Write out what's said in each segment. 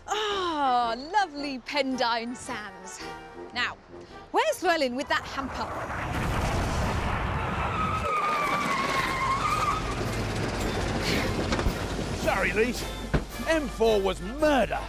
Ah, lovely Pendine sands. Now, where's Llewellyn with that hamper? Sorry, Lise. M4 was murder.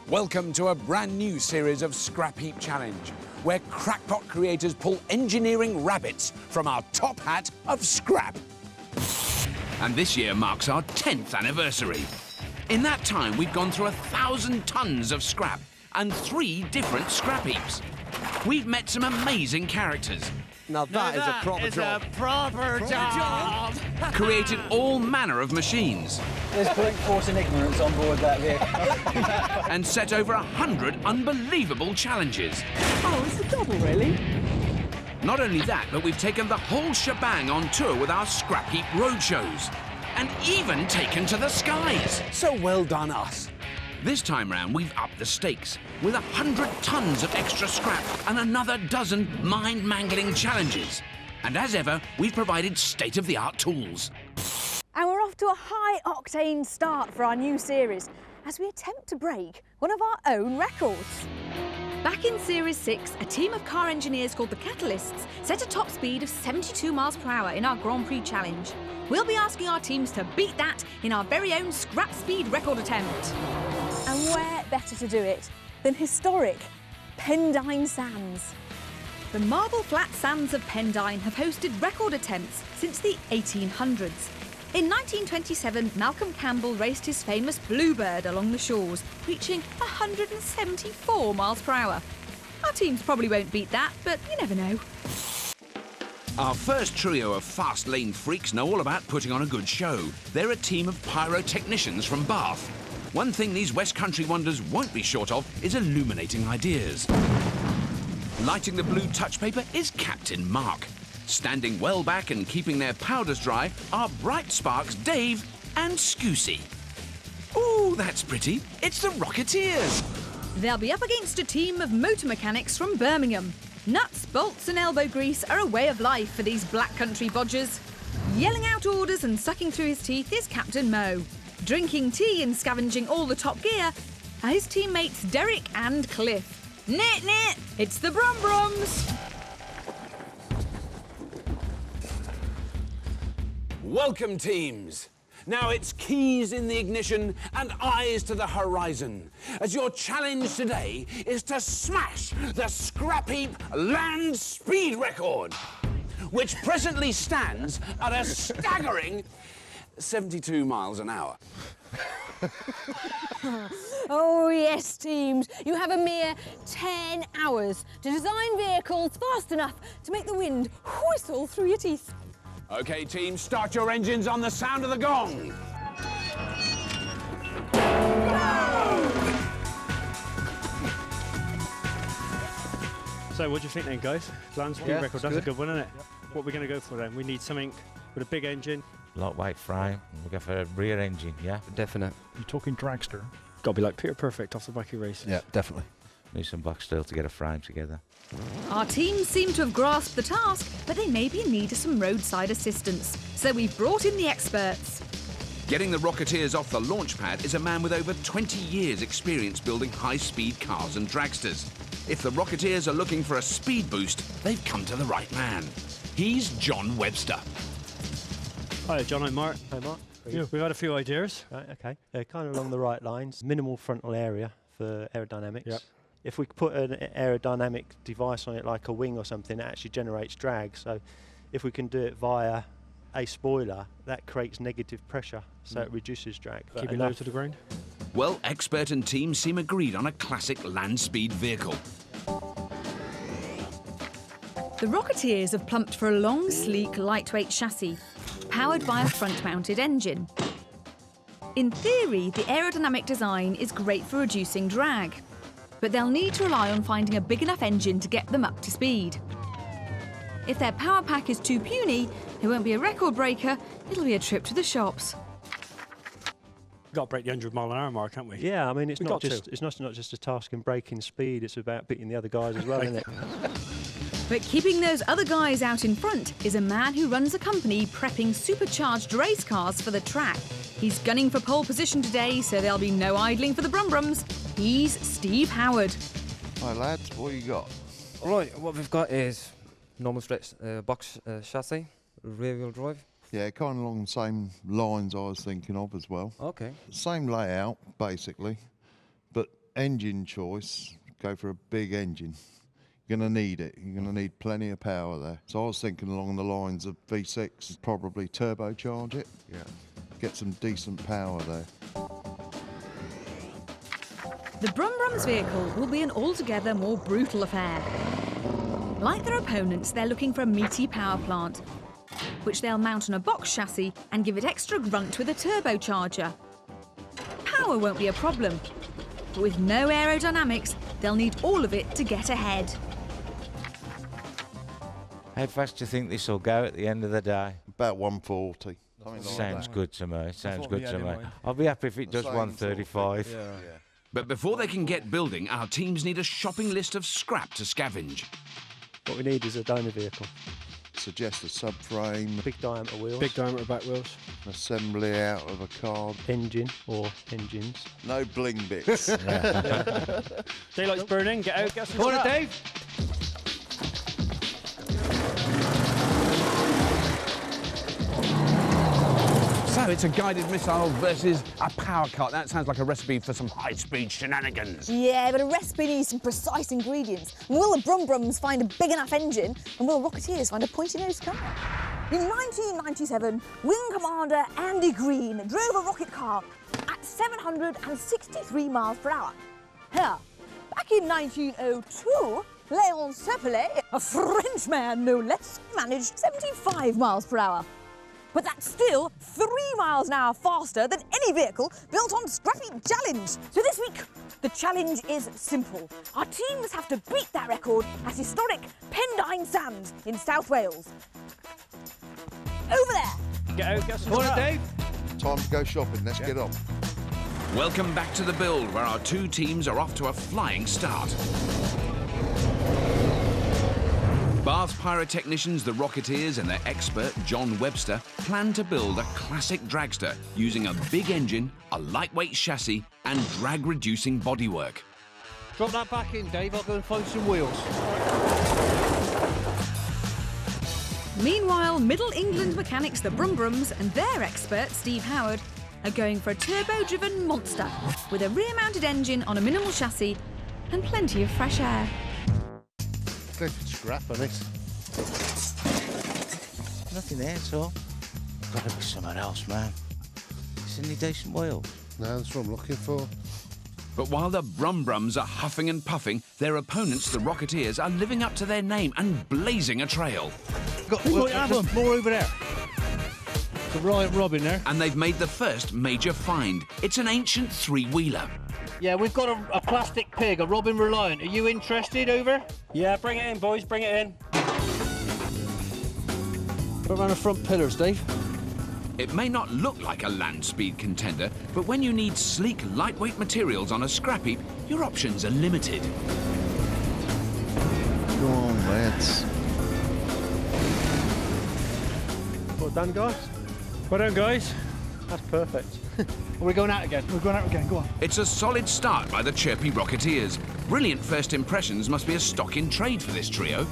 Welcome to a brand new series of Scrapheap Challenge, where crackpot creators pull engineering rabbits from our top hat of scrap. And this year marks our 10th anniversary. In that time, we've gone through 1,000 tons of scrap and 3 different scrap heaps. We've met some amazing characters. Now that is a proper job. Proper job. Created all manner of machines. There's brute force and ignorance on board that vehicle. And set over 100 unbelievable challenges. Oh, it's a double, really? Not only that, but we've taken the whole shebang on tour with our Scrapheap roadshows. And even taken to the skies. So well done, us. This time round, we've upped the stakes with 100 tons of extra scrap and another dozen mind-mangling challenges. And as ever, we've provided state-of-the-art tools. And we're off to a high-octane start for our new series as we attempt to break one of our own records. Back in Series 6, a team of car engineers called the Catalysts set a top speed of 72 miles per hour in our Grand Prix Challenge. We'll be asking our teams to beat that in our very own scrap speed record attempt. And where better to do it than historic Pendine Sands? The marble flat sands of Pendine have hosted record attempts since the 1800s. In 1927, Malcolm Campbell raced his famous Bluebird along the shores, reaching 174 miles per hour. Our teams probably won't beat that, but you never know. Our first trio of fast lane freaks know all about putting on a good show. They're a team of pyrotechnicians from Bath. One thing these West Country wonders won't be short of is illuminating ideas. Lighting the blue touch paper is Captain Mark. Standing well back and keeping their powders dry are Bright Sparks Dave and Scoosy. Ooh, that's pretty. It's the Rocketeers. They'll be up against a team of motor mechanics from Birmingham. Nuts, bolts and elbow grease are a way of life for these black country bodgers. Yelling out orders and sucking through his teeth is Captain Mo. Drinking tea and scavenging all the top gear are his teammates Derek and Cliff. Knit, knit, it's the Brum Brums. Welcome, teams. Now it's keys in the ignition and eyes to the horizon, as your challenge today is to smash the Scrapheap land speed record, which presently stands at a staggering 72 miles an hour. Oh yes, teams, you have a mere 10 hours to design vehicles fast enough to make the wind whistle through your teeth. OK, team, start your engines on the sound of the gong. So what do you think then, guys? Land speed record, that's a good one, isn't it? Yep. What are we going to go for then? We need something with a big engine. Lightweight frame, we'll go for a rear engine, yeah? Definite. You're talking dragster? Got to be like Peter Perfect off the back of races. Yeah, definitely. Need some box steel to get a frame together. Our teams seem to have grasped the task, but they may be in need of some roadside assistance. So we've brought in the experts. Getting the Rocketeers off the launch pad is a man with over 20 years' experience building high-speed cars and dragsters. If the Rocketeers are looking for a speed boost, they've come to the right man. He's John Webster. Hi, John, I'm Mark. Hi, Mark. We've had a few ideas. Right, okay. Kind of along the right lines. Minimal frontal area for aerodynamics. Yep. If we put an aerodynamic device on it, like a wing or something, it actually generates drag. So if we can do it via a spoiler, that creates negative pressure, so it reduces drag. Keep it low to the ground. Well, expert and team seem agreed on a classic land speed vehicle. The Rocketeers have plumped for a long, sleek, lightweight chassis, powered by a front-mounted engine. In theory, the aerodynamic design is great for reducing drag, but they'll need to rely on finding a big enough engine to get them up to speed. If their power pack is too puny, it won't be a record breaker, it'll be a trip to the shops. got to break the 100-mile-an-hour mark, haven't we? Yeah, I mean, it's We've not got to. not just a task in breaking speed. It's about beating the other guys as well, isn't it? But keeping those other guys out in front is a man who runs a company prepping supercharged race cars for the track. He's gunning for pole position today, so there'll be no idling for the Brumbrums. He's Steve Howard. Hi lads, what you got? Right, what we've got is normal stretch box chassis, rear-wheel drive. Yeah, kind of along the same lines I was thinking of as well. Okay. Same layout, basically, but engine choice, go for a big engine. You're going to need it. You're going to need plenty of power there. So I was thinking along the lines of V6, probably turbocharge it. Yeah. Get some decent power there. The Brumbrums vehicle will be an altogether more brutal affair. Like their opponents, they're looking for a meaty power plant, which they'll mount on a box chassis and give it extra grunt with a turbocharger. Power won't be a problem, but with no aerodynamics, they'll need all of it to get ahead. How fast do you think this will go at the end of the day? About 140. Sounds good to me. Sounds good to me. I'll be happy if it does 135. Yeah. But before they can get building, our teams need a shopping list of scrap to scavenge. What we need is a donor vehicle. Suggest a subframe, Big diameter wheels. Big diameter back wheels. assembly out of a card. Engine or engines. No bling bits. Daylight's burning. Get out. Get some Come on, scrap. Dave. So it's a guided missile versus a power cut. That sounds like a recipe for some high-speed shenanigans. Yeah, but a recipe needs some precise ingredients. And will the Brumbrums find a big enough engine? And will the Rocketeers find a pointy-nosed car? In 1997, Wing Commander Andy Green drove a rocket car at 763 miles per hour. Here, back in 1902, Léon Zeppelin, a Frenchman no less, managed 75 miles per hour. But that's still 3 miles an hour faster than any vehicle built on Scrapheap Challenge. So this week, the challenge is simple. Our teams have to beat that record at historic Pendine Sands in South Wales. Over there. Get out. Get some Come on, scrap. Dave. Time to go shopping. Let's get on. Welcome back to the build, where our two teams are off to a flying start. Bath's pyrotechnicians, the Rocketeers, and their expert, John Webster, plan to build a classic dragster using a big engine, a lightweight chassis, and drag-reducing bodywork. Drop that back in, Dave. I'll go and find some wheels. Meanwhile, Middle England mechanics, the Brumbrums, and their expert, Steve Howard, are going for a turbo-driven monster with a rear-mounted engine on a minimal chassis and plenty of fresh air. Good scrap on it. Nothing there at all. Gotta be somewhere else, man. Is any decent wheels? No, that's what I'm looking for. But while the Brumbrums are huffing and puffing, their opponents, the Rocketeers, are living up to their name and blazing a trail. More over there. The Riot Robin there. And they've made the first major find. It's an ancient three-wheeler. Yeah, we've got a plastic pig, a Robin Reliant. Are you interested, over? Yeah, bring it in, boys. Bring it in. Put around the front pillars, Dave. It may not look like a land speed contender, but when you need sleek, lightweight materials on a scrap heap, your options are limited. Go on, lads. Well done, guys. Well done, guys. That's perfect. We're going out again. We're going out again. Go on. It's a solid start by the chirpy Rocketeers. Brilliant first impressions must be a stock in trade for this trio.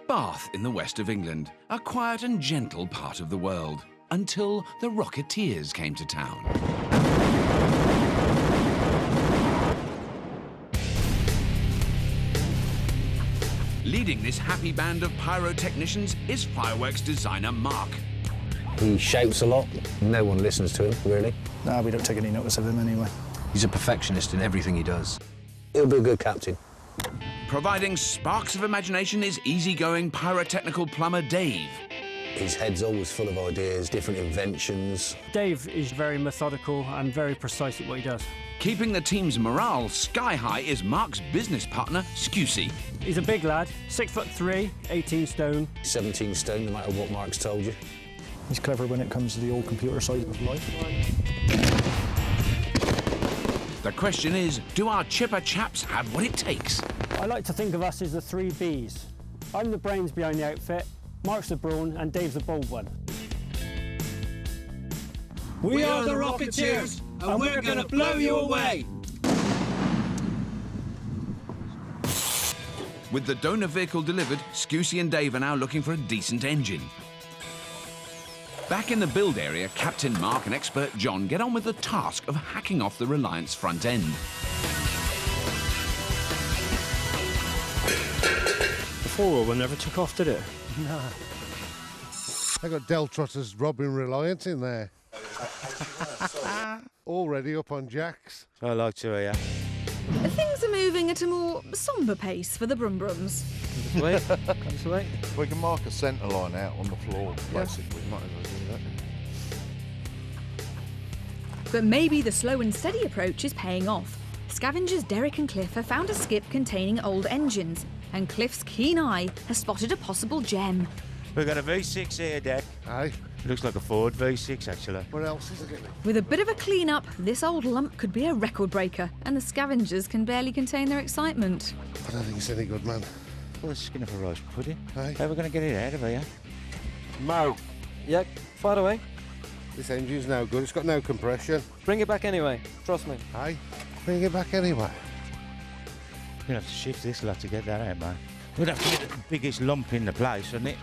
Bath in the west of England, a quiet and gentle part of the world, until the Rocketeers came to town. Leading this happy band of pyrotechnicians is fireworks designer Mark. He shouts a lot. No one listens to him, really. No, we don't take any notice of him anyway. He's a perfectionist in everything he does. He'll be a good captain. Providing sparks of imagination is easygoing pyrotechnical plumber Dave. His head's always full of ideas, different inventions. Dave is very methodical and very precise at what he does. Keeping the team's morale sky high is Mark's business partner, Scusey. He's a big lad, 6'3", 18 stone. 17 stone, no matter what Mark's told you. He's clever when it comes to the old computer side of life. The question is, do our chipper chaps have what it takes? I like to think of us as the 3 Bs. I'm the brains behind the outfit, Mark's the brawn, and Dave's the bold one. We are the Rocketeers, and we're going to blow you away! With the donor vehicle delivered, Scoosie and Dave are now looking for a decent engine. Back in the build area, Captain Mark and expert John get on with the task of hacking off the Reliance front end. The 4-wheel never took off, did it? No. I got Del Trotters robbing Reliance in there. Already up on jacks. I like to hear. Things are moving at a more sombre pace for the Brum Brums. Wait, this way. We can mark a centre line out on the floor, basically. Might as well do that. But maybe the slow and steady approach is paying off. Scavengers Derek and Cliff have found a skip containing old engines, and Cliff's keen eye has spotted a possible gem. We've got a V6 here, Dad. Aye. Looks like a Ford V6, actually. What else is it? With a bit of a clean-up, this old lump could be a record breaker, and the scavengers can barely contain their excitement. I don't think it's any good, man. Well, it's skin of a rice pudding. Aye. How are we going to get it out of here? Mo, Yeah, far away. this engine's no good. It's got no compression. Bring it back anyway. Trust me. Aye. Bring it back anyway. We're going to have to shift this lot to get that out, man. We'd have to get the biggest lump in the place, wouldn't it?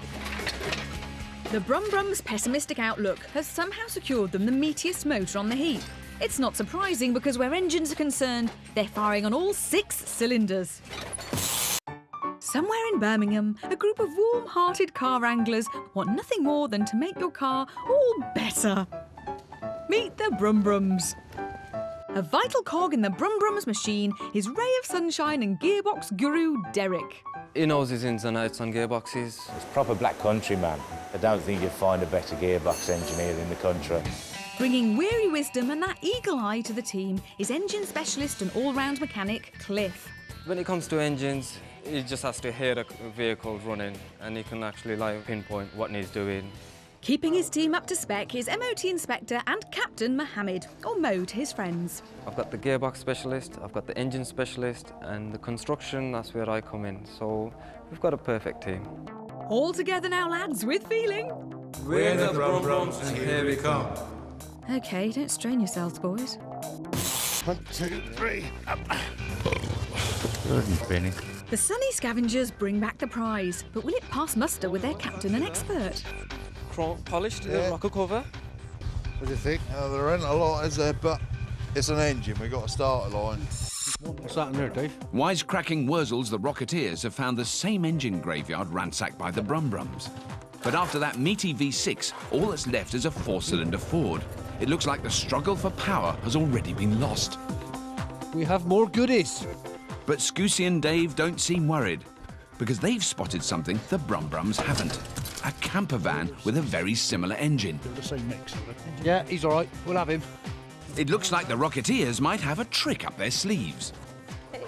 The Brum Brums' pessimistic outlook has somehow secured them the meatiest motor on the heap. It's not surprising because where engines are concerned, they're firing on all 6 cylinders. Somewhere in Birmingham, a group of warm-hearted car wranglers want nothing more than to make your car all better. Meet the Brum Brums. A vital cog in the Brum Brums machine is ray of sunshine and gearbox guru Derek. He knows his ins and outs on gearboxes. It's proper black country, man. I don't think you'd find a better gearbox engineer in the country. Bringing weary wisdom and that eagle eye to the team is engine specialist and all-round mechanic Cliff. When it comes to engines, he just has to hear the vehicle running and he can actually pinpoint what needs doing. Keeping his team up to spec is MOT inspector and Captain Mohammed, or Mo to his friends. I've got the gearbox specialist, I've got the engine specialist, and the construction, that's where I come in. So we've got a perfect team. All together now, lads, with feeling. We're the Brum Brums, and here we come. OK, don't strain yourselves, boys. 1, 2, 3. Good and Benny. The sunny scavengers bring back the prize, but will it pass muster with their captain and expert? Polished, Yeah. rocker cover. What do you think? There ain't a lot, is there? But it's an engine. We've got a starter line. What's that in there, Dave? Wisecracking Wurzels, the Rocketeers, have found the same engine graveyard ransacked by the Brum Brums. But after that meaty V6, all that's left is a 4-cylinder Ford. It looks like the struggle for power has already been lost. We have more goodies. But Scoosie and Dave don't seem worried, because they've spotted something the Brum Brums haven't. A camper van with a very similar engine. The same mix. Yeah, he's all right. We'll have him. It looks like the Rocketeers might have a trick up their sleeves. Hey,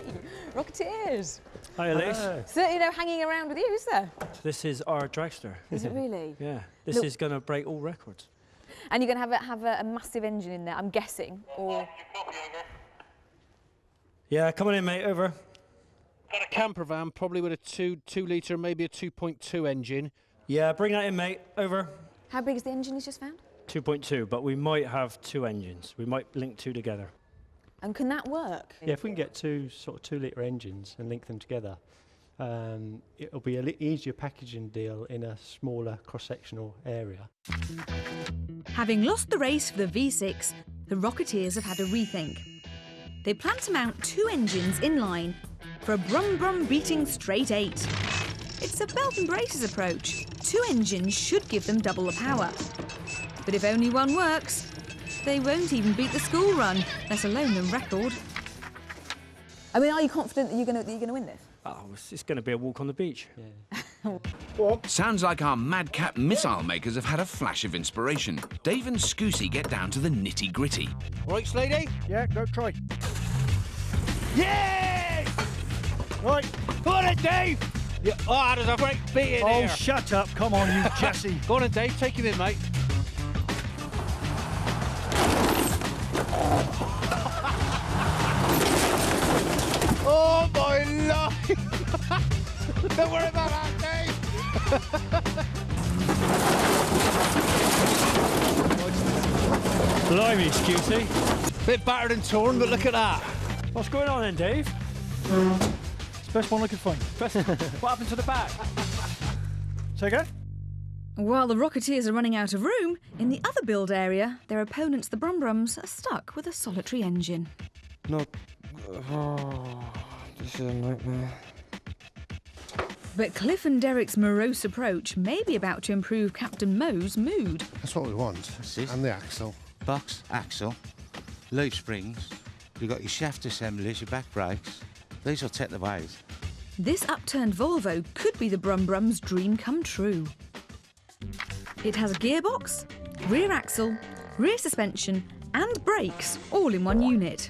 Rocketeers. Hi, Elise. Certainly no hanging around with you, is there? This is our dragster. Is it really? Yeah. This Look. is going to break all records. And you're going to have a massive engine in there, I'm guessing, or... Yeah, come on in, mate, over. Got a camper van, probably with a 2-litre, maybe a 2.2 engine. Yeah, bring that in, mate, over. How big is the engine he's just found? 2.2, but we might have 2 engines. We might link 2 together. And can that work? Yeah, if we can get 2 sort of 2-litre engines and link them together, it'll be an easier packaging deal in a smaller cross-sectional area. Having lost the race for the V6, the Rocketeers have had a rethink. They plan to mount 2 engines in line for a Brum Brum beating straight 8. It's a belt and braces approach. 2 engines should give them double the power. But if only one works, they won't even beat the school run, let alone the record. I mean, are you confident that you're going to win this? Oh, it's going to be a walk on the beach. Yeah. Sounds like our madcap missile makers have had a flash of inspiration. Dave and Scoosie get down to the nitty-gritty. Right, Slady? Yeah, go try. Yes! Right, put it, Dave! Yeah. Oh, there's a great bit in Oh, here. shut up. Come on, you Jesse. Go on, then, Dave. Take him in, mate. Blimey, Scutey. Bit battered and torn, but look at that. What's going on then, Dave? It's the best one I could find. What happened to the back? Say again? While the Rocketeers are running out of room, in the other build area, their opponents, the Brumbrums, are stuck with a solitary engine. No. Oh, this is a nightmare. But Cliff and Derek's morose approach may be about to improve Captain Mo's mood. That's what we want. That's it. And the axle. Box, axle, leaf springs. You've got your shaft assemblies, your back brakes. These will take the weight. This upturned Volvo could be the Brumbrums' dream come true. It has a gearbox, rear axle, rear suspension and brakes all in one unit.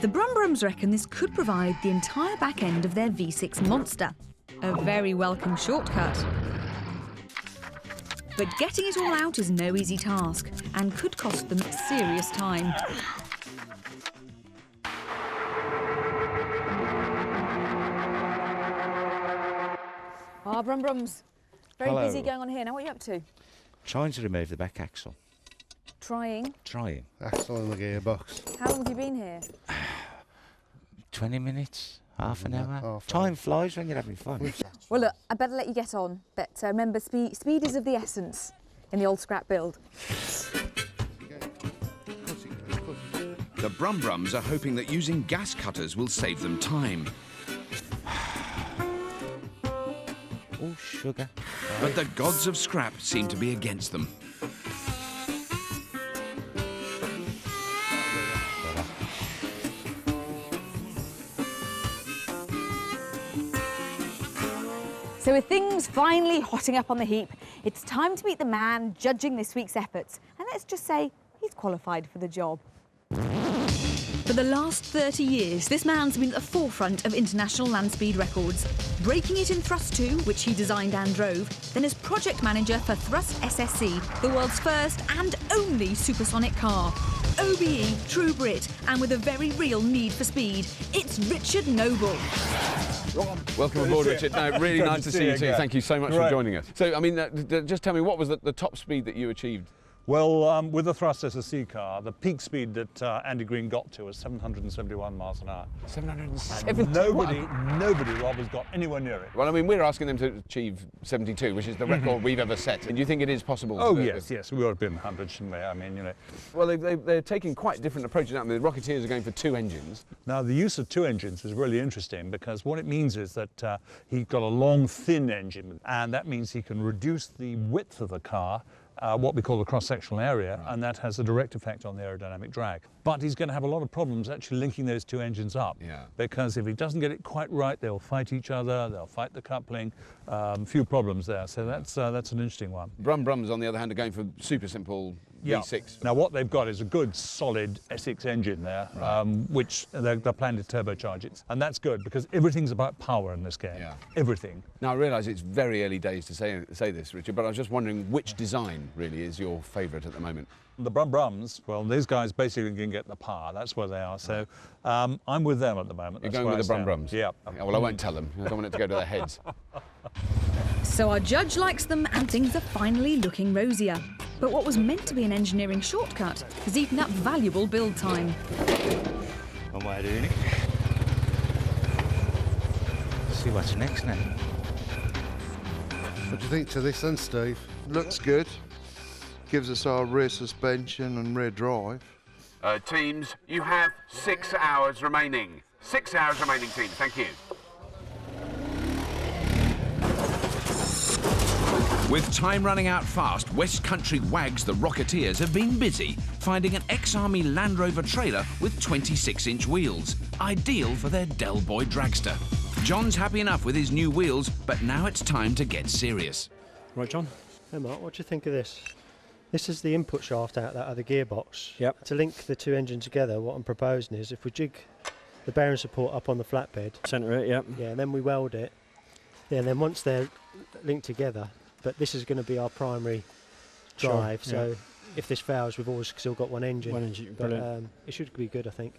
The Brumbrums reckon this could provide the entire back end of their V6 monster. A very welcome shortcut. But getting it all out is no easy task and could cost them serious time. Ah, Brumbrums. Very Hello. busy going on here. Now, what are you up to? Trying to remove the back axle. Trying. Trying. Axle and the gearbox. How long have you been here? 20 minutes, half an hour. Half Time flies when you're having fun. Well, look, I better let you get on. But remember, speed is of the essence in the old scrap build. The Brumbrums are hoping that using gas cutters will save them time. Oh, sugar. But the gods of scrap seem to be against them. So with things finally hotting up on the heap, it's time to meet the man judging this week's efforts. And let's just say he's qualified for the job. For the last 30 years, this man's been at the forefront of international land speed records, breaking it in Thrust 2, which he designed and drove, then as project manager for Thrust SSC, the world's first and only supersonic car. OBE, true Brit, and with a very real need for speed, it's Richard Noble. Welcome aboard, Richard. No, really nice to see you too. Thank you so much for joining us. So, I mean, just tell me, what was the top speed that you achieved? Well, with the Thrust SSC car, the peak speed that Andy Green got to was 771 miles an hour. 771? Nobody, Rob, has got anywhere near it. Well, I mean, we're asking them to achieve 72, which is the record we've ever set. And do you think it is possible? Oh, yes, we ought to be in the hundreds, shouldn't we? I mean, you know. Well, they're taking quite different approaches. I mean, the Rocketeers are going for 2 engines. Now, the use of 2 engines is really interesting because what it means is that he's got a long, thin engine, and that means he can reduce the width of the car, what we call the cross-sectional area, and that has a direct effect on the aerodynamic drag. But he's going to have a lot of problems actually linking those 2 engines up, because if he doesn't get it quite right, they'll fight each other, they'll fight the coupling, few problems there. So that's an interesting one. Brumbrums, on the other hand, are going for super simple V6. Now what they've got is a good solid S6 engine there, which they're planning to turbocharge it. And that's good because everything's about power in this game. Everything. Now I realise it's very early days to say this, Richard, but I was just wondering which design really is your favourite at the moment? The Brumbrums, well, these guys basically can get the power. That's where they are. So I'm with them at the moment. You're going with the Brumbrums? Yeah. Well, I won't tell them. I don't want it to go to their heads. So our judge likes them and things are finally looking rosier. But what was meant to be an engineering shortcut has eaten up valuable build time. One way of doing it. See what's next now. What do you think to this then, Steve? Looks good. Gives us our rear suspension and rear drive. Teams, you have 6 hours remaining. 6 hours remaining, teams. Thank you. With time running out fast, West Country wags the Rocketeers have been busy finding an ex-Army Land Rover trailer with 26-inch wheels, ideal for their Del Boy dragster. John's happy enough with his new wheels, but now it's time to get serious. Right, John? Hey, Mark, what do you think of this? This is the input shaft out that other gearbox. Yep. To link the 2 engines together, what I'm proposing is if we jig the bearing support up on the flatbed. Centre it, yep. Yeah, and then we weld it. Yeah, and then once they're linked together, but this is going to be our primary drive, so if this fails, we've always still got 1 engine. 1 engine, but brilliant. It should be good, I think.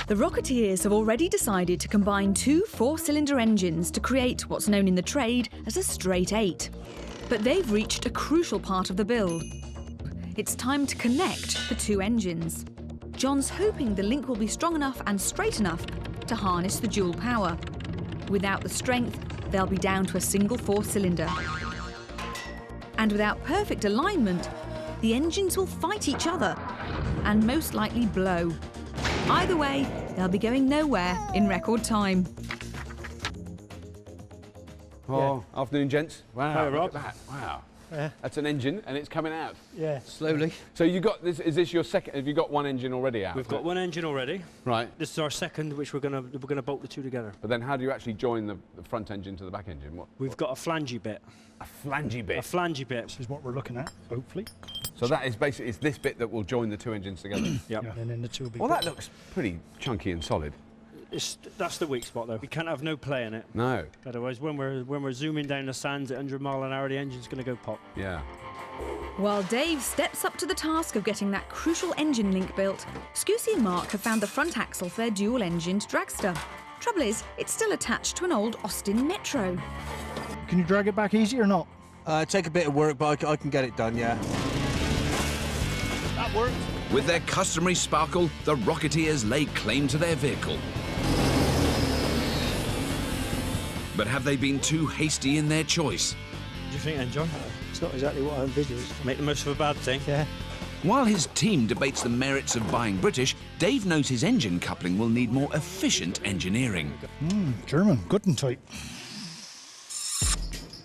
The Rocketeers have already decided to combine 2 4-cylinder engines to create what's known in the trade as a straight 8. But they've reached a crucial part of the build. it's time to connect the two engines. John's hoping the link will be strong enough and straight enough to harness the dual power. Without the strength, they'll be down to a single four-cylinder. And without perfect alignment, the engines will fight each other and most likely blow. Either way, they'll be going nowhere in record time. Oh, afternoon, gents. Wow, Hi, look Rob. at that. Wow. Yeah. That's an engine, and it's coming out. Yeah. Slowly. So you got this? Is this your second? Have you got one engine already out? We've got one engine already. Right. This is our second, which we're gonna bolt the two together. But then, how do you actually join the front engine to the back engine? We've got a flangey bit. A flangey bit. A flangey bit. This is what we're looking at, hopefully. So that is basically it's this bit that will join the two engines together. Yep. Yeah, and then the two will be. Well, that looks pretty chunky and solid. That's the weak spot, though. We can't have no play in it. No. Otherwise, when we're zooming down the sands at 100 mile an hour, the engine's going to go pop. Yeah. While Dave steps up to the task of getting that crucial engine link built, Scusi and Mark have found the front axle for their dual-engined dragster. Trouble is, it's still attached to an old Austin Metro. Can you drag it back easy or not? Take a bit of work, but I can get it done, yeah. That worked. With their customary sparkle, the Rocketeers lay claim to their vehicle. But have they been too hasty in their choice? What do you think then, John? It's not exactly what I envisaged. Make the most of a bad thing. Yeah. While his team debates the merits of buying British, Dave knows his engine coupling will need more efficient engineering. German, good and tight.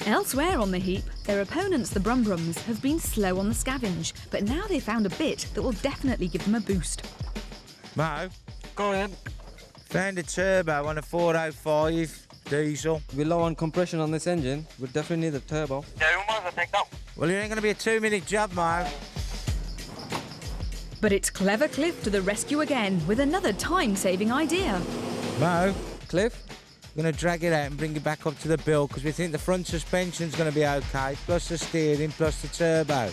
Elsewhere on the heap, their opponents, the Brumbrums, have been slow on the scavenge, but now they've found a bit that will definitely give them a boost. Mo, Go ahead. found a turbo on a 405 diesel. We're low on compression on this engine. We definitely need a turbo. Well, it ain't going to be a 2-minute job, Mo. But it's clever Cliff to the rescue again with another time-saving idea. Mo, Cliff? we're going to drag it out and bring it back up to the build because we think the front suspension's going to be OK, plus the steering, plus the turbo.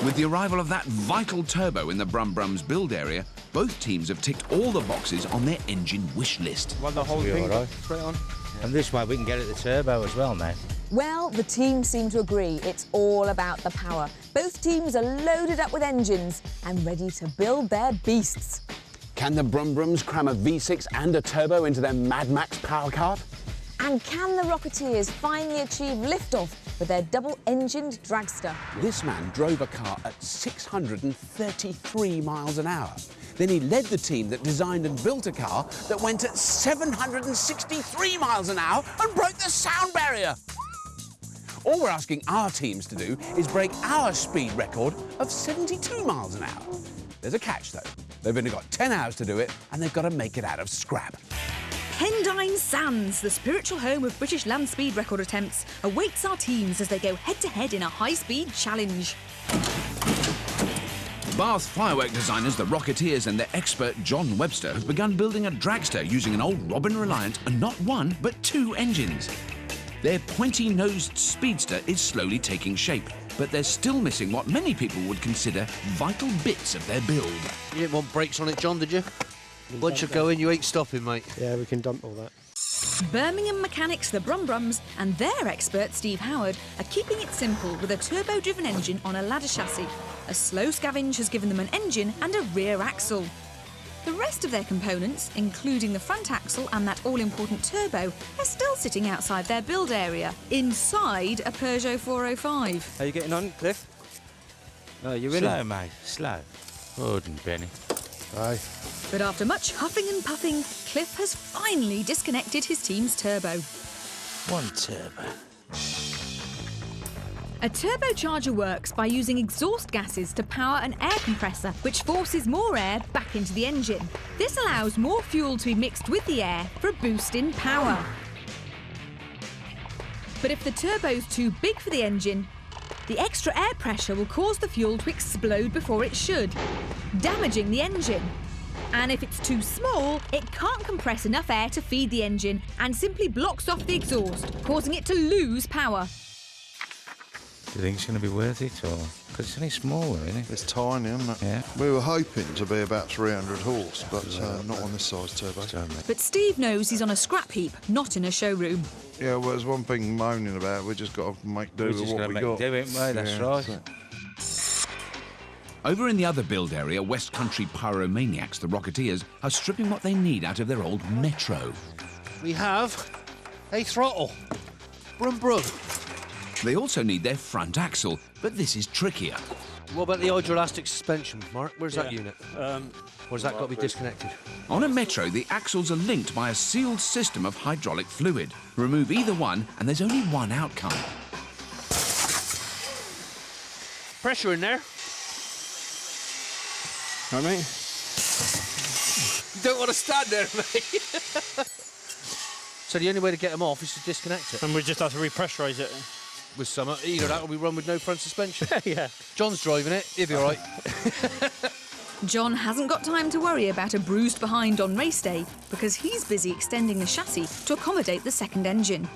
With the arrival of that vital turbo in the Brumbrums build area, both teams have ticked all the boxes on their engine wish list. Want the whole Be thing all right. straight on? And this way we can get at the turbo as well now. Well, the teams seem to agree it's all about the power. Both teams are loaded up with engines and ready to build their beasts. Can the Brumbrums cram a V6 and a turbo into their Mad Max power cart? And can the Rocketeers finally achieve liftoff with their double-engined dragster? This man drove a car at 633 miles an hour. Then he led the team that designed and built a car that went at 763 miles an hour and broke the sound barrier. All we're asking our teams to do is break our speed record of 72 miles an hour. There's a catch, though. They've only got 10 hours to do it, and they've got to make it out of scrap. Pendine Sands, the spiritual home of British land speed record attempts, awaits our teams as they go head-to-head in a high-speed challenge. Bath firework designers, the Rocketeers, and their expert John Webster have begun building a dragster using an old Robin Reliant and not one, but two engines. Their pointy-nosed speedster is slowly taking shape, but they're still missing what many people would consider vital bits of their build. You didn't want brakes on it, John, did you? Once you go in, you ain't stopping, mate. Yeah, we can dump all that. Birmingham mechanics, the Brumbrums, and their expert Steve Howard are keeping it simple with a turbo-driven engine on a ladder chassis. A slow scavenge has given them an engine and a rear axle. The rest of their components, including the front axle and that all-important turbo, are still sitting outside their build area, inside a Peugeot 405. How you getting on, Cliff? You in? Slow, mate, slow. Wouldn't, Benny. Aye. But after much huffing and puffing, Cliff has finally disconnected his team's turbo. One turbo. A turbocharger works by using exhaust gases to power an air compressor, which forces more air back into the engine. This allows more fuel to be mixed with the air for a boost in power. But if the turbo's too big for the engine, the extra air pressure will cause the fuel to explode before it should, damaging the engine. And if it's too small, it can't compress enough air to feed the engine and simply blocks off the exhaust, causing it to lose power. Do you think it's going to be worth it, or...? Because it's only smaller, isn't it? It's tiny, isn't it? Yeah. We were hoping to be about 300 horse, but not on this size turbo. But Steve knows he's on a scrap heap, not in a showroom. Yeah, well, there's one thing moaning about. We just got to make do with what we got. Do it, mate, that's right. Over in the other build area, West Country pyromaniacs, the Rocketeers, are stripping what they need out of their old Metro. We have a throttle. Brum brum. They also need their front axle, but this is trickier. What about the hydroelastic suspension, Mark? Where's that unit? Or has that got to be disconnected? On a Metro, the axles are linked by a sealed system of hydraulic fluid. Remove either one, and there's only one outcome. Pressure in there. All right, mate? You don't want to stand there, mate. So the only way to get them off is to disconnect it. And we just have to repressurise it. With some, either that or we run with no front suspension. Yeah. John's driving it, he'll be all right. John hasn't got time to worry about a bruised behind on race day because he's busy extending the chassis to accommodate the second engine.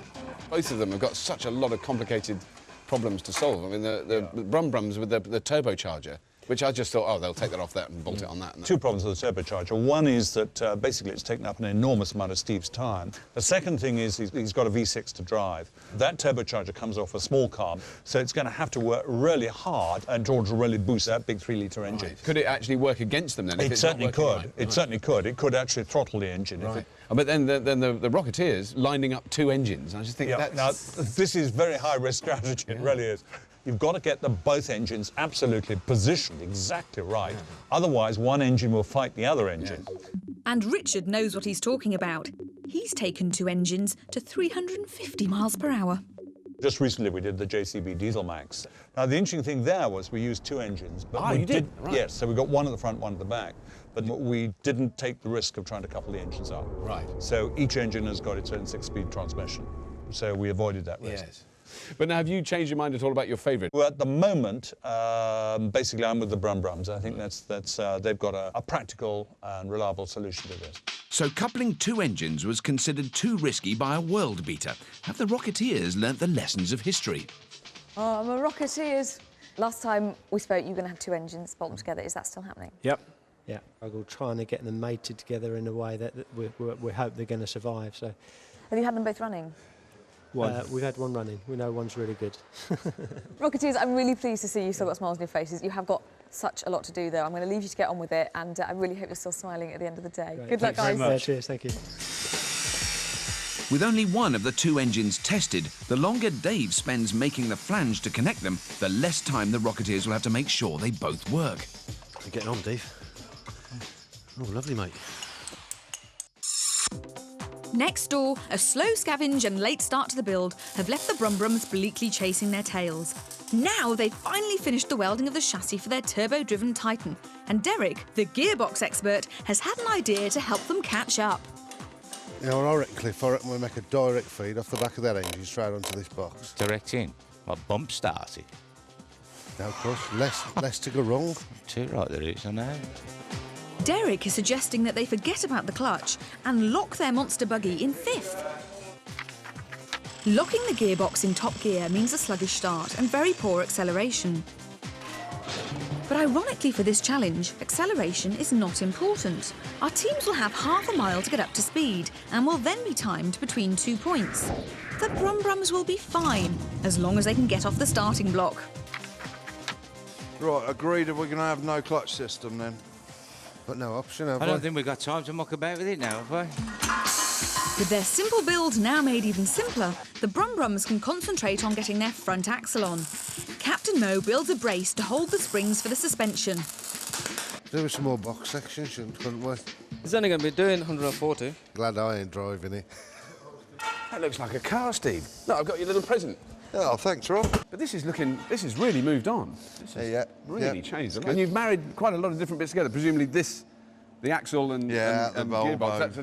Both of them have got such a lot of complicated problems to solve. I mean, the Brum-Brums with the turbocharger, which I just thought, oh, they'll take that off that and bolt it on that. Two problems with the turbocharger. One is that basically it's taken up an enormous amount of Steve's time. The second thing is he's got a V6 to drive. That turbocharger comes off a small car, so it's going to have to work really hard and George will really boost that big 3-litre engine. Right. Could it actually work against them then? It certainly could. It certainly could. It could actually throttle the engine. Right. But then the Rocketeers lining up two engines, I just think that's... Now, this is very high-risk strategy, it really is. You've got to get both engines absolutely positioned exactly right. Otherwise, one engine will fight the other engine. And Richard knows what he's talking about. He's taken two engines to 350 miles per hour. Just recently, we did the JCB Diesel Max. Now, the interesting thing there was we used two engines. But you did? Right. Yes, so we got one at the front, one at the back. But we didn't take the risk of trying to couple the engines up. Right. So each engine has got its own 6-speed transmission. So we avoided that risk. Yes. But now, have you changed your mind at all about your favourite? Well, at the moment, basically, I'm with the Brum-Brums. I think they've got a practical and reliable solution to this. So coupling two engines was considered too risky by a world beater. Have the Rocketeers learnt the lessons of history? Oh, I'm a Rocketeers. Last time we spoke, you were going to have two engines bolt them together. Is that still happening? Yep. Yeah, we're trying to get them mated together in a way that we hope they're going to survive. So, have you had them both running? We've had one running. We know one's really good. Rocketeers, I'm really pleased to see you've still got smiles on your faces. You have got such a lot to do, though. I'm going to leave you to get on with it, and I really hope you're still smiling at the end of the day. Great. Good luck, guys. Very much. Cheers, thank you. With only one of the two engines tested, the longer Dave spends making the flange to connect them, the less time the Rocketeers will have to make sure they both work. You're getting on, Dave. Oh, lovely, mate. Next door, a slow scavenge and late start to the build have left the Brum-Brums bleakly chasing their tails. Now they've finally finished the welding of the chassis for their turbo-driven Titan, and Derek, the gearbox expert, has had an idea to help them catch up. You know, I reckon, Cliff, we make a direct feed off the back of that engine straight onto this box. Direct in? Like bump started? No, of course, less to go wrong. Too right there is, I know. Derek is suggesting that they forget about the clutch and lock their monster buggy in fifth. Locking the gearbox in top gear means a sluggish start and very poor acceleration. But ironically for this challenge, acceleration is not important. Our teams will have half a mile to get up to speed and will then be timed between 2 points. The Brum-Brums will be fine, as long as they can get off the starting block. Right, agreed if we're going to have no clutch system then. But no option, have we? I don't think we've got time to muck about with it now, have we? With their simple build now made even simpler, the Brum-Brums can concentrate on getting their front axle on. Captain Mo builds a brace to hold the springs for the suspension. There was some more box sections, couldn't we? It's only going to be doing 140. Glad I ain't driving it. That looks like a car, Steve. Look, I've got your little present. Oh, thanks, Rob. But this is really moved on. This is really changed. And you've married quite a lot of different bits together. Presumably the axle and gearbox,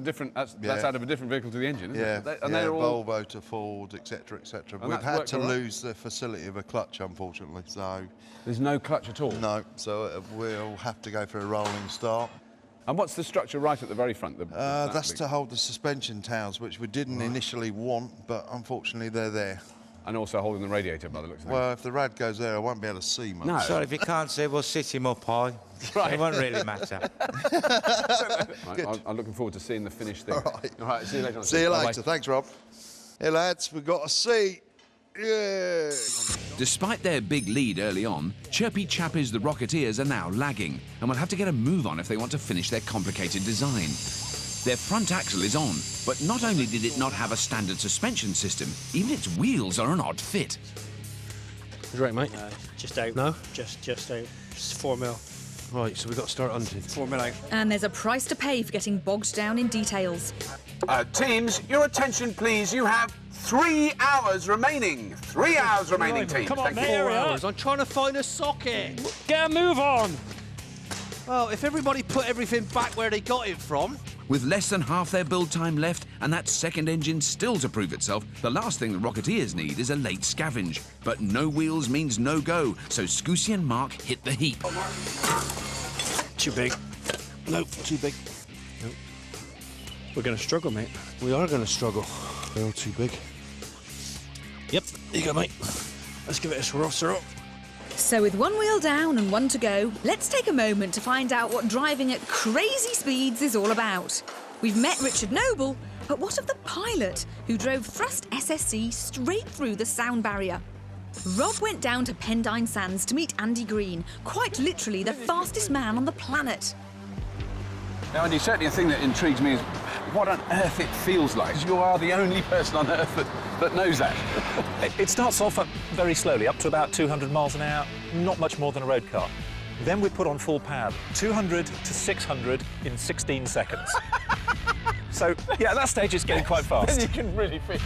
that's out of a different vehicle to the engine, isn't it? And they're all... Volvo to Ford, etc., etc. We've had to lose the facility of a clutch, unfortunately, so... There's no clutch at all? No, so we'll have to go for a rolling start. And what's the structure right at the very front? That's to hold the suspension towers, which we didn't initially want, but unfortunately they're there. And also holding the radiator by the looks of things. Well, if the rad goes there, I won't be able to see much. No. Sorry, if you can't see, we'll sit him up high. Right. It won't really matter. Right, I'm looking forward to seeing the finished thing. All right, see you later. See you later. Thanks, Rob. Hey, lads, we've got a seat Yeah! Despite their big lead early on, chirpy chappies the Rocketeers are now lagging and will have to get a move on if they want to finish their complicated design. Their front axle is on, but not only did it not have a standard suspension system, even its wheels are an odd fit. You right, mate? Just out. No? Just out. Just 4 mil. Right, so we've got to start hunting. 4 mil out. And there's a price to pay for getting bogged down in details. Teams, your attention please. You have 3 hours remaining. 3 hours remaining, teams. Come on, Thank you. 4 hours. I'm trying to find a socket. Get a move on! Well, if everybody put everything back where they got it from... With less than half their build time left and that second engine still to prove itself, the last thing the Rocketeers need is a late scavenge. But no wheels means no go, so Scoosy and Mark hit the heap. Too big. Nope, too big. Nope. We're going to struggle, mate. We are going to struggle. They're all too big. Yep, here you go, mate. Let's give it a swirl, sir. So with one wheel down and one to go, let's take a moment to find out what driving at crazy speeds is all about. We've met Richard Noble, but what of the pilot who drove Thrust SSC straight through the sound barrier? Rob went down to Pendine Sands to meet Andy Green, quite literally the fastest man on the planet. Now, Andy, certainly a thing that intrigues me is what on earth it feels like. You are the only person on earth that knows that. It starts off very slowly, up to about 200 miles an hour, not much more than a road car. Then we put on full power, 200 to 600 in 16 seconds. So, yeah, at that stage it's getting quite fast. Then you can really feel it.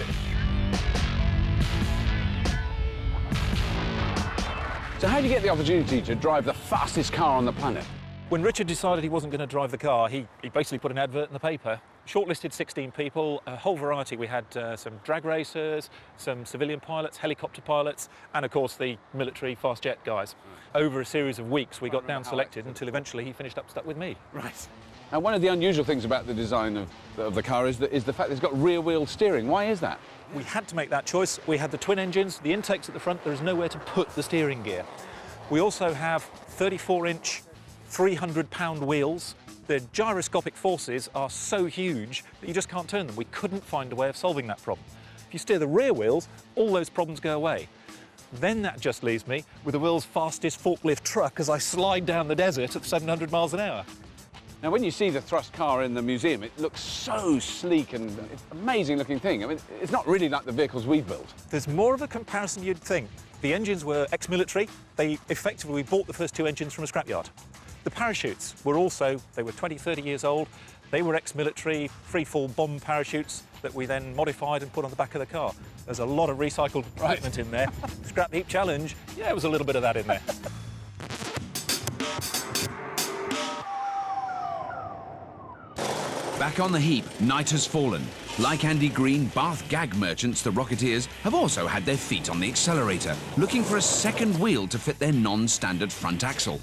So how do you get the opportunity to drive the fastest car on the planet? When Richard decided he wasn't going to drive the car, he basically put an advert in the paper, shortlisted 16 people, a whole variety. We had some drag racers, some civilian pilots, helicopter pilots, and of course the military fast jet guys. Over a series of weeks we got down selected until eventually he finished up stuck with me. Right. And one of the unusual things about the design of the car is the fact that it's got rear wheel steering. Why is that? We had to make that choice. We had the twin engines, the intakes at the front, there is nowhere to put the steering gear. We also have 34-inch 300-pound wheels. The gyroscopic forces are so huge that you just can't turn them. We couldn't find a way of solving that problem. If you steer the rear wheels, all those problems go away. Then that just leaves me with the world's fastest forklift truck as I slide down the desert at 700 miles an hour. Now, when you see the Thrust car in the museum, it looks so sleek and it's an amazing looking thing. I mean, it's not really like the vehicles we've built. There's more of a comparison you'd think. The engines were ex-military. We bought the first 2 engines from a scrapyard. The parachutes were also, they were 20, 30 years old. They were ex-military, free-fall bomb parachutes that we then modified and put on the back of the car. There's a lot of recycled equipment in there. Scrapheap Challenge, yeah, there was a little bit of that in there. Back on the heap, night has fallen. Like Andy Green, Bath gag merchants, the Rocketeers, have also had their feet on the accelerator, looking for a second wheel to fit their non-standard front axle.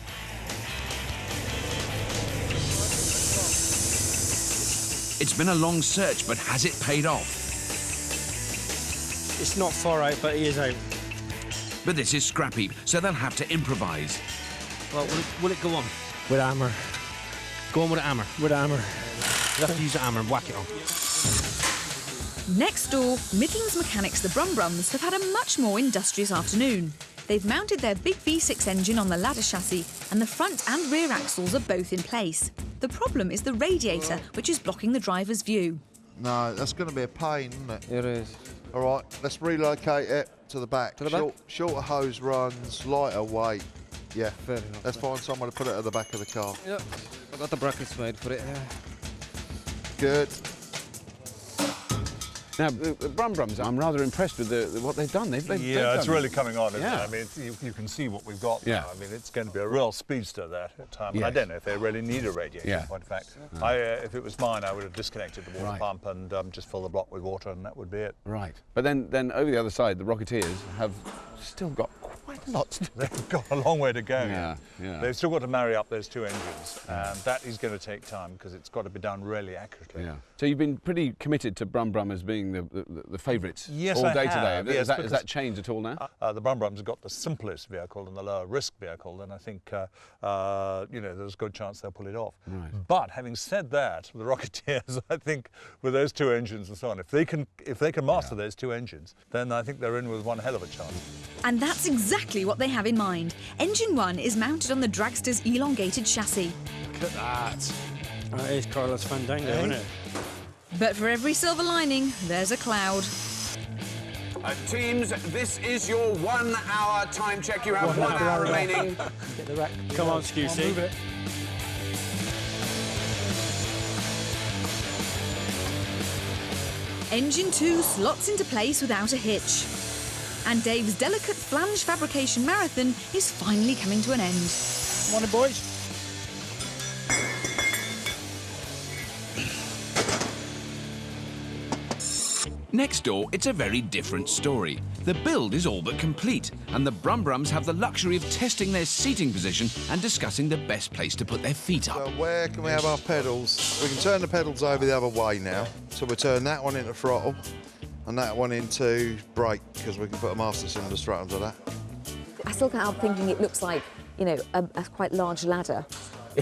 It's been a long search, but has it paid off? It's not far out, but he is out. But this is Scrapheap, so they'll have to improvise. Well, will it go on? With a hammer. Go on with a hammer. With a hammer. You'll have to use a hammer and whack it on. Next door, Midlands mechanics the Brumbrums have had a much more industrious afternoon. They've mounted their big V6 engine on the ladder chassis and the front and rear axles are both in place. The problem is the radiator, which is blocking the driver's view. No, that's going to be a pain, isn't it? It is. All right, let's relocate it to the back. To the back? Shorter hose runs, lighter weight. Yeah, fair enough. Let's find somewhere to put it at the back of the car. Yep. I've got the brackets made for it, yeah. Good. Now, the Brumbrums, I'm rather impressed with what they've done. They've It's done really coming on, isn't yeah. it? I mean, you can see what we've got yeah. now. I mean, it's going to be a real speedster there at time. Yes. I don't know if they really need a radiator, in point of fact. No. If it was mine, I would have disconnected the water pump and just fill the block with water, and that would be it. Right. But then over the other side, the Rocketeers have still got quite They've got a long way to go. Yeah, yeah. They've still got to marry up those two engines, and that is going to take time because it's got to be done really accurately. Yeah. So you've been pretty committed to Brum Brum as being the favourites all day today. Yes, has that changed at all now? The Brum Brums have got the simplest vehicle and the lower risk vehicle, and I think you know, there's a good chance they'll pull it off. Right. But having said that, the Rocketeers, I think, with those two engines and so on, if they can master those two engines, then I think they're in with one hell of a chance. And that's exactly what they have in mind. Engine 1 is mounted on the dragster's elongated chassis. Look at that. That is Carlos Fandango, isn't it? But for every silver lining, there's a cloud. Teams, this is your 1 hour time check. You have 1 hour remaining. Get the rack. Come on, Scusey. Move it. Engine 2 slots into place without a hitch. And Dave's delicate flange fabrication marathon is finally coming to an end. Come on in, boys. Next door, it's a very different story. The build is all but complete, and the Brum Brums have the luxury of testing their seating position and discussing the best place to put their feet up. So where can we have our pedals? We can turn the pedals over the other way now. So we turn that one into throttle and that one into brake, because we can put a master cylinder straight onto that. I still can't help thinking it looks like, you know, a quite large ladder.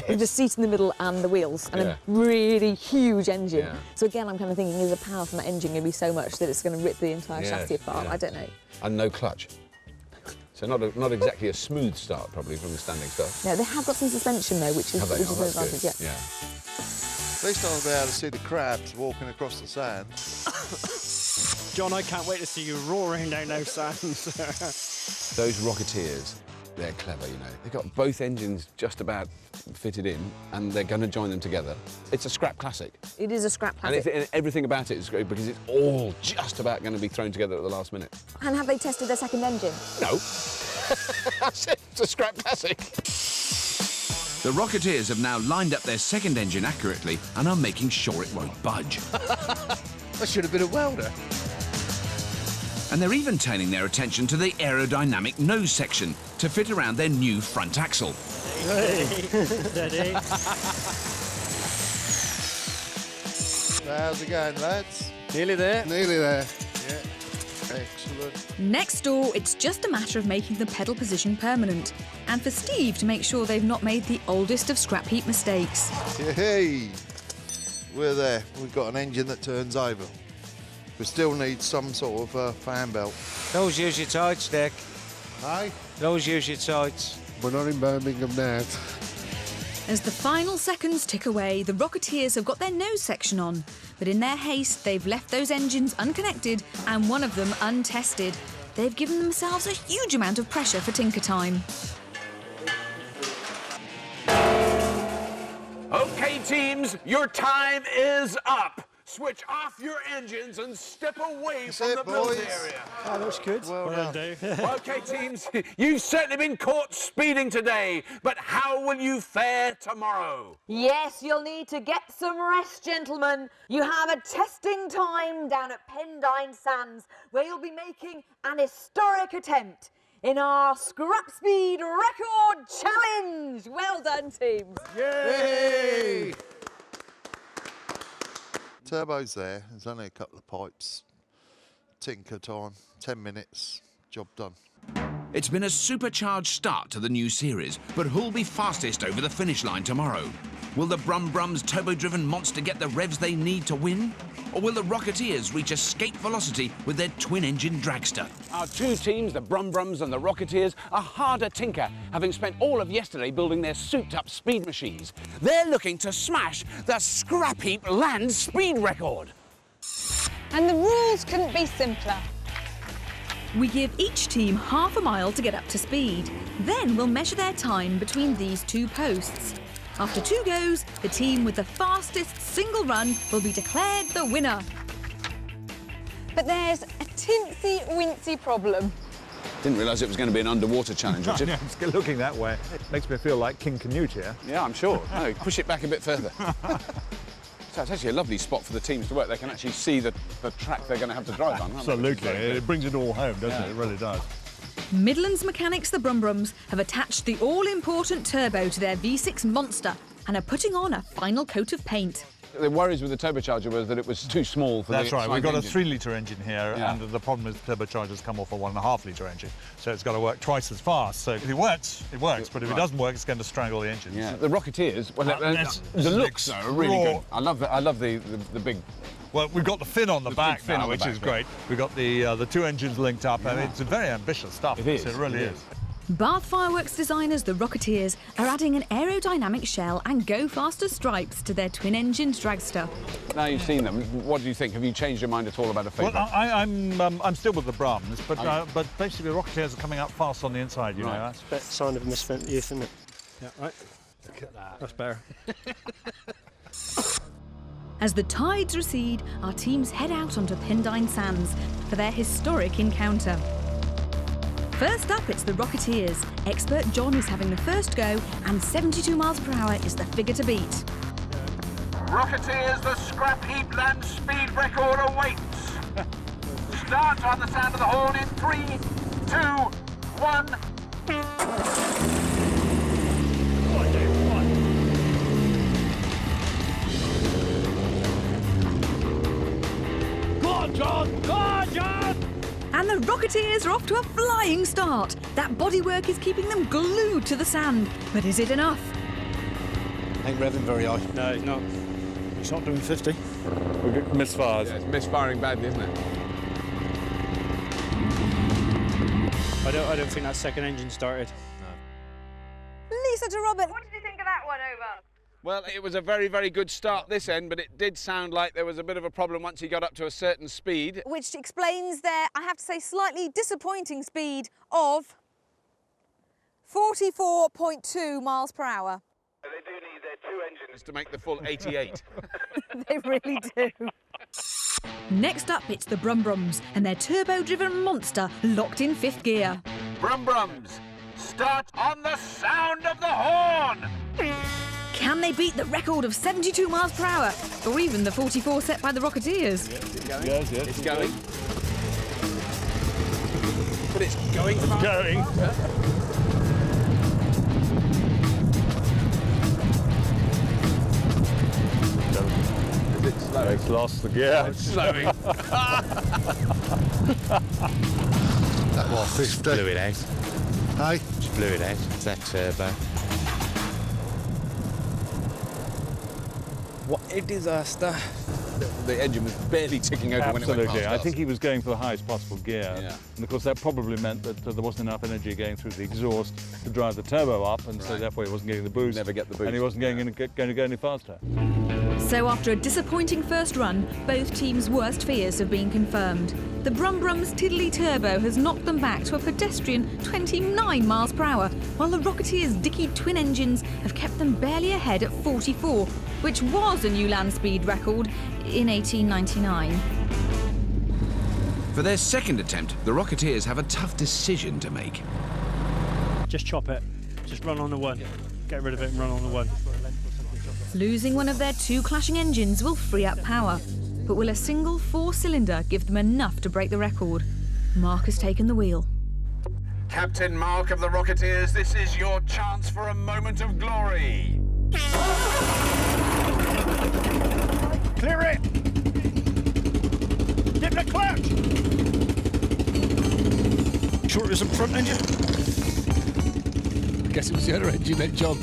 With the seat in the middle and the wheels, and a really huge engine. Yeah. So again, I'm kind of thinking, is the power from that engine going to be so much that it's going to rip the entire chassis apart? I don't know. And no clutch. So not exactly a smooth start, probably, from the standing start. No, they have got some suspension, though, which is an advantage, yeah. At least I'll be able to see the crabs walking across the sand. John, I can't wait to see you roaring down those sands. Those Rocketeers, they're clever, you know. They've got both engines just about fitted in, and they're going to join them together. It's a scrap classic. It is a scrap classic. And everything about it is great because it's all just about going to be thrown together at the last minute. And have they tested their second engine? No. It's a scrap classic. The Rocketeers have now lined up their second engine accurately and are making sure it won't budge. I should have been a welder. And they're even turning their attention to the aerodynamic nose section to fit around their new front axle. Hey, steady. How's it going, lads? Nearly there. Nearly there. Yeah, excellent. Next door, it's just a matter of making the pedal position permanent, and for Steve to make sure they've not made the oldest of scrap heap mistakes. Hey, we're there. We've got an engine that turns over. We still need some sort of fan belt. Those use your tights, Dick. Aye? Those use your tights. We're not in Birmingham now. As the final seconds tick away, the Rocketeers have got their nose section on, but in their haste, they've left those engines unconnected and one of them untested. They've given themselves a huge amount of pressure for tinker time. OK, teams, your time is up. Switch off your engines and step away from the build area. Oh, that's good. Well done, Dave. OK, teams, you've certainly been caught speeding today, but how will you fare tomorrow? Yes, you'll need to get some rest, gentlemen. You have a testing time down at Pendine Sands, where you'll be making an historic attempt in our Scrap Speed Record Challenge. Well done, teams. Yay! Turbo's there. There's only a couple of pipes. Tinker time. 10 minutes. Job done. It's been a supercharged start to the new series, but who'll be fastest over the finish line tomorrow? Will the Brum Brums turbo-driven monster get the revs they need to win? Or will the Rocketeers reach escape velocity with their twin-engine dragster? Our two teams, the Brum Brums and the Rocketeers, are hard at tinker, having spent all of yesterday building their souped-up speed machines. They're looking to smash the Scrap Heap land speed record. And the rules couldn't be simpler. We give each team half a mile to get up to speed. Then we'll measure their time between these two posts. After 2 goes, the team with the fastest single run will be declared the winner. But there's a tinsy-wincy problem. Didn't realise it was going to be an underwater challenge, Richard. Yeah, it's looking that way. Makes me feel like King Canute here. Yeah, I'm sure. No, push it back a bit further. So it's actually a lovely spot for the teams to work. They can actually see the track they're going to have to drive on. Absolutely. It brings it all home, doesn't it? It really does. Midlands mechanics, the Brumbrums, have attached the all-important turbo to their V6 monster and are putting on a final coat of paint. The worries with the turbocharger was that it was too small for That's the right, we've got engine. a 3-litre engine here, Yeah. and the problem is the turbocharger's come off a 1.5-litre engine, so it's got to work twice as fast. So if it works, it works, but if it doesn't work, it's going to strangle the engine. Yeah. The Rocketeers, well, the looks are really good. I love the big... Well, we've got the fin on the back fin now, on the which back, is great. We've got the two engines linked up, and it's very ambitious stuff. It is. It really is. Bath Fireworks designers, the Rocketeers, are adding an aerodynamic shell and go-faster stripes to their twin-engine dragster. Now you've seen them, what do you think? Have you changed your mind at all about a favourite? Well, I'm still with the Brums, but basically the Rocketeers are coming up fast on the inside, you know. That's a sign of misspent youth, isn't it? Yeah, right. Look at that. That's better. As the tides recede, our teams head out onto Pendine Sands for their historic encounter. First up, it's the Rocketeers. Expert John is having the first go, and 72 miles per hour is the figure to beat. Rocketeers, the Scrapheap land speed record awaits. Start on the sound of the horn in 3, 2, 1. Go on, John! Go on, John! And the Rocketeers are off to a flying start. That bodywork is keeping them glued to the sand. But is it enough? Ain't revving very high. No, he's not. He's not doing 50. We've got misfires. Yeah, it's misfiring badly, isn't it? I don't think that second engine started. Lisa to Robert, what did you think of that one, over? Well, it was a very, very good start this end, but it did sound like there was a bit of a problem once he got up to a certain speed. Which explains their, I have to say, slightly disappointing speed of 44.2 miles per hour. They do need their two engines to make the full 88. They really do. Next up, it's the Brumbrums and their turbo-driven monster locked in fifth gear. Brumbrums, start on the sound of the horn! Can they beat the record of 72 miles per hour, or even the 44 set by the Rocketeers? Yes, it's going. But it's going fast. Going. Is it slow? It's lost the gear. It's slowing. That was 50. Blew it out. Hey? Just blew it out. It's that turbo. What a disaster. The engine was barely ticking over when it went Absolutely. past I us. think he was going for the highest possible gear. Yeah. And of course that probably meant that there wasn't enough energy going through the exhaust to drive the turbo up, and so therefore he wasn't getting the boost. Never get the boost. And he wasn't going to go any faster. So after a disappointing first run, both teams' worst fears have been confirmed. The Brumbrums' Tiddly Turbo has knocked them back to a pedestrian 29 miles per hour, while the Rocketeers' Dicky twin engines have kept them barely ahead at 44, which was a new land speed record in 1899. For their second attempt, the Rocketeers have a tough decision to make. Just chop it. Just run on the one. Get rid of it and run on the one. Losing one of their two clashing engines will free up power, but will a single four-cylinder give them enough to break the record? Mark has taken the wheel. Captain Mark of the Rocketeers, this is your chance for a moment of glory. Clear it! Dip the clutch! Sure it was the front engine? I guess it was the other engine then, John.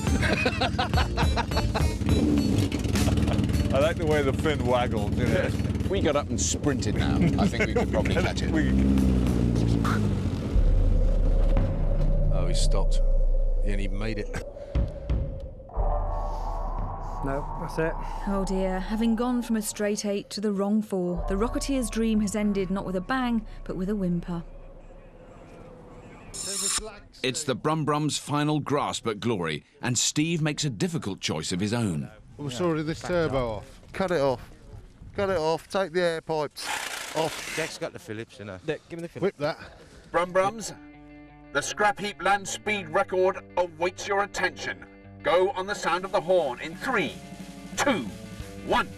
I like the way the fin waggled, you know. If we got up and sprinted now, I think we could probably catch it. Oh, he stopped. He ain't even made it. No, that's it. Oh dear, having gone from a straight 8 to the wrong 4, the Rocketeers' dream has ended not with a bang, but with a whimper. It's the Brumbrums' final grasp at glory, and Steve makes a difficult choice of his own. We'll sort this turbo off. Cut it off. Cut it off. Take the air pipes off. Jack's got the Phillips, you know. Give me the Phillips. Whip that. Brumbrums, the Scrapheap land speed record awaits your attention. Go on the sound of the horn in 3, 2, 1.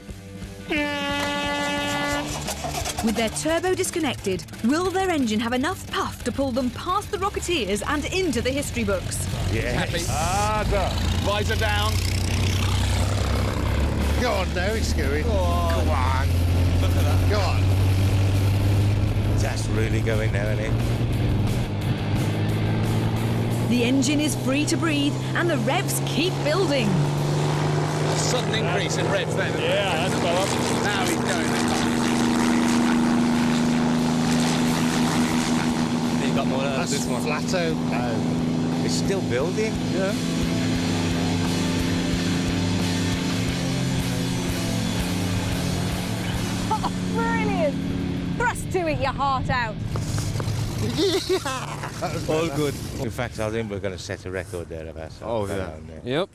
With their turbo disconnected, will their engine have enough puff to pull them past the Rocketeers and into the history books? Yes. Visor down. Go on now, it's going. Go on. Come on. Look at that. Go on. That's really going now, isn't it? The engine is free to breathe and the revs keep building. Sudden increase in revs then. Yeah, that's better. Now he's going. You got more out of That's this one. flat out. It's still building. Yeah. Oh, brilliant! Thrust to it, your heart out. All good. In fact, I think we're going to set a record there of ourselves. Oh, yeah. Yep.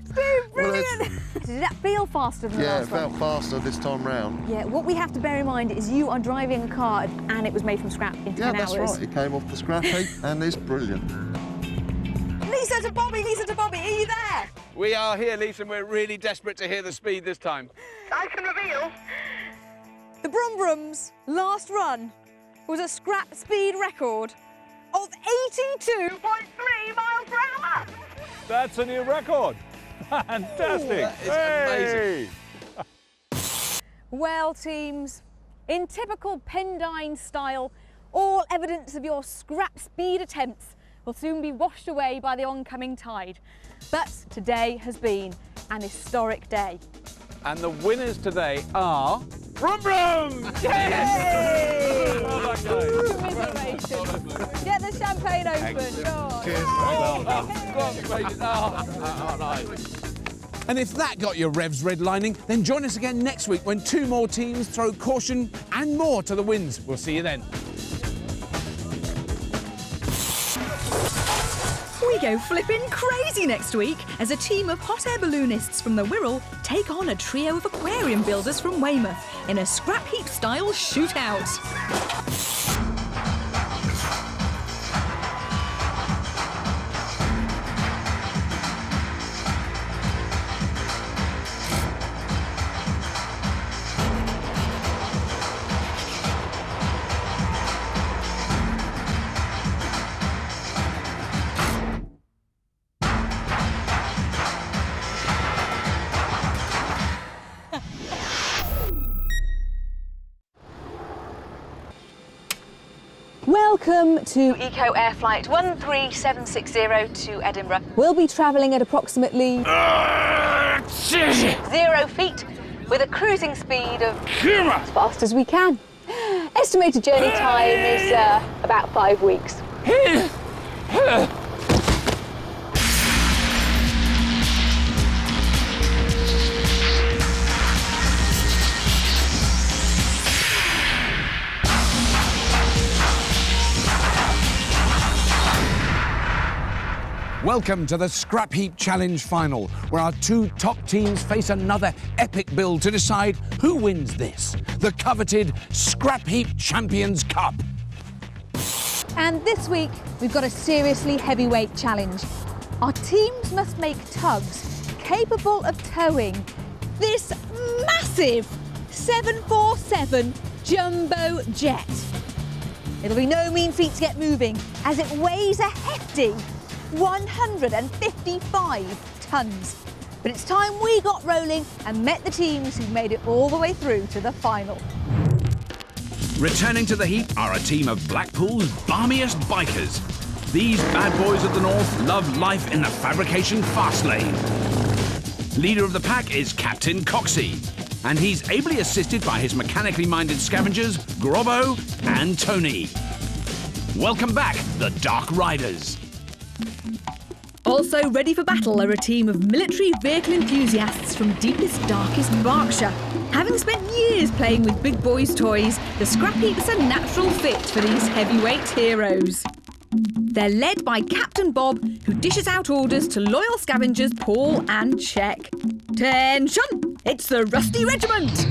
Steve, brilliant! Did that feel faster than the Yeah, it last one? felt faster this time round. Yeah, what we have to bear in mind is you are driving a car and it was made from scrap in 10 Yeah, hours. that's right. It came off the scrap heap and it's brilliant. Lisa to Bobby, are you there? We are here, Lisa, and we're really desperate to hear the speed this time. I can reveal. The Brum Brum's last run was a scrap speed record of 82.3 miles per hour. That's a new record. Fantastic. Ooh, that is amazing. Well, teams, in typical Pendine style, all evidence of your scrap speed attempts will soon be washed away by the oncoming tide. But today has been an historic day. And the winners today are... Brum Brum! Yay! Well done, guys. Commiserations. Get the champagne open. Go on. Cheers. Well done. Congratulations. Oh, nice. And if that got your revs redlining, then join us again next week when 2 more teams throw caution and more to the winds. We'll see you then. We go flipping crazy next week as a team of hot air balloonists from the Wirral take on a trio of aquarium builders from Weymouth in a scrap heap style shootout. Welcome to Eco Air Flight 13760 to Edinburgh. We'll be travelling at approximately 0 feet with a cruising speed of as fast as we can. Estimated journey time is about 5 weeks. Welcome to the Scrapheap Challenge final, where our 2 top teams face another epic build to decide who wins this, the coveted Scrapheap Champions Cup. And this week, we've got a seriously heavyweight challenge. Our teams must make tugs capable of towing this massive 747 jumbo jet. It'll be no mean feat to get moving, as it weighs a hefty 155 tonnes. But it's time we got rolling and met the teams who made it all the way through to the final. Returning to the heap are a team of Blackpool's balmiest bikers. These bad boys of the north love life in the fabrication fast lane. Leader of the pack is Captain Coxey, and he's ably assisted by his mechanically minded scavengers, Grobbo and Tony. Welcome back, the Dark Riders. Also ready for battle are a team of military vehicle enthusiasts from deepest, darkest Berkshire. Having spent years playing with big boys' toys, the scrap heap's a natural fit for these heavyweight heroes. They're led by Captain Bob, who dishes out orders to loyal scavengers Paul and Check. Attention! It's the Rusty Regiment!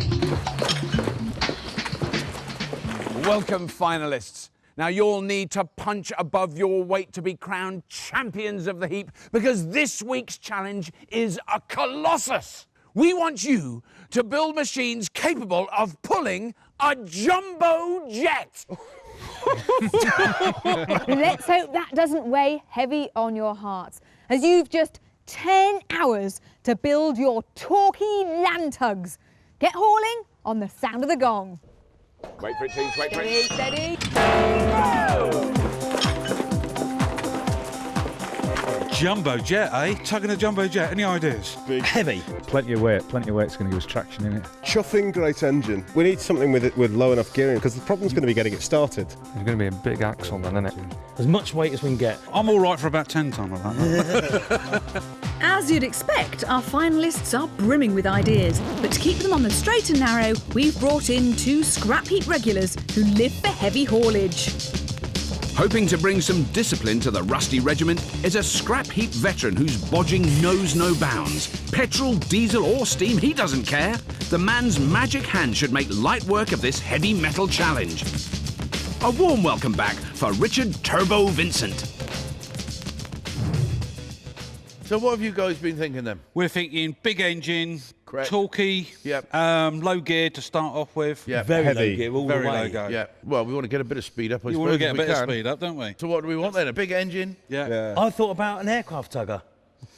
Welcome, finalists. Now, you'll need to punch above your weight to be crowned champions of the heap, because this week's challenge is a colossus. We want you to build machines capable of pulling a jumbo jet. Let's hope that doesn't weigh heavy on your hearts, as you've just 10 hours to build your talky land tugs. Get hauling on the sound of the gong. Wait for it, teams, wait for it. Steady. Jumbo jet, eh? Tugging a jumbo jet. Any ideas? Big. Heavy. Plenty of weight. Plenty of weight's going to give us traction in it. Chuffing great engine. We need something with low enough gearing, because the problem's going to be getting it started. There's going to be a big axle then, isn't it? As much weight as we can get. I'm all right for about 10 tonne of that. As you'd expect, our finalists are brimming with ideas. But to keep them on the straight and narrow, we've brought in 2 scrap heap regulars who live for heavy haulage. Hoping to bring some discipline to the rusty regiment is a scrap heap veteran whose bodging knows no bounds. Petrol, diesel or steam, he doesn't care. The man's magic hand should make light work of this heavy metal challenge. A warm welcome back for Richard Turbo Vincent. So what have you guys been thinking then? We're thinking big engine, Correct. talky, low gear to start off with. Yeah, very heavy. low gear, all very low go. Yeah, well, we want to get a bit of speed up, I You suppose. want to get a if bit we of can. speed up, don't we? So what do we want then? A big engine? Yeah. I thought about an aircraft tugger.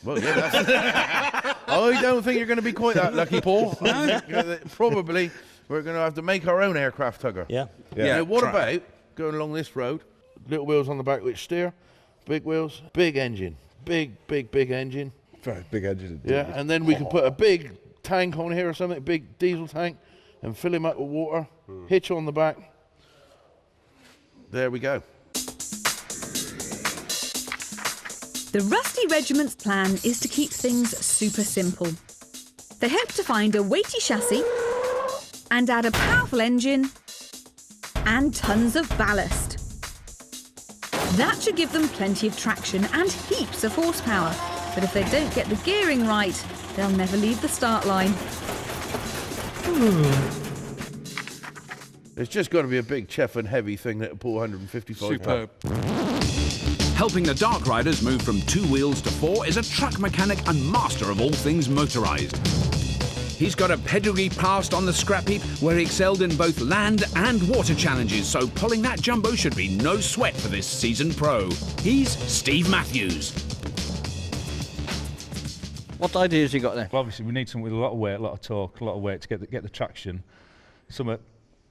Well, yeah, that's... I don't think you're going to be quite that lucky, Paul. Probably we're going to have to make our own aircraft tugger. Yeah. Now, what about going along this road, little wheels on the back which steer, big wheels, big engine, big engine. Very big engine. Yeah, and then we can put a big tank on here or something, big diesel tank, and fill him up with water, hitch on the back. There we go. The Rusty Regiment's plan is to keep things super simple. They hope to find a weighty chassis and add a powerful engine and tons of ballast. That should give them plenty of traction and heaps of horsepower. But if they don't get the gearing right, they'll never leave the start line. It's just got to be a big Chef and heavy thing that'll pull 155 Superb. Helping the Dark Riders move from 2 wheels to 4 is a truck mechanic and master of all things motorised. He's got a pedigree past on the scrap heap where he excelled in both land and water challenges, so pulling that jumbo should be no sweat for this seasoned pro. He's Steve Matthews. What ideas you got there? Well, obviously we need something with a lot of weight, a lot of torque, a lot of weight to get the traction. Some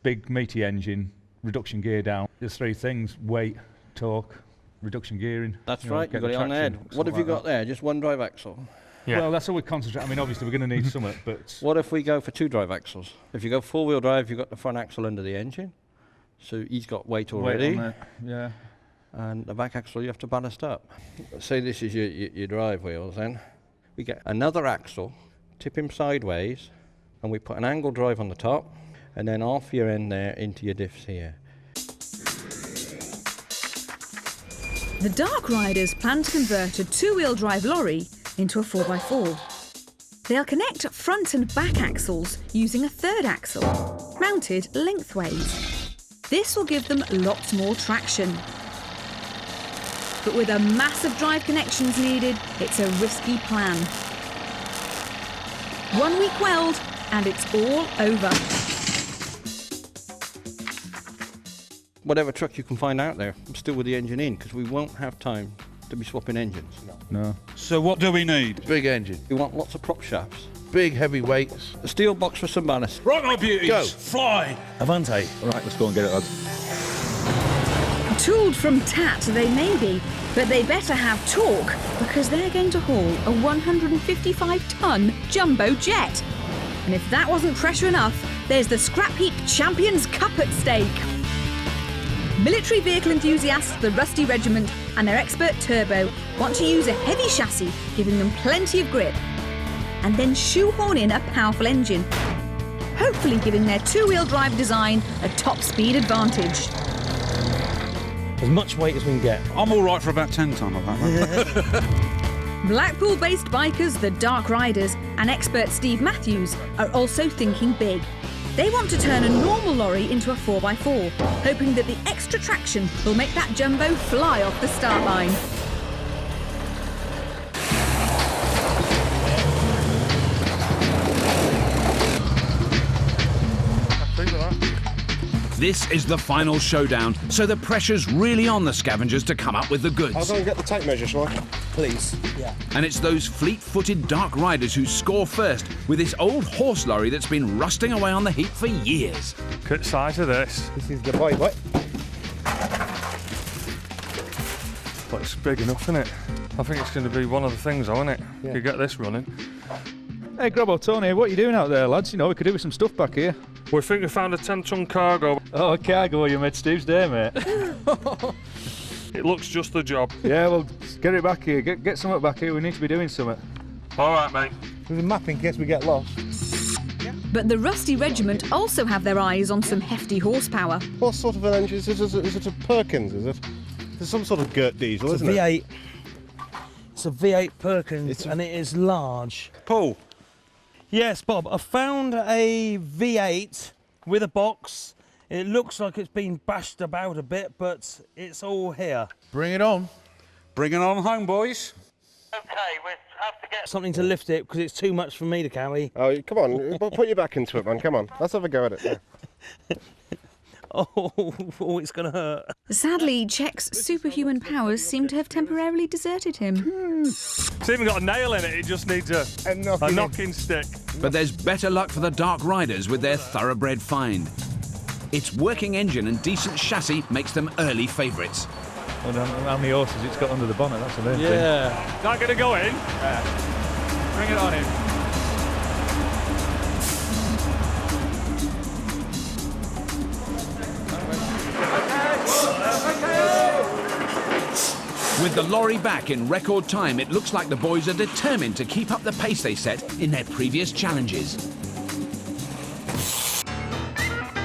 big meaty engine, reduction gear down. There's 3 things: weight, torque, reduction gearing. That's right, you got it on the head. What have you got there? Just 1 drive axle? Yeah. Well, that's all we concentrate. I mean, obviously we're going to need something, but... What if we go for 2 drive axles? If you go 4-wheel drive, you've got the front axle under the engine. So he's got weight already. Weight on there, yeah. And the back axle you have to ballast up. Say this is your drive wheels then. We get another axle, tip him sideways, and we put an angle drive on the top, and then off your end there into your diffs here. The Dark Riders plan to convert a 2-wheel drive lorry into a 4x4. They'll connect front and back axles using a 3rd axle, mounted lengthways. This will give them lots more traction. But with a massive drive connections needed, it's a risky plan. 1 week weld, and it's all over. Whatever truck you can find out there, still with the engine in, because we won't have time to be swapping engines. No. So what do we need? Big engine. We want lots of prop shafts. Big heavy weights. A steel box for some ballast. Right, my beauties. Go. Fly. Avante. All right, let's go and get it, lads. Tooled from tat they may be, but they better have torque, because they're going to haul a 155-ton jumbo jet. And if that wasn't pressure enough, there's the Scrap Heap Champions Cup at stake. Military vehicle enthusiasts, the Rusty Regiment, and their expert Turbo want to use a heavy chassis, giving them plenty of grip, and then shoehorn in a powerful engine, hopefully giving their 2-wheel drive design a top speed advantage. As much weight as we can get. I'm all right for about 10 tonne of that. Blackpool-based bikers, the Dark Riders, and expert Steve Matthews are also thinking big. They want to turn a normal lorry into a 4x4, hoping that the extra traction will make that jumbo fly off the start line. This is the final showdown, so the pressure's really on the scavengers to come up with the goods. I'll go and get the tape measure, shall I? Please. Yeah. And it's those fleet-footed dark riders who score first with this old horse lorry that's been rusting away on the heap for years. Cut size of this. This is the boy, what? But it's big enough, isn't it? I think it's going to be one of the things, though, isn't it? Yeah. You get this running. Hey, Grubbo, Tony, what are you doing out there, lads? You know, we could do with some stuff back here. We think we found a 10-ton cargo. Oh, a cargo you made Steve's day, mate. It looks just the job. Yeah, well, get it back here. Get something back here. We need to be doing something. All right, mate. There's a map in case we get lost. But the Rusty Regiment also have their eyes on some hefty horsepower. What sort of an engine is it? Is it a Perkins, is it? There's some sort of Gert diesel, It's isn't a it? V8. It's a V8 Perkins, and it is large. Paul. Yes, Bob, I found a V8 with a box. It looks like it's been bashed about a bit, but it's all here. Bring it on. Bring it on home, boys. Okay, we have to get something to lift it because it's too much for me to carry. Oh, come on, put your back into it, man. Come on, let's have a go at it. Yeah. Oh, it's going to hurt. Sadly, Czech's superhuman powers seem to have temporarily deserted him. It's even got a nail in it. It just needs a knocking stick. But there's better luck for the dark riders with their thoroughbred find. Its working engine and decent chassis makes them early favourites. And how many horses it's got under the bonnet, that's the main thing. Yeah. Not going to go in? Bring it on in. With the lorry back in record time, it looks like the boys are determined to keep up the pace they set in their previous challenges.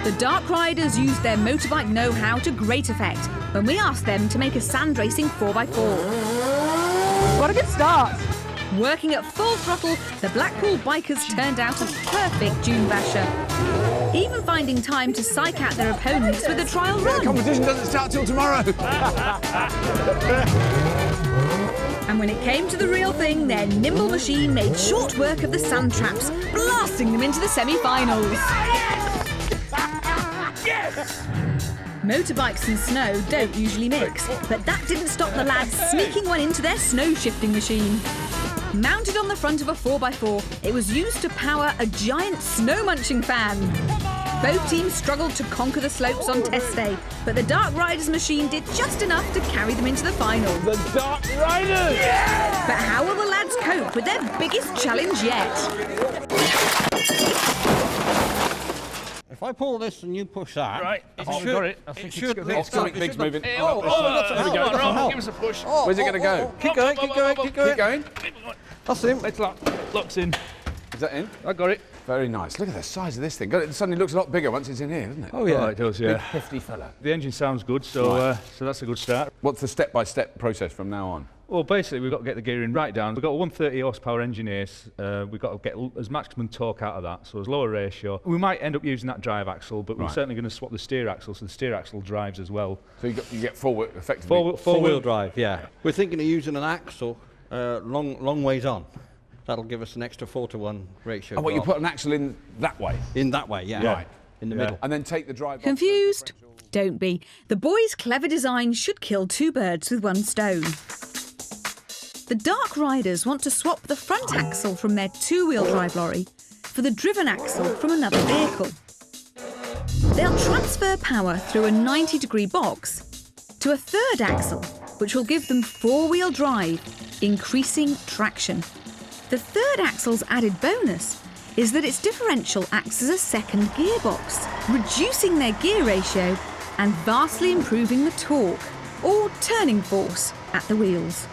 The Dark Riders used their motorbike know-how to great effect when we asked them to make a sand racing 4x4. What a good start! Working at full throttle, the Blackpool bikers turned out a perfect dune basher. Even finding time to psych out their opponents with a trial run. The competition doesn't start till tomorrow. And when it came to the real thing, their nimble machine made short work of the sand traps, blasting them into the semi-finals. Yes! Motorbikes and snow don't usually mix, but that didn't stop the lads sneaking one into their snow shifting machine. Mounted on the front of a 4x4, it was used to power a giant snow-munching fan. Both teams struggled to conquer the slopes on test day, but the Dark Riders machine did just enough to carry them into the final. The Dark Riders! Yeah! But how will the lads cope with their biggest challenge yet? If I pull this and you push that... Right, I think we've got it. I think it's moving. There we go. Give us a push. Where's it going to go? Keep going. Keep going. That's him. It's locks in. Is that in? I got it. Very nice. Look at the size of this thing. It suddenly looks a lot bigger once it's in here, doesn't it? Oh, yeah. It does, yeah. Big, hefty fella. The engine sounds good, so so that's a good start. What's the step-by-step process from now on? Well, basically, we've got to get the gearing right down. We've got a 130 horsepower engine here. We've got to get as maximum torque out of that, so as low a ratio. We might end up using that drive axle, but we're certainly going to swap the steer axle, so the steer axle drives as well. So you get forward, effectively? Four-wheel drive, yeah. We're thinking of using an axle long ways on. That'll give us an extra 4-to-1 ratio. Oh, what, you put an axle in that way? In that way, yeah. Right. In the middle. And then take the drive. Confused? Don't be. The boys' clever design should kill two birds with one stone. The Dark Riders want to swap the front axle from their two-wheel drive lorry for the driven axle from another vehicle. They'll transfer power through a 90-degree box to a third axle, which will give them four-wheel drive, increasing traction. The third axle's added bonus is that its differential acts as a second gearbox, reducing their gear ratio and vastly improving the torque, or turning force, at the wheels.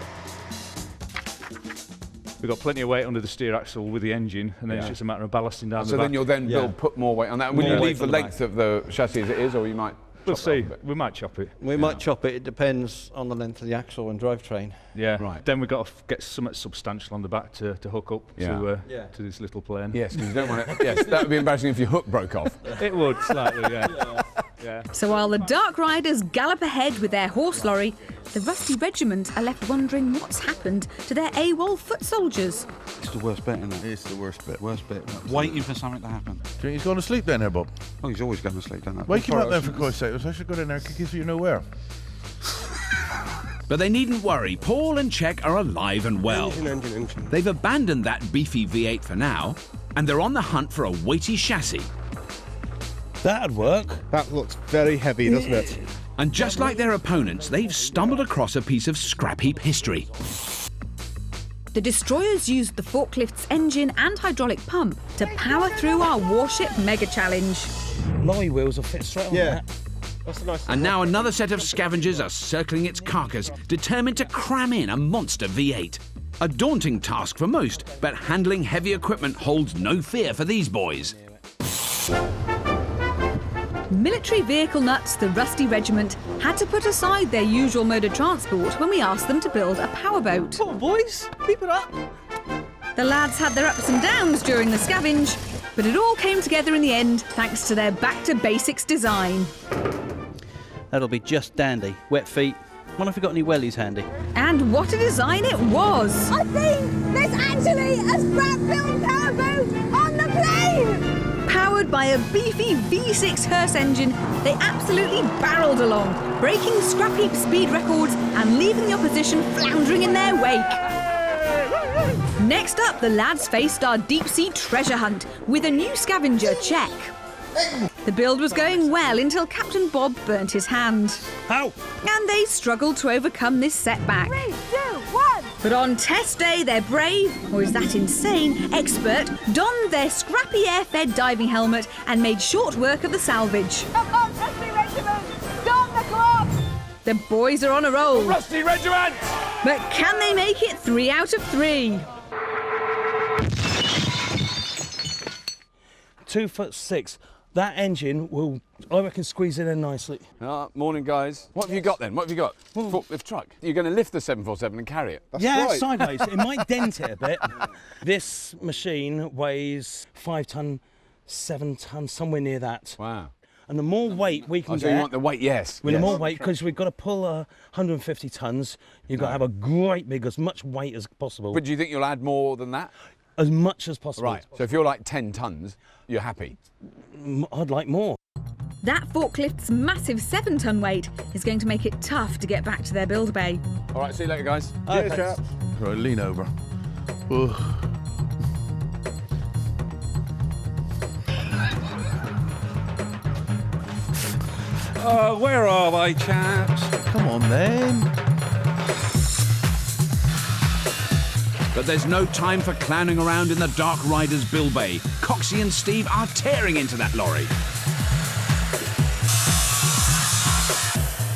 We've got plenty of weight under the steer axle with the engine, and then it's just a matter of ballasting down the back. So then you'll then put more weight on that. Will you leave the length of the chassis as it is, or you might... We'll see. We might chop it. We might chop it. It depends on the length of the axle and drivetrain. Yeah. Right. Then we've got to get something substantial on the back to hook up to this little plane. Yes, because you don't want it. Yes, that would be embarrassing if your hook broke off. It would slightly, yeah. So while the Dark Riders gallop ahead with their horse lorry, the Rusty Regiment are left wondering what's happened to their AWOL foot soldiers. It's the worst bit, isn't it? It's the worst bit. Worst bit. Waiting for something to happen. Do you think he's going to sleep down there, Bob? Oh, he's always going to sleep down there. Wake him up then, for Christ's sake. I should go down there and kick his you know where. But they needn't worry. Paul and Czech are alive and well. Engine. They've abandoned that beefy V8 for now, and they're on the hunt for a weighty chassis. That'd work. That looks very heavy, doesn't it? And just like their opponents, they've stumbled across a piece of scrap heap history. The destroyers used the forklift's engine and hydraulic pump to power through our warship mega challenge. Lorry wheels will fit straight on that. That's a nice And now another set of scavengers are circling its carcass, determined to cram in a monster V8. A daunting task for most, but handling heavy equipment holds no fear for these boys. Military vehicle nuts, the Rusty Regiment, had to put aside their usual mode of transport when we asked them to build a powerboat. Come on, boys, keep it up. The lads had their ups and downs during the scavenge, but it all came together in the end thanks to their back-to-basics design. That'll be just dandy. Wet feet. Wonder if we got any wellies handy. And what a design it was! I think there's actually a scrap-built powerboat on the plane! Powered by a beefy V6 hearse engine, they absolutely barreled along, breaking scrap heap speed records and leaving the opposition floundering in their wake. Next up, the lads faced our deep-sea treasure hunt with a new scavenger, Czech. The build was going well until Captain Bob burnt his hand. Ow! And they struggled to overcome this setback. 3, 2, 1! But on test day, their brave, or is that insane, expert donned their scrappy air-fed diving helmet and made short work of the salvage. Come on, Rusty Regiment! Storm the clock! The boys are on a roll. Rusty Regiment! But can they make it 3 out of 3? 2'6". That engine will, I reckon, squeeze it in nicely. Morning, guys. What have you got then? What have you got? Forklift truck. You're going to lift the 747 and carry it? Sideways. It might dent it a bit. This machine weighs 5 ton, 7 ton, somewhere near that. Wow. And the more weight we can So get... you want the weight, yes. With the more weight, because we've got to pull 150 tons, you've got to have a great big, as much weight as possible. But do you think you'll add more than that? As much as possible. Right, so if you're like 10 tons, you're happy? I'd like more. That forklift's massive 7-ton weight is going to make it tough to get back to their build bay. All right, see you later, guys. Okay. chaps. Right, lean over. Where are they, chaps? Come on, then. But there's no time for clowning around in the Dark Riders build bay. Coxie and Steve are tearing into that lorry.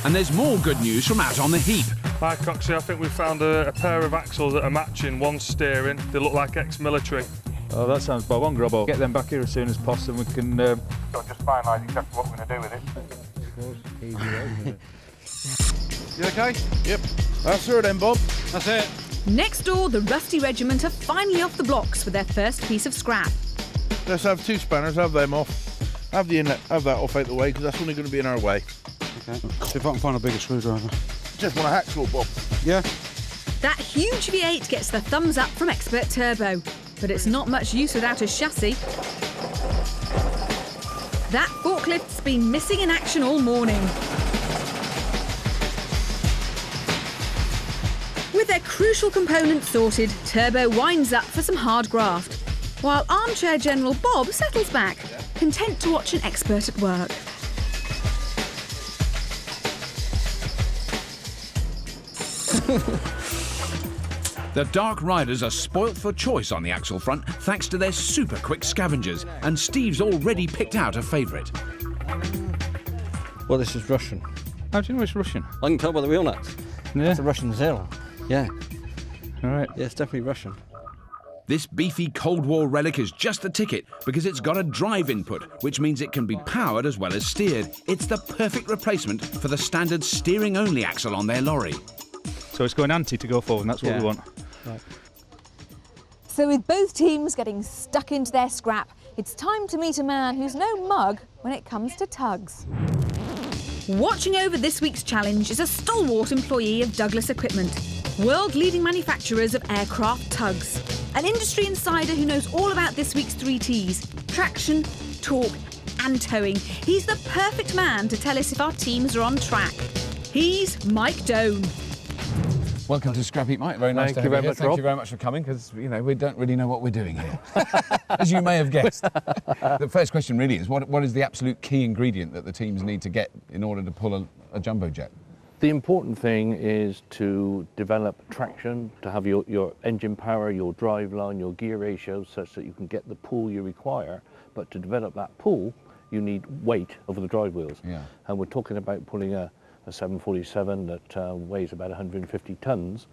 And there's more good news from out on the heap. Hi, Coxie. I think we found a pair of axles that are matching, one steering. They look like ex-military. Oh, that sounds bob on, Grubbo. Get them back here as soon as possible and we can... So just finalise exactly what we're going to do with it. You okay? Yep. That's her then, Bob. That's it. Next door, the Rusty Regiment are finally off the blocks with their first piece of scrap. Let's have 2 spanners, have them off. Have the inlet, have that off out the way, because that's only going to be in our way. Okay. See if I can find a bigger screwdriver. Just want a hacksaw, Bob. Yeah. That huge V8 gets the thumbs up from Expert Turbo, but it's not much use without a chassis. That forklift's been missing in action all morning. With their crucial components sorted, Turbo winds up for some hard graft, while Armchair General Bob settles back, content to watch an expert at work. The Dark Riders are spoilt for choice on the axle front thanks to their super quick scavengers, and Steve's already picked out a favourite. Well, this is Russian. How do you know it's Russian? I can tell by the wheel nuts. Yeah. It's a Russian Zero. Yeah. All right. Yeah, it's definitely Russian. This beefy Cold War relic is just the ticket because it's got a drive input, which means it can be powered as well as steered. It's the perfect replacement for the standard steering-only axle on their lorry. So it's going anti to go forward, and that's what we want. Right. So with both teams getting stuck into their scrap, it's time to meet a man who's no mug when it comes to tugs. Watching over this week's challenge is a stalwart employee of Douglas Equipment, world-leading manufacturers of aircraft tugs. An industry insider who knows all about this week's 3 T's: traction, torque and towing. He's the perfect man to tell us if our teams are on track. He's Mike Doan. Welcome to Scrapheap, Mike. Very nice to have you here. Thank you very much for coming, because, you know, we don't really know what we're doing here, as you may have guessed. The first question really is, what is the absolute key ingredient that the teams need to get in order to pull a jumbo jet? The important thing is to develop traction, to have your engine power, your drive line, your gear ratio, such that you can get the pull you require. But to develop that pull, you need weight over the drive wheels. Yeah. And we're talking about pulling a 747 that weighs about 150 tons.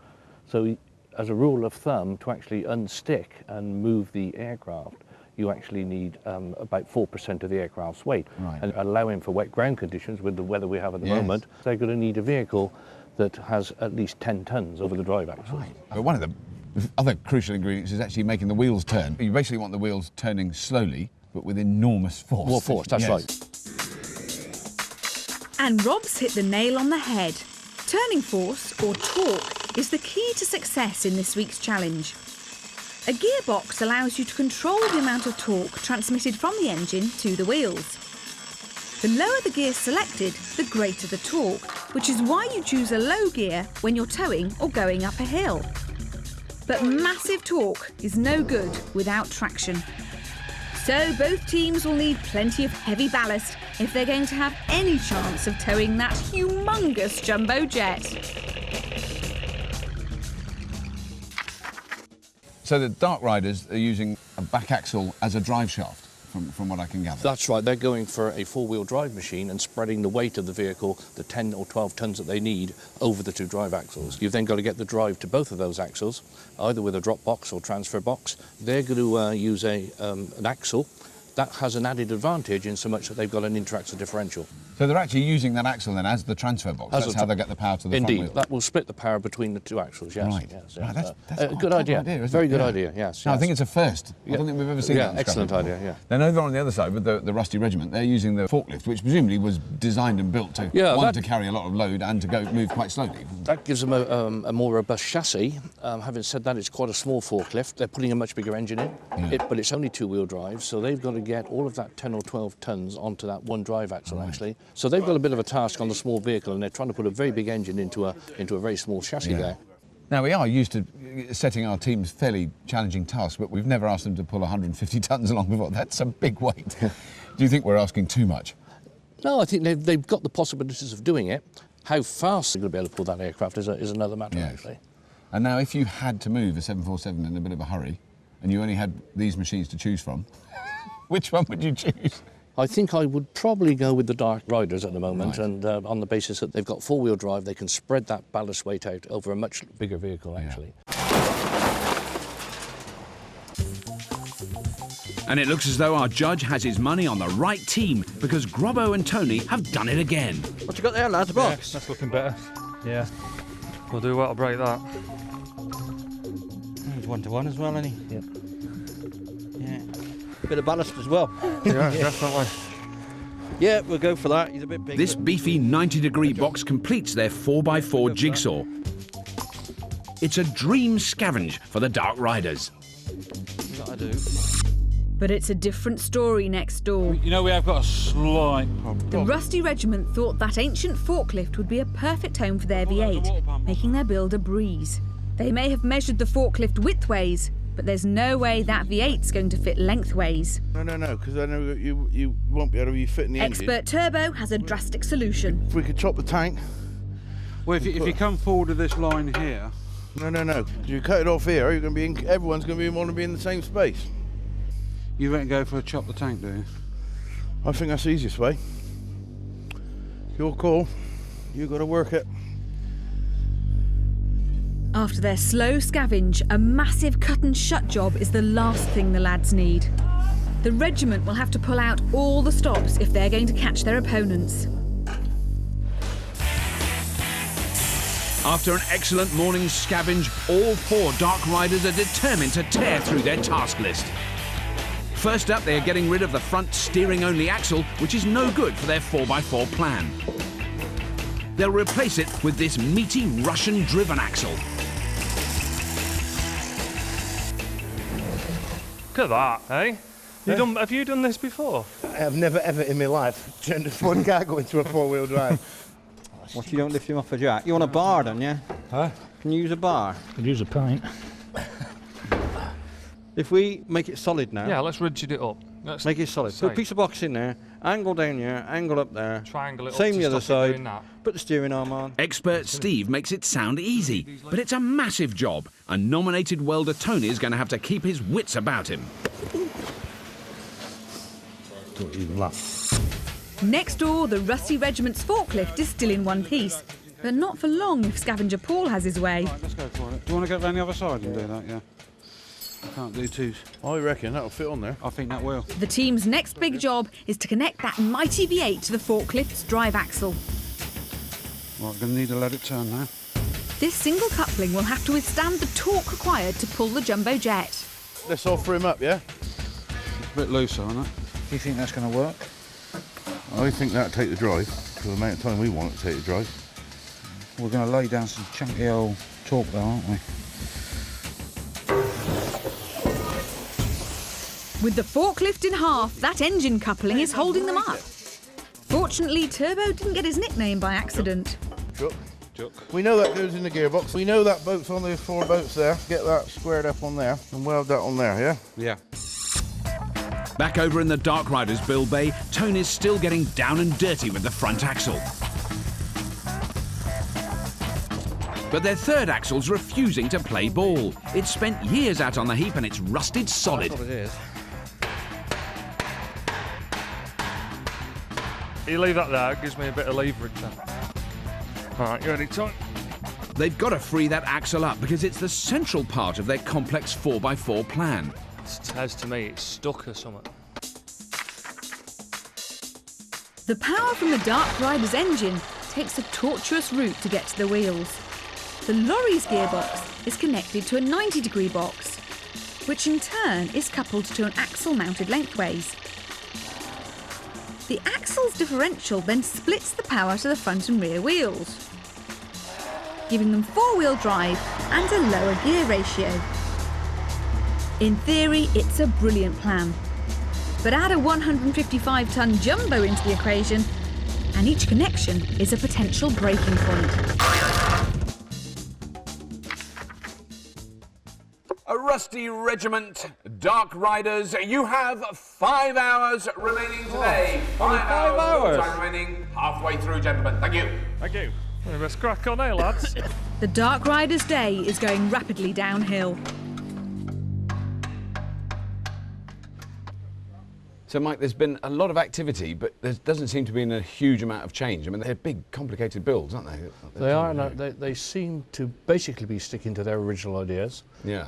So as a rule of thumb, to actually unstick and move the aircraft, you actually need about 4% of the aircraft's weight. Right. And allowing for wet ground conditions with the weather we have at the moment, they're going to need a vehicle that has at least 10 tons over the drive axle. Right. But one of the other crucial ingredients is actually making the wheels turn. You basically want the wheels turning slowly, but with enormous force. More force, that's right. And Rob's hit the nail on the head. Turning force, or torque, is the key to success in this week's challenge. A gearbox allows you to control the amount of torque transmitted from the engine to the wheels. The lower the gear selected, the greater the torque, which is why you choose a low gear when you're towing or going up a hill. But massive torque is no good without traction. So both teams will need plenty of heavy ballast if they're going to have any chance of towing that humongous jumbo jet. So the Dark Riders are using a back axle as a drive shaft, from what I can gather. That's right, they're going for a four-wheel drive machine and spreading the weight of the vehicle, the 10 or 12 tons that they need, over the 2 drive axles. You've then got to get the drive to both of those axles, either with a drop box or transfer box. They're going to use an axle that has an added advantage in so much that they've got an interaxle differential. So they're actually using that axle then as the transfer box. That's how they get the power to the front wheel. Indeed, that will split the power between the 2 axles, yes. Right. Yes, Right, that's a good idea. Very good idea, yes. No, I think it's a first. I don't think we've ever seen that. Excellent idea, yeah. Then over on the other side with the Rusty Regiment, they're using the forklift, which presumably was designed and built to to carry a lot of load and to move quite slowly. That gives them a more robust chassis. Having said that, it's quite a small forklift. They're putting a much bigger engine in, but it's only 2-wheel drive, so they've got to get all of that 10 or 12 tons onto that 1 drive axle, actually. So they've got a bit of a task on the small vehicle, and they're trying to put a very big engine into a very small chassis there. Now, we are used to setting our teams fairly challenging tasks, but we've never asked them to pull 150 tons along before. That's a big weight. Do you think we're asking too much? No, I think they've got the possibilities of doing it. How fast they're going to be able to pull that aircraft is another matter, actually. And now, if you had to move a 747 in a bit of a hurry, and you only had these machines to choose from, which one would you choose? I think I would probably go with the Dark Riders at the moment, and on the basis that they've got 4-wheel drive, they can spread that ballast weight out over a much bigger vehicle, actually. And it looks as though our judge has his money on the right team, because Grobbo and Tony have done it again. What you got there, lads? A box? That's looking better. Yeah. We'll do well to break that. He's 1-to-1 as well, isn't he? Yep. Yeah. Bit of ballast as well. Yeah, definitely. Yeah, we'll go for that. He's a bit big. This beefy 90-degree box completes their 4x4 jigsaw. It's a dream scavenge for the Dark Riders. I do. But it's a different story next door. You know, we have got a slight problem. The Rusty Regiment thought that ancient forklift would be a perfect home for their V8, making their build a breeze. They may have measured the forklift widthways, but there's no way that V8's going to fit lengthways. No, because I know you won't be able to fit in the engine. Expert Turbo has a drastic solution. If we could chop the tank. Well, if you come forward to this line here. No. You cut it off here, everyone's going to want to be in the same space. You won't go for a chop the tank, do you? I think that's the easiest way. Your call. You've got to work it. After their slow scavenge, a massive cut and shut job is the last thing the lads need. The regiment will have to pull out all the stops if they're going to catch their opponents. After an excellent morning's scavenge, all 4 Dark Riders are determined to tear through their task list. First up, they are getting rid of the front steering-only axle, which is no good for their 4x4 plan. they'll replace it with this meaty Russian-driven axle. Look at that, eh? Have you done this before? I've never ever in my life turned one car go into a four-wheel drive. What, you don't lift him off a jack? You want a bar, don't you? Huh? Can you use a bar? Could use a pint. If we make it solid now... Yeah, let's rigid it up. Let's make it solid. Put a piece of box in there, angle down here, angle up there. Triangle it up Same to the other stop it side. doing that. Put the steering arm on. Expert Steve makes it sound easy, but it's a massive job, and nominated welder Tony is going to have to keep his wits about him. Don't even laugh. Next door, the Rusty Regiment's forklift is still in one piece, but not for long if Scavenger Paul has his way. Right, let's go for it. Do you want to go round the other side and do that, yeah? I can't do twos. I reckon that'll fit on there. I think that will. The team's next big job is to connect that mighty V8 to the forklift's drive axle. Right, going to need to let it turn now. This single coupling will have to withstand the torque required to pull the jumbo jet. Let's offer him up, yeah? It's a bit looser, isn't it? Do you think that's going to work? I think that'll take the drive, for the amount of time we want it to take the drive. We're going to lay down some chunky old torque though, aren't we? With the forklift in half, that engine coupling is holding them up. Fortunately, Turbo didn't get his nickname by accident. Chuck. We know that goes in the gearbox. We know that boat's on the 4 boats there. Get that squared up on there and weld that on there, yeah? Yeah. Back over in the Dark Riders build bay, Tony's still getting down and dirty with the front axle. But their third axle's refusing to play ball. It's spent years out on the heap and it's rusted solid. That's what it is. You leave that there, it gives me a bit of leverage then. Alright, you ready, Tony? They've got to free that axle up because it's the central part of their complex 4x4 plan. It says to me it's stuck or something. The power from the Dark Rider's engine takes a tortuous route to get to the wheels. The lorry's gearbox is connected to a 90-degree box, which in turn is coupled to an axle mounted lengthways. The axle's differential then splits the power to the front and rear wheels, giving them 4-wheel drive and a lower gear ratio. In theory, it's a brilliant plan. But add a 155-ton jumbo into the equation, and each connection is a potential breaking point. A Rusty Regiment, Dark Riders, you have 5 hours remaining today. 5 hours. Time remaining halfway through, gentlemen. Thank you. Thank you. Well, let's crack on there, lads. The Dark Rider's day is going rapidly downhill. So, Mike, there's been a lot of activity, but there doesn't seem to be a huge amount of change. I mean, they're big, complicated builds, aren't they? They are, and they seem to basically be sticking to their original ideas. Yeah.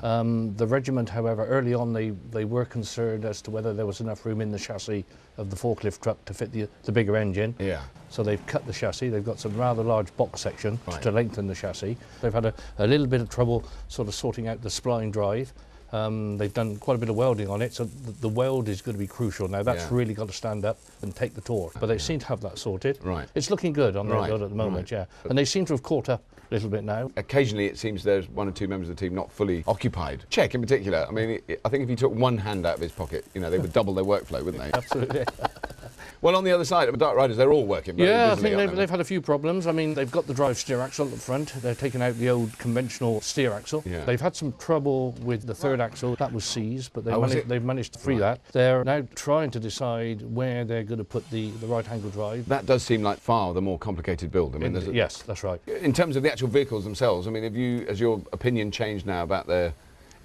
The regiment, however, early on they were concerned as to whether there was enough room in the chassis of the forklift truck to fit the bigger engine. Yeah. So they've cut the chassis. They've got some rather large box section to lengthen the chassis. They've had a little bit of trouble sort of sorting out the spline drive. They've done quite a bit of welding on it, so the weld is going to be crucial now. That's really got to stand up and take the torque. But they seem to have that sorted. Right. It's looking good on their build at the moment, yeah. And they seem to have caught up a little bit now. Occasionally it seems there's 1 or 2 members of the team not fully occupied. Czech in particular, I mean, I think if he took one hand out of his pocket, you know, they would double their workflow, wouldn't they? Absolutely. Well, on the other side, the Dark Riders, they're all working very Yeah, I busily, think they've had a few problems. I mean, they've got the drive steer axle at the front. They're taking out the old conventional steer axle. Yeah. They've had some trouble with the third axle. That was seized, but they've managed to free Right. that. They're now trying to decide where they're going to put the right-angle drive. That does seem like far the more complicated build. I mean, Yes, that's right. In terms of the actual vehicles themselves, I mean, has your opinion changed now about their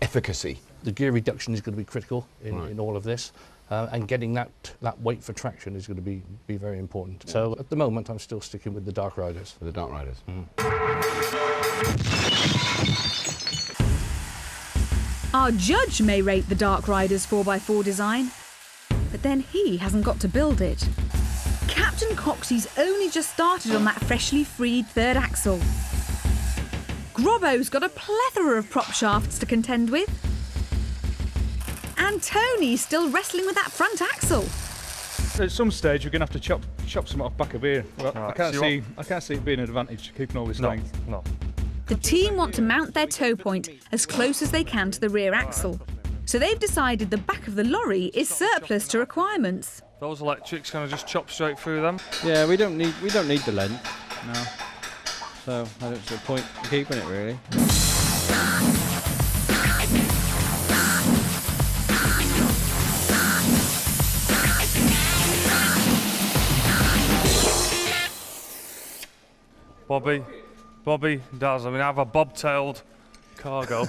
efficacy? The gear reduction is going to be critical in all of this. And getting that weight for traction is going to be very important. Yeah. So at the moment, I'm still sticking with the Dark Riders. With the Dark Riders. Our judge may rate the Dark Rider's 4x4 design, but then he hasn't got to build it. Captain Coxey's only just started on that freshly freed third axle. Grobbo's got a plethora of prop shafts to contend with. And Tony's still wrestling with that front axle. at some stage we're going to have to chop some off back of here. Well, Right, I can't see it being an advantage keeping all this strength. No. The team want to mount their tow point as close as they can to the rear axle. So they've decided the back of the lorry is surplus to requirements. Those electrics kind of just chop straight through them. Yeah, we don't need the length. No. So I don't see a point in keeping it really. Bobby does. I mean, I have a bobtailed cargo.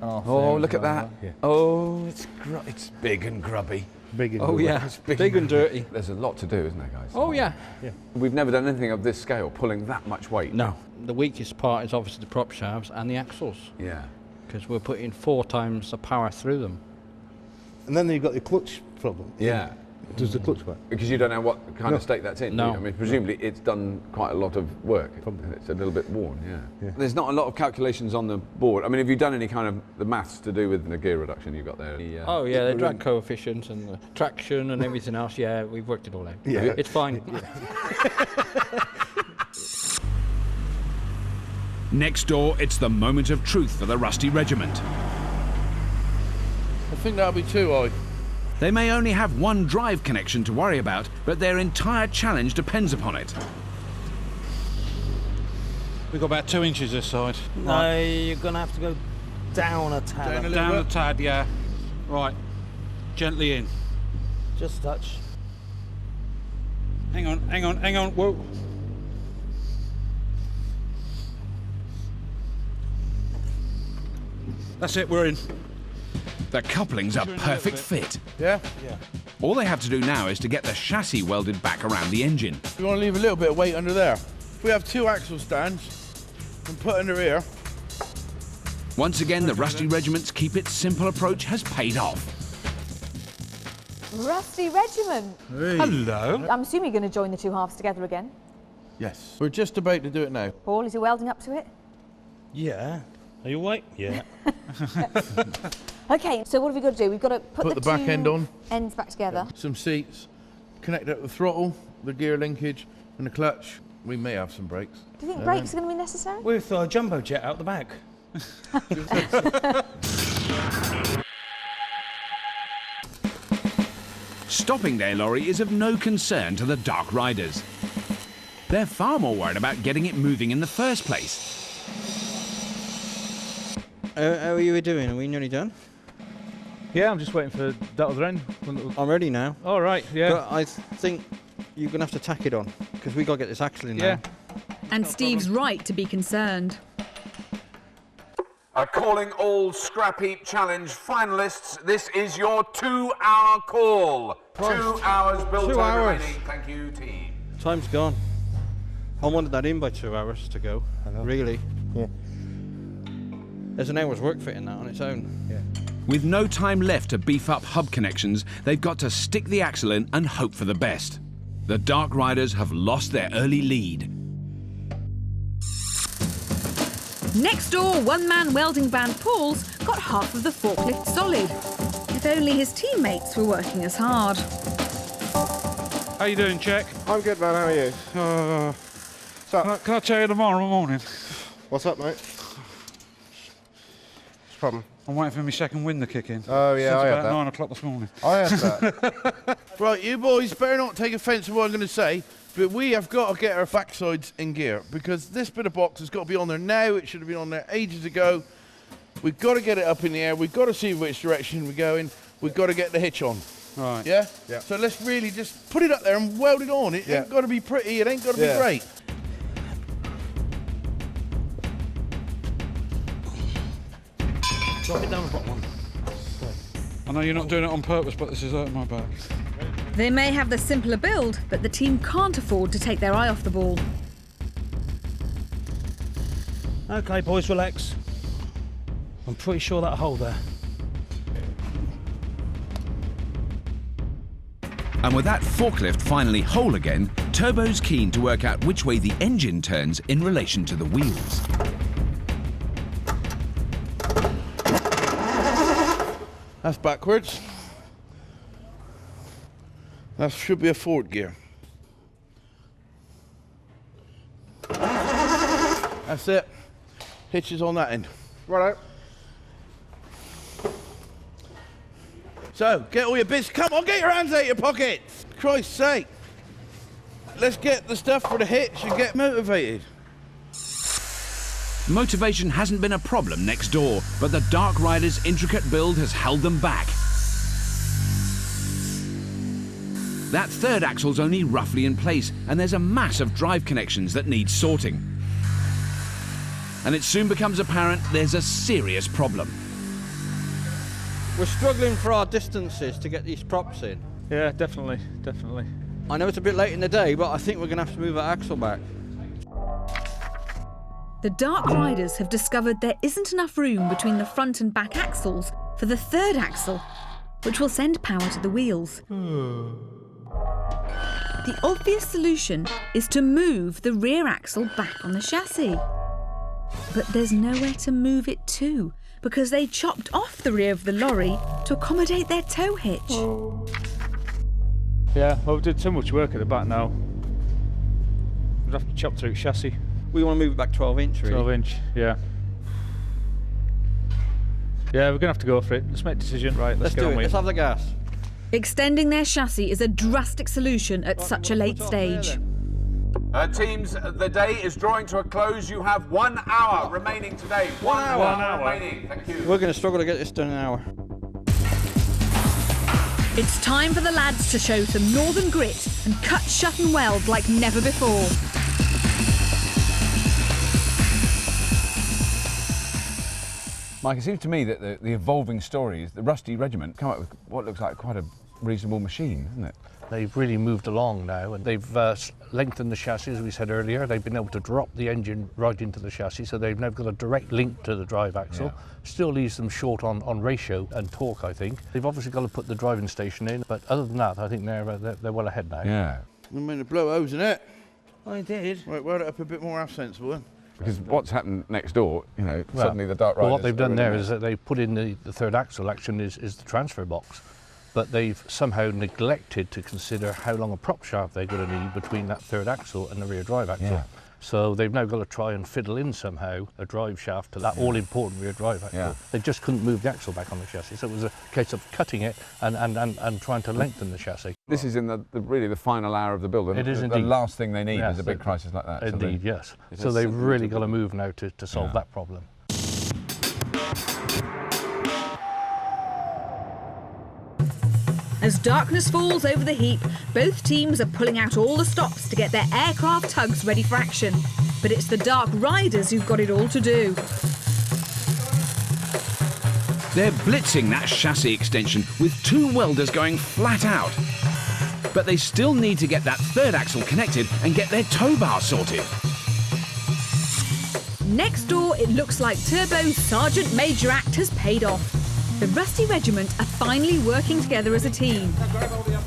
Oh, look at that. Yeah. Oh, it's big and grubby. Big and grubby. Yeah, It's big and dirty. There's a lot to do, isn't there, guys? Oh yeah. We've never done anything of this scale, pulling that much weight. No. The weakest part is obviously the prop shafts and the axles. Yeah. Because we're putting 4 times the power through them. And then you've got your clutch problem. Yeah. Does the clutch work? Because you don't know what kind of state that's in. No. Do you? I mean, presumably it's done quite a lot of work. And it's a little bit worn, yeah. There's not a lot of calculations on the board. I mean, have you done any kind of the maths to do with the gear reduction you've got there? Oh yeah, the drag coefficient and the traction and everything else. Yeah, we've worked it all out. Yeah. It's fine. Next door, it's the moment of truth for the Rusty Regiment. I think that'll be too high. They may only have one drive connection to worry about, but their entire challenge depends upon it. We've got about 2 inches this side. No, you're going to have to go down a tad. Down a tad, yeah. Right. Gently in. Just a touch. Hang on. Whoa. That's it, we're in. The couplings are perfect fit. Yeah? Yeah. All they have to do now is to get the chassis welded back around the engine. We want to leave a little bit of weight under there. If we have 2 axle stands and put under here. Once again, the Rusty Regiment's keep it simple approach has paid off. Rusty Regiment. Hey. Hello. I'm assuming you're going to join the 2 halves together again. Yes. We're just about to do it now. Paul, is he welding up to it? Yeah. Are you awake? Yeah. Okay, so what have we got to do? We've got to put the back end on. Ends back together. Some seats, connect up the throttle, the gear linkage, and the clutch. We may have some brakes. Do you think brakes are going to be necessary? With a jumbo jet out the back. Stopping their lorry is of no concern to the Dark Riders. They're far more worried about getting it moving in the first place. How are you doing? Are we nearly done? Yeah, I'm just waiting for that other end. I'm ready now. All right, yeah. But I think you're going to have to tack it on, because we've got to get this axle in now. And Steve's right to be concerned. Calling all Scrapheap Challenge finalists, this is your 2-hour call. 2 hours built 2 hours. remaining. Thank you, team. Time's gone. I wanted that in by 2 hours to go, really. Yeah. There's an hour's work fitting that on its own. Yeah. With no time left to beef up hub connections, they've got to stick the axle in and hope for the best. The Dark Riders have lost their early lead. Next door, one-man welding band Paul's got half of the forklift solid. If only his teammates were working as hard. How you doing, Jack? I'm good, man. How are you? Can I tell you tomorrow morning? What's up, mate? What's the problem? I'm waiting for my second wind to kick in. Oh, yeah, Since I about had that. 9 o'clock this morning. I had that. Right, you boys better not take offence to what I'm going to say, but we have got to get our backsides in gear, because this bit of box has got to be on there now. It should have been on there ages ago. We've got to get it up in the air. We've got to see which direction we're going. We've got to get the hitch on. Right. Yeah? Yeah. So let's really just put it up there and weld it on. It ain't got to be pretty. It ain't got to be great. Drop it down the bottom one. I know you're not doing it on purpose, but this is hurting my back. They may have the simpler build, but the team can't afford to take their eye off the ball. Okay, boys, relax. I'm pretty sure that'll hold there. And with that forklift finally whole again, Turbo's keen to work out which way the engine turns in relation to the wheels. That's backwards. That should be a forward gear. That's it. Hitches on that end. Righto. So, get all your bits. Come on, get your hands out of your pockets. Christ's sake. Let's get the stuff for the hitch and get motivated. Motivation hasn't been a problem next door, but the Dark Rider's intricate build has held them back. That third axle's only roughly in place, and there's a mass of drive connections that need sorting. And it soon becomes apparent there's a serious problem. We're struggling for our distances to get these props in. Yeah, definitely, definitely. I know it's a bit late in the day, but I think we're going to have to move our axle back. The Dark Riders have discovered there isn't enough room between the front and back axles for the third axle, which will send power to the wheels. The obvious solution is to move the rear axle back on the chassis. But there's nowhere to move it to, because they chopped off the rear of the lorry to accommodate their tow hitch. Yeah, well, we did so much work at the back now. We'd have to chop through chassis. We want to move it back 12 inch, really. 12 inch, yeah. Yeah, we're going to have to go for it. Let's make a decision. Right, let's get do on it. with Let's have the gas. Extending their chassis is a drastic solution at such a late stage. Teams, the day is drawing to a close. You have 1 hour remaining today. 1 hour remaining. Thank you. We're going to struggle to get this done in an hour. It's time for the lads to show some northern grit and cut, shut and weld like never before. Mike, it seems to me that the evolving story is the Rusty Regiment come up with what looks like quite a reasonable machine, isn't it? They've really moved along now, and they've lengthened the chassis, as we said earlier. They've been able to drop the engine right into the chassis, so they've now got a direct link to the drive axle. Yeah. Still leaves them short on ratio and torque, I think. They've obviously got to put the driving station in, but other than that, I think they're well ahead now. Yeah. I mean, to blow hose in it. I did. Right, weld it up a bit more half sensible then. Because what's happened next door, you know, Well, suddenly the Dark Riders... Well, what they've done there is that they've put in the third axle action is the transfer box. But they've somehow neglected to consider how long a prop shaft they're going to need between that third axle and the rear drive axle. Yeah. So they've now got to try and fiddle in somehow a drive shaft to that all-important rear drive axle. Yeah. They just couldn't move the axle back on the chassis, so it was a case of cutting it and trying to lengthen the chassis. This is in really the final hour of the build. It is the indeed. last thing they need Yes, is a big crisis like that. Indeed, yes. So they've really got to move now to solve that problem. As darkness falls over the heap, both teams are pulling out all the stops to get their aircraft tugs ready for action. But it's the Dark Riders who've got it all to do. They're blitzing that chassis extension with 2 welders going flat out. But they still need to get that third axle connected and get their tow bar sorted. Next door, it looks like Turbo's Sergeant Major Act has paid off. The Rusty Regiment are finally working together as a team.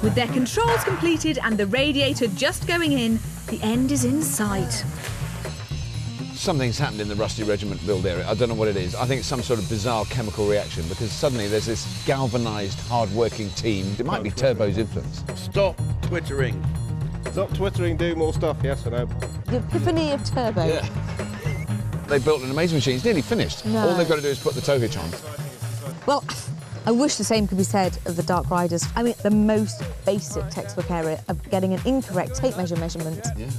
With their controls completed and the radiator just going in, the end is in sight. Something's happened in the Rusty Regiment build area. I don't know what it is. I think it's some sort of bizarre chemical reaction because suddenly there's this galvanised, hard-working team. It might be Turbo's influence. Stop twittering. Stop twittering, do more stuff, yes or no? The epiphany of Turbo. Yeah. They built an amazing machine. It's nearly finished. No. All they've got to do is put the tow hitch on. Well, I wish the same could be said of the Dark Riders. I mean, the most basic textbook error of getting an incorrect tape measurement. Yeah.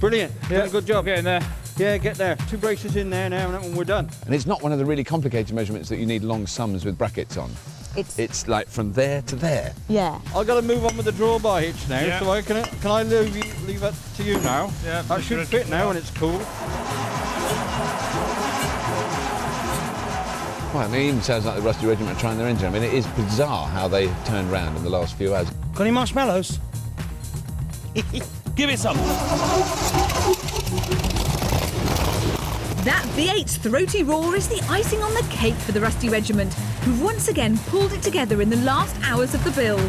Brilliant. Yeah, good job. Getting there. Yeah, get there. 2 braces in there now, and we're done. And it's not one of the really complicated measurements that you need long sums with brackets on. It's like from there to there. Yeah. I've got to move on with the drawbar hitch now, Yeah. so can I leave that to you now? Yeah. That should fit now, and it's cool. Well, I mean, it even sounds like the Rusty Regiment are trying their engine. I mean, it is bizarre how they turned round in the last few hours. Got any marshmallows? Give it some. That V8's throaty roar is the icing on the cake for the Rusty Regiment, who've once again pulled it together in the last hours of the build.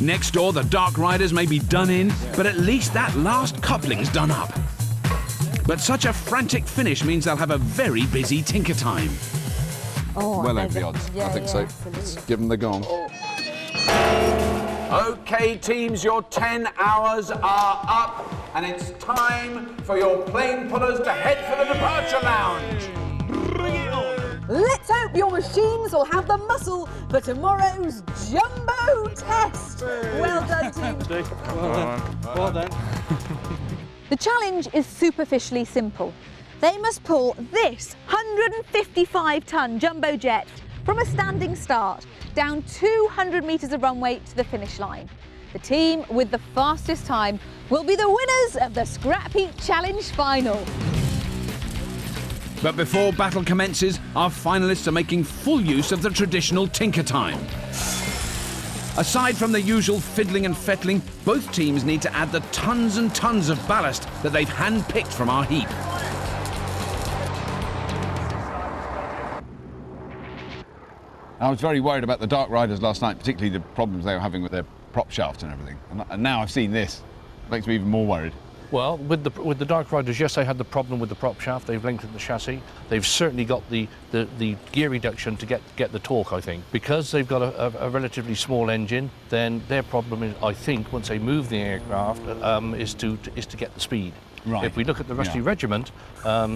Next door, the Dark Riders may be done in, but at least that last coupling's done up. But such a frantic finish means they'll have a very busy tinker time. Oh, well over the odds. Yeah, I think so. absolutely. Let's give them the gong. OK, teams, your 10 hours are up, and it's time for your plane pullers to head for the departure lounge. Bring it on! Let's hope your machines will have the muscle for tomorrow's jumbo test. Well done, team. Well done. The challenge is superficially simple. They must pull this 155-ton jumbo jet from a standing start down 200 metres of runway to the finish line. The team with the fastest time will be the winners of the Scrapheap Challenge final. But before battle commences, our finalists are making full use of the traditional tinker time. Aside from the usual fiddling and fettling, both teams need to add the tons and tons of ballast that they've hand-picked from our heap. I was very worried about the Dark Riders last night, particularly the problems they were having with their prop shaft and everything. And now I've seen this. It makes me even more worried. Well, with the Dark Riders, yes, they had the problem with the prop shaft. They've lengthened the chassis. They've certainly got the gear reduction to get the torque, I think. Because they've got a relatively small engine, then their problem is, I think, once they move the aircraft, is to get the speed. Right. If we look at the rest of the regiment,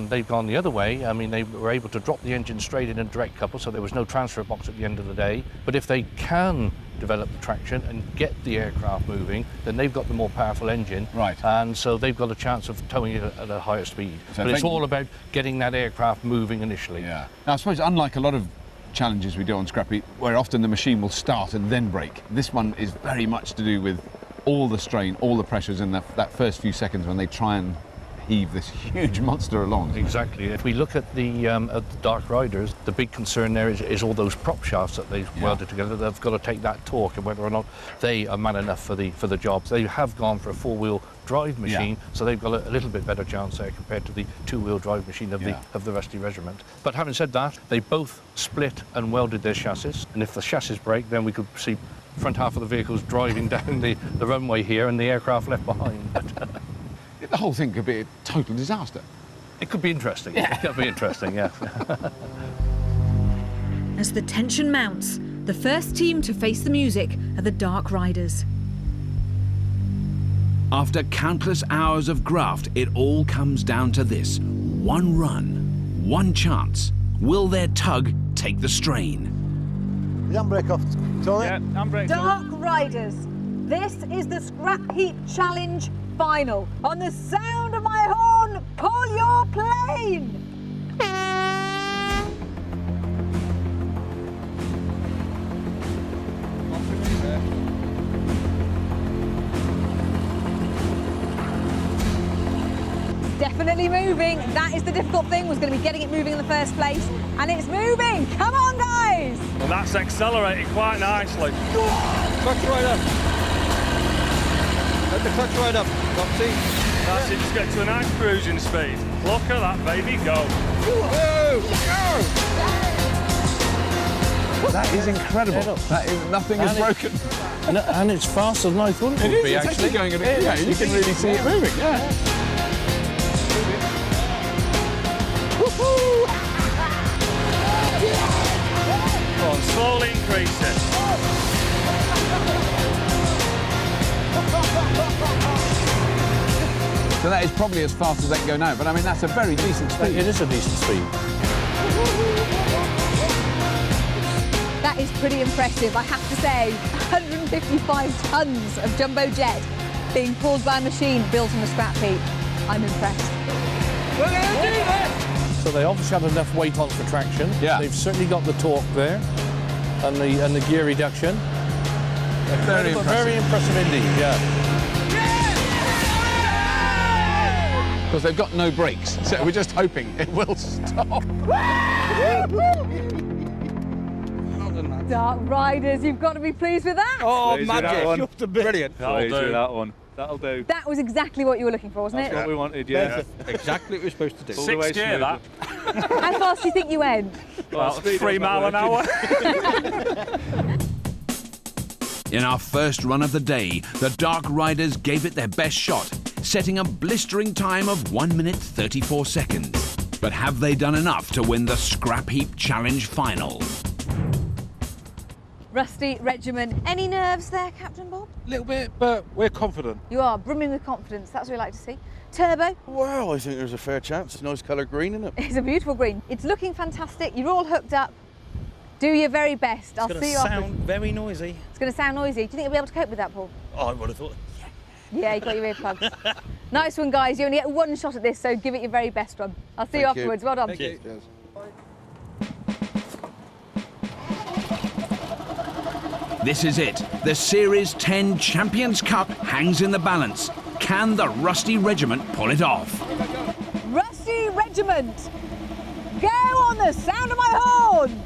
they've gone the other way. I mean, they were able to drop the engine straight in a direct couple, so there was no transfer box at the end of the day. But if they can develop the traction and get the aircraft moving, then they've got the more powerful engine. Right. And so they've got a chance of towing it at a higher speed. So but it's all about getting that aircraft moving initially. Yeah. Now, I suppose, unlike a lot of challenges we do on Scrapheap, where often the machine will start and then brake, this one is very much to do with all the strain, all the pressures in that first few seconds when they try and heave this huge monster along. Exactly. If we look at the Dark Riders, the big concern there is all those prop shafts that they've welded together. They've got to take that torque, and whether or not they are man enough for the job. They have gone for a four-wheel drive machine, so they've got a little bit better chance there compared to the two-wheel drive machine of the rest of the regiment. But having said that, they both split and welded their chassis, and if the chassis break, then we could see front half of the vehicles driving down the runway here and the aircraft left behind. The whole thing could be a total disaster. It could be interesting. It could be interesting, yeah. As the tension mounts, the first team to face the music are the Dark Riders. After countless hours of graft, it all comes down to this. One run, one chance. Will their tug take the strain? The handbrake off, Tony. Yeah, handbrake. Dark Riders, this is the Scrapheap Challenge final. On the sound of my horn, pull your plane! Definitely moving. That is the difficult thing, was going to be getting it moving in the first place. And it's moving. Come on, guys! Well, that's accelerating quite nicely. Clutch right up. Let the clutch right up, Topsy. That's it, just get to a nice cruising speed. Look at that, baby, go. That is incredible. That is, nothing is broken. And it's faster than I thought it would be, It's actually going a bit, you can really see it moving, Go on, slowly increase it. So that is probably as fast as they can go now, but I mean, that's a very decent speed. It is a decent speed. That is pretty impressive, I have to say. 155 tons of jumbo jet being pulled by a machine built on a scrap heap. I'm impressed. We're going to do this! So they obviously have enough weight on for traction. Yeah. They've certainly got the torque there, and the gear reduction. Very impressive. Very impressive indeed, yeah. Because they've got no brakes, so we're just hoping it will stop. Dark Riders, you've got to be pleased with that. Oh, magic. Brilliant. That'll do. That one. That'll do. That was exactly what you were looking for, wasn't That's it? what we wanted, yeah. Exactly what we're supposed to do. 6 gear, that. How fast do you think you went? Well, 3 miles an hour. In our first run of the day, the Dark Riders gave it their best shot, setting a blistering time of 1 minute 34 seconds. But have they done enough to win the Scrapheap Challenge final? Rusty Regiment. Any nerves there, Captain Bob? A little bit, but we're confident. You are brimming with confidence. That's what we like to see. Turbo? Well, I think there's a fair chance. Nice colour green, isn't it? It's a beautiful green. It's looking fantastic. You're all hooked up. Do your very best. I'll see you after. It's going to sound very noisy. It's going to sound noisy. Do you think you'll be able to cope with that, Paul? I would have thought. Yeah, you got your earplugs. Nice one, guys. You only get one shot at this, so give it your very best one. I'll see you afterwards. Well done. Thank you. This is it. The Series 10 Champions Cup hangs in the balance. Can the Rusty Regiment pull it off? Rusty Regiment, go on the sound of my horn!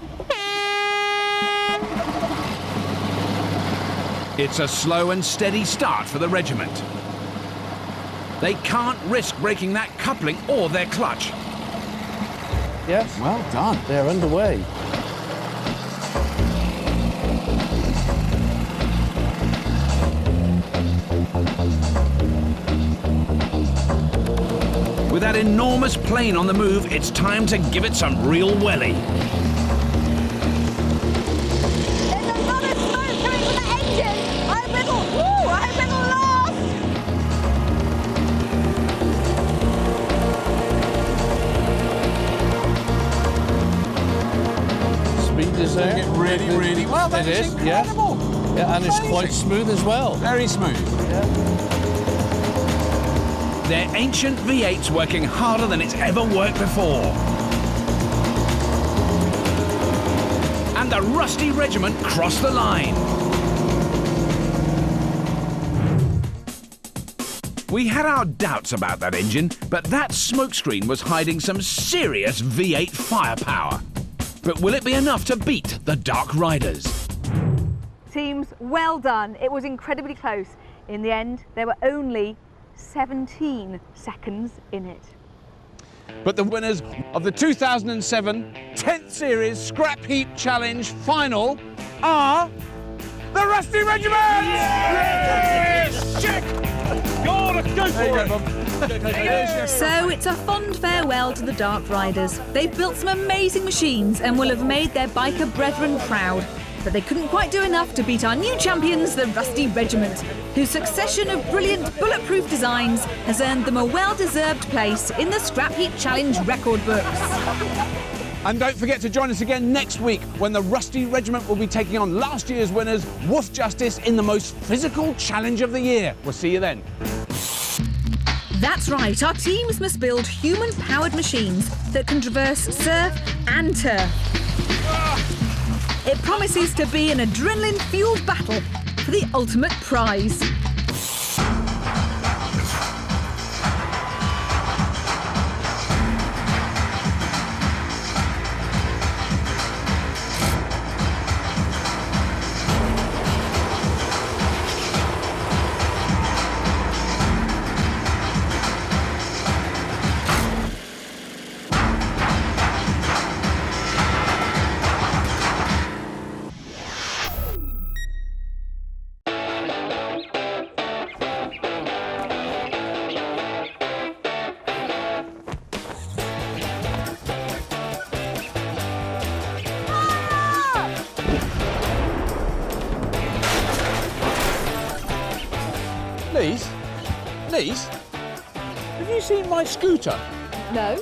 It's a slow and steady start for the regiment. They can't risk breaking that coupling or their clutch. Yes. Well done. They're underway. With that enormous plane on the move, it's time to give it some real welly. There's a lot of smoke coming from the engine. I'm a little lost. Speed is there. Doing it really, really well. That is incredible. Yeah, and it's quite smooth as well. Very smooth. Yeah. Their ancient V8's working harder than it's ever worked before. And the Rusty Regiment crossed the line. We had our doubts about that engine, but that smokescreen was hiding some serious V8 firepower. But will it be enough to beat the Dark Riders? Teams, well done. It was incredibly close. In the end, there were only 17 seconds in it. But the winners of the 2007 10th Series Scrapheap Challenge final are the Rusty Regiment! Yes! Check! Go for it! So it's a fond farewell to the Dark Riders. They've built some amazing machines and will have made their biker brethren proud. But they couldn't quite do enough to beat our new champions, the Rusty Regiment, whose succession of brilliant bulletproof designs has earned them a well-deserved place in the Scrapheap Challenge record books. And don't forget to join us again next week when the Rusty Regiment will be taking on last year's winners, Wolf Justice, in the most physical challenge of the year. We'll see you then. That's right, our teams must build human-powered machines that can traverse surf and turf. It promises to be an adrenaline-fueled battle for the ultimate prize. Lise, have you seen my scooter? No.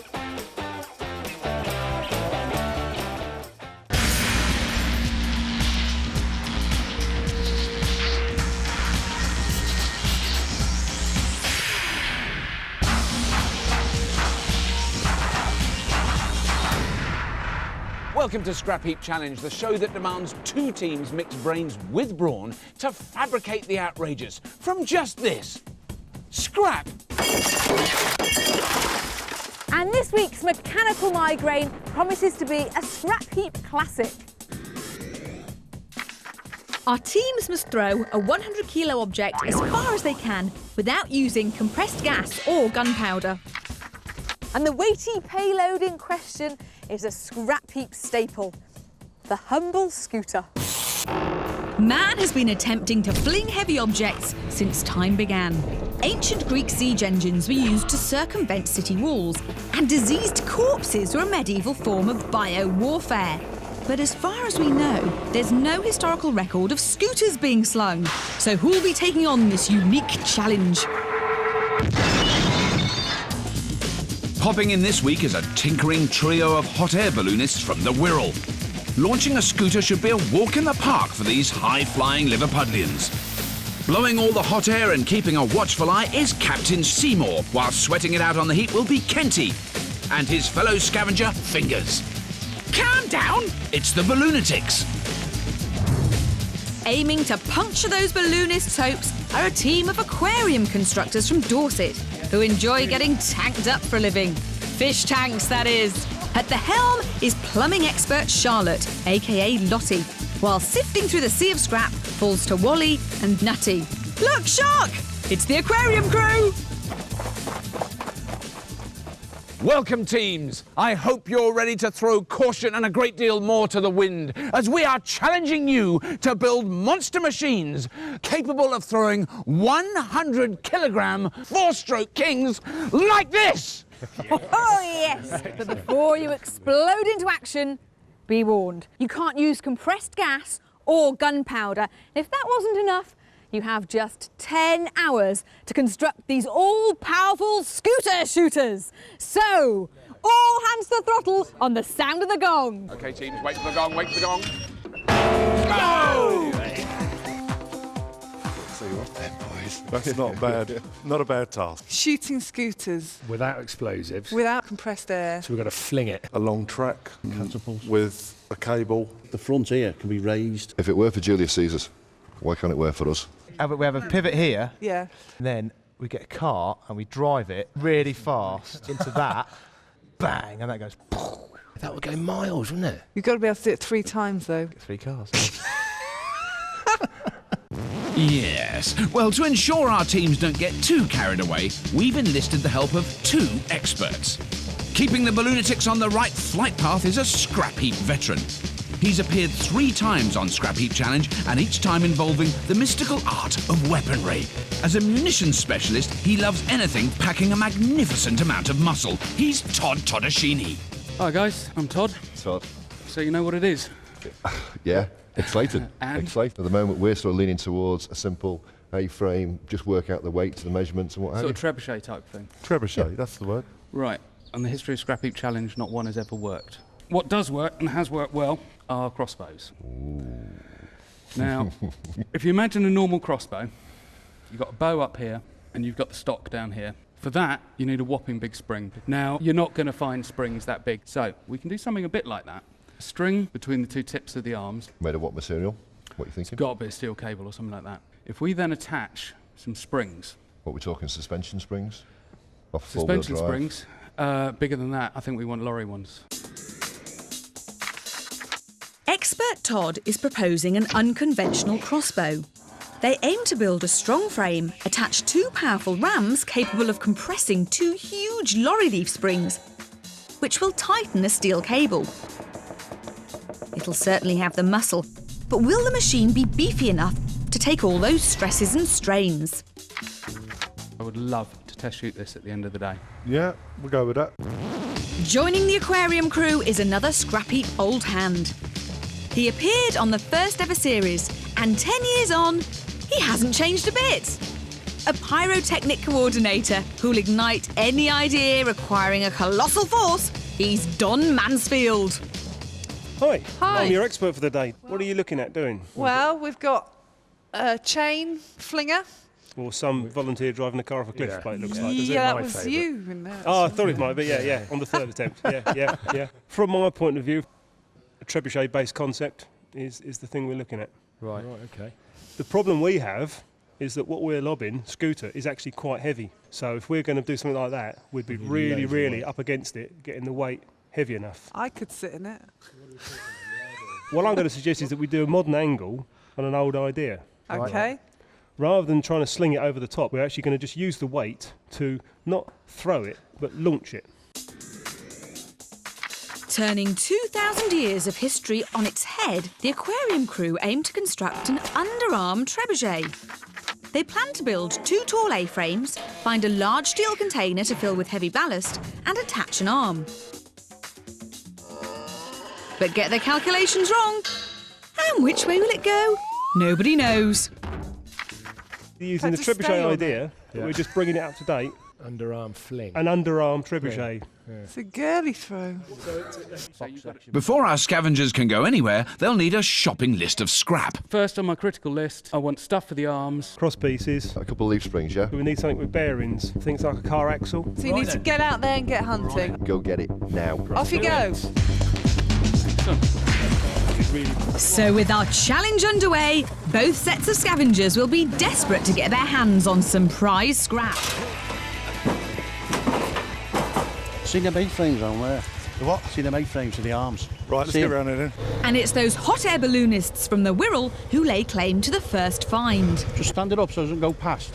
Welcome to Scrapheap Challenge, the show that demands two teams mix brains with brawn to fabricate the outrageous from just this. Scrap! And this week's Mechanical Migraine promises to be a scrap heap classic. Our teams must throw a 100-kilo object as far as they can without using compressed gas or gunpowder. And the weighty payload in question is a scrap heap staple, the humble scooter. Man has been attempting to fling heavy objects since time began. Ancient Greek siege engines were used to circumvent city walls, and diseased corpses were a medieval form of bio-warfare. But as far as we know, there's no historical record of scooters being slung. So who'll be taking on this unique challenge? Popping in this week is a tinkering trio of hot air balloonists from the Wirral. Launching a scooter should be a walk in the park for these high-flying Liverpudlians. Blowing all the hot air and keeping a watchful eye is Captain Seymour, while sweating it out on the heat will be Kenty and his fellow scavenger, Fingers. Calm down, it's the Balloonatics. Aiming to puncture those balloonists' hopes are a team of aquarium constructors from Dorset who enjoy getting tanked up for a living. Fish tanks, that is. At the helm is plumbing expert Charlotte, aka Lottie, while sifting through the sea of scrap falls to Wally and Natty. Look, shark! It's the aquarium crew! Welcome, teams. I hope you're ready to throw caution and a great deal more to the wind, as we are challenging you to build monster machines capable of throwing 100-kilogram four-stroke kings like this. Oh, yes! But before you explode into action, be warned. You can't use compressed gas or gunpowder. If that wasn't enough, you have just 10 hours to construct these all-powerful scooter shooters. So, all hands to the throttle on the sound of the gong. OK, teams, wait for the gong, wait for the gong. Go! See what then, boys. That's not bad. Not a bad task. Shooting scooters. Without explosives. Without compressed air. So we've got to fling it. A long track with a cable. The front here can be raised. If it were for Julius Caesar's, why can't it work for us? We have a pivot here. Yeah. And then we get a cart and we drive it really fast into that. Bang, and that goes. That would go miles, wouldn't it? You've got to be able to do it 3 times, though. 3 cars. Yes. Well, to ensure our teams don't get too carried away, we've enlisted the help of 2 experts. Keeping the Balloonatics on the right flight path is a Scrapheap veteran. He's appeared 3 times on Scrapheap Challenge, and each time involving the mystical art of weaponry. As a munitions specialist, he loves anything packing a magnificent amount of muscle. He's Todd Toddashini. Hi guys, I'm Todd. Todd. So you know what it is? Yeah, excited. And? Excited. At the moment, we're sort of leaning towards a simple A-frame, just work out the weights, the measurements and what have you. Sort of trebuchet type thing. Trebuchet, that's the word. Right. On the history of Scrapheap Challenge, not one has ever worked. What does work, and has worked well, are crossbows. Ooh. Now, if you imagine a normal crossbow, you've got a bow up here, and you've got the stock down here. For that, you need a whopping big spring. Now, you're not going to find springs that big, so we can do something a bit like that. A string between the 2 tips of the arms. Made of what material? What are you thinking? Got a bit of steel cable or something like that. If we then attach some springs. What, we're talking suspension springs? Off Suspension four-wheel drive? springs. Bigger than that, I think we want lorry ones. Expert Todd is proposing an unconventional crossbow. They aim to build a strong frame, attach 2 powerful rams capable of compressing 2 huge lorry leaf springs, which will tighten a steel cable. It'll certainly have the muscle, but will the machine be beefy enough to take all those stresses and strains? I would love to test shoot this at the end of the day. Yeah, we'll go with that. Joining the aquarium crew is another Scrapheap old hand. He appeared on the first ever series, and 10 years on, he hasn't changed a bit. A pyrotechnic coordinator who'll ignite any idea requiring a colossal force, he's Don Mansfield. Hi. Hi. I'm your expert for the day. What are you looking at doing? Well, we've got a chain flinger. Or some volunteer driving a car off a cliff, it looks like, does it? Yeah, that was you in there. Oh, I thought it might be, yeah, on the 3rd attempt. Yeah. From my point of view, a trebuchet-based concept is the thing we're looking at. Right, okay. The problem we have is that what we're lobbing, scooter, is actually quite heavy. So if we're going to do something like that, we'd be really up against it, getting the weight heavy enough. I could sit in it. What I'm going to suggest is that we do a modern angle on an old idea. Okay. Rather than trying to sling it over the top, we're actually going to just use the weight to not throw it, but launch it. Turning 2,000 years of history on its head, the aquarium crew aim to construct an underarm trebuchet. They plan to build 2 tall A-frames, find a large steel container to fill with heavy ballast, and attach an arm. But get their calculations wrong. And which way will it go? Nobody knows. Using the trebuchet idea, we're just bringing it up to date. Underarm fling. An underarm trebuchet. It's a girly throw. Before our scavengers can go anywhere, they'll need a shopping list of scrap. First on my critical list, I want stuff for the arms. Cross pieces. A couple of leaf springs, yeah? We need something with bearings. Things like a car axle. So you need to get out there and get hunting. Go get it now. Off you go. So with our challenge underway, both sets of scavengers will be desperate to get their hands on some prize scrap. See them A-frames on there? The what? See them A-frames to the arms. Right, let's get around there then. And it's those hot air balloonists from the Wirral who lay claim to the first find. Just stand it up so it doesn't go past.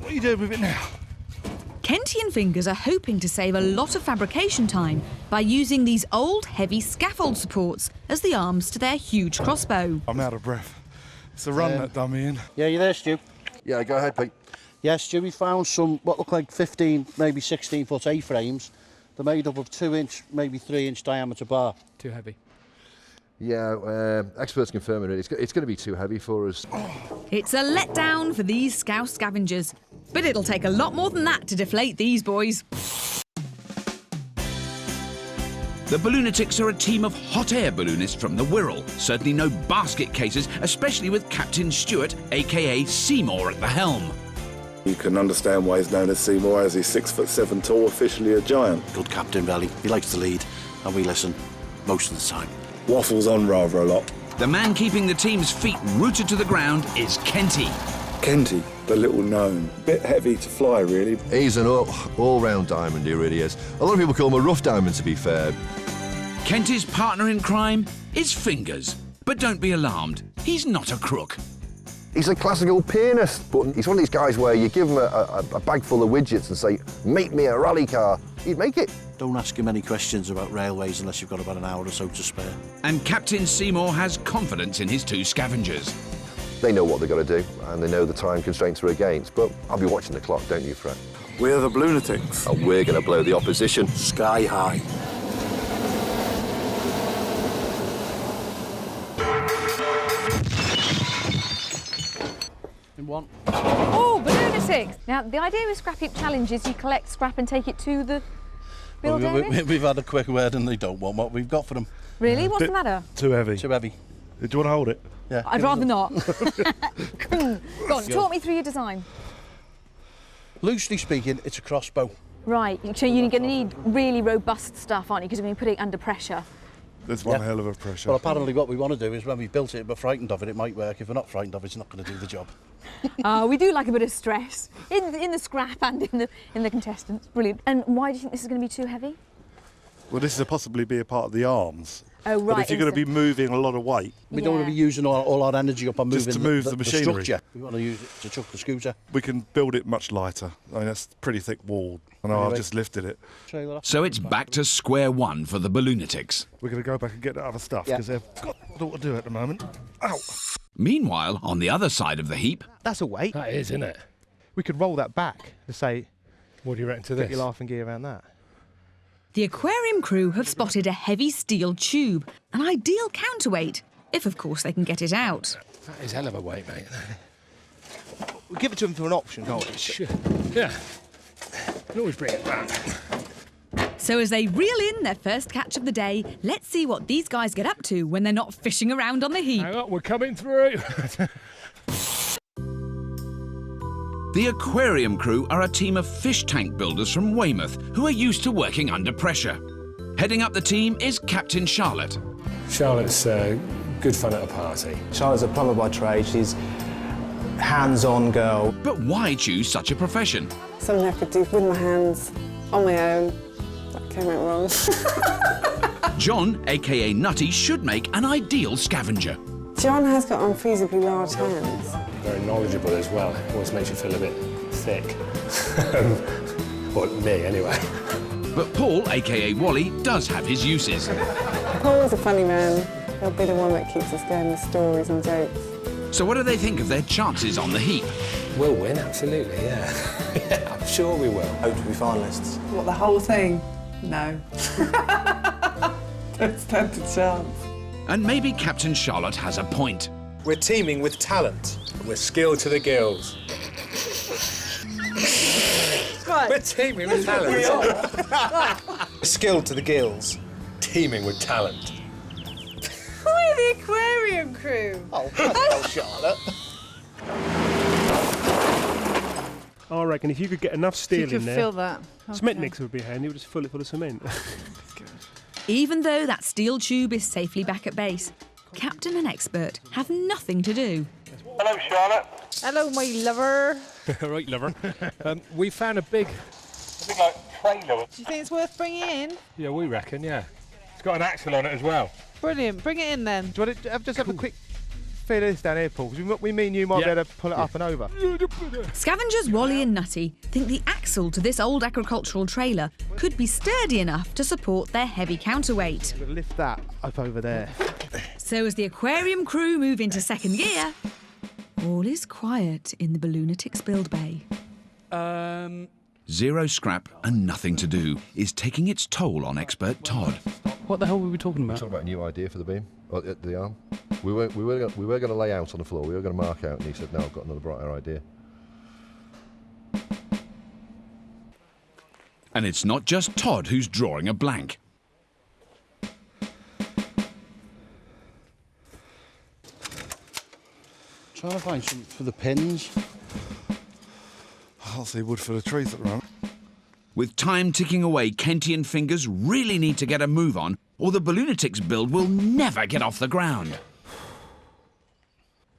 What are you doing with it now? Kenty and Fingers are hoping to save a lot of fabrication time by using these old, heavy scaffold supports as the arms to their huge crossbow. I'm out of breath. It's the run that done me in. Yeah, you there, Stu? Yeah, go ahead, Pete. Yes, Stu, we found some what look like 15, maybe 16-foot A-frames. They're made up of 2-inch, maybe 3-inch diameter bar. Too heavy. Yeah, experts confirming it. It's going to be too heavy for us. It's a letdown for these Scouse scavengers. But it'll take a lot more than that to deflate these boys. The Balloonatics are a team of hot air balloonists from the Wirral. Certainly no basket cases, especially with Captain Stewart, a.k.a. Seymour, at the helm. You can understand why he's known as Seymour, as he's 6'7" tall, officially a giant. Good captain, Belly. He likes to lead, and we listen most of the time. Waffles on rather a lot. The man keeping the team's feet rooted to the ground is Kenty. Kenty, the little gnome. Bit heavy to fly, really. He's an all-round diamond, he really is. A lot of people call him a rough diamond, to be fair. Kenty's partner in crime is Fingers. But don't be alarmed, he's not a crook. He's a classical pianist, but he's one of these guys where you give him a bag full of widgets and say, make me a rally car. He'd make it. Don't ask him any questions about railways unless you've got about an hour or so to spare. And Captain Seymour has confidence in his 2 scavengers. They know what they've got to do, and they know the time constraints we're against, but I'll be watching the clock, don't you, Fred? We're the Balloonatics. And we're going to blow the opposition sky high. In one. Oh, Balloonatics! Now, the idea with Scrapheap Challenge is you collect scrap and take it to the build area? We've had a quick word and they don't want what we've got for them. Really? What's the matter? Too heavy. Too heavy. Do you want to hold it? Yeah. I'd rather not. Go on, talk me through your design. Loosely speaking, it's a crossbow. Right, so you're going to need really robust stuff, aren't you? Because when you put it under pressure. There's one hell of a pressure. Well, apparently what we want to do is when we built it, we're frightened of it, it might work. If we're not frightened of it, it's not going to do the job. We do like a bit of stress in the scrap and in the contestants. Brilliant. And why do you think this is going to be too heavy? Well, this will possibly be a part of the arms. Oh, right. But if you're going to be moving a lot of weight... We don't want to be using all our energy up on moving just to move the machinery. Structure. We want to use it to chuck the scooter. We can build it much lighter. I mean, that's pretty thick wall. And I just lifted it. So it's back to square one for the Balloonatics. We're going to go back and get the other stuff, because they've got all to do at the moment. Ow! Meanwhile, on the other side of the heap... That's a weight. That is, isn't it? We could roll that back to say... What do you reckon to get this? your laughing gear around that. The aquarium crew have spotted a heavy steel tube, an ideal counterweight, if of course they can get it out. That is hell of a weight, mate. We'll give it to them for an option, can't we? Sure. Yeah. You can always bring it back. So as they reel in their first catch of the day, let's see what these guys get up to when they're not fishing around on the heap. Hang on, we're coming through. The aquarium crew are a team of fish tank builders from Weymouth who are used to working under pressure. Heading up the team is Captain Charlotte. Charlotte's good fun at a party. Charlotte's a plumber by trade. She's hands-on girl. But why choose such a profession? Something I could do with my hands, on my own. That came out wrong. John, a.k.a. Nutty, should make an ideal scavenger. John has got unfeasibly large hands. Very knowledgeable as well. Always makes you feel a bit thick. Well, me, anyway. But Paul, a.k.a. Wally, does have his uses. Paul's a funny man. He'll be the one that keeps us going with stories and jokes. So what do they think of their chances on the heap? We'll win, absolutely, yeah. Yeah, I'm sure we will. Hope to be finalists. What, the whole thing? No. Don't stand a chance. And maybe Captain Charlotte has a point. We're teaming with talent, and we're skilled to the gills. Right. We're teaming with talent. We're skilled to the gills, teaming with talent. We're the aquarium crew. Oh, bloody hell, Charlotte. I reckon if you could get enough steel You could in there, fill that. cement Okay. mixer would be handy. We'll just fill it full of cement. Even though that steel tube is safely back at base, Captain and Expert have nothing to do. Hello, Charlotte. Hello, my lover. Right, lover. We found a big... like trailer. Do you think it's worth bringing in? Yeah, we reckon, yeah. It's got an axle on it as well. Brilliant. Bring it in then. Do you want to just have a quick feel of this down here, Paul? Because we mean you might be able to pull it up and over. Scavengers Wally and Nutty think the axle to this old agricultural trailer could be sturdy enough to support their heavy counterweight. We'll lift that up over there. So as the aquarium crew move into second gear, all is quiet in the Balloonatics build bay. Zero scrap and nothing to do is taking its toll on Expert Todd. What the hell were we talking about? Talking about a new idea for the beam, or the arm. We were going to lay out on the floor. We were going to mark out, and he said, "No, I've got another brighter idea." And it's not just Todd who's drawing a blank. Trying to find something for the pins. I'll see wood for the trees that run. With time ticking away, Kentian fingers really need to get a move on, or the Balloonatics build will never get off the ground.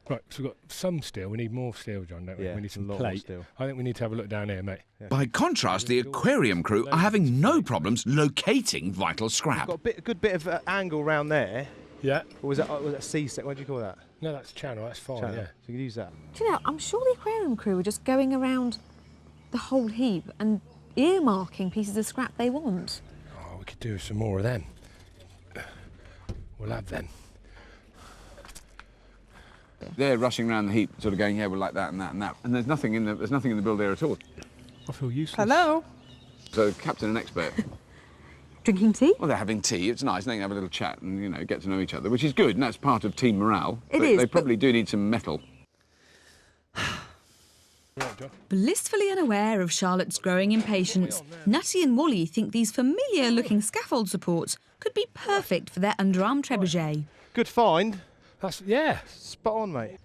Right, so we've got some steel. We need more steel, John, don't we? Yeah, We need some a lot more plate. steel. I think we need to have a look down here, mate. Yeah. By contrast, the aquarium crew are having no problems locating vital scrap. Got a good bit of angle round there. Yeah. Or was that C-set? What do you call that? No, that's channel. That's fine, Channel. yeah. So you can use that. Do you know, I'm sure the aquarium crew are just going around the whole heap and earmarking pieces of scrap they want. Oh, we could do some more of them. We'll have them. They're rushing around the heap, sort of going, yeah, we'll like that and that and that. And there's nothing in the build there at all. I feel useless. Hello. So Captain and Expert, Drinking tea? well, they're having tea. It's nice. They can have a little chat and, you know, get to know each other, which is good, and that's part of team morale. It But is, They but- probably do need some metal. Right, John. Blissfully unaware of Charlotte's growing impatience, Nutty and Wally think these familiar-looking scaffold supports could be perfect for their underarm trebuchet. Good find. That's, yeah. Spot on, mate.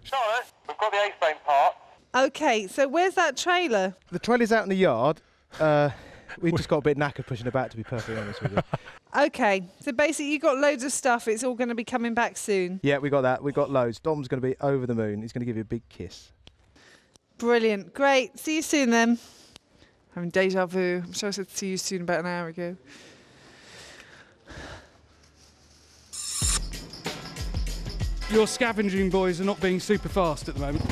Charlotte, we've got the A-frame part. Okay, so where's that trailer? The trailer's out in the yard. We just got a bit knackered pushing about, to be perfectly honest with you. Okay, so basically you've got loads of stuff. It's all going to be coming back soon. Yeah, we got that. We got loads. Dom's going to be over the moon. He's going to give you a big kiss. Brilliant. Great. See you soon then. Having deja vu. I'm sure I said see you soon about an hour ago. Your scavenging boys are not being super fast at the moment.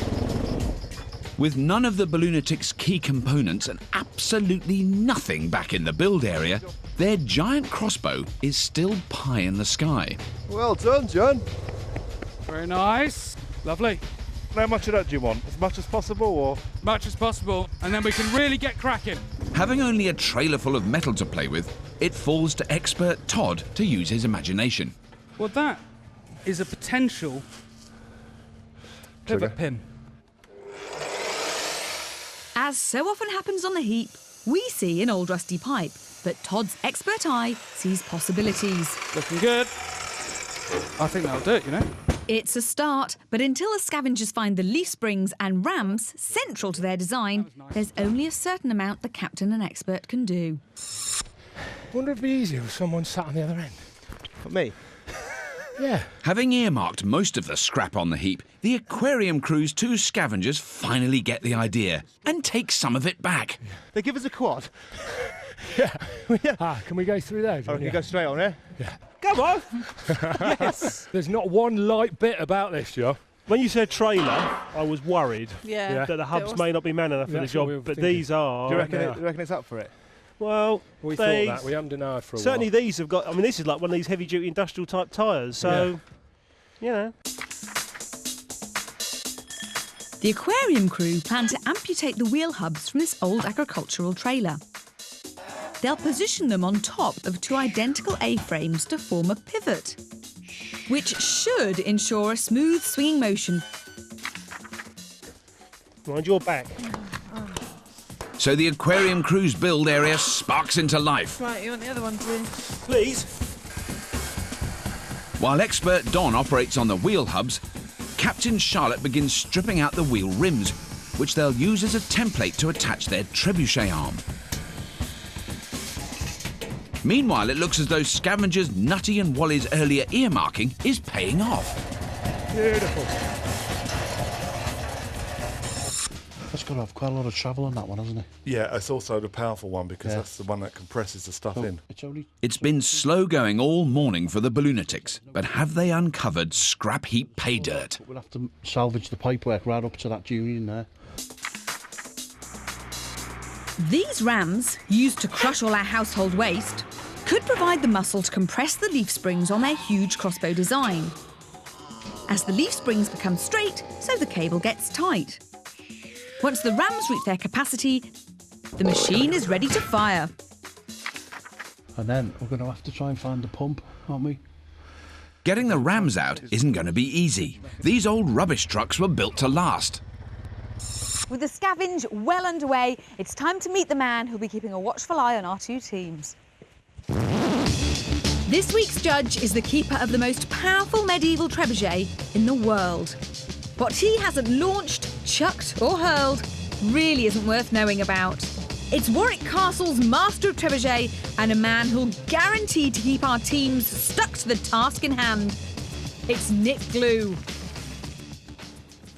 With none of the Balloonatics' key components and absolutely nothing back in the build area, their giant crossbow is still pie in the sky. Well done, John. Very nice. Lovely. How much of that do you want? As much as possible, or...? Much as possible, and then we can really get cracking. Having only a trailer full of metal to play with, it falls to Expert Todd to use his imagination. Well, that is a potential pivot pin. As so often happens on the heap, we see an old rusty pipe, but Todd's expert eye sees possibilities. Looking good. I think that'll do it, you know. It's a start, but until the scavengers find the leaf springs and rams central to their design, there's only a certain amount the captain and expert can do. Wonder if it'd be easier if someone sat on the other end. For me? Yeah. Having earmarked most of the scrap on the heap, the aquarium crew's two scavengers finally get the idea and take some of it back. They give us a quad. Yeah. Can we go through there, John? Oh, can you go straight on, eh? Yeah. Come on! Yes! There's not one light bit about this, John. When you said trailer, I was worried Yeah. that the hubs may not be man enough for the That's what we job, were but thinking. these are. Do you reckon it's up for it? Well, We thought that. We haven't done hard for a certainly while. these have got. I mean, this is like one of these heavy-duty industrial type tyres. So, you know. The aquarium crew plan to amputate the wheel hubs from this old agricultural trailer. They'll position them on top of two identical A-frames to form a pivot, which should ensure a smooth swinging motion. Mind your back. So the aquarium crew's build area sparks into life. Right, you want the other one too? Please. While expert Don operates on the wheel hubs, Captain Charlotte begins stripping out the wheel rims, which they'll use as a template to attach their trebuchet arm. Meanwhile, it looks as though Scavenger's, Nutty and Wally's earlier earmarking is paying off. Beautiful. That's got to have quite a lot of travel on that one, hasn't it? Yeah, it's also the powerful one because that's the one that compresses the stuff in. It's been slow going all morning for the Balloonatics, but have they uncovered scrap heap pay dirt? We'll have to salvage the pipework right up to that dune in there. These rams, used to crush all our household waste, could provide the muscle to compress the leaf springs on their huge crossbow design. As the leaf springs become straight, so the cable gets tight. Once the rams reach their capacity, the machine is ready to fire. And then we're going to have to try and find the pump, aren't we? Getting the rams out isn't going to be easy. These old rubbish trucks were built to last. With the scavenge well underway, it's time to meet the man who'll be keeping a watchful eye on our two teams. This week's judge is the keeper of the most powerful medieval trebuchet in the world. What he hasn't launched, chucked or hurled really isn't worth knowing about. It's Warwick Castle's master of trebuchet and a man who'll guarantee to keep our teams stuck to the task in hand. It's Nick Glue.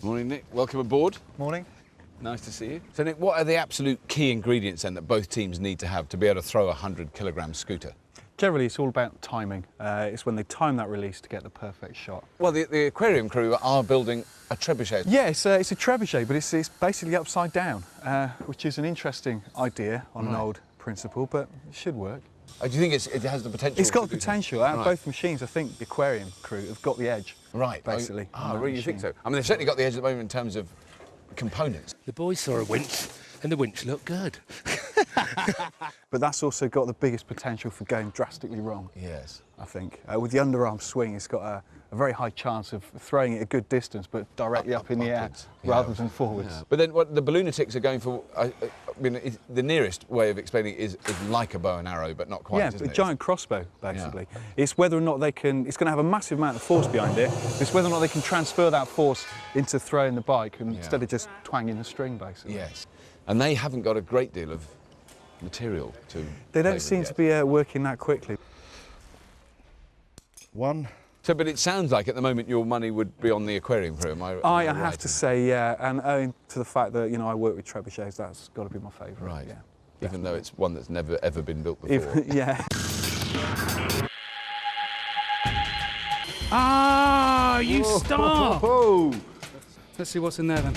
Morning, Nick. Welcome aboard. Morning. Nice to see you. So, Nick, what are the absolute key ingredients then that both teams need to have to be able to throw a 100-kilogram scooter? Generally, it's all about timing. It's when they time that release to get the perfect shot. Well, the aquarium crew are building a trebuchet. Yeah, it's a trebuchet, but it's basically upside down, which is an interesting idea on an old principle, but it should work. Do you think it has the potential? It's got the potential. Out of both machines, I think the aquarium crew have got the edge. Right. Basically. Oh, really? You think so? I mean, they've certainly got the edge at the moment in terms of components. The boys saw a winch, and the winch looked good. But that's also got the biggest potential for going drastically wrong. Yes. I think. With the underarm swing, it's got a very high chance of throwing it a good distance, but directly up in the air rather than forwards. Yeah. But then what the Balloonatics are going for, I mean, the nearest way of explaining it is like a bow and arrow, but not quite, isn't a it? giant crossbow, basically. Yeah. It's whether or not they can, it's going to have a massive amount of force behind it, it's whether or not they can transfer that force into throwing the bike instead of just twanging the string, basically. Yes. And they haven't got a great deal of material to... They don't seem to be working that quickly. One. So, but it sounds like at the moment your money would be on the aquarium crew, am I right? I have to say, yeah, and owing to the fact that, you know, I work with trebuchets, that's got to be my favourite. Right. Yeah. Even though it's one that's never, ever been built before. Yeah. Ah, you star! Whoa. Let's see what's in there then.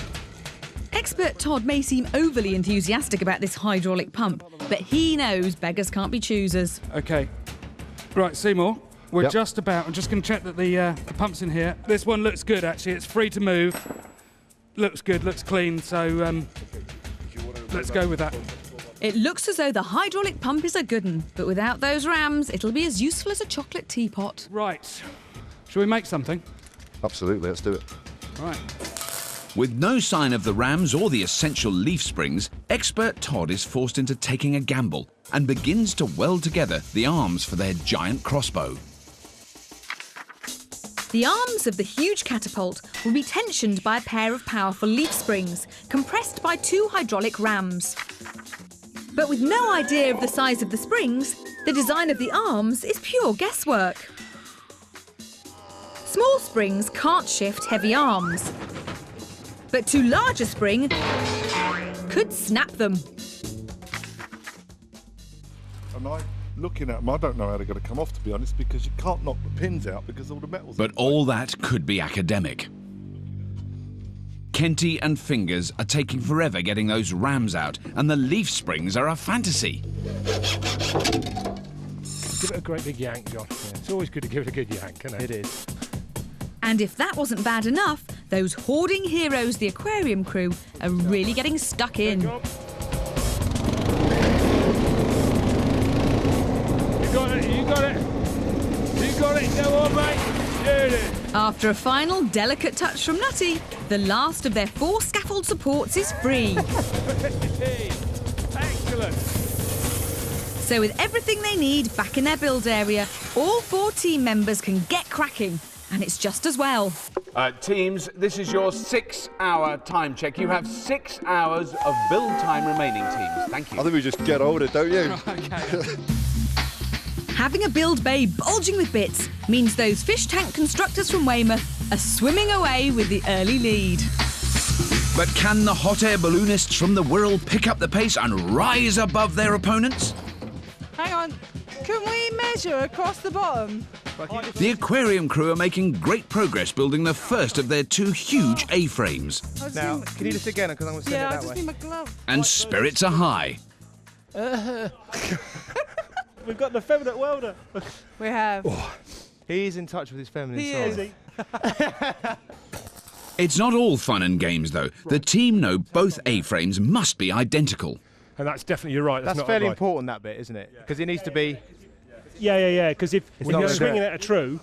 Expert Todd may seem overly enthusiastic about this hydraulic pump, but he knows beggars can't be choosers. OK. Right, Seymour, we're just about... I'm just going to check that the pump's in here. This one looks good, actually. It's free to move. Looks good, looks clean, so let's go with that. It looks as though the hydraulic pump is a good one, but without those rams, it'll be as useful as a chocolate teapot. Right. Shall we make something? Absolutely, let's do it. Right. With no sign of the rams or the essential leaf springs, expert Todd is forced into taking a gamble and begins to weld together the arms for their giant crossbow. The arms of the huge catapult will be tensioned by a pair of powerful leaf springs, compressed by two hydraulic rams. But with no idea of the size of the springs, the design of the arms is pure guesswork. Small springs can't shift heavy arms, but too large a spring could snap them. Am I looking at them? I don't know how they're going to come off, to be honest, because you can't knock the pins out because all the metal's... But all that could be academic. Kenty and Fingers are taking forever getting those rams out, and the leaf springs are a fantasy. Give it a great big yank, Josh. Yeah, it's always good to give it a good yank, isn't it? It is. And if that wasn't bad enough, those hoarding heroes, the aquarium crew, are really getting stuck in. You got it, you got it. You got it, go on, mate. There it is. After a final delicate touch from Nutty, the last of their 4 scaffold supports is free. Excellent. So with everything they need back in their build area, all 4 team members can get cracking, and it's just as well. Teams, this is your 6-hour time check. You have 6 hours of build time remaining, teams. Thank you. I think we just get on with it, don't you? Okay. Having a build bay bulging with bits means those fish tank constructors from Weymouth are swimming away with the early lead. But can the hot air balloonists from the Wirral pick up the pace and rise above their opponents? Hang on, can we measure across the bottom? The aquarium crew are making great progress building the first of their 2 huge A-frames. Now, can you just again, because I'm going to send it that way. I just need my glove. And spirits are high. We've got the feminine welder. We have. Oh, he's in touch with his feminine side. It's not all fun and games, though. The team know both A-frames must be identical. And that's definitely, you're right. That's not fairly right. important, that bit, isn't it? Because it needs to be... Yeah, because if It's you're not swinging gonna- at a true,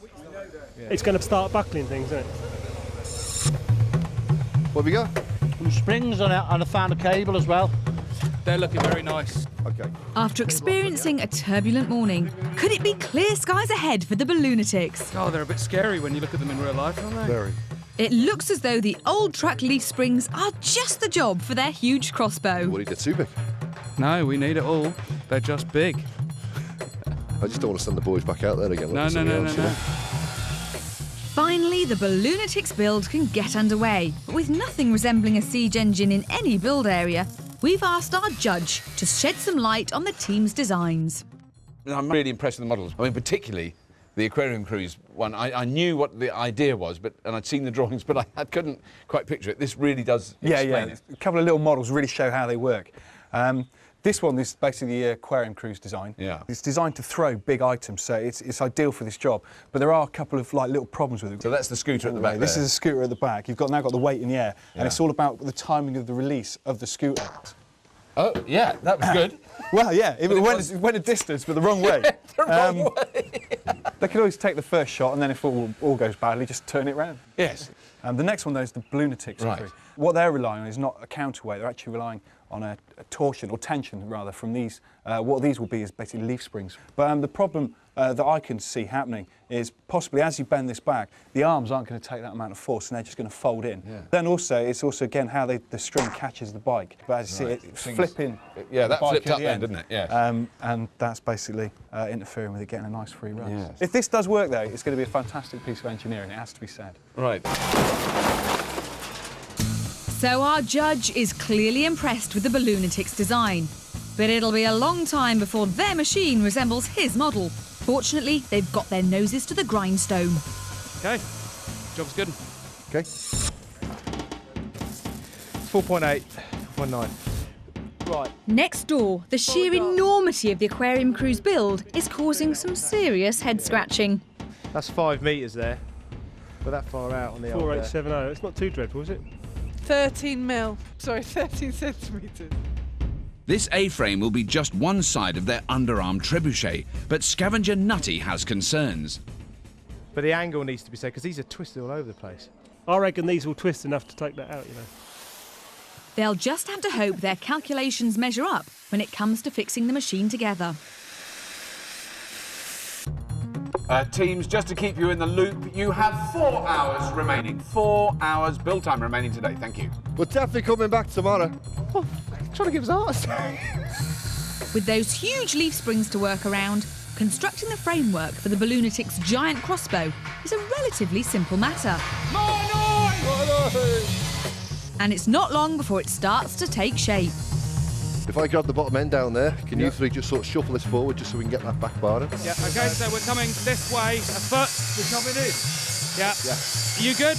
it's going to start buckling things, isn't it? What have we got? Some springs on it, and I found a cable as well. They're looking very nice. Okay. After experiencing a turbulent morning, could it be clear skies ahead for the Balloonatics? Oh, they're a bit scary when you look at them in real life, aren't they? Very. It looks as though the old truck leaf springs are just the job for their huge crossbow. What, he did too big? No, we need it all. They're just big. I just don't want to send the boys back out there again. No. Finally, the Balloonatics build can get underway. But with nothing resembling a siege engine in any build area, we've asked our judge to shed some light on the team's designs. I'm really impressed with the models. I mean, particularly the aquarium crew's one. I knew what the idea was, and I'd seen the drawings, but I couldn't quite picture it. This really does explain it. A couple of little models really show how they work. This one is basically the aquarium crew's design. Yeah. It's designed to throw big items, so it's ideal for this job. But there are a couple of little problems with it. So that's the scooter at the back. This there. is a scooter at the back. You've now got the weight in the air, and it's all about the timing of the release of the scooter. Oh, yeah, that was good. Well, yeah, it went a distance, but the wrong way. The wrong way. They can always take the first shot, and then if all goes badly, just turn it round. Yes. The next one, though, is the Balloonatics. Right. What they're relying on is not a counterweight. They're actually relying on a torsion, or tension, rather, from these. What these will be is basically leaf springs. But the problem that I can see happening is possibly as you bend this back, the arms aren't going to take that amount of force, and they're just going to fold in. Yeah. Then also, it's also, again, how the string catches the bike. But as you see it flipping. Yeah, that flipped up the then, end. didn't it? Yeah. And that's basically interfering with it getting a nice free run. Yes. If this does work, though, it's going to be a fantastic piece of engineering, it has to be said. Right. So our judge is clearly impressed with the Balloonatics design. But it'll be a long time before their machine resembles his model. Fortunately, they've got their noses to the grindstone. Okay, job's good. Okay. 4.8, 4.9. Right. Next door, the sheer enormity of the aquarium crew's build is causing some serious head scratching. That's 5 metres there. But that far out on the old 4870. It's not too dreadful, is it? 13 centimetres. This A-frame will be just one side of their underarm trebuchet, but Scavenger Nutty has concerns. But the angle needs to be set, because these are twisted all over the place. I reckon these will twist enough to take that out, you know. They'll just have to hope their calculations measure up when it comes to fixing the machine together. Teams, just to keep you in the loop, you have 4 hours remaining. 4 hours build time remaining today. Thank you. We're definitely coming back tomorrow. Oh, trying to give us heart. With those huge leaf springs to work around, constructing the framework for the Balloonatics' giant crossbow is a relatively simple matter. And it's not long before it starts to take shape. If I grab the bottom end down there, can you three just sort of shuffle this forward just so we can get that back bar in? Yeah, okay, so we're coming this way, a foot. We're coming in. Yeah. Are you good?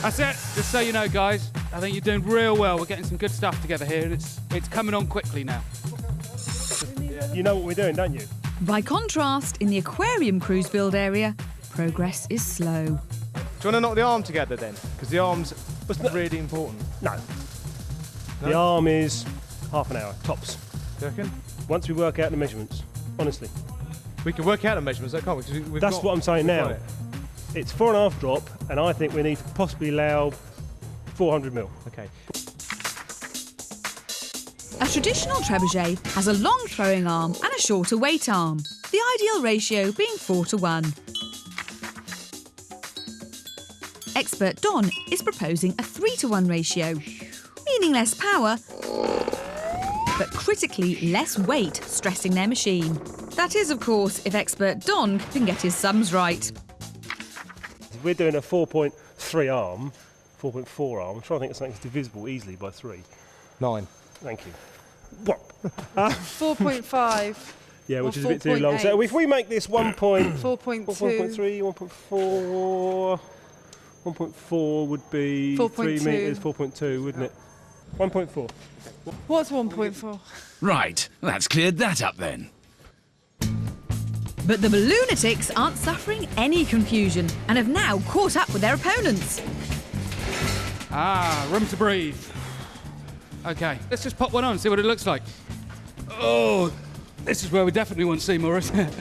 That's it. Just so you know, guys, I think you're doing real well. We're getting some good stuff together here. It's coming on quickly now. You know what we're doing, don't you? By contrast, in the aquarium crew's build area, progress is slow. you want to knock the arm together then? Because the arm's really important. No. The arm is half an hour, tops. Do you reckon? Once we work out the measurements, honestly. We can work out the measurements, though, can't we? 'Cause That's what I'm saying now. It's 4.5 drop, and I think we need to possibly allow 400 mil. Okay. A traditional trebuchet has a long throwing arm and a shorter weight arm, the ideal ratio being 4:1. Expert Don is proposing a 3:1 ratio, meaning less power, but critically less weight stressing their machine. That is, of course, if Expert Don can get his sums right. We're doing a 4.3 arm, 4.4 arm. I'm trying to think of something that's divisible easily by 3. 9. Thank you. What? 4.5. Yeah, which is a bit too long. So if we make this 1.4.3, 1.4, 1.4 would be 3 metres, 4.2, wouldn't it? 1.4. What's 1.4? Right, that's cleared that up then. But the Balloonatics aren't suffering any confusion and have now caught up with their opponents. Ah, room to breathe. Okay, let's just pop one on and see what it looks like. Oh, this is where we definitely want Seymour, isn't it?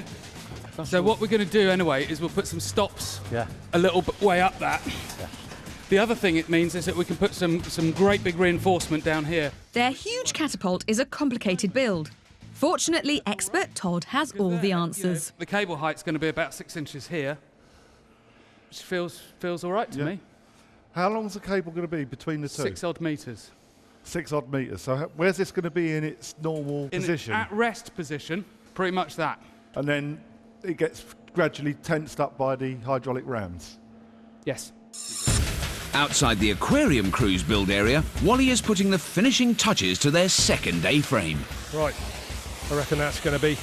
So what we're going to do anyway is we'll put some stops a little bit way up that. Yeah. The other thing it means is that we can put some great big reinforcement down here. Their huge catapult is a complicated build. Fortunately, Expert Todd has all the answers. The cable height's going to be about 6 inches here, which feels all right to me. How long's the cable going to be between the two? 6 odd metres. 6 odd metres. So where's this going to be in its normal position? At rest position, pretty much that. And then it gets gradually tensed up by the hydraulic rams? Yes. Outside the aquarium crew's build area, Wally is putting the finishing touches to their second A-frame. Right, I reckon that's going to be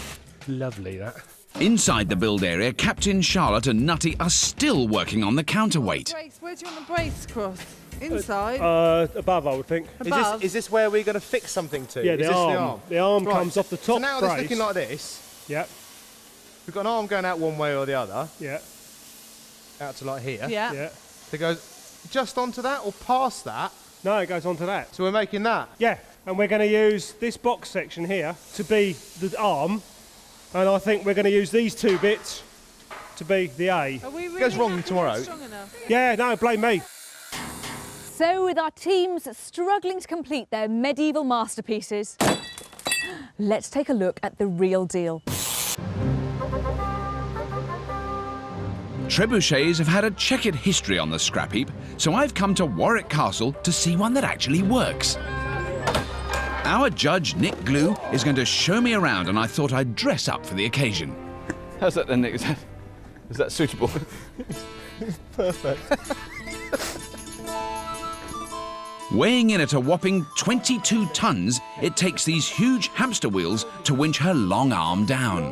lovely, that. Inside the build area, Captain Charlotte and Nutty are still working on the counterweight. Where do you want the brace cross? Inside? Above, I would think. Above? Is this where we're going to fix something to? Yeah, is the this arm. The arm comes off the top. So now brace. it's looking like this. Yeah. We've got an arm going out one way or the other. Yeah. Out to like here. Yeah. Yeah. It goes just onto that or past that? No, it goes onto that. So we're making that? Yeah, and we're going to use this box section here to be the arm, and I think we're going to use these 2 bits to be the A. Are we really it goes wrong tomorrow. strong enough? Yeah, no, blame me. So with our teams struggling to complete their medieval masterpieces, let's take a look at the real deal. Trebuchets have had a checkered history on the scrap heap, so I've come to Warwick Castle to see one that actually works. Our judge, Nick Glue, is going to show me around, and I thought I'd dress up for the occasion. How's that then, Nick? Is that suitable? Perfect. Weighing in at a whopping 22 tons, it takes these huge hamster wheels to winch her long arm down.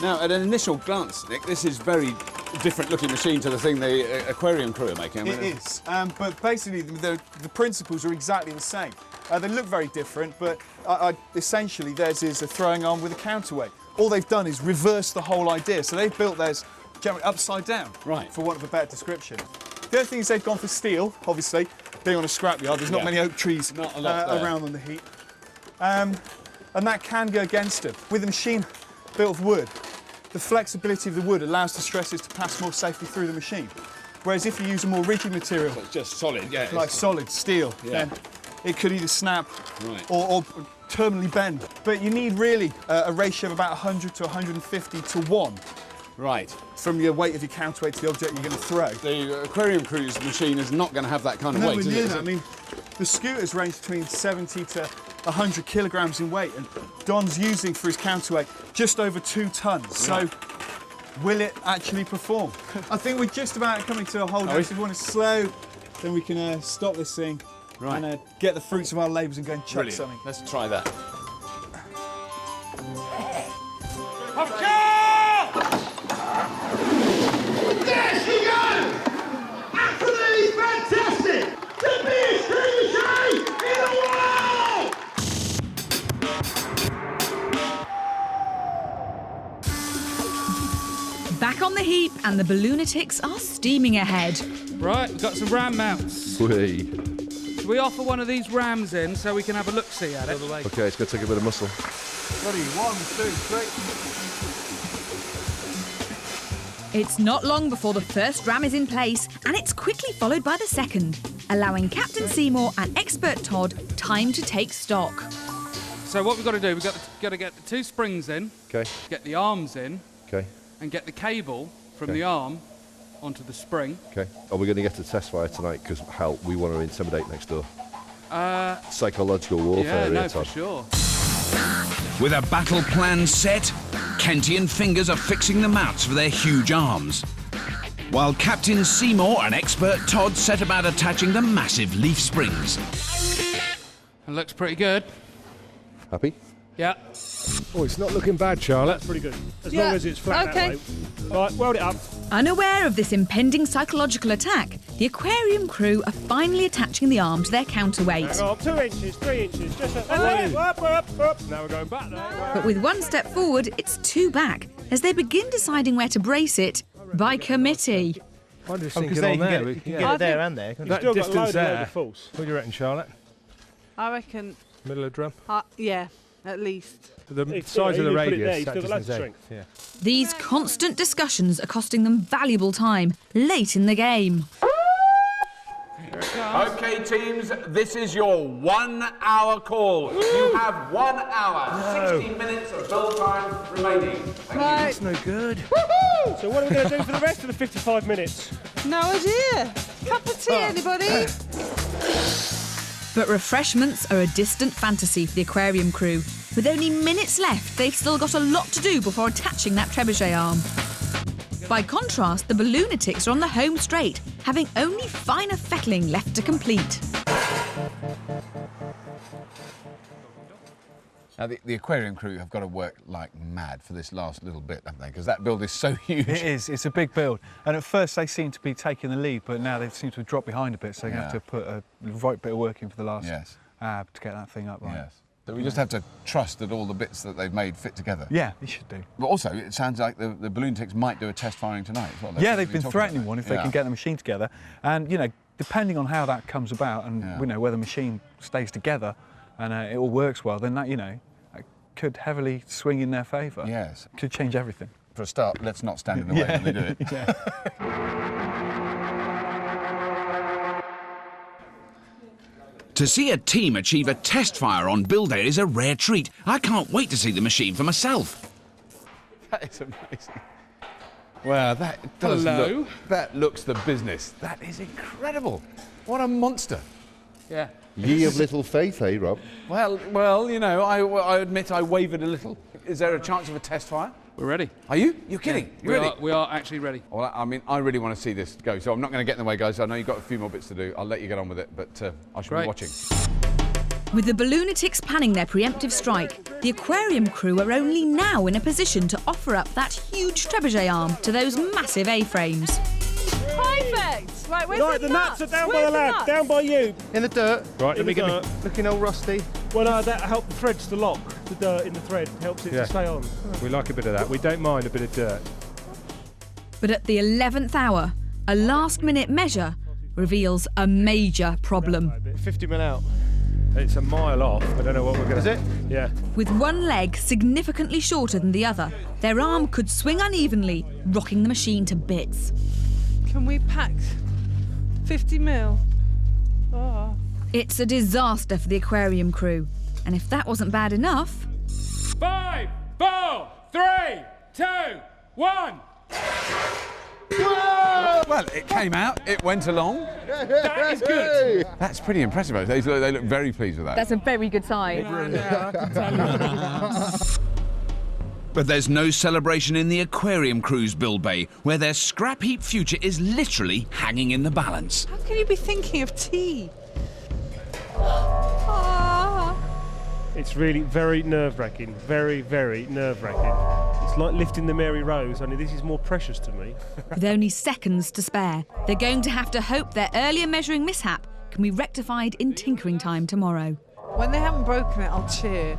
Now, at an initial glance, Nick, this is very different looking machine to the thing the aquarium crew are making. It is, but basically the principles are exactly the same. They look very different, but essentially theirs is a throwing arm with a counterweight. All they've done is reverse the whole idea, so they've built theirs generally upside down, right, for want of a better description. The other thing is they've gone for steel, obviously. Being on a scrapyard, there's not many oak trees around on the heap. And that can go against them. With a machine built of wood, the flexibility of the wood allows the stresses to pass more safely through the machine. Whereas if you use a more rigid material, it's just solid, yeah, like solid steel, then it could either snap or terminally bend. But you need really a ratio of about 100 to 150 to 1. Right. From your weight of your counterweight to the object you're going to throw. The aquarium crew's machine is not going to have that kind of weight, is it? I mean, the scooters range between 70 to 100 kilograms in weight, and Don's using for his counterweight just over 2 tons. So, will it actually perform? I think we're just about coming to a hold now. If we want to slow, then we can stop this thing and get the fruits of our labours and go and chuck something. Let's try that. There she goes! Absolutely fantastic! The biggest trebuchet in the world! Back on the heap and the Balloonatics are steaming ahead. Right, we've got some ram mounts. Whee. Should we offer one of these rams in so we can have a look-see at it? Okay, it's going to take a bit of muscle. Ready, 1, 2, 3. It's not long before the first ram is in place, and it's quickly followed by the second, allowing Captain Seymour and Expert Todd time to take stock. So what we've got to do, we've got to get the 2 springs in, Okay. get the arms in, Okay. and get the cable from Okay. the arm onto the spring. Okay. Are we going to get to the test fire tonight? Because, hell, we want to intimidate next door. Psychological warfare yeah, here, for Todd. sure. With a battle plan set, Kentian fingers are fixing the mounts for their huge arms, while Captain Seymour and Expert Todd set about attaching the massive leaf springs. It looks pretty good. Happy? Yeah. Oh, it's not looking bad, Charlotte. That's pretty good. As long as it's flat that way. Right, weld it up. Unaware of this impending psychological attack, the aquarium crew are finally attaching the arm to their counterweight. Hang on, 2 inches, 3 inches, just up. Now we're going back there. But with 1 step forward, it's 2 back, as they begin deciding where to brace it by committee. I'm just thinking thinking on on there, there. we can get it there and there. That distance there. What do you reckon, Charlotte? I reckon, Middle of the drum? yeah, at least. The size of the radius. You've still got loads of strength. Yeah. These constant discussions are costing them valuable time late in the game. OK, teams, this is your 1 hour call. You have 1 hour, 60 minutes of build time remaining. Thank you. That's no good. Woohoo! So what are we going to do for the rest of the 55 minutes? No idea. Cup of tea, anybody? But refreshments are a distant fantasy for the aquarium crew. With only minutes left, they've still got a lot to do before attaching that trebuchet arm. By contrast, the Balloonatics are on the home straight, having only finer fettling left to complete. Now, the aquarium crew have got to work like mad for this last little bit, haven't they? Because that build is so huge. It is. It's a big build. And at first they seem to be taking the lead, but now they seem to have dropped behind a bit, so they're going to have to put a right bit of work in for the last to get that thing up right. Yes. So we just have to trust that all the bits that they've made fit together. Yeah, they should do. But also, it sounds like the Balloonatics might do a test firing tonight as well. Yeah, they've been threatening one if they can get the machine together. And, you know, depending on how that comes about and, you know, whether the machine stays together and it all works well, then that, you know, could heavily swing in their favour. Yes. Could change everything. For a start, let's not stand in the way when they do it. To see a team achieve a test fire on build day is a rare treat. I can't wait to see the machine for myself. That is amazing. Wow, that does look... That looks the business. That is incredible. What a monster. Yeah. Ye of little faith, eh, Rob? Well, you know, I admit I wavered a little. Is there a chance of a test fire? We're ready. Are you? You're kidding? Yeah, Really? We are actually ready. Well, I mean, I really want to see this go, so I'm not going to get in the way, guys. I know you've got a few more bits to do. I'll let you get on with it, but I shall be watching. With the Balloonatics planning their preemptive strike, the aquarium crew are only now in a position to offer up that huge trebuchet arm to those massive A-frames. Perfect! Right, where's the nuts are down by the lab, down by you. In the dirt. Right, let me get me looking all rusty. Well, no, that helps the threads to lock. The dirt in the thread helps it to stay on. We like a bit of that. We don't mind a bit of dirt. But at the 11th hour, a last-minute measure reveals a major problem. 50 mil out. It's a mile off. I don't know what we're going to... Is it? Yeah. With one leg significantly shorter than the other, their arm could swing unevenly, rocking the machine to bits. Can we pack 50 mil? Oh. It's a disaster for the aquarium crew. And if that wasn't bad enough... 5, 4, 3, 2, 1. Whoa! Well, it came out, it went along. That is good. That's pretty impressive. They look very pleased with that. That's a very good sign. But there's no celebration in the aquarium crew's build bay, where their scrap heap future is literally hanging in the balance. How can you be thinking of tea? It's really very nerve-wracking, very, very nerve-wracking. It's like lifting the Mary Rose, only this is more precious to me. With only seconds to spare, they're going to have to hope their earlier measuring mishap can be rectified in tinkering time tomorrow. When they haven't broken it, I'll cheer.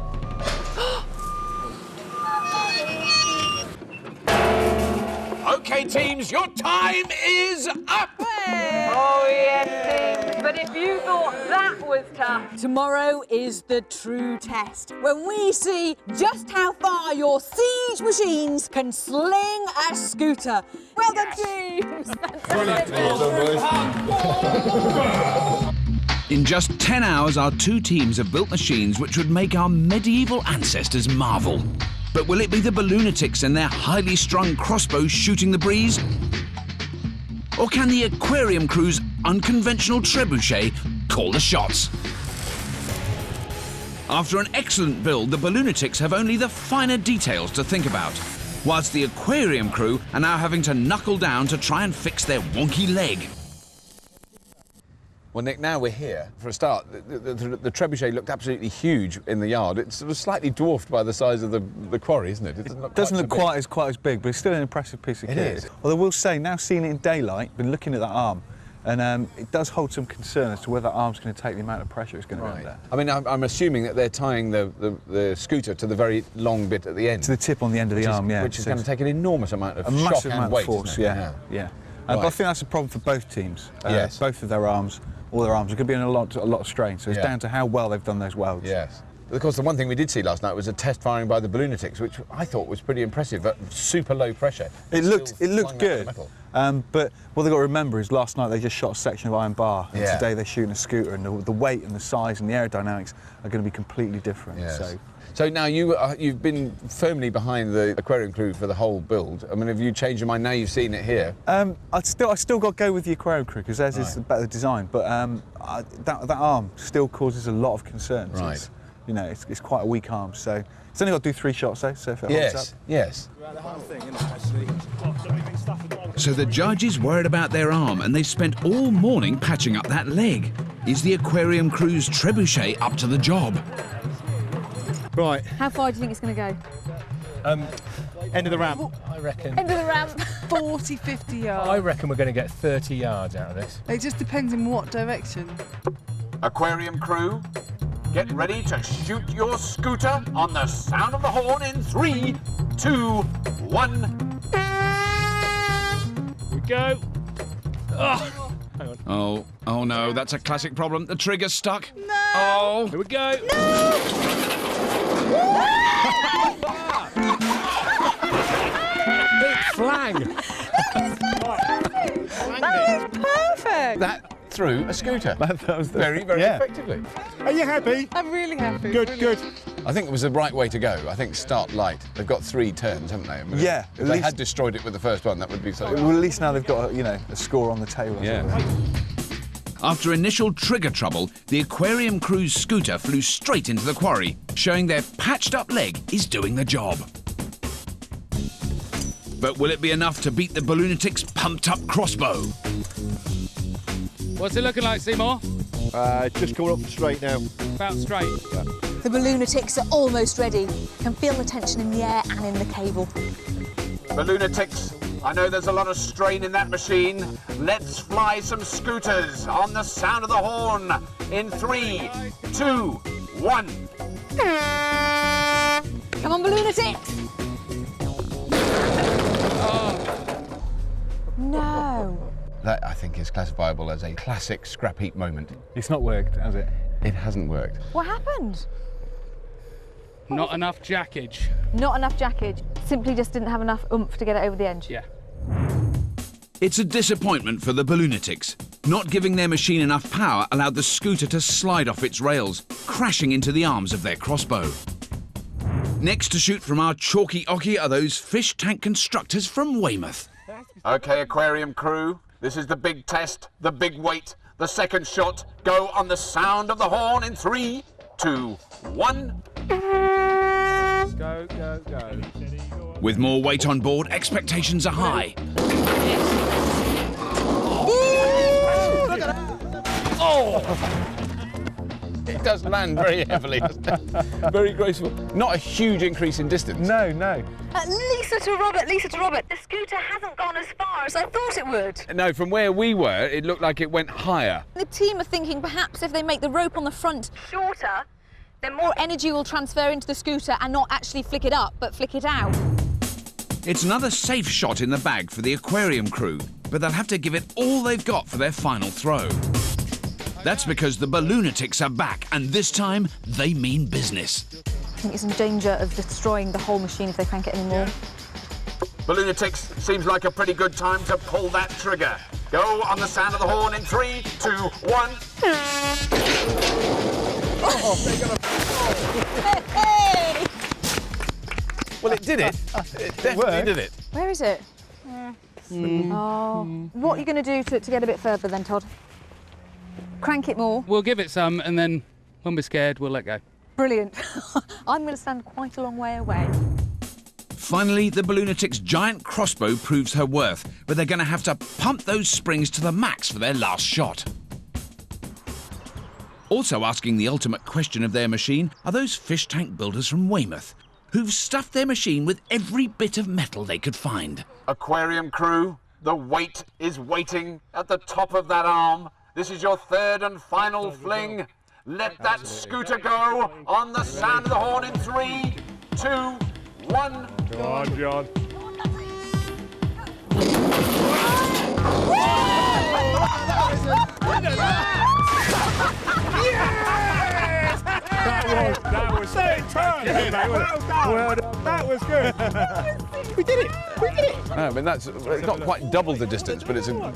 OK, teams, your time is up! Oh, yes, teams. But if you thought that was tough, tomorrow is the true test, when we see just how far your siege machines can sling a scooter. Well done, teams. In just 10 hours, our two teams have built machines which would make our medieval ancestors marvel. But will it be the Ballonatics and their highly strung crossbows shooting the breeze? Or can the aquarium crew's unconventional trebuchet call the shots? After an excellent build, the Ballonatics have only the finer details to think about, whilst the aquarium crew are now having to knuckle down to try and fix their wonky leg. Well, Nick, now we're here. For a start, the trebuchet looked absolutely huge in the yard. It's sort of slightly dwarfed by the size of the quarry, isn't it? It doesn't look quite as big, but it's still an impressive piece of kit. It is. Although I will say, now seeing it in daylight, been looking at that arm, and it does hold some concern as to whether that arm's going to take the amount of pressure it's going to be under. I mean, I'm assuming that they're tying the scooter to the very long bit at the end. To the tip on the end of the arm, yeah. Which is going to take an enormous amount of a shock massive and amount weight, of force, isn't it? yeah. But I think that's a problem for both teams. Yes. Both of their arms, all their arms are going to be in a lot of strain, so it's down to how well they've done those welds. Yes. Of course, the one thing we did see last night was a test firing by the Ballonatics, which I thought was pretty impressive, at super low pressure. It looked good, but what they've got to remember is last night they just shot a section of iron bar, and today they're shooting a scooter, and the weight and the size and the aerodynamics are going to be completely different. Yes. So now you've been firmly behind the aquarium crew for the whole build. I mean, have you changed your mind now you've seen it here? I still got to go with the aquarium crew because theirs is the better design, but that arm still causes a lot of concern. Right. You know, it's quite a weak arm, so it's only got to do 3 shots though, so if it holds up. Yes. So the judge is worried about their arm, and they've spent all morning patching up that leg. Is the aquarium crew's trebuchet up to the job? Right. How far do you think it's going to go? End of the ramp, I reckon. End of the ramp. 40, 50 yards. I reckon we're going to get 30 yards out of this. It just depends in what direction. Aquarium crew, get ready to shoot your scooter on the sound of the horn in 3, 2, 1. Here we go. Oh, hang on. Oh no, that's a classic problem. The trigger's stuck. No. Oh. Here we go. Big flang. That is perfect. That threw a scooter. That was very effectively. Are you happy? I'm really happy. Good. I think it was the right way to go. I think start light. They've got 3 turns, haven't they? I mean, Yeah, If they had destroyed it with the first one, that would be so. Well, at least now they've got a score on the table. After initial trigger trouble, the aquarium crew's scooter flew straight into the quarry, showing their patched-up leg is doing the job. But will it be enough to beat the Ballonatics' pumped-up crossbow? What's it looking like, Seymour? Just coming up straight now. About straight. The Ballonatics are almost ready. Can feel the tension in the air and in the cable. Ballonatics, I know there's a lot of strain in that machine. Let's fly some scooters on the sound of the horn in 3, 2, 1. Come on, Ballonatics! No. That, I think, is classifiable as a classic scrap heap moment. It's not worked, has it? It hasn't worked. What happened? Not enough jackage. Not enough jackage. Simply just didn't have enough oomph to get it over the edge. Yeah. It's a disappointment for the Ballonatics. Not giving their machine enough power allowed the scooter to slide off its rails, crashing into the arms of their crossbow. Next to shoot from our chalky ocky are those fish tank constructors from Weymouth. OK, aquarium crew, this is the big test, the big weight, the second shot. Go on the sound of the horn in 3, 2, 1. Go. With more weight on board, expectations are high. It does land very heavily, doesn't it? Very graceful. Not a huge increase in distance. No. Lisa to Robert, the scooter hasn't gone as far as I thought it would. No, from where we were, it looked like it went higher. The team are thinking perhaps if they make the rope on the front shorter, then more energy will transfer into the scooter and not actually flick it up, but flick it out. It's another safe shot in the bag for the aquarium crew, but they'll have to give it all they've got for their final throw. That's because the Balloonatics are back, and this time they mean business. I think it's in danger of destroying the whole machine if they crank it anymore. Balloonatics, seems like a pretty good time to pull that trigger. Go on the sound of the horn in 3, 2, 1. Hey! Well, it did it. It definitely did it. Where is it? Oh. What are you going to do to get a bit further then, Todd? Crank it more? We'll give it some, and then when we're scared, we'll let go. Brilliant. I'm going to stand quite a long way away. Finally, the Balloonatics' giant crossbow proves her worth, but they're going to have to pump those springs to the max for their last shot. Also asking the ultimate question of their machine are those fish tank builders from Weymouth, who've stuffed their machine with every bit of metal they could find. Aquarium crew, the weight is waiting at the top of that arm. This is your third and final fling. Let that scooter go on the sound of the horn in 3, 2, 1. Go on, John. Yes! That was same turn. Well done. That was good. We did it. We did it. No, I mean it's not quite double the distance, but it's no,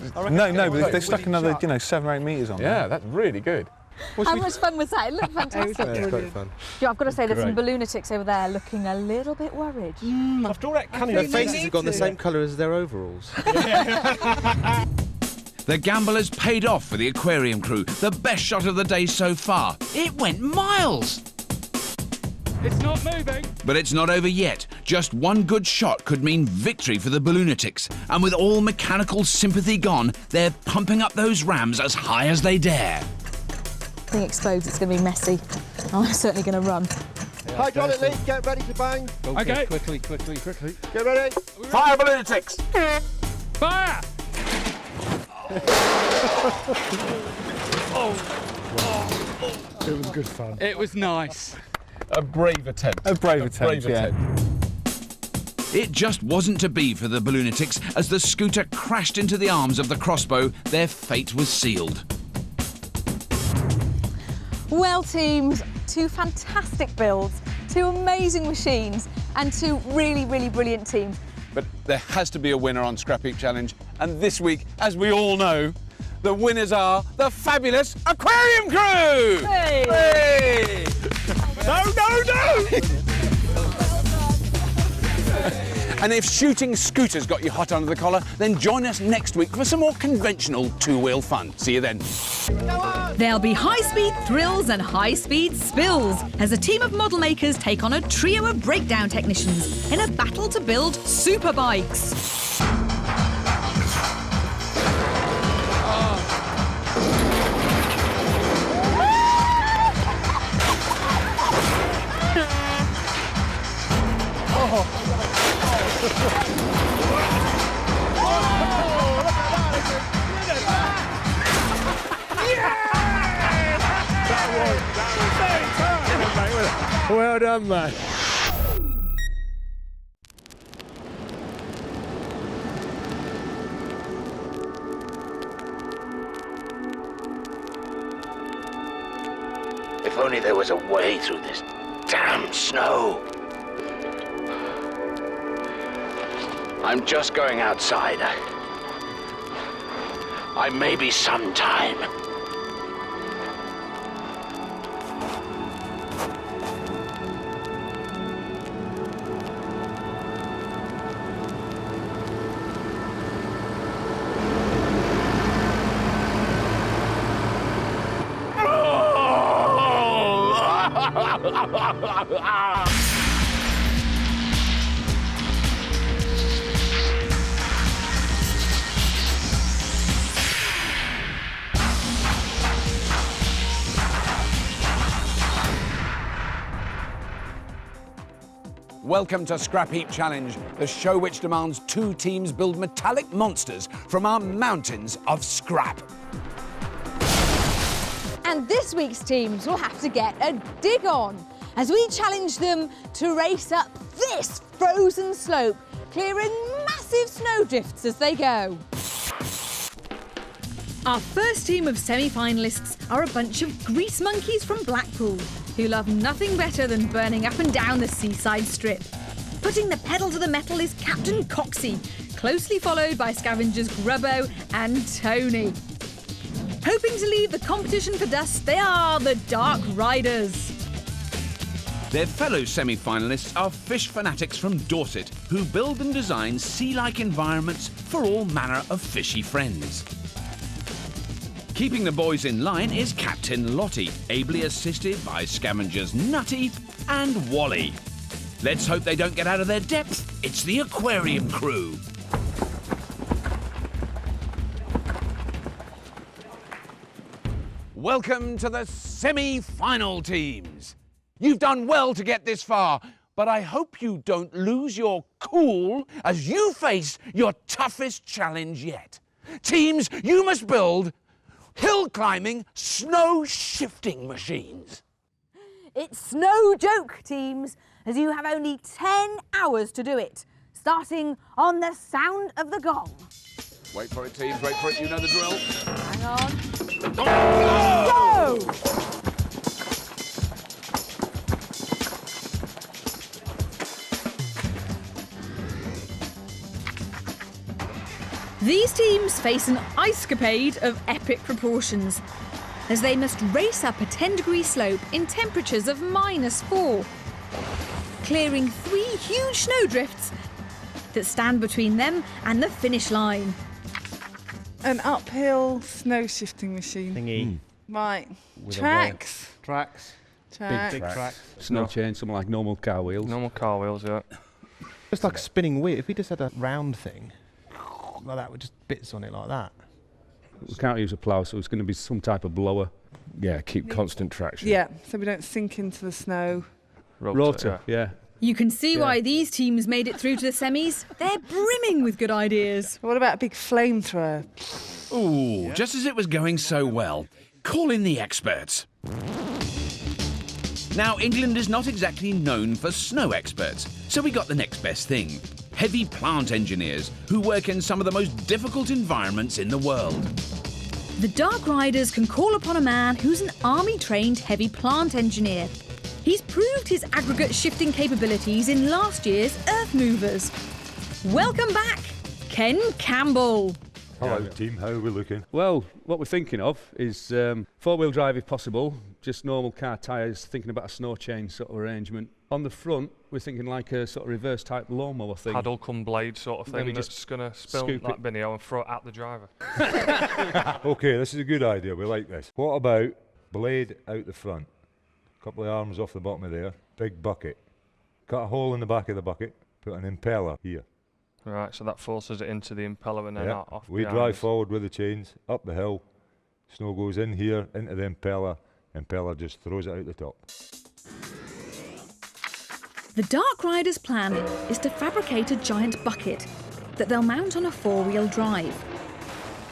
but they've stuck another 7 or 8 metres on. Yeah, that's really good. How much fun was that? It looked fantastic. It was quite fun. Yeah, I've got to say, there's some Balloonatics over there looking a little bit worried. After all that cunning, Their faces have gone the same colour as their overalls. The gamble has paid off for the aquarium crew. The best shot of the day so far. It went miles. It's not moving. But it's not over yet. Just one good shot could mean victory for the Balloonatics. And with all mechanical sympathy gone, they're pumping up those rams as high as they dare. If the thing explodes, it's going to be messy. I'm certainly going to run. Hydraulic leak, get ready to bang. Okay. Quickly. Get ready. Fire, Balloonatics! Fire! It was good fun. It was nice. A brave attempt. A brave attempt. It just wasn't to be for the Balloonatics. As the scooter crashed into the arms of the crossbow, their fate was sealed. Well, teams, 2 fantastic builds, 2 amazing machines, and 2 really, really brilliant teams. But there has to be a winner on Scrapheap Challenge, and this week, as we all know, the winners are the fabulous Aquarium Crew! Hey! Hey! No! And if shooting scooters got you hot under the collar, then join us next week for some more conventional two-wheel fun. See you then. There'll be high-speed thrills and high-speed spills as a team of model makers take on a trio of breakdown technicians in a battle to build super bikes. Well done, mate. If only there was a way through this damn snow. I'm just going outside. I may be some time. Welcome to Scrapheap Challenge, the show which demands 2 teams build metallic monsters from our mountains of scrap. And this week's teams will have to get a dig on as we challenge them to race up this frozen slope clearing massive snowdrifts as they go. Our first team of semi-finalists are a bunch of grease monkeys from Blackpool who love nothing better than burning up and down the seaside strip. Putting the pedal to the metal is Captain Coxey, closely followed by scavengers Grubbo and Tony. Hoping to leave the competition for dust, they are the Dark Riders. Their fellow semi-finalists are fish fanatics from Dorset who build and design sea-like environments for all manner of fishy friends. Keeping the boys in line is Captain Lottie, ably assisted by scavengers Nutty and Wally. Let's hope they don't get out of their depth. It's the aquarium crew. Welcome to the semi-final teams. You've done well to get this far, but I hope you don't lose your cool as you face your toughest challenge yet. Teams, you must build hill climbing snow shifting machines. It's no joke, teams, as you have only 10 hours to do it, starting on the sound of the gong. Wait for it, teams, wait for it, you know the drill. Hang on. Go! Go! These teams face an ice-capade of epic proportions, as they must race up a 10-degree slope in temperatures of -4, clearing 3 huge snowdrifts that stand between them and the finish line. An uphill snow shifting machine. Thingy. Right. With Tracks. Tracks. Tracks. Big tracks. Snow chain, something like normal car wheels. Normal car wheels, yeah. Just like a spinning wheel. If we just had a round thing like that with just bits on it like that. We can't use a plough, so it's going to be some type of blower. Yeah, keep constant traction. Yeah, so we don't sink into the snow. Rotor, yeah. You can see why these teams made it through to the semis. They're brimming with good ideas. What about a big flamethrower? Ooh, just as it was going so well. Call in the experts. Now, England is not exactly known for snow experts, so we got the next best thing. Heavy plant engineers who work in some of the most difficult environments in the world. The Dark Riders can call upon a man who's an army-trained heavy plant engineer. He's proved his aggregate shifting capabilities in last year's Earth Movers. Welcome back, Ken Campbell. Hello team, how are we looking? Well, what we're thinking of is four-wheel drive if possible, just normal car tyres, thinking about a snow chain sort of arrangement. On the front, we're thinking like a sort of reverse type lawnmower thing. Paddle come blade sort of thing. Maybe that's just going to spill scoop like it. Binio and throw it at the driver. Okay, this is a good idea, we like this. What about blade out the front? Couple of arms off the bottom of there, big bucket. Cut a hole in the back of the bucket, put an impeller here. Right, so that forces it into the impeller and then Yeah. off. We behind drive us. forward with the chains, up the hill, snow goes in here, into the impeller just throws it out the top. The Dark Riders' plan is to fabricate a giant bucket that they'll mount on a four-wheel drive.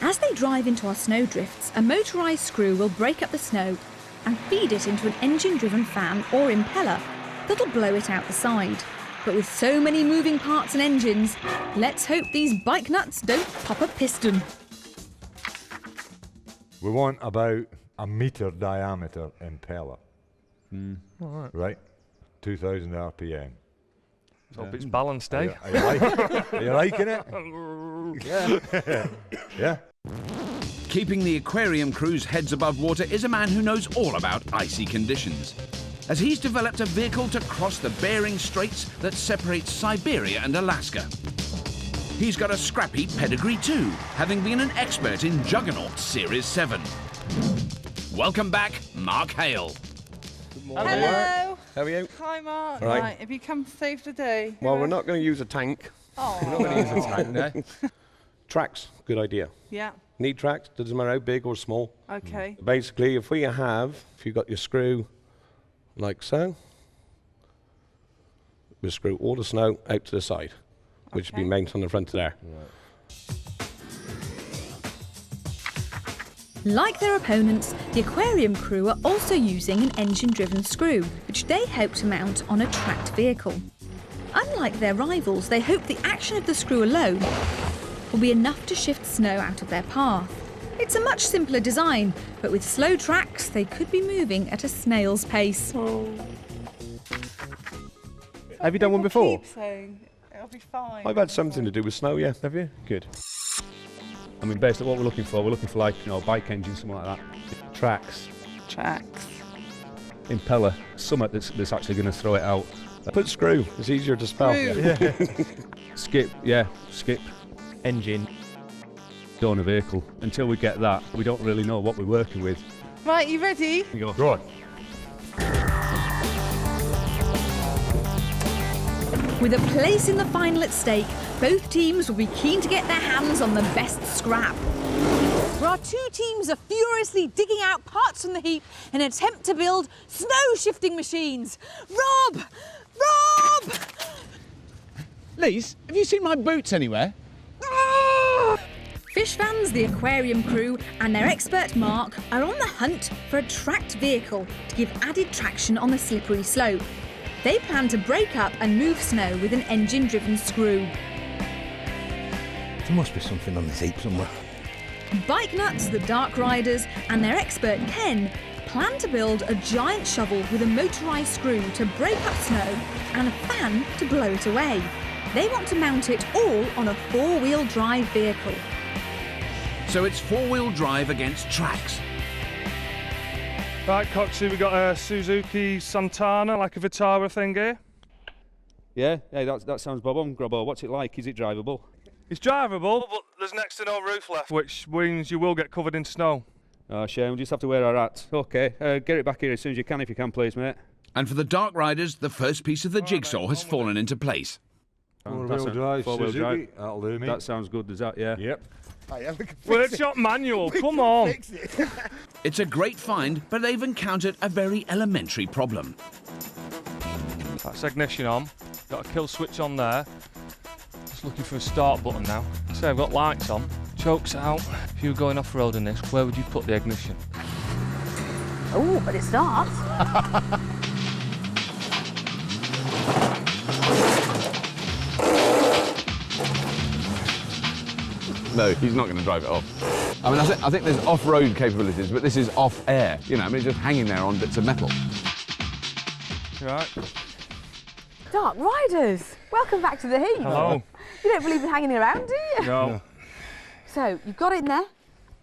As they drive into our snowdrifts, a motorised screw will break up the snow and feed it into an engine-driven fan or impeller that'll blow it out the side. But with so many moving parts and engines, let's hope these bike nuts don't pop a piston. We want about a metre diameter impeller. Right? 2,000 RPM. So it's balanced, eh? Are you liking it? Yeah. Yeah. Keeping the aquarium crew's heads above water is a man who knows all about icy conditions, as he's developed a vehicle to cross the Bering Straits that separates Siberia and Alaska. He's got a Scrapheap pedigree too, having been an expert in Juggernaut Series 7. Welcome back, Mark Hale. Hello. How are you? Hi, Mark. Right. Right, have you come to save the day? Well, we're not going to use a tank. Oh. We're not going to use a tank, no. Tracks, good idea. Yeah. Need tracks, doesn't matter how big or small. Okay. Basically, if you've got your screw like so, we'll screw all the snow out to the side, which will be mounted on the front of there. Like their opponents, the aquarium crew are also using an engine-driven screw, which they hope to mount on a tracked vehicle. Unlike unlike their rivals, they hope the action of the screw alone will be enough to shift snow out of their path. It's a much simpler design, but with slow tracks, they could be moving at a snail's pace. Have you done one before? Keep saying it'll be fine. I've had something to do with snow, yeah. Have you? Good. I mean, based on what we're looking for like, you know, a bike engine, something like that. Tracks. Tracks. Impeller. Something that's actually going to throw it out. Put screw. It's easier to spell. Yeah. Skip. Yeah, skip. Engine. On a vehicle. Until we get that, we don't really know what we're working with. Right, you ready? You go. Right. With a place in the final at stake, both teams will be keen to get their hands on the best scrap. Where our two teams are furiously digging out parts from the heap in an attempt to build snow-shifting machines. Rob! Rob! Lise, have you seen my boots anywhere? Fish fans, the aquarium crew and their expert Mark are on the hunt for a tracked vehicle to give added traction on the slippery slope. They plan to break up and move snow with an engine-driven screw. There must be something on this heap somewhere. Bike nuts, the dark riders and their expert Ken plan to build a giant shovel with a motorised screw to break up snow and a fan to blow it away. They want to mount it all on a four-wheel drive vehicle. So it's four-wheel drive against tracks. Right, Coxie, we got a Suzuki Santana, like a Vitara thing here. Yeah, that sounds bob on, Grubbo. What's it like? Is it drivable? It's drivable, but there's next to no roof left, which means you will get covered in snow. Oh, shame. We'll just have to wear our hats. OK, get it back here as soon as you can, if you can, please, mate. And for the Dark Riders, the first piece of the jigsaw has fallen into place. Four-wheel drive, Suzuki. That'll do me. That sounds good, does that? Yeah. Yep. Well, it's your manual, come on. It's a great find, but they've encountered a very elementary problem. That's ignition on. Got a kill switch on there. Just looking for a start button now. So I've got lights on. Chokes out. If you were going off-roading this, where would you put the ignition? Oh, but it starts. No, he's not going to drive it off. I mean, I think there's off-road capabilities, but this is off-air. You know, I mean, it's just hanging there on bits of metal. Right. Dark Riders, welcome back to the heap. Hello. You don't believe in hanging around, do you? No. So, you've got it in there.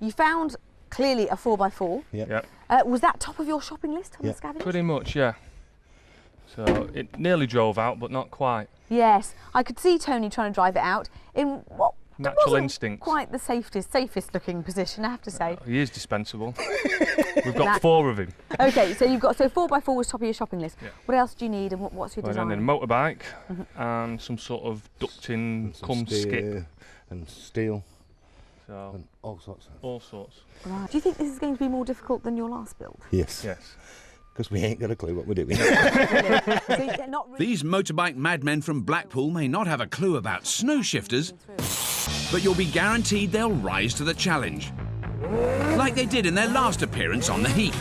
You found, clearly, a 4x4. Yep. Was that top of your shopping list on the scavengers? Pretty much, yeah. So, it nearly drove out, but not quite. Yes, I could see Tony trying to drive it out in what Natural wasn't instinct. quite the safest looking position, I have to say. He is dispensable. We've got 4 of him. Okay, so you've got 4x4 was top of your shopping list. Yeah. What else do you need, and what's your design? And then a motorbike and some sort of ducting, cum skip. And steel. So and all sorts. All sorts. Right. Do you think this is going to be more difficult than your last build? Yes. Yes. Because we ain't got a clue what we're doing. These motorbike madmen from Blackpool may not have a clue about snow shifters, but you'll be guaranteed they'll rise to the challenge, like they did in their last appearance on the heap,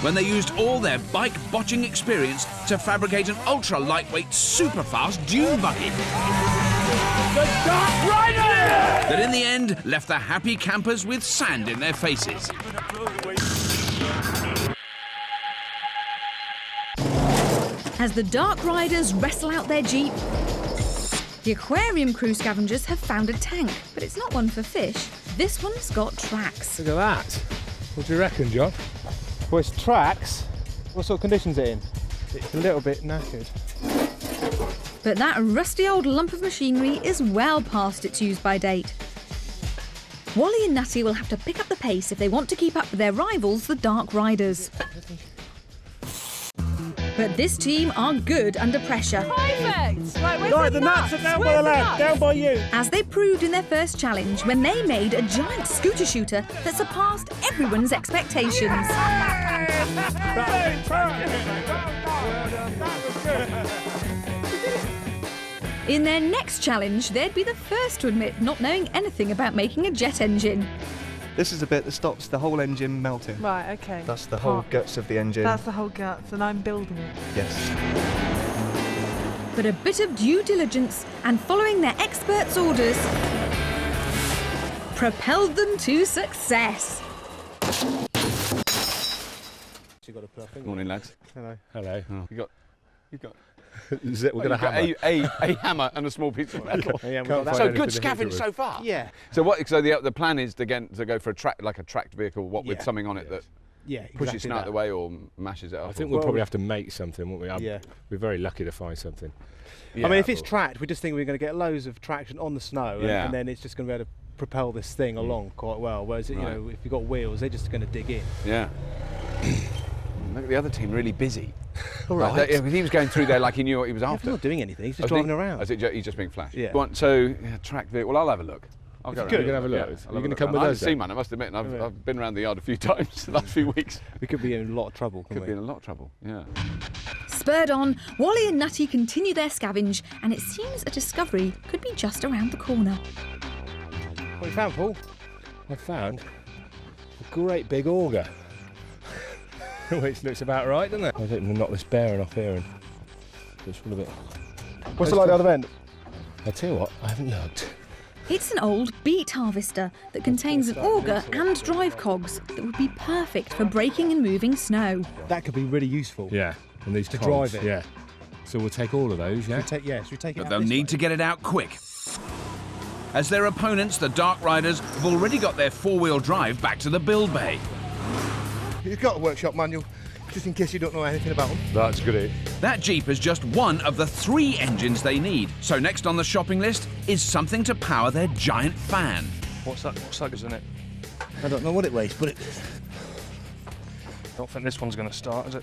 when they used all their bike botching experience to fabricate an ultra-lightweight, super-fast dune buggy. The Dark Riders! That in the end left the happy campers with sand in their faces. As the Dark Riders wrestle out their jeep, the aquarium crew scavengers have found a tank, but it's not one for fish. This one's got tracks. Look at that. What do you reckon, John? Well, it's tracks. What sort of conditions are it in? It's a little bit knackered. But that rusty old lump of machinery is well past its use-by date. Wally and Natty will have to pick up the pace if they want to keep up with their rivals, the Dark Riders. But this team are good under pressure. Perfect! Right, where's Right, the nuts are down by the lad, down by you. As they proved in their first challenge when they made a giant scooter shooter that surpassed everyone's expectations. In their next challenge, they'd be the first to admit not knowing anything about making a jet engine. This is the bit that stops the whole engine melting. Right, okay. That's the whole guts of the engine. That's the whole guts, and I'm building it. Yes. but a bit of due diligence and following their experts' orders propelled them to success. Good morning, lads. Hello. Hello. Oh. You've got. We're going to hammer. A hammer and a small piece of metal. Yeah, so good scavenge so far. Yeah. So the plan is to go for a tracked vehicle, with something on it that pushes snow out the way or mashes it up. I think we'll probably have to make something, won't we? We're very lucky to find something. I mean, if it's tracked, we just think we're going to get loads of traction on the snow, and then it's just going to be able to propel this thing along quite well. Whereas, you know, if you've got wheels, they're just going to dig in. Yeah. Look at the other team, really busy. All right. He was going through there like he knew what he was after. He's not doing anything. He's just driving around. He's just being flash. Yeah. So, tracked vehicle. Well, I'll have a look. I'll go. You're going to have a look. You're going to come with us. I've seen one, I must admit. And I've been around the yard a few times the last few weeks. We could be in a lot of trouble. Could be in a lot of trouble. Yeah. Spurred on, Wally and Nutty continue their scavenge, and it seems a discovery could be just around the corner. What you found, Paul? I found a great big auger. Which looks about right, doesn't it? I think we'll knock this bearing off here and just full of it. What's the light out of end? I'll tell you what, I haven't looked. It's an old beet harvester that contains an auger and drive cogs that would be perfect for breaking and moving snow. That could be really useful. Yeah, and these to cogs, drive it. Yeah. So we'll take all of those, yeah? Should we take it But out they'll this need way? to get it out quick. As their opponents, the Dark Riders, have already got their four-wheel drive back to the build bay. You've got a workshop manual, just in case you don't know anything about them. That's great. That Jeep is just one of the 3 engines they need. So next on the shopping list is something to power their giant fan. What's that goes in it? I don't know what it weighs, but it... Don't think this one's going to start, is it?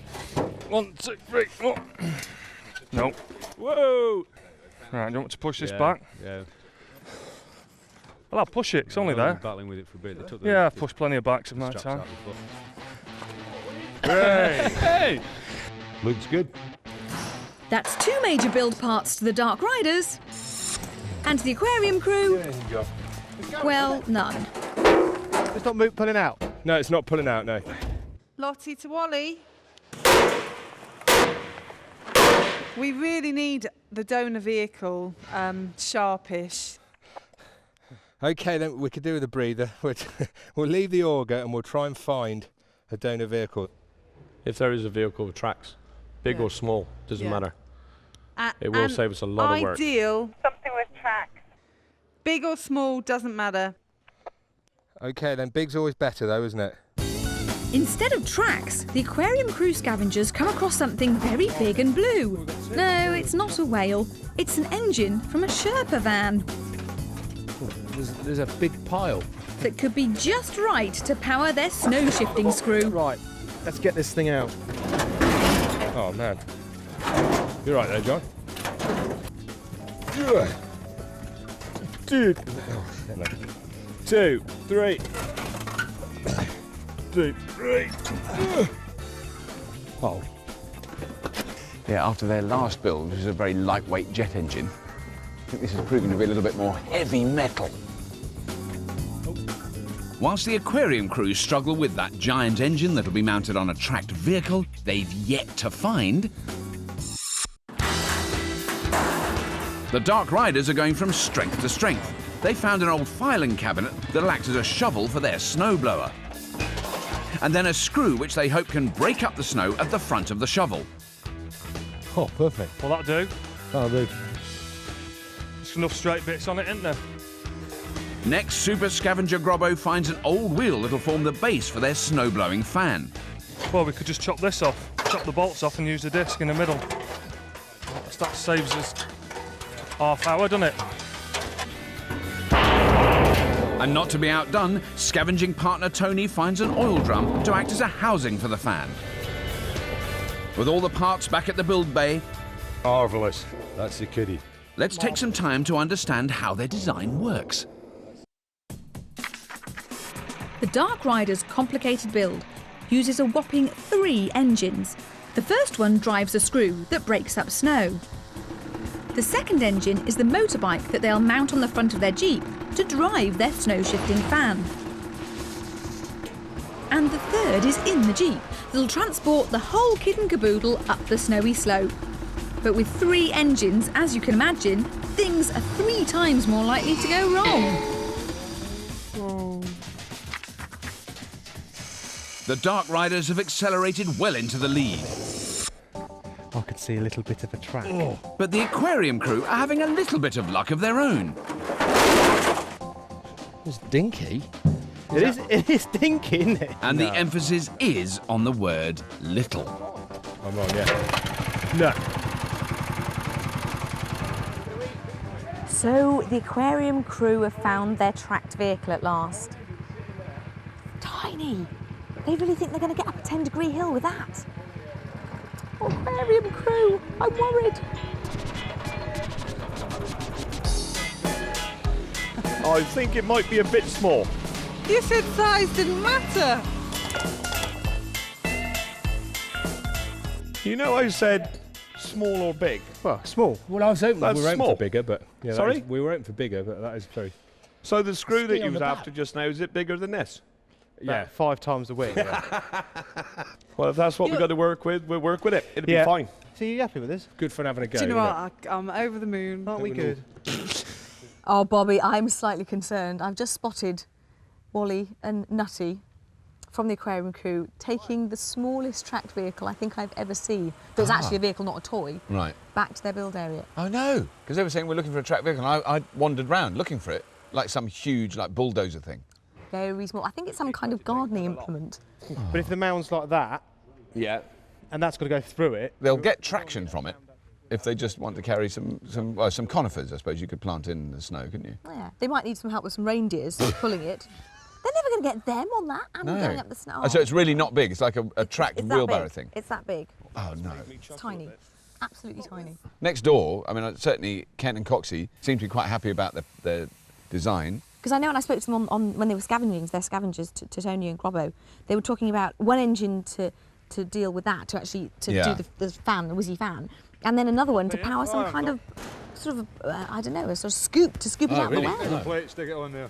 1, 2, 3, 4. No. Whoa! Right, do you want to push this back? Yeah. Well, I'll push it. It's only there. Battling with it for a bit. They took Yeah, I've pushed plenty of backs in my time. Hey! Hey! Looks good. That's 2 major build parts to the Dark Riders. And to the aquarium crew, well, none. It's not pulling out? No, it's not pulling out, no. Lottie to Wally. We really need the donor vehicle sharpish. OK, then we could do with a breather. We'll leave the auger and we'll try and find a donor vehicle. If there is a vehicle with tracks, big or small, doesn't matter. It will And save us a lot of work. Ideal. Something with tracks. Big or small, doesn't matter. OK, then big's always better though, isn't it? Instead of tracks, the aquarium crew scavengers come across something very big and blue. No, it's not a whale. It's an engine from a Sherpa van. There's a big pile. That could be just right to power their snow shifting screw. Right, let's get this thing out. Oh man. You're right there, John. Dude. 2, 3. 2, 3. Oh. Yeah, after their last build, which is a very lightweight jet engine, I think this is proving to be a little bit more heavy metal. Whilst the aquarium crew struggle with that giant engine that'll be mounted on a tracked vehicle, they've yet to find. The Dark Riders are going from strength to strength. They found an old filing cabinet that'll act as a shovel for their snowblower. And then a screw which they hope can break up the snow at the front of the shovel. Oh, perfect. Will that do? That'll do. There's enough straight bits on it, isn't there? Next, Super Scavenger Grobbo finds an old wheel that'll form the base for their snow-blowing fan. Well, we could just chop this off, chop the bolts off and use the disc in the middle. That saves us half hour, doesn't it? And not to be outdone, scavenging partner Tony finds an oil drum to act as a housing for the fan. With all the parts back at the build bay, marvellous. That's the kiddie. Let's take some time to understand how their design works. The Dark Rider's complicated build uses a whopping 3 engines. The first one drives a screw that breaks up snow. The second engine is the motorbike that they'll mount on the front of their Jeep to drive their snow-shifting fan. And the third is in the Jeep that'll transport the whole kit and caboodle up the snowy slope. But with 3 engines, as you can imagine, things are 3 times more likely to go wrong. The Dark Riders have accelerated well into the lead. I could see a little bit of a track. But the aquarium crew are having a little bit of luck of their own. It's dinky. It is dinky, isn't it? And the emphasis is on the word little. I'm wrong, yeah. No. So the aquarium crew have found their tracked vehicle at last. Tiny. They really think they're going to get up a 10-degree hill with that. Aquarium crew, I'm worried. I think it might be a bit small. You said size didn't matter. You know, I said small or big. Well, small. Well, I was hoping That's we were small. hoping for bigger, but yeah, Sorry? we were hoping for bigger, but that is very. So the screw that Stay you on was the after just now, is it bigger than this? Yeah, 5 times the width. Well, if that's what we've got to work with, we'll work with it. It'll be fine. So you happy with this? Good fun having a go. Do you know isn't what? I'm over the moon. Aren't we good? Oh, Bobby, I'm slightly concerned. I've just spotted Wally and Nutty from the aquarium crew taking the smallest tracked vehicle I think I've ever seen. But it's actually a vehicle, not a toy. Right. Back to their build area. Oh no, because they were saying we're looking for a track vehicle, and I wandered round looking for it, like some huge, like bulldozer thing. Very small. I think it's some kind of gardening implement. But if the mound's like that, yeah, and that's got to go through it, they'll get traction from it if they just want to carry some conifers. I suppose you could plant in the snow, couldn't you? Yeah, they might need some help with some reindeers pulling it. They're never going to get them on that and going up the snow. Oh, so it's really not big. It's like a tracked wheelbarrow thing. It's that big. Oh no. It's tiny. Absolutely tiny. Next door, I mean, certainly Kent and Coxie seem to be quite happy about the design. Because I know when I spoke to them on when they were scavenging, their scavengers, to Tony and Grobbo, they were talking about one engine to deal with that, to actually do the fan, the whizzy fan, and then another one to power some kind of sort of I don't know, a sort of scoop to scoop it out of the way. Plate, stick it on there.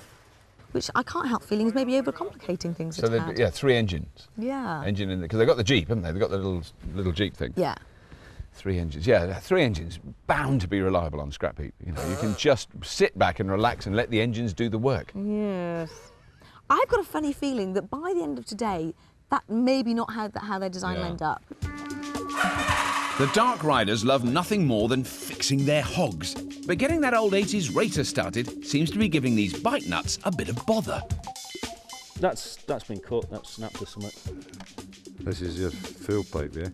Which I can't help feeling is maybe overcomplicating things. So they've 3 engines. Yeah. Engine in there, because they've got the Jeep, haven't they? They've got the little Jeep thing. Yeah. 3 engines. Yeah, 3 engines bound to be reliable on Scrapheap. You know, you can just sit back and relax and let the engines do the work. Yes. I've got a funny feeling that by the end of today, that maybe not how their design will end up. The Dark Riders love nothing more than fixing their hogs. But getting that old 80s racer started seems to be giving these bike nuts a bit of bother. That's been cut, that's snapped or something. This is your fuel pipe, yeah?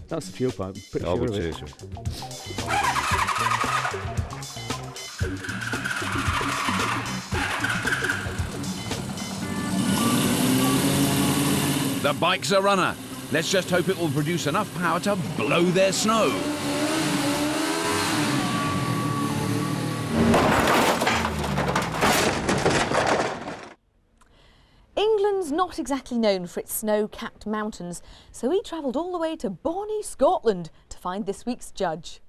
That's the fuel pipe, pretty I sure would of say it. so. The bike's a runner. Let's just hope it will produce enough power to blow their snow. England's not exactly known for its snow-capped mountains, so he travelled all the way to Bonnie, Scotland to find this week's judge.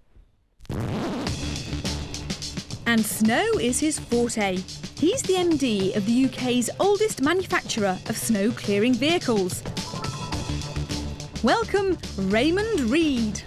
And snow is his forte. He's the MD of the UK's oldest manufacturer of snow-clearing vehicles. Welcome, Raymond Reed.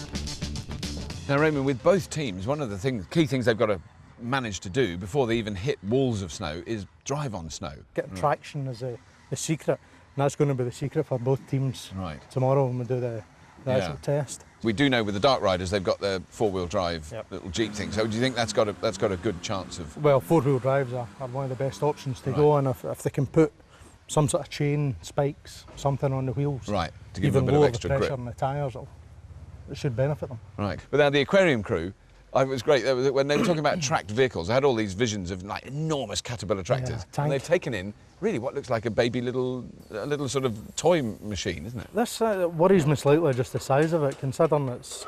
Now, Raymond, with both teams, one of the key things they've got to manage to do before they even hit walls of snow is drive on snow. Get traction is the secret, and that's going to be the secret for both teams tomorrow when we do the actual test. We do know with the Dark Riders they've got the 4-wheel drive little Jeep thing. So do you think that's got a good chance of? Well, 4-wheel drives are one of the best options to go, and if they can put some sort of chain, spikes, something on the wheels, to give them a bit of extra the pressure grip on the tyres, it should benefit them. Right, but now the aquarium crew. It was great. When they were talking about tracked vehicles, I had all these visions of like enormous Caterpillar tractors, and they've taken in really what looks like a baby little sort of toy machine, isn't it? This worries me slightly, just the size of it, considering it's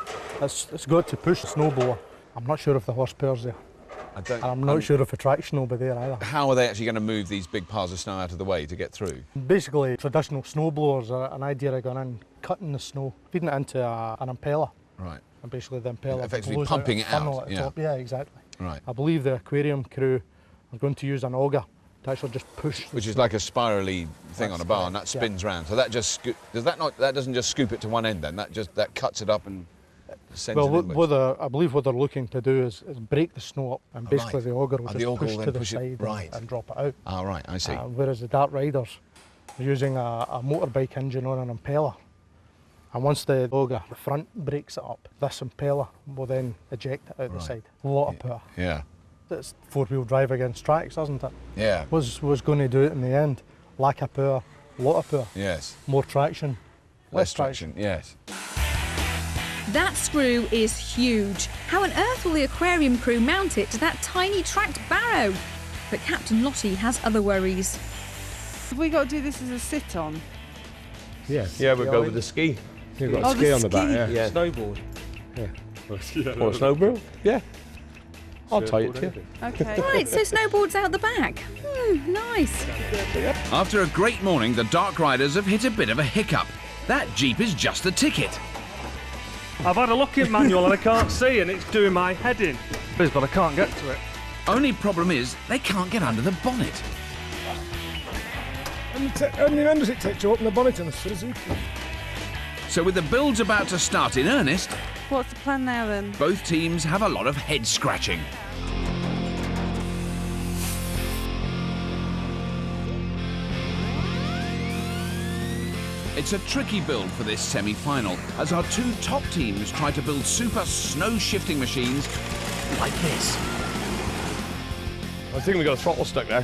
got to push the snowblower. I'm not sure if the horsepower's there. And I'm not sure if the traction will be there either. How are they actually going to move these big piles of snow out of the way to get through? Basically, traditional snowblowers are an idea of going in, cutting the snow, feeding it into an impeller. Right. And basically the impeller effectively blows pumping out a funnel it out. at the top. Yeah, exactly. Right. I believe the aquarium crew are going to use an auger to actually just push. Which is like a spirally thing on a bar, and that spins round. So that just that doesn't just scoop it to one end. Then that cuts it up and. sends Well, it inwards. I believe what they're looking to do is break the snow up, and basically the auger will And the just auger push will to then the push it- side right. and drop it out. Ah, right, I see. Whereas the Dark Riders are using a motorbike engine on an impeller. And once the auger, the front, breaks it up, this impeller will then eject it out the side. A lot of power. Yeah. It's four-wheel drive against tracks, isn't it? Yeah. Was going to do it in the end. Lack of power, a lot of power. Yes. More traction, Less traction, yes. That screw is huge. How on earth will the aquarium crew mount it to that tiny tracked barrow? But Captain Lottie has other worries. Have we got to do this as a sit-on? Yeah, we'll go with the ski. You've got a ski on the back, yeah. Snowboard. Yeah. Or a snowboard, yeah. I'll tie it to you. Okay. Right, so snowboards out the back. Nice. After a great morning, the Dark Riders have hit a bit of a hiccup. That Jeep is just the ticket. I've had a look at manual and I can't see, and it's doing my head in. But I can't get to it. Only problem is they can't get under the bonnet. How many men does it take to open the bonnet on a Suzuki? So with the builds about to start in earnest, What's the plan now then? both teams have a lot of head scratching. It's a tricky build for this semi-final, as our two top teams try to build super snow-shifting machines like this. I think we got a throttle stuck there.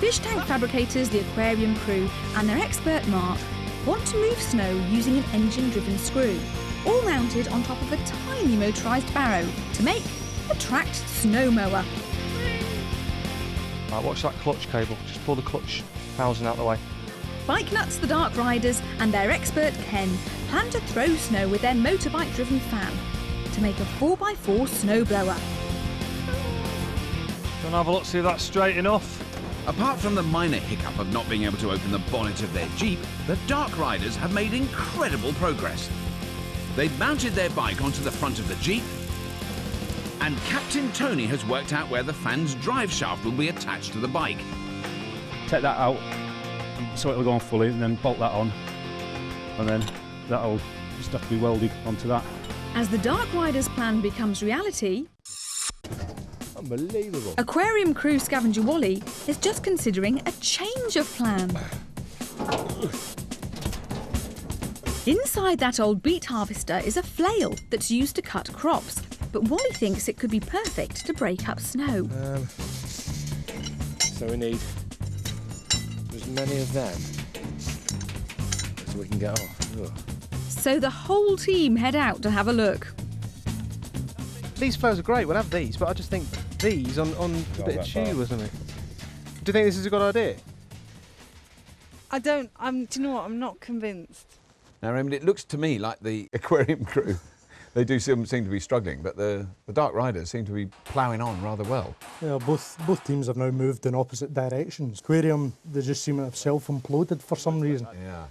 Fish tank fabricators, the aquarium crew, and their expert Mark want to move snow using an engine-driven screw, all mounted on top of a tiny motorised barrow to make a tracked snow mower. Right, watch that clutch cable. Just pull the clutch housing out the way. Bike Nuts, the Dark Riders, and their expert Ken plan to throw snow with their motorbike-driven fan to make a 4x4 snowblower. Gonna have a look, see if that's straight enough. Apart from the minor hiccup of not being able to open the bonnet of their Jeep, the Dark Riders have made incredible progress. They've mounted their bike onto the front of the Jeep, and Captain Tony has worked out where the fan's drive shaft will be attached to the bike. Take that out so it'll go on fully, and then bolt that on, and then that'll just have to be welded onto that. As the Dark Riders plan becomes reality, Unbelievable. aquarium crew scavenger Wally is just considering a change of plan. Inside that old beet harvester is a flail that's used to cut crops, but Wally thinks it could be perfect to break up snow. So we need as many of them as we can get off. Ugh. So the whole team head out to have a look. These flails are great, we'll have these, but I just think these on a bit of shoe or something. Do you think this is a good idea? I don't, do you know what, I'm not convinced. Now, I mean, it looks to me like the aquarium crew, they do seem to be struggling, but the Dark Riders seem to be ploughing on rather well. Yeah, both teams have now moved in opposite directions. Aquarium, they just seem to have self-imploded for some reason. Yeah.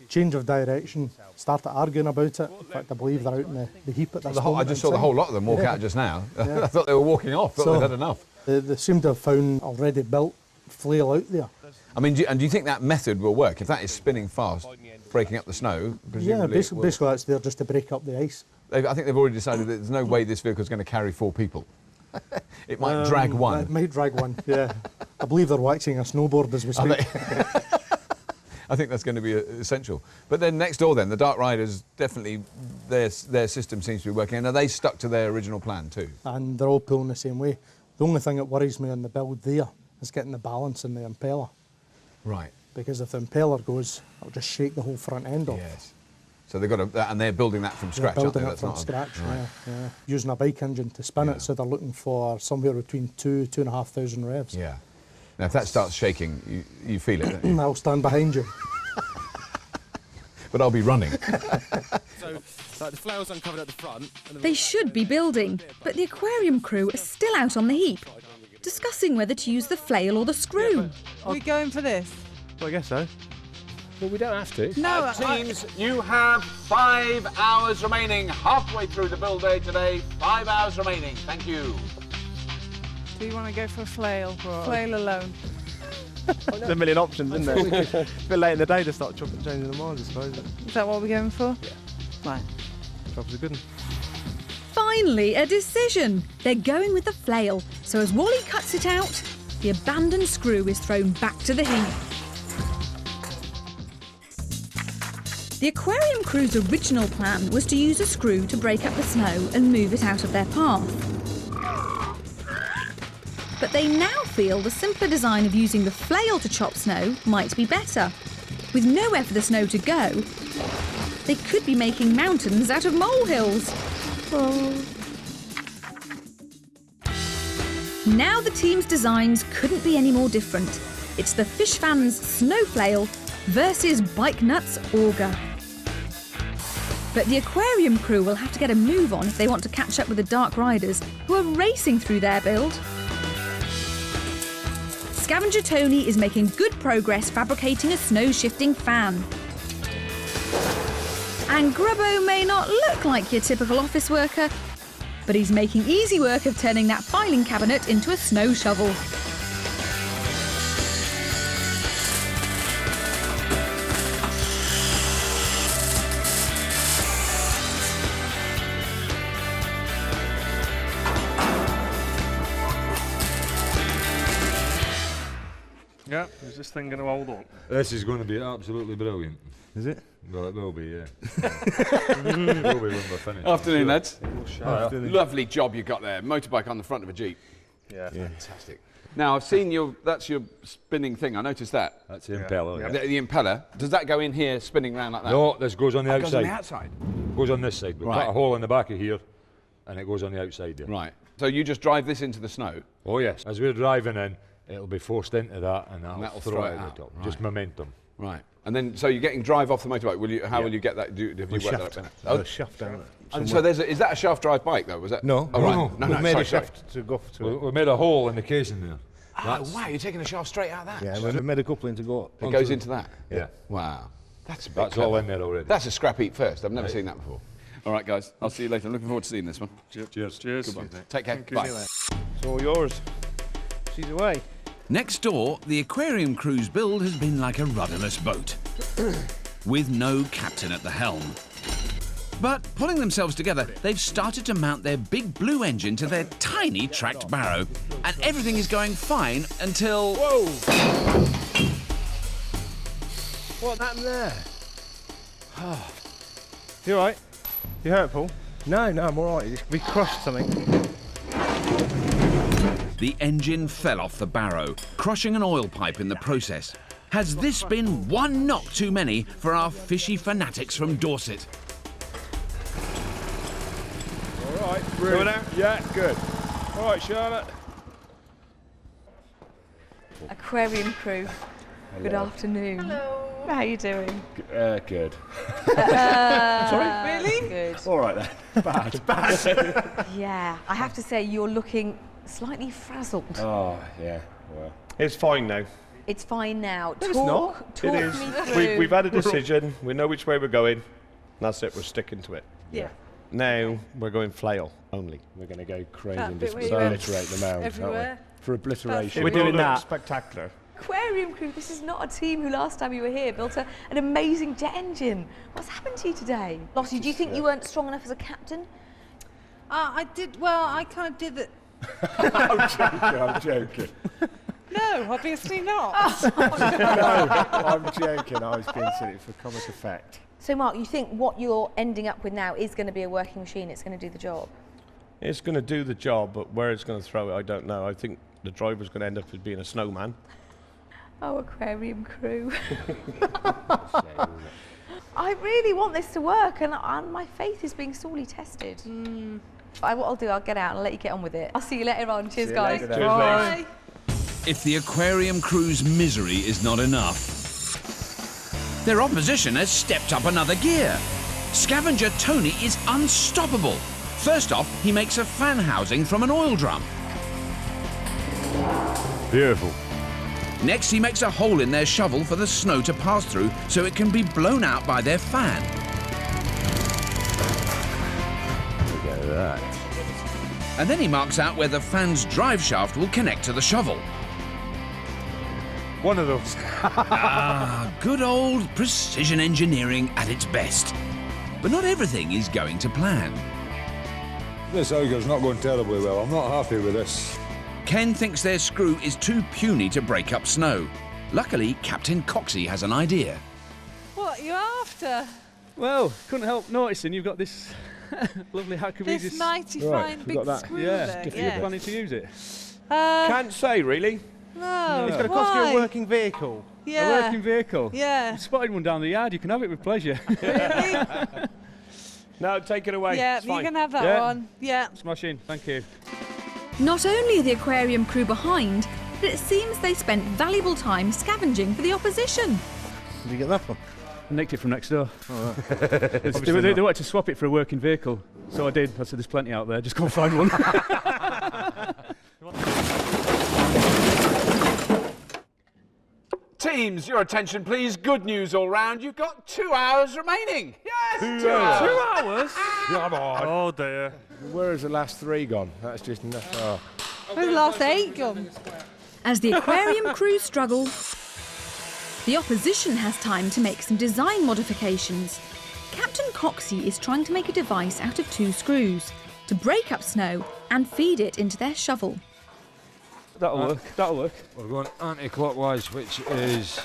Change of direction, started arguing about it. In fact, I believe they're out in the heap at this I moment just in saw the time. whole lot of them walk out just now. I thought they were walking off, thought they'd had enough. They seem to have found already built flail out there. I mean, do you think that method will work? If that is spinning fast, breaking up the snow, Yeah, presumably basically that's there just to break up the ice. I think they've already decided that there's no way this vehicle is going to carry 4 people. It might drag one. It might drag one, yeah. I believe they're waxing a snowboard as we speak. I think that's going to be essential. But then next door then, the Dark Riders, definitely their system seems to be working. And are they stuck to their original plan too? And they're all pulling the same way. The only thing that worries me on the build there is getting the balance in the impeller. Right. Because if the impeller goes, it'll just shake the whole front end off. Yes. So they've got to, and they're building that from scratch, aren't they? Building it from scratch, yeah. Using a bike engine to spin it, so they're looking for somewhere between 2,500 revs. Yeah. Now, if that starts shaking, you feel it, don't you? I'll stand behind you. But I'll be running. So, like the flails uncovered at the front. They should be building, but the aquarium crew are still out on the heap, discussing whether to use the flail or the screw. Are we going for this? Well, I guess so. Well, we don't have to. No, teams, you have 5 hours remaining. Halfway through the build day today. 5 hours remaining. Thank you. Do you want to go for a flail? Flail alone. There's a million options, isn't there? It's a bit late in the day to start chopping and changing the minds, I suppose. Is that what we're going for? Yeah. Right. Choppers are good. Finally, a decision. They're going with the flail. So as Wally cuts it out, the abandoned screw is thrown back to the heap. The aquarium crew's original plan was to use a screw to break up the snow and move it out of their path. But they now feel the simpler design of using the flail to chop snow might be better. With nowhere for the snow to go, they could be making mountains out of molehills. Oh. Now the team's designs couldn't be any more different. It's the fish fans' snow flail versus Bike Nuts' auger. But the aquarium crew will have to get a move on if they want to catch up with the Dark Riders, who are racing through their build. Scavenger Tony is making good progress fabricating a snow-shifting fan. And Grubbo may not look like your typical office worker, but he's making easy work of turning that filing cabinet into a snow shovel. Yeah, is this thing going to hold up? This is going to be absolutely brilliant. Is it? Well, it will be, yeah. It will be when we're finished. Afternoon, lads. Afternoon. Lovely job you got there. Motorbike on the front of a Jeep. Yeah. Fantastic. Now, I've seen that's your spinning thing. I noticed that. That's the impeller. Yeah. The impeller. Does that go in here spinning round like that? No, this goes on the outside. Goes on the outside? Goes on this side. We've got a hole in the back of here, and it goes on the outside there. Right. So you just drive this into the snow? Oh, yes. As we're driving in, it'll be forced into that, and that'll throw it out out. the top. Right. Just momentum. Right. And then, so you're getting drive off the motorbike. How will you get that? Have you worked that out? Oh, shaft down it. And so is that a shaft drive bike though? Was that? No. Oh, right. No. We made a shaft to go to it. We made a hole in the casing there. Oh, wow, you're taking a shaft straight out of that? Yeah, we made a coupling to go up. It goes into that? Yeah. Wow. That's all in there already. That's a scrap heap first. I've never seen that before. All right, guys. I'll see you later. I'm looking forward to seeing this one. Cheers. Goodbye. Take care. Thank you. Bye. It's all yours. She's away. Next door, the aquarium crew's build has been like a rudderless boat, with no captain at the helm. But pulling themselves together, they've started to mount their big blue engine to their tiny tracked barrow, and everything is going fine until... Whoa! What happened there? You all right? You hurt, Paul? No, I'm all right. We crushed something. The engine fell off the barrow, crushing an oil pipe in the process. Has this been one knock too many for our fishy fanatics from Dorset? All right, going out? Yeah, good. All right, Charlotte. Aquarium crew, good afternoon. Hello. How are you doing? Good. Sorry? Really? Good. All right then. Bad. Yeah, I have to say you're looking slightly frazzled. Oh, yeah, well. It's fine now. It's fine now. No, it's not. Talk It is. me through. We've had a decision. We know which way we're going. That's it. We're sticking to it. Yeah. Now we're going flail only. We're going to go crazy That and bit just where you went obliterate the mound, everywhere. aren't we? For obliteration. We're doing that. Spectacular. Aquarium crew, this is not a team who last time you were here built an amazing jet engine. What's happened to you today? Lottie, do you think you weren't strong enough as a captain? I did, well, I kind of did it. I'm joking. No, obviously not. No, I'm joking. I was being silly for comic effect. So Mark, you think what you're ending up with now is going to be a working machine, it's going to do the job? It's going to do the job, but where it's going to throw it, I don't know. I think the driver's going to end up as being a snowman. Oh, aquarium crew. I really want this to work, and my faith is being sorely tested. What I'll do, I'll get out and let you get on with it. I'll see you later on. Cheers, guys. Cheers, bye. If the aquarium crew's misery is not enough, their opposition has stepped up another gear. Scavenger Tony is unstoppable. First off, he makes a fan housing from an oil drum. Beautiful. Next, he makes a hole in their shovel for the snow to pass through so it can be blown out by their fan. Look at that. And then he marks out where the fan's drive shaft will connect to the shovel. One of those. Good old precision engineering at its best. But not everything is going to plan. This auger's not going terribly well. I'm not happy with this. Ken thinks their screw is too puny to break up snow. Luckily, Captain Coxey has an idea. What are you after? Well, couldn't help noticing you've got this lovely Hackabee. This mighty fine big screw there. If you're planning to use it. Can't say, really. No. It's going to cost you a working vehicle. Yeah. A working vehicle? Yeah. You spotted one down the yard, you can have it with pleasure. Really? No, take it away. Yeah, it's you fine. can have that one. Yeah. Smashing, thank you. Not only are the aquarium crew behind, but it seems they spent valuable time scavenging for the opposition. Did you get that one? I nicked it from next door. Oh, they wanted to swap it for a working vehicle, so I did. I said, there's plenty out there, just go and find one. Teams, your attention please. Good news all round. You've got 2 hours remaining. Yes, 2 hours. 2 hours? Come on. Oh dear. Where has the last 3 gone? That's just enough. Oh. Where's the last 8 gone? As the aquarium crew struggle, the opposition has time to make some design modifications. Captain Coxey is trying to make a device out of 2 screws to break up snow and feed it into their shovel. That'll work, that'll work. We're going anti-clockwise, which is...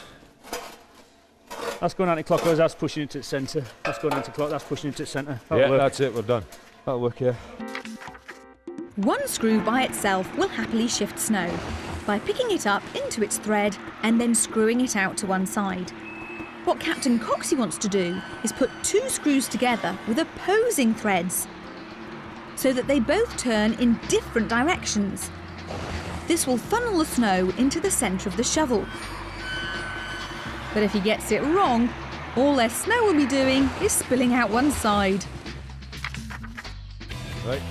That's going anti-clockwise, that's pushing into the centre. That's going anti-clockwise, that's pushing into the centre. Yeah, that's it, we're done. That'll work, yeah. One screw by itself will happily shift snow by picking it up into its thread and then screwing it out to one side. What Captain Coxey wants to do is put 2 screws together with opposing threads so that they both turn in different directions. This will funnel the snow into the centre of the shovel. But if he gets it wrong, all their snow will be doing is spilling out one side. Right.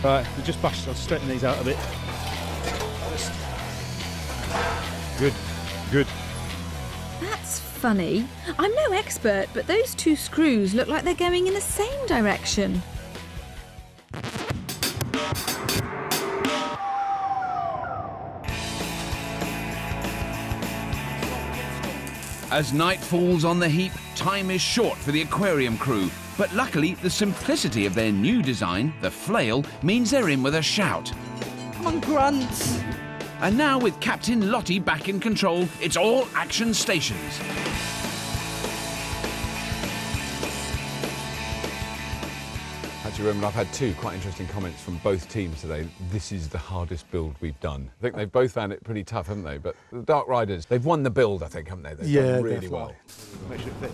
Right, we just bashed, I'll straighten these out a bit. Good, good. That's funny. I'm no expert, but those 2 screws look like they're going in the same direction. As night falls on the heap, time is short for the aquarium crew. But luckily, the simplicity of their new design, the flail, means they're in with a shout. Come on, grunts. And now, with Captain Lottie back in control, it's all action stations. Actually, Roman, I've had 2 quite interesting comments from both teams today. This is the hardest build we've done. I think they've both found it pretty tough, haven't they? But the Dark Riders, they've won the build, I think, haven't they? They've done really well.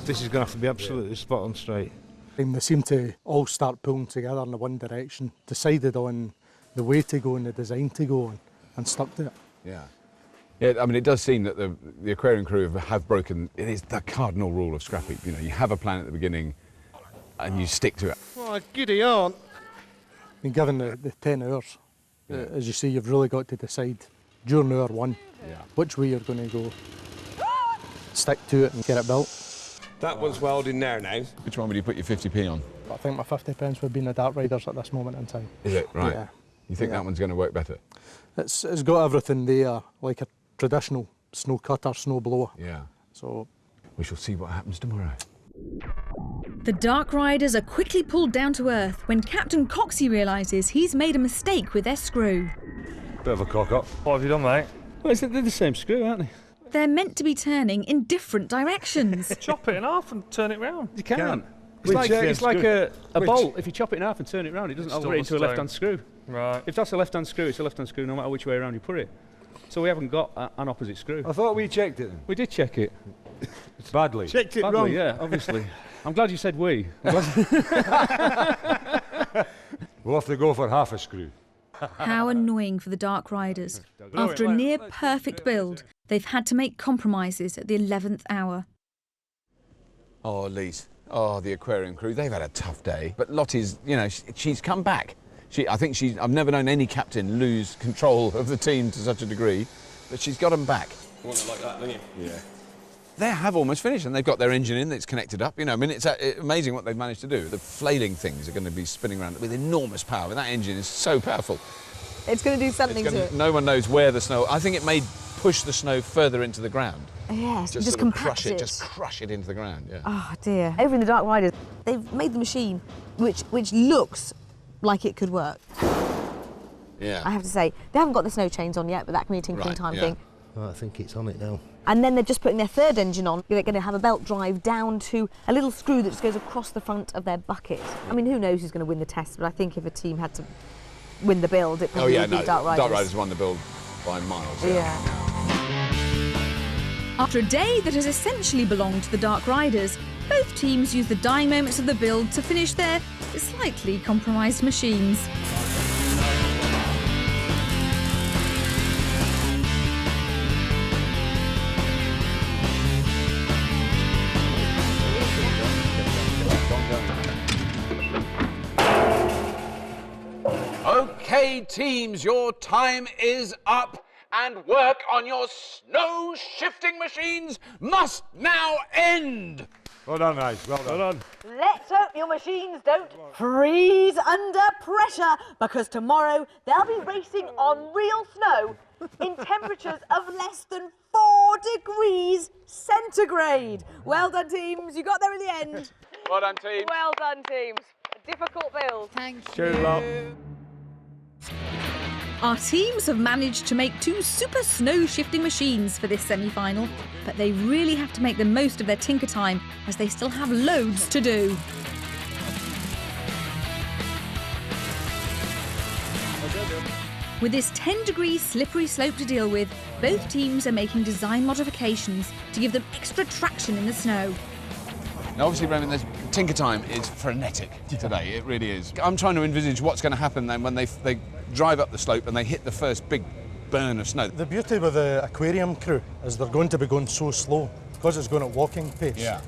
This is going to have to be absolutely spot on straight. And they seem to all start pulling together in the one direction, decided on the way to go and the design to go on, and stuck to it. Yeah. Yeah, I mean, it does seem that the aquarium crew have broken, it is the cardinal rule of Scrapheap. You know, you have a plan at the beginning and you stick to it. Oh, giddy on. And given the 10 hours, as you see, you've really got to decide during hour 1 which way you're going to go. Stick to it and get it built. That one's welding there now. Which one would you put your 50p on? I think my 50p would be in the Dark Riders at this moment in time. Is it? Right. Yeah. You think that one's going to work better? It's got everything there, like a traditional snow cutter, snow blower. Yeah. So we shall see what happens tomorrow. The Dark Riders are quickly pulled down to earth when Captain Coxey realises he's made a mistake with their screw. Bit of a cock-up. What have you done, mate? Well, they're the same screw, aren't they? They're meant to be turning in different directions. Chop it in half and turn it round. You can't. Which It's like a bolt. If you chop it in half and turn it round, it doesn't operate into a left-hand screw. Right. If that's a left-hand screw, it's a left-hand screw no matter which way around you put it. So we haven't got an opposite screw. I thought we checked it. We did check it. Badly. Checked it Badly, wrong. yeah, obviously. I'm glad you said we. We'll have to go for half a screw. How annoying for the Dark Riders. After a near-perfect build, they've had to make compromises at the 11th hour. Oh, Lise. Oh, the aquarium crew, they've had a tough day. But Lottie's, you know, she's come back. I've never known any captain lose control of the team to such a degree, but she's got them back. You want it like that, don't you? Yeah. They have almost finished, and they've got their engine in that's connected up. You know, I mean, it's amazing what they've managed to do. The flailing things are going to be spinning around with enormous power. That engine is so powerful. It's going to do something to it. No one knows where the snow... I think it may push the snow further into the ground. Yes, just sort of compact it. Just crush it into the ground, yeah. Oh, dear. Over in the Dark Riders, they've made the machine which looks like it could work. Yeah. I have to say, they haven't got the snow chains on yet, but that can be a tinkering time thing. Oh, I think it's on it now. And then they're just putting their third engine on. They're going to have a belt drive down to a little screw that just goes across the front of their bucket. I mean, who knows who's going to win the test, but I think if a team had to win the build, it probably would be Dark Riders. Dark Riders won the build by miles. After a day that has essentially belonged to the Dark Riders, both teams used the dying moments of the build to finish their slightly compromised machines. Okay, teams, your time is up, and work on your snow-shifting machines must now end. Well done, guys. Well done. Well done. Let's hope your machines don't freeze under pressure, because tomorrow they'll be racing on real snow in temperatures of less than 4 degrees centigrade. Well done, teams. You got there in the end. Well done, teams. Well done, teams. A difficult build. Thank Cheers, love. Our teams have managed to make 2 super snow-shifting machines for this semi-final, but they really have to make the most of their tinker time, as they still have loads to do. With this 10-degree slippery slope to deal with, both teams are making design modifications to give them extra traction in the snow. Now, obviously, Roman, this tinker time is frenetic today. It really is. I'm trying to envisage what's going to happen then when they drive up the slope and they hit the first big burn of snow. The beauty with the aquarium crew is they're going to be going so slow because it's going at walking pace. Yeah.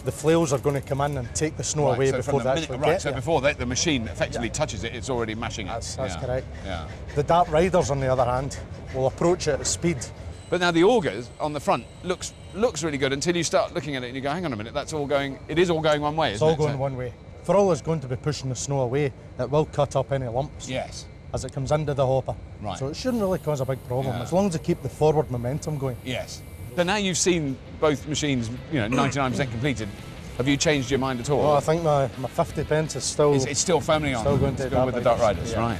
The flails are going to come in and take the snow away so before they actually get so there. before the machine effectively touches it, it's already mashing it. That's correct. Yeah. The Dark Riders, on the other hand, will approach it at speed. But now the augers on the front looks really good until you start looking at it and you go, hang on a minute, it is all going one way, It's isn't all it? going one way. For all it's going to be pushing the snow away, it will cut up any lumps. Yes. As it comes into the hopper. Right. So it shouldn't really cause a big problem, Yeah. as long as they keep the forward momentum going. Yes. But now you've seen both machines, 99% completed. Have you changed your mind at all? Well, I think my 50 pence is still... It's still firmly on. Still going to with the Dark Riders, yeah. right.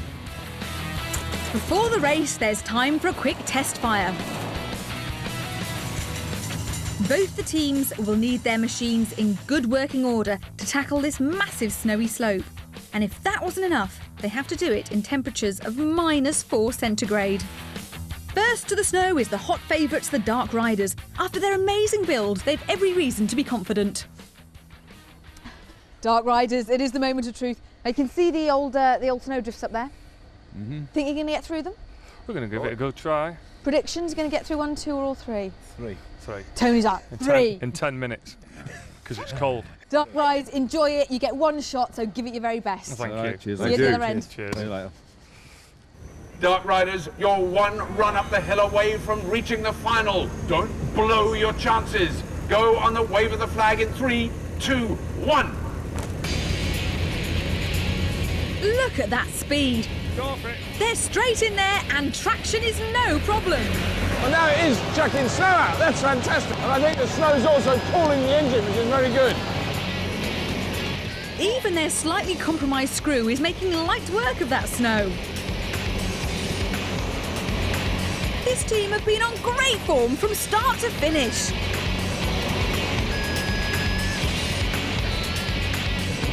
Before the race, there's time for a quick test fire. Both the teams will need their machines in good working order to tackle this massive snowy slope. And if that wasn't enough, they have to do it in temperatures of -4 centigrade. First to the snow is the hot favourites, the Dark Riders. After their amazing build, they've every reason to be confident. Dark Riders, it is the moment of truth. I can see the old snow drifts up there. Think you're going to get through them? We're going to give it a good try. Predictions, going to get through 1, 2 or all 3? 3. Tony's up. 3. In 10 minutes, because it's cold. Dark Riders, enjoy it. You get 1 shot, so give it your very best. Thank you. Cheers. See you at the other end. Cheers. See you later. Dark Riders, you're 1 run up the hill away from reaching the final. Don't blow your chances. Go on the wave of the flag in 3, 2, 1. Look at that speed. Go for it. They're straight in there and traction is no problem. Well, now it is chucking snow out. That's fantastic. And I think the snow is also cooling the engine, which is very good. Even their slightly compromised screw is making light work of that snow. This team have been on great form from start to finish.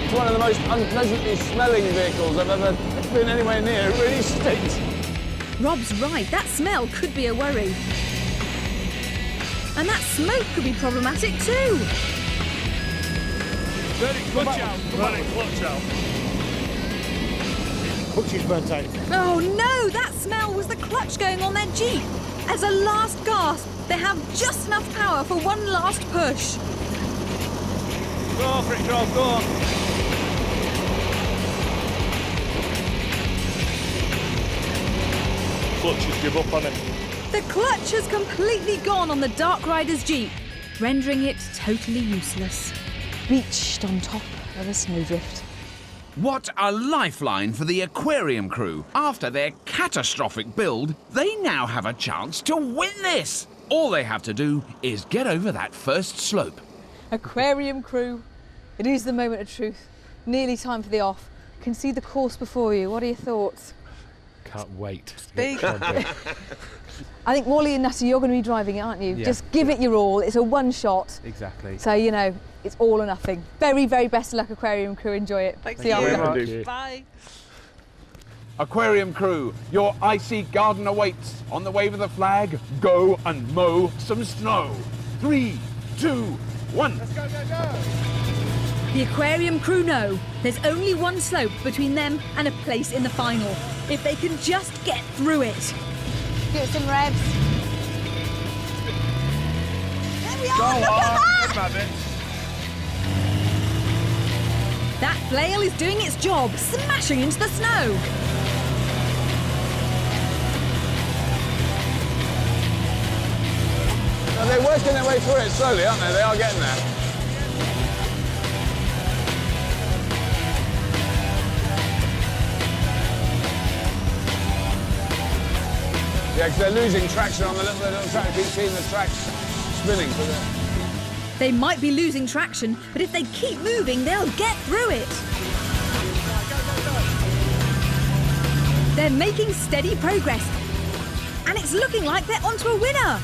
It's one of the most unpleasantly smelling vehicles I've ever been anywhere near. It really stinks. Rob's right, that smell could be a worry. And that smoke could be problematic too. Very clutch out. Very clutch out. Clutch is burnt out. Oh no, that smell was the clutch going on their Jeep. As a last gasp, they have just enough power for 1 last push. Go for it, Rob, go on. Clutches give up on it. The clutch has completely gone on the Dark Rider's Jeep, rendering it totally useless. Beached on top of a snowdrift. What a lifeline for the aquarium crew. After their catastrophic build, they now have a chance to win this. All they have to do is get over that first slope. Aquarium crew, it is the moment of truth. Nearly time for the off. can see the course before you. What are your thoughts? Can't wait. Big. I think Wally and Nutty, you're going to be driving it, aren't you? Yeah. Just give it your all. It's a one shot. Exactly. So, you know, it's all or nothing. Very, very best of luck, aquarium crew. Enjoy it. Thank See you you after. very much. Bye. Aquarium crew, your icy garden awaits. On the wave of the flag, go and mow some snow. 3, 2, 1. Let's go, go, go! The aquarium crew know there's only one slope between them and a place in the final. If they can just get through it. Get some revs. There we are, Go look on, at that! That flail is doing its job, smashing into the snow. Now they're working their way through it slowly, aren't they? They are getting there. Yeah, because they're losing traction on the little track. Keep seeing the tracks spinning. They might be losing traction, but if they keep moving, they'll get through it. They're making steady progress, and it's looking like they're onto a winner.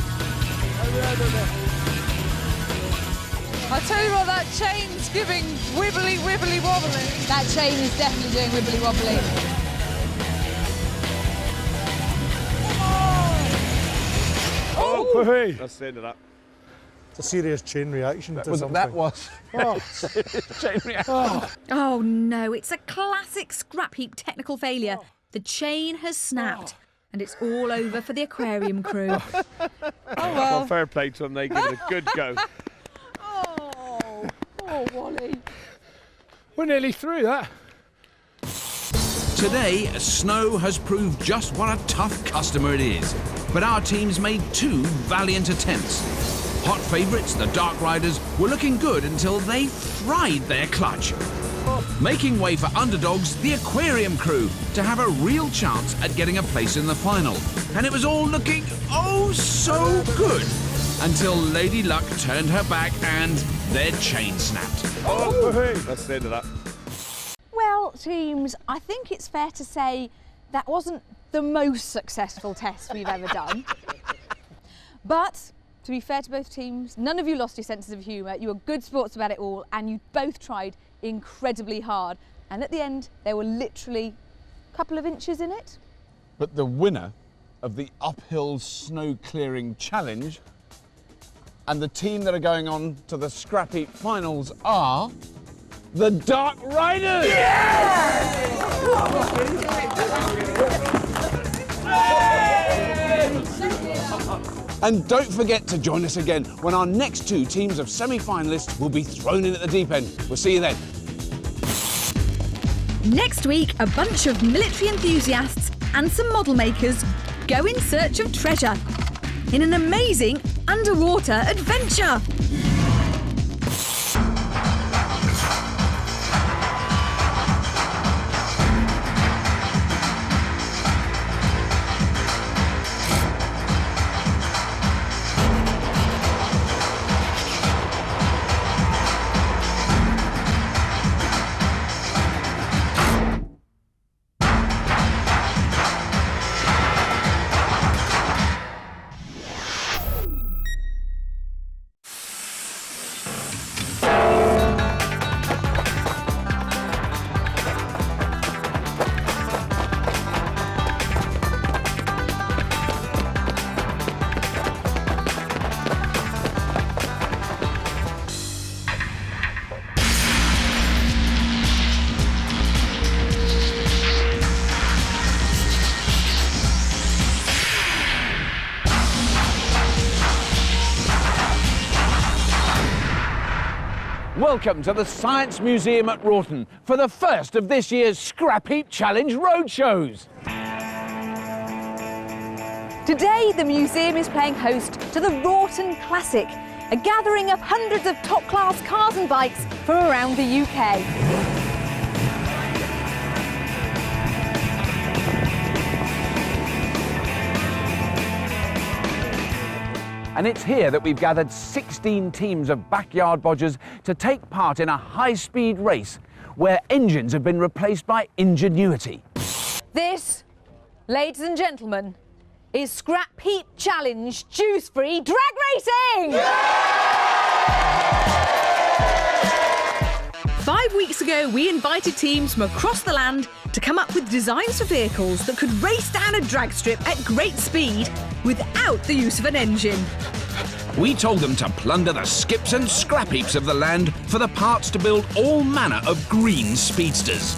I tell you what, that chain's giving wibbly, wibbly, wobbly. That chain is definitely doing wibbly, wobbly. Oh, hey. That's the end of that. It's a serious chain reaction to something. That was. Oh. Chain reaction. Oh no, it's a classic scrap heap technical failure. The chain has snapped, and it's all over for the aquarium crew. Oh well. Fair play to them, they give it a good go. Oh, Wally. We're nearly through that. Today, snow has proved just what a tough customer it is. But our teams made 2 valiant attempts. Hot favourites, the Dark Riders, were looking good until they fried their clutch. Making way for underdogs, the aquarium crew, to have a real chance at getting a place in the final. And it was all looking, oh, so good. Until Lady Luck turned her back and their chain snapped. That's the end of that. Well, teams, I think it's fair to say that wasn't the most successful test we've ever done. But to be fair to both teams, none of you lost your senses of humour. You were good sports about it all, and you both tried incredibly hard. And at the end, there were literally a couple of inches in it. But the winner of the uphill snow clearing challenge and the team that are going on to the Scrapheap finals are the Dark Riders! And don't forget to join us again when our next 2 teams of semi-finalists will be thrown in at the deep end. We'll see you then. Next week, a bunch of military enthusiasts and some model makers go in search of treasure in an amazing underwater adventure. Welcome to the Science Museum at Wroughton for the first of this year's Scrapheap Challenge roadshows. Today, the museum is playing host to the Wroughton Classic, a gathering of hundreds of top-class cars and bikes from around the UK. And it's here that we've gathered 16 teams of backyard bodgers to take part in a high-speed race where engines have been replaced by ingenuity. This, ladies and gentlemen, is Scrapheap Challenge Juice-Free Drag Racing! 5 weeks ago, we invited teams from across the land to come up with designs for vehicles that could race down a drag strip at great speed without the use of an engine. We told them to plunder the skips and scrap heaps of the land for the parts to build all manner of green speedsters.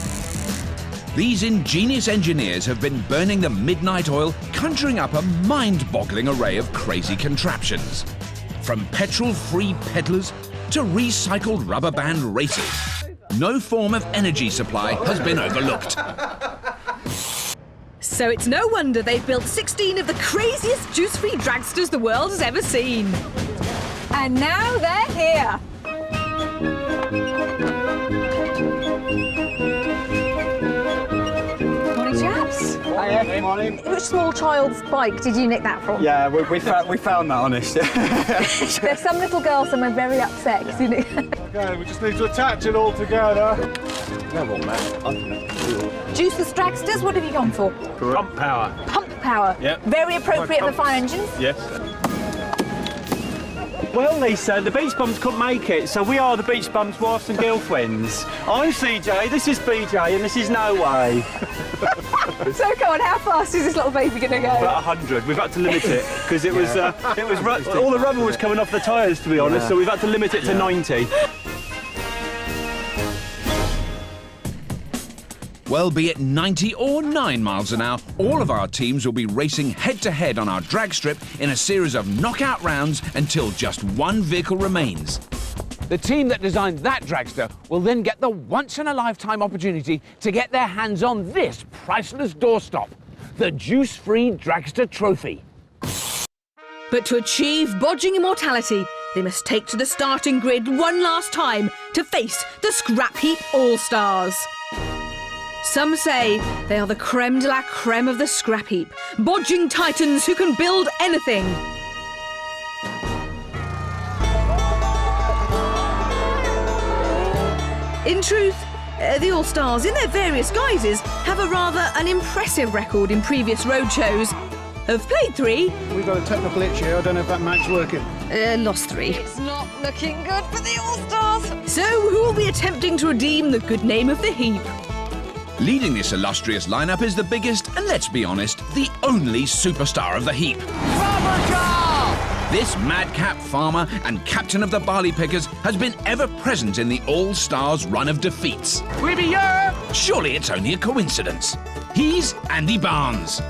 These ingenious engineers have been burning the midnight oil, conjuring up a mind-boggling array of crazy contraptions. From petrol-free peddlers to recycled rubber band racers, no form of energy supply has been overlooked. So it's no wonder they've built 16 of the craziest juice-free dragsters the world has ever seen. And now they're here. Morning, chaps. Hiya, good morning. Which small child's bike did you nick that from? Yeah, we found that, honest. There's some little girl somewhere very upset because you nicked. Okay, we just need to attach it all together. No more, Juiceless dragsters, what have you gone for? Pump power. Pump power? Yep. Very appropriate for fire engines? Yes. Well, Lisa, the beach bums couldn't make it, so we are the beach bums' wives and girlfriends. I'm CJ, this is BJ, and this is No Way. So, come on, how fast is this little baby going to go? About 100. We've had to limit it because it was all the rubber was coming off the tyres, to be honest. So we've had to limit it to 90. Well, be it 90 or 9 miles an hour, all of our teams will be racing head-to-head on our drag strip in a series of knockout rounds until just one vehicle remains. The team that designed that dragster will then get the once-in-a-lifetime opportunity to get their hands on this priceless doorstop, the Juice-Free Dragster Trophy. But to achieve bodging immortality, they must take to the starting grid one last time to face the Scrapheap All-Stars. Some say they are the creme de la creme of the scrap heap, bodging titans who can build anything. In truth, the All-Stars, in their various guises, have a rather unimpressive record in previous road shows. Have played 3. We've got a technical glitch here, I don't know if that mag's working. Lost 3. It's not looking good for the All-Stars. So who will be attempting to redeem the good name of the heap? Leading this illustrious lineup is the biggest, and let's be honest, the only superstar of the heap. This madcap farmer and captain of the barley pickers has been ever present in the All-Stars run of defeats. We be here! Surely it's only a coincidence. He's Andy Barnes.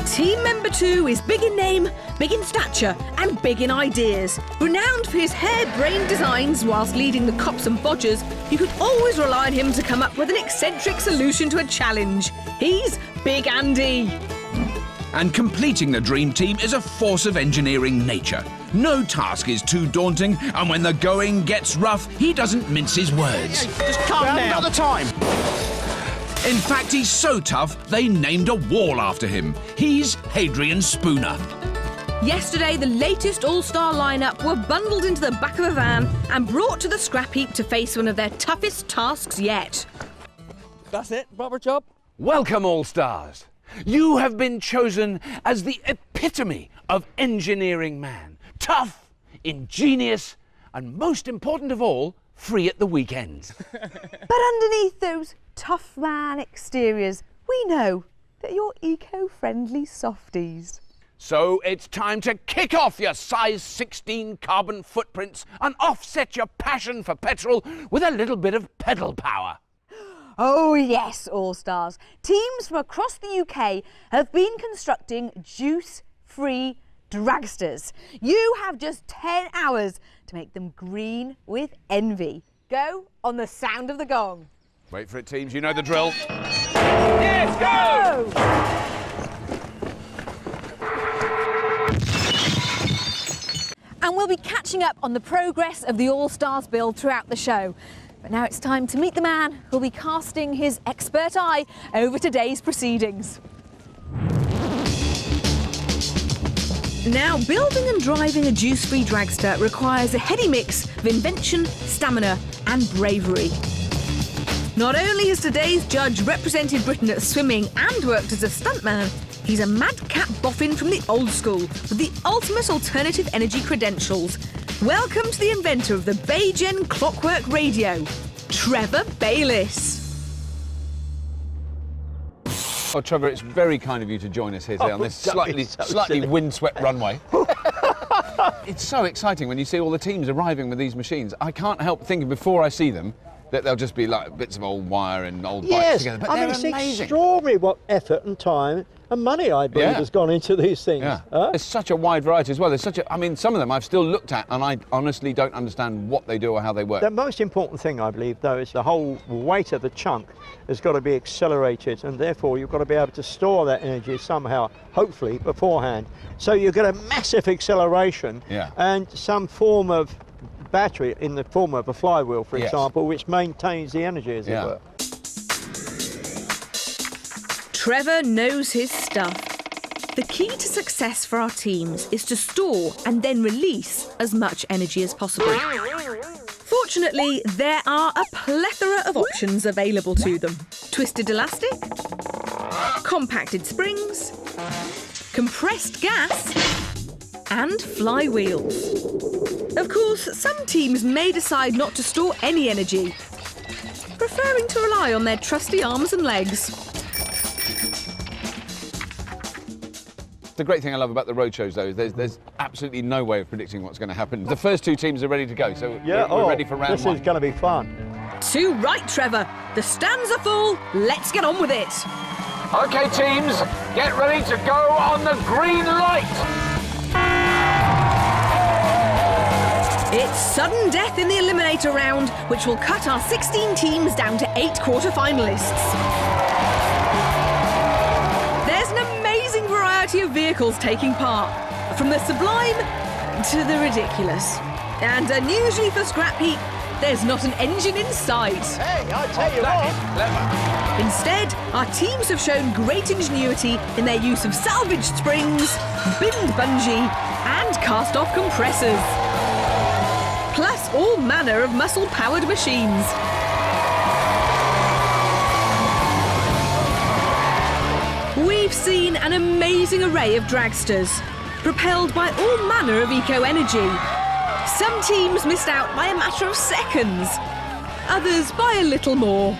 Team member 2 is big in name, big in stature, and big in ideas. Renowned for his harebrained designs whilst leading the cops and bodgers, you could always rely on him to come up with an eccentric solution to a challenge. He's Big Andy. And completing the dream team is a force of engineering nature. No task is too daunting, and when the going gets rough, he doesn't mince his words. Just calm down. Not the time. In fact, he's so tough, they named a wall after him. He's Hadrian Spooner. Yesterday, the latest All-Star lineup were bundled into the back of a van and brought to the scrap heap to face one of their toughest tasks yet. That's it, rubber job. Welcome, All-Stars. You have been chosen as the epitome of engineering man. Tough, ingenious, and most important of all, free at the weekends. But underneath those tough man exteriors, we know that you're eco-friendly softies. So it's time to kick off your size 16 carbon footprints and offset your passion for petrol with a little bit of pedal power. Oh yes, All-Stars. Teams from across the UK have been constructing juice-free dragsters. You have just 10 hours to make them green with envy. Go on the sound of the gong. Wait for it, teams. You know the drill. Yes, go! And we'll be catching up on the progress of the All-Stars build throughout the show. But now it's time to meet the man who'll be casting his expert eye over today's proceedings. Now, building and driving a juice-free dragster requires a heady mix of invention, stamina and bravery. Not only has today's judge represented Britain at swimming and worked as a stuntman, he's a madcap boffin from the old school with the ultimate alternative energy credentials. Welcome to the inventor of the Baygen clockwork radio, Trevor Bayliss. Oh, Trevor, it's very kind of you to join us here today on this slightly windswept runway. It's so exciting when you see all the teams arriving with these machines. I can't help thinking before I see them that they'll just be like bits of old wire and old bikes together. But they're it's amazing. Extraordinary what effort and time and money, I believe, has gone into these things. Yeah. There's such a wide variety as well. There's I mean, some of them I've still looked at and I honestly don't understand what they do or how they work. The most important thing, I believe, though, is the whole weight of the chunk has got to be accelerated, and therefore you've got to be able to store that energy somehow, hopefully, beforehand. So you get a massive acceleration and some form of battery in the form of a flywheel, for example, which maintains the energy, as it were. Trevor knows his stuff. The key to success for our teams is to store and then release as much energy as possible. Fortunately, there are a plethora of options available to them. Twisted elastic, compacted springs, compressed gas, and flywheels. Of course, some teams may decide not to store any energy, preferring to rely on their trusty arms and legs. The great thing I love about the road shows, though, is there's absolutely no way of predicting what's going to happen. The first two teams are ready to go, so we're ready for round one. This is going to be fun. Too right, Trevor. The stands are full. Let's get on with it. OK, teams, get ready to go on the green light. It's sudden death in the eliminator round, which will cut our 16 teams down to 8 quarter-finalists. There's an amazing variety of vehicles taking part, from the sublime to the ridiculous. And unusually for Scrapheap, there's not an engine in sight. Hey, I tell you what. Instead, our teams have shown great ingenuity in their use of salvaged springs, binned bungee, and cast-off compressors. Plus all manner of muscle-powered machines. We've seen an amazing array of dragsters, propelled by all manner of eco-energy. Some teams missed out by a matter of seconds, others by a little more.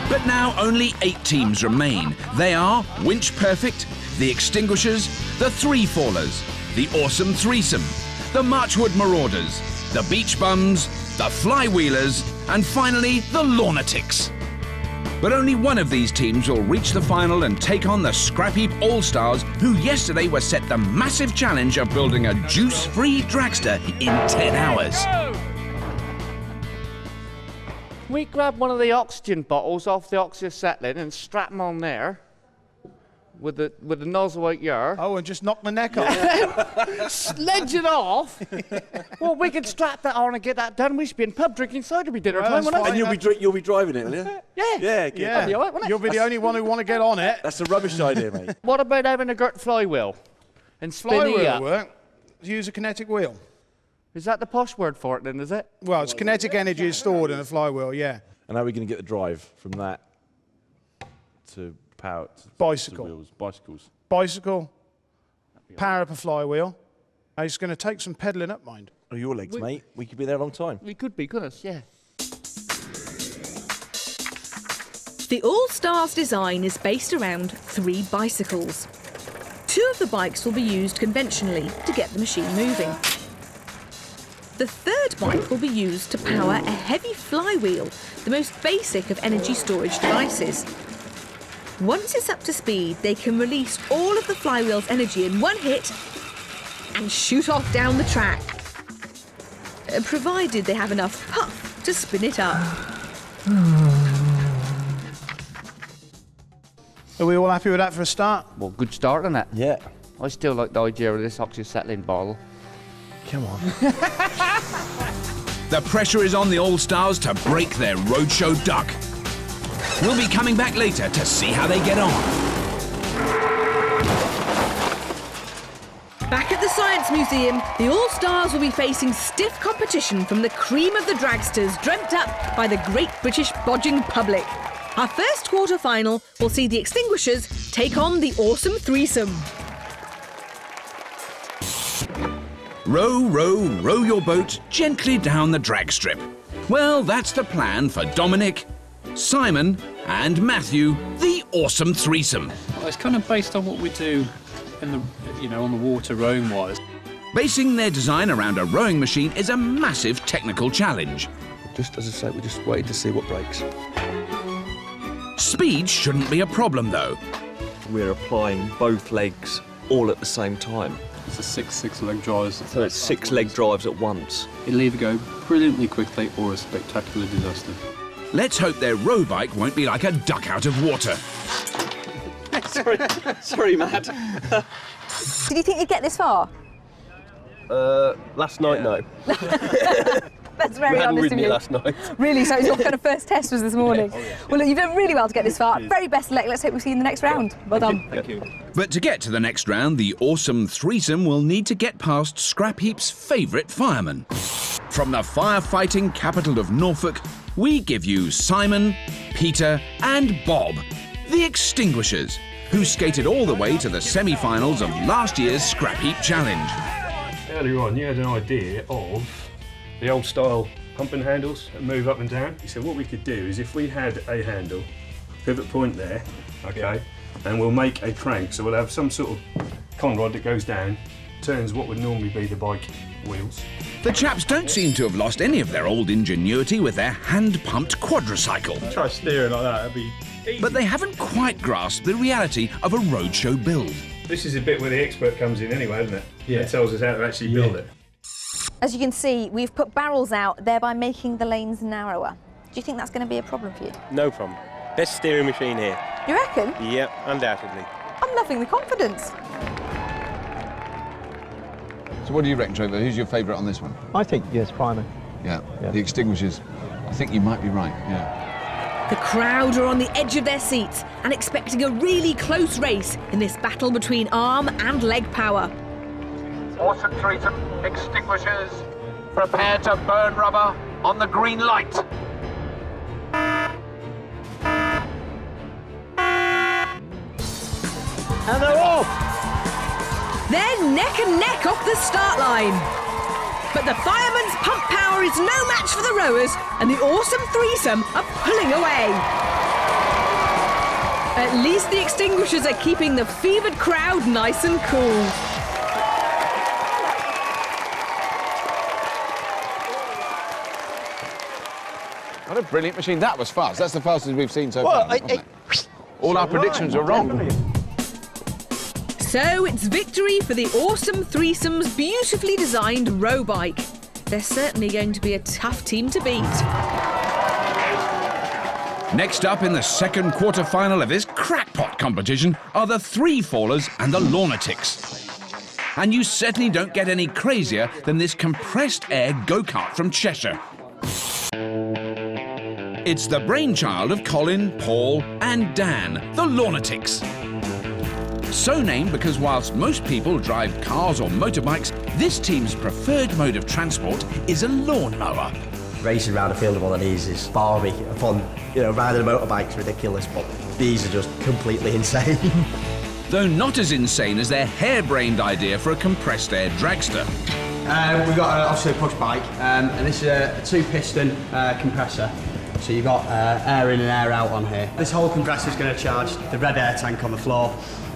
But now only 8 teams remain. They are Winch Perfect, the Extinguishers, the Three Fallers, the Awesome Threesome, the Marchwood Marauders, the Beach Bums, the Flywheelers, and finally the Lawnatics. But only one of these teams will reach the final and take on the Scrapheap All-Stars, who yesterday were set the massive challenge of building a juice-free dragster in 10 hours. We grab one of the oxygen bottles off the oxygen settling and strap them on there with the nozzle out here. Oh, and just knock the neck off. Sledge it off. Well, we can strap that on and get that done. We should be in pub drinking cider by dinner time, won't And you'll be driving it, will you? Yeah. Yeah. Be all right, won't it? You'll be the only one who want to get on it. That's a rubbish idea, mate. What about having a girt flywheel and spinning it Flywheel up? work. Use a kinetic wheel. Is that the posh word for it then, is it? Well, it's kinetic energy is stored in a flywheel, yeah. And how are we going to get the drive from that to power? Bicycle. To wheels? Bicycles. Bicycle, power up a flywheel. It's going to take some pedalling up, mind. Oh, your legs, mate. We could be there a long time. We could be, couldn't us? Yeah. The All-Stars design is based around 3 bicycles. 2 of the bikes will be used conventionally to get the machine moving. The 3rd bike will be used to power a heavy flywheel, the most basic of energy storage devices. Once it's up to speed, they can release all of the flywheel's energy in one hit and shoot off down the track, provided they have enough puff to spin it up. Are we all happy with that for a start? Well, good start, isn't it? Yeah. I still like the idea of this oxyacetylene bottle. Come on. The pressure is on the All-Stars to break their roadshow duck. We'll be coming back later to see how they get on. Back at the Science Museum, the All-Stars will be facing stiff competition from the cream of the dragsters dreamt up by the great British bodging public. Our first quarter-final will see the Extinguishers take on the Awesome Threesome. Row, row, row your boat gently down the drag strip. Well, that's the plan for Dominic, Simon and Matthew, the Awesome Threesome. Well, it's kind of based on what we do in the, on the water rowing-wise. Basing their design around a rowing machine is a massive technical challenge. Just as I say, we're just waiting to see what breaks. Speed shouldn't be a problem, though. We're applying both legs all at the same time. It's a six leg drives. So it's 6 leg drives at once. It'll either go brilliantly quickly or a spectacular disaster. Let's hope their row bike won't be like a duck out of water. Sorry, Matt. Did you think you'd get this far? Last night, no. That's very we hadn't honest ridden of you. it last night. Really? So your kind of first test was this morning? Well, look, you've done really well to get this far. Very best of luck. Let's hope we see you in the next round. Well done. Thank you. But to get to the next round, the Awesome Threesome will need to get past Scrapheap's favourite fireman. From the firefighting capital of Norfolk, we give you Simon, Peter and Bob, the Extinguishers, who skated all the way to the semi-finals of last year's Scrapheap Challenge. Earlier on, you had an idea of the old style pumping handles that move up and down. So what we could do is if we had a handle, pivot point there, okay, and we'll make a crank. So we'll have some sort of conrod that goes down, turns what would normally be the bike wheels. The chaps don't seem to have lost any of their old ingenuity with their hand-pumped quadricycle. Try steering like that, that'd be easy. But they haven't quite grasped the reality of a roadshow build. This is a bit where the expert comes in anyway, isn't it? Yeah. It tells us how to actually build it. As you can see, we've put barrels out, thereby making the lanes narrower. Do you think that's going to be a problem for you? No problem. Best steering machine here. You reckon? Yep, undoubtedly. I'm loving the confidence. So what do you reckon, Trevor? Who's your favourite on this one? I think, yes, fireman. Yeah, the Extinguishers. I think you might be right, yeah. The crowd are on the edge of their seats and expecting a really close race in this battle between arm and leg power. Awesome Threesome, Extinguishers, prepare to burn rubber on the green light. And they're off! They're neck and neck off the start line. But the fireman's pump power is no match for the rowers, and the Awesome Threesome are pulling away. At least the Extinguishers are keeping the fevered crowd nice and cool. What a brilliant machine. That was fast. That's the fastest we've seen so far, wasn't it? All our predictions are wrong. So it's victory for the Awesome Threesome's beautifully designed row bike. They're certainly going to be a tough team to beat. Next up in the second quarter-final of this crackpot competition are the Three Fallers and the Lunatics. And you certainly don't get any crazier than this compressed air go-kart from Cheshire. It's the brainchild of Colin, Paul and Dan, the Lunatics. So named because whilst most people drive cars or motorbikes, this team's preferred mode of transport is a lawnmower. Racing around a field of one of these is balmy. Fun, riding a motorbike's ridiculous, but these are just completely insane. Though not as insane as their harebrained idea for a compressed air dragster. We've got obviously a push bike, and this is a two-piston compressor. So you've got air in and air out on here. This whole compressor is going to charge the red air tank on the floor,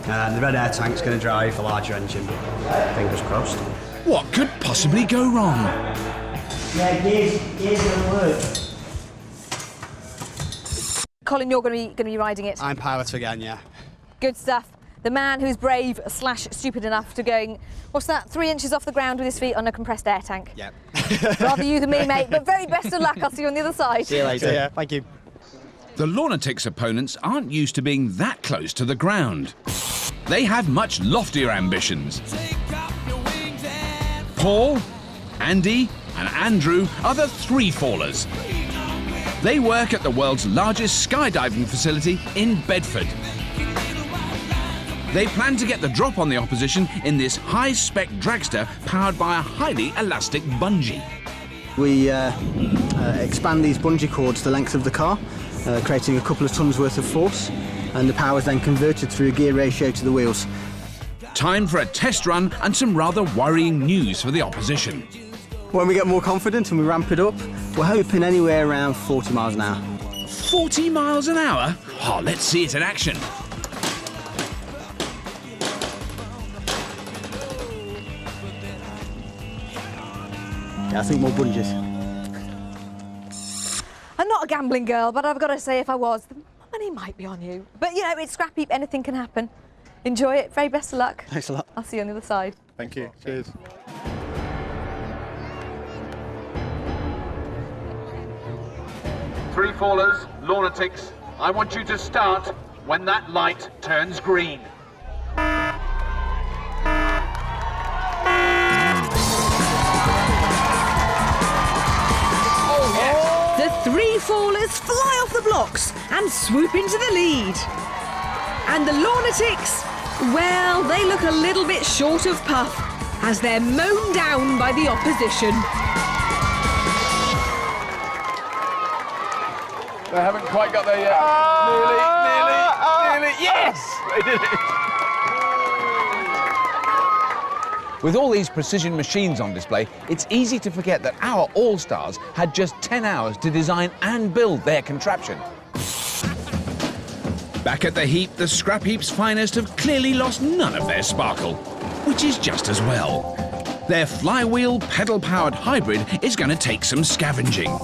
and the red air tank is going to drive the larger engine. Fingers crossed. What could possibly go wrong? Yeah, gears going to work. Colin, you're going to be riding it. I'm pilot again, yeah. Good stuff. The man who's brave / stupid enough to going, what's that, 3 inches off the ground with his feet on a compressed air tank. Yeah. Rather you than me, mate, but very best of luck. I'll see you on the other side. See you later. Yeah. Thank you. The Lunatics' opponents aren't used to being that close to the ground. They have much loftier ambitions. Paul, Andy and Andrew are the Three Fallers. They work at the world's largest skydiving facility in Bedford. They plan to get the drop on the opposition in this high-spec dragster powered by a highly elastic bungee. We expand these bungee cords the length of the car, creating a couple of tons worth of force, and the power is then converted through a gear ratio to the wheels. Time for a test run and some rather worrying news for the opposition. When we get more confident and we ramp it up, we're hoping anywhere around 40 miles an hour. 40 miles an hour? Oh, let's see it in action. Yeah, I think more bungees. I'm not a gambling girl, but I've got to say if I was, the money might be on you. But, you know, it's Scrapheap, anything can happen. Enjoy it, very best of luck. Thanks a lot. I'll see you on the other side. Thank you. Cheers. Three fallers, lunatics, I want you to start when that light turns green. Oh, yes! The three fallers fly off the blocks and swoop into the lead. And the lunatics, well, they look a little bit short of puff as they're mown down by the opposition. They haven't quite got there yet. Nearly. Yes! They did it. With all these precision machines on display, it's easy to forget that our All-Stars had just 10 hours to design and build their contraption. Back at the heap, the Scrapheap's finest have clearly lost none of their sparkle, which is just as well. Their flywheel, pedal-powered hybrid is going to take some scavenging.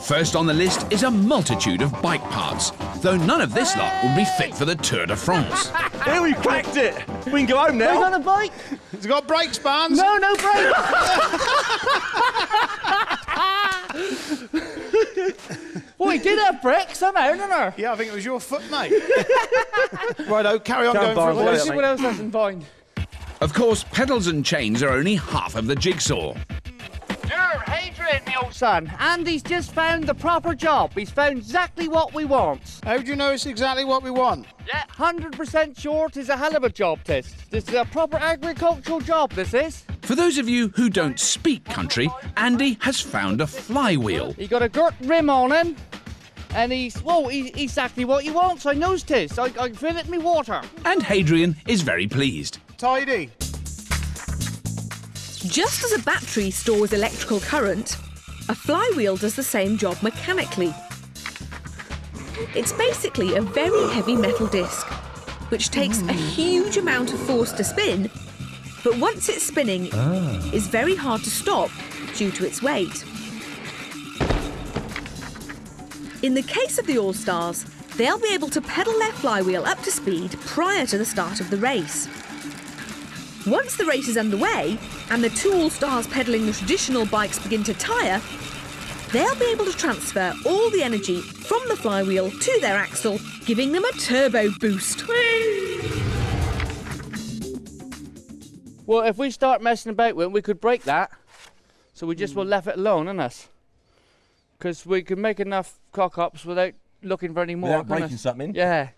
First on the list is a multitude of bike parts, though none of this lot will be fit for the Tour de France. Here, we cracked it! We can go home now. Are you on a bike? Has it got brakes, Barnes? No, no brakes! Well, he did have brakes somehow, didn't he? Yeah, I think it was your foot, mate. Righto, carry on going for a Let's see what else I can find. Of course, pedals and chains are only half of the jigsaw. Hadrian, me old son. Andy's just found the proper job. He's found exactly what we want. How do you know it's exactly what we want? Yeah, 100% sure it is a hell of a job, this. This is a proper agricultural job, this is. For those of you who don't speak country, Andy has found a flywheel. He got a girt rim on him, and he's exactly what he wants. I knows tis. I can fill it in me water. And Hadrian is very pleased. Tidy. Just as a battery stores electrical current, a flywheel does the same job mechanically. It's basically a very heavy metal disc, which takes a huge amount of force to spin, but once it's spinning, is very hard to stop due to its weight. In the case of the All-Stars, they'll be able to pedal their flywheel up to speed prior to the start of the race. Once the race is underway and the two All-Stars pedalling the traditional bikes begin to tire, they'll be able to transfer all the energy from the flywheel to their axle, giving them a turbo boost. Well, if we start messing about with it, we could break that. So we just will left it alone, innit? Because we can make enough cock-ups without looking for any more. Without breaking something? Yeah.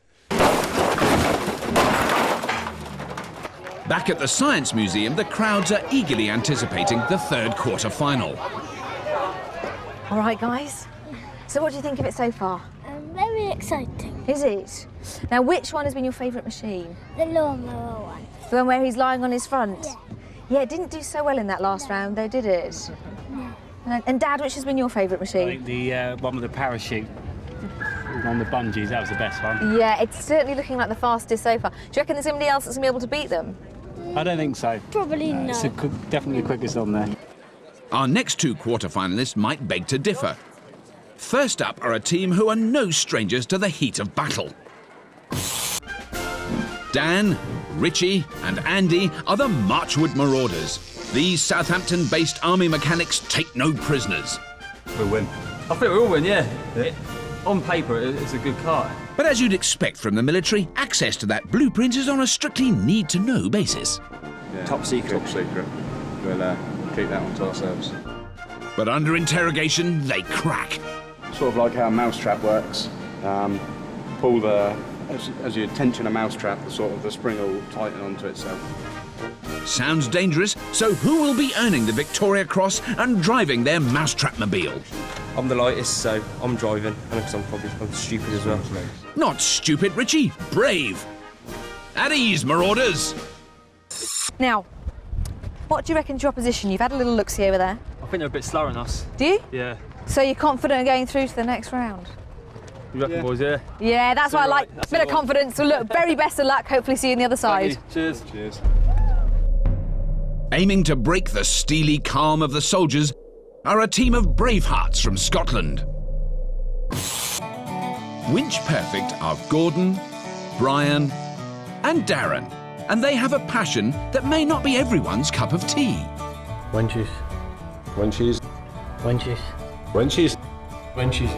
Back at the Science Museum, the crowds are eagerly anticipating the third quarter-final. All right, guys. So what do you think of it so far? Very exciting. Is it? Now, which one has been your favourite machine? The lawnmower one. The one where he's lying on his front? Yeah. Yeah, it didn't do so well in that last round, though, did it? No. And Dad, which has been your favourite machine? I think the one with the parachute on the bungees, that was the best one. Yeah, it's certainly looking like the fastest so far. Do you reckon there's somebody else that's going to be able to beat them? I don't think so. Probably no. It's definitely the quickest on there. Our next two quarter-finalists might beg to differ. First up are a team who are no strangers to the heat of battle. Dan, Richie and Andy are the Marchwood Marauders. These Southampton-based army mechanics take no prisoners. We'll win. I think we'll win, yeah. On paper, it's a good car. But as you'd expect from the military, access to that blueprint is on a strictly need-to-know basis. Yeah, top secret. Top secret. We'll keep that one to ourselves. But under interrogation, they crack. Sort of like how a mousetrap works. Pull the As you tension a mousetrap, the spring will tighten onto itself. Sounds dangerous, so who will be earning the Victoria Cross and driving their mousetrap-mobile? I'm the lightest, so I'm driving, and because I'm stupid as well. Not stupid, Richie, brave. At ease, marauders. Now, what do you reckon to your opposition? You've had a little look-see over there. I think they're a bit slower than us. Do you? Yeah. So you're confident of going through to the next round? You reckon, boys, yeah? Yeah, that's what I like. A bit of confidence. So look, very best of luck. Hopefully see you on the other side. Cheers. Cheers. Aiming to break the steely calm of the soldiers are a team of bravehearts from Scotland. Winch Perfect are Gordon, Brian and Darren, and they have a passion that may not be everyone's cup of tea. Winches. Winches. Winches. Winches. Winches.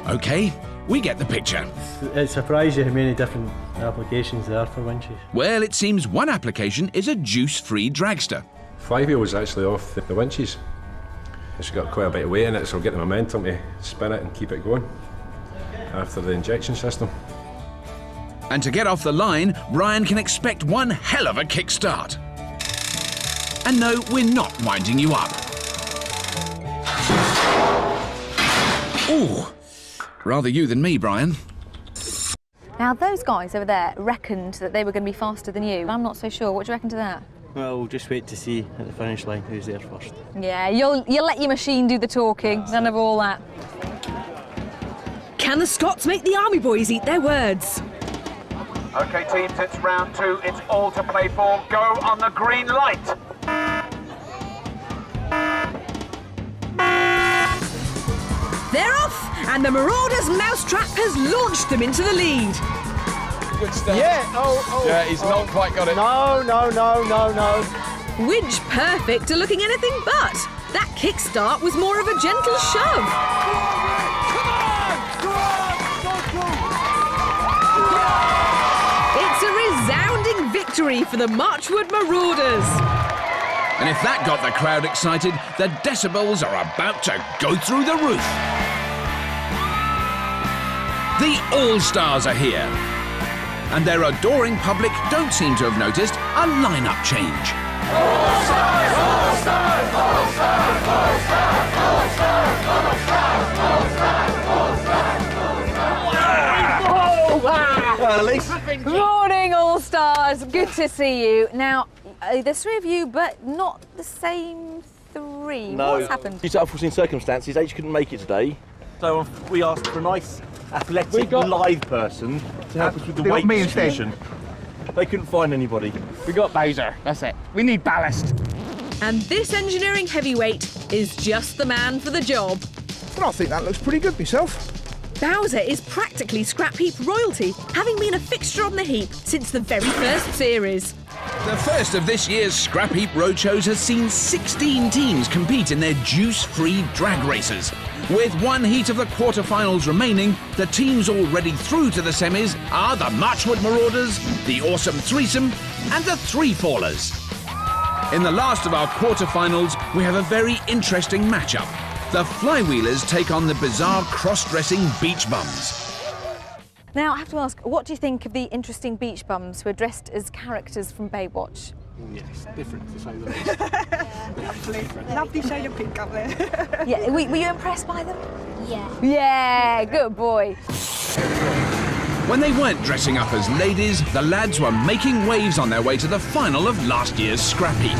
OK, we get the picture. It surprised you how many different applications there are for winches. Well, it seems one application is a juice-free dragster. Flywheel is actually off the winches. It's got quite a bit of weight in it, so we'll get the momentum to spin it and keep it going after the injection system. And to get off the line, Brian can expect one hell of a kickstart. And no, we're not winding you up. Ooh, rather you than me, Brian. Now, those guys over there reckoned that they were going to be faster than you. I'm not so sure. What do you reckon to that? Well, we'll just wait to see at the finish line who's there first. Yeah, you'll let your machine do the talking. None of all that. Can the Scots make the army boys eat their words? OK, teams, it's round 2. It's all to play for. Go on the green light. They're off, and the Marauders' mousetrap has launched them into the lead. Good start. Yeah, oh. Yeah, he's not quite got it. No. Winch Perfect are looking anything but. That kickstart was more of a gentle shove. It's a resounding victory for the Marchwood Marauders. And if that got the crowd excited, the decibels are about to go through the roof. The All-Stars are here. And their adoring public don't seem to have noticed a lineup change. All-Stars! All-Stars! All-Stars! All-Stars! All-Stars! Morning, All-Stars. Good to see you. Now, there's 3 of you, but not the same 3. No. What's happened? Due to unforeseen circumstances, H couldn't make it today. So we asked for a nice, athletic, live person to help us with the weight distribution. They couldn't find anybody. We got Bowser, that's it. We need ballast. And this engineering heavyweight is just the man for the job. Well, I think that looks pretty good myself. Bowser is practically Scrapheap royalty, having been a fixture on the heap since the very first series. The first of this year's Scrapheap Roadshows has seen 16 teams compete in their juice-free drag races. With 1 heat of the quarterfinals remaining, the teams already through to the semis are the Marchwood Marauders, the Awesome Threesome, and the Three Fallers. In the last of our quarterfinals, we have a very interesting matchup. The Flywheelers take on the bizarre cross-dressing Beach Bums. Now, I have to ask, what do you think of the interesting beach bums who are dressed as characters from Baywatch? Yes, different to say the least. Lovely shade of pink up there. Yeah, were you impressed by them? Yeah. Yeah, good boy. When they weren't dressing up as ladies, the lads were making waves on their way to the final of last year's Scrapheap.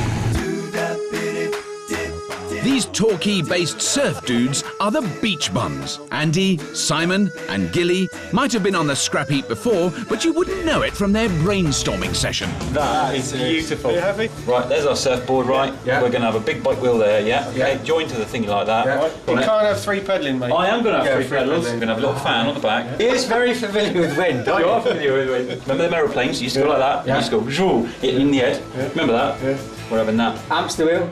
These Torquay-based surf dudes are the Beach Bums. Andy, Simon and Gilly might have been on the Scrapheap before, but you wouldn't know it from their brainstorming session. That is beautiful. Are you happy? Right, there's our surfboard, right? Yeah. We're going to have a big bike wheel there, yeah? Okay, join to the thingy like that. Yeah. You can't have 3 pedalling, mate. I am going to have 3 3 pedals. We're going to have a little fan on the back. He is very familiar with wind, You are familiar with wind. Remember them aeroplanes? You used to go like that? You used to go, zhoo, hit in the head. Remember that? Yeah. We're having that. Hamster wheel.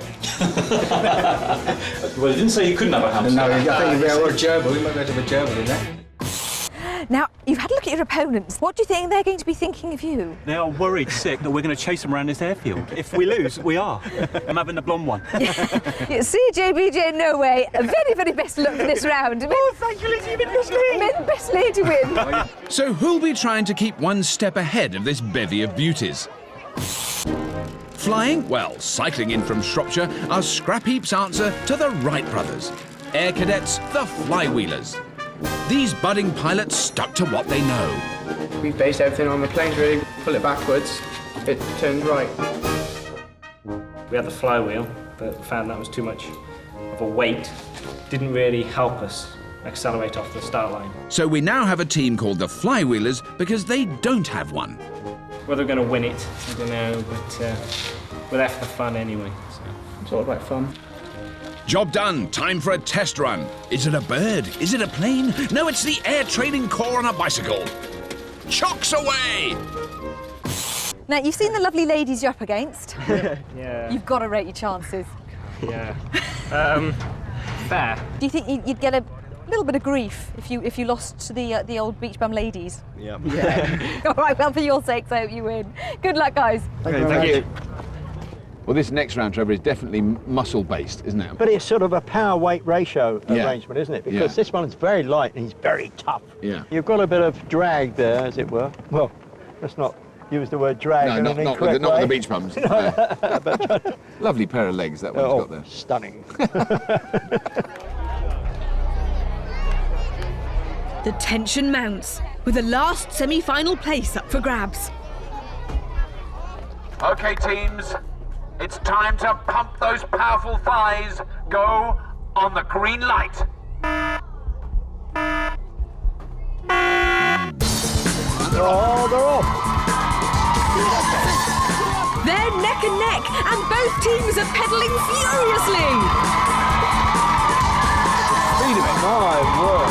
Well, you didn't say you couldn't have a hamster. No, I think we're a gerbil. We might be able to have a gerbil in there. Now, You've had a look at your opponents. What do you think they're going to be thinking of you? They are worried sick that we're going to chase them around this airfield. If we lose, we are. I'm having the blonde one. CJBJ, no way. A very, very best luck for this round. Oh, thank you, Lizzie. You've been listening. May the best lady win. So who'll be trying to keep one step ahead of this bevy of beauties? Flying? Well, cycling in from Shropshire are Scrapheap's answer to the Wright brothers. Air Cadets, the Flywheelers. These budding pilots stuck to what they know. We based everything on the planes, really. Pull it backwards, it turns right. We had the flywheel, but found that was too much of a weight. Didn't really help us accelerate off the start line. So we now have a team called the Flywheelers because they don't have one. Whether we're going to win it, I don't know, but we're there for the fun anyway. So it's all about fun. Job done. Time for a test run. Is it a bird? Is it a plane? No, it's the Air Training Corps on a bicycle. Chocks away! Now, you've seen the lovely ladies you're up against. Yeah. You've got to rate your chances. Yeah. Fair. Do you think you'd get a little bit of grief if you lost to the old beach bum ladies? Yeah. All right, well, for your sakes, I hope you win. Good luck, guys. Thank you. Well, this next round, Trevor, is definitely muscle-based, isn't it? But it's sort of a power-weight ratio Yeah. arrangement, isn't it? Because this one's very light and he's very tough. Yeah. You've got a bit of drag there, as it were. Well, let's not use the word drag No, in not an with incorrect the way. beach bums. Lovely pair of legs that one's got there. Stunning. The tension mounts, with the last semi-final place up for grabs. OK, teams, it's time to pump those powerful thighs. Go on the green light. Oh, they're off. They're neck and neck, and both teams are pedalling furiously. Speed of it. My word.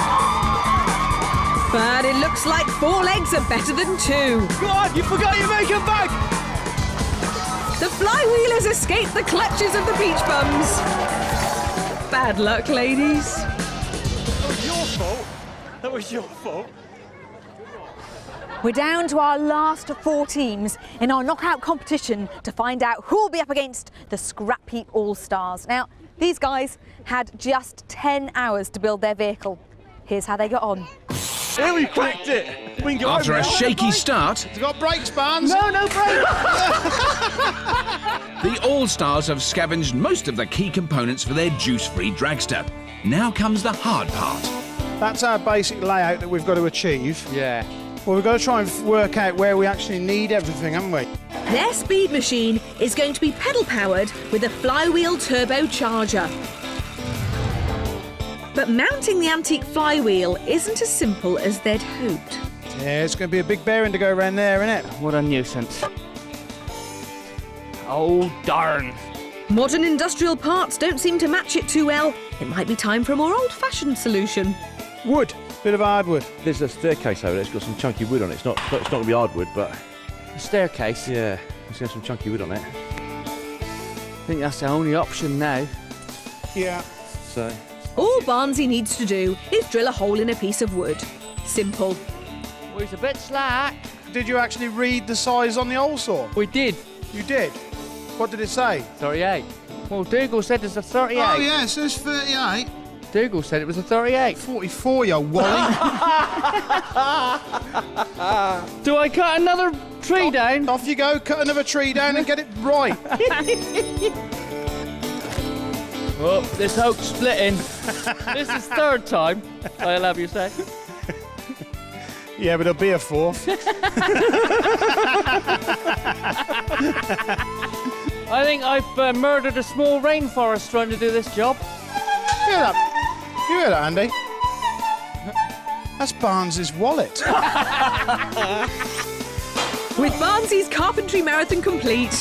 But it looks like 4 legs are better than 2. God, you forgot your makeup bag! The Flywheelers escaped the clutches of the beach bums. Bad luck, ladies. That was your fault. That was your fault. We're down to our last 4 teams in our knockout competition to find out who will be up against the Scrapheap All-Stars. Now, these guys had just 10 hours to build their vehicle. Here's how they got on. Here we cracked it. We can go After a shaky start, It's got brakes, Barnes. No brakes. the All-Stars have scavenged most of the key components for their juice-free dragster. Now comes the hard part. That's our basic layout that we've got to achieve. Yeah. Well, we've got to try and work out where we actually need everything, haven't we? Their speed machine is going to be pedal-powered with a flywheel turbocharger. But mounting the antique flywheel isn't as simple as they'd hoped. Yeah, it's going to be a big bearing to go around there, isn't it? What a nuisance. Oh, darn. Modern industrial parts don't seem to match it too well. It might be time for a more old-fashioned solution. Wood. Bit of hardwood. There's a staircase over there. It's got some chunky wood on it. It's not going to be hardwood, but A staircase? yeah, it's got some chunky wood on it. I think that's the only option now. Yeah. So. All Barnsley needs to do is drill a hole in a piece of wood. Simple. Well, it's a bit slack. Did you actually read the size on the hole saw? We did. You did? What did it say? 38. Well, Dougal said it's a 38. Oh, yeah, it says 38. Dougal said it was a 38. 44, you wally. Do I cut another tree down? Off you go, cut another tree down and get it right. Oh, this oak's splitting. This is 3rd time, I'll have you say. Yeah, but there'll be a 4th. I think I've murdered a small rainforest trying to do this job. You hear that? You hear that, Andy? That's Barnes's wallet. With Barnsley's carpentry marathon complete,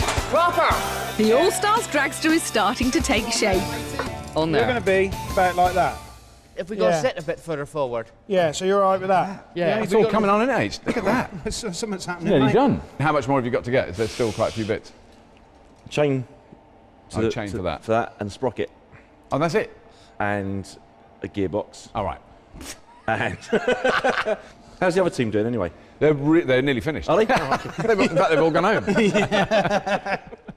the All-Stars dragster is starting to take shape. On You're there. going to be about like that. If we go Yeah. sit a bit further forward. Yeah, so you're all right with that? Yeah. It's all coming on in age. Look at that. Something's happening, Nearly mate. done. How much more have you got to get? Is there still quite a few bits? Chain. Chain for that. For that, and sprocket. Oh, that's it? And a gearbox. All right. And How's the other team doing anyway? They're nearly finished. Are they? In fact, they've all gone home.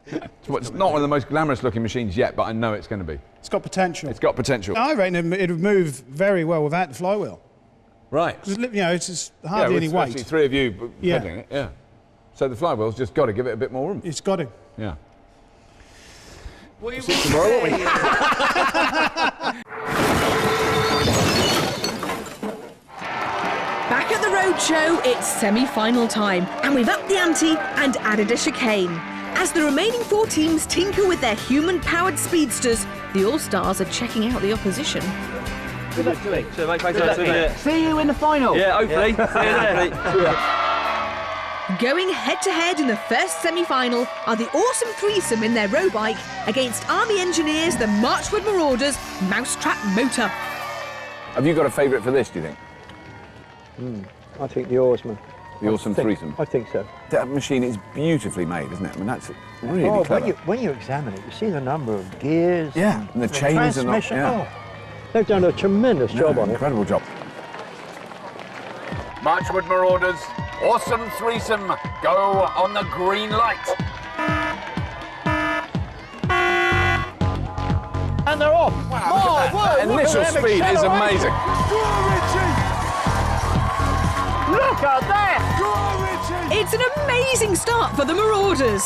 It's not one of the most glamorous looking machines yet, but I know it's going to be. It's got potential. It's got potential. I reckon it would move very well without the flywheel. Right. Because, you know, it's just hardly any weight. Actually, 3 of you pedaling it, yeah. So the flywheel's just got to give it a bit more room. It's got to. Yeah. See you tomorrow, won't we? Back at the roadshow, it's semi-final time, and we've upped the ante and added a chicane. As the remaining 4 teams tinker with their human-powered speedsters, the All-Stars are checking out the opposition. Good luck to you. See you in the final. Yeah, hopefully. See you there. Going head-to-head in the first semi-final are the awesome threesome in their row bike against Army Engineers, the Marchwood Marauders Mousetrap Motor. Have you got a favourite for this, do you think? I think the oarsman. The awesome threesome? I think so. That machine is beautifully made, isn't it? I mean, that's really clever. When you examine it, you see the number of gears. Yeah, and the chains and all. Yeah. They've done a tremendous job on it. Incredible job. Marchwood Marauders, awesome threesome, go on the green light. And they're off. Wow, that initial speed is amazing. Look at that! It's an amazing start for the Marauders.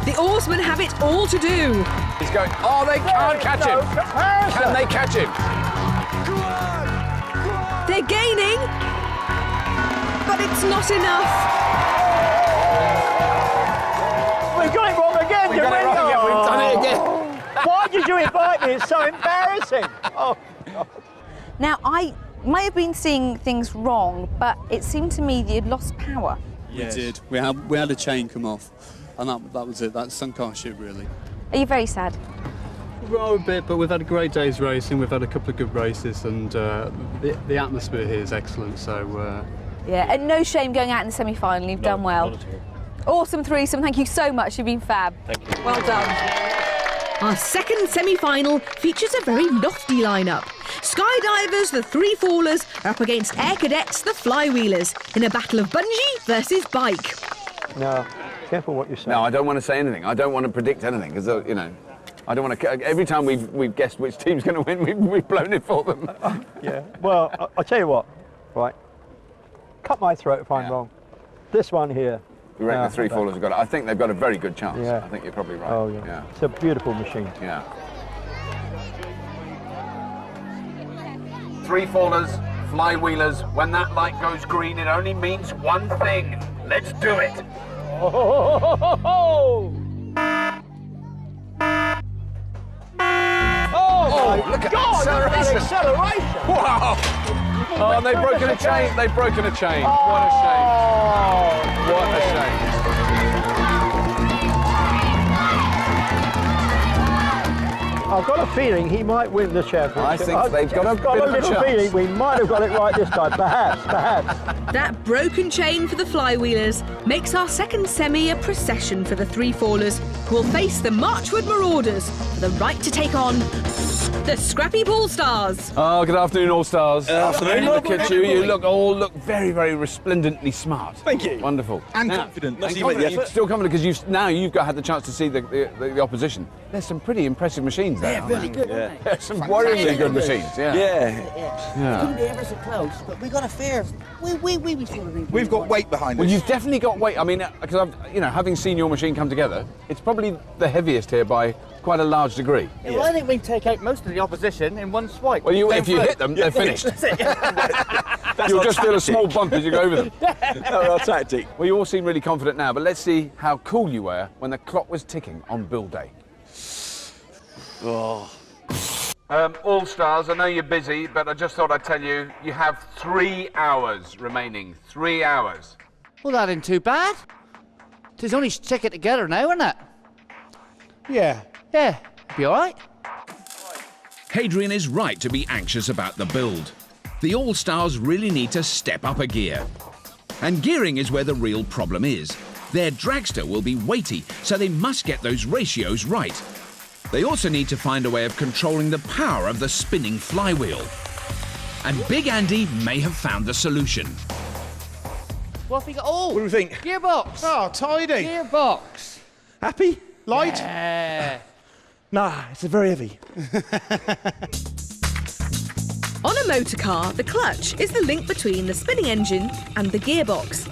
The oarsmen have it all to do. He's going, oh, they can't catch him. Can they catch him? They're gaining, but it's not enough. We've got it wrong again, We've got it wrong again. We've done it again. Why did you invite me? It's so embarrassing. Oh, God. Now, I might have been seeing things wrong, but it seemed to me that you'd lost power. We did. We had a chain come off, and that was it. That sunk our ship, really. Are you very sad? Well, a bit, but we've had a great day's racing. We've had a couple of good races, and the atmosphere here is excellent. So. Yeah, and no shame going out in the semi-final. You've done well. Not at all. Awesome threesome. Thank you so much. You've been fab. Thank you. Well done. Our second semi-final features a very lofty lineup. Skydivers, the Three Fallers, are up against Air Cadets, the Flywheelers, in a battle of bungee versus bike. No, careful what you say. No, I don't want to say anything. I don't want to predict anything, because, you know, I don't want to... Every time we've guessed which team's going to win, we've blown it for them. Yeah, well, I'll tell you what, right, cut my throat if I'm wrong. This one here. You reckon the Three Fallers have got it? I think they've got a very good chance. Yeah. I think you're probably right. Oh, yeah. It's a beautiful machine. Yeah. Three Fallers, Flywheelers, when that light goes green, it only means one thing. Let's do it. Oh, look at God, that acceleration! Wow! Oh, they've broken a chain. They've broken a chain. What a shame. What a shame. I've got a feeling he might win the championship. I think they've got a bit of a little chance. feeling we might have got it right this time. Perhaps. That broken chain for the Flywheelers makes our second semi a procession for the Three Fallers, who will face the Marchwood Marauders for the right to take on the Scrapheap All-Stars. Oh, good afternoon, All-Stars. Afternoon. Look at you. You all look very, very resplendently smart. Thank you. Wonderful. And confident. Not even the effort. Still confident because you've had the chance to see the opposition. There's some pretty impressive machines there. Yeah, really good. Yeah. There's some worryingly good machines. Yeah. Yeah. Couldn't be ever so close, but we got a fair. We sort of. We've got weight behind us. Well, you've definitely got weight. I mean, because having seen your machine come together, it's probably the heaviest here by quite a large degree. Yeah, well, I think we can take out most of the opposition in one swipe. Well, if you hit them, they're finished. You'll just feel a small bump as you go over them. That's our tactic. Well, you all seem really confident now, but let's see how cool you were when the clock was ticking on build day. Oh. All-Stars, I know you're busy, but I just thought I'd tell you, you have 3 hours remaining. 3 hours. Well, that ain't too bad. Tis only stick it together now, isn't it? Yeah. Yeah, be all right. Hadrian is right to be anxious about the build. The All-Stars really need to step up a gear. And gearing is where the real problem is. Their dragster will be weighty, so they must get those ratios right. They also need to find a way of controlling the power of the spinning flywheel. And Big Andy may have found the solution. What have we got? Oh! What do we think? Gearbox! Oh, tidy. Gearbox! Happy? Light? Yeah. Nah, it's very heavy. On a motor car, the clutch is the link between the spinning engine and the gearbox.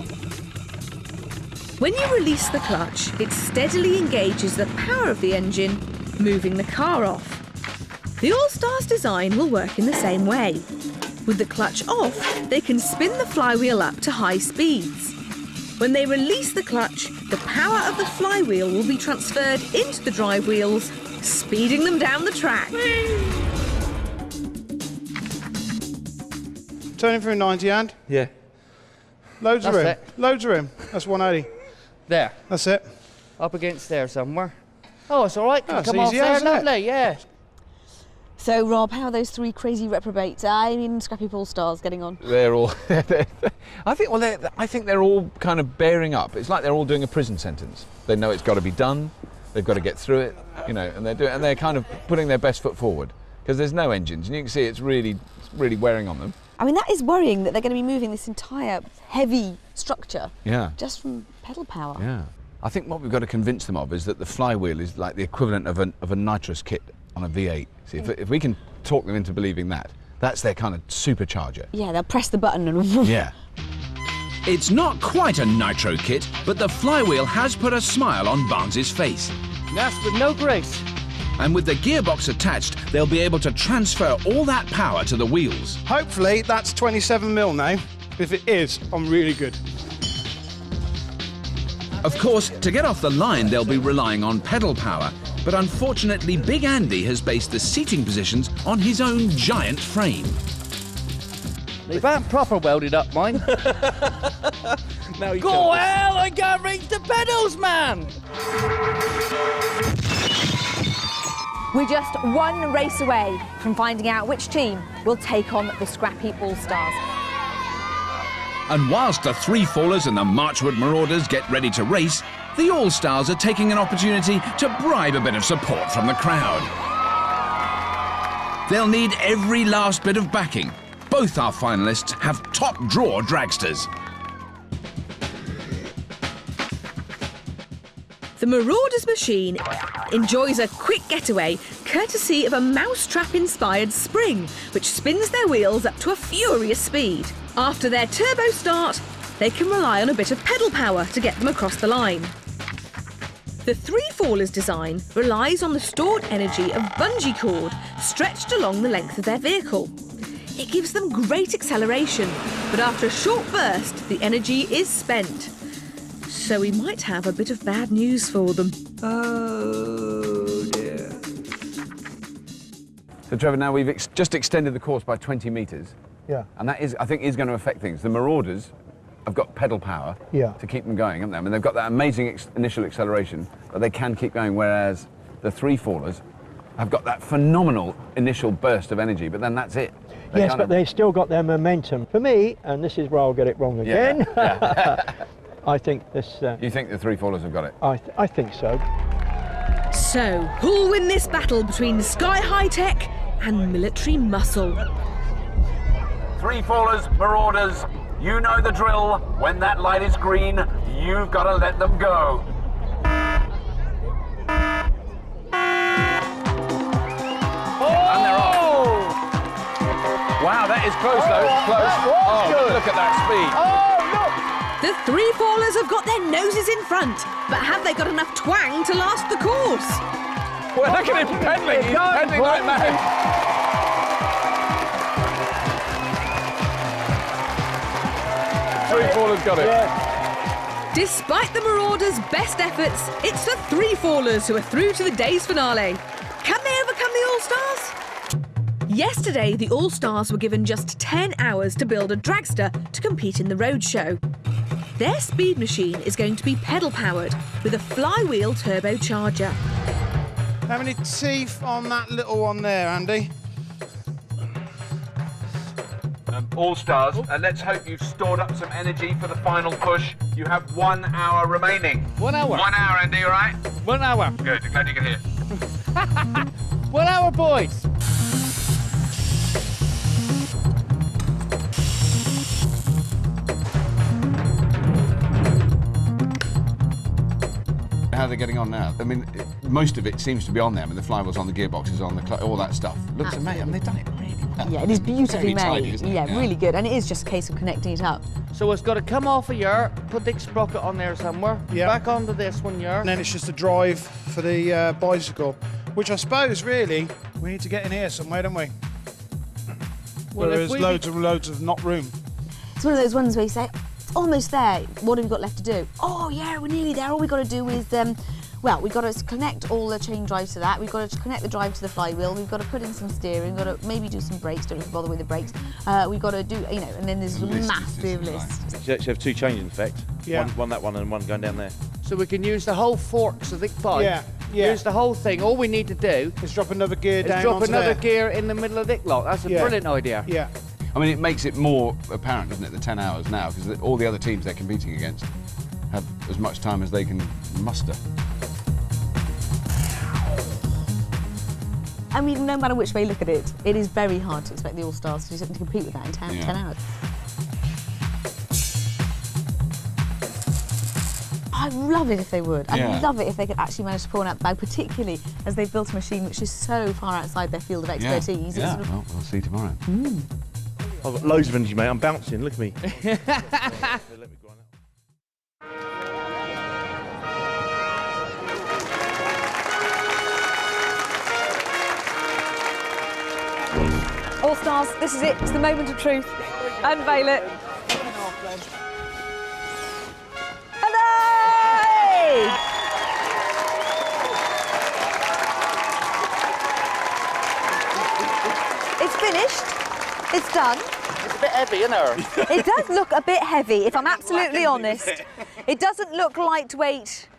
When you release the clutch, it steadily engages the power of the engine, moving the car off. The All-Stars design will work in the same way. With the clutch off, they can spin the flywheel up to high speeds. When they release the clutch, the power of the flywheel will be transferred into the drive wheels, speeding them down the track. Turning through 90 and? Yeah. Loads of That's room. it. Loads of room. That's 180. There. That's it. Up against there somewhere. Oh, it's all right. That's Come off easy, there, isn't it? lovely, yeah. So, Rob, how are those three crazy reprobates, I mean Scrapheap All-Stars, getting on? They're all. I think they're all kind of bearing up. It's like they're all doing a prison sentence. They know it's got to be done. They've got to get through it, you know, and they're kind of putting their best foot forward because there's no engines, and you can see it's really wearing on them. I mean, that is worrying that they're going to be moving this entire heavy structure just from pedal power. Yeah. I think what we've got to convince them of is that the flywheel is like the equivalent of a nitrous kit on a V8. See, if we can talk them into believing that, that's their kind of supercharger. Yeah, they'll press the button and... Yeah. It's not quite a nitro kit, but the flywheel has put a smile on Barnes's face. That's with no grace. And with the gearbox attached, they'll be able to transfer all that power to the wheels. Hopefully that's 27 mil now. If it is, I'm really good. Of course, to get off the line, they'll be relying on pedal power. But unfortunately, Big Andy has based the seating positions on his own giant frame. They weren't proper welded up, mine. Now Go hell, I can't reach the pedals, man! We're just one race away from finding out which team will take on the Scrapheap All-Stars. And whilst the Three Fallers and the Marchwood Marauders get ready to race, the All-Stars are taking an opportunity to bribe a bit of support from the crowd. They'll need every last bit of backing. Both our finalists have top-drawer dragsters. The Marauders machine enjoys a quick getaway courtesy of a mousetrap-inspired spring, which spins their wheels up to a furious speed. After their turbo start, they can rely on a bit of pedal power to get them across the line. The Three Fallers design relies on the stored energy of bungee cord stretched along the length of their vehicle. It gives them great acceleration, but after a short burst, the energy is spent. So we might have a bit of bad news for them. Oh dear. So Trevor, now we've just extended the course by 20 metres. Yeah. And that is, I think, is going to affect things. The Marauders have got pedal power to keep them going, haven't they? I mean, they've got that amazing initial acceleration, but they can keep going, whereas the Three Fallers have got that phenomenal initial burst of energy, but then that's it. Yes, but they've still got their momentum. For me, and this is where I'll get it wrong again, I think this... You think the Three Fallers have got it? I think so. So, who'll win this battle between Sky High Tech and military muscle? Three Fallers, Marauders, you know the drill. When that light is green, you've got to let them go. And they're off. Wow, that is close though. Close. Good. Look at that speed. The Three Fallers have got their noses in front, but have they got enough twang to last the course? Well, look at him pedaling. He's pedaling like mad. Three Fallers got it. Despite the Marauders' best efforts, it's the Three Fallers who are through to the day's finale. Can they overcome the All-Stars? Yesterday, the All-Stars were given just 10 hours to build a dragster to compete in the roadshow. Their speed machine is going to be pedal-powered with a flywheel turbocharger. How many teeth on that little one there, Andy? All-Stars, let's hope you've stored up some energy for the final push. You have 1 hour remaining. 1 hour. 1 hour, Andy, all right? 1 hour. Good, glad you can hear. 1 hour, boys. they're getting on now. I mean, most of it seems to be on them, and the flywheel's on the gearboxes, on the all that stuff. Looks amazing. I mean, they've done it really well. Yeah, it is beautifully Very made. tidy, isn't it? Yeah, really good. And it is just a case of connecting it up. So it's got to come off of here, put the sprocket on there somewhere, Yeah. back onto this one here. And then it's just a drive for the bicycle, which I suppose really we need to get in here somewhere, don't we? Well, Where there's loads of not room. It's one of those ones where you say, it's almost there, what have we got left to do? Oh yeah, we're nearly there. All we've got to do is, well, we've got to connect all the chain drives to that. We've got to connect the drive to the flywheel. We've got to put in some steering. We've got to maybe do some brakes. Don't even bother with the brakes. We've got to do, you know, and then there's a massive list. You actually have two chains, in fact. Yeah. One that one and one going down there. So we can use the whole forks of the pipe. Yeah, yeah. Use the whole thing. All we need to do is drop another gear down. Is drop onto another there. gear in the middle of the lock. That's a brilliant idea. Yeah. I mean, it makes it more apparent, doesn't it, the 10 hours now, because all the other teams they're competing against have as much time as they can muster. I mean, no matter which way you look at it, it is very hard to expect the All-Stars to do something to compete with that in 10 hours. I'd love it if they would. I'd love it if they could actually manage to pull one out the bag, particularly as they've built a machine which is so far outside their field of expertise. Yeah, Sort of... well, we'll see tomorrow. I've got loads of energy, mate. I'm bouncing. Look at me. All-Stars, this is it. It's the moment of truth. Unveil it. Hooray! It's finished. It's done. It's a bit heavy, isn't it? It does look a bit heavy, if I'm absolutely honest. It doesn't look lightweight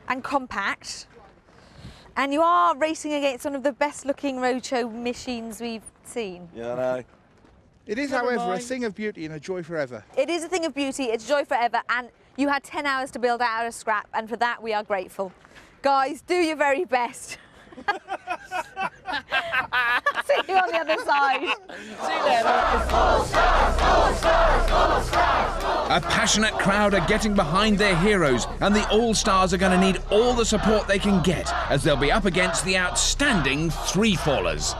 and compact. And you are racing against one of the best-looking roadshow machines we've seen. Yeah, I know. It is, however, a thing of beauty and a joy forever. It is a thing of beauty, it's joy forever, and you had 10 hours to build it out of scrap, and for that we are grateful. Guys, do your very best. See you on the other side. See you later. A passionate crowd are getting behind their heroes, and the All-Stars are going to need all the support they can get, as they'll be up against the outstanding three-fallers.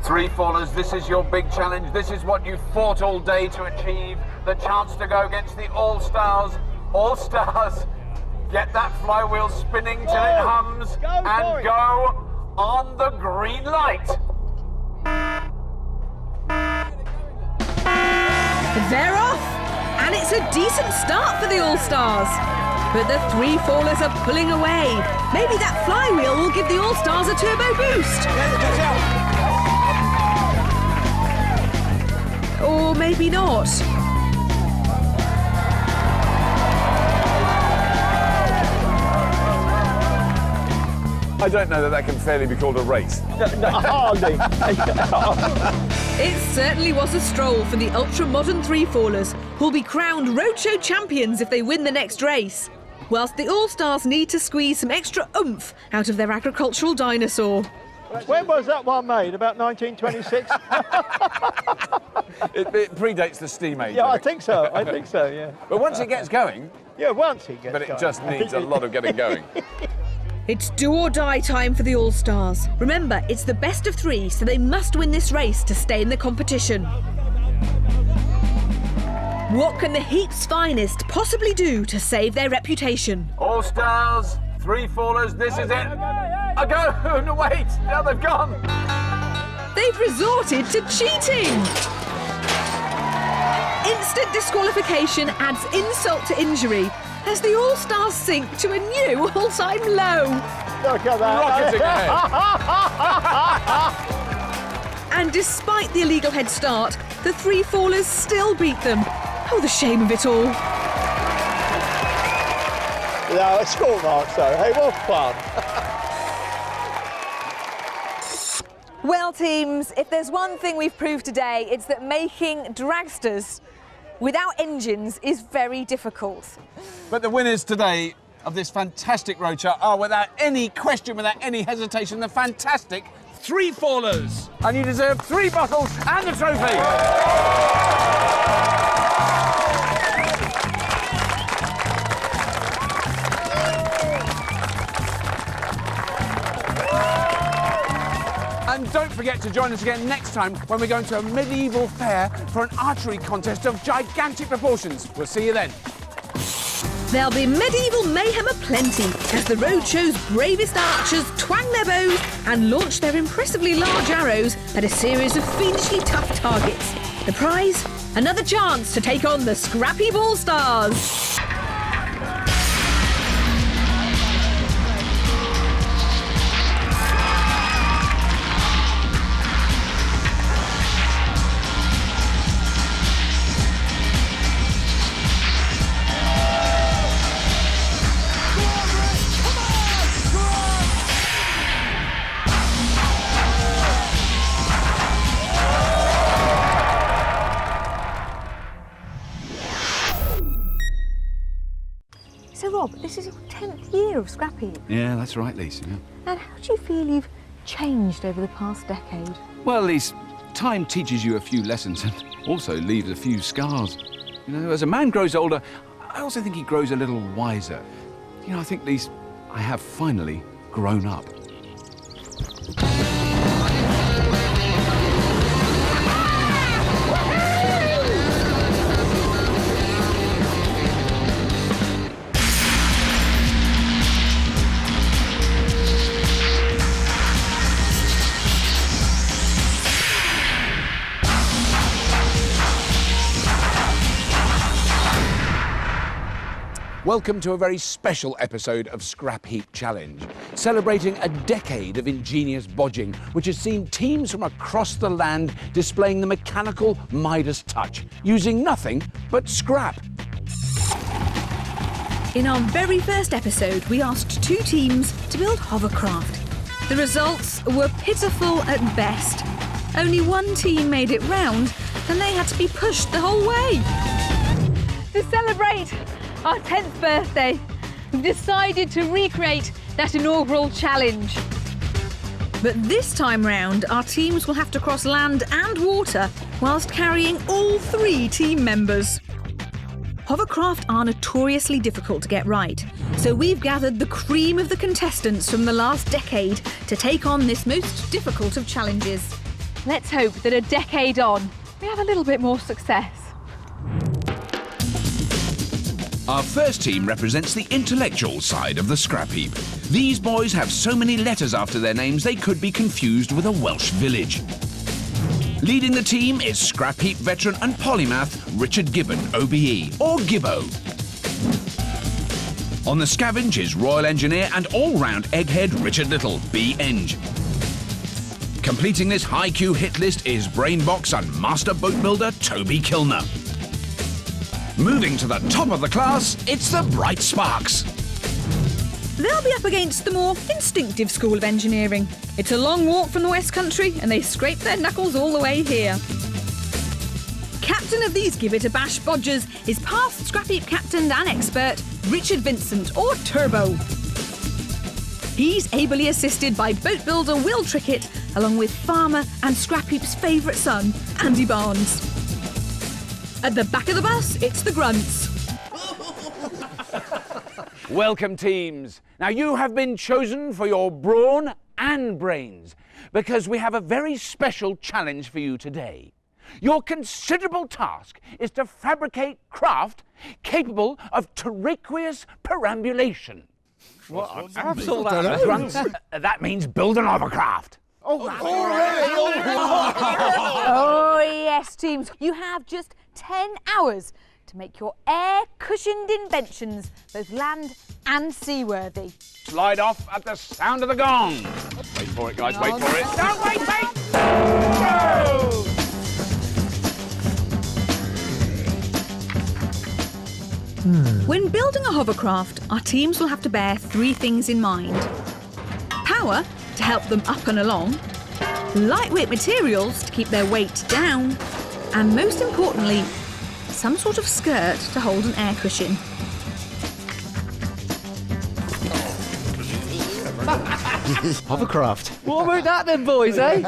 Three-fallers, this is your big challenge. This is what you've fought all day to achieve. The chance to go against the All-Stars. All-Stars, get that flywheel spinning till it hums and go on the green light. They're off, and it's a decent start for the All-Stars. But the three-fallers are pulling away. Maybe that flywheel will give the All-Stars a turbo boost. Or maybe not. I don't know that can fairly be called a race. It certainly was a stroll for the ultra-modern three-fallers, who'll be crowned roadshow champions if they win the next race. Whilst the All-Stars need to squeeze some extra oomph out of their agricultural dinosaur. When was that one made? About 1926? It predates the steam age. Yeah, I think so, yeah. But once it gets going... Yeah, once it gets going. But it just needs a lot of getting going. It's do or die time for the All-Stars. Remember, it's the best of three, so they must win this race to stay in the competition. What can the Heat's finest possibly do to save their reputation? All-Stars, three-fallers, this is it. I go! No, wait! Now they've gone! They've resorted to cheating! Instant disqualification adds insult to injury as the All-Stars sink to a new all-time low. Look at that! Rocketing ahead! And despite the illegal head start, the three-fallers still beat them. Oh, the shame of it all. No, it's score marks though. Hey, what fun! Well, teams, if there's one thing we've proved today, it's that making dragsters without engines is very difficult. But the winners today of this fantastic roadshow are, without any question, without any hesitation, the fantastic three-fallers. And you deserve 3 bottles and a trophy! And don't forget to join us again next time when we go into a medieval fair for an archery contest of gigantic proportions. We'll see you then. There'll be medieval mayhem aplenty as the roadshow's bravest archers twang their bows and launch their impressively large arrows at a series of fiendishly tough targets. The prize? Another chance to take on the Scrapheap All-Stars. So Rob, this is your 10th year of Scrapheap. Yeah, that's right, Lisa. Yeah. And how do you feel you've changed over the past decade? Well, Lise, time teaches you a few lessons and also leaves a few scars. You know, as a man grows older, I also think he grows a little wiser. You know, I think, Lise, I have finally grown up. Welcome to a very special episode of Scrapheap Challenge, celebrating a decade of ingenious bodging, which has seen teams from across the land displaying the mechanical Midas touch, using nothing but scrap. In our very first episode, we asked 2 teams to build hovercraft. The results were pitiful at best. Only 1 team made it round, and they had to be pushed the whole way. To celebrate our 10th birthday, we've decided to recreate that inaugural challenge. But this time round, our teams will have to cross land and water whilst carrying all 3 team members. Hovercraft are notoriously difficult to get right, so we've gathered the cream of the contestants from the last decade to take on this most difficult of challenges. Let's hope that a decade on, we have a little bit more success. Our first team represents the intellectual side of the scrap heap. These boys have so many letters after their names they could be confused with a Welsh village. Leading the team is scrap heap veteran and polymath Richard Gibbon, OBE, or Gibbo. On the Scavenge is Royal Engineer and all-round egghead Richard Little, B-Eng. Completing this high-Q hit list is Brainbox and Master Boat Builder Toby Kilner. Moving to the top of the class, it's the Bright Sparks. They'll be up against the more instinctive school of engineering. It's a long walk from the West Country and they scrape their knuckles all the way here. Captain of these Give It a Bash bodgers is past scrap heap captain and expert Richard Vincent, or Turbo. He's ably assisted by boat builder Will Trickett, along with farmer and scrap heap's favourite son, Andy Barnes. At the back of the bus, it's the Grunts. Welcome, teams. Now, you have been chosen for your brawn and brains because we have a very special challenge for you today. Your considerable task is to fabricate craft capable of terraqueous perambulation. What? Grunts, that means build an hovercraft. Oh, yes, teams. You have just 10 hours to make your air-cushioned inventions both land and seaworthy. Slide off at the sound of the gong. Wait for it, guys, wait for it. No, wait! Go! When building a hovercraft, our teams will have to bear 3 things in mind. Power, to help them up and along. Lightweight materials, to keep their weight down. And most importantly, some sort of skirt to hold an air cushion. Hovercraft. What about that then, boys, eh?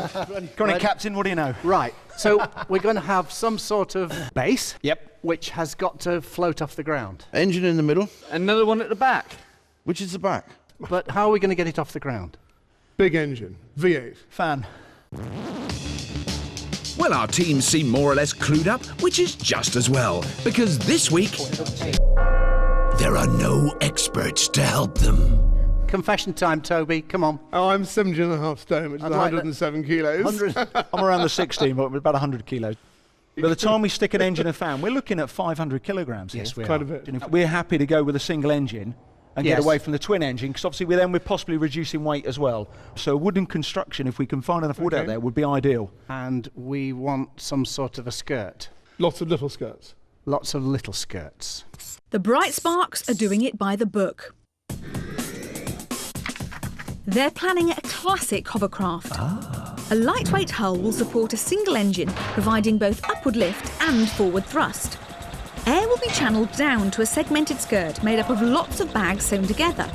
Go on, Captain, what do you know? Right, so we're going to have some sort of base. Yep. Which has got to float off the ground. Engine in the middle. Another one at the back. Which is the back? But how are we going to get it off the ground? Big engine, V8. Fan. Well, our teams seem more or less clued up, which is just as well, because this week there are no experts to help them. Confession time, Toby. Come on. Oh, I'm 17.5 stone, which is 107 kilos. I'm around the 16, but we're about 100 kilos. By the time we stick an engine and fan, we're looking at 500 kilograms. Yes, we Quite are. a bit. We're happy to go with a single engine and get away from the twin engine, because obviously we're possibly reducing weight as well. So wooden construction, if we can find enough wood out there, would be ideal. And we want some sort of a skirt. Lots of little skirts. Lots of little skirts. The Bright Sparks are doing it by the book. They're planning a classic hovercraft. A lightweight hull will support a single engine, providing both upward lift and forward thrust. Air will be channelled down to a segmented skirt made up of lots of bags sewn together.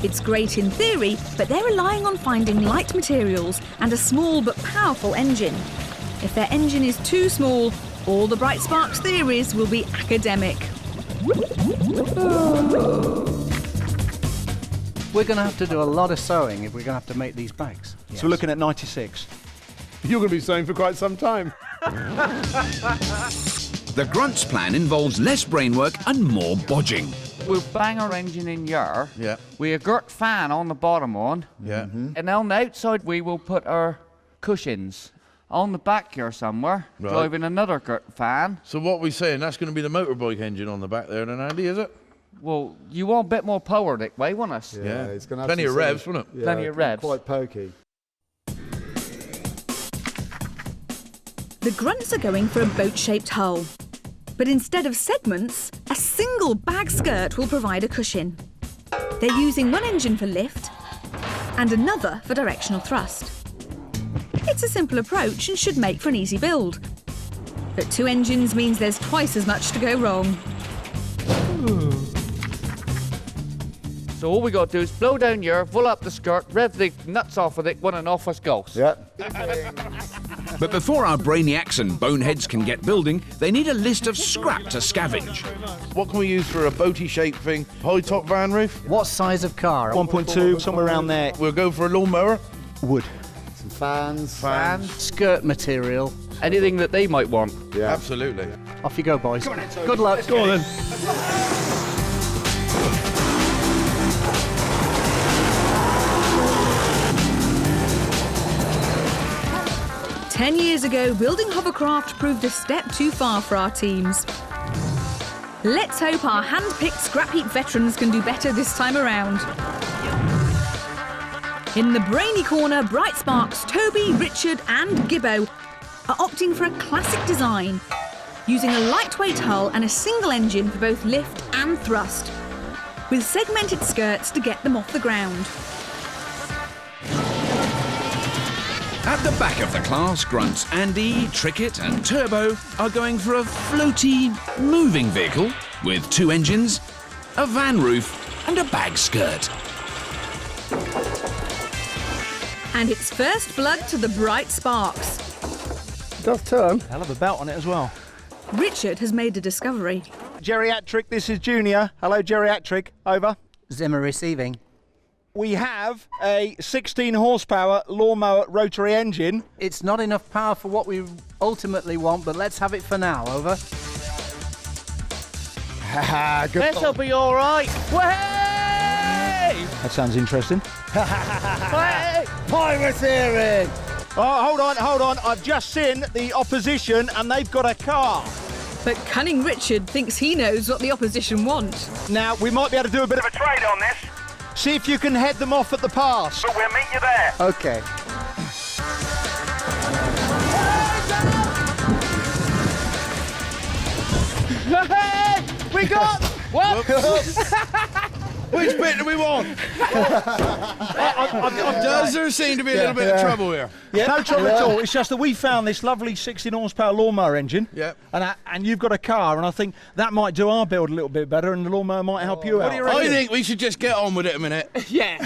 It's great in theory, but they're relying on finding light materials and a small but powerful engine. If their engine is too small, all the Bright Sparks theories will be academic. We're going to have to do a lot of sewing if we're going to have to make these bags. So we're looking at 96. You're going to be sewing for quite some time. The Grunts plan involves less brainwork and more bodging. We'll bang our engine in here. Yeah. With a girt fan on the bottom one. Yeah. And on the outside we will put our cushions. On the back here somewhere, driving another girt fan. So what we're saying, that's going to be the motorbike engine on the back there then, Andy, is it? Well, you want a bit more power that way, won't us? Yeah. It's going to have Plenty of revs, won't it? Yeah, Plenty of revs. Quite pokey. The Grunts are going for a boat-shaped hull. But instead of segments, a single bag skirt will provide a cushion. They're using one engine for lift and another for directional thrust. It's a simple approach and should make for an easy build. But two engines means there's twice as much to go wrong. So all we got to do is blow down here, pull up the skirt, rev the nuts off with it, one and off us goes. Yeah. But before our brainiacs and boneheads can get building, they need a list of scrap to scavenge. What can we use for a boaty-shaped thing? High-top van roof? What size of car? 1.2, somewhere around there. We'll go for a lawnmower. Wood. Some fans. Skirt material. Anything that they might want. Yeah. Absolutely. Off you go, boys. Good luck. Go on then. 10 years ago, building hovercraft proved a step too far for our teams. Let's hope our hand-picked Scrapheap veterans can do better this time around. In the brainy corner, Bright Sparks, Toby, Richard and Gibbo are opting for a classic design, using a lightweight hull and a single engine for both lift and thrust, with segmented skirts to get them off the ground. At the back of the class, Grunts Andy, Trickett and Turbo are going for a floaty, moving vehicle with two engines, a van roof and a bag skirt. And it's first blood to the Bright Sparks. It does turn. Hell of a belt on it as well. Richard has made a discovery. Geriatric, this is Junior. Hello, Geriatric. Over. Zimmer receiving. We have a 16 horsepower lawnmower rotary engine. It's not enough power for what we ultimately want, but let's have it for now. Over. This'll be all right. Way! That sounds interesting. Pirateering! Oh, hold on. I've just seen the opposition and they've got a car. But cunning Richard thinks he knows what the opposition want. Now, we might be able to do a bit of a trade on this. See if you can head them off at the pass. But we'll meet you there. Okay. We got... What? Which bit do we want? Does there seem to be a little bit of trouble here? Yeah, no trouble at all. It's just that we found this lovely 16 horsepower lawnmower engine. Yeah. And you've got a car, and I think that might do our build a little bit better, and the lawnmower might help you out. What do you reckon? I think we should just get on with it a minute. Yeah.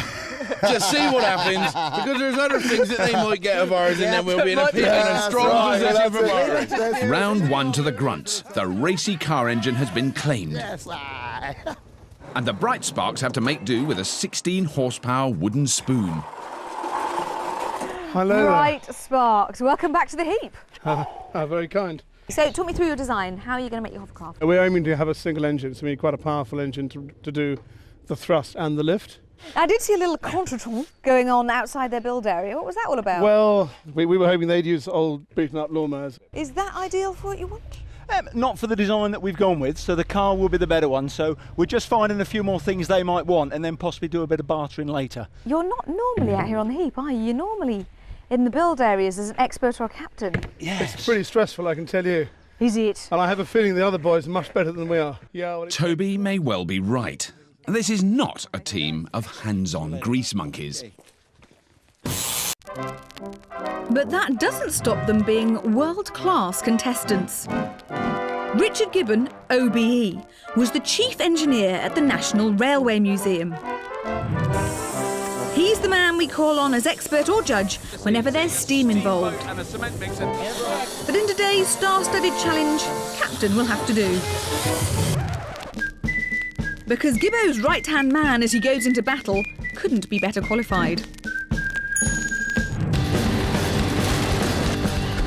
Just see what happens, because there's other things that they might get of ours, and then we'll be in a strong position for ours. Round one to the Grunts. The racy car engine has been claimed. And the Bright Sparks have to make do with a 16 horsepower wooden spoon. Hello bright sparks. Welcome back to the heap. Very kind. So talk me through your design. How are you going to make your hovercraft? We're aiming to have a single engine, so we need quite a powerful engine to do the thrust and the lift. I did see a little contretemps going on outside their build area. What was that all about? Well, we were hoping they'd use old beaten up lawnmowers. Is that ideal for what you want? Not for the design that we've gone with, so the car will be the better one. So we're just finding a few more things they might want and then possibly do a bit of bartering later. You're not normally out here on the heap, are you? You're normally in the build areas as an expert or a captain. Yes. It's pretty stressful, I can tell you. Is it? And I have a feeling the other boys are much better than we are. Yeah. Well, Toby may well be right. This is not a team of hands-on grease monkeys. But that doesn't stop them being world-class contestants. Richard Gibbon, OBE, was the chief engineer at the National Railway Museum. He's the man we call on as expert or judge whenever there's steam involved. But in today's star-studded challenge, captain will have to do. Because Gibbo's right-hand man as he goes into battle couldn't be better qualified.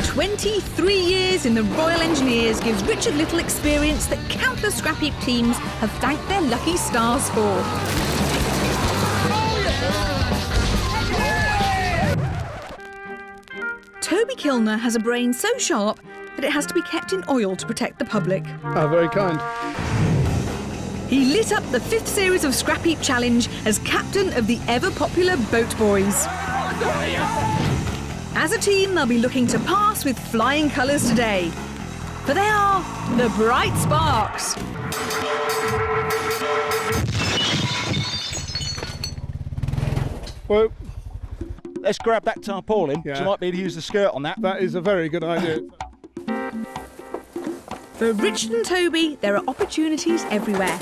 23 years in the Royal Engineers gives Richard little experience that countless Scrapheap teams have thanked their lucky stars for. Toby Kilner has a brain so sharp that it has to be kept in oil to protect the public. very kind. He lit up the 5th series of Scrapheap Challenge as captain of the ever-popular Boat Boys. As a team, they'll be looking to pass with flying colours today. For they are the Bright Sparks. Well, let's grab that tarpaulin. Yeah. So you might be able to use the skirt on that. That is a very good idea. For Richard and Toby, there are opportunities everywhere.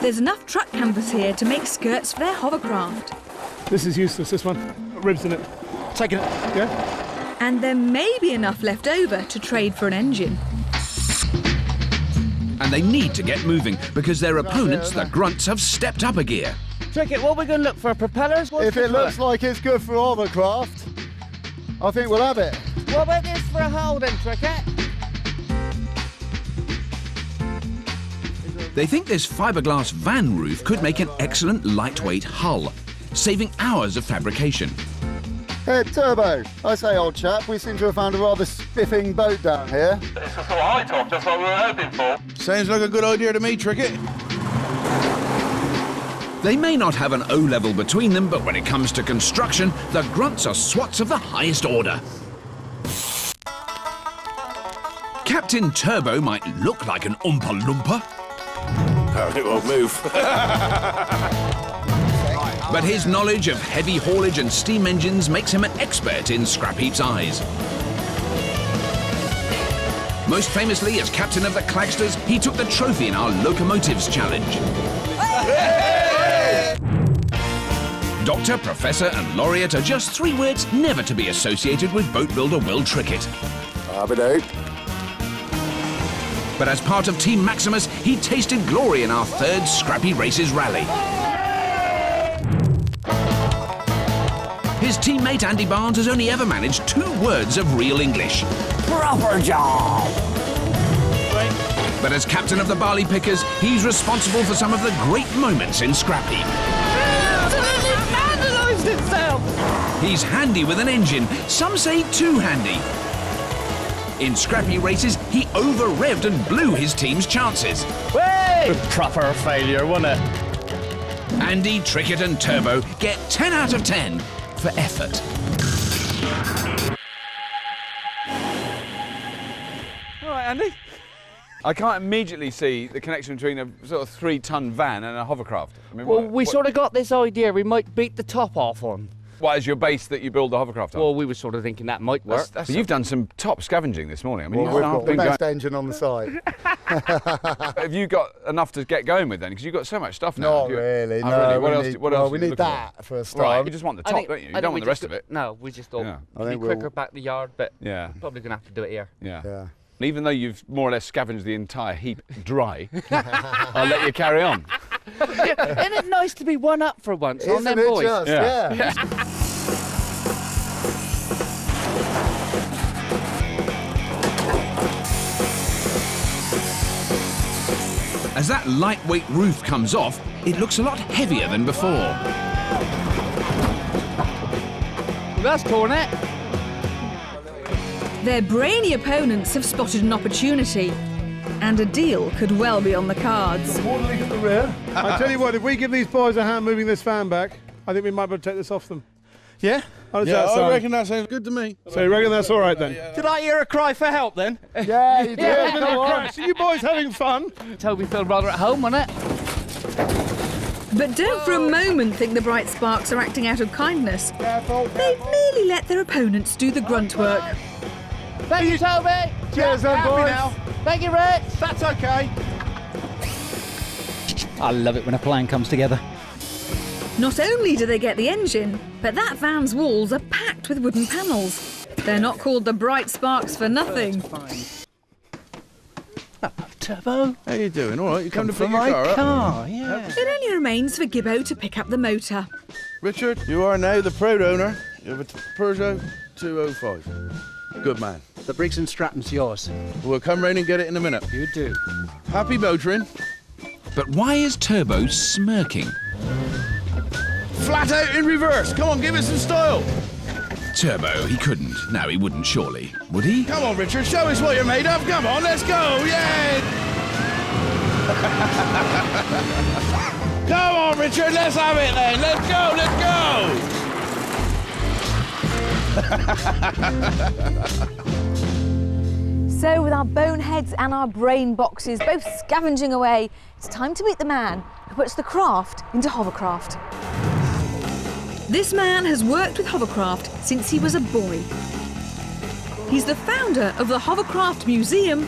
There's enough truck canvas here to make skirts for their hovercraft. This is useless, this one. Ribs in it. Taking it. Yeah. And there may be enough left over to trade for an engine. And they need to get moving because their opponents, the grunts, have stepped up a gear. Trickett, what are we going to look for? Propellers? If it looks like it's good for hovercraft, I think we'll have it. What about this for a hull then, Trickett? They think this fiberglass van roof could make an excellent lightweight hull, saving hours of fabrication. Hey, Turbo, I say, old chap, we seem to have found a rather spiffing boat down here. It's a sort of high top, that's what we were hoping for. Sounds like a good idea to me, Trickett. They may not have an O-level between them, but when it comes to construction, the grunts are swats of the highest order. Captain Turbo might look like an Oompa Loompa. Oh, it won't move. But his knowledge of heavy haulage and steam engines makes him an expert in Scrapheap's eyes. Most famously, as captain of the Clagsters, he took the trophy in our Locomotives Challenge. Doctor, Professor and Laureate are just 3 words never to be associated with boat builder Will Trickett. But as part of Team Maximus, he tasted glory in our 3rd Scrappy Races rally. His teammate Andy Barnes has only ever managed 2 words of real English. Proper job! But as captain of the Barley Pickers, he's responsible for some of the great moments in Scrapheap. He's handy with an engine, some say too handy. In Scrappy Races, he over-revved and blew his team's chances. Way! Proper failure, wasn't it? Andy, Trickett and Turbo get 10 out of 10 for effort. All right, Andy. I can't immediately see the connection between a sort of 3-ton van and a hovercraft. I mean, well, we sort of got this idea we might beat the top off on. What, as your base that you build the hovercraft on? Well, we were sort of thinking that might work. But you've done some top scavenging this morning. I mean, Well, we've got the best engine on the site. Have you got enough to get going with then? Because you've got so much stuff now. Not really, Oh, no. really? What else? We need that for a start. Right, you just want the top, don't you? You don't want the rest of it. No, we just thought I it'd think be quicker back the yard, but Yeah. probably going to have to do it here. Yeah. Yeah. And even though you've more or less scavenged the entire heap dry, I'll let you carry on. Isn't it nice to be one up for once on them Isn't it boys? just? Yeah. As that lightweight roof comes off, it looks a lot heavier than before. Well, that's torn it. Their brainy opponents have spotted an opportunity, and a deal could well be on the cards. Water leak at the rear. I tell you what, if we give these boys a hand moving this fan back, I think we might be able to take this off them. Yeah? How does that sound? I reckon that sounds good to me. So you reckon that's all right then? Did I hear a cry for help then? Yeah, you did. Yeah, so you boys having fun? Toby felt rather at home on it. But don't for a moment think the Bright Sparks are acting out of kindness. They've merely let their opponents do the grunt work. Thank you, Toby. Cheers then, boys. Thank you, Rich. That's okay. I love it when a plan comes together. Not only do they get the engine, but that van's walls are packed with wooden panels. They're not called the Bright Sparks for nothing. Turbo. How you doing? All right, you come to pick my your car up? car, yeah. It only remains for Gibbo to pick up the motor. Richard, you are now the proud owner of a Peugeot 205. Good man. The Briggs and Stratton's yours. We'll come round and get it in a minute. You do. Happy motoring. But why is Turbo smirking? Flat out in reverse. Come on, give us some style. Turbo, he couldn't. No, he wouldn't, surely. Would he? Come on, Richard, show us what you're made of. Come on, let's go. Yeah. Come on, Richard, let's have it then. Let's go, let's go. So with our boneheads and our brain boxes both scavenging away, it's time to meet the man who puts the craft into hovercraft. This man has worked with hovercraft since he was a boy. He's the founder of the Hovercraft Museum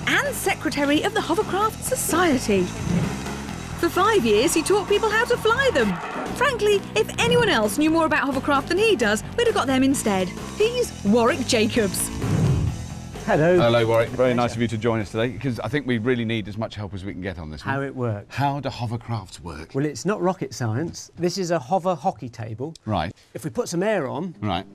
and secretary of the Hovercraft Society. For 5 years, he taught people how to fly them. Frankly, if anyone else knew more about hovercraft than he does, we'd have got them instead. He's Warwick Jacobs. Hello. Hello, Warwick. Very nice of you to join us today, because I think we really need as much help as we can get on this one. How it works. How do hovercrafts work? Well, it's not rocket science. This is a hover hockey table. Right. If we put some air on, right,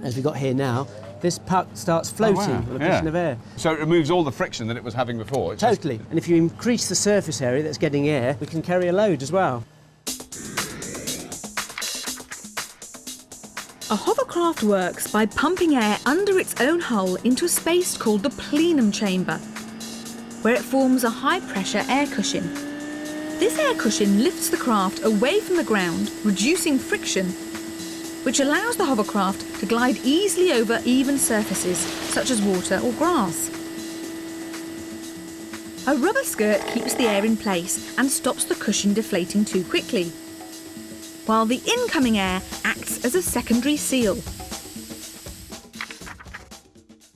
as we got here now, this puck starts floating on a cushion of air. So it removes all the friction that it was having before. It's totally. And if you increase the surface area that's getting air, we can carry a load as well. A hovercraft works by pumping air under its own hull into a space called the plenum chamber, where it forms a high-pressure air cushion. This air cushion lifts the craft away from the ground, reducing friction, which allows the hovercraft to glide easily over even surfaces, such as water or grass. A rubber skirt keeps the air in place and stops the cushion deflating too quickly, while the incoming air acts as a secondary seal.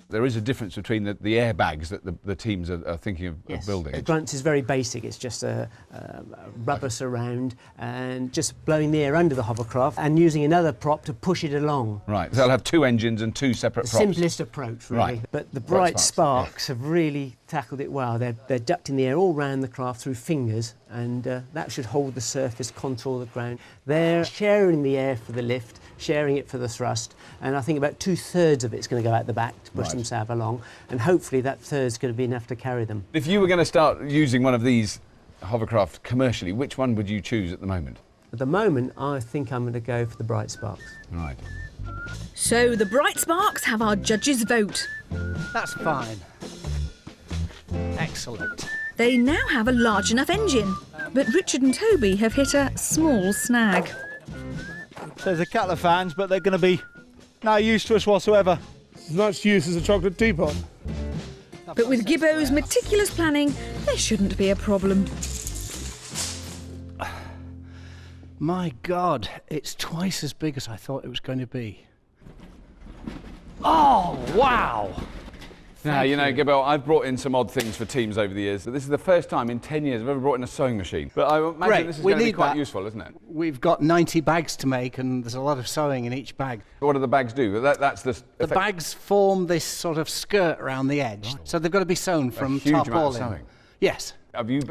There is a difference between the airbags that the teams are thinking of building. The grunt is very basic. It's just a rubber surround and just blowing the air under the hovercraft and using another prop to push it along. Right, so they'll have two engines and two separate props. Simplest approach, really. Right. But the Bright Sparks have really tackled it well. They're ducting the air all round the craft through fingers, and that should hold the surface, contour the ground. They're sharing the air for the lift, sharing it for the thrust, and I think about 2/3 of it's going to go out the back to push themselves along, and hopefully that third's going to be enough to carry them. If you were going to start using one of these hovercraft commercially, which one would you choose at the moment? At the moment, I think I'm going to go for the Bright Sparks. Right. So the Bright Sparks have our judges' vote. That's fine. Excellent. They now have a large enough engine, but Richard and Toby have hit a small snag. There's a couple of fans, but they're going to be no use to us whatsoever. As much use as a chocolate teapot. But with Gibbo's meticulous planning, there shouldn't be a problem. My God, it's twice as big as I thought it was going to be. Oh, wow! Now, you know, Gibbo, I've brought in some odd things for teams over the years. This is the first time in 10 years I've ever brought in a sewing machine. But I imagine this is going to be quite useful, isn't it? We've got 90 bags to make, and there's a lot of sewing in each bag. What do the bags do? That's the bags form this sort of skirt around the edge, so they've got to be sewn from top all in. Sewing. Yes.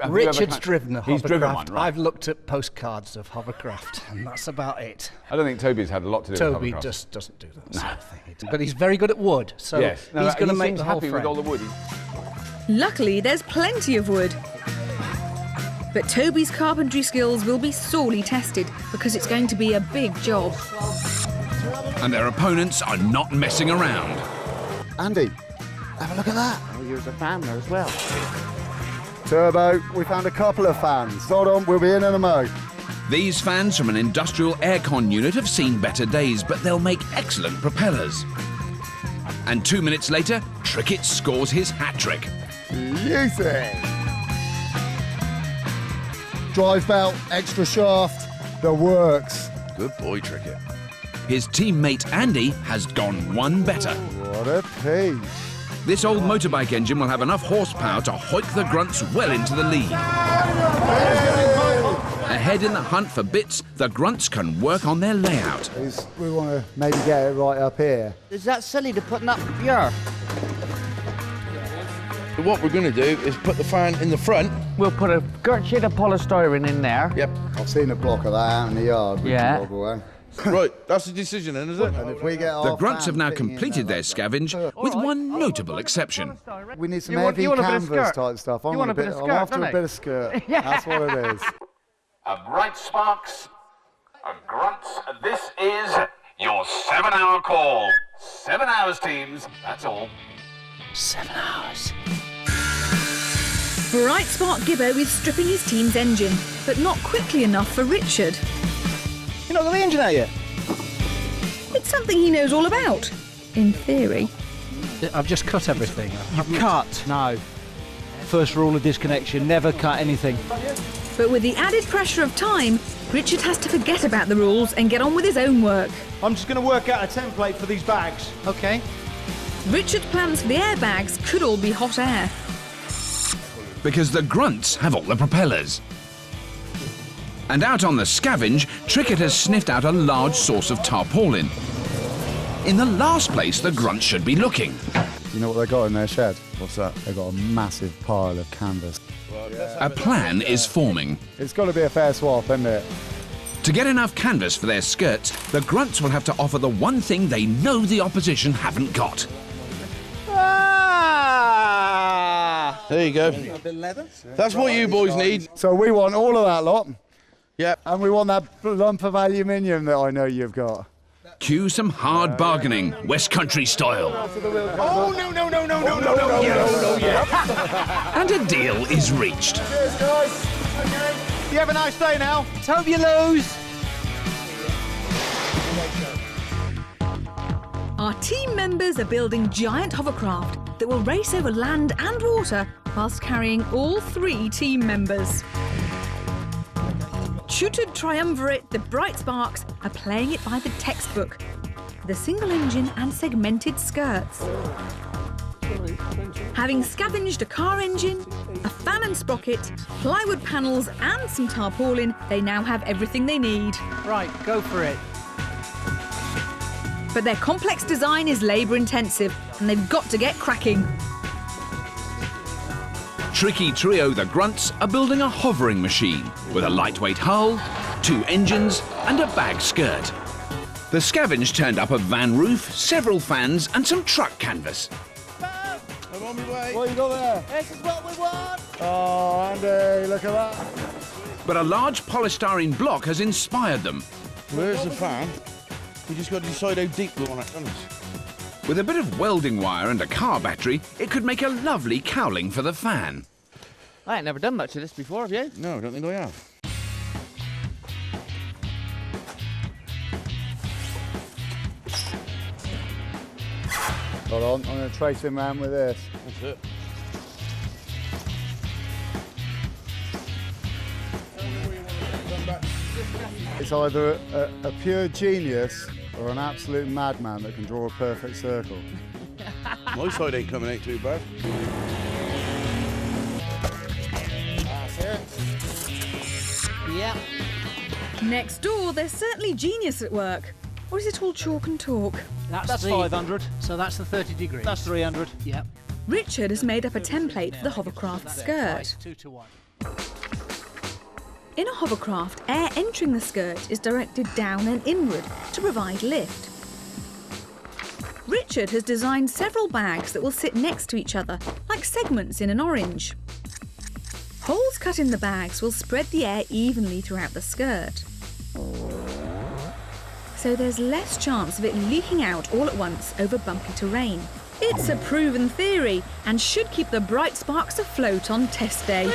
Richard's driven a hovercraft. He's driven one, right? I've looked at postcards of hovercraft, and that's about it. I don't think Toby's had a lot to do with hovercraft. Toby just doesn't do that sort of thing. But he's very good at wood, so he's going to make the whole frame. With all the wood. Luckily, there's plenty of wood. But Toby's carpentry skills will be sorely tested because it's going to be a big job. And their opponents are not messing around. Andy, have a look at that. Oh, you're a fan there as well. Turbo, we found a couple of fans. Hold on, we'll be in a mo. These fans from an industrial aircon unit have seen better days, but they'll make excellent propellers. And 2 minutes later, Trickett scores his hat-trick. Beauty. Drive belt, extra shaft, the works. Good boy, Trickett. His teammate Andy has gone one better. What a piece. This old motorbike engine will have enough horsepower to hoik the grunts well into the lead. Ahead in the hunt for bits, the grunts can work on their layout. We want to maybe get it right up here. Is that silly to putting up here? What we're going to do is put the fan in the front. We'll put a girt sheet of polystyrene in there. Yep. I've seen a block of that out in the yard. Yeah. Right, that's the decision then, is it? And if we get The grunts have now completed their scavenge, with one notable exception. We need some heavy canvas type stuff. I'm after a bit of skirt. That's what it is. Bright sparks, grunts, this is your 7-hour call. 7 hours, teams, that's all. 7 hours. Bright Spark Gibbo is stripping his team's engine, but not quickly enough for Richard. You're not got the engine out yet? It's something he knows all about, in theory. I've just cut everything. You've cut? No. First rule of disconnection, never cut anything. But with the added pressure of time, Richard has to forget about the rules and get on with his own work. I'm just going to work out a template for these bags. OK. Richard's plans for the airbags could all be hot air. Because the grunts have all the propellers. And out on the scavenge, Trickett has sniffed out a large source of tarpaulin. In the last place the grunts should be looking. You know what they got in their shed? What's that? They got a massive pile of canvas. A plan is forming. It's got to be a fair swap, isn't it? To get enough canvas for their skirts, the grunts will have to offer the one thing they know the opposition haven't got. There you go. That's what you boys need. So we want all of that lot. Yep. And we want that lump of aluminium that I know you've got. Cue some hard bargaining, West Country style. Oh, no, yeah. And a deal is reached. Cheers, guys. Okay. You have a nice day now. Let's hope you lose. Our team members are building giant hovercraft that will race over land and water whilst carrying all 3 team members. Tutored triumvirate, the Bright Sparks, are playing it by the textbook, with a single engine and segmented skirts. Having scavenged a car engine, a fan and sprocket, plywood panels and some tarpaulin, they now have everything they need. Right, go for it. But their complex design is labour-intensive, and they've got to get cracking. Tricky trio the grunts are building a hovering machine with a lightweight hull, 2 engines and a bag skirt. The scavenge turned up a van roof, several fans and some truck canvas. I'm on my way. What you got there? This is what we want. Oh, Andy, look at that. But a large polystyrene block has inspired them. Where's the fan? We just got to decide how deep we want it, don't we? With a bit of welding wire and a car battery, it could make a lovely cowling for the fan. I ain't never done much of this before, have you? No, I don't think I have. Hold on, I'm going to trace him round with this. That's it. It's either a pure genius or an absolute madman that can draw a perfect circle. My side ain't coming out too bad. That's it. Yeah. Next door, they're certainly genius at work. Or is it all chalk and talk? That's 500. So that's the 30 degrees. That's 300. Yep. Richard has made up a template for the hovercraft skirt. 2 to 1. In a hovercraft, air entering the skirt is directed down and inward to provide lift. Richard has designed several bags that will sit next to each other, like segments in an orange. Holes cut in the bags will spread the air evenly throughout the skirt. So there's less chance of it leaking out all at once over bumpy terrain. It's a proven theory and should keep the bright sparks afloat on test day.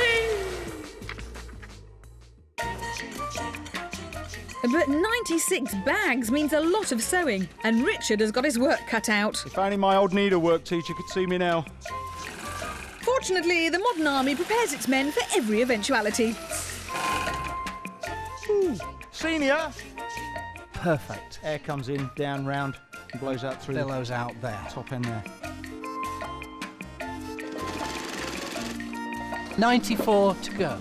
But 96 bags means a lot of sewing, and Richard has got his work cut out. If only my old needlework teacher could see me now. Fortunately, the modern army prepares its men for every eventuality. Ooh, senior! Perfect. Air comes in, down, round, and blows out through. Billows out there. Top end there. 94 to go.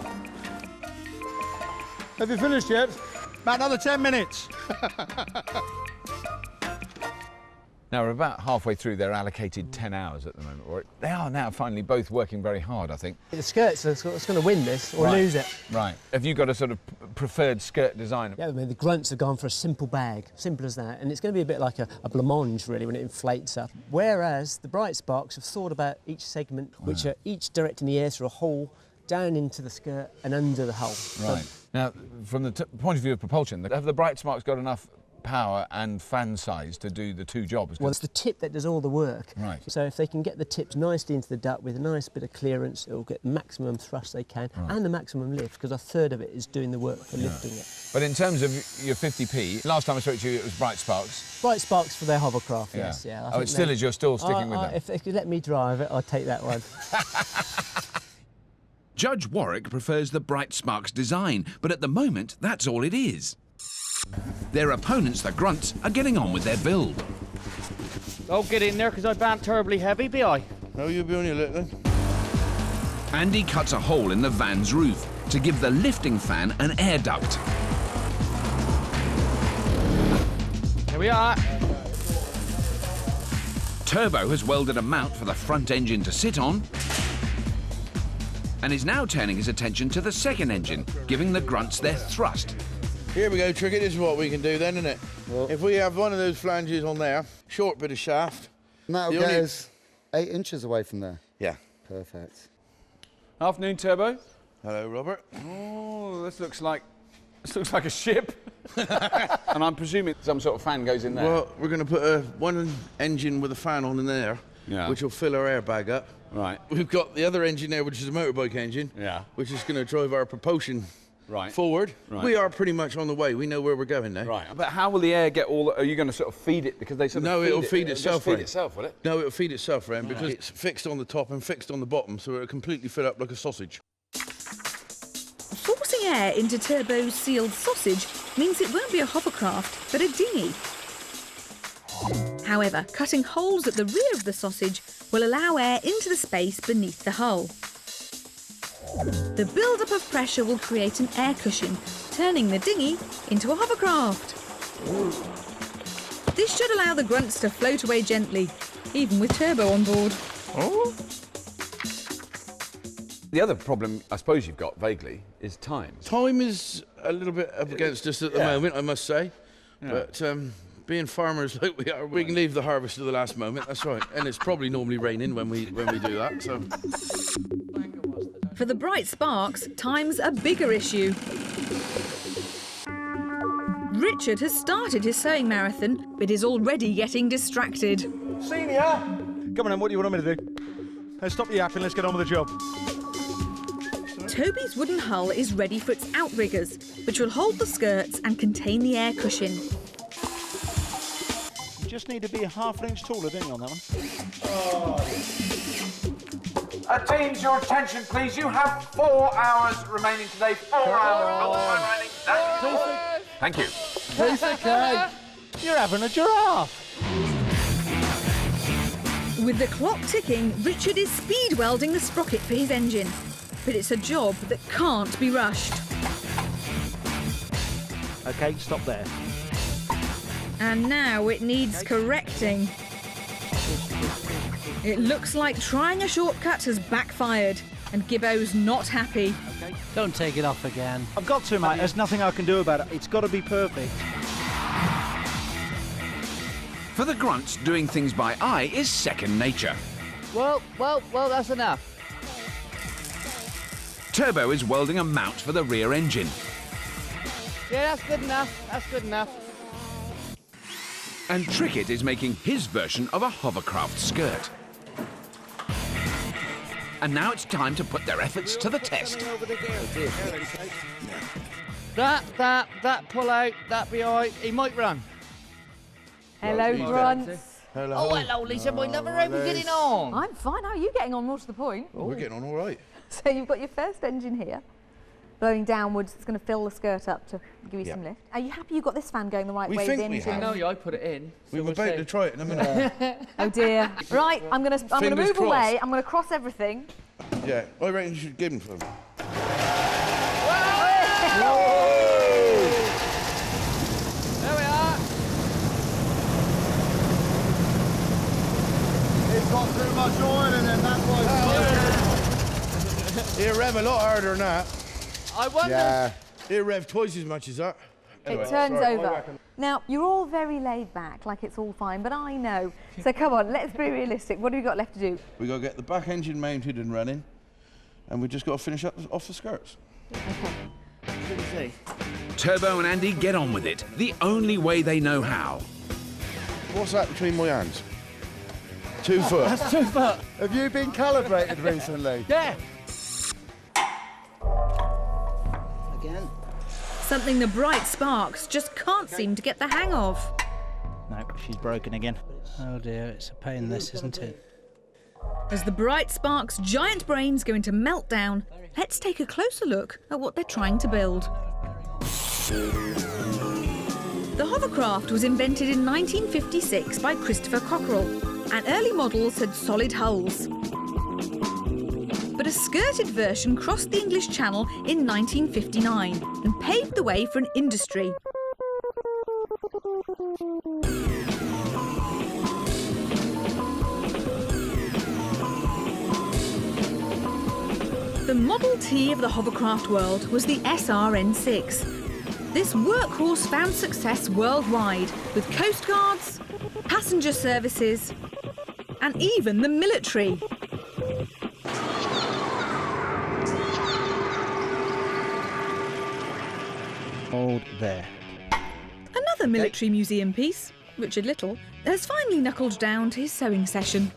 Have you finished yet? About another 10 minutes. Now, we're about halfway through their allocated 10 hours at the moment. Or they are now finally both working very hard, I think. The skirt's what's going to win this, or lose it. Right. Have you got a sort of preferred skirt design? Yeah, I mean, the grunts have gone for a simple bag, simple as that, and it's going to be a bit like a blancmange, really, when it inflates up. Whereas the bright sparks have thought about each segment, which are each directing the air through a hole, down into the skirt and under the hull. Right. So, now, from the point of view of propulsion, have the bright sparks got enough power and fan size to do the two jobs? Well, it's the tip that does all the work. Right. So if they can get the tips nicely into the duct with a nice bit of clearance, it'll get maximum thrust they can and the maximum lift, because a third of it is doing the work for lifting it. But in terms of your 50p, last time I spoke to you, it was bright sparks. Bright sparks for their hovercraft, yes. Yeah. Oh, it still is. You're still sticking with them. If you let me drive it, I'll take that one. Judge Warwick prefers the bright sparks design, but at the moment, that's all it is. Their opponents, the grunts, are getting on with their build. I'll get in there because I bant terribly heavy, be I? No, you'll be on your lit then. Andy cuts a hole in the van's roof to give the lifting fan an air duct. Here we are. Turbo has welded a mount for the front engine to sit on and is now turning his attention to the second engine, giving the grunts their thrust. Here we go, Tricky. This is what we can do then, isn't it? Well, if we have one of those flanges on there, short bit of shaft. And that'll get us 8 inches away from there. Yeah. Perfect. Afternoon, Turbo. Hello, Robert. Oh, this looks like a ship. And I'm presuming some sort of fan goes in there. Well, we're going to put one engine with a fan on in there, which will fill our airbag up. Right. We've got the other engine there, which is a motorbike engine, which is going to drive our propulsion forward. Right. We are pretty much on the way. We know where we're going now. Right. But how will the air get all? Are you going to sort of feed it because they sort of? No, it'll feed It'll itself. feed itself, will it? No, it'll feed itself, Ren, because it's fixed on the top and fixed on the bottom, so it'll completely fill up like a sausage. Forcing air into Turbo's sealed sausage means it won't be a hovercraft, but a dinghy. However, cutting holes at the rear of the sausage will allow air into the space beneath the hull. The build-up of pressure will create an air cushion, turning the dinghy into a hovercraft. This should allow the grunts to float away gently, even with Turbo on board. Oh. The other problem, I suppose you've got, vaguely, is time. Time is a little bit up against us at the moment, I must say. Yeah. But being farmers like we are, we can leave the harvest to the last moment, that's right. And it's probably normally raining when we do that, so... For the bright sparks, time's a bigger issue. Richard has started his sewing marathon, but is already getting distracted. Senior! Come on then, what do you want me to do? Let's stop the yapping, let's get on with the job. Toby's wooden hull is ready for its outriggers, which will hold the skirts and contain the air cushion. You just need to be ½ an inch taller, don't you, on that one? Teams, your attention, please. You have 4 hours remaining today. 4 hours. Thank you. Piece of cake. You're having a giraffe. With the clock ticking, Richard is speed welding the sprocket for his engine. But it's a job that can't be rushed. OK, stop there. And now it needs correcting. It looks like trying a shortcut has backfired, and Gibbo's not happy. Okay. Don't take it off again. I've got to, mate. There's nothing I can do about it. It's got to be perfect. For the grunts, doing things by eye is second nature. Well, that's enough. Turbo is welding a mount for the rear engine. Yeah, that's good enough. That's good enough. And Trickett is making his version of a hovercraft skirt. And now it's time to put their efforts to the test. That pull out, that behind. He might run. Hello, Grunts. Hello. Oh, hello, Lisa, my lover. How are we getting on? I'm fine. How are you getting on? More to the point. Oh, we're getting on all right. So you've got your first engine here, blowing downwards. It's going to fill the skirt up to give you some lift. Are you happy you got this fan going the right way? We have. No, I put it in. We were about to try it in a minute. Oh dear. Right, I'm going to move away. I'm going to cross everything. Yeah, I reckon you should give him some. There we are. It's got too much oil in it, that's why. He'll rev a lot harder than that. I wonder. Yeah. He'll rev twice as much as that. Anyway, it turns over. Now, you're all very laid back, like it's all fine, but I know. So come on, let's be realistic. What have we got left to do? We've got to get the back engine mounted and running, and we've just got to finish up off the skirts. Okay. Turbo and Andy get on with it, the only way they know how. What's that between my hands? 2 foot. That's 2 foot. Have you been calibrated recently? Yeah. Again. Something the Bright Sparks just can't seem to get the hang of. No, she's broken again. Oh dear, it's a pain this, isn't it? As the Bright Sparks' giant brains go into meltdown, let's take a closer look at what they're trying to build. The hovercraft was invented in 1956 by Christopher Cockerell, and early models had solid hulls. But a skirted version crossed the English Channel in 1959 and paved the way for an industry. The Model T of the hovercraft world was the SRN6. This workhorse found success worldwide with coast guards, passenger services, and even the military. Hold there. Another military museum piece, Richard Little, has finally knuckled down to his sewing session.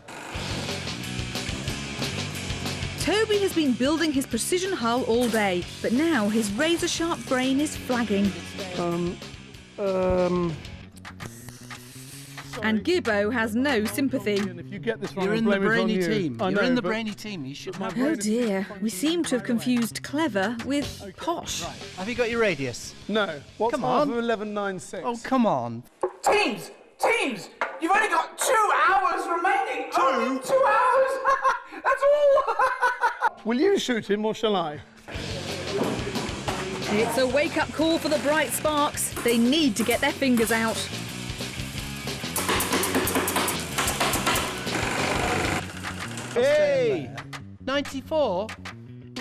Toby has been building his precision hull all day, but now his razor-sharp brain is flagging. And Gibbo has no sympathy. If you get this wrong, You're in the brainy you. team. I You're know, in the but brainy team. You should have. Oh dear, we seem to have confused clever with posh. Have you got your radius? No. What's Come half on. of 11.96? Oh, come on. Teams! You've only got 2 hours remaining! Only 2 hours! That's all! Will you shoot him or shall I? It's a wake-up call for the Bright Sparks. They need to get their fingers out. Hey! 94?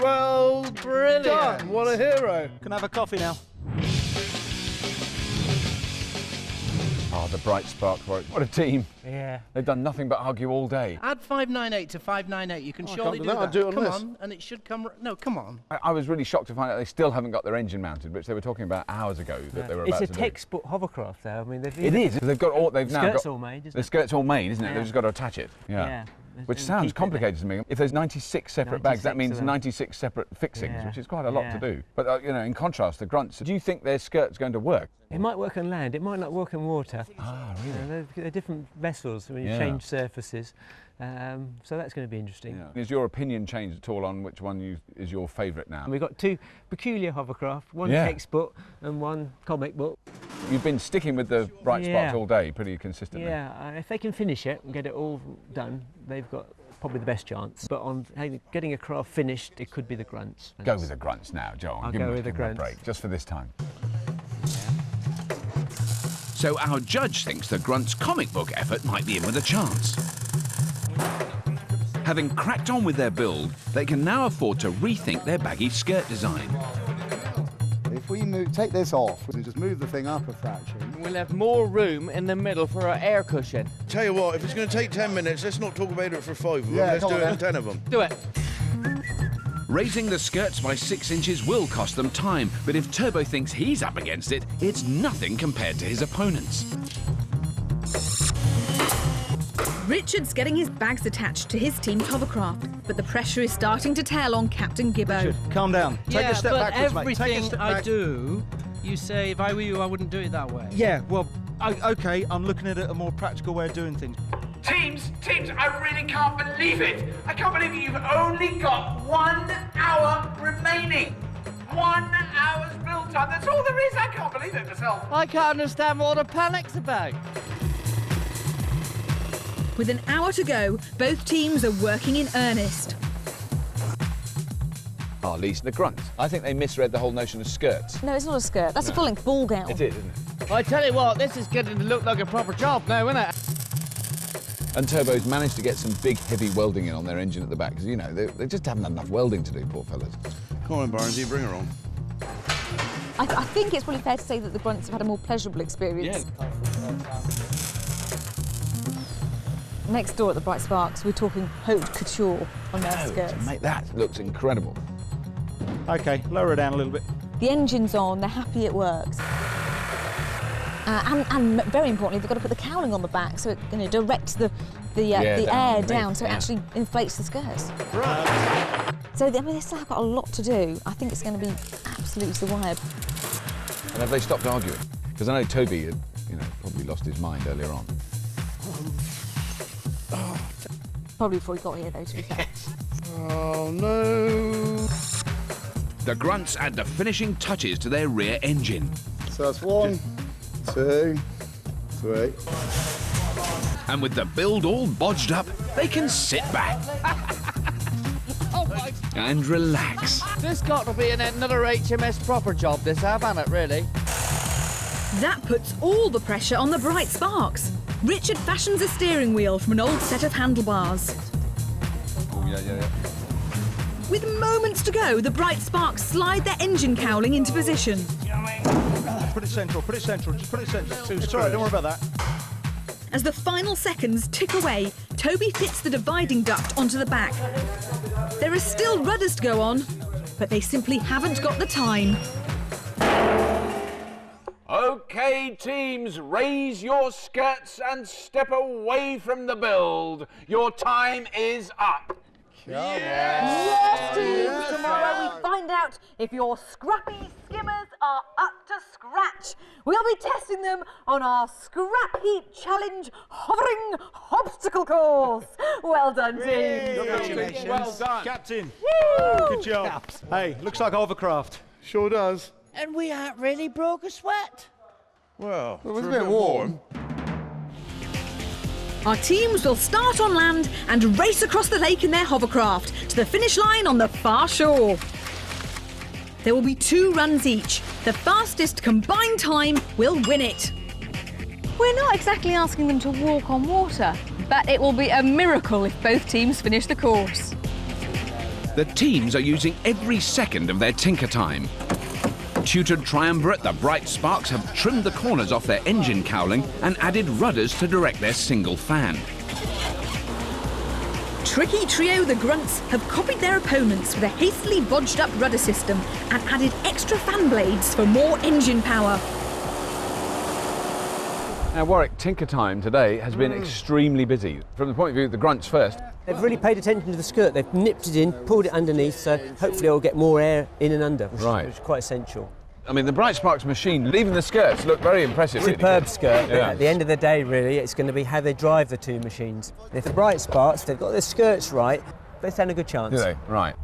Well, Brilliant. done. What a hero. Can I have a coffee now? Oh, the Bright Spark work. What a team. Yeah. They've done nothing but argue all day. Add 598 to 598. You can surely do that. that. I'll do it on come this. on, and it should come. No, come on. I was really shocked to find out they still haven't got their engine mounted, which they were talking about hours ago that they were about to do. It's a textbook hovercraft, though. I mean, It is. They've got all. They've now skirt's got all made, isn't the it? skirt's all made, isn't it? Yeah. They've just got to attach it. Yeah. Which And sounds keep it complicated to me. If there's 96 separate bags, that 96 means of them. 96 separate fixings, Yeah. which is quite a lot to Yeah. do. But you know, in contrast, the grunts. Do you think their skirt's going to work? It might work on land, it might not work on water. Ah, really? They're different vessels when you Yeah. change surfaces. So that's going to be interesting. Yeah. Has your opinion changed at all on which one is your favourite now? And we've got 2 peculiar hovercraft, one Yeah. textbook and one comic book. You've been sticking with the Bright Sparks Yeah. all day, pretty consistently. Yeah, if they can finish it and get it all done, they've got probably the best chance. But on getting a craft finished, it could be the grunts. Go with the grunts now, Joel. I'll Give go them- with the give them a grunts. break, just for this time. So our judge thinks the Grunt's comic book effort might be in with a chance. Having cracked on with their build, they can now afford to rethink their baggy skirt design. If we take this off and just move the thing up a fraction. We'll have more room in the middle for our air cushion. Tell you what, if it's going to take 10 minutes, let's not talk about it for 5 of them. Yeah, Let's come do on it in then. 10 of them. Do it. Raising the skirts by 6 inches will cost them time, but if Turbo thinks he's up against it, it's nothing compared to his opponents. Richard's getting his bags attached to his team's hovercraft, but the pressure is starting to tell on Captain Gibbo. Richard, calm down. Take a step backwards, mate. Take a Everything step I back. do, you say, if I were you, I wouldn't do it that way. Yeah, well, okay, I'm looking at a more practical way of doing things. Teams, I really can't believe it. I can't believe you've only got 1 hour remaining. 1 hour's build time, that's all there is. I can't believe it myself. I can't understand what the panic's about. With an hour to go, both teams are working in earnest. Oh, Lisa, the grunts. I think they misread the whole notion of skirts. No, it's not a skirt. That's a full-length ball gown. It is, isn't it? I tell you what, this is getting to look like a proper job now, isn't it? And Turbo's managed to get some big, heavy welding in on their engine at the back, because, you know, they just haven't had enough welding to do, poor fellas. Come on, Barnesy, bring her on. I think it's probably fair to say that the grunts have had a more pleasurable experience. Yeah. Next door at the Bright Sparks, we're talking haute couture on their skirts. Mate, that looks incredible. Okay, lower her down a little bit. The engine's on, they're happy it works. And very importantly, they've got to put the cowling on the back so it directs the air down, so it actually inflates the skirts. Right. So I mean, they still have got a lot to do. I think it's going to be absolutely superb. And have they stopped arguing? Because I know Toby had, probably lost his mind earlier on. Probably before he got here, though, to be fair. Oh, no. The grunts add the finishing touches to their rear engine. So that's 1, 2, 3. And with the build all bodged up, they can sit back Oh my... and relax. This got to be another HMS proper job, this, hasn't it, really? That puts all the pressure on the Bright Sparks. Richard fashions a steering wheel from an old set of handlebars. Oh, yeah. With moments to go, the Bright Sparks slide their engine cowling into position. Put it central, just put it central. It's all right, don't worry about that. As the final seconds tick away, Toby fits the dividing duct onto the back. There are still rudders to go on, but they simply haven't got the time. Okay, teams, raise your skirts and step away from the build. Your time is up. Yes, teams! Tomorrow we find out if your scrappy skimmers are up to scratch. We'll be testing them on our Scrapheap Challenge hovering obstacle course. Well done, team. Congratulations. Well done. Captain. Woo! Good job. Hey, looks like hovercraft. Sure does. And we aren't really broke a sweat. Well, It was a bit warm. Our teams will start on land and race across the lake in their hovercraft to the finish line on the far shore. There will be 2 runs each. The fastest combined time will win it. We're not exactly asking them to walk on water, but it will be a miracle if both teams finish the course. The teams are using every second of their tinker time. Tutored triumvirate, the Bright Sparks have trimmed the corners off their engine cowling and added rudders to direct their single fan. Tricky trio, the grunts, have copied their opponents with a hastily bodged up rudder system and added extra fan blades for more engine power. Now, Warwick, tinker time today has been extremely busy. From the point of view of the grunts first, They've really paid attention to the skirt. They've nipped it in, pulled it underneath, so hopefully it'll get more air in and under, which is quite essential. I mean, the Bright Sparks machine, leaving the skirts, look very impressive. Superb skirt. Yeah. At the end of the day, really, it's going to be how they drive the 2 machines. If the Bright Sparks, they've got their skirts right, they stand a good chance. Do they? Right.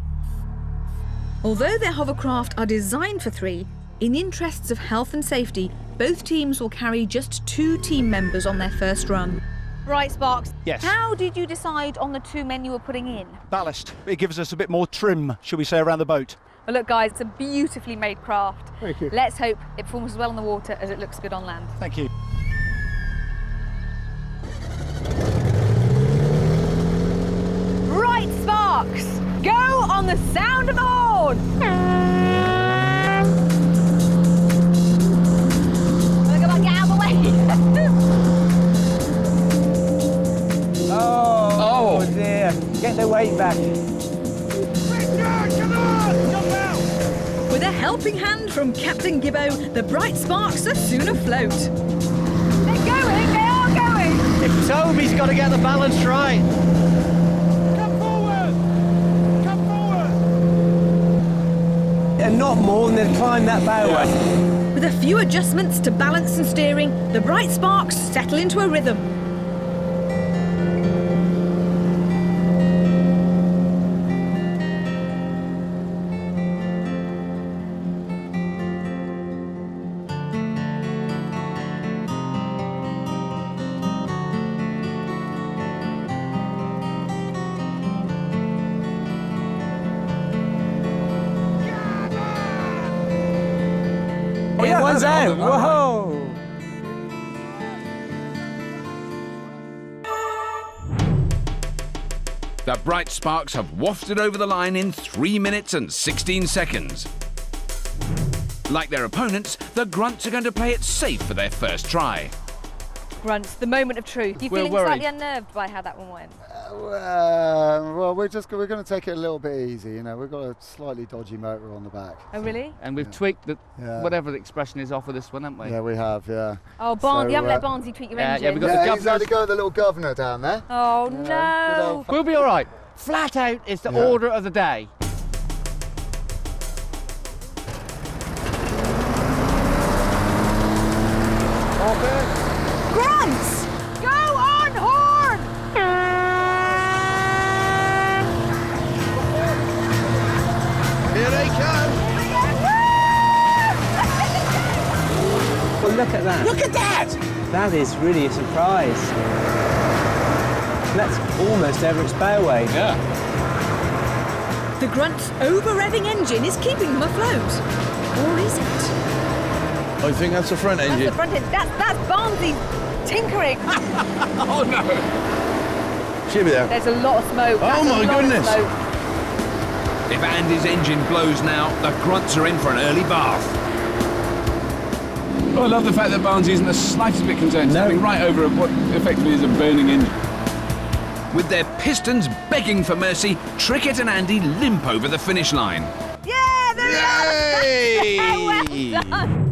Although their hovercraft are designed for 3, in the interests of health and safety, both teams will carry just 2 team members on their first run. Bright Sparks. Yes. How did you decide on the 2 men you were putting in? Ballast. It gives us a bit more trim, shall we say, around the boat. Well, look, guys, it's a beautifully made craft. Thank you. Let's hope it performs as well on the water as it looks good on land. Thank you. Bright Sparks, go on the sound of the horn! Look at get out of the way! Oh dear, get their weight back. Richard! With a helping hand from Captain Gibbo, the bright sparks are soon afloat. They're going, they are going. If Toby's got to get the balance right. And not more than they've climbed that bowway. With a few adjustments to balance and steering, the bright sparks settle into a rhythm. One's out. Whoa! The bright sparks have wafted over the line in 3 minutes and 16 seconds. Like their opponents, the grunts are going to play it safe for their first try. Grunts, the moment of truth. You feeling slightly unnerved by how that one went? Well, we're going to take it a little bit easy. You know, we've got a slightly dodgy motor on the back. Oh, really? And we've tweaked the whatever the expression is off of this one, haven't we? Yeah, we have. Yeah. Oh, Barnes, you haven't let Barnesy tweak your engine. Yeah, we got the governor. He's had to go with the little governor down there. Oh no! We'll be all right. Flat out is the order of the day. Grunts! Go on, horn! Here they come! Well, look at that. Look at that! That is really a surprise. That's almost over its bowway. Yeah. The grunt's over-revving engine is keeping them afloat. Or is it? I think that's the front engine. That's the front end. That's Barnesy tinkering. Oh no! She'll be there. There's a lot of smoke. Oh my goodness! If Andy's engine blows now, the grunts are in for an early bath. Well, I love the fact that Barnes isn't the slightest bit concerned, standing right over what effectively is a burning engine. With their pistons begging for mercy, Trickett and Andy limp over the finish line. Yeah, Yay! Well done.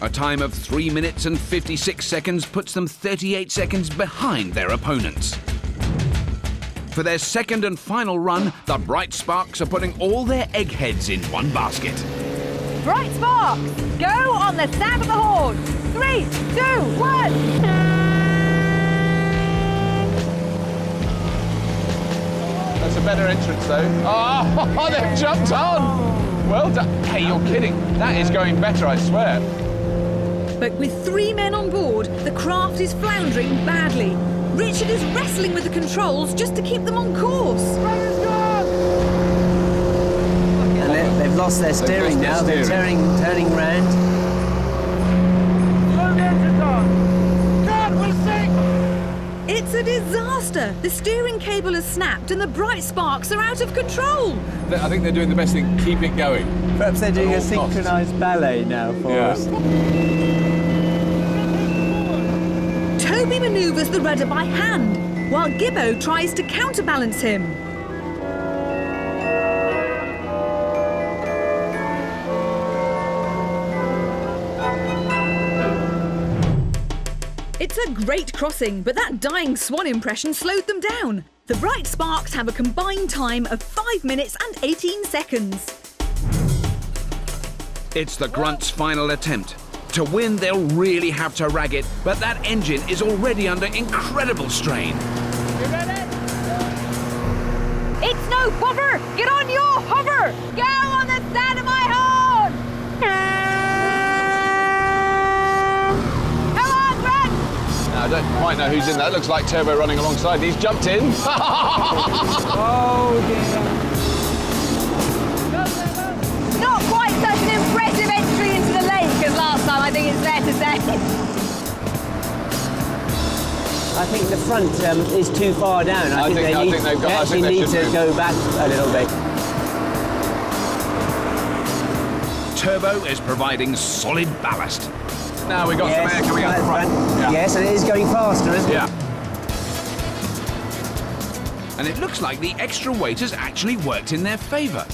A time of 3 minutes and 56 seconds puts them 38 seconds behind their opponents. For their second and final run, the Bright Sparks are putting all their eggheads in one basket. Bright sparks, go on the sound of the horn. 3, 2, 1. That's a better entrance, though. Oh, they've jumped on! Well done. Hey, you're kidding. That is going better, I swear. But with 3 men on board, the craft is floundering badly. Richard is wrestling with the controls just to keep them on course. And they've lost their steering now. They're turning round. It's a disaster. The steering cable has snapped and the Bright Sparks are out of control. I think they're doing the best thing. Keep it going. Perhaps they're doing a synchronised ballet now for us. Toby manoeuvres the rudder by hand, while Gibbo tries to counterbalance him. It's a great crossing, but that dying swan impression slowed them down. The Bright Sparks have a combined time of 5 minutes and 18 seconds. It's the grunts' final attempt. To win, they'll really have to rag it, but that engine is already under incredible strain. It's no bother. Get on your hover. Go on the sound of my horn. Come on, Grant. Now, I don't quite know who's in that. Looks like Turbo running alongside. He's jumped in. Oh, dear. Not quite such an impressive entry into the lake as last time, I think it's fair to say. I think the front is too far down. I think they need to go back a little bit. Turbo is providing solid ballast. Now we've got some air coming out the front. Yeah. Yes, and it is going faster, isn't it? Yeah. and it looks like the extra weight has actually worked in their favour.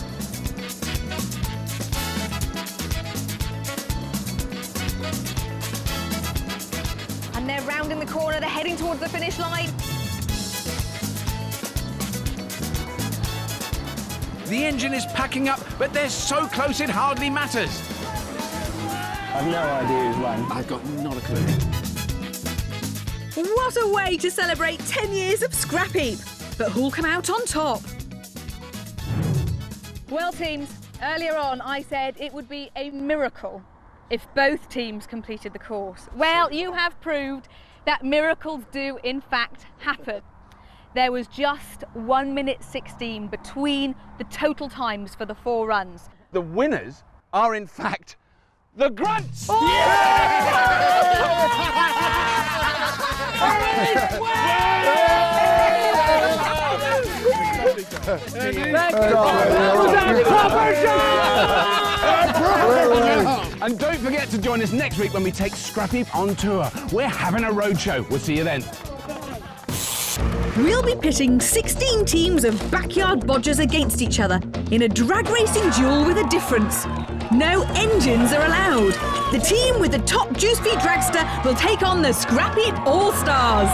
And they're rounding the corner, they're heading towards the finish line. The engine is packing up, but they're so close it hardly matters. I've no idea who's won. I've got not a clue. What a way to celebrate 10 years of Scrapheap! But who'll come out on top? Well, teams, earlier on I said it would be a miracle if both teams completed the course. Well, you have proved that miracles do in fact happen. There was just 1 minute 16 between the total times for the 4 runs. The winners are in fact the grunts! Oh! And don't forget to join us next week when we take Scrapheap on tour. We're having a roadshow. We'll see you then. We'll be pitting 16 teams of backyard bodgers against each other in a drag racing duel with a difference. No engines are allowed. The team with the top juice feed dragster will take on the Scrapheap All-Stars.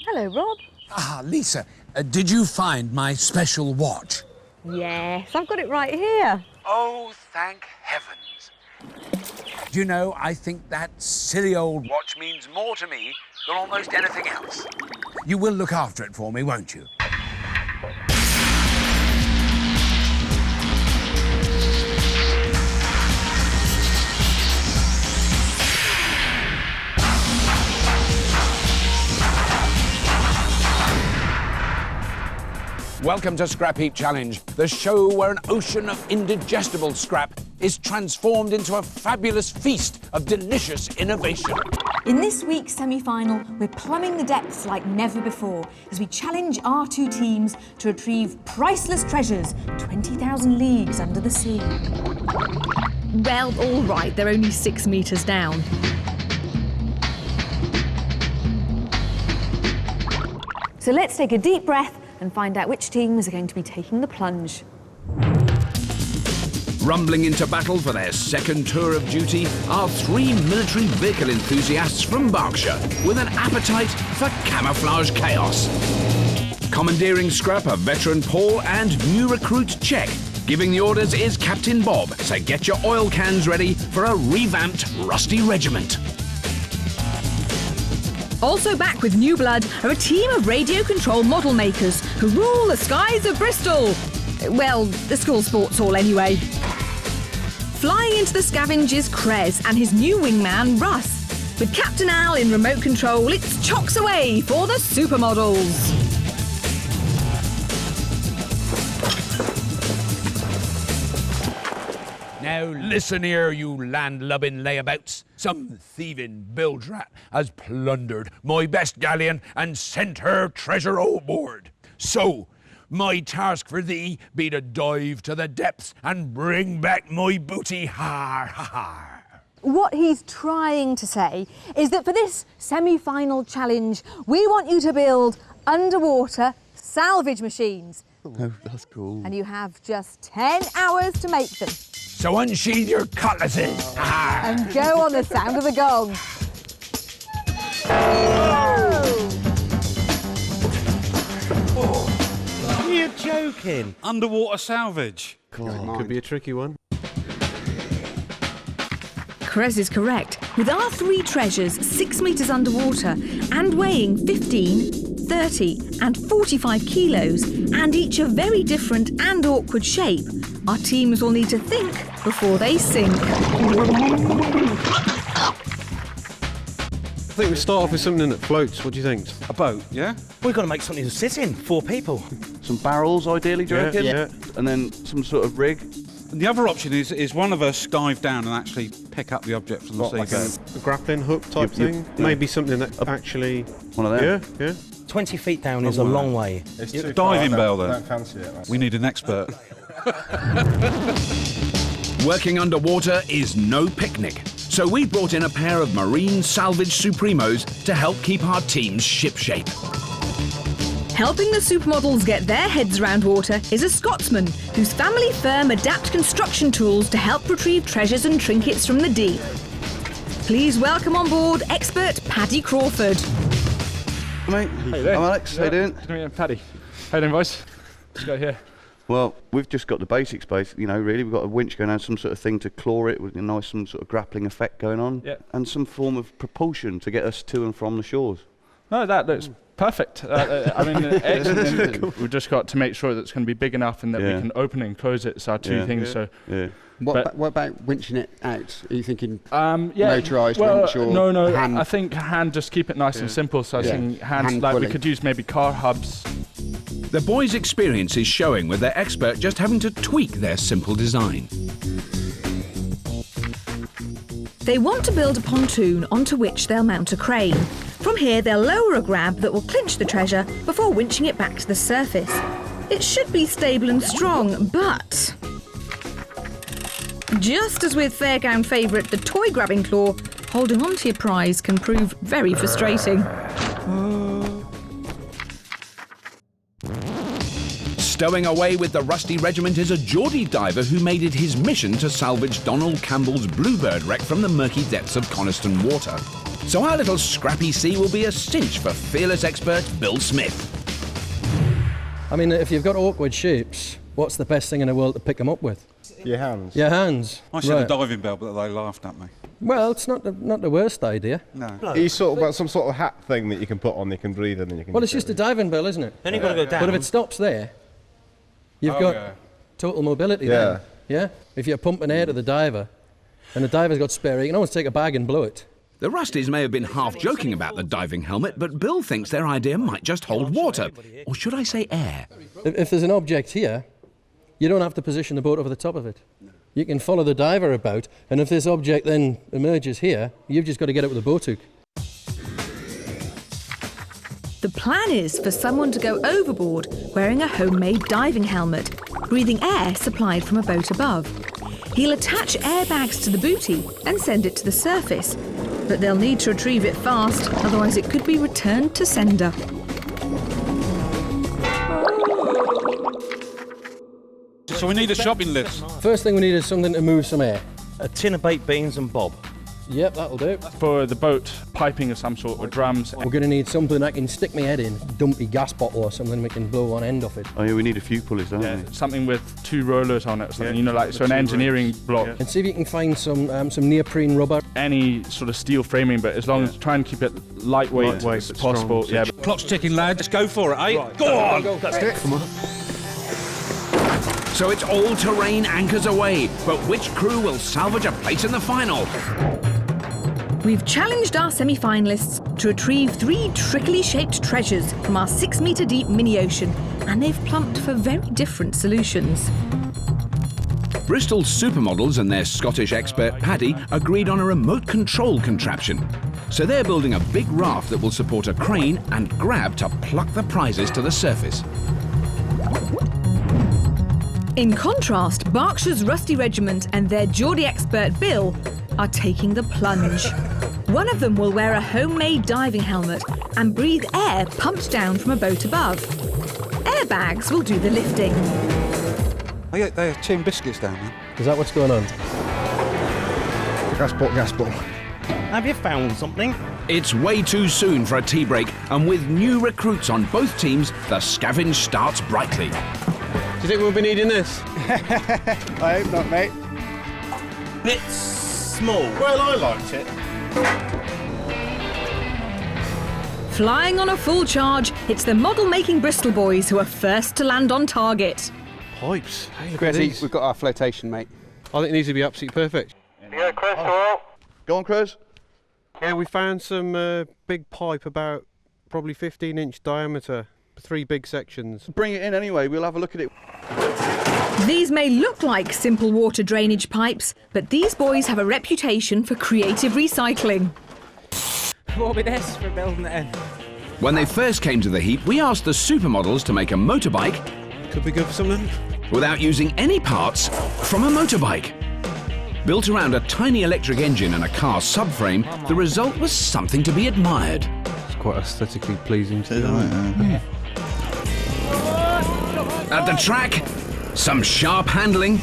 Hello, Rob. Ah, Lisa, did you find my special watch? Yes, I've got it right here. Oh, thank heavens. Do you know, I think that silly old watch means more to me than almost anything else. You will look after it for me, won't you? Welcome to Scrapheap Challenge, the show where an ocean of indigestible scrap is transformed into a fabulous feast of delicious innovation. In this week's semi-final, we're plumbing the depths like never before as we challenge our 2 teams to retrieve priceless treasures 20,000 leagues under the sea. Well, all right, they're only 6 metres down. So let's take a deep breath and find out which teams are going to be taking the plunge. Rumbling into battle for their second tour of duty are 3 military vehicle enthusiasts from Berkshire with an appetite for camouflage chaos. Commandeering scrap are veteran Paul and new recruit Czech. Giving the orders is Captain Bob, so get your oil cans ready for a revamped Rusty Regiment. Also back with new blood are a team of radio control model makers who rule the skies of Bristol. Well, the school sports hall anyway. Flying into the scavenge is Krez and his new wingman Russ. With Captain Al in remote control, it's chocks away for the supermodels. Now listen here, you land-lubbing layabouts. Some thieving bilge rat has plundered my best galleon and sent her treasure overboard. So, my task for thee be to dive to the depths and bring back my booty. Har, har, har. What he's trying to say is that for this semi-final challenge, we want you to build underwater salvage machines. Oh, that's cool. And you have just 10 hours to make them. So unsheathe your cutlasses. Har. And go on the sound of the gong. You're joking. Underwater salvage. Could be a tricky one. Krez is correct. With our 3 treasures 6 metres underwater and weighing 15, 30 and 45 kilos, and each a very different and awkward shape, our teams will need to think before they sink. think we start off with something that floats. What do you think? A boat, yeah? We've got to make something to sit in, 4 people. Some barrels, ideally, do you reckon? Yeah. And then some sort of rig. And the other option is one of us dive down and actually pick up the object from the sea. Like a grappling hook type thing? Maybe something that actually... One of them? Yeah. 20 feet down is a long way. It's too diving bell, then. Don't fancy it. Mate. We need an expert. Working underwater is no picnic, so we brought in a pair of marine salvage supremos to help keep our teams shipshape. Helping the supermodels get their heads around water is a Scotsman whose family firm adapt construction tools to help retrieve treasures and trinkets from the deep. Please welcome on board expert Paddy Crawford. Mate, I'm Alex. How you doing? Good to meet you, Paddy. How you doing, boys? Let's go here. Well, we've just got the basics, basically, you know, really. We've got a winch going on, some sort of thing to claw it with a nice some sort of grappling effect going on, and some form of propulsion to get us to and from the shores. No, that looks perfect. I mean, excellent. We've just got to make sure that it's going to be big enough and that we can open and close it. It's our two things. So. What about winching it out? Are you thinking motorised winch or no, hand? I think hand, just keep it nice and simple. So I think hand like we could use maybe car hubs. The boys' experience is showing with their expert just having to tweak their simple design. They want to build a pontoon onto which they'll mount a crane. From here, they'll lower a grab that will clinch the treasure before winching it back to the surface. It should be stable and strong, but... just as with Fairground favourite, the toy grabbing claw, holding on to your prize can prove very frustrating. Stowing away with the rusty regiment is a Geordie diver who made it his mission to salvage Donald Campbell's Bluebird wreck from the murky depths of Coniston Water. So our little scrappy sea will be a cinch for fearless expert Bill Smith. I mean, if you've got awkward shapes, what's the best thing in the world to pick them up with? Your hands. Your hands. I said a diving bell, but they laughed at me. Well, it's not the worst idea. No. You sort of got some sort of hat thing that you can put on, you can breathe in and you can... Well, it's just a diving bell, isn't it? Then you've got to go down. But if it stops there, you've got total mobility then. Yeah? If you're pumping air to the diver, and the diver's got spare air, you can always take a bag and blow it. The Rusties may have been half joking about the diving helmet, but Bill thinks their idea might just hold water. Or should I say air? If there's an object here, you don't have to position the boat over the top of it. You can follow the diver about, and if this object then emerges here, you've just got to get it with a boat hook. The plan is for someone to go overboard wearing a homemade diving helmet, breathing air supplied from a boat above. He'll attach airbags to the booty and send it to the surface, but they'll need to retrieve it fast, otherwise it could be returned to sender. So we need a shopping list. First thing we need is something to move some air. A tin of baked beans and bob. Yep, that'll do. For the boat, piping of some sort, or drums. We're going to need something I can stick my head in, dumpy gas bottle or something we can blow one end off it. Oh yeah, we need a few pulleys, don't we? Something with 2 rollers on it or something, you know, like, so an engineering block. And see if you can find some neoprene rubber. Any sort of steel framing, but as long as try and keep it lightweight as possible. Yeah. Clock's ticking, lad. Let's go for it, eh? Right, go on! That's it. Come on. So it's all-terrain anchors away, but which crew will salvage a place in the final? We've challenged our semi-finalists to retrieve 3 trickily shaped treasures from our 6-metre deep mini-ocean, and they've plumped for very different solutions. Bristol's supermodels and their Scottish expert Paddy agreed on a remote control contraption. So they're building a big raft that will support a crane and grab to pluck the prizes to the surface. In contrast, Berkshire's Rusty Regiment and their Geordie expert Bill are taking the plunge. One of them will wear a homemade diving helmet and breathe air pumped down from a boat above. Airbags will do the lifting. Oh yeah, they're tin biscuits down there. Is that what's going on? Gas bottle. Have you found something? It's way too soon for a tea break, and with new recruits on both teams, the scavenge starts brightly. Do you think we'll be needing this? I hope not, mate. It's small. Well, I liked it. Flying on a full charge, it's the model-making Bristol boys who are first to land on target. Pipes. Hey, look Chris, we've got our flotation, mate. I think it needs to be absolutely perfect. Yeah, Chris, go. Go on, Chris. Yeah, we found some big pipe about probably 15-inch diameter, 3 big sections. Bring it in anyway, we'll have a look at it. These may look like simple water drainage pipes, but these boys have a reputation for creative recycling. What would this for building it in? When they first came to the heap, we asked the supermodels to make a motorbike. Could be good for something. Without using any parts from a motorbike. Built around a tiny electric engine and a car subframe, the result was something to be admired. It's quite aesthetically pleasing too, isn't it? At the track, some sharp handling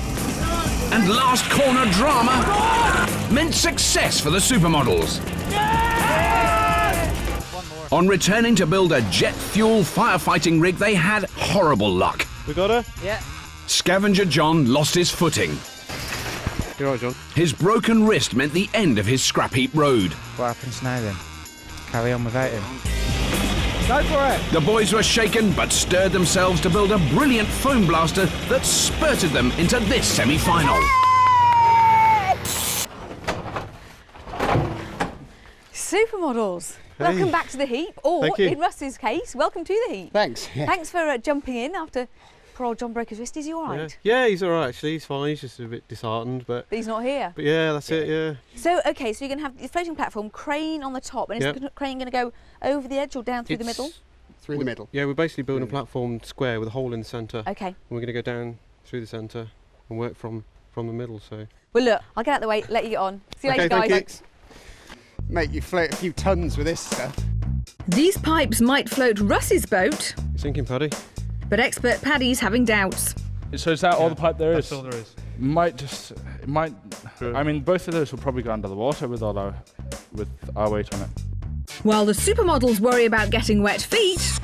and last corner drama meant success for the supermodels. On returning to build a jet fuel firefighting rig, they had horrible luck. We got her? Yeah. Scavenger John lost his footing. You're right, John. His broken wrist meant the end of his scrap heap road. What happens now then? Carry on without him? Go for it! The boys were shaken but stirred themselves to build a brilliant foam blaster that spurted them into this semi-final. Supermodels. Hey. Welcome back to the heap, or Thank you. in Russ's case, welcome to the heap. Thanks. Yeah. Thanks for jumping in after poor old John broke his wrist. Is he all right? Yeah, he's all right actually. He's fine. He's just a bit disheartened, but But he's not here. But yeah, that's it. Yeah. So, okay, so you're going to have the floating platform, crane on the top, and is the crane going to go over the edge or down through the middle? Through the middle. Yeah, we're basically building a platform square with a hole in the centre. Okay. And we're going to go down through the centre and work from the middle. So. Well, look, I'll get out of the way, let you get on. See you later, guys. Thanks. Mate, you float a few tons with this stuff. These pipes might float Russ's boat, You're sinking, Paddy. but expert Paddy's having doubts. So is that all the pipe there is? That's all there is. It might. I mean, both of those will probably go under the water with our weight on it. While the supermodels worry about getting wet feet,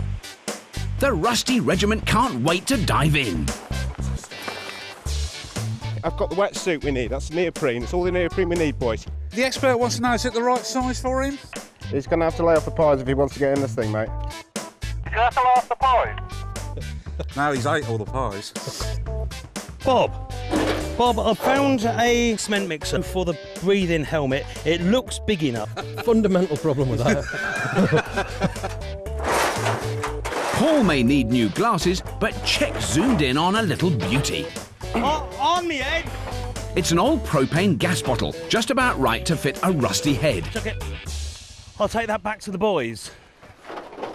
The Rusty Regiment can't wait to dive in. I've got the wetsuit we need. That's neoprene. It's all the neoprene we need, boys. The expert wants to know, is it the right size for him? He's going to have to lay off the pies if he wants to get in this thing, mate. You have to last the pies. No, he's ate all the pies. Bob, I found a cement mixer for the breathing helmet. It looks big enough. Fundamental problem with that. Paul may need new glasses, but Czech zoomed in on a little beauty. On me head. It's an old propane gas bottle, just about right to fit a rusty head. Chuck it. I'll take that back to the boys.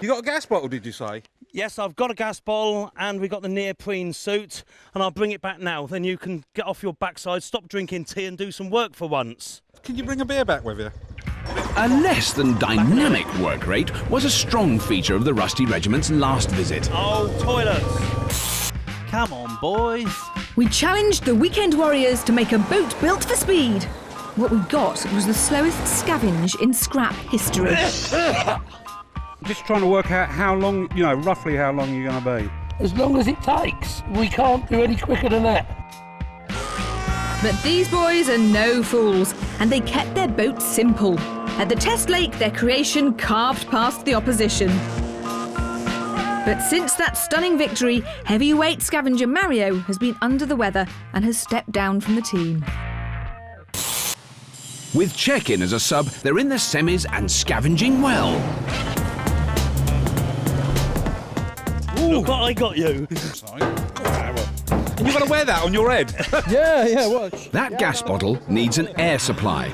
You got a gas bottle, did you say? Yes, I've got a gas bottle and we got the neoprene suit, and I'll bring it back now. Then you can get off your backside, stop drinking tea and do some work for once. Can you bring a beer back with you? A less than dynamic work rate was a strong feature of the Rusty Regiment's last visit. Oh, toilets. Come on, boys. we challenged the weekend warriors to make a boat built for speed. What we got was the slowest scavenge in scrap history. Just trying to work out how long, roughly how long you're going to be. As long as it takes. We can't do any quicker than that. But these boys are no fools, and they kept their boat simple. At the test lake, their creation carved past the opposition. But since that stunning victory, heavyweight scavenger Mario has been under the weather and has stepped down from the team. With Czech in as a sub, they're in the semis and scavenging well. Look what I got you. And you've got to wear that on your head. yeah, watch. That gas bottle needs an air supply.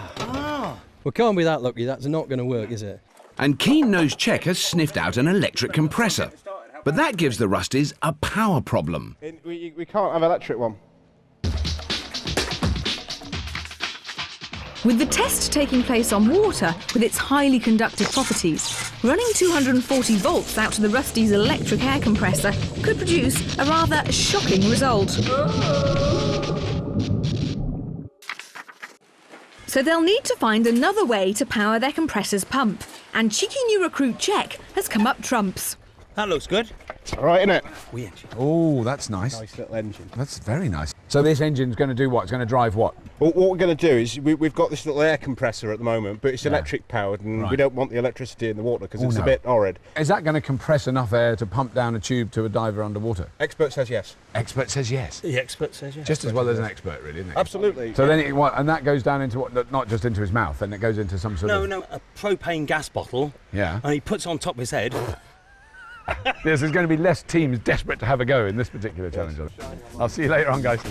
We can't be that lucky. That's not going to work, is it? And keen-nosed Czech has sniffed out an electric compressor. But that gives the Rusties a power problem. We can't have an electric one. With the test taking place on water, with its highly conductive properties, running 240 volts out to the Rusty's electric air compressor could produce a rather shocking result. So they'll need to find another way to power their compressor's pump, and cheeky new recruit Czech has come up trumps. That looks good. All right, isn't it? Wee engine. Oh, that's nice. Nice little engine. That's very nice. So this engine's going to do what? It's going to drive what? Well, what we're going to do is we've got this little air compressor at the moment, but it's electric powered, and we don't want the electricity in the water because it's a bit horrid. Is that going to compress enough air to pump down a tube to a diver underwater? Expert says yes. Expert says yes. The expert says yes. Just as well as an expert, really, isn't it? Absolutely. So then, and that goes down into what? Not just into his mouth, then it goes into some sort of... No, a propane gas bottle. Yeah. And he puts it on top of his head. Yes, there's going to be less teams desperate to have a go in this particular challenge. I'll see you later on, guys.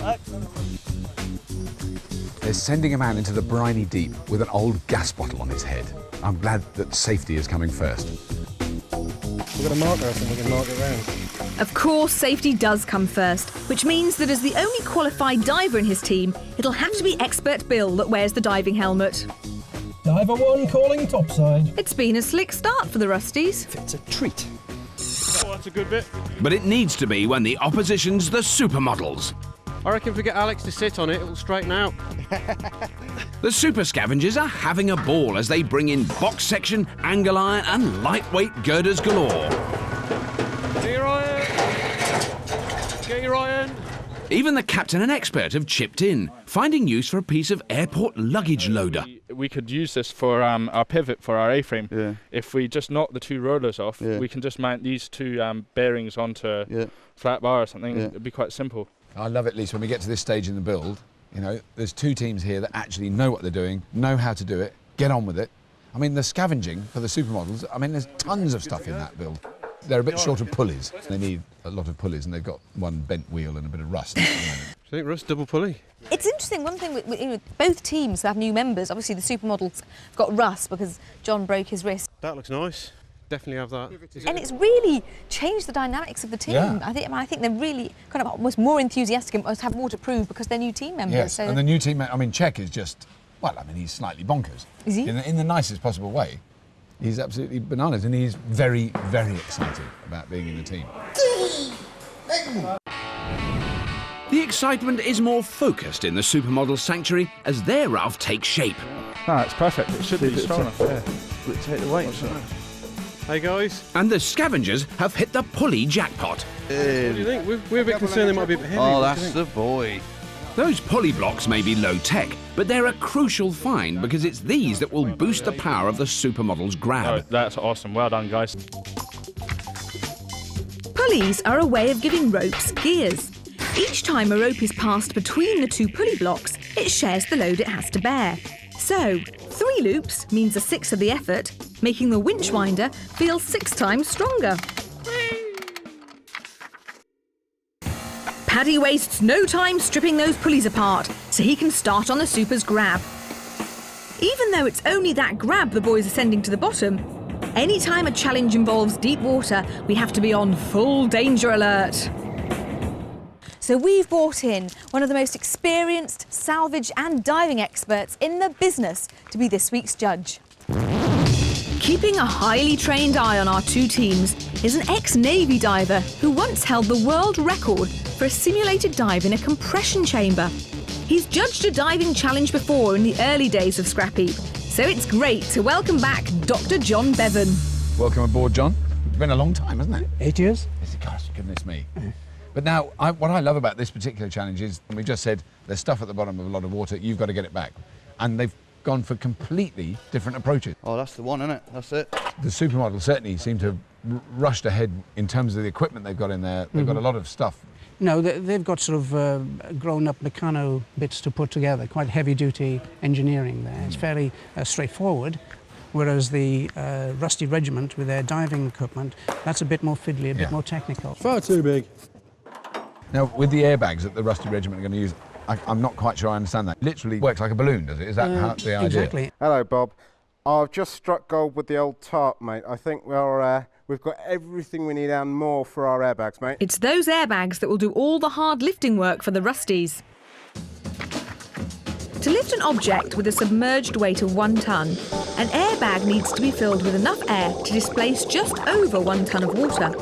They're sending a man into the briny deep with an old gas bottle on his head. I'm glad that safety is coming first. We've got a marker, I think we can mark it round. Of course, safety does come first, which means that as the only qualified diver in his team, it'll have to be Expert Bill that wears the diving helmet. Diver 1 calling topside. It's been a slick start for the Rusties. It's a treat. Oh, that's a good bit. But it needs to be when the opposition's the supermodels. I reckon if we get Alex to sit on it, it'll straighten out. The super scavengers are having a ball as they bring in box section, angle iron and lightweight girders galore. Get your iron! Get your iron! Even the captain and expert have chipped in, finding use for a piece of airport luggage loader. We could use this for our pivot for our A-frame. Yeah. If we just knock the two rollers off, we can just mount these two bearings onto a flat bar or something. It'd be quite simple. I love it, Lisa, when we get to this stage in the build, you know, there's two teams here that actually know what they're doing, know how to do it, get on with it. I mean, the scavenging for the supermodels, I mean, there's tons of stuff in that build. They're a bit short of pulleys. They need a lot of pulleys, and they've got one bent wheel and a bit of rust at the moment. I think rust double pulley. It's interesting, one thing with both teams have new members. Obviously the supermodels have got rust because John broke his wrist. That looks nice. Definitely have that. And it's really changed the dynamics of the team. Yeah. I think they're really kind of almost more enthusiastic and almost have more to prove because they're new team members. Yes, so and the new team, I mean, Czech is just, well, I mean, he's slightly bonkers. Is he? In the nicest possible way. He's absolutely bananas, and he's very, very excited about being in the team. The excitement is more focused in the supermodel sanctuary as their raft takes shape. No, it's perfect. It should be strong enough. Yeah. Take the weight. Hey guys. And the scavengers have hit the pulley jackpot. What do you think? We're a bit concerned they might be a bit heavy. Oh, that's the boy. Those pulley blocks may be low-tech, but they're a crucial find because it's these that will boost the power of the supermodel's grab. Oh, that's awesome. Well done, guys. Pulleys are a way of giving ropes gears. Each time a rope is passed between the two pulley blocks, it shares the load it has to bear. So, 3 loops means a 1/6 of the effort, making the winch winder feel 6 times stronger. Paddy wastes no time stripping those pulleys apart, so he can start on the super's grab. Even though it's only that grab the boys are sending to the bottom, any time a challenge involves deep water, we have to be on full danger alert. So we've brought in one of the most experienced salvage and diving experts in the business to be this week's judge. Keeping a highly trained eye on our two teams is an ex-Navy diver who once held the world record for a simulated dive in a compression chamber. He's judged a diving challenge before in the early days of Scrapheap, so it's great to welcome back Dr. John Bevan. Welcome aboard, John. It's been a long time, hasn't it? 8 years. Gosh, goodness me. But now, what I love about this particular challenge is, we just said, there's stuff at the bottom of a lot of water, you've got to get it back. And they've gone for completely different approaches. Oh, that's the one, isn't it? That's it. The supermodels certainly seem to have rushed ahead in terms of the equipment they've got in there. They've got a lot of stuff. No, they've got sort of grown-up Meccano bits to put together, quite heavy-duty engineering there. It's fairly straightforward, whereas the Rusty Regiment, with their diving equipment, that's a bit more fiddly, a bit more technical. Far too big. Now, with the airbags that the Rusty Regiment are going to use, I'm not quite sure I understand that. It literally works like a balloon, does it? Is that how the idea? Exactly. Hello, Bob. I've just struck gold with the old tarp, mate. I think we've got everything we need and more for our airbags, mate. It's those airbags that will do all the hard lifting work for the Rusties. To lift an object with a submerged weight of 1 ton, an airbag needs to be filled with enough air to displace just over 1 ton of water.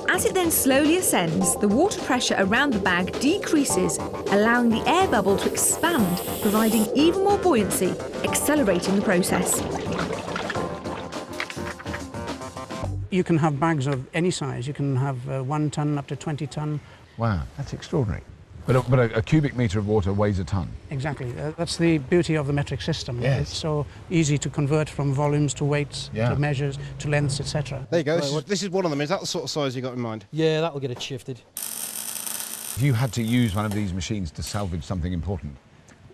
As it then slowly ascends, the water pressure around the bag decreases, allowing the air bubble to expand, providing even more buoyancy, accelerating the process. You can have bags of any size. You can have 1 ton up to 20 ton. Wow, that's extraordinary. But a cubic metre of water weighs a ton. Exactly. That's the beauty of the metric system. Yes. It's so easy to convert from volumes to weights, to measures, to lengths, etc. There you go. This is one of them. Is that the sort of size you got in mind? Yeah, that'll get it shifted. If you had to use one of these machines to salvage something important,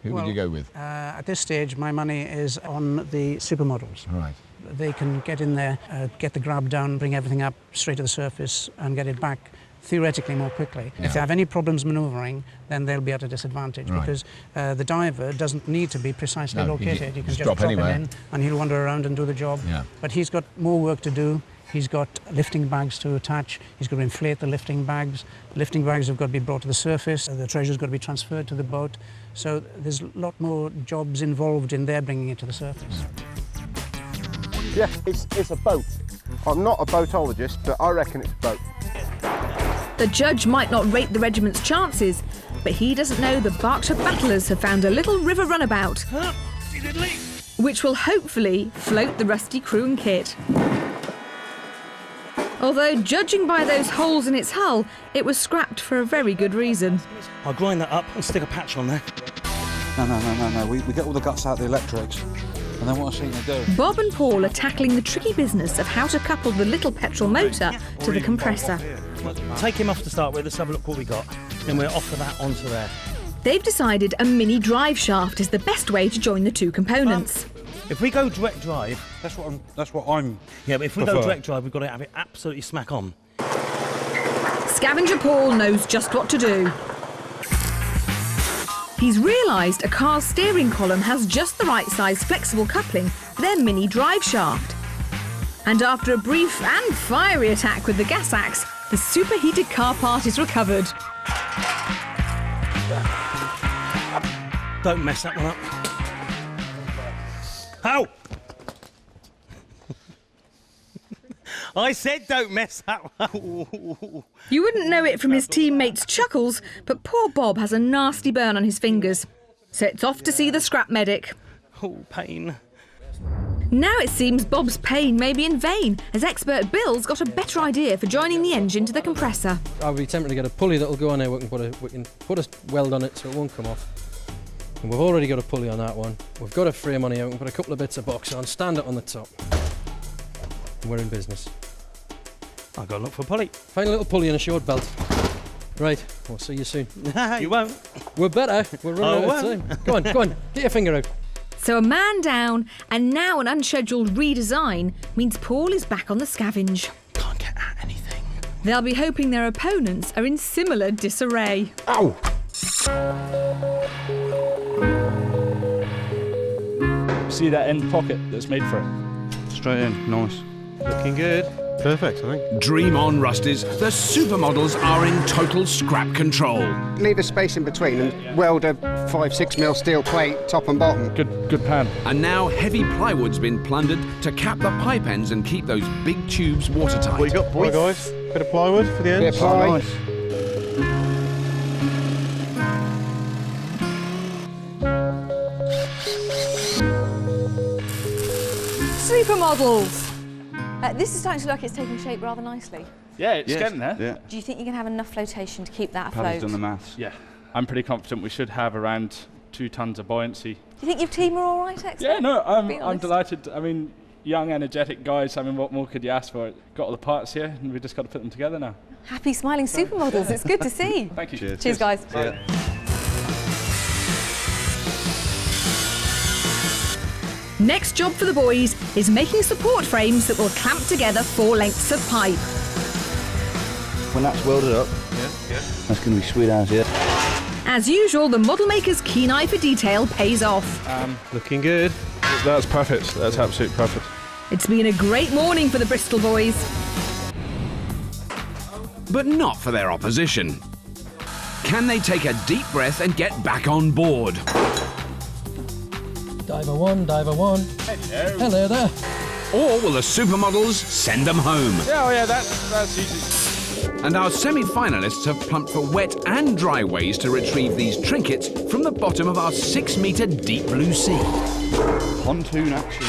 who would you go with? At this stage, my money is on the supermodels. Right. They can get in there, get the grab down, bring everything up straight to the surface and get it back theoretically more quickly. Yeah. If they have any problems manoeuvring, then they'll be at a disadvantage because the diver doesn't need to be precisely located. You can just drop him in and he'll wander around and do the job. Yeah. But he's got more work to do. He's got lifting bags to attach. He's got to inflate the lifting bags. The lifting bags have got to be brought to the surface. The treasure's got to be transferred to the boat. So there's a lot more jobs involved in their bringing it to the surface. Yeah, it's a boat. I'm not a boatologist, but I reckon it's a boat. The judge might not rate the regiment's chances, but he doesn't know the Berkshire battlers have found a little river runabout, which will hopefully float the rusty crew and kit. Although, judging by those holes in its hull, it was scrapped for a very good reason. I'll grind that up and stick a patch on there. No. We get all the guts out of the electrics, and then what I see you do. Bob and Paul are tackling the tricky business of how to couple the little petrol motor to the compressor. Take him off to start with. Let's have a look what we got. Then we'll offer that onto there. They've decided a mini drive shaft is the best way to join the two components. If we go direct drive... That's what I'm... Yeah, but if we go direct drive, we've got to have it absolutely smack on. Scavenger Paul knows just what to do. He's realised a car's steering column has just the right size flexible coupling for their mini drive shaft. And after a brief and fiery attack with the gas axe, the superheated car part is recovered. Don't mess that one up. Ow! I said don't mess that one up. You wouldn't know it from his teammates' chuckles, but poor Bob has a nasty burn on his fingers. So it's off to see the scrap medic. Oh, pain. Now it seems Bob's pain may be in vain, as expert Bill's got a better idea for joining the engine to the compressor. I'll be tempted to get a pulley that'll go on there. We can put a weld on it so it won't come off. And we've already got a pulley on that one. We've got a frame on here. We can put a couple of bits of box on, stand it on the top. And we're in business. I've got to look for a pulley. Find a little pulley and a short belt. Right, we'll see you soon. You won't. We're better. We're running out of time. Go on, get your finger out. So a man down, and now an unscheduled redesign means Paul is back on the scavenge. Can't get at anything. They'll be hoping their opponents are in similar disarray. Ow! See that end pocket that's made for it? Straight in, nice. Looking good. Perfect, I think. Dream on, Rusties. The supermodels are in total scrap control. Leave a space in between and weld a 5-6 mil steel plate top and bottom. Good plan. And now heavy plywood's been plundered to cap the pipe ends and keep those big tubes watertight. What you got, boys? Right, guys. Bit of plywood for the ends. Bit of ply. Oh, nice. Supermodels! This is starting to look like it's taking shape rather nicely. Yeah, it's getting there. Yeah. Do you think you can have enough flotation to keep that afloat? Paddy's done the maths. Yeah, I'm pretty confident we should have around 2 tons of buoyancy. Do you think your team are all right, expert? Yeah, no, I'm delighted. I mean, young, energetic guys. I mean, what more could you ask for? Got all the parts here, and we've just got to put them together now. Happy, smiling supermodels. It's good to see. Thank you. Cheers guys. Next job for the boys is making support frames that will clamp together 4 lengths of pipe. When that's welded up, that's going to be sweet as here. As usual, the model maker's keen eye for detail pays off. Looking good. That's perfect. That's absolutely perfect. It's been a great morning for the Bristol boys. But not for their opposition. Can they take a deep breath and get back on board? Diver one. Hello there. Or will the supermodels send them home? Yeah, that's easy. And our semi-finalists have plumped for wet and dry ways to retrieve these trinkets from the bottom of our 6-metre deep blue sea. Pontoon action.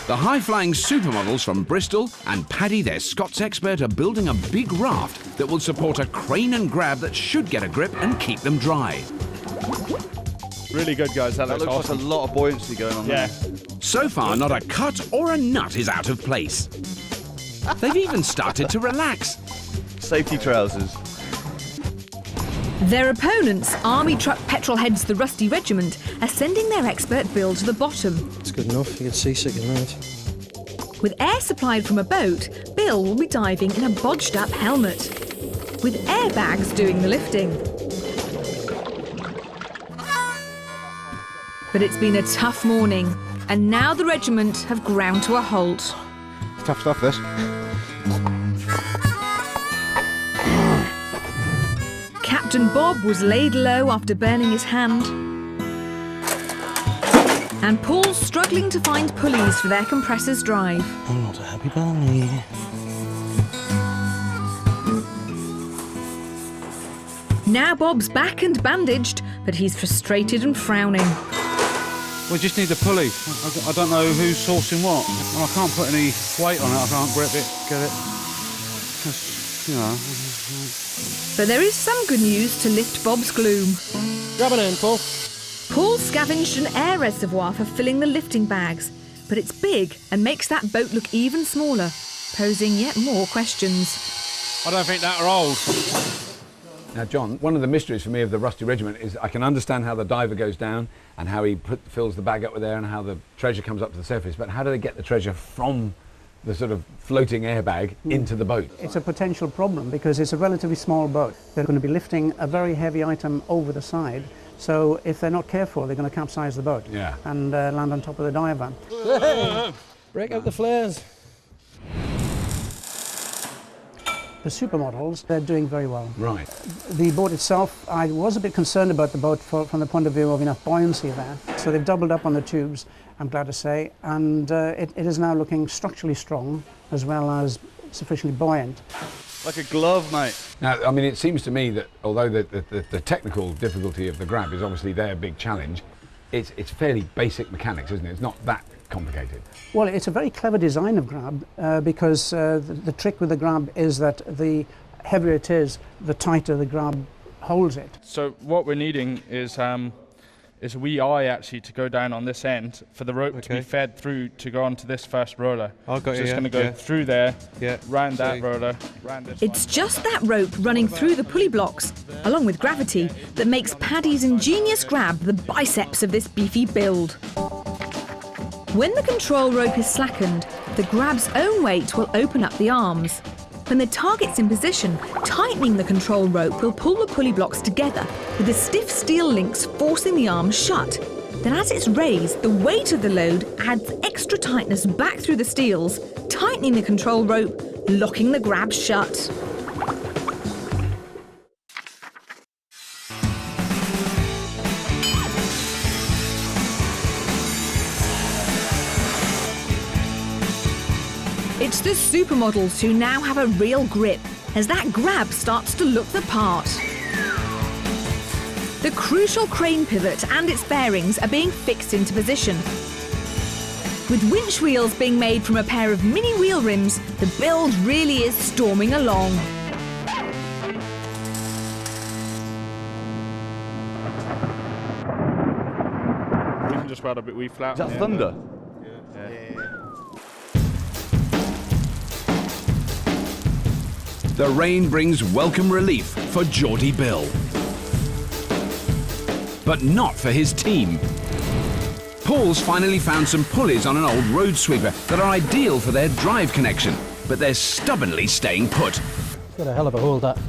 The high-flying supermodels from Bristol and Paddy, their Scots expert, are building a big raft that will support a crane and grab that should get a grip and keep them dry. Really good, guys. That looks awesome. like a lot of buoyancy going on there. So far, not a cut or a nut is out of place. They've even started to relax. Safety trousers. Their opponents, Army Truck Petrolheads the Rusty Regiment, are sending their expert build to the bottom. It's good enough. You get seasick in that. With air supplied from a boat, Bill will be diving in a bodged-up helmet, with airbags doing the lifting. But it's been a tough morning, and now the regiment have ground to a halt. Tough stuff, this. Captain Bob was laid low after burning his hand. And Paul's struggling to find pulleys for their compressor's drive. I'm not a happy bunny. Now Bob's back and bandaged, but he's frustrated and frowning. We just need the pulley. I don't know who's sourcing what. And I can't put any weight on it. I can't grip it, get it. Just, you know. But there is some good news to lift Bob's gloom. Grab an end, Paul. Paul scavenged an air reservoir for filling the lifting bags, but it's big and makes that boat look even smaller, posing yet more questions. I don't think that rolls. Now, John, one of the mysteries for me of the Rusty Regiment is I can understand how the diver goes down and how he fills the bag up with air and how the treasure comes up to the surface, but how do they get the treasure from the sort of floating airbag into the boat? It's a potential problem because it's a relatively small boat. They're going to be lifting a very heavy item over the side, so if they're not careful, they're going to capsize the boat and land on top of the diver. Break out the flares. The supermodels, they're doing very well. Right. The boat itself, I was a bit concerned about the boat from the point of view of enough buoyancy there. So they've doubled up on the tubes, I'm glad to say, and it is now looking structurally strong as well as sufficiently buoyant. Like a glove, mate. Now, I mean, it seems to me that although the technical difficulty of the grab is obviously their big challenge, it's fairly basic mechanics, isn't it? It's not that complicated. Well, it's a very clever design of grab because the trick with the grab is that the heavier it is, the tighter the grab holds it. So what we're needing is a wee eye actually to go down on this end for the rope to be fed through to go onto this first roller. I've got so it's going to go through there, round that roller, round this It's just that rope running through the pulley blocks, along with gravity, that makes Paddy's ingenious grab the biceps of this beefy build. When the control rope is slackened, the grab's own weight will open up the arms. When the target's in position, tightening the control rope will pull the pulley blocks together, with the stiff steel links forcing the arms shut. Then as it's raised, the weight of the load adds extra tightness back through the steels, tightening the control rope, locking the grab shut. It's the supermodels who now have a real grip, as that grab starts to look the part. The crucial crane pivot and its bearings are being fixed into position. With winch wheels being made from a pair of mini wheel rims, the build really is storming along. We can just weld a bit wee flat. Is that thunder? The rain brings welcome relief for Geordie Bill. But not for his team. Paul's finally found some pulleys on an old road sweeper that are ideal for their drive connection, but they're stubbornly staying put. Got a hell of a hold, that.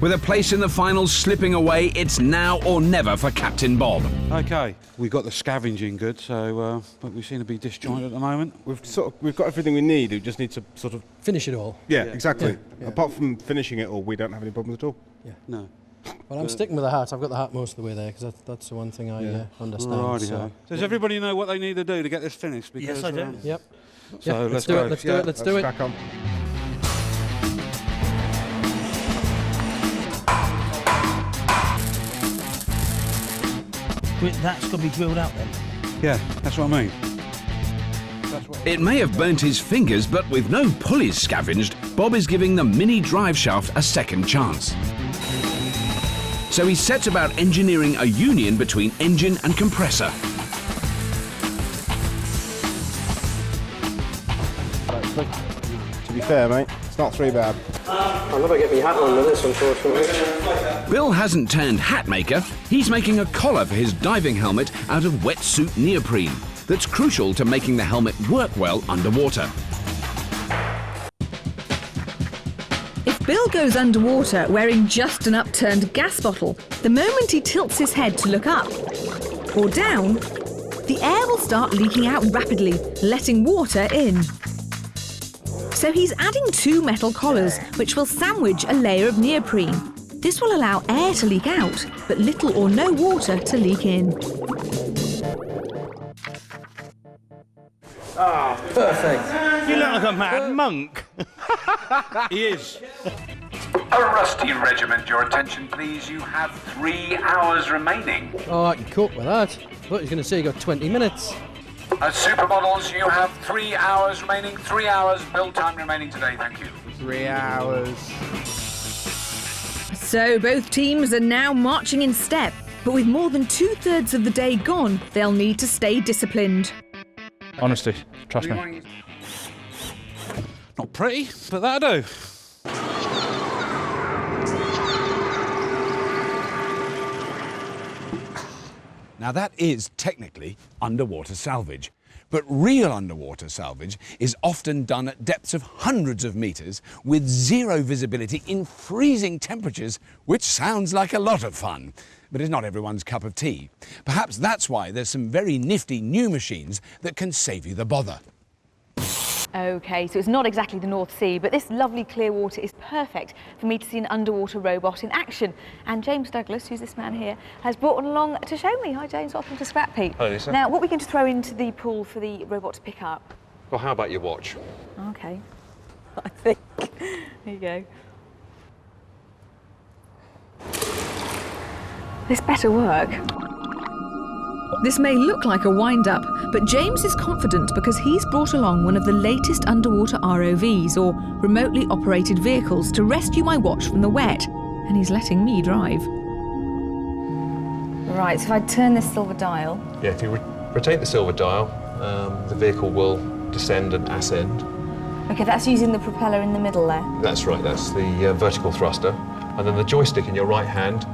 With a place in the finals slipping away, it's now or never for Captain Bob. Okay, we've got the scavenging good, so but we seem to be disjointed at the moment. We've got everything we need. We just need to sort of finish it all. Yeah, exactly. Yeah. Apart from finishing it all, we don't have any problems at all. Yeah. No. Well, I'm sticking with the hat. I've got the hat most of the way there because that's the one thing I understand. Righty-ho. So. Does everybody know what they need to do to get this finished? Yes, Because, I do. Yep. So let's do it. Let's do it. Let's do it. Crack on. That's got to be drilled out then. Yeah, that's what I mean. That's what It may have burnt his fingers, but with no pulleys scavenged, Bob is giving the mini drive shaft a second chance. So he sets about engineering a union between engine and compressor. To be fair, mate, it's not too bad. I'll never get my hat on with this, unfortunately. Bill hasn't turned hat maker. He's making a collar for his diving helmet out of wetsuit neoprene. That's crucial to making the helmet work well underwater. If Bill goes underwater wearing just an upturned gas bottle, the moment he tilts his head to look up or down, the air will start leaking out rapidly, letting water in. So he's adding 2 metal collars, which will sandwich a layer of neoprene. This will allow air to leak out, but little or no water to leak in. Ah, perfect. You look like a mad monk. He is. A rusty regiment, your attention please. You have 3 hours remaining. Oh, I can cope with that. I thought you were going to say you got 20 minutes. Supermodels, you have 3 hours remaining. 3 hours build time remaining today, thank you. 3 hours. So both teams are now marching in step, but with more than 2/3 of the day gone, they'll need to stay disciplined. Honestly, trust me. Not pretty, but that'll do. Now that is technically underwater salvage, but real underwater salvage is often done at depths of hundreds of meters with zero visibility in freezing temperatures, which sounds like a lot of fun, but is not everyone's cup of tea. Perhaps that's why there's some very nifty new machines that can save you the bother. OK, so it's not exactly the North Sea, but this lovely clear water is perfect for me to see an underwater robot in action. And James Douglas, who's this man here, has brought one along to show me. Hi, James. Welcome to Scrapheap. Hello, Lisa. Now, what are we going to throw into the pool for the robot to pick up? Well, how about your watch? OK. I think. There you go. This better work. This may look like a wind-up, but James is confident because he's brought along one of the latest underwater ROVs, or remotely operated vehicles, to rescue my watch from the wet, and he's letting me drive. Right, so if I turn this silver dial... Yeah, if you rotate the silver dial, the vehicle will descend and ascend. OK, that's using the propeller in the middle there. That's right, that's the vertical thruster. And then the joystick in your right hand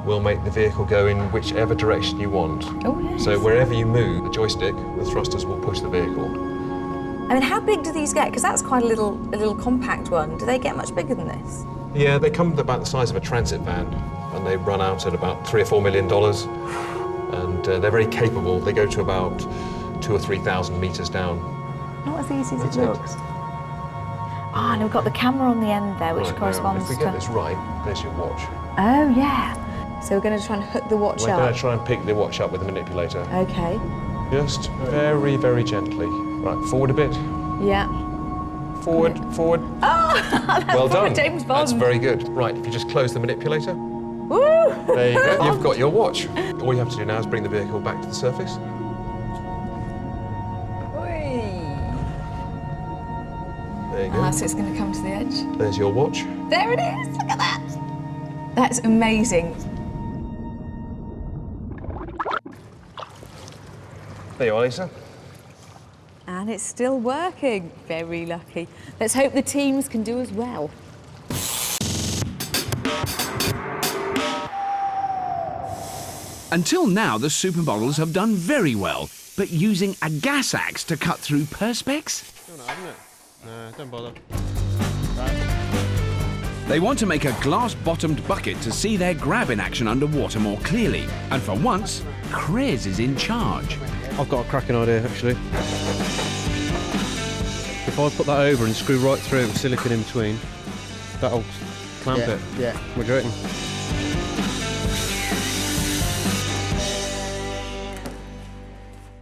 will make the vehicle go in whichever direction you want. Oh, yes. So wherever you move the joystick, the thrusters will push the vehicle. I mean, how big do these get? Because that's quite a little compact one. Do they get much bigger than this? Yeah, they come about the size of a transit van, and they run out at about $3 or $4 million. And they're very capable. They go to about 2,000 or 3,000 meters down. Not as easy as it looks. Ah, and we've got the camera on the end there, which right, corresponds now, if we get this right, there's your watch. Oh, yeah. So we're going to try and hook the watch up. We're going to try and pick the watch up with the manipulator. OK. Just very, very gently. Right, forward a bit. Yeah. Forward, forward. Oh, that's well done. James Bond. That's very good. Right, if you just close the manipulator. Woo! There you go. You've got your watch. All you have to do now is bring the vehicle back to the surface. There you go. Ah, so it's going to come to the edge. There's your watch. There it is. Look at that. That's amazing. There you are, Lisa. And it's still working. Very lucky. Let's hope the teams can do as well. Until now, the supermodels have done very well, but using a gas axe to cut through perspex? Still not, haven't it? No, don't bother. They want to make a glass-bottomed bucket to see their grab in action underwater more clearly. And for once, Krez is in charge. I've got a cracking idea, actually. If I put that over and screw right through with silicone in between, that'll clamp it. Yeah. What do you reckon?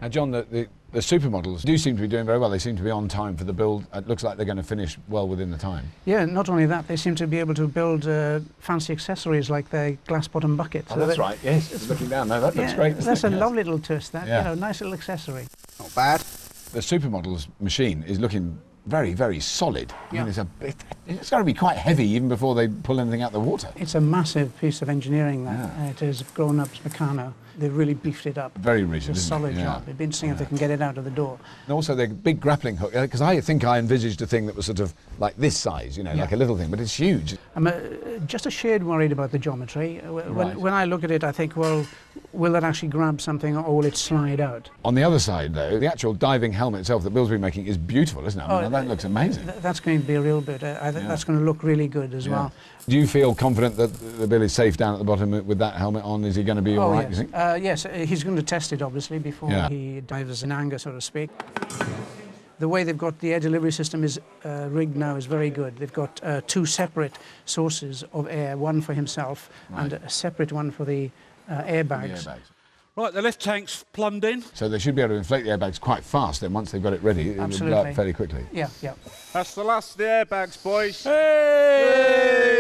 Now, John, the supermodels do seem to be doing very well. They seem to be on time for the build. It looks like they're going to finish well within the time. Yeah, not only that, they seem to be able to build fancy accessories like their glass-bottom bucket. Oh, that's right, yes. Looking down there, that looks great. That's a lovely little twist, that. Yeah. You know, nice little accessory. Not bad. the Supermodels machine is looking very, very solid. I mean, it's got to be quite heavy even before they pull anything out of the water. It's a massive piece of engineering that. It is grown up Meccano. They've really beefed it up. Very rigid, It's a solid job. It'd be interesting if they can get it out of the door. And also the big grappling hook, because I think I envisaged a thing that was sort of like this size, you know, like a little thing, but it's huge. I'm just a shade worried about the geometry. When I look at it, I think, well, will it actually grab something or will it slide out? On the other side, though, the actual diving helmet itself that Bill's been making is beautiful, isn't it? I mean, that looks amazing. That's going to be a real bit. I think that's going to look really good as well. Do you feel confident that the Bill is safe down at the bottom with that helmet on? Is he going to be all right, yes. do you think? Yes, he's going to test it, obviously, before he dives in anger, so to speak. The way they've got the air delivery system is rigged now is very good. They've got 2 separate sources of air, one for himself and a separate one for the airbags. Right, the lift tank's plumbed in. So they should be able to inflate the airbags quite fast, then once they've got it ready, it will blow up fairly quickly. Yeah, yeah. That's the last of the airbags, boys. Hey!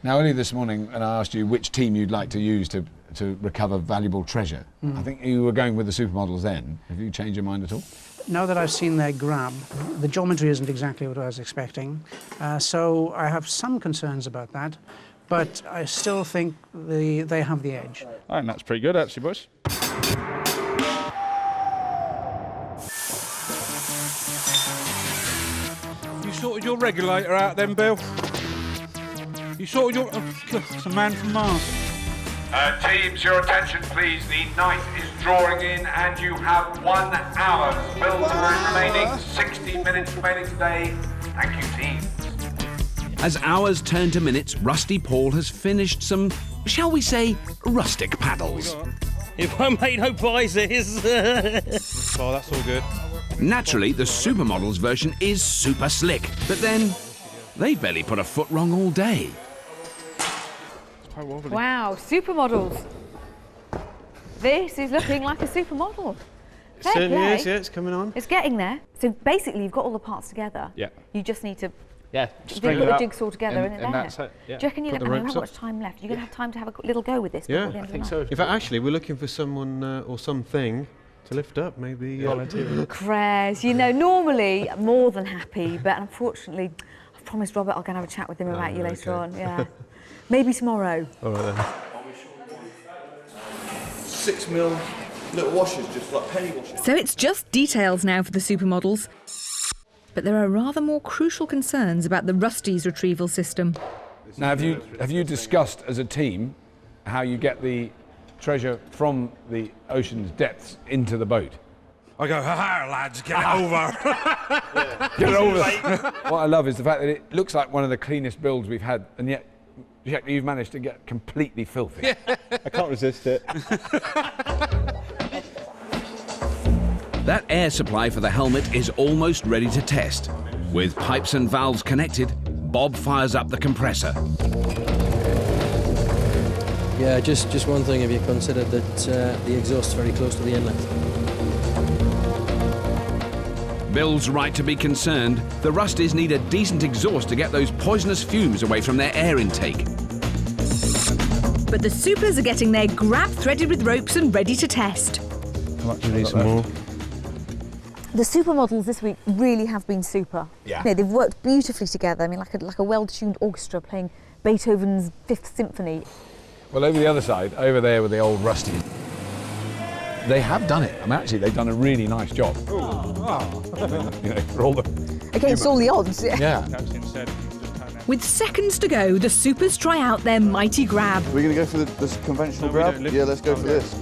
Now, earlier this morning, and I asked you which team you'd like to use to recover valuable treasure. I think you were going with the Supermodels then. Have you changed your mind at all? Now that I've seen their grab, the geometry isn't exactly what I was expecting, so I have some concerns about that, but I still think they have the edge. I think that's pretty good, actually, boys. You sorted your regulator out then, Bill? You sorted your... it's a man from Mars. Teams, your attention please. The night is drawing in and you have 1 hour. Build time remaining, 60 minutes remaining today. Thank you, teams. As hours turn to minutes, Rusty Paul has finished some, shall we say, rustic paddles. It won't make no prizes. Oh, that's all good. Naturally, the Supermodels version is super slick, but then they barely put a foot wrong all day. Wow, Supermodels. This is looking like a supermodel. It certainly is, yeah, it's coming on. It's getting there. So basically, you've got all the parts together. Yeah. You just need to just put the jigsaw together and that's it. Yeah. Do you reckon you don't have much time left? You're going to have time to have a little go with this before the end of the night? So. In fact, actually, we're looking for someone or something to lift up, maybe volunteering. Crares, you know, normally more than happy, but unfortunately, I've promised Robert I'll go and have a chat with him about you later on. Yeah. Maybe tomorrow. All right then. 6mm little washers, just like penny washers. So it's just details now for the Supermodels. But there are rather more crucial concerns about the Rusty's retrieval system. Now, have you discussed as a team how you get the treasure from the ocean's depths into the boat? I go, ha lads, get it over. Get it over. What I love is the fact that it looks like one of the cleanest builds we've had, and yet you've managed to get completely filthy. I can't resist it. That air supply for the helmet is almost ready to test. With pipes and valves connected, Bob fires up the compressor. Yeah, just one thing, if you consider that the exhaust's very close to the inlet. Bill's right to be concerned. The Rusties need a decent exhaust to get those poisonous fumes away from their air intake. But the Supers are getting their grab threaded with ropes and ready to test. You need some more. The Supermodels this week really have been super. Yeah. You know, they've worked beautifully together. I mean, like a well-tuned orchestra playing Beethoven's Fifth Symphony. Well, over the other side, over there with the old Rusties, they have done it. I mean, actually, they've done a really nice job. You know, for all the Against all the odds. Yeah. With seconds to go, the Supers try out their mighty grab. We're going to go for this conventional grab? Yeah, let's go for this.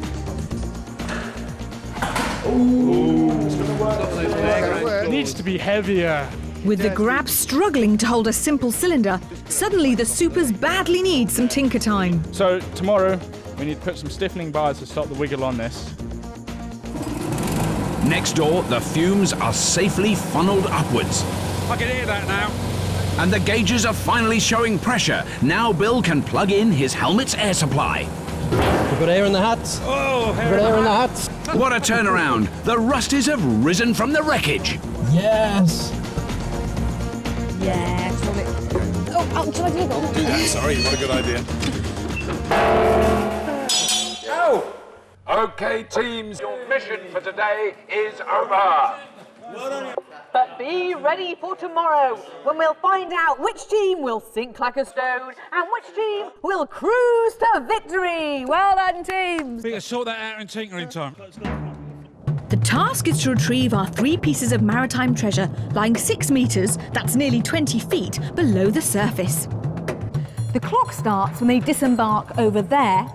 It needs to be heavier. With the grab struggling to hold a simple cylinder, suddenly the Supers badly need some tinker time. So tomorrow, we need to put some stiffening bars to stop the wiggle on this. Next door, the fumes are safely funneled upwards. I can hear that now. And the gauges are finally showing pressure. Now Bill can plug in his helmet's air supply. We've got air in the hats. Oh, we've got air in the hats. What a turnaround. The Rusties have risen from the wreckage. Yes. Yeah, oh, shall I do it? Do that, sorry, what a good idea. Ow! OK, teams, your mission for today is over. But be ready for tomorrow, when we'll find out which team will sink like a stone and which team will cruise to victory. Well done, teams. We can sort that out in tinkering time. The task is to retrieve our 3 pieces of maritime treasure lying 6 metres, that's nearly 20 feet, below the surface. The clock starts when they disembark over there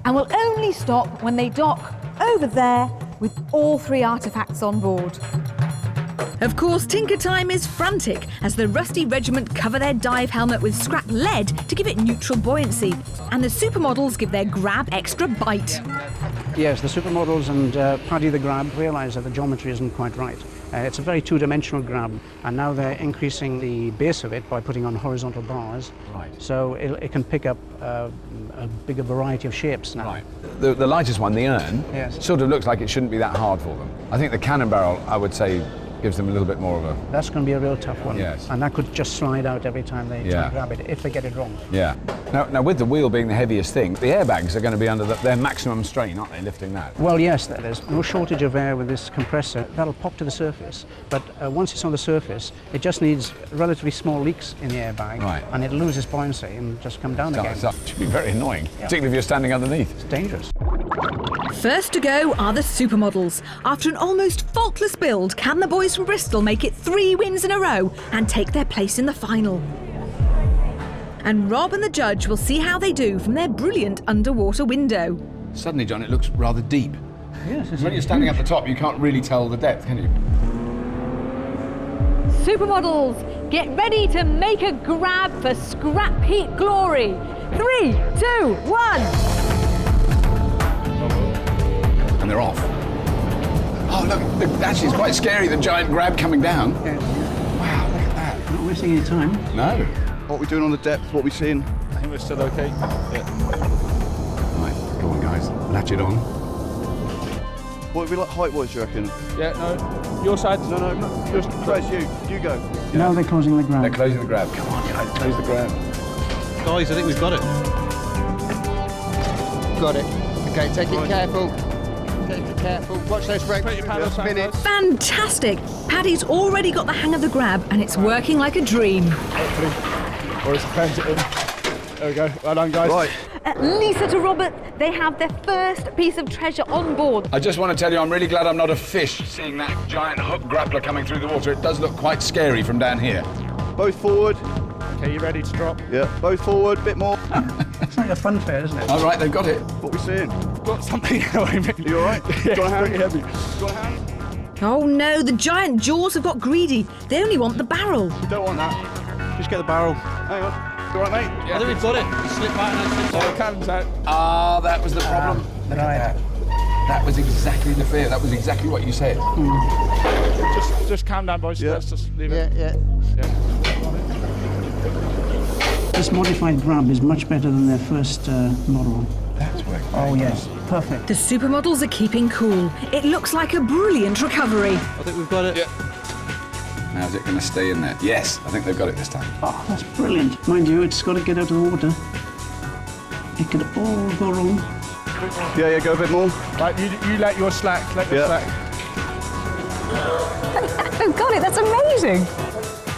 and will only stop when they dock over there with all 3 artefacts on board. Of course, Tinker Time is frantic as the Rusty Regiment cover their dive helmet with scrap lead to give it neutral buoyancy, and the supermodels give their grab extra bite. Yes, the supermodels and Paddy the Grab realise that the geometry isn't quite right. It's a very two-dimensional grab, and now they're increasing the base of it by putting on horizontal bars. Right. So it can pick up a bigger variety of shapes now. Right. The lightest one, the urn, yes, sort of looks like it shouldn't be that hard for them. I think the cannon barrel, I would say, gives them a little bit more of a... That's going to be a real tough one. Yes. And that could just slide out every time they try to grab it, if they get it wrong. Yeah. Now, with the wheel being the heaviest thing, the airbags are going to be under their maximum strain, aren't they, lifting that? Well, yes, there's no shortage of air with this compressor. That'll pop to the surface, but once it's on the surface, it just needs relatively small leaks in the airbag, right, and it loses buoyancy and just come down again. It should be very annoying, particularly if you're standing underneath. It's dangerous. First to go are the supermodels. After an almost faultless build, can the boys from Bristol make it 3 wins in a row and take their place in the final? And Rob and the judge will see how they do from their brilliant underwater window. Suddenly, John, it looks rather deep. Yes, when you're standing at the top, you can't really tell the depth, can you? Supermodels, get ready to make a grab for scrap heap glory. 3, 2, 1. And they're off. Oh, look, actually, it's quite scary, the giant grab coming down. Yeah. Wow, look at that. Not wasting any time. No. What are we doing on the depth? What are we seeing? I think we're still okay. Yeah. Right, go on, guys. Latch it on. What would we like height-wise, do you reckon? Yeah, no. Your side? No, just Chris, you go. Now they're closing the grab. They're closing the grab. Come on, guys, close the grab. Guys, I think we've got it. Got it. Okay, take it careful. Take it careful. Watch those brakes. Put your paddles down, minute. Fantastic! Paddy's already got the hang of the grab and it's working like a dream. Hopefully. Or it's bent it in. There we go. Well done, guys. Right. Lisa to Robert, they have their first piece of treasure on board. I just want to tell you, I'm really glad I'm not a fish seeing that giant hook grappler coming through the water. It does look quite scary from down here. Both forward. Okay, you ready to drop? Yeah, both forward, bit more. It's like a fun fair, isn't it? All right, they've got it. What are we seeing? Got something. Are you all right? Yeah, Got a hand? pretty heavy. Got a hand? Oh no, the giant jaws have got greedy. They only want the barrel. You don't want that. Just get the barrel. Hang on. You all right, mate? Yeah. I think we've got it. Slip back and slip Oh, the cannon's out. Ah, that was the problem. Look at that. That was exactly the fear. That was exactly what you said. Just calm down, boys. Yeah. Let's just leave it. Yeah. This modified grab is much better than their first model. That's working. Oh yes, perfect. The supermodels are keeping cool. It looks like a brilliant recovery. I think we've got it. Yeah. Now, is it going to stay in there? Yes, I think they've got it this time. Oh, that's brilliant. Mind you, it's got to get out of the water. It could all go wrong. Yeah, go a bit more. Right, you let your slack. Let your slack. Oh, got it. That's amazing.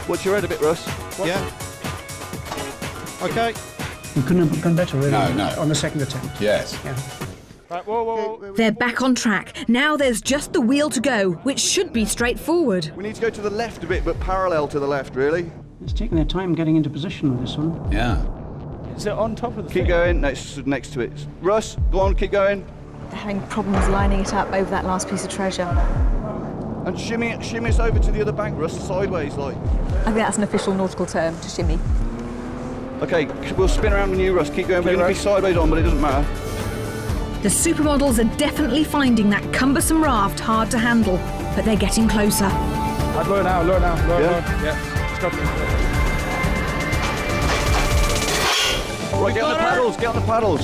Watch your head a bit, Russ. Yeah. Okay. We couldn't have done better, really. No. On the second attempt. Yes. Yeah. Right, whoa. They're back on track. Now there's just the wheel to go, which should be straightforward. We need to go to the left a bit, but parallel to the left, really. It's taking their time getting into position with this one. Yeah. Is it on top of the Keep going. No, it's next to it. Russ, go on, keep going. They're having problems lining it up over that last piece of treasure. And shimmy us over to the other bank, Russ, sideways, like. I think that's an official nautical term, to shimmy. Okay, we'll spin around on you, Russ. Keep going. We're going to be sideways on, but it doesn't matter. The supermodels are definitely finding that cumbersome raft hard to handle, but they're getting closer. I'd lower now. Yeah. Stop it. Right, get on the paddles.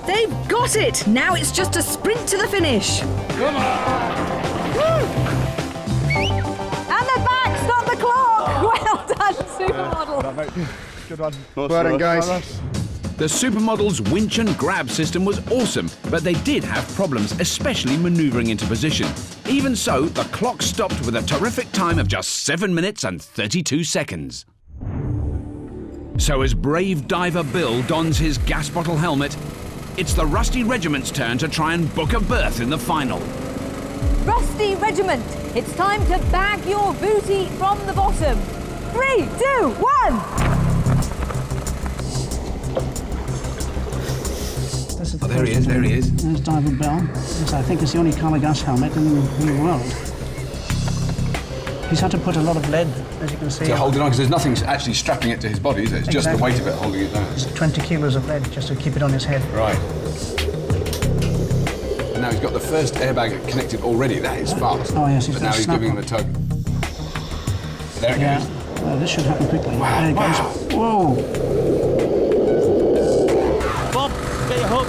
They've got it! Now it's just a sprint to the finish. Come on! Woo! And they're back! Stop the clock! Well done, supermodel. Good one. Well done, guys. The supermodel's winch and grab system was awesome, but they did have problems, especially manoeuvring into position. Even so, the clock stopped with a terrific time of just 7 minutes and 32 seconds. So as brave diver Bill dons his gas bottle helmet, it's the Rusty Regiment's turn to try and book a berth in the final. Rusty Regiment, it's time to bag your booty from the bottom. 3, 2, 1! Oh, there he is, there he is. There's Diver Bill. This, I think, is the only colour gas helmet in the world. He's had to put a lot of lead, as you can see. To hold it on, because there's nothing actually strapping it to his body, is it? It's just the weight of it holding it down. It's 20 kilos of lead just to keep it on his head. Right. And now he's got the first airbag connected already. That is fast. Oh, yes. But now he's giving him a tug. There it goes. This should happen quickly. Wow. There it goes. Whoa! Bob, get your hook.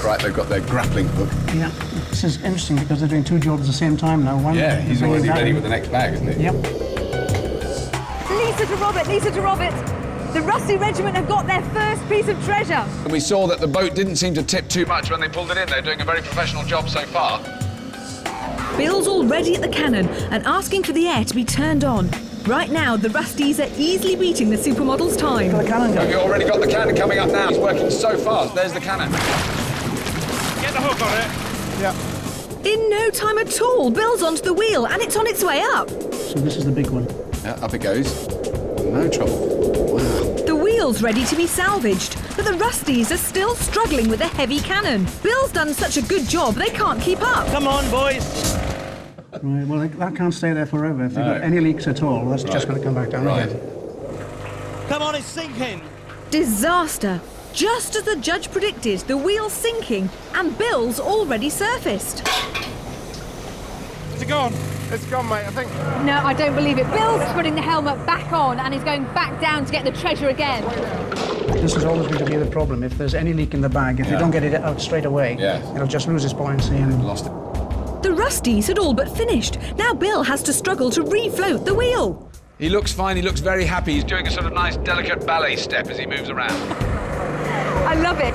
Right, they've got their grappling hook. Yeah, this is interesting because they're doing two jobs at the same time now. One, yeah, he's already ready with the next bag, isn't he? Yep. Lisa to Robert, Lisa to Robert. The Rusty Regiment have got their first piece of treasure. We saw that the boat didn't seem to tip too much when they pulled it in. They're doing a very professional job so far. Bill's already at the cannon and asking for the air to be turned on. Right now, the Rusties are easily beating the supermodel's time. The cannon We've already got the cannon coming up now. He's working so fast. There's the cannon. Get the hook on it. Yeah. In no time at all, Bill's onto the wheel and it's on its way up. So this is the big one. Yeah, up it goes. No trouble. Wow. The wheel's ready to be salvaged, but the Rusties are still struggling with a heavy cannon. Bill's done such a good job, they can't keep up. Come on, boys. Right, well, that can't stay there forever. If they've got any leaks at all, that's just going to come back down again. Come on, it's sinking. Disaster. Just as the judge predicted, the wheel's sinking and Bill's already surfaced. Is it gone? It's gone, mate, I think. No, I don't believe it. Bill's putting the helmet back on and he's going back down to get the treasure again. This is always going to be the problem. If there's any leak in the bag, if you don't get it out straight away, it'll just lose its buoyancy and lost it. The Rusties had all but finished. Now Bill has to struggle to refloat the wheel. He looks fine. He looks very happy. He's doing a sort of nice, delicate ballet step as he moves around. I love it.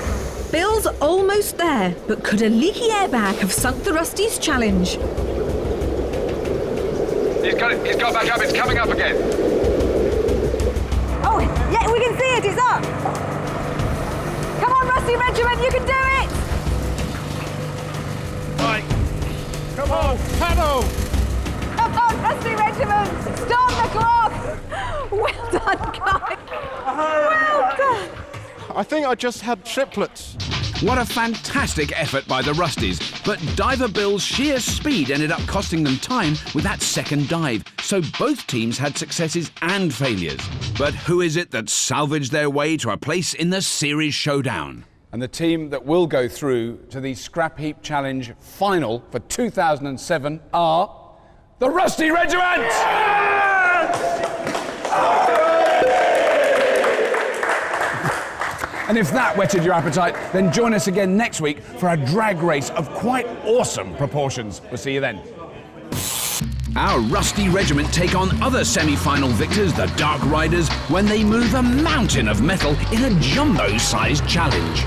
Bill's almost there, but could a leaky airbag have sunk the Rusties' challenge? He's got it. He's got back up. It's coming up again. Oh, yeah, we can see it. It's up. Come on, Rusty Regiment, you can do it. Right. Come on, paddle. Come on, Rusty Regiment. Stop the clock. Well done, guys. Well done. I think I just had triplets. What a fantastic effort by the Rusties, but Diver Bill's sheer speed ended up costing them time with that second dive, so both teams had successes and failures. But who is it that salvaged their way to a place in the series showdown? And the team that will go through to the Scrapheap Challenge final for 2007 are the Rusty Regiment! And if that whetted your appetite, then join us again next week for a drag race of quite awesome proportions. We'll see you then. Our Rusty Regiment take on other semi-final victors, the Dark Riders, when they move a mountain of metal in a jumbo-sized challenge.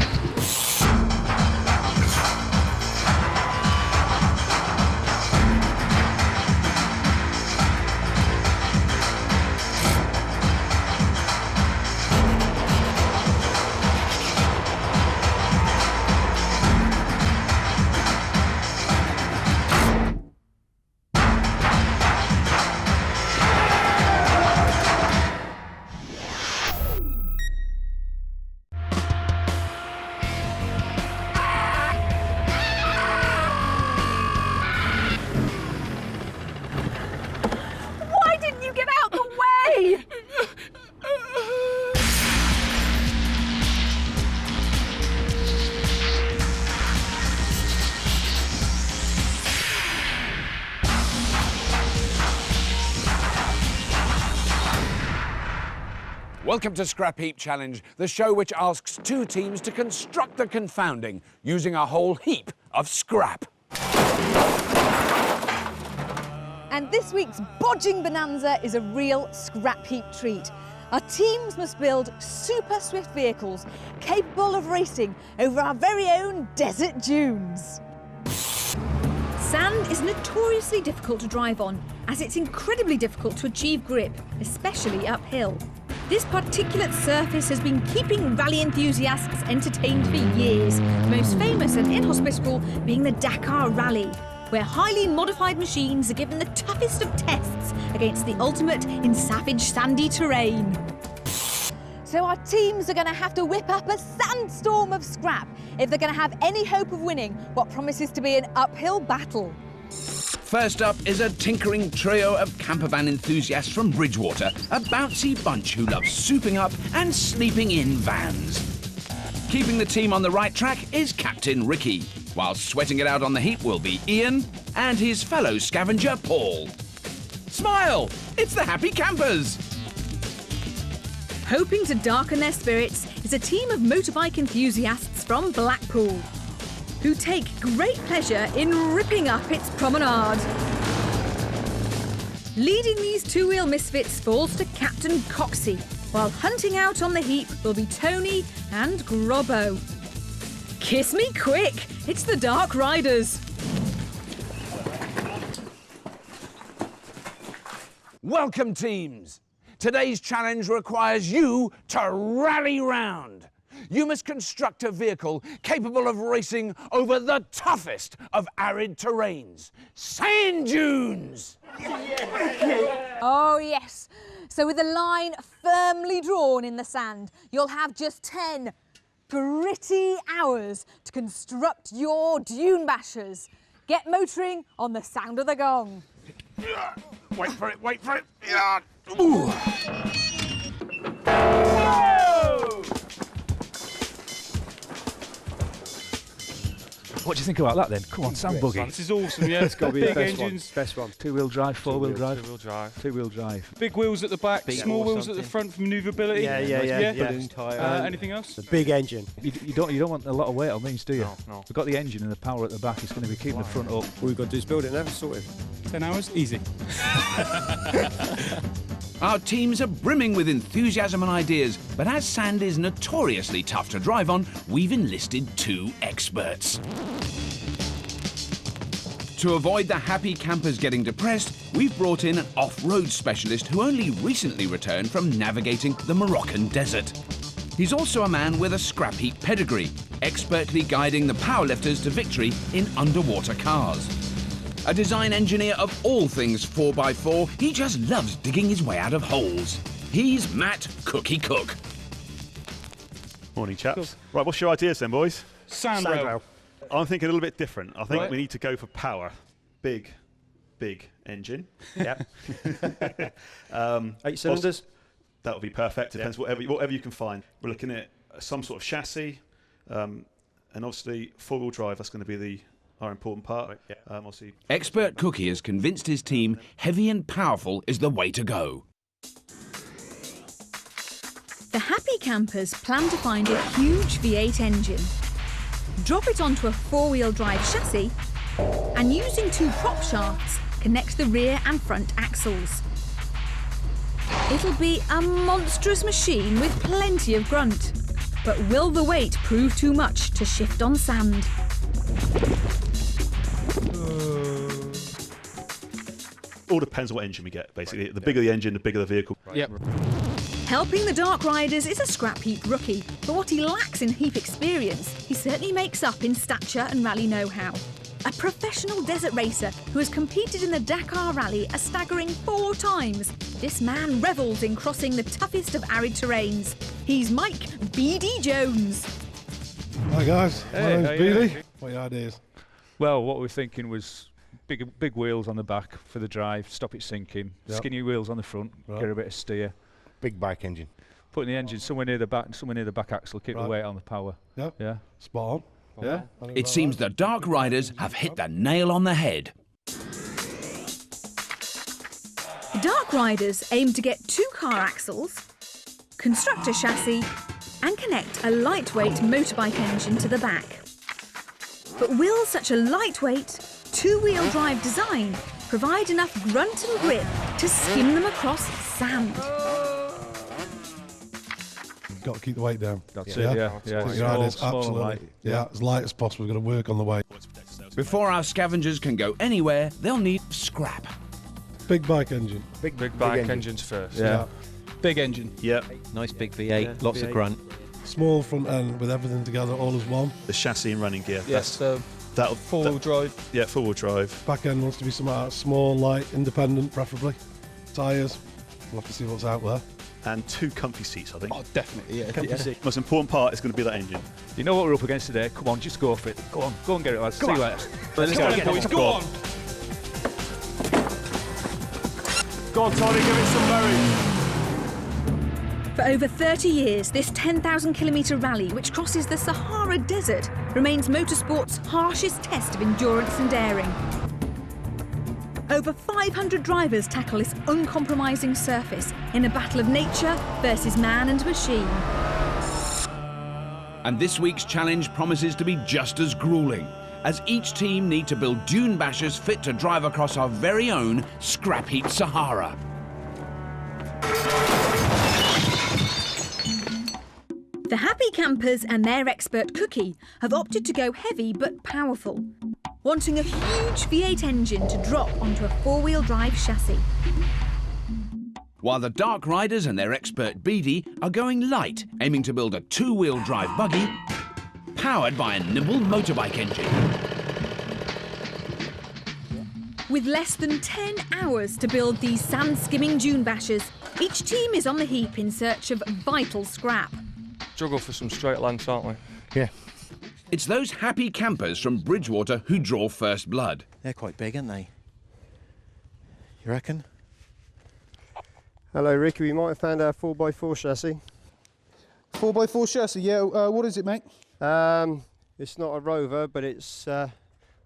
Welcome to Scrapheap Challenge, the show which asks two teams to construct the confounding using a whole heap of scrap. And this week's bodging bonanza is a real scrap heap treat. Our teams must build super swift vehicles capable of racing over our very own desert dunes. Sand is notoriously difficult to drive on, as it's incredibly difficult to achieve grip, especially uphill. This particulate surface has been keeping rally enthusiasts entertained for years, the most famous and inhospitable being the Dakar Rally, where highly modified machines are given the toughest of tests against the ultimate in savage sandy terrain. So our teams are going to have to whip up a sandstorm of scrap if they're going to have any hope of winning what promises to be an uphill battle. First up is a tinkering trio of campervan enthusiasts from Bridgewater, a bouncy bunch who love souping up and sleeping in vans. Keeping the team on the right track is Captain Ricky, while sweating it out on the heap will be Ian and his fellow scavenger Paul. Smile! It's the Happy Campers! Hoping to darken their spirits is a team of motorbike enthusiasts from Blackpool, who take great pleasure in ripping up its promenade. Leading these two-wheel misfits falls to Captain Coxey, while hunting out on the heap will be Tony and Grobbo. Kiss me quick, it's the Dark Riders. Welcome, teams. Today's challenge requires you to rally round. You must construct a vehicle capable of racing over the toughest of arid terrains, sand dunes. Oh yes, so with a line firmly drawn in the sand, you'll have just 10 pretty hours to construct your dune bashers. Get motoring on the sound of the gong. Wait for it, wait for it. Yeah. Ooh. What do you think about that then? Come on, sand buggy. This is awesome, yeah. It's got to be the big best engines. one. Best one. Two-wheel drive, four-wheel drive. Two-wheel drive. Two-wheel drive. Big wheels at the back, small wheels at the front for manoeuvrability. Yeah. Balloon tyre. Anything else? The big engine. You don't want a lot of weight on these, do you? No. We've got the engine and the power at the back. It's going to be keeping the front up. All we've got to do is build it now, sorted. 10 hours, easy. Our teams are brimming with enthusiasm and ideas, but as sand is notoriously tough to drive on, we've enlisted two experts. To avoid the happy campers getting depressed, we've brought in an off-road specialist who only recently returned from navigating the Moroccan desert. He's also a man with a scrap heap pedigree, expertly guiding the powerlifters to victory in underwater cars. A design engineer of all things 4x4, he just loves digging his way out of holes. He's Matt Cookie Cook. Morning, chaps. Right, what's your ideas then, boys? Sand rail. I'm thinking a little bit different. I think we need to go for power. Big engine. Yeah. 8 cylinders. That would be perfect. Depends whatever you can find. We're looking at some sort of chassis, and obviously four-wheel drive. That's going to be our important part. Yeah. Obviously. Expert Cookie has convinced his team heavy and powerful is the way to go. The happy campers plan to find a huge V8 engine, drop it onto a four-wheel drive chassis, and using two prop shafts, connect the rear and front axles. It'll be a monstrous machine with plenty of grunt, but will the weight prove too much to shift on sand? All depends on what engine we get, basically. The bigger the engine, the bigger the vehicle. Yep. Helping the Dark Riders is a scrap heap rookie, but what he lacks in heap experience, he certainly makes up in stature and rally know-how. A professional desert racer who has competed in the Dakar Rally a staggering 4 times, this man revels in crossing the toughest of arid terrains. He's Mike B.D. Jones. Hi guys, my name's Beely. What are your ideas? Well, what we're thinking was big wheels on the back for the drive, stop it sinking. Yep. Skinny wheels on the front, get a bit of steer. Big bike engine. Putting the engine somewhere near the back axle, keep the weight on the power. Yep. Yeah. Spot on. Yeah. It seems the Dark Riders have hit the nail on the head. The Dark Riders aim to get 2 car axles, construct a chassis, and connect a lightweight motorbike engine to the back. But will such a lightweight, 2-wheel drive design provide enough grunt and grip to skim them across sand? got to keep the weight down. That's it, yeah. Absolutely. Yeah, as light as possible. We've got to work on the weight. Before our scavengers can go anywhere, they'll need scrap. Big bike engine. Big bike engines first. Yeah. Big engine. Yep. Nice big V8, lots of grunt. Small front end with everything together all as one. The chassis and running gear. Yes, that'll four-wheel drive. Yeah, four-wheel drive. Back end wants to be something like that, small, light, independent, preferably. Tyres. We'll have to see what's out there. And 2 comfy seats, I think. Oh, definitely, yeah. Comfy seat. Most important part is going to be that engine. You know what we're up against today? Come on, just go for it. Go on, get it, lads. Come on. Let's go, boys. Go on. Go on, Tony, give it some berries. For over 30 years, this 10,000 kilometre rally, which crosses the Sahara Desert, remains motorsport's harshest test of endurance and daring. Over 500 drivers tackle this uncompromising surface in a battle of nature versus man and machine. And this week's challenge promises to be just as gruelling, as each team need to build dune bashers fit to drive across our very own Scrapheap Sahara. The Happy Campers and their expert Cookie have opted to go heavy but powerful, wanting a huge V8 engine to drop onto a 4-wheel drive chassis. While the Dark Riders and their expert Beady are going light, aiming to build a 2-wheel drive buggy powered by a nimble motorbike engine. With less than 10 hours to build these sand-skimming dune bashers, each team is on the heap in search of vital scrap. Struggle for some straight lengths, aren't we? Yeah. It's those Happy Campers from Bridgewater who draw first blood. They're quite big, aren't they? You reckon? Hello, Ricky. We might have found our 4x4 chassis. 4x4 chassis, yeah. What is it, mate? It's not a Rover, but it's, I'd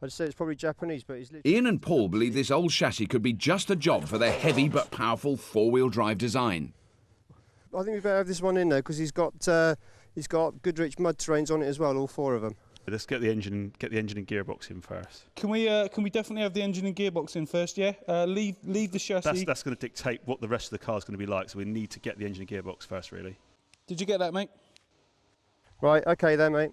say it's probably Japanese, but it's literally... Ian and Paul believe this old chassis could be just a job for their heavy but powerful 4-wheel drive design. I think we better have this one in there because he's got good rich mud terrains on it as well, all 4 of them. Let's get the engine and gearbox in first. Can we definitely have the engine and gearbox in first? Yeah. Leave the chassis. That's going to dictate what the rest of the car is going to be like. So we need to get the engine and gearbox first, really. Did you get that, mate? Right. Okay, then, mate.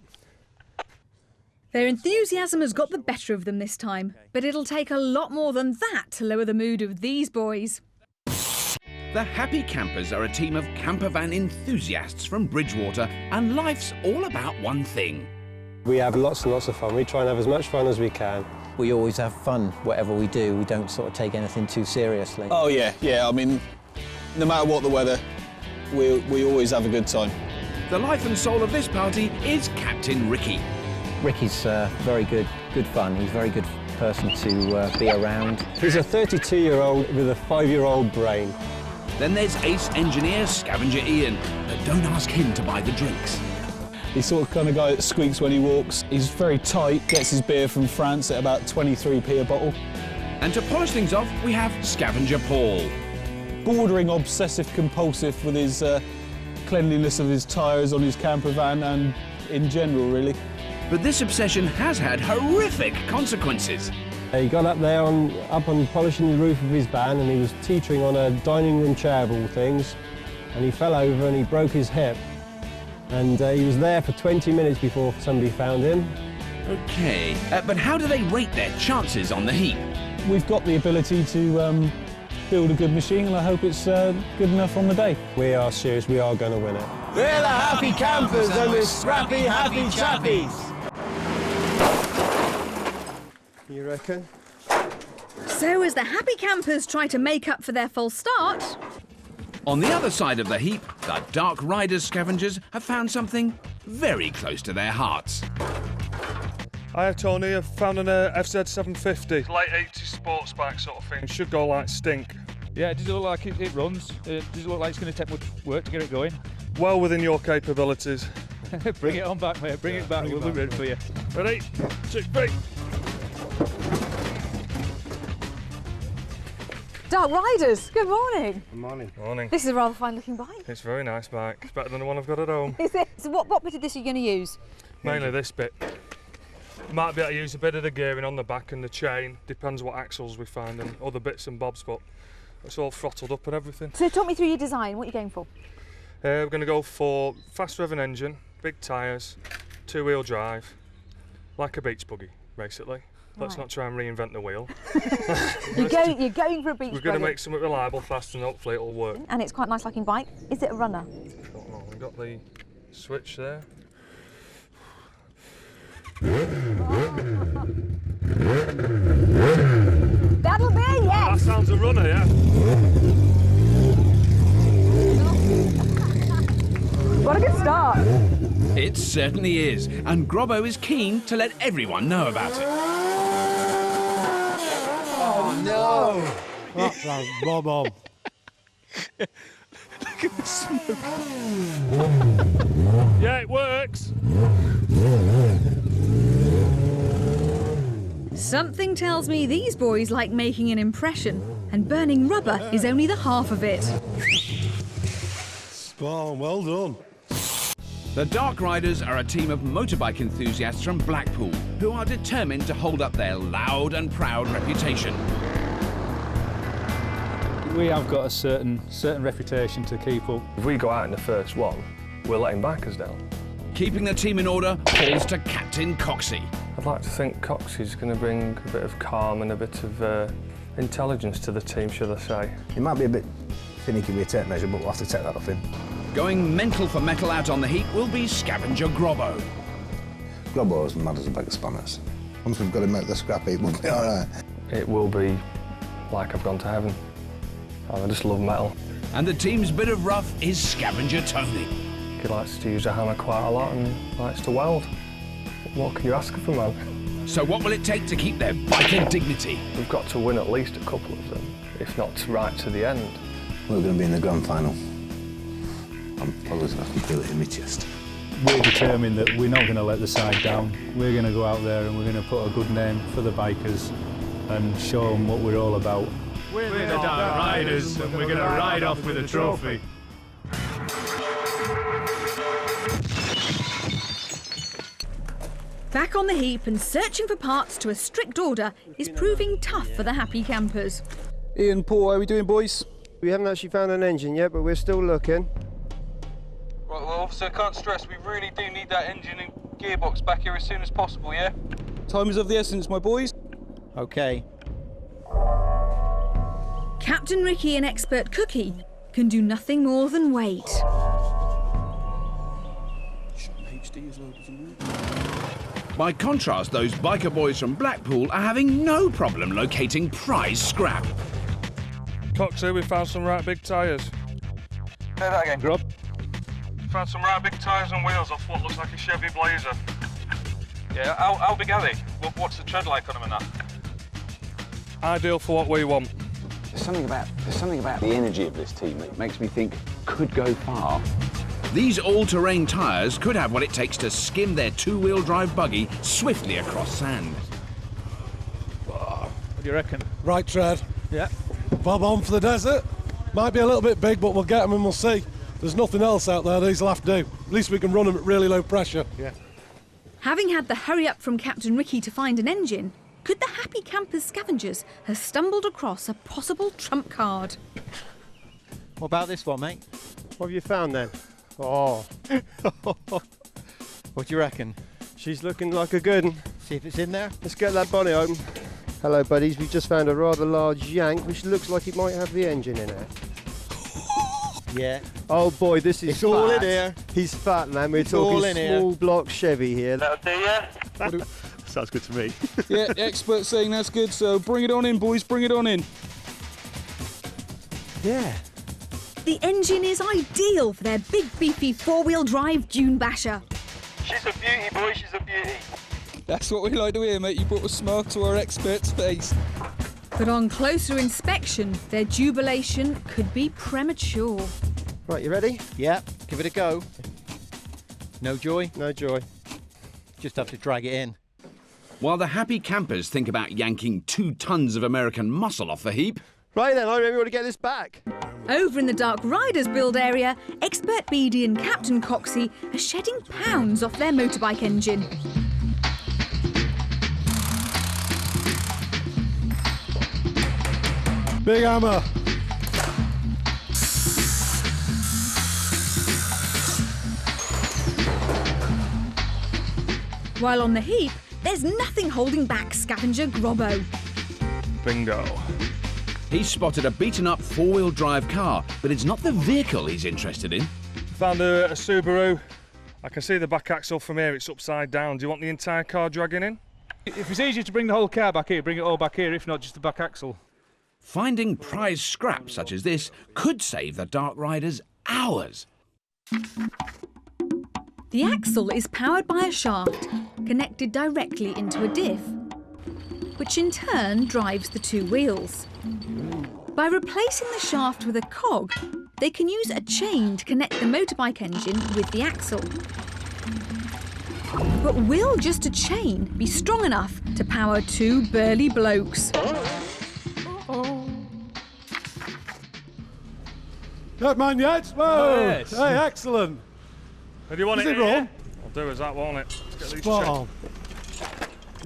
Their enthusiasm has got the better of them this time, but it'll take a lot more than that to lower the mood of these boys. The Happy Campers are a team of camper van enthusiasts from Bridgewater, and life's all about one thing. We have lots and lots of fun. We try and have as much fun as we can. We always have fun, whatever we do. We don't sort of take anything too seriously. Oh, yeah. I mean, no matter what the weather, we always have a good time. The life and soul of this party is Captain Ricky. Ricky's very good fun. He's a very good person to be around. He's a 32-year-old with a 5-year-old brain. Then there's ace engineer Scavenger Ian, but don't ask him to buy the drinks. He's sort of kind of guy that squeaks when he walks. He's very tight, gets his beer from France at about 23p a bottle. And to polish things off, we have Scavenger Paul. Bordering obsessive compulsive with his cleanliness of his tyres on his camper van and in general, really. But this obsession has had horrific consequences. He got up there up on polishing the roof of his van, and he was teetering on a dining room chair of all things, and he fell over and he broke his hip. And he was there for 20 minutes before somebody found him. OK, but how do they rate their chances on the heap? We've got the ability to build a good machine, and I hope it's good enough on the day. We are serious, we are going to win it. We're the Happy Campers and we're scrappy, happy chappies. You reckon? So as the Happy Campers try to make up for their false start... On the other side of the heap, the Dark Riders scavengers have found something very close to their hearts. I have, Tony. I've found an FZ750. Late 80s sports bike sort of thing. It should go like stink. Yeah, does it look like it runs? Does it look like it's going to take much work to get it going? Well within your capabilities. Bring it on back, mate. Bring it back. We'll be ready for you. Ready? 6 feet. Dark Riders, good morning. Good morning. Morning. This is a rather fine-looking bike. It's a very nice bike. It's better than the one I've got at home. Is it? So what bit of this are you going to use? Mainly this bit. Might be able to use a bit of the gearing on the back and the chain. Depends what axles we find and other bits and bobs, but it's all throttled up and everything. So talk me through your design. What are you going for? We're going to go for fast revving engine, big tyres, two-wheel drive, like a beach buggy, basically. Let's not try and reinvent the wheel. You're going for a beach buggy. We're going to make something reliable, fast, and hopefully it'll work. And it's quite a nice looking bike. Is it a runner? Don't know. We've got the switch there. That'll be a yes! That sounds a runner, yeah. What a good start. It certainly is, and Grobbo is keen to let everyone know about it. Oh no! That's a bob-on. Look at the smoke. Yeah, it works. Something tells me these boys like making an impression, and burning rubber is only the half of it. Spot on, well done. The Dark Riders are a team of motorbike enthusiasts from Blackpool who are determined to hold up their loud and proud reputation. We have got a certain reputation to keep up. If we go out in the first one, we'll let him back us down. Keeping the team in order falls to Captain Coxey. I'd like to think Coxey's going to bring a bit of calm and a bit of intelligence to the team, should I say. He might be a bit finicky with a tape measure, but we'll have to take that off him. Going mental for metal out on the heap will be Scavenger Grobbo. Grobbo's mad as a bag of spanners. Once we've got him out the scrap heap, we'll be all right. It will be like I've gone to heaven. I just love metal. And the team's bit of rough is Scavenger Tony. He likes to use a hammer quite a lot and likes to weld. What can you ask of a man? So what will it take to keep their biker dignity? We've got to win at least a couple of them, if not right to the end. We're going to be in the grand final. I'm positive I can feel it in my chest. We're determined that we're not going to let the side down. We're going to go out there and we're going to put a good name for the bikers and show them what we're all about. We're the Dark Riders and we're going to ride off with a trophy. Back on the heap and searching for parts to a strict order is proving tough for the happy campers. Ian, Paul, how are we doing, boys? We haven't actually found an engine yet, but we're still looking. Right, well, officer, I can't stress, we really do need that engine and gearbox back here as soon as possible, yeah? Time is of the essence, my boys. OK. Captain Ricky and Expert Cookie can do nothing more than wait. By contrast, those biker boys from Blackpool are having no problem locating prize scrap. Coxey, we found some right big tyres. Say that again, Grub. Found some right big tyres and wheels off what looks like a Chevy Blazer. Yeah, how big are they? What's the tread like on them and that? Ideal for what we want. There's something about the energy of this team that makes me think could go far. These all-terrain tyres could have what it takes to skim their two-wheel drive buggy swiftly across sand. What do you reckon? Right tread. Yeah. Bob on for the desert. Might be a little bit big, but we'll get them and we'll see. There's nothing else out there these will have to do. At least we can run them at really low pressure. Yeah. Having had the hurry up from Captain Ricky to find an engine, could the happy campers scavengers have stumbled across a possible trump card? What about this one, mate? What have you found then? Oh. What do you reckon? She's looking like a good one. See if it's in there. Let's get that bonnet open. Hello, buddies. We've just found a rather large yank, which looks like it might have the engine in it. Yeah. Oh boy, this is It's all fat. in here. He's fat, man. We're It's all talking in here. small block Chevy here. That'll do, yeah? Sounds good to me. Yeah, the expert's saying that's good, so bring it on in, boys, bring it on in. Yeah. The engine is ideal for their big beefy four-wheel drive dune basher. She's a beauty, boy, she's a beauty. That's what we like to hear, mate. You brought a smile to our expert's face. But on closer inspection, their jubilation could be premature. Right, you ready? Yeah, give it a go. No joy? No joy. Just have to drag it in. While the happy campers think about yanking 2 tons of American muscle off the heap. Right then, I really want to get this back. Over in the Dark Riders build area, Expert Beady and Captain Coxey are shedding pounds off their motorbike engine. Big hammer. While on the heap, there's nothing holding back scavenger Grobbo. Bingo. He's spotted a beaten-up four-wheel drive car, but it's not the vehicle he's interested in. Found a Subaru. I can see the back axle from here, it's upside down. Do you want the entire car dragging in? If it's easier to bring the whole car back here, bring it all back here, if not just the back axle. Finding prize scrap such as this could save the Dark Riders hours. The axle is powered by a shaft connected directly into a diff, which in turn drives the two wheels. By replacing the shaft with a cog, they can use a chain to connect the motorbike engine with the axle. But will just a chain be strong enough to power two burly blokes? That man yet? Whoa! Oh, yes. Hey, excellent. Do you want Is it it in wrong? here? I'll do as that, won't it? Let's get these Spot checked. on.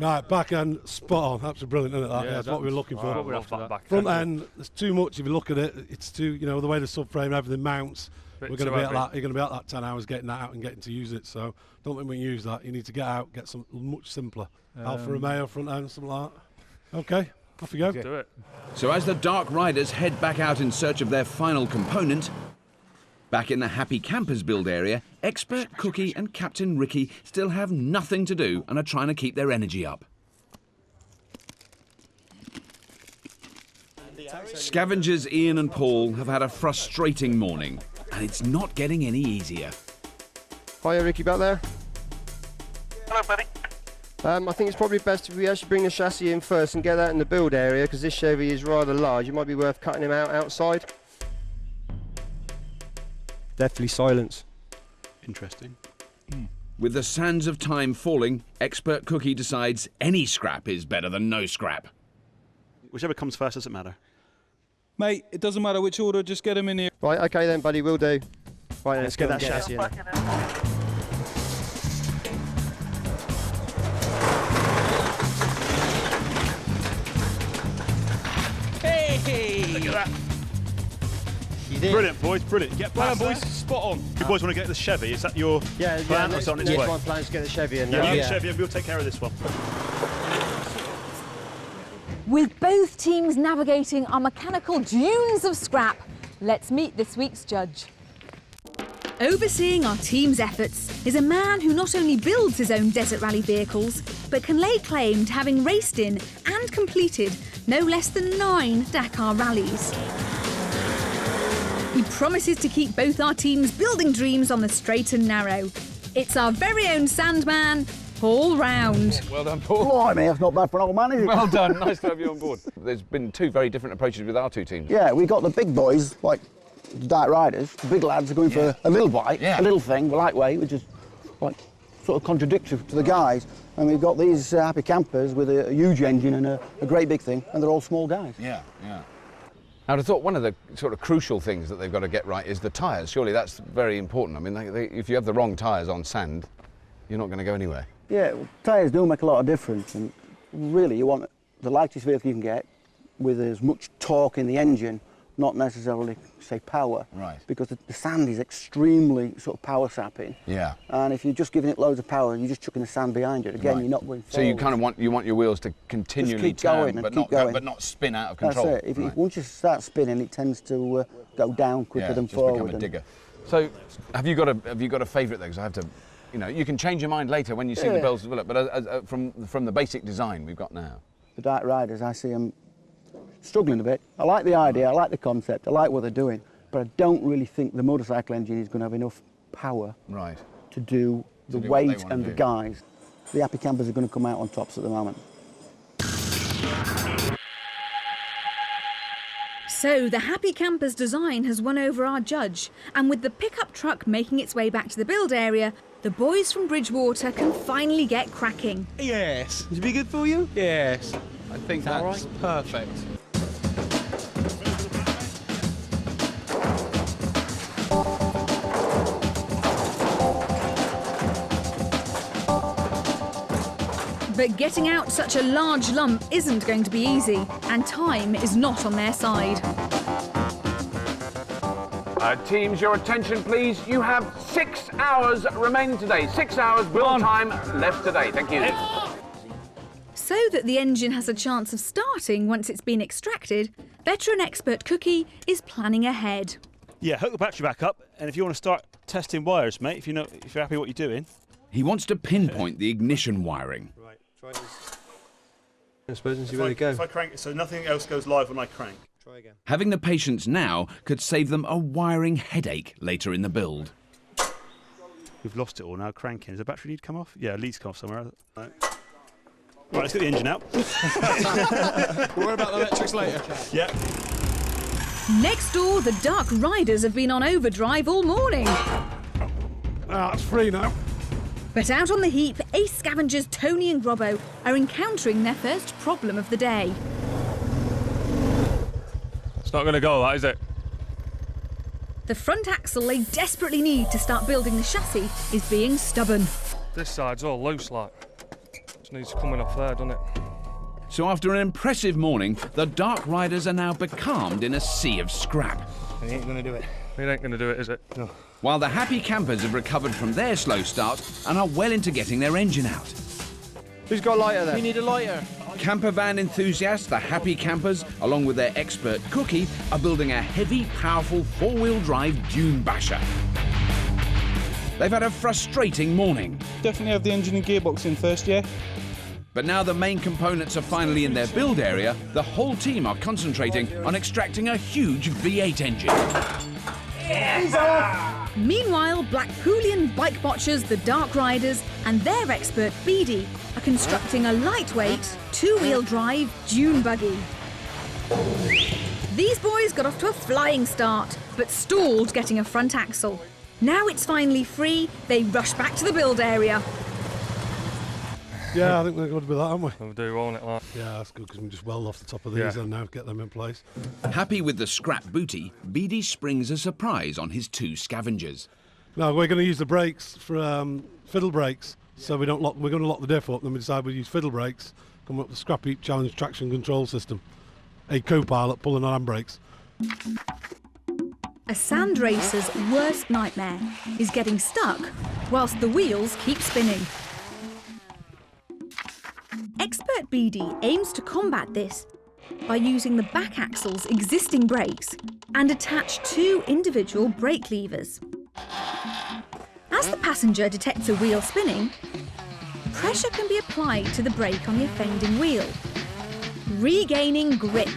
Right, back end, spot on. That's brilliant, isn't it? That? Yeah, That's what we're looking for. What we're after that. Back Front end, there's too much. If you look at it, it's too, you know, the way the subframe and everything mounts. Bit We're going to too be at heavy. that. You're going to be at that 10 hours getting that out and getting to use it. So don't think we can use that. You need to get out, get some much simpler. Alfa Romeo front end, something like that. Okay, off you go. Do it. So as the Dark Riders head back out in search of their final component, back in the Happy Campers build area, Expert Cookie and Captain Ricky still have nothing to do and are trying to keep their energy up. Scavengers Ian and Paul have had a frustrating morning, and it's not getting any easier. Hiya, Ricky, back there. Hello, buddy. I think it's probably best if we actually bring the chassis in first and get that in the build area, because this Chevy is rather large. It might be worth cutting him out outside. Definitely silence. Interesting. With the sands of time falling, Expert Cookie decides any scrap is better than no scrap. Whichever comes first doesn't matter. Mate, it doesn't matter which order, just get him in here. Right, okay then, buddy, we'll do. Right, let's get that chassis in there. Hey! Look at that. Brilliant, boys, brilliant. Get Well past done, boys. there. Spot on. You boys want to get the Chevy? Is that your Yeah, plan? yeah, Or is it on its way? my plan is to get the Chevy in Yeah, there. you get the Chevy and we'll take care of this one. With both teams navigating our mechanical dunes of scrap, let's meet this week's judge. Overseeing our team's efforts is a man who not only builds his own desert rally vehicles, but can lay claim to having raced in and completed no less than 9 Dakar rallies. He promises to keep both our teams' building dreams on the straight and narrow. It's our very own Sandman, Paul Round. Well done, Paul. Blimey, that's not bad for an old man, is it? Well done. Nice to have you on board. There's been two very different approaches with our two teams. Yeah, we got the big boys, like the Dark Riders. The big lads are going for a little bike, a little thing, lightweight, which is like sort of contradictory to the guys. And we've got these Happy Campers with a huge engine and a great big thing, and they're all small guys. Yeah, yeah. I'd have thought one of the sort of crucial things that they've got to get right is the tyres. Surely that's very important. I mean, if you have the wrong tyres on sand, you're not going to go anywhere. Yeah, well, tyres do make a lot of difference, and really you want the lightest vehicle you can get with as much torque in the engine, not necessarily, say, power. Right. Because the sand is extremely sort of power sapping. Yeah. And if you're just giving it loads of power and you're just chucking the sand behind it, again, Right. you're not going forward. So you kind of want your wheels to continually Just keep going turn, and but keep not going. but not spin out of control. That's it. Right. Once you start spinning, it tends to go down quicker than just forward. become a digger. So have you got a favourite though? Because I have to, you know, you can change your mind later when you see the bells develop. But from the basic design we've got now, The Dark Riders, I see them struggling a bit. I like the idea, I like the concept, I like what they're doing, but I don't really think the motorcycle engine is going to have enough power to do the do what they weight wanna and do. the guys. The Happy Campers are going to come out on tops at the moment. So the Happy Campers design has won over our judge, and with the pickup truck making its way back to the build area, the boys from Bridgewater can finally get cracking. Yes. Is it be good for you? Yes. I think that's perfect. But getting out such a large lump isn't going to be easy, and time is not on their side. Teams, your attention, please. You have 6 hours remaining today. 6 hours build time left today. Thank you. So that the engine has a chance of starting once it's been extracted, veteran expert Cookie is planning ahead. Yeah, hook the battery back up, and if you want to start testing wires, mate, if you're happy with what you're doing. He wants to pinpoint the ignition wiring. Right, try this. I suppose and see where they go. If I crank it, so nothing else goes live when I crank. Try again. Having the patience now could save them a wiring headache later in the build. We've lost it all now, cranking. Does the battery need to come off? Yeah, it needs to come off somewhere. Right, let's get the engine out. We'll worry about the electrics later. Yeah. Next door, the Dark Riders have been on overdrive all morning. It's free now. But out on the heap, ace scavengers Tony and Robbo are encountering their first problem of the day. It's not going to go, that, is it? The front axle they desperately need to start building the chassis is being stubborn. This side's all loose, like. Just needs coming off there, doesn't it? So after an impressive morning, the Dark Riders are now becalmed in a sea of scrap. He ain't going to do it. It ain't going to do it, is it? No. While the Happy Campers have recovered from their slow start and are well into getting their engine out. Who's got a lighter there? We need a lighter. Camper van enthusiasts, the Happy Campers, along with their expert Cookie, are building a heavy, powerful four-wheel drive dune basher. They've had a frustrating morning. Definitely have the engine and gearbox in first, yeah? But now the main components are finally in their build area, the whole team are concentrating on extracting a huge V8 engine. Yeah. Meanwhile, Blackpoolian bike botchers, the Dark Riders, and their expert Beady are constructing a lightweight, two-wheel drive dune buggy. These boys got off to a flying start, but stalled getting a front axle. Now it's finally free, they rush back to the build area. Yeah, I think we're going to be that, aren't we? We'll do, won't it, like? Yeah, that's good, because we just weld off the top of these and now get them in place. Happy with the scrap booty, Beady springs a surprise on his two scavengers. No, we're going to use the brakes for fiddle brakes, so we don't lock. We're going to lock the diff up, then we decide we'll use fiddle brakes, come up with the Scrapheap Challenge traction control system. A co-pilot pulling on handbrakes. A sand racer's worst nightmare is getting stuck whilst the wheels keep spinning. Expert Beady aims to combat this by using the back axle's existing brakes and attach two individual brake levers. As the passenger detects a wheel spinning, pressure can be applied to the brake on the offending wheel, regaining grip.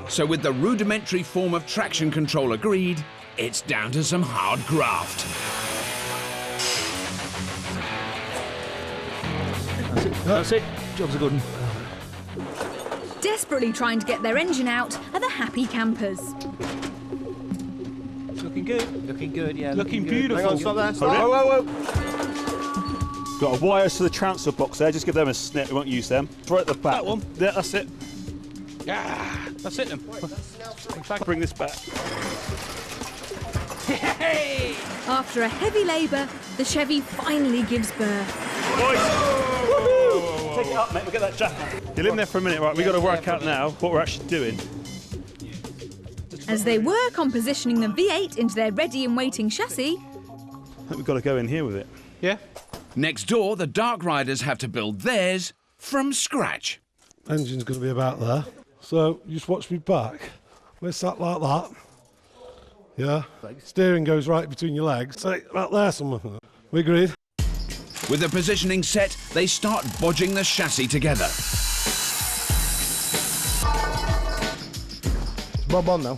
So with the rudimentary form of traction control agreed, it's down to some hard graft. That's it. Job's a good one. Desperately trying to get their engine out are the Happy Campers. Looking good. Looking good, yeah. Looking beautiful. Hang on, stop there. Stop. Whoa, whoa, whoa. Got a wires to the transfer box there. Just give them a snip. We won't use them. Right at the back. That one. Yeah, that's it. Yeah, that's it then. In fact, bring this back. After a heavy labour, the Chevy finally gives birth. Boys! Woohoo! Take it up, mate. We'll get that jack. You're in there for a minute, right? We've got to work out now what we're actually doing. As they work on positioning the V8 into their ready and waiting chassis, I think we've got to go in here with it. Yeah? Next door, the Dark Riders have to build theirs from scratch. Engine's going to be about there. So you just watch me back. We're sat like that. Yeah. Steering goes right between your legs. So about there somewhere. We agreed. With the positioning set, they start bodging the chassis together. Bob on now.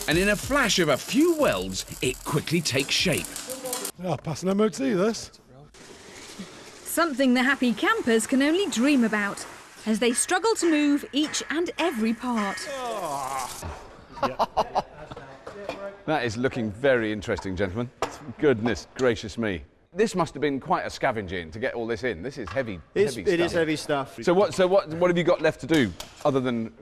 And in a flash of a few welds, it quickly takes shape. Yeah, passing MOT this. something the Happy Campers can only dream about, as they struggle to move each and every part. That is looking very interesting, gentlemen. Goodness gracious me. This must have been quite a scavenging to get all this in. This is heavy. It is heavy stuff. So what have you got left to do other than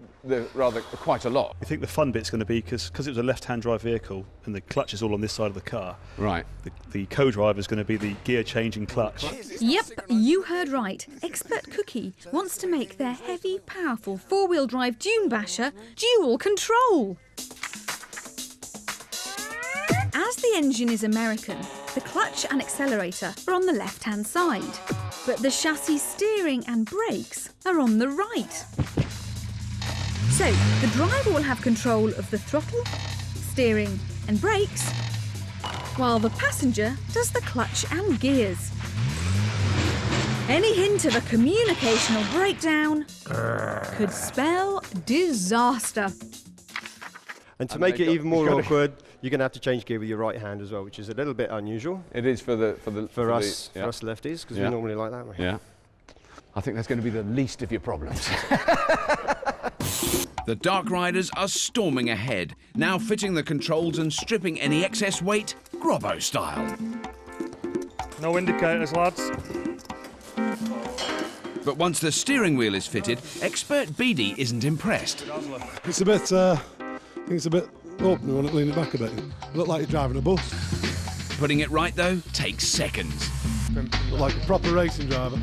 quite a lot? I think the fun bit's going to be because it was a left-hand drive vehicle and the clutch is all on this side of the car. Right. The co-driver is going to be the gear-changing clutch. Yep, you heard right. Expert Cookie wants to make their heavy, powerful four-wheel drive dune basher dual control. As the engine is American, the clutch and accelerator are on the left-hand side, but the chassis steering and brakes are on the right. So, the driver will have control of the throttle, steering and brakes, while the passenger does the clutch and gears. Any hint of a communicational breakdown could spell disaster. And to make it even more awkward, you're going to have to change gear with your right hand as well, which is a little bit unusual. It is for us lefties, because we normally like that way. Yeah. I think that's going to be the least of your problems. The Dark Riders are storming ahead, now fitting the controls and stripping any excess weight, Grobbo style. No indicators, lads. But once the steering wheel is fitted, Expert Beady isn't impressed. It's a bit, I think it's a bit open. You want to lean it back a bit. You look like you're driving a bus. Putting it right, though, takes seconds. Look like a proper racing driver.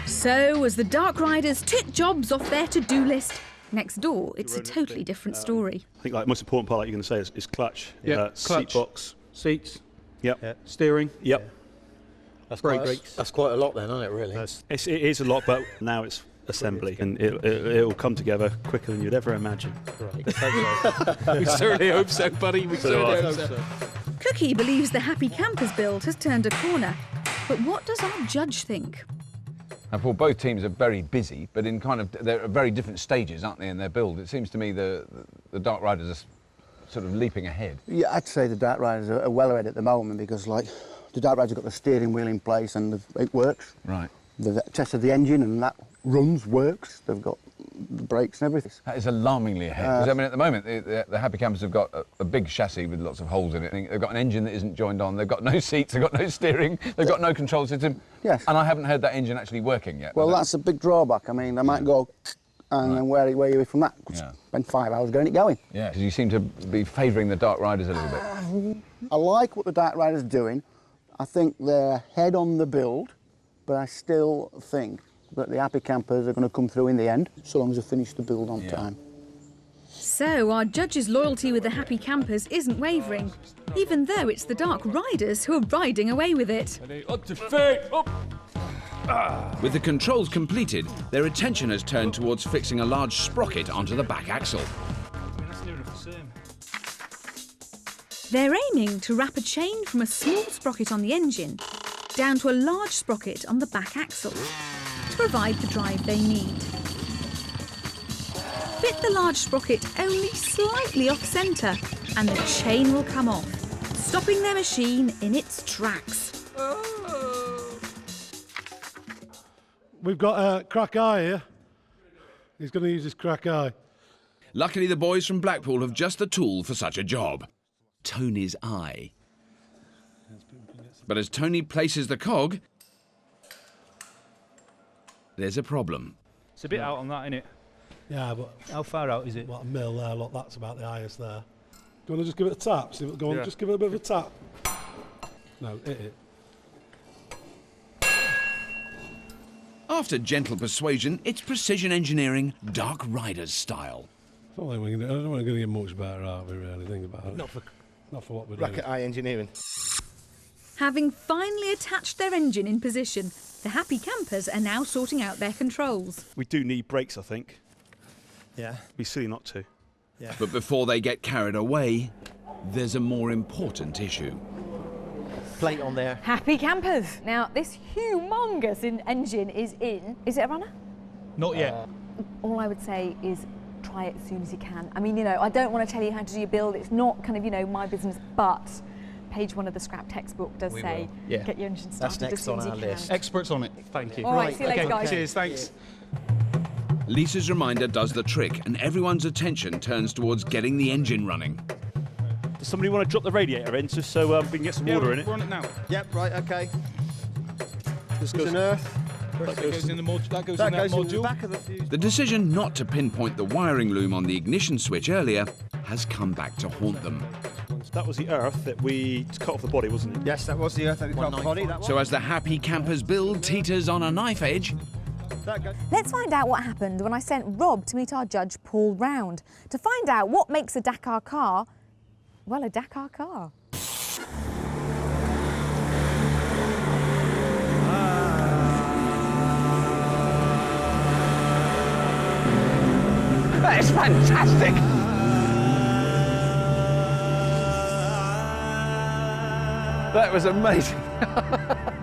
So, as the Dark Riders tick jobs off their to-do list, next door, it's a totally different story. I think the most important part, like you're going to say, is clutch. Yeah, seat box. Seats. Yep. Steering. Yep. That's quite a lot then, isn't it, really? It is a lot, but now it's assembly, and it'll come together quicker than you'd ever imagine. We certainly hope so, buddy. We certainly hope so. Cookie believes the Happy Campers build has turned a corner. But what does our judge think? Well, both teams are very busy, but they're at very different stages, aren't they, in their build? It seems to me the Dark Riders are sort of leaping ahead. Yeah, I'd say the Dark Riders are well ahead at the moment because, like, the Dark Riders have got the steering wheel in place and it works. Right. They've tested the engine and that works. They've got the brakes and everything. That is alarmingly ahead. Because, I mean, at the moment, the Happy Campers have got a big chassis with lots of holes in it. They've got an engine that isn't joined on. They've got no seats. They've got no steering. They've got no control system. Yes. And I haven't heard that engine actually working yet. Well, that's a big drawback. I mean, they might go and then where are you from that? Spend 5 hours getting it going. Yeah, because you seem to be favouring the Dark Riders a little bit. I like what the Dark Riders are doing. I think they're ahead on the build, but I still think that the Happy Campers are going to come through in the end, so long as they finish the build on time. So our judge's loyalty with the Happy Campers isn't wavering, even though it's the Dark Riders who are riding away with it. Up to feet, up! With the controls completed, their attention has turned towards fixing a large sprocket onto the back axle. They're aiming to wrap a chain from a small sprocket on the engine down to a large sprocket on the back axle to provide the drive they need. Fit the large sprocket only slightly off-centre and the chain will come off, stopping their machine in its tracks. We've got a crack eye here. He's going to use his crack eye. Luckily, the boys from Blackpool have just the tool for such a job. Tony's eye. But as Tony places the cog, there's a problem. It's a bit out on that, isn't it? Yeah, but how far out is it? What a mil there, look, that's about the highest there. Do you want to just give it a tap? See what, go on, just give it a bit of a tap. No, hit it. After gentle persuasion, it's precision engineering, Dark Riders style. I don't think we're going to get much better, are we, really? Think about it. Not for what we're doing. Bracket eye engineering. Having finally attached their engine in position, the Happy Campers are now sorting out their controls. We do need brakes, I think. Yeah. It'd be silly not to. Yeah. But before they get carried away, there's a more important issue. Plate on there. Happy Campers. Now, this humongous engine is in. Is it a runner? Not yet. All I would say is try it as soon as you can. I mean, you know, I don't want to tell you how to do your build. It's not kind of, you know, my business, but page 1 of the scrap textbook does say get your engine started as soon as you can. Experts on it. Thank you. All right, see you later, guys. Cheers, thanks. Lisa's reminder does the trick, and everyone's attention turns towards getting the engine running. Does somebody want to drop the radiator in just so we can get some water in it? We're on it now. Yep, right, okay. This goes in earth. That goes in the module. Back of the fuse. The decision not to pinpoint the wiring loom on the ignition switch earlier has come back to haunt them. That was the earth that we cut off the body, wasn't it? Yes, that was the earth that we cut off the body. That So as the happy campers build teeters on a knife edge, Let's find out what happened when I sent Rob to meet our judge Paul Round to find out what makes a Dakar car, well, a Dakar car. That is fantastic! That was amazing.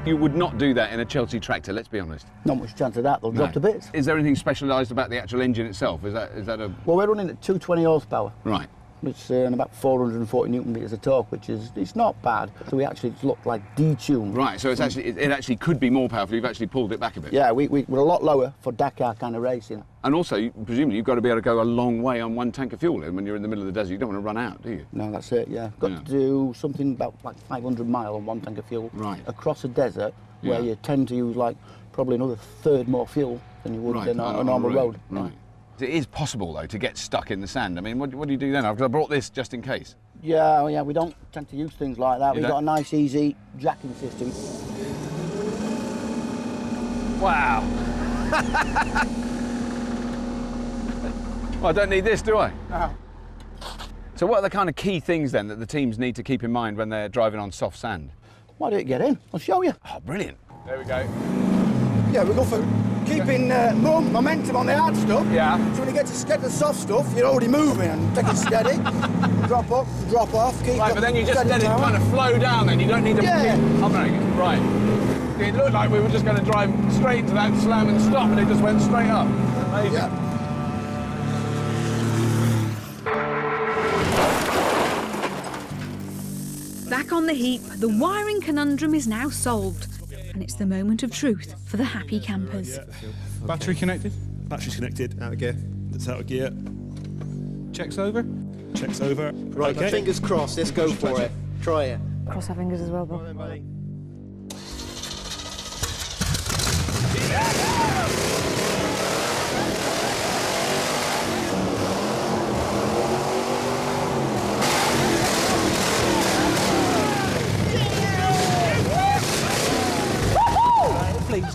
You would not do that in a Chelsea tractor, let's be honest. Not much chance of that, they'll drop to bits. Is there anything specialised about the actual engine itself? Is that a... Well, we're running at 220 horsepower. Right. Which and about 440 newton meters of torque, which is it's not bad. So we actually look like detuned. Right, so it's actually it actually could be more powerful. You've actually pulled it back a bit. Yeah, we're a lot lower for Dakar kind of racing. And also, presumably, you've got to be able to go a long way on one tank of fuel. And when you're in the middle of the desert, you don't want to run out, do you? No, that's it. Yeah, got to do something about like 500 miles on one tank of fuel. Right. Across a desert where you tend to use like probably another third more fuel than you would in a normal road. Right. It is possible, though, to get stuck in the sand. I mean, what do you do then? Because I brought this just in case. Yeah, we don't tend to use things like that. We've got a nice, easy jacking system. Wow. Well, I don't need this, do I? No. So what are the kind of key things, then, that the teams need to keep in mind when they're driving on soft sand? Why don't you get in? I'll show you. Oh, brilliant. There we go. Yeah, we go for keeping momentum on the hard stuff. Yeah. So when you get to the soft stuff, you're already moving and take it steady. Drop up, drop off, keep Right, but then you just let it kind of flow down then, you don't need to keep hovering it. Right. It looked like we were just going to drive straight into that slam and stop, and it just went straight up. Amazing. Yeah. Back on the heap, the wiring conundrum is now solved. And it's the moment of truth for the happy campers. Battery connected? Battery's connected. Out of gear. That's out of gear. Checks over? Checks over. Right, okay. fingers crossed, let's go for it. Try it. Cross our fingers as well, Bob.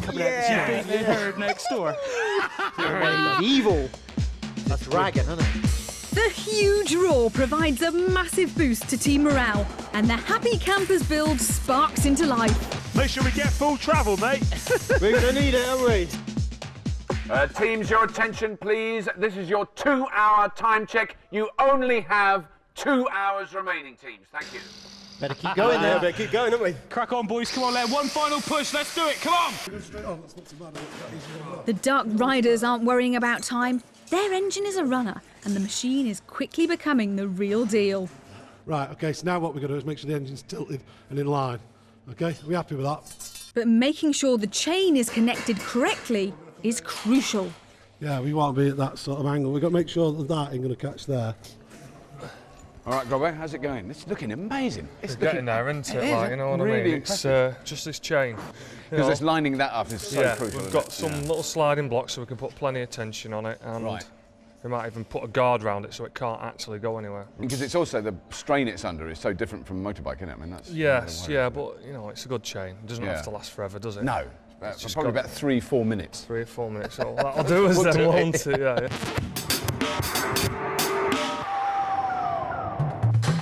Coming out the herd next door. Evil. That's ragging, isn't it? The huge roar provides a massive boost to team morale, and the happy campers build sparks into life. Make sure we get full travel, mate. We're going to need it, aren't we? Teams, your attention, please. This is your 2-hour time check. You only have 2 hours remaining, teams. Thank you. Better keep going there, better keep going, haven't we? Crack on, boys. Come on, Len. One final push. Let's do it. Come on. The Dark Riders aren't worrying about time. Their engine is a runner, and the machine is quickly becoming the real deal. Right, OK, so now what we're going to do is make sure the engine's tilted and in line. OK, are we happy with that? But making sure the chain is connected correctly is crucial. Yeah, we want to be at that sort of angle. We've got to make sure that that ain't going to catch there. All right, Grobber, how's it going? It's looking amazing. It's getting there, isn't it? Like, you know what really I mean? It's just this chain. Because it's lining that up is so crucial. We've got some little sliding blocks so we can put plenty of tension on it, and we might even put a guard around it so it can't actually go anywhere. Because it's also the strain it's under is so different from a motorbike, isn't it? I mean, that's but you know, it's a good chain. It doesn't have to last forever, does it? No. It's just probably about 3-4 minutes. 3 or 4 minutes. So that'll do us then, won't it? Yeah.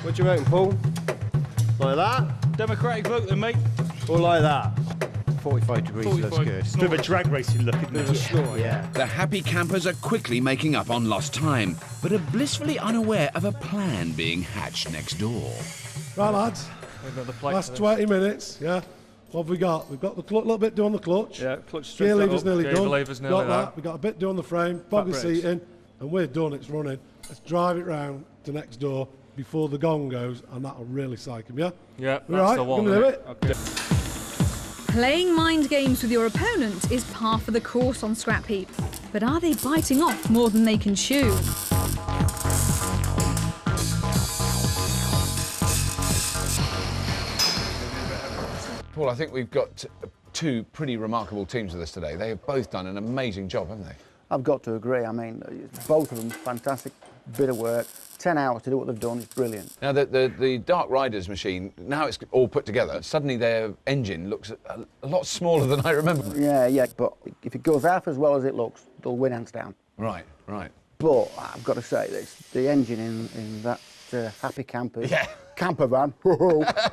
What do you reckon, Paul? Like that? Democratic vote then, mate. Or like that? 45 degrees, looks good. It's a bit of a drag racing look, isn't it? Yeah. The happy campers are quickly making up on lost time, but are blissfully unaware of a plan being hatched next door. Right, lads. Last 20 minutes, yeah. What have we got? We've got the little bit doing the clutch. Yeah, clutch gear lever's nearly gear done. lever's nearly got that. We've got a bit doing the frame, buggy seating, and we're done. It's running. Let's drive it round to next door before the gong goes, and that'll really psych him, yeah? Yeah, that's right, the one. Gonna do it? Okay. Playing mind games with your opponent is par for the course on Scrapheap. But are they biting off more than they can chew? Paul, I think we've got two pretty remarkable teams with us today. They have both done an amazing job, haven't they? I've got to agree. I mean, both of them, fantastic bit of work. 10 hours to do what they've done is brilliant. Now, the Dark Riders machine, now it's all put together, suddenly their engine looks a lot smaller than I remember. Yeah, but if it goes half as well as it looks, they'll win hands down. Right. But I've got to say, the engine in that Happy Campers Yeah. camper van,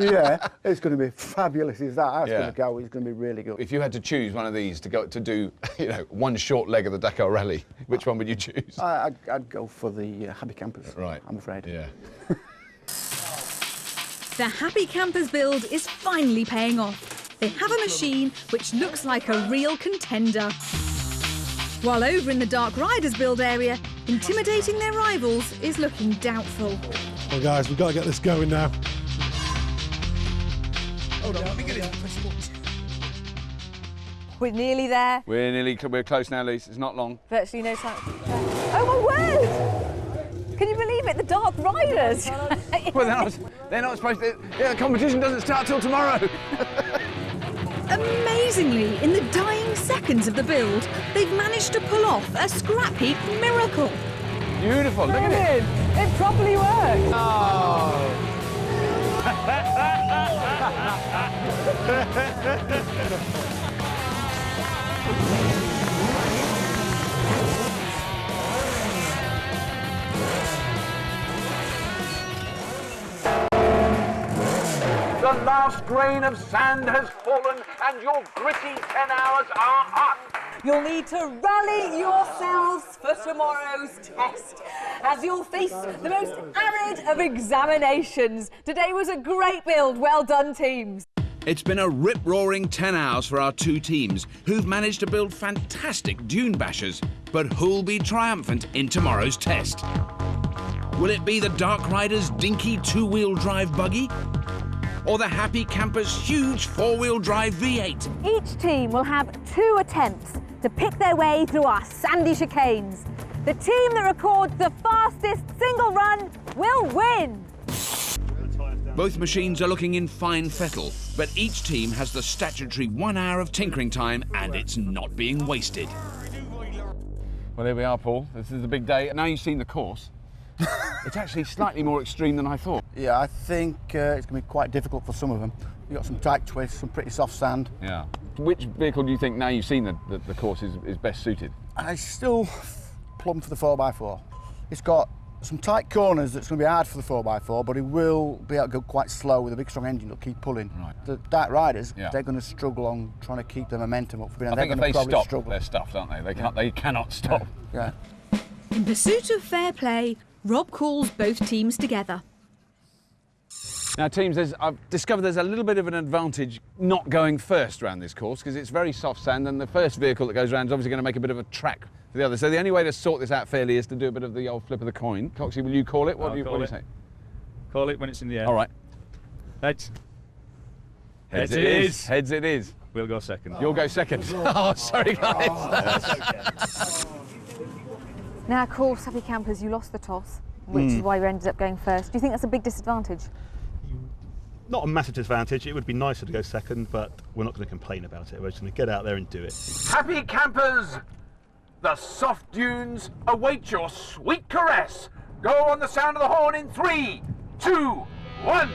yeah, it's going to be fabulous. Is that? That's going to go. It's going to be really good. If you had to choose one of these to go to do, one short leg of the Dakar Rally, which one would you choose? I'd go for the Happy Campers. Right. I'm afraid. Yeah. The Happy Campers build is finally paying off. They have a machine which looks like a real contender. While over in the Dark Riders build area, intimidating their rivals is looking doubtful. Well, guys, we've got to get this going now. Hold on, let me get it. We're nearly there. We're close now, Lise. It's not long. Virtually no time. Oh my word! Can you believe it? The Dark Riders! Well, they're not supposed to... Yeah, the competition doesn't start till tomorrow. Amazingly, in the dying seconds of the build, they've managed to pull off a scrap heap miracle. Beautiful, look at it. It properly worked. Oh. The last grain of sand has fallen and your gritty 10 hours are up. You'll need to rally yourselves for tomorrow's test, as you'll face the most arid of examinations. Today was a great build. Well done, teams. It's been a rip-roaring 10 hours for our two teams, who've managed to build fantastic dune bashers. But who'll be triumphant in tomorrow's test? Will it be the Dark Riders' dinky two-wheel drive buggy? Or the Happy Campers' huge four-wheel drive V8? Each team will have 2 attempts to pick their way through our sandy chicanes. The team that records the fastest single run will win. Both machines are looking in fine fettle, but each team has the statutory 1 hour of tinkering time, and it's not being wasted. Well, there we are, Paul. This is the big day. Now you've seen the course. It's actually slightly more extreme than I thought. Yeah, I think it's going to be quite difficult for some of them. You've got some tight twists, some pretty soft sand. Yeah. Which vehicle do you think, now you've seen the course, is best suited? I still plumb for the 4x4. It's got some tight corners that's going to be hard for the 4x4, but it will be able to go quite slow with a big strong engine that'll keep pulling. Right. The Dark Riders, Yeah. they're going to struggle on trying to keep the momentum up. I think if they stop, they're stuffed, aren't they? They cannot stop. Yeah. In pursuit of fair play, Rob calls both teams together. Now, teams, I've discovered there's a little bit of an advantage not going first around this course because it's very soft sand, and the first vehicle that goes around is obviously going to make a bit of a track for the other. So the only way to sort this out fairly is to do a bit of the old flip of the coin. Coxie, will you call it? What do you say? Call it when it's in the air. All right. Heads. Heads it is. Heads it is. We'll go second. You'll go second. Oh, sorry, guys. Now, of course, Happy Campers, you lost the toss, which is why you ended up going first. Do you think that's a big disadvantage? Not a massive disadvantage. It would be nicer to go second, but we're not going to complain about it. We're just going to get out there and do it. Happy Campers, the soft dunes await your sweet caress. Go on the sound of the horn in 3, 2, 1.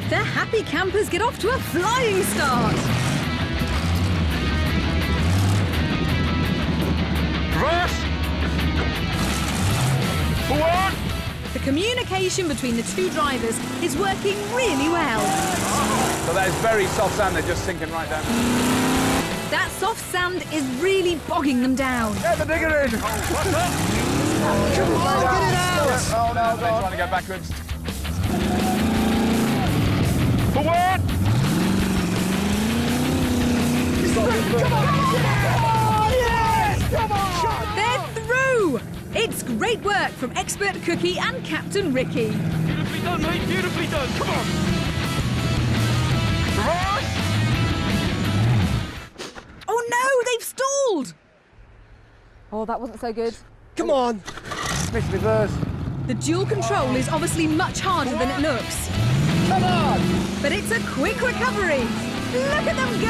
The Happy Campers get off to a flying start. Reverse. Forward. The communication between the two drivers is working really well. So that is very soft sand, they're just sinking right down. That soft sand is really bogging them down. Get the digger in! Come on, get it out! Oh no, they're trying to go backwards. Forward! Come on! Yes! Come on! They're through! It's great work from Expert Cookie and Captain Ricky. Beautifully done, mate, beautifully done. Come on! Reverse! Oh no, they've stalled! Oh, that wasn't so good. Come on! Miss reverse. The dual control is obviously much harder than it looks. Come on! But it's a quick recovery. Look at them go!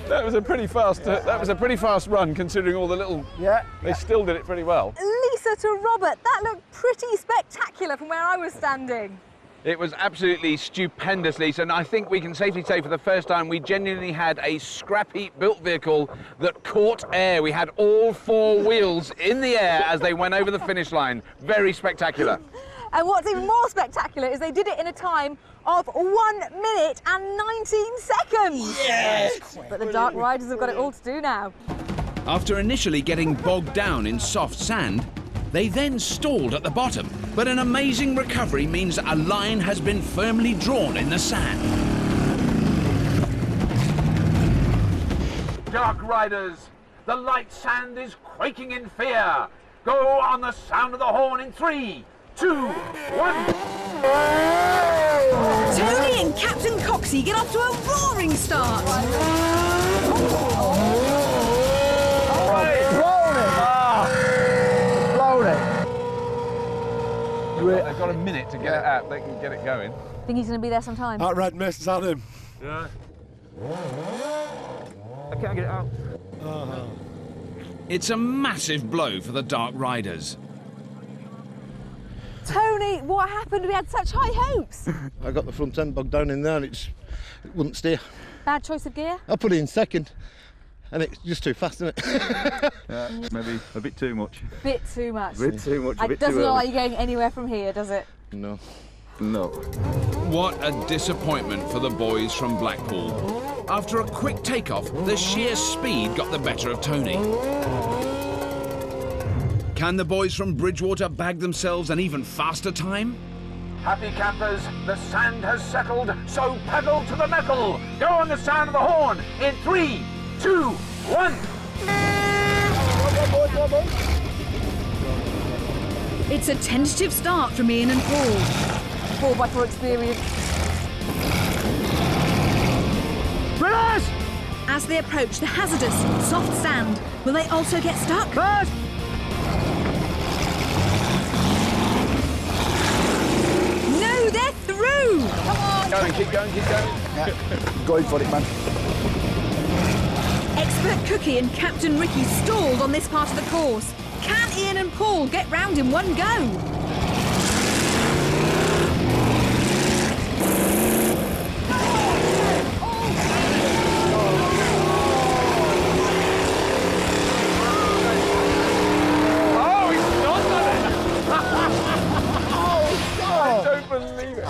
That was a pretty fast. That was a pretty fast run, considering all the little. Yeah. They still did it pretty well. Lisa to Robert, that looked pretty spectacular from where I was standing. It was absolutely stupendous, Lisa, and I think we can safely say for the first time we genuinely had a scrap heap built vehicle that caught air. We had all 4 wheels in the air as they went over the finish line. Very spectacular. And what's even more spectacular is they did it in a time of 1 minute and 19 seconds. Yes! But the Dark Riders have got it all to do now. After initially getting bogged down in soft sand, they then stalled at the bottom, but an amazing recovery means a line has been firmly drawn in the sand. Dark Riders, the light sand is quaking in fear. Go on the sound of the horn in 3, 2, 1. Tony and Captain Coxey get off to a roaring start. They've got a minute to get it out. They can get it going. Think he's going to be there sometime? That red mist is on him. Yeah. I can't get it out. It's a massive blow for the Dark Riders. Tony, what happened? We had such high hopes. I got the front end bogged down in there and it wouldn't steer. Bad choice of gear? I put it in second and it's just too fast, isn't it? Yeah, maybe a bit too much. Bit too much. A bit too much, a bit too It doesn't look early. like you're going anywhere from here, does it? No. No. What a disappointment for the boys from Blackpool. After a quick takeoff, the sheer speed got the better of Tony. Can the boys from Bridgewater bag themselves an even faster time? Happy campers, the sand has settled, so pedal to the metal. Go on the sound of the horn in 3, 2, 1. It's a tentative start from Ian and Paul. 4x4 experience. Reverse! As they approach the hazardous soft sand, will they also get stuck? First! No, they're through! Come on! Going, keep going, keep going. Yeah. Going for it, man. Expert Cookie and Captain Ricky stalled on this part of the course. Can Ian and Paul get round in one go?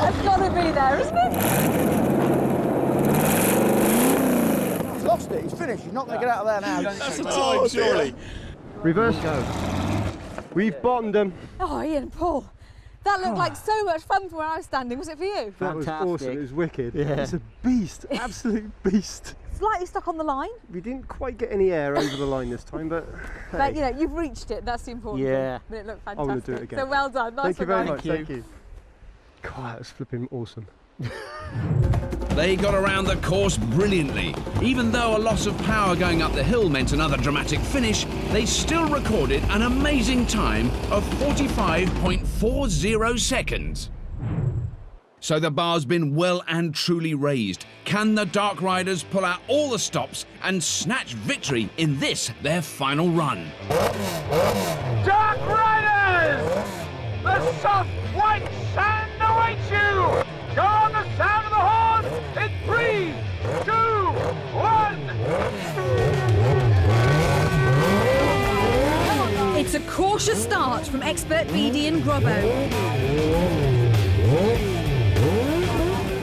It's got to be there, isn't it? He's lost it, he's finished, he's not going to get out of there now. That's a time, surely. Reverse. Go. We've bottomed them. Oh, Ian and Paul. That looked like so much fun from where I was standing. Was it for you? That was awesome, it was wicked. Yeah. It's a beast, absolute beast. Slightly stuck on the line. We didn't quite get any air over the line this time, but hey. But, you know, you've reached it. That's the important Yeah. thing. But it looked I fantastic. want to do it again. So well done. Nice Thank you very one, much. Thank you. God, that was flipping awesome. They got around the course brilliantly. Even though a loss of power going up the hill meant another dramatic finish, they still recorded an amazing time of 45.40 seconds. So the bar's been well and truly raised. Can the Dark Riders pull out all the stops and snatch victory in this, their final run? Dark Riders! The soft white sand awaits you! Go on the sound of the horn in 3, 2, 1. It's a cautious start from Expert BD and Grobbo.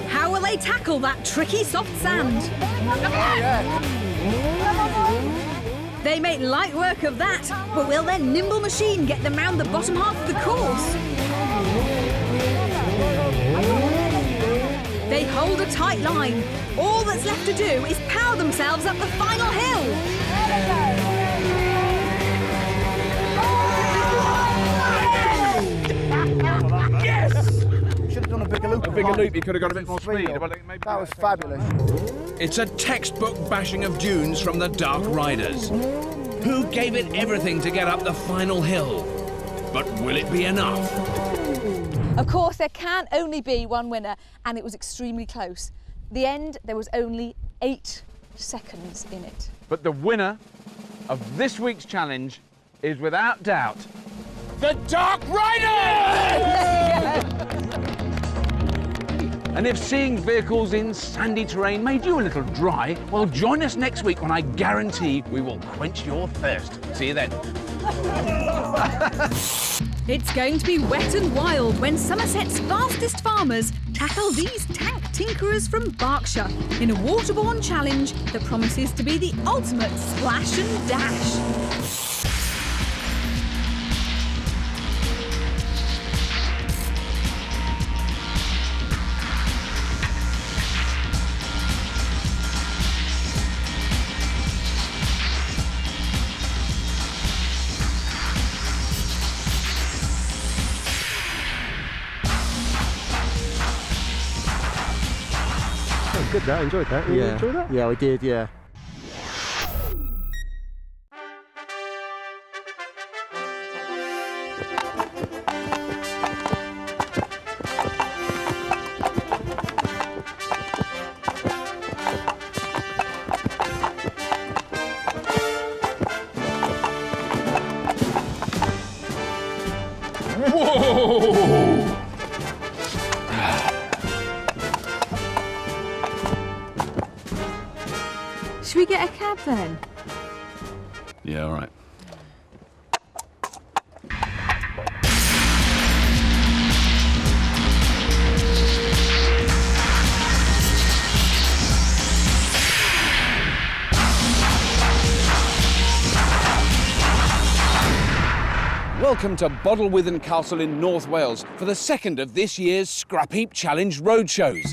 How will they tackle that tricky soft sand? They make light work of that, but will their nimble machine get them round the bottom half of the course? They hold a tight line. All that's left to do is power themselves up the final hill. Yes! Should have done a bigger loop. A bigger loop, you could have got a bit more speed. That was fabulous. It's a textbook bashing of dunes from the Dark Riders. Who gave it everything to get up the final hill? But will it be enough? Of course, there can only be one winner, and it was extremely close. The end, there was only 8 seconds in it. But the winner of this week's challenge is without doubt the Dark Riders! And if seeing vehicles in sandy terrain made you a little dry, well, join us next week when I guarantee we will quench your thirst. See you then. It's going to be wet and wild when Somerset's fastest farmers tackle these tank tinkerers from Berkshire in a waterborne challenge that promises to be the ultimate splash and dash. Good, that. Enjoyed that. You enjoyed that? Yeah, we did, yeah. Whoa! Should we get a cab then? Yeah, all right. Welcome to Bodelwyddan Castle in North Wales for the second of this year's Scrapheap Challenge roadshows.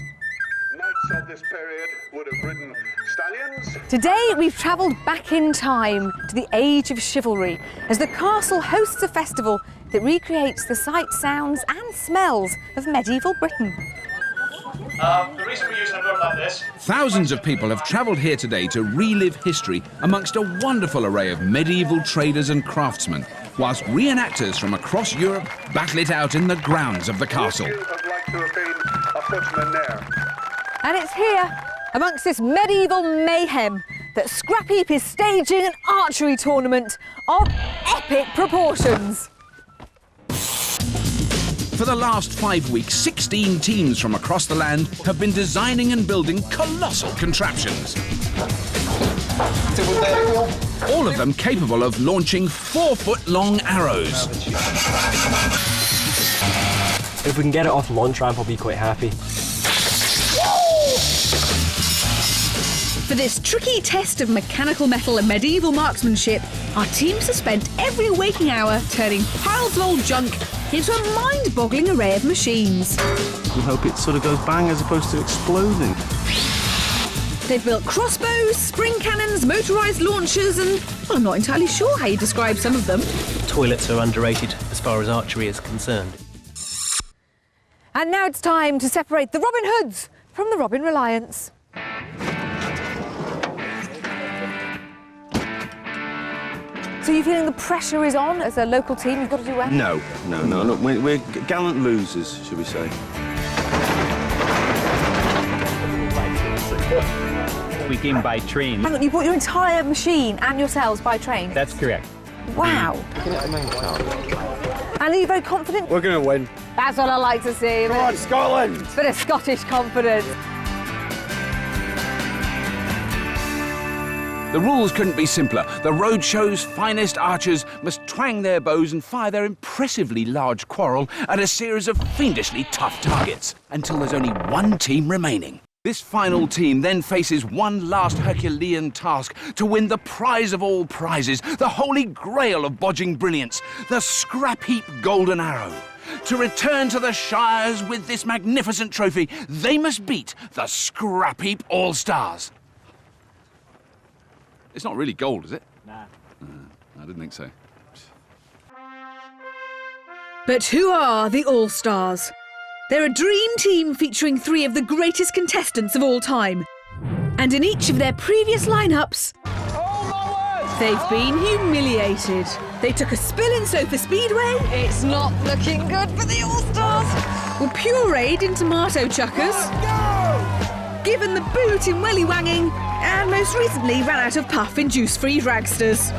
Knights of this period would have ridden stallions. Today we've travelled back in time to the age of chivalry as the castle hosts a festival that recreates the sights, sounds and smells of medieval Britain. The reason we're using a boat like this... Thousands of people have travelled here today to relive history amongst a wonderful array of medieval traders and craftsmen, whilst reenactors from across Europe battle it out in the grounds of the castle. Would you have liked to have been a footman there? And it's here, amongst this medieval mayhem, that Scrapheap is staging an archery tournament of epic proportions. For the last 5 weeks, 16 teams from across the land have been designing and building colossal contraptions. All of them capable of launching 4-foot-long arrows. If we can get it off launch ramp, I'll be quite happy. For this tricky test of mechanical metal and medieval marksmanship, our teams have spent every waking hour turning piles of old junk into a mind-boggling array of machines. We hope it sort of goes bang as opposed to exploding. They've built crossbows, spring cannons, motorised launchers and, well, I'm not entirely sure how you describe some of them. Toilets are underrated as far as archery is concerned. And now it's time to separate the Robin Hoods from the Robin Reliance. So you're feeling the pressure is on as a local team? You've got to do well? No. Look, we're gallant losers, should we say. We came by train. Hang on, you bought your entire machine and yourselves by train? That's correct. Wow. And are you very confident? We're going to win. That's what I like to see. Come on, Scotland! Bit of Scottish confidence. The rules couldn't be simpler. The roadshow's finest archers must twang their bows and fire their impressively large quarrel at a series of fiendishly tough targets until there's only one team remaining. This final team then faces one last Herculean task to win the prize of all prizes, the holy grail of bodging brilliance, the Scrapheap Golden Arrow. To return to the Shires with this magnificent trophy, they must beat the Scrapheap All-Stars. It's not really gold, is it? Nah. I didn't think so. But who are the All-Stars? They're a dream team featuring 3 of the greatest contestants of all time. And in each of their previous lineups... Oh my word! They've been humiliated. They took a spill in Sofa Speedway. It's not looking good for the All-Stars. Were pureed in tomato chuckers. Given the boot in welly wanging. And most recently ran out of puff in juice-free dragsters.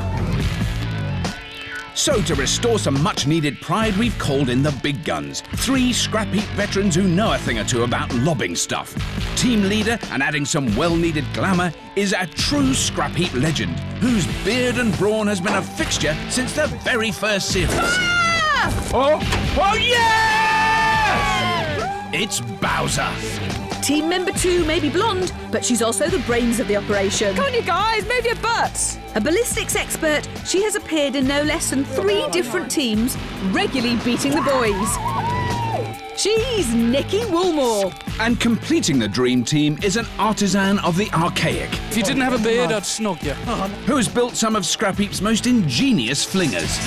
So to restore some much-needed pride, we've called in the big guns. 3 scrap heap veterans who know a thing or two about lobbing stuff. Team leader, and adding some well-needed glamour, is a true scrap heap legend, whose beard and brawn has been a fixture since the very first series. Ah! Oh yeah! It's Bowser. Team member 2 may be blonde, but she's also the brains of the operation. Come on, you guys, move your butts. A ballistics expert, she has appeared in no less than 3 different teams, regularly beating the boys. She's Nikki Woolmore. And completing the dream team is an artisan of the archaic. If you didn't have a beard, I'd snog you. Who has built some of Scrap Heap's most ingenious flingers.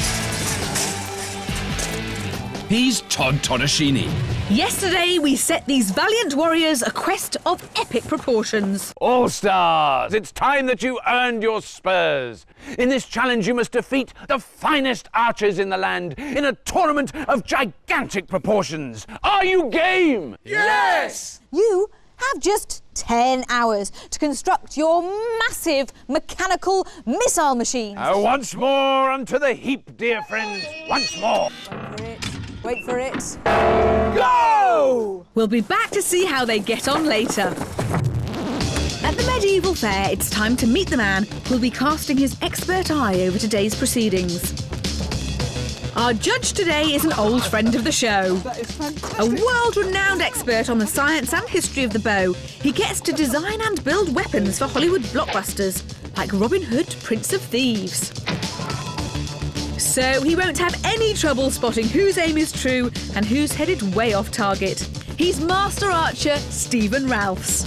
He's Todd Todashini. Yesterday, we set these valiant warriors a quest of epic proportions. All-Stars, it's time that you earned your spurs. In this challenge, you must defeat the finest archers in the land in a tournament of gigantic proportions. Are you game? Yes! You have just 10 hours to construct your massive mechanical missile machines. Once more onto the heap, dear friends. Once more. Wait for it. Go! We'll be back to see how they get on later. At the medieval fair, it's time to meet the man who'll be casting his expert eye over today's proceedings. Our judge today is an old friend of the show. A world-renowned expert on the science and history of the bow, he gets to design and build weapons for Hollywood blockbusters, like Robin Hood, Prince of Thieves. So he won't have any trouble spotting whose aim is true and who's headed way off target. He's Master Archer Stephen Ralphs.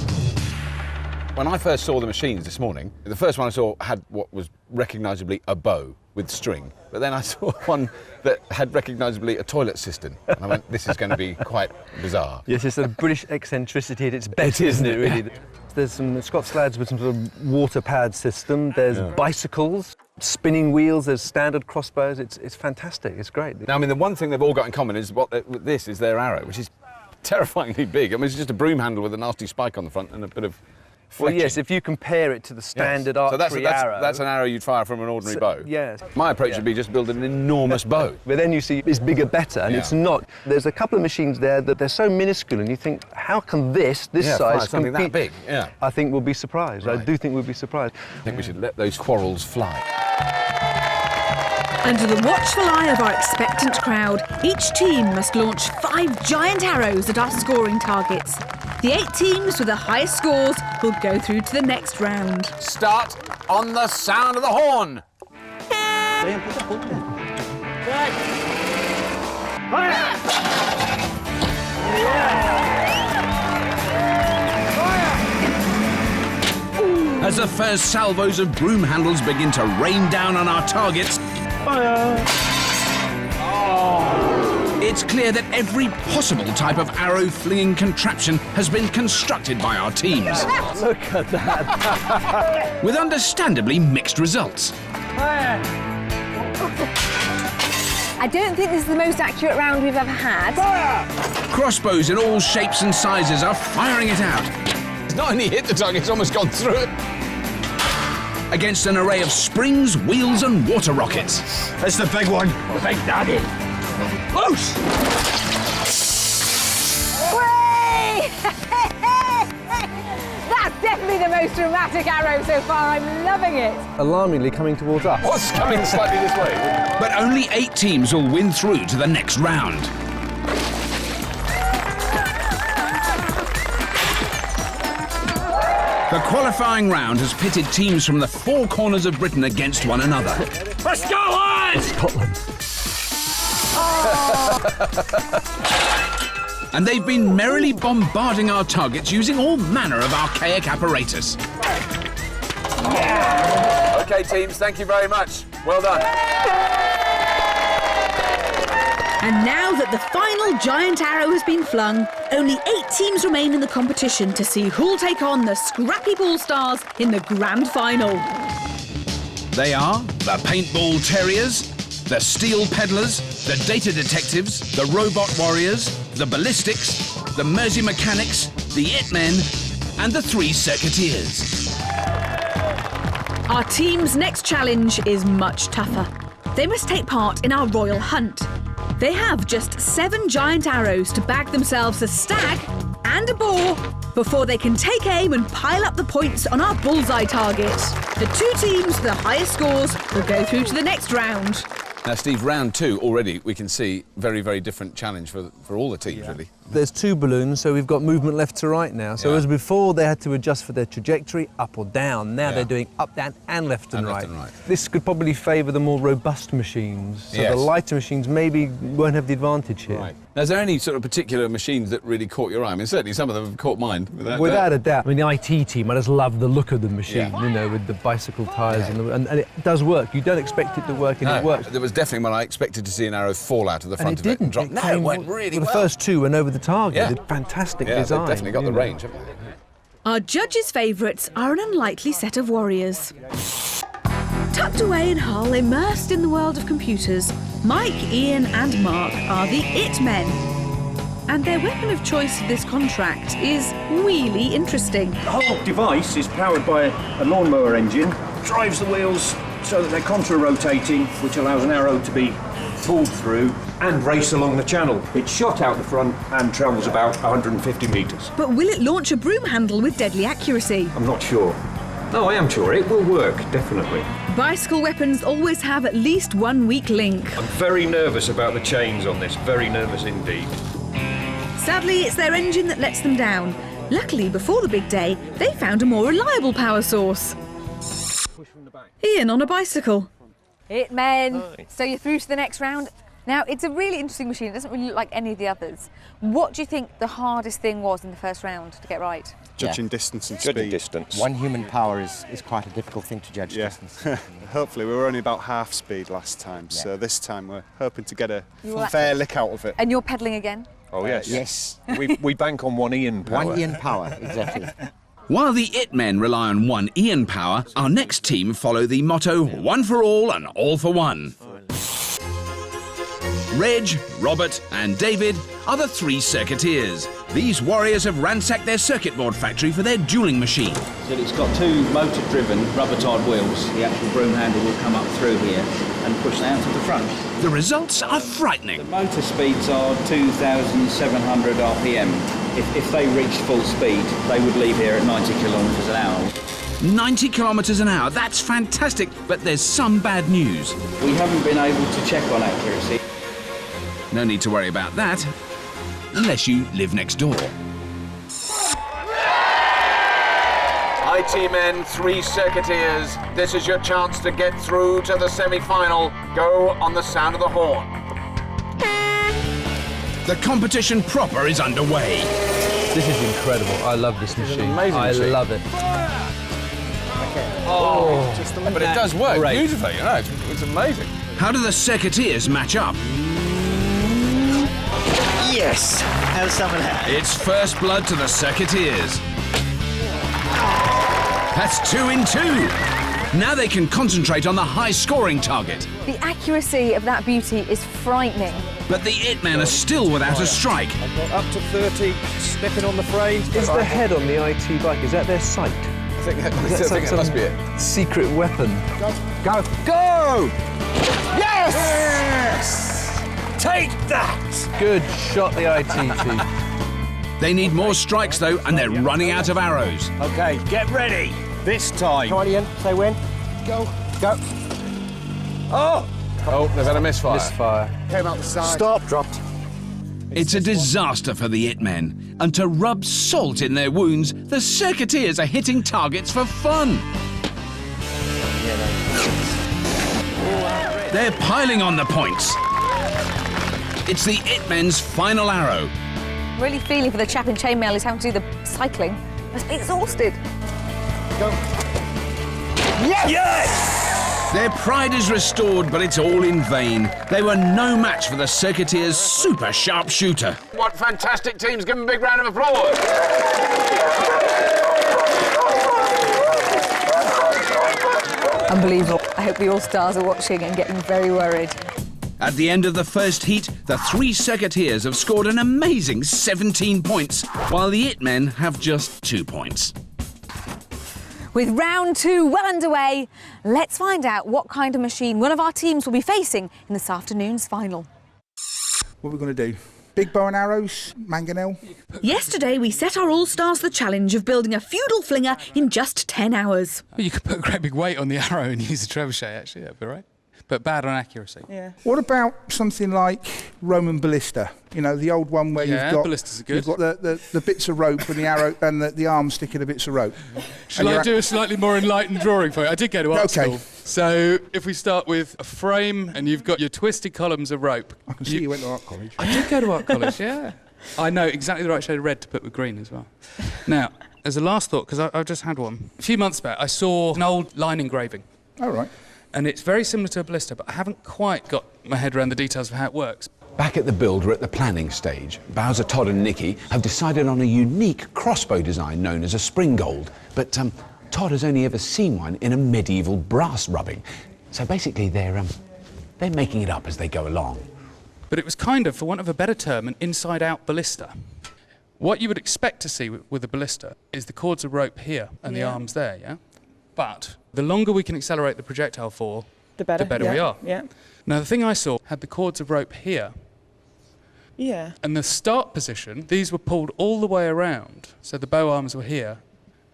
When I first saw the machines this morning, the first one I saw had what was recognisably a bow with string, but then I saw one that had recognisably a toilet cistern, and I went, this is going to be quite bizarre. Yes, it's a British eccentricity at its best, isn't it, really? There's some Scott sleds with some sort of water pad system, there's bicycles, spinning wheels, there's standard crossbows, it's fantastic, it's great. Now, I mean, the one thing they've all got in common is this is their arrow, which is terrifyingly big. I mean, it's just a broom handle with a nasty spike on the front and a bit of Well, yes, if you compare it to the standard archery arrow. That's an arrow you'd fire from an ordinary bow. Yes. My approach would be just build an enormous bow. But then you see it's bigger, better, and it's not. There's a couple of machines there that they're so minuscule, and you think, how can this size something compete? that big? Yeah. I think we'll be surprised. Right. I do think we'll be surprised. I think we should let those quarrels fly. Under the watchful eye of our expectant crowd, each team must launch 5 giant arrows at our scoring targets. The 8 teams with the highest scores will go through to the next round. Start on the sound of the horn. As the first salvos of broom handles begin to rain down on our targets, it's clear that every possible type of arrow-flinging contraption has been constructed by our teams. Look at that. With understandably mixed results. I don't think this is the most accurate round we've ever had. Crossbows in all shapes and sizes are firing it out. It's not only hit the target, it's almost gone through it. Against an array of springs, wheels and water rockets. That's the big one. The big daddy. Loose! That's definitely the most dramatic arrow so far. I'm loving it. Alarmingly coming towards us. What's coming slightly this way? But only 8 teams will win through to the next round. The qualifying round has pitted teams from the 4 corners of Britain against one another. For Scotland! Scotland. And they've been merrily bombarding our targets using all manner of archaic apparatus. OK, teams, thank you very much. Well done. And now that the final giant arrow has been flung, only 8 teams remain in the competition to see who'll take on the Scrapheap All-Stars in the grand final. They are the Paintball Terriers, the Steel Peddlers, the Data Detectives, the Robot Warriors, the Ballistics, the Mersey Mechanics, the It Men, and the 3 Circuiteers. Our team's next challenge is much tougher. They must take part in our royal hunt. They have just 7 giant arrows to bag themselves a stag and a boar before they can take aim and pile up the points on our bullseye target. The 2 teams with the highest scores will go through to the next round. Now, Steve, round 2 already we can see very, very different challenge for all the teams, really. There's 2 balloons, so we've got movement left to right now. So as before, they had to adjust for their trajectory, up or down. Now they're doing up, down, and left and right. This could probably favour the more robust machines. So the lighter machines maybe won't have the advantage here. Right. Now, is there any sort of particular machines that really caught your eye? I mean, certainly some of them have caught mine. Without a doubt. I mean, the IT team, I just love the look of the machine, you know, with the bicycle tyres, and it does work. You don't expect it to work, and it works. There was definitely one I expected to see an arrow fall out of the front of it and drop. No, it went really well. The first 2 went over the target. Did fantastic design. They've definitely got the range, haven't they? Our judges' favourites are an unlikely set of warriors. Tucked away in Hull, immersed in the world of computers, Mike, Ian and Mark are the It Men. And their weapon of choice for this contract is really interesting. The whole device is powered by a lawnmower engine, drives the wheels so that they're contra-rotating, which allows an arrow to be pulled through and race along the channel. It's shot out the front and travels about 150 metres. But will it launch a broom handle with deadly accuracy? I'm not sure. No, I am sure. It will work, definitely. Bicycle weapons always have at least 1 weak link. I'm very nervous about the chains on this, very nervous indeed. Sadly, it's their engine that lets them down. Luckily, before the big day, they found a more reliable power source. Ian on a bicycle. It Men. So you're through to the next round. Now, it's a really interesting machine. It doesn't really look like any of the others. What do you think the hardest thing was in the first round to get right? Judging distance and speed. Distance. One human power is quite a difficult thing to judge distance. Hopefully, we were only about half speed last time, so this time we're hoping to get a fair lick out of it. And you're pedalling again? Oh, yes. Yes. we bank on 1 Ian power. 1 Ian power, exactly. While the It Men rely on 1 Ian power, our next team follow the motto 1 for all and all for one. Reg, Robert and David are the 3 Circuiteers. These warriors have ransacked their circuit board factory for their dueling machine. So it's got 2 motor-driven rubber-tied wheels. The actual broom handle will come up through here and push it out to the front. The results are frightening. The motor speeds are 2,700 RPM. If they reached full speed, they would leave here at 90 kilometres an hour. 90 kilometres an hour, that's fantastic, but there's some bad news. We haven't been able to check on accuracy. No need to worry about that, unless you live next door. IT Men, 3 Circuiteers, this is your chance to get through to the semi-final. Go on the sound of the horn. The competition proper is underway. This is incredible. I love this machine. It's an amazing machine. I love it. But it does work beautifully, you know, it's amazing. How do the Circuiteers match up? Yes! How someone had. It's first blood to the Circuiteers. That's 2 in 2. Now they can concentrate on the high-scoring target. The accuracy of that beauty is frightening. But the It Men are still without a strike. I've got up to 30, stepping on the frame. Is the head on the IT bike, is that their sight? I think that must be it. Secret weapon. Go! Go! Yes! Take that! Good shot, the IT team. They need more strikes, though, and they're running out of arrows. OK, get ready. This time. Come on, Ian. Say when. Go. Go. Oh! Oh, they've had a misfire. Misfire. Came out the side. Stop. Dropped. It's a disaster for the It Men. And to rub salt in their wounds, the Circuiteers are hitting targets for fun. They're piling on the points. It's the It Men's final arrow. Really feeling for the chap in chainmail who's having to do the cycling. Must be exhausted. Go. Yes! Yes! Their pride is restored, but it's all in vain. They were no match for the Circuiteers' super sharpshooter. What fantastic teams! Give them a big round of applause. Unbelievable. I hope the All-Stars are watching and getting very worried. At the end of the first heat, the 3 Secateurs have scored an amazing 17 points, while the It Men have just 2 points. With round 2 well underway, let's find out what kind of machine one of our teams will be facing in this afternoon's final. What are we going to do? Big bow and arrows, mangonel? Yesterday, we set our All-Stars the challenge of building a feudal flinger in just 10 hours. Well, you could put a great big weight on the arrow and use a trebuchet, actually, that'd be right. But bad on accuracy. Yeah. What about something like Roman ballista? You know, the old one where you've got ballistas are good. You've got the bits of rope and the arrow and the arms sticking to bits of rope. Shall I do a slightly more enlightened drawing for you? I did go to art school. So if we start with a frame and you've got your twisted columns of rope. I can see you went to art college. I did go to art college, yeah. I know exactly the right shade of red to put with green as well. Now, as a last thought, because I've just had one. A few months back, I saw an old line engraving. All right. And it's very similar to a ballista, but I haven't quite got my head around the details of how it works. Back at the build, we're at the planning stage. Bowser, Todd and Nicky have decided on a unique crossbow design known as a springald. But Todd has only ever seen one in a medieval brass rubbing. So basically they're making it up as they go along. But it was kind of, for want of a better term, an inside-out ballista. What you would expect to see with a ballista is the cords of rope here and the arms there, yeah? But the longer we can accelerate the projectile for, the better we are. Yeah. Now, the thing I saw had the cords of rope here. Yeah. And the start position, these were pulled all the way around, so the bow arms were here.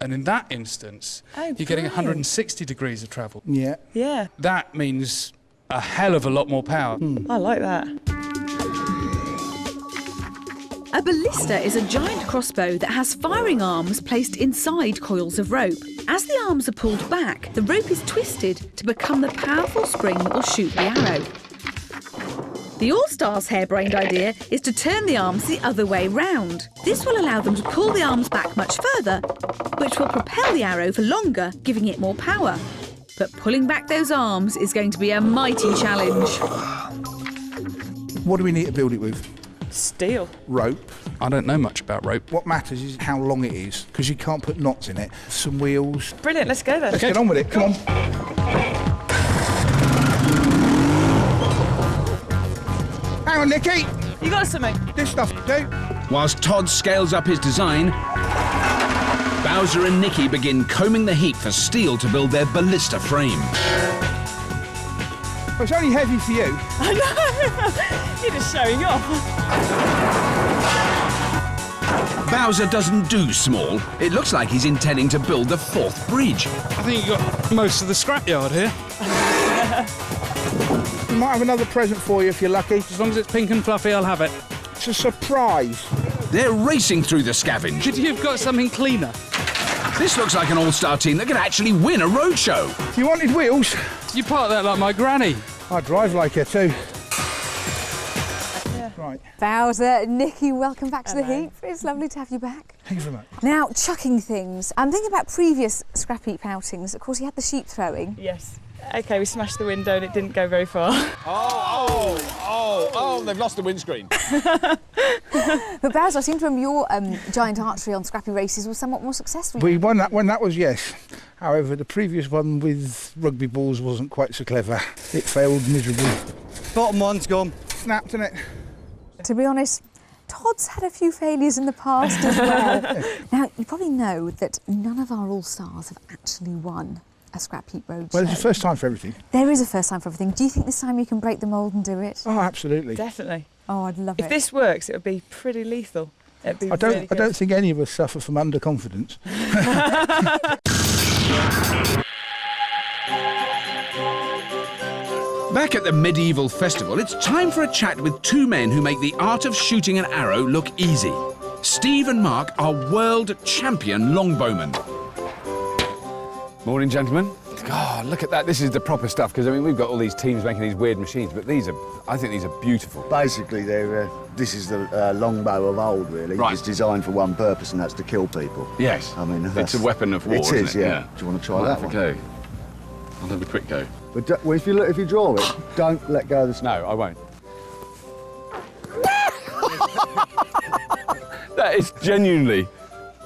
And in that instance, you're getting 160 degrees of travel. Yeah. Yeah. That means a hell of a lot more power. I like that. A ballista is a giant crossbow that has firing arms placed inside coils of rope. As the arms are pulled back, the rope is twisted to become the powerful spring that will shoot the arrow. The All-Stars' harebrained idea is to turn the arms the other way round. This will allow them to pull the arms back much further, which will propel the arrow for longer, giving it more power. But pulling back those arms is going to be a mighty challenge. What do we need to build it with? Steel. Rope. I don't know much about rope. What matters is how long it is, because you can't put knots in it. Some wheels. Brilliant, let's go then. Let's get on with it, come on. Hang on, Nicky. You got something? This stuff, do. Whilst Todd scales up his design, Bowser and Nicky begin combing the heap for steel to build their ballista frame. Well, it's only heavy for you. I know. You're just showing off. Bowser doesn't do small. It looks like he's intending to build the 4th bridge. I think you got most of the scrapyard here. We might have another present for you if you're lucky. As long as it's pink and fluffy, I'll have it. It's a surprise. They're racing through the scavenge. Could you have got something cleaner? This looks like an all-star team that could actually win a roadshow. If you wanted wheels... You park that like my granny. I drive like her too. Right. Bowser, Nicky, welcome back to the heap. It's lovely to have you back. Thank you very much. Now, chucking things. I'm thinking about previous scrap heap outings. Of course, you had the sheep throwing. Yes. OK, we smashed the window and it didn't go very far. Oh, they've lost the windscreen. But Bowser, I seem to remember your giant archery on scrappy races was somewhat more successful. We won that one, that was yes. However, the previous one with rugby balls wasn't quite so clever. It failed miserably. Bottom one's gone. Snapped, isn't it? To be honest, Todd's had a few failures in the past as well. Now, you probably know that none of our All-Stars have actually won a scrap heap roadshow. Well, there's a first time for everything. There is a first time for everything. Do you think this time you can break the mould and do it? Oh, absolutely. Definitely. Oh, I'd love it. If this works, it would be pretty lethal. It'd be I really good. don't think any of us suffer from underconfidence. Back at the medieval festival, it's time for a chat with 2 men who make the art of shooting an arrow look easy. Steve and Mark are world champion longbowmen. Morning, gentlemen. God, look at that. This is the proper stuff, because, I mean, we've got all these teams making these weird machines, but I think these are beautiful. Basically, this is the longbow of old, really. Right. It's designed for one purpose, and that's to kill people. Yes. I mean, it's a weapon of war, It is, isn't it? yeah. Do you want to try that one? Go. I'll have a quick go. But well, if you draw it, don't let go of the snap. No, I won't. That is genuinely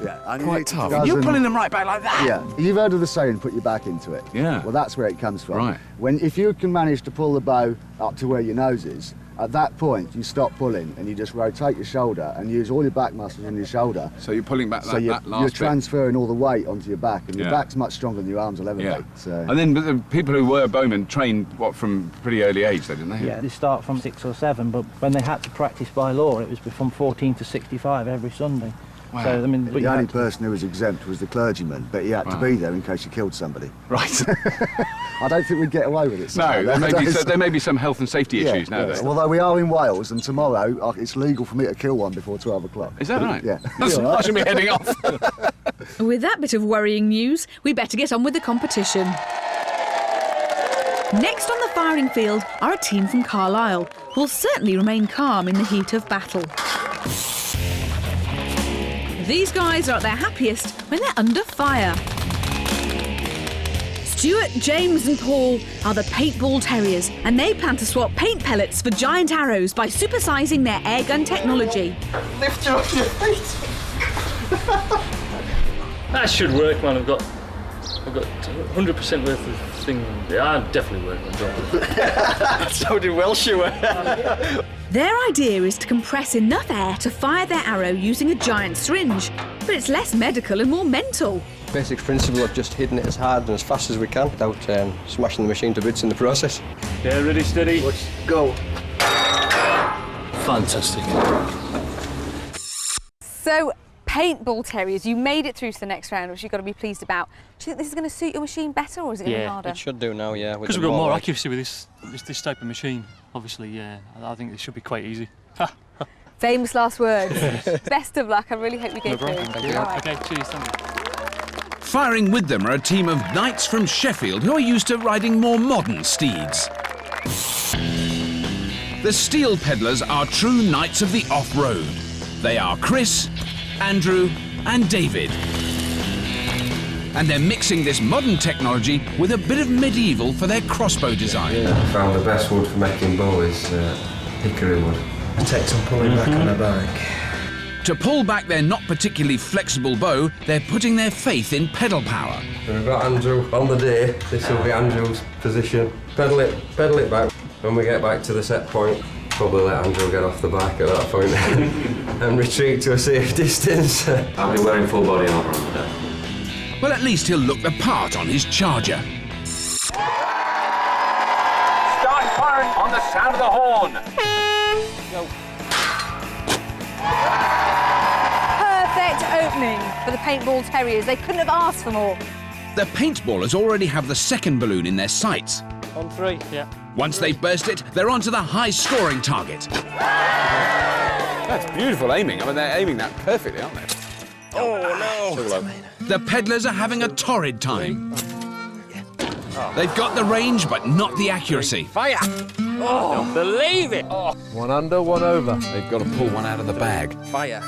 Yeah, and quite tough. You're pulling them right back like that. Yeah, you've heard of the saying, put your back into it. Yeah. Well, that's where it comes from. Right. If you can manage to pull the bow up to where your nose is, at that point you stop pulling and you just rotate your shoulder and use all your back muscles in your shoulder. So you're pulling back that last you're bit. transferring all the weight onto your back, and your back's much stronger than your arms will ever be. So. And then but the people who were bowmen trained, from pretty early age, though, didn't they? Yeah, they start from 6 or 7, but when they had to practice by law, it was from 14 to 65 every Sunday. Wow. So, I mean, the only person who was exempt was the clergyman, but he had to be there in case you killed somebody. Right. I don't think we'd get away with it. No, there may be some health and safety issues nowadays. Although we are in Wales, and tomorrow it's legal for me to kill one before 12 o'clock. Is that right? Yeah. I should be heading off. With that bit of worrying news, we better get on with the competition. Next on the firing field are a team from Carlisle, who will certainly remain calm in the heat of battle. These guys are at their happiest when they're under fire. Stuart, James and Paul are the paintball terriers, and they plan to swap paint pellets for giant arrows by supersizing their airgun technology. Lift you off your feet. That should work, man. I've got 100% worth of thing. Yeah, I'm definitely working on job. So did Welsh, you were. Their idea is to compress enough air to fire their arrow using a giant syringe, but it's less medical and more mental. Basic principle of just hitting it as hard and as fast as we can without smashing the machine to bits in the process. Yeah, ready, steady. Let's go. Fantastic. So, paintball terriers, you made it through to the next round, which you've got to be pleased about. Do you think this is going to suit your machine better, or is it going to be harder? It should do now, yeah. Because we've got more accuracy with this type of machine, obviously, yeah. I think it should be quite easy. Famous last words. Best of luck. I really hope you get through. Thank you. Right. Okay, cheers. Thank you. Firing with them are a team of knights from Sheffield who are used to riding more modern steeds. The steel peddlers are true knights of the off-road. They are Chris, Andrew and David. And they're mixing this modern technology with a bit of medieval for their crossbow design. Yeah, I found the best wood for making bow is hickory wood. It takes some pulling back on the back. To pull back their not particularly flexible bow, they're putting their faith in pedal power. So we've got Andrew on the day. This will be Andrew's position. Pedal it back. When we get back to the set point, probably let Andrew get off the back at that point and retreat to a safe distance. I'll be wearing full body armour on the day. Well, at least he'll look the part on his charger. Start firing on the sound of the horn. Go. Perfect opening for the paintball terriers. They couldn't have asked for more. The paintballers already have the second balloon in their sights. On 3, yeah. Once they've burst it, they're on to the high-scoring target. That's beautiful aiming. I mean, they're aiming that perfectly, aren't they? Oh, no. The peddlers are having a torrid time. They've got the range, but not the accuracy. Fire! Oh, don't believe it! Oh. One under, one over. They've got to pull one out of the bag. Fire!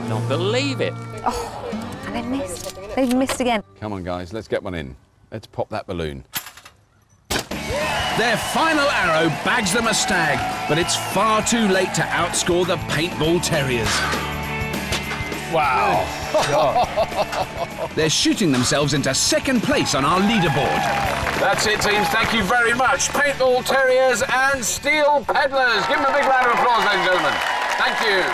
Don't believe it! Oh, and they missed. They've missed again. Come on, guys, let's get one in. Let's pop that balloon. Their final arrow bags them a stag, but it's far too late to outscore the paintball terriers. Wow! They're shooting themselves into second place on our leaderboard. That's it, teams. Thank you very much. Paintball terriers and steel peddlers. Give them a big round of applause, ladies and gentlemen. Thank you.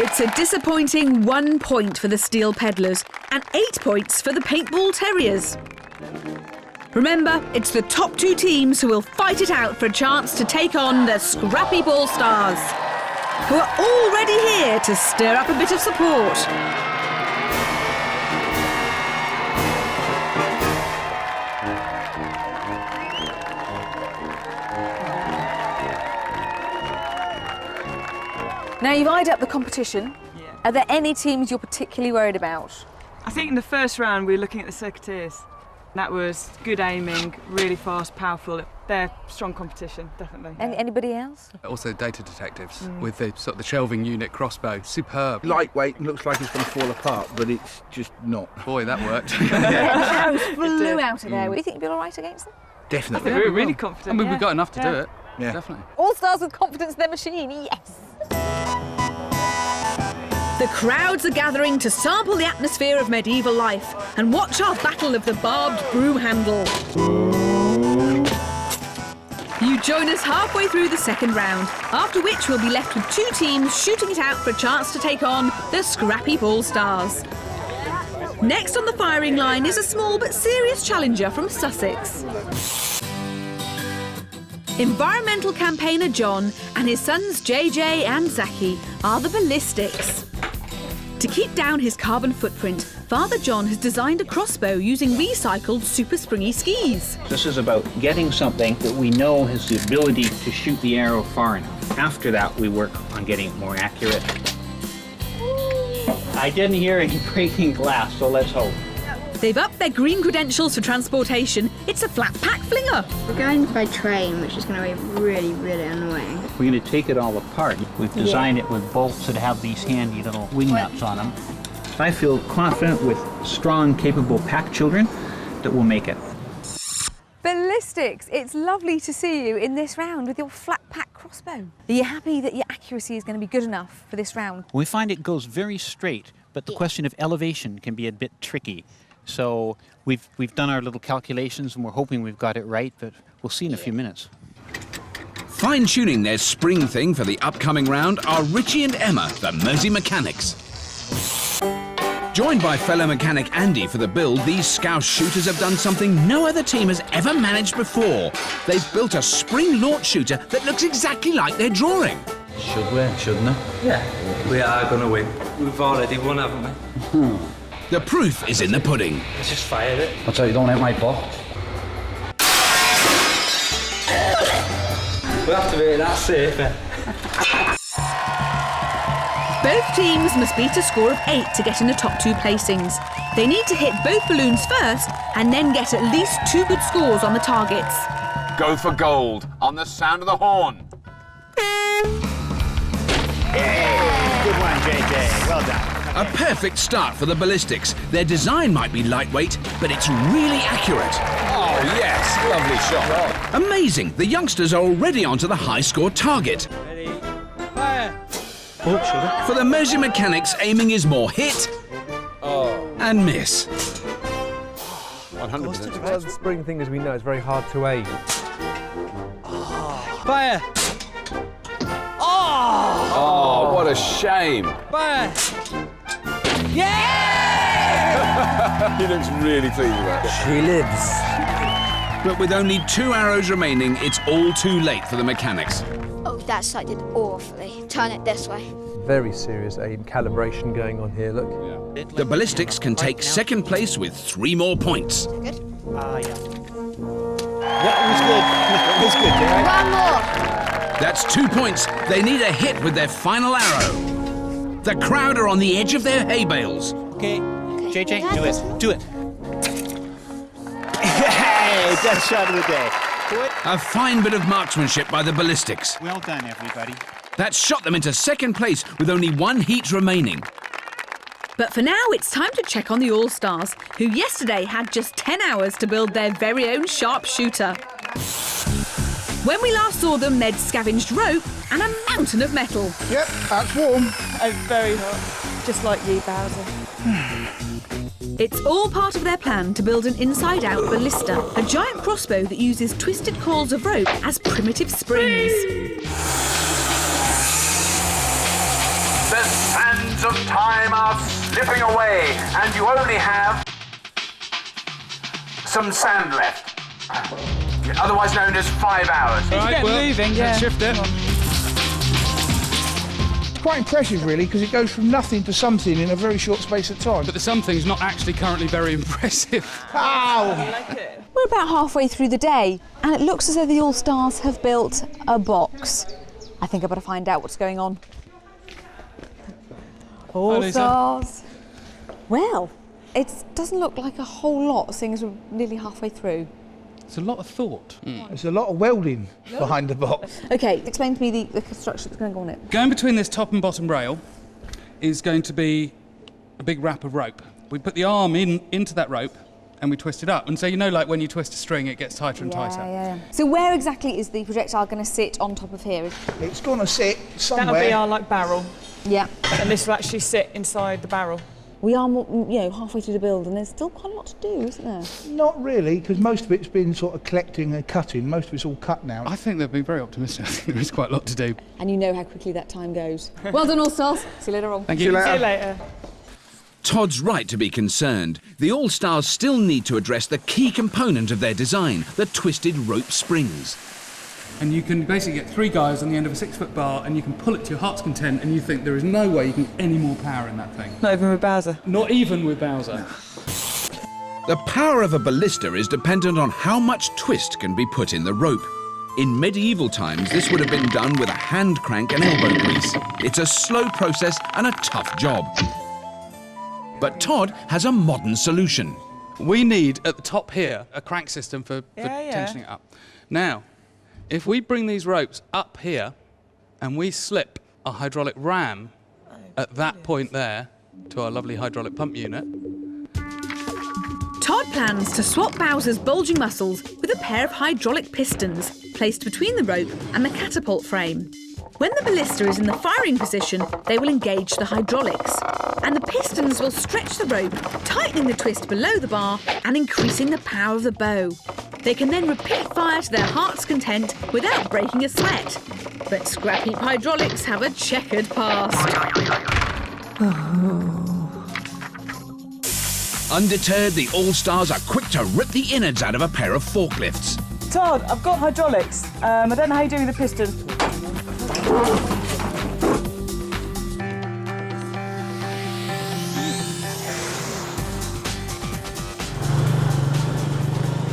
It's a disappointing 1 point for the steel peddlers and 8 points for the paintball terriers. Remember, it's the top 2 teams who will fight it out for a chance to take on the Scrapheap All-Stars, who are already here to stir up a bit of support. Now, you've eyed up the competition. Yeah. Are there any teams you're particularly worried about? I think in the first round we were looking at the Circuiteers. That was good aiming, really fast, powerful. They're strong competition, definitely. Anybody else? Also data detectives with the sort of the shelving unit crossbow. Superb. Lightweight, looks like it's going to fall apart, but it's just not. Boy, that worked. The arrows flew out of there. Do you think you'd be all right against them? Definitely. We were really confident. I mean, we've got enough to do it. Yeah. Definitely. All-Stars with confidence in their machine, yes! The crowds are gathering to sample the atmosphere of medieval life and watch our battle of the barbed broom handle. You join us halfway through the second round, after which we'll be left with 2 teams shooting it out for a chance to take on the Scrapheap All-Stars. Next on the firing line is a small but serious challenger from Sussex. Environmental campaigner John and his sons JJ and Zaki are the Ballistics. To keep down his carbon footprint, Father John has designed a crossbow using recycled super springy skis. This is about getting something that we know has the ability to shoot the arrow far enough. After that, we work on getting it more accurate. I didn't hear any breaking glass, so let's hope. They've upped their green credentials for transportation. It's a flat pack flinger. We're going by train, which is going to be really, really annoying. We're going to take it all apart. We've designed it with bolts that have these handy little wing nuts on them. I feel confident with strong, capable pack children that we'll make it. Ballistics, it's lovely to see you in this round with your flat pack crossbow. Are you happy that your accuracy is going to be good enough for this round? We find it goes very straight, but the question of elevation can be a bit tricky. So we've done our little calculations and we're hoping we've got it right, but we'll see in a few minutes. Fine-tuning their spring thing for the upcoming round are Richie and Emma, the Mersey mechanics. Joined by fellow mechanic Andy for the build, these Scouse shooters have done something no other team has ever managed before. They've built a spring launch shooter that looks exactly like their drawing. Should we, shouldn't we? Yeah, we are going to win. We've already won, haven't we? The proof is in the pudding. Let's just fire it. I'll tell you, don't hit my box. We'll have to make that safer. Both teams must beat a score of 8 to get in the top 2 placings. They need to hit both balloons first and then get at least 2 good scores on the targets. Go for gold on the sound of the horn. Good one, JJ. Well done. A perfect start for the Ballistics. Their design might be lightweight, but it's really accurate. Oh, yes. Lovely shot. Amazing. The youngsters are already onto the high-score target. Ready? Fire. For the Mersey mechanics, aiming is more hit and miss. 100%. Well, the spring thing, as we know, is very hard to aim. Fire. Oh, what a shame. Fire. Yeah! He looks really pleased with that. She lives. But with only 2 arrows remaining, it's all too late for the mechanics. Oh, that side did awfully. Turn it this way. Very serious aim calibration going on here, look. Yeah. The Ballistics can take second place with 3 more points. Good? Yeah, it was good. It was good, right? One more. That's 2 points. They need a hit with their final arrow. The crowd are on the edge of their hay bales. Okay, JJ, do it. Do it. Hey, best shot of the day. A fine bit of marksmanship by the Ballistics. Well done, everybody. That shot them into second place with only 1 heat remaining. But for now, it's time to check on the All-Stars, who yesterday had just 10 hours to build their very own sharpshooter. When we last saw them, they'd scavenged rope and a mountain of metal. Yep, that's warm. I'm very hot, just like you, Bowser. It's all part of their plan to build an inside-out ballista, a giant crossbow that uses twisted coils of rope as primitive springs. The sands of time are slipping away, and you only have some sand left. Otherwise known as 5 hours. It's getting moving, yeah. Let's shift it. It's quite impressive, really, because it goes from nothing to something in a very short space of time. But the something's not actually currently very impressive. Ow! We're about halfway through the day, and it looks as though the All-Stars have built a box. I think I better find out what's going on. All-Stars. Well, it doesn't look like a whole lot, seeing as we're nearly halfway through. It's a lot of thought. There's a lot of welding behind the box. OK, explain to me the construction that's going to go on it. Going between this top and bottom rail is going to be a big wrap of rope. We put the arm into that rope, and we twist it up. And so, you know, like when you twist a string, it gets tighter and tighter. Yeah. So where exactly is the projectile going to sit on top of here? It's going to sit somewhere. That'll be our barrel. Yeah. And this will actually sit inside the barrel. We are, halfway through the build, and there's still quite a lot to do, isn't there? Not really, because most of it's been sort of collecting and cutting. Most of it's all cut now. I think they've been very optimistic. I think there is quite a lot to do. And you know how quickly that time goes. Well done, all stars. See you later on. Thank you. See you later. Todd's right to be concerned. The All-Stars still need to address the key component of their design, the twisted rope springs. And you can basically get 3 guys on the end of a 6-foot bar, and you can pull it to your heart's content, and you think there is no way you can get any more power in that thing. Not even with Bowser. Not even with Bowser. The power of a ballista is dependent on how much twist can be put in the rope. In medieval times, this would have been done with a hand crank and elbow grease. It's a slow process and a tough job. But Todd has a modern solution. We need, at the top here, a crank system for tensioning it up. Now, if we bring these ropes up here and we slip a hydraulic ram at that point there to our lovely hydraulic pump unit. Todd plans to swap Bowser's bulging muscles with a pair of hydraulic pistons placed between the rope and the catapult frame. When the ballista is in the firing position, they will engage the hydraulics, and the pistons will stretch the rope, tightening the twist below the bar and increasing the power of the bow. They can then repeat fire to their heart's content without breaking a sweat. But Scrapheap hydraulics have a checkered past. Undeterred, the All-Stars are quick to rip the innards out of a pair of forklifts. Todd, I've got hydraulics. I don't know how you do with the piston.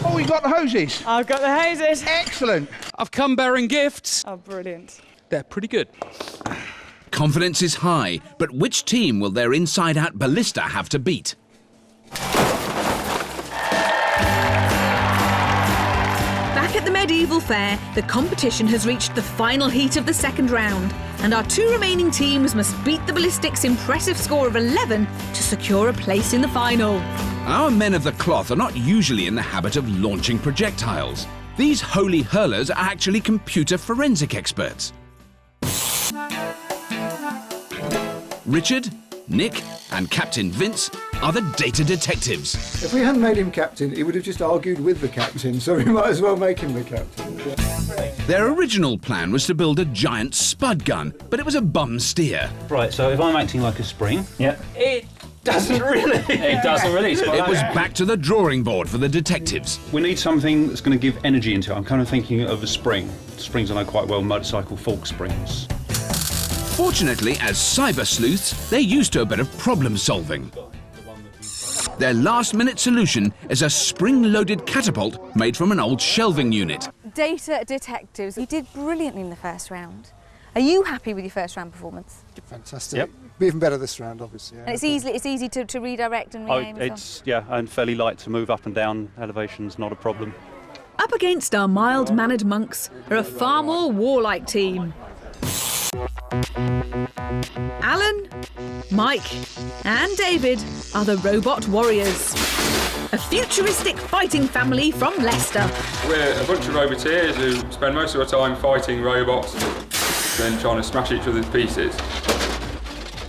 Oh, we've got the hoses. I've got the hoses. Excellent. I've come bearing gifts. Oh, brilliant. They're pretty good. Confidence is high, but which team will their inside-out ballista have to beat? Back at the medieval fair, the competition has reached the final heat of the second round, and our 2 remaining teams must beat the ballistics' impressive score of 11 to secure a place in the final. Our men of the cloth are not usually in the habit of launching projectiles. These holy hurlers are actually computer forensic experts. Richard, Nick, and Captain Vince are the data detectives. If we hadn't made him captain, he would have just argued with the captain, so we might as well make him the captain. Their original plan was to build a giant spud gun, but it was a bum steer. Right, so if I'm acting like a spring... Yeah. It doesn't really. It doesn't really. It was back to the drawing board for the detectives. We need something that's going to give energy into it. I'm kind of thinking of a spring. Springs I know quite well, motorcycle fork springs. Fortunately, as cyber sleuths, they're used to a bit of problem solving. Their last-minute solution is a spring-loaded catapult made from an old shelving unit. Data detectives, you did brilliantly in the first round. Are you happy with your first round performance? Fantastic. Yep. Be even better this round, obviously. And it's easy to redirect and re-aim and so on? Yeah, and fairly light to move up and down. Elevation's not a problem. Up against our mild-mannered monks are a far more warlike team. Alan, Mike and David are the robot warriors. A futuristic fighting family from Leicester. We're a bunch of roboteers who spend most of our time fighting robots, then trying to smash each other to pieces.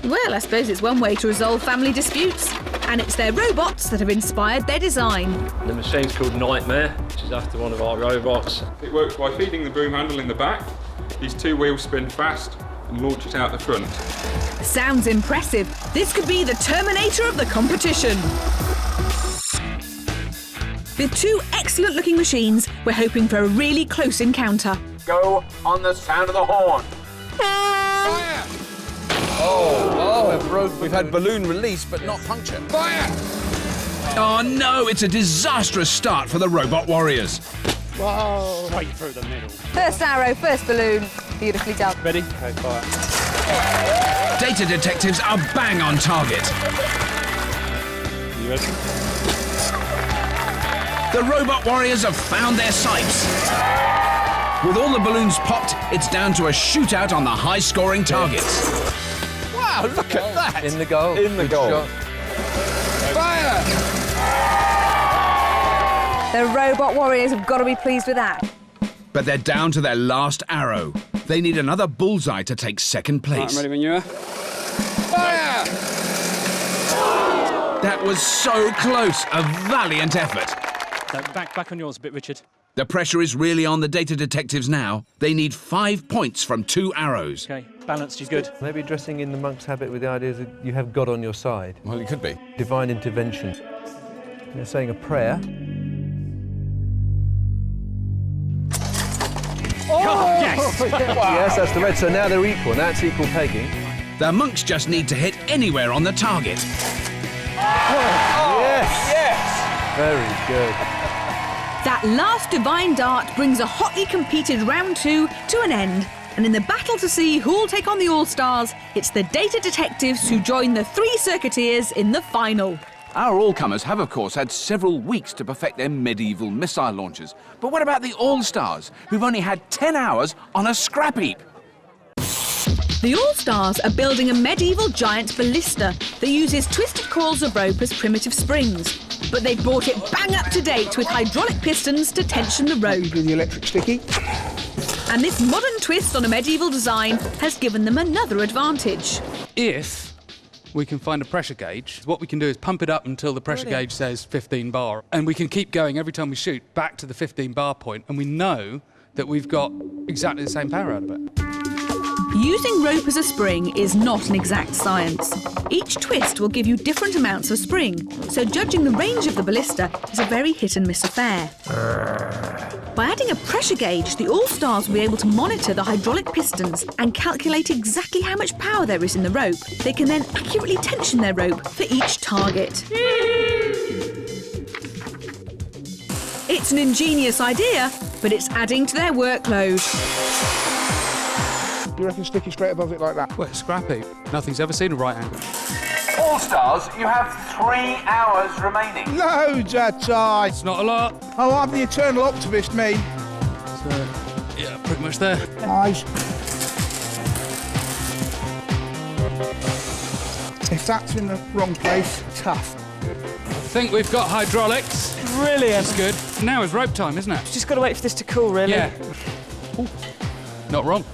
Well, I suppose it's one way to resolve family disputes. And it's their robots that have inspired their design. The machine's called Nightmare, which is after one of our robots. It works by feeding the broom handle in the back. These 2 wheels spin fast and launch it out the front. Sounds impressive. This could be the Terminator of the competition. With 2 excellent-looking machines, we're hoping for a really close encounter. Go on the sound of the horn. Fire! Oh, we've had balloon release, but not puncture. Fire! Oh no, it's a disastrous start for the robot warriors. Whoa! Right through the middle. First arrow, first balloon. Beautifully done. Ready? Okay, fire. Data detectives are bang on target. You ready? The robot warriors have found their sights. With all the balloons popped, it's down to a shootout on the high-scoring targets. Wow, look at that! In the goal. In the goal. Fire! The robot warriors have got to be pleased with that. But they're down to their last arrow. They need another bullseye to take second place. Right, I'm ready when you are. Fire! That was so close. A valiant effort. Back on yours a bit, Richard. The pressure is really on the data detectives now. They need 5 points from 2 arrows. Okay, balanced is good. Maybe dressing in the monk's habit with the idea that you have God on your side. Well, it could be. Divine intervention. They're saying a prayer. Oh, yes! Wow. Yes, that's the red. So now they're equal. Now it's equal pegging. The monks just need to hit anywhere on the target. Oh, yes! Yes! Very good. That last divine dart brings a hotly competed round 2 to an end. And in the battle to see who'll take on the All-Stars, it's the data detectives who join the 3 circuiteers in the final. Our all-comers have, of course, had several weeks to perfect their medieval missile launchers. But what about the All-Stars, who've only had 10 hours on a scrap heap? The All-Stars are building a medieval giant ballista that uses twisted coils of rope as primitive springs. But they've brought it bang up to date with hydraulic pistons to tension the rope. The electric sticky. And this modern twist on a medieval design has given them another advantage. If we can find a pressure gauge, what we can do is pump it up until the pressure gauge says 15 bar, and we can keep going every time we shoot back to the 15 bar point, and we know that we've got exactly the same power out of it. Using rope as a spring is not an exact science. Each twist will give you different amounts of spring, so judging the range of the ballista is a very hit and miss affair. By adding a pressure gauge, the All-Stars will be able to monitor the hydraulic pistons and calculate exactly how much power there is in the rope. They can then accurately tension their rope for each target. It's an ingenious idea, but it's adding to their workload. Do you reckon stick it straight above it like that? Well, it's scrap heap. Nothing's ever seen a right angle. All-Stars, you have 3 hours remaining. Loads of time. It's not a lot. Oh, I'm the eternal optimist, me. So, yeah, pretty much there. Nice. If that's in the wrong place, tough. I think we've got hydraulics. Brilliant. That's good. Now is rope time, isn't it? Just got to wait for this to cool, really. Yeah. Ooh. Not wrong.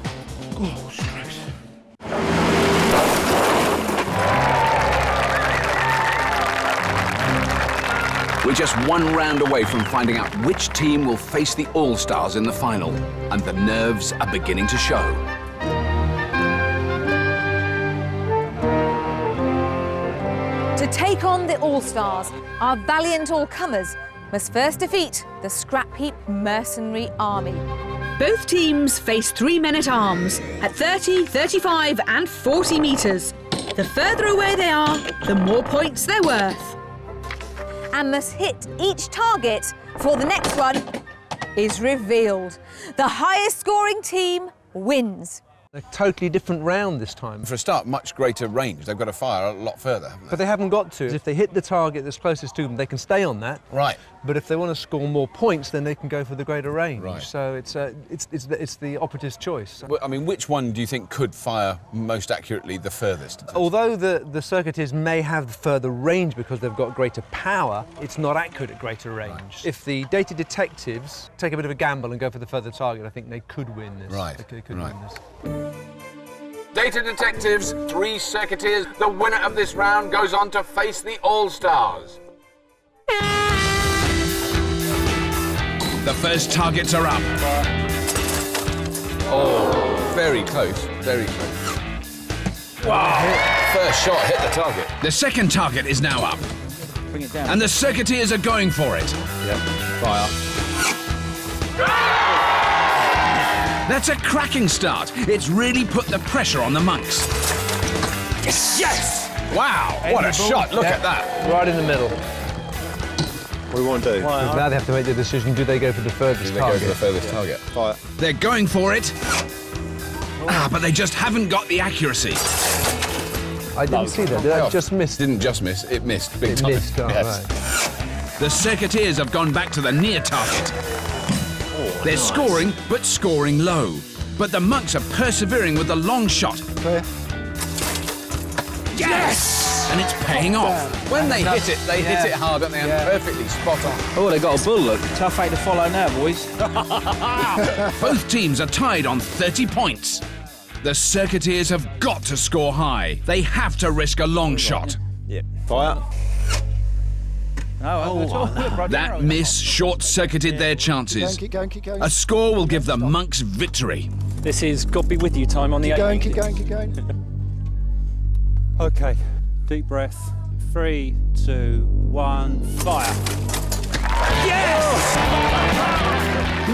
Oh, stress. We're just 1 round away from finding out which team will face the All-Stars in the final, and the nerves are beginning to show. To take on the All-Stars, our valiant all-comers must first defeat the Scrapheap mercenary army. Both teams face 3 men-at-arms at 30, 35 and 40 metres. The further away they are, the more points they're worth. And must hit each target before the next one is revealed. The highest scoring team wins. A totally different round this time. For a start, much greater range. They've got to fire a lot further, haven't they? But they haven't got to. If they hit the target that's closest to them, they can stay on that. Right. But if they want to score more points, then they can go for the greater range. Right. So it's the operative's choice. Well, I mean, which one do you think could fire most accurately the furthest? Although the circuiteers may have further range because they've got greater power, it's not accurate at greater range. Right. If the data detectives take a bit of a gamble and go for the further target, I think they could win this. Right. They could right. win this. Data detectives, 3 circuiteers. The winner of this round goes on to face the All-Stars. The first targets are up. Oh, very close, very close. Wow! First shot hit the target. The second target is now up. Bring it down. And the circuiteers are going for it. Yep, fire. That's a cracking start. It's really put the pressure on the monks. Yes! Yes! Wow, what a shot. Look at that. Right in the middle. What do we want to do? Now they have to make the decision, do they go for the furthest target? Go for the furthest target. Fire. They're going for it. But they just haven't got the accuracy. I didn't see that. Did I just miss? Didn't just miss, it missed. Big It time. missed, oh, Yes. right. The circuiteers have gone back to the near target. They're scoring, but scoring low. But the monks are persevering with the long shot. Clear. Yes! and it's paying off. When they hit it hard, don't they? And perfectly spot on. Oh, they got a bull, look. Tough act to follow now, boys. Both teams are tied on 30 points. The circuiteers have got to score high. They have to risk a long shot. Yeah. Fire. That miss short-circuited their chances. Keep going, keep going. A score will give the monks victory. This is God be with you time on the 8. Keep going, keep going. Okay, deep breath. 3, 2, 1, fire. Yes!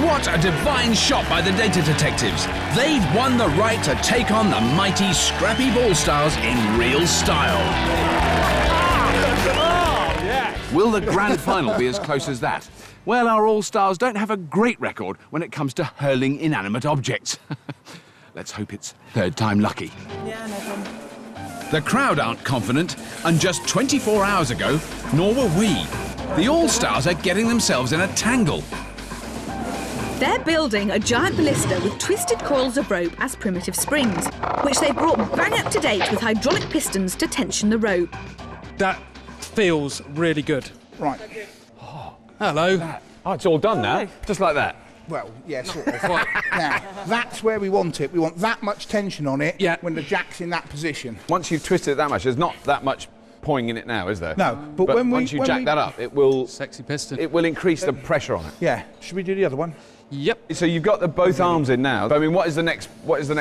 What a divine shot by the data detectives. They've won the right to take on the mighty Scrapheap All-Stars in real style. Will the grand final be as close as that? Well, our All-Stars don't have a great record when it comes to hurling inanimate objects. Let's hope it's third time lucky. Yeah, no problem. The crowd aren't confident, and just 24 hours ago, nor were we. The All-Stars are getting themselves in a tangle. They're building a giant ballista with twisted coils of rope as primitive springs, which they've brought bang up to date with hydraulic pistons to tension the rope. That feels really good. Right. Oh, hello. Oh, it's all done now, just like that. Well, yeah, sort of. Now, that's where we want it. We want that much tension on it when the jack's in that position. Once you've twisted it that much, there's not that much pawing in it now, is there? No, but when once you jack that up, it will... Sexy piston. It will increase the pressure on it. Yeah. Should we do the other one? Yep. So you've got both arms in now. I mean, what is the next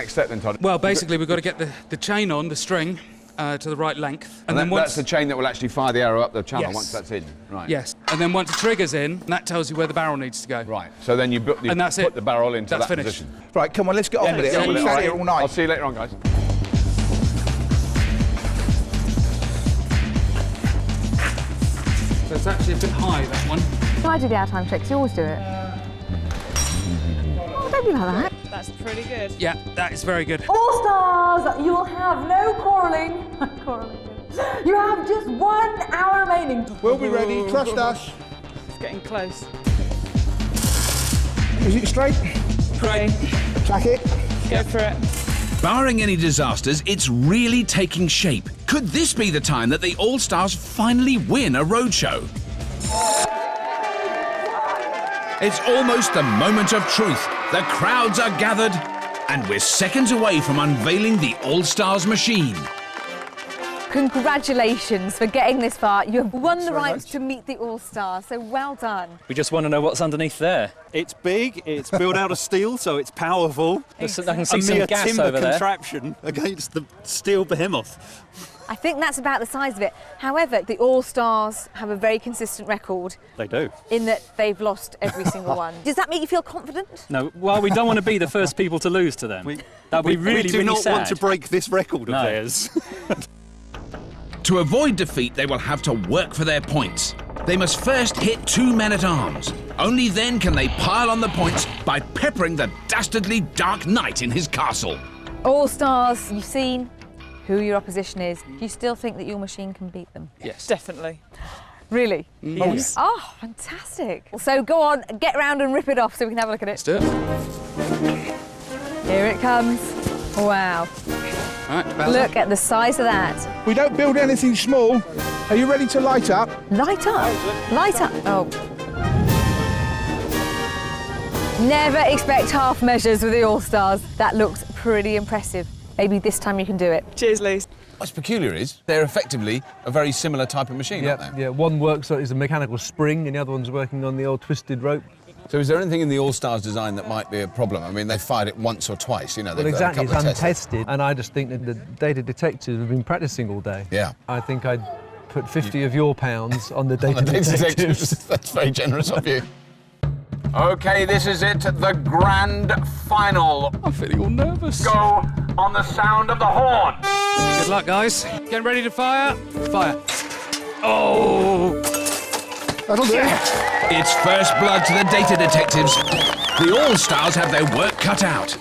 step then, Todd? Well, basically, we've got to get the chain on, the string, to the right length. And then that's the chain that will actually fire the arrow up the channel once that's in. Right. Yes. And then once the trigger's in, that tells you where the barrel needs to go. Right. So then you put the barrel into that position. Right, come on, let's get on with it. We'll We'll stay here all night. I'll see you later on, guys. So it's actually a bit high, that one. I do the out time tricks, you always do it. Oh, don't be like that. That's pretty good. Yeah, that is very good. All Stars, you will have no quarrelling. You have just 1 hour remaining. We'll be ready, trust us. It's getting close. Is it straight? Great. Track it. Go for it. Barring any disasters, it's really taking shape. Could this be the time that the All-Stars finally win a roadshow? It's almost the moment of truth. The crowds are gathered, and we're seconds away from unveiling the All-Stars machine. Congratulations for getting this far. You have won the right to meet the All-Stars, so well done. We just want to know what's underneath there. It's big, it's built out of steel, so it's powerful. Exactly. I can see some gas timber over there. contraption against the steel behemoth. I think that's about the size of it. However, the All-Stars have a very consistent record. They do. In that they've lost every single one. Does that make you feel confident? No, well, we don't want to be the first people to lose to them. That'd be really, we do really not sad. want to break this record of theirs. To avoid defeat, they will have to work for their points. They must first hit 2 men-at-arms. Only then can they pile on the points by peppering the dastardly Dark Knight in his castle. All-Stars, you've seen who your opposition is. Do you still think that your machine can beat them? Yes. Definitely. Really? Yes. Oh, fantastic. So go on, get round and rip it off so we can have a look at it. Let's do it. Here it comes. Wow. Right, look at the size of that. We don't build anything small. Are you ready to light up? Light up? Light up. Oh. Never expect half measures with the All-Stars. That looks pretty impressive. Maybe this time you can do it. Cheers, Lise. What's peculiar is they're effectively a very similar type of machine, aren't they? Yeah, one works as a mechanical spring and the other one's working on the old twisted rope. So is there anything in the All-Stars design that might be a problem? I mean, they've fired it once or twice, you know. Well, exactly, it's untested, and I just think that the data detectives have been practicing all day. Yeah. I think I'd put 50 of your pounds on the data detectives. That's very generous of you. OK, this is it, the grand final. I'm feeling all nervous. Go on the sound of the horn. Good luck, guys. Get ready to fire. Fire. Oh! That'll do. It's first blood to the data detectives. The All-Stars have their work cut out.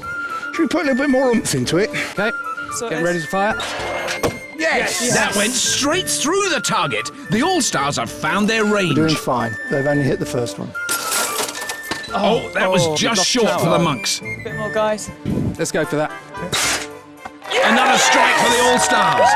Should we put a little bit more oomph into it? OK, get ready to fire. Yes! That went straight through the target. The All-Stars have found their range. We're doing fine. They've only hit the first one. Oh, that was just short for the monks. A bit more, guys. Let's go for that. Another strike for the All-Stars.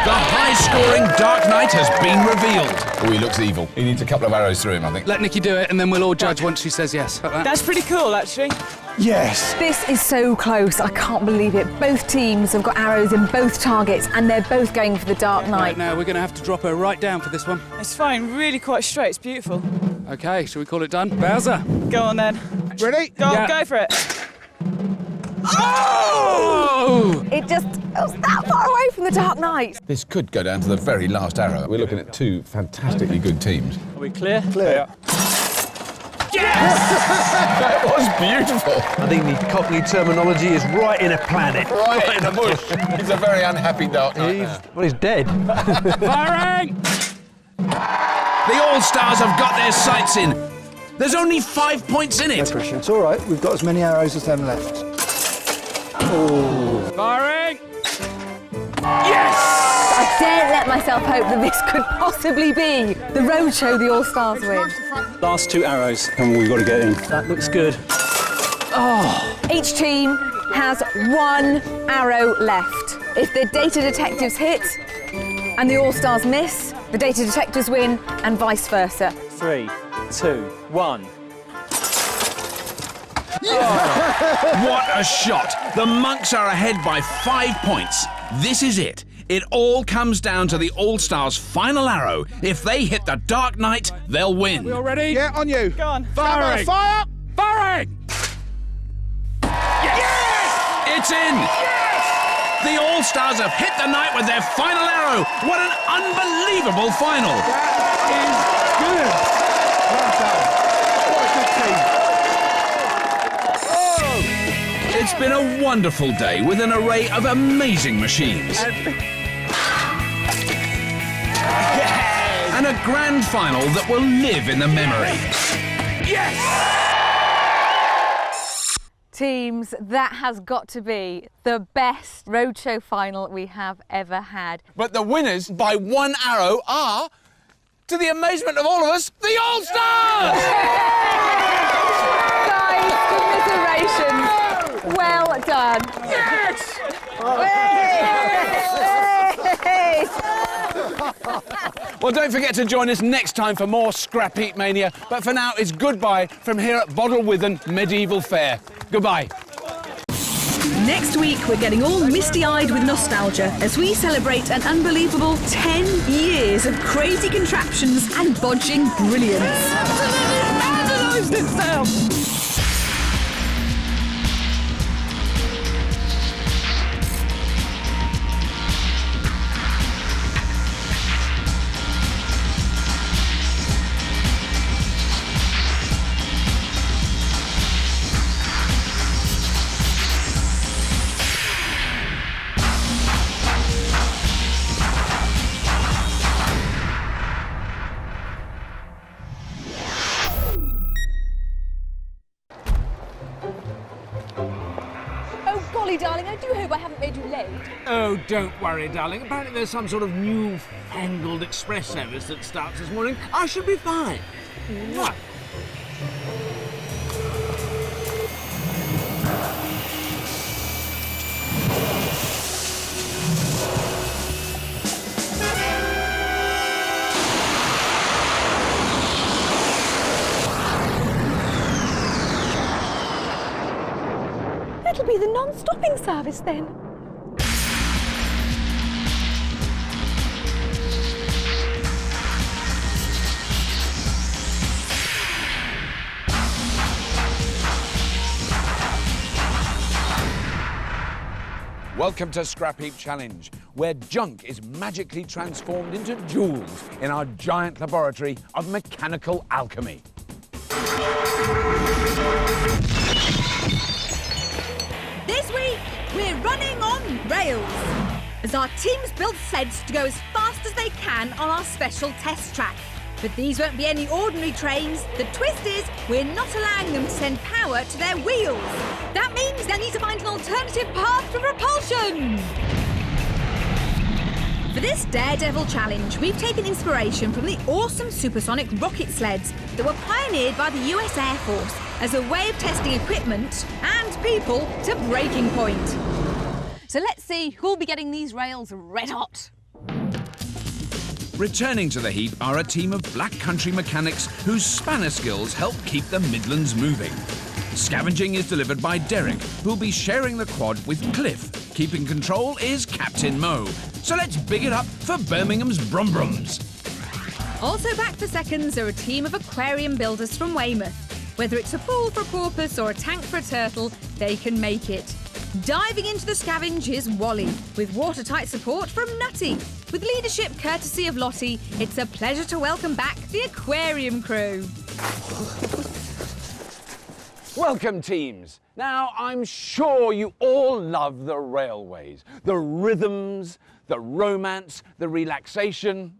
The high-scoring Dark Knight has been revealed. Oh, he looks evil. He needs a couple of arrows through him, I think. Let Nikki do it, and then we'll all judge once she says yes. Like that. That's pretty cool, actually. Yes. This is so close, I can't believe it. Both teams have got arrows in both targets and they're both going for the Dark Knight. Right, now we're going to have to drop her right down for this one. It's fine, really quite straight, it's beautiful. OK, shall we call it done? Bowser. Go on then. Ready? Go on, Yeah. go for it. Oh! It was that far away from the Dark Knight. This could go down to the very last arrow. We're looking at two fantastically good teams. Are we clear? Clear. That was beautiful. I think the Cockney terminology is right in a planet. Right in the bush. He's a very unhappy Dark Knight. He's dead. Firing! The All-Stars have got their sights in. There's only 5 points in it. No pressure. It's all right. We've got as many arrows as them left. Oh. Firing! Yes! I daren't let myself hope that this could possibly be the roadshow the All-Stars win. Last 2 arrows, and we've got to get in. That looks good. Each team has 1 arrow left. If the data detectives hit and the All-Stars miss, the data detectives win and vice versa. 3, 2, 1. What a shot! The monks are ahead by 5 points. This is it. It all comes down to the All-Stars' final arrow. If they hit the Dark Knight, they'll win. We all ready? Yeah, on you. Go on. Firing! Fire! Firing! Yes! It's in! Yes! The All-Stars have hit the night with their final arrow. What an unbelievable final! That is good. Well done. What a good team. It's been a wonderful day with an array of amazing machines. And a grand final that will live in the memory. Yes! Teams, that has got to be the best roadshow final we have ever had. But the winners by 1 arrow are, to the amazement of all of us, the All-Stars! Guys, commiserations. Well done. Yes! Hey! Well, don't forget to join us next time for more Scrapheap Mania. But for now, it's goodbye from here at Bodelwithan Medieval Fair. Goodbye. Next week, we're getting all misty-eyed with nostalgia as we celebrate an unbelievable 10 years of crazy contraptions and bodging brilliance. Darling, I do hope I haven't made you late. Oh, don't worry, darling. Apparently there's some sort of new-fangled express service that starts this morning. I should be fine. Mwah. That'll be the non-stopping service then. Welcome to Scrapheap Challenge, where junk is magically transformed into jewels in our giant laboratory of mechanical alchemy. This week, we're running on rails as our teams build sleds to go as fast as they can on our special test track. But these won't be any ordinary trains. The twist is we're not allowing them to send power to their wheels. That means they'll need to find an alternative path for propulsion. For this Daredevil challenge, we've taken inspiration from the awesome supersonic rocket sleds that were pioneered by the US Air Force as a way of testing equipment and people to breaking point. So let's see who'll be getting these rails red hot. Returning to the heap are a team of Black Country mechanics whose spanner skills help keep the Midlands moving. Scavenging is delivered by Derek, who'll be sharing the quad with Cliff. Keeping control is Captain Mo. So let's big it up for Birmingham's Brumbrums. Also back for seconds are a team of aquarium builders from Weymouth. Whether it's a pool for a porpoise or a tank for a turtle, they can make it. Diving into the scavenge is Wally, with watertight support from Nutty. With leadership courtesy of Lottie, it's a pleasure to welcome back the aquarium crew. Welcome, teams. Now, I'm sure you all love the railways, the rhythms, the romance, the relaxation.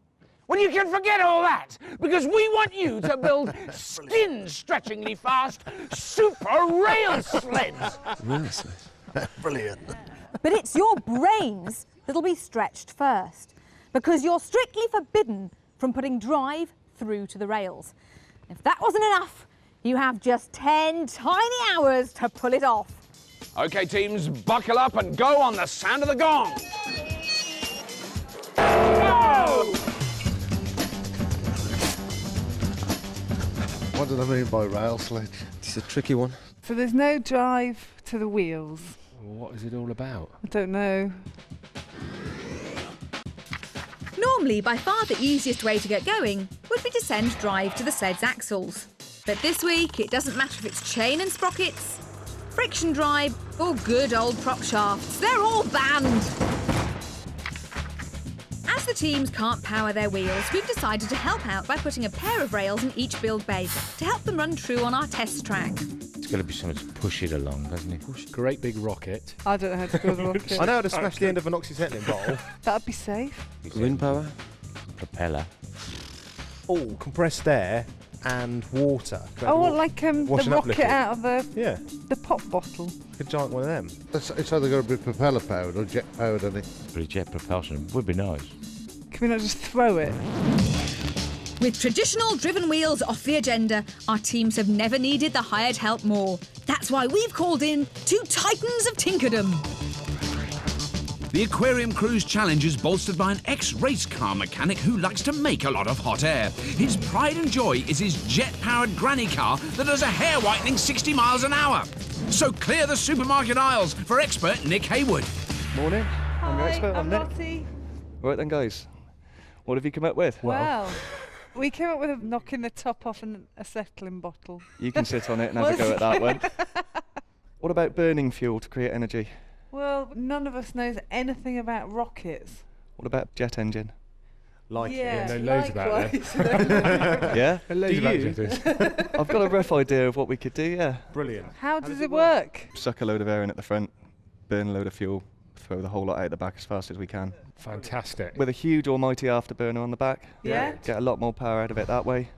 Well, you can forget all that, because we want you to build skin-stretchingly fast super rail sleds. Rail sleds? Brilliant. But it's your brains that'll be stretched first, because you're strictly forbidden from putting drive through to the rails. If that wasn't enough, you have just 10 tiny hours to pull it off. Okay, teams, buckle up and go on the sound of the gong. Go! What do they mean by rail sledge? It's a tricky one. So there's no drive to the wheels. What is it all about? I don't know. Normally, by far the easiest way to get going would be to send drive to the sled's axles. But this week, it doesn't matter if it's chain and sprockets, friction drive, or good old prop shafts. They're all banned. As the teams can't power their wheels, we've decided to help out by putting a pair of rails in each build bay to help them run true on our test track. It's got to be something to push it along, doesn't it? Push a great big rocket. I don't know how to build a rocket. I know how to smash the end of an oxyacetylene bottle. That'd be safe. Wind power. Propeller. Oh, compressed air and water. Oh, what, like the rocket out of the pop bottle? A giant one of them. It's either got to be propeller powered or jet powered, I think. Pretty jet propulsion would be nice. Can we not just throw it? With traditional driven wheels off the agenda, our teams have never needed the hired help more. That's why we've called in two titans of Tinkerdom. The Aquarium Crew's challenge is bolstered by an ex-race car mechanic who likes to make a lot of hot air. His pride and joy is his jet-powered granny car that does a hair-whitening 60 miles an hour. So clear the supermarket aisles for expert Nick Haywood. Morning. I'm your expert. I'm Nick. Lottie. Right then, guys. What have you come up with? Well, we came up with a knocking the top off an acetylene bottle. You can sit on it and have a go at that one. What about burning fuel to create energy? Well, none of us knows anything about rockets. What about jet engine? Like yeah, it. Know loads about it. Yeah? Loads about it. I've got a rough idea of what we could do, yeah. Brilliant. How does it work? Suck a load of air in at the front, burn a load of fuel, throw the whole lot out the back as fast as we can. Fantastic. With a huge almighty afterburner on the back. Yeah. Get a lot more power out of it that way.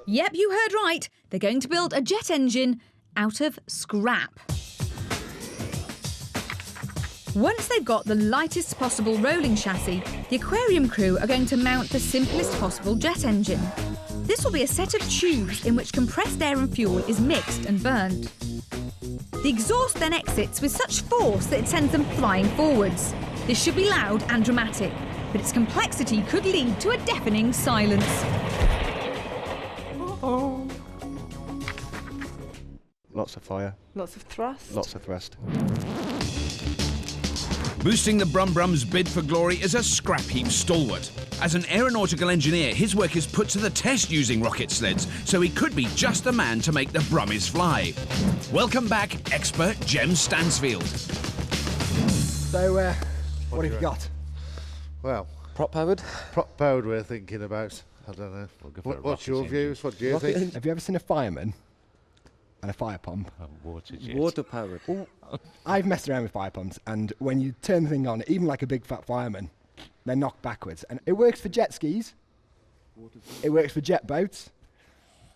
Yep, you heard right. They're going to build a jet engine out of scrap. Once they've got the lightest possible rolling chassis, the aquarium crew are going to mount the simplest possible jet engine. This will be a set of tubes in which compressed air and fuel is mixed and burned. The exhaust then exits with such force that it sends them flying forwards. This should be loud and dramatic, but its complexity could lead to a deafening silence. Uh-oh. Lots of fire. Lots of thrust. Lots of thrust. Boosting the Brumbrum's bid for glory is a Scrapheap stalwart. As an aeronautical engineer, his work is put to the test using rocket sleds, so he could be just the man to make the Brummies fly. Welcome back, expert Jem Stansfield. So, what have you got? Well, prop powered? Prop powered we're thinking about. I don't know. What's your views? What do you think? Have you ever seen a fireman and a fire pump? Water powered. I've messed around with fire pumps, and when you turn the thing on, even like a big fat fireman, they're knocked backwards. And it works for jet skis. It works for jet boats.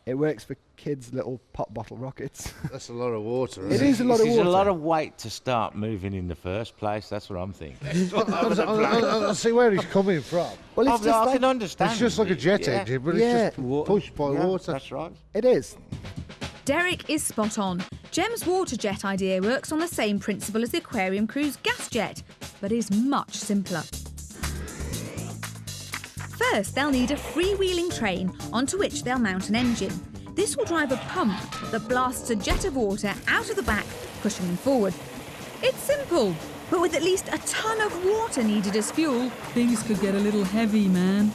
It works for kids' little pop bottle rockets. That's a lot of water, It is a lot of water. It's a lot of weight to start moving in the first place. That's what I'm thinking. I see where he's coming from. Well, it's I can understand. It's just like a jet engine, but it's just pushed by water. That's right. It is. Derek is spot on. Jem's water jet idea works on the same principle as the aquarium crew's gas jet, but is much simpler. First, they'll need a freewheeling train onto which they'll mount an engine. This will drive a pump that blasts a jet of water out of the back, pushing them forward. It's simple, but with at least a ton of water needed as fuel, things could get a little heavy, man.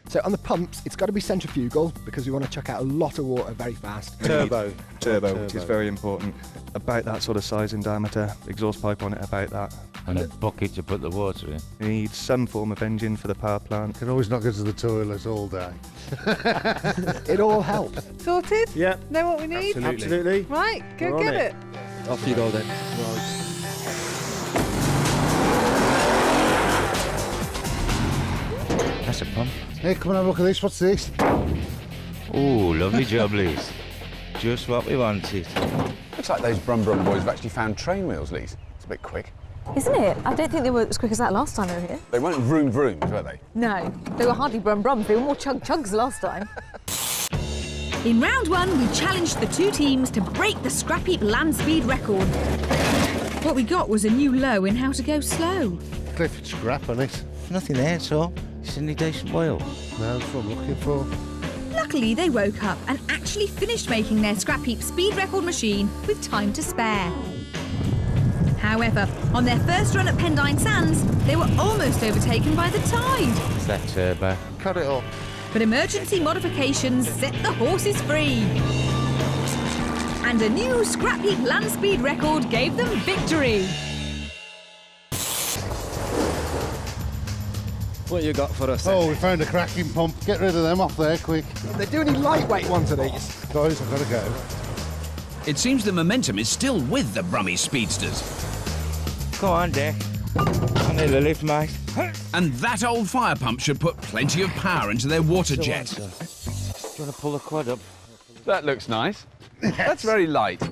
So on the pumps, it's got to be centrifugal because we want to chuck out a lot of water very fast. Turbo, which is very important. About that sort of size in diameter, exhaust pipe on it about that. And a bucket to put the water in. You need some form of engine for the power plant. Can always not go to the toilet all day. It all helps. Sorted? Yeah. Know what we need? Absolutely. Right, go We're on get it. Off you go then. That's a pump. Hey, come and have a look at this. What's this? Oh, lovely jobblies. Just what we wanted. Looks like those Brum Brum boys have actually found train wheels, Lise. It's a bit quick. Isn't it? I don't think they were as quick as that last time they were here. They weren't vroom vrooms, were they? No, they were hardly brum brums. They were more chug chugs last time. In round one, we challenged the two teams to break the Scrapheap land speed record. What we got was a new low in how to go slow. Cliff scrap on it. Nothing there at all. It's any decent oil. No, that's what I'm looking for. Luckily, they woke up and actually finished making their Scrapheap speed record machine with time to spare. However, on their first run at Pendine Sands, they were almost overtaken by the tide. It's that turbo. Cut it off. But emergency modifications set the horses free. And a new Scrapheap land speed record gave them victory. What you got for us then? Oh, we found a cracking pump. Get rid of them off there, quick. They do any lightweight ones of these. Guys, I've got to go. It seems the momentum is still with the Brummy speedsters. Go on, Dick. I need a lift, mate. And that old fire pump should put plenty of power into their water jet. Do you want to pull the quad up? That looks nice. That's very light.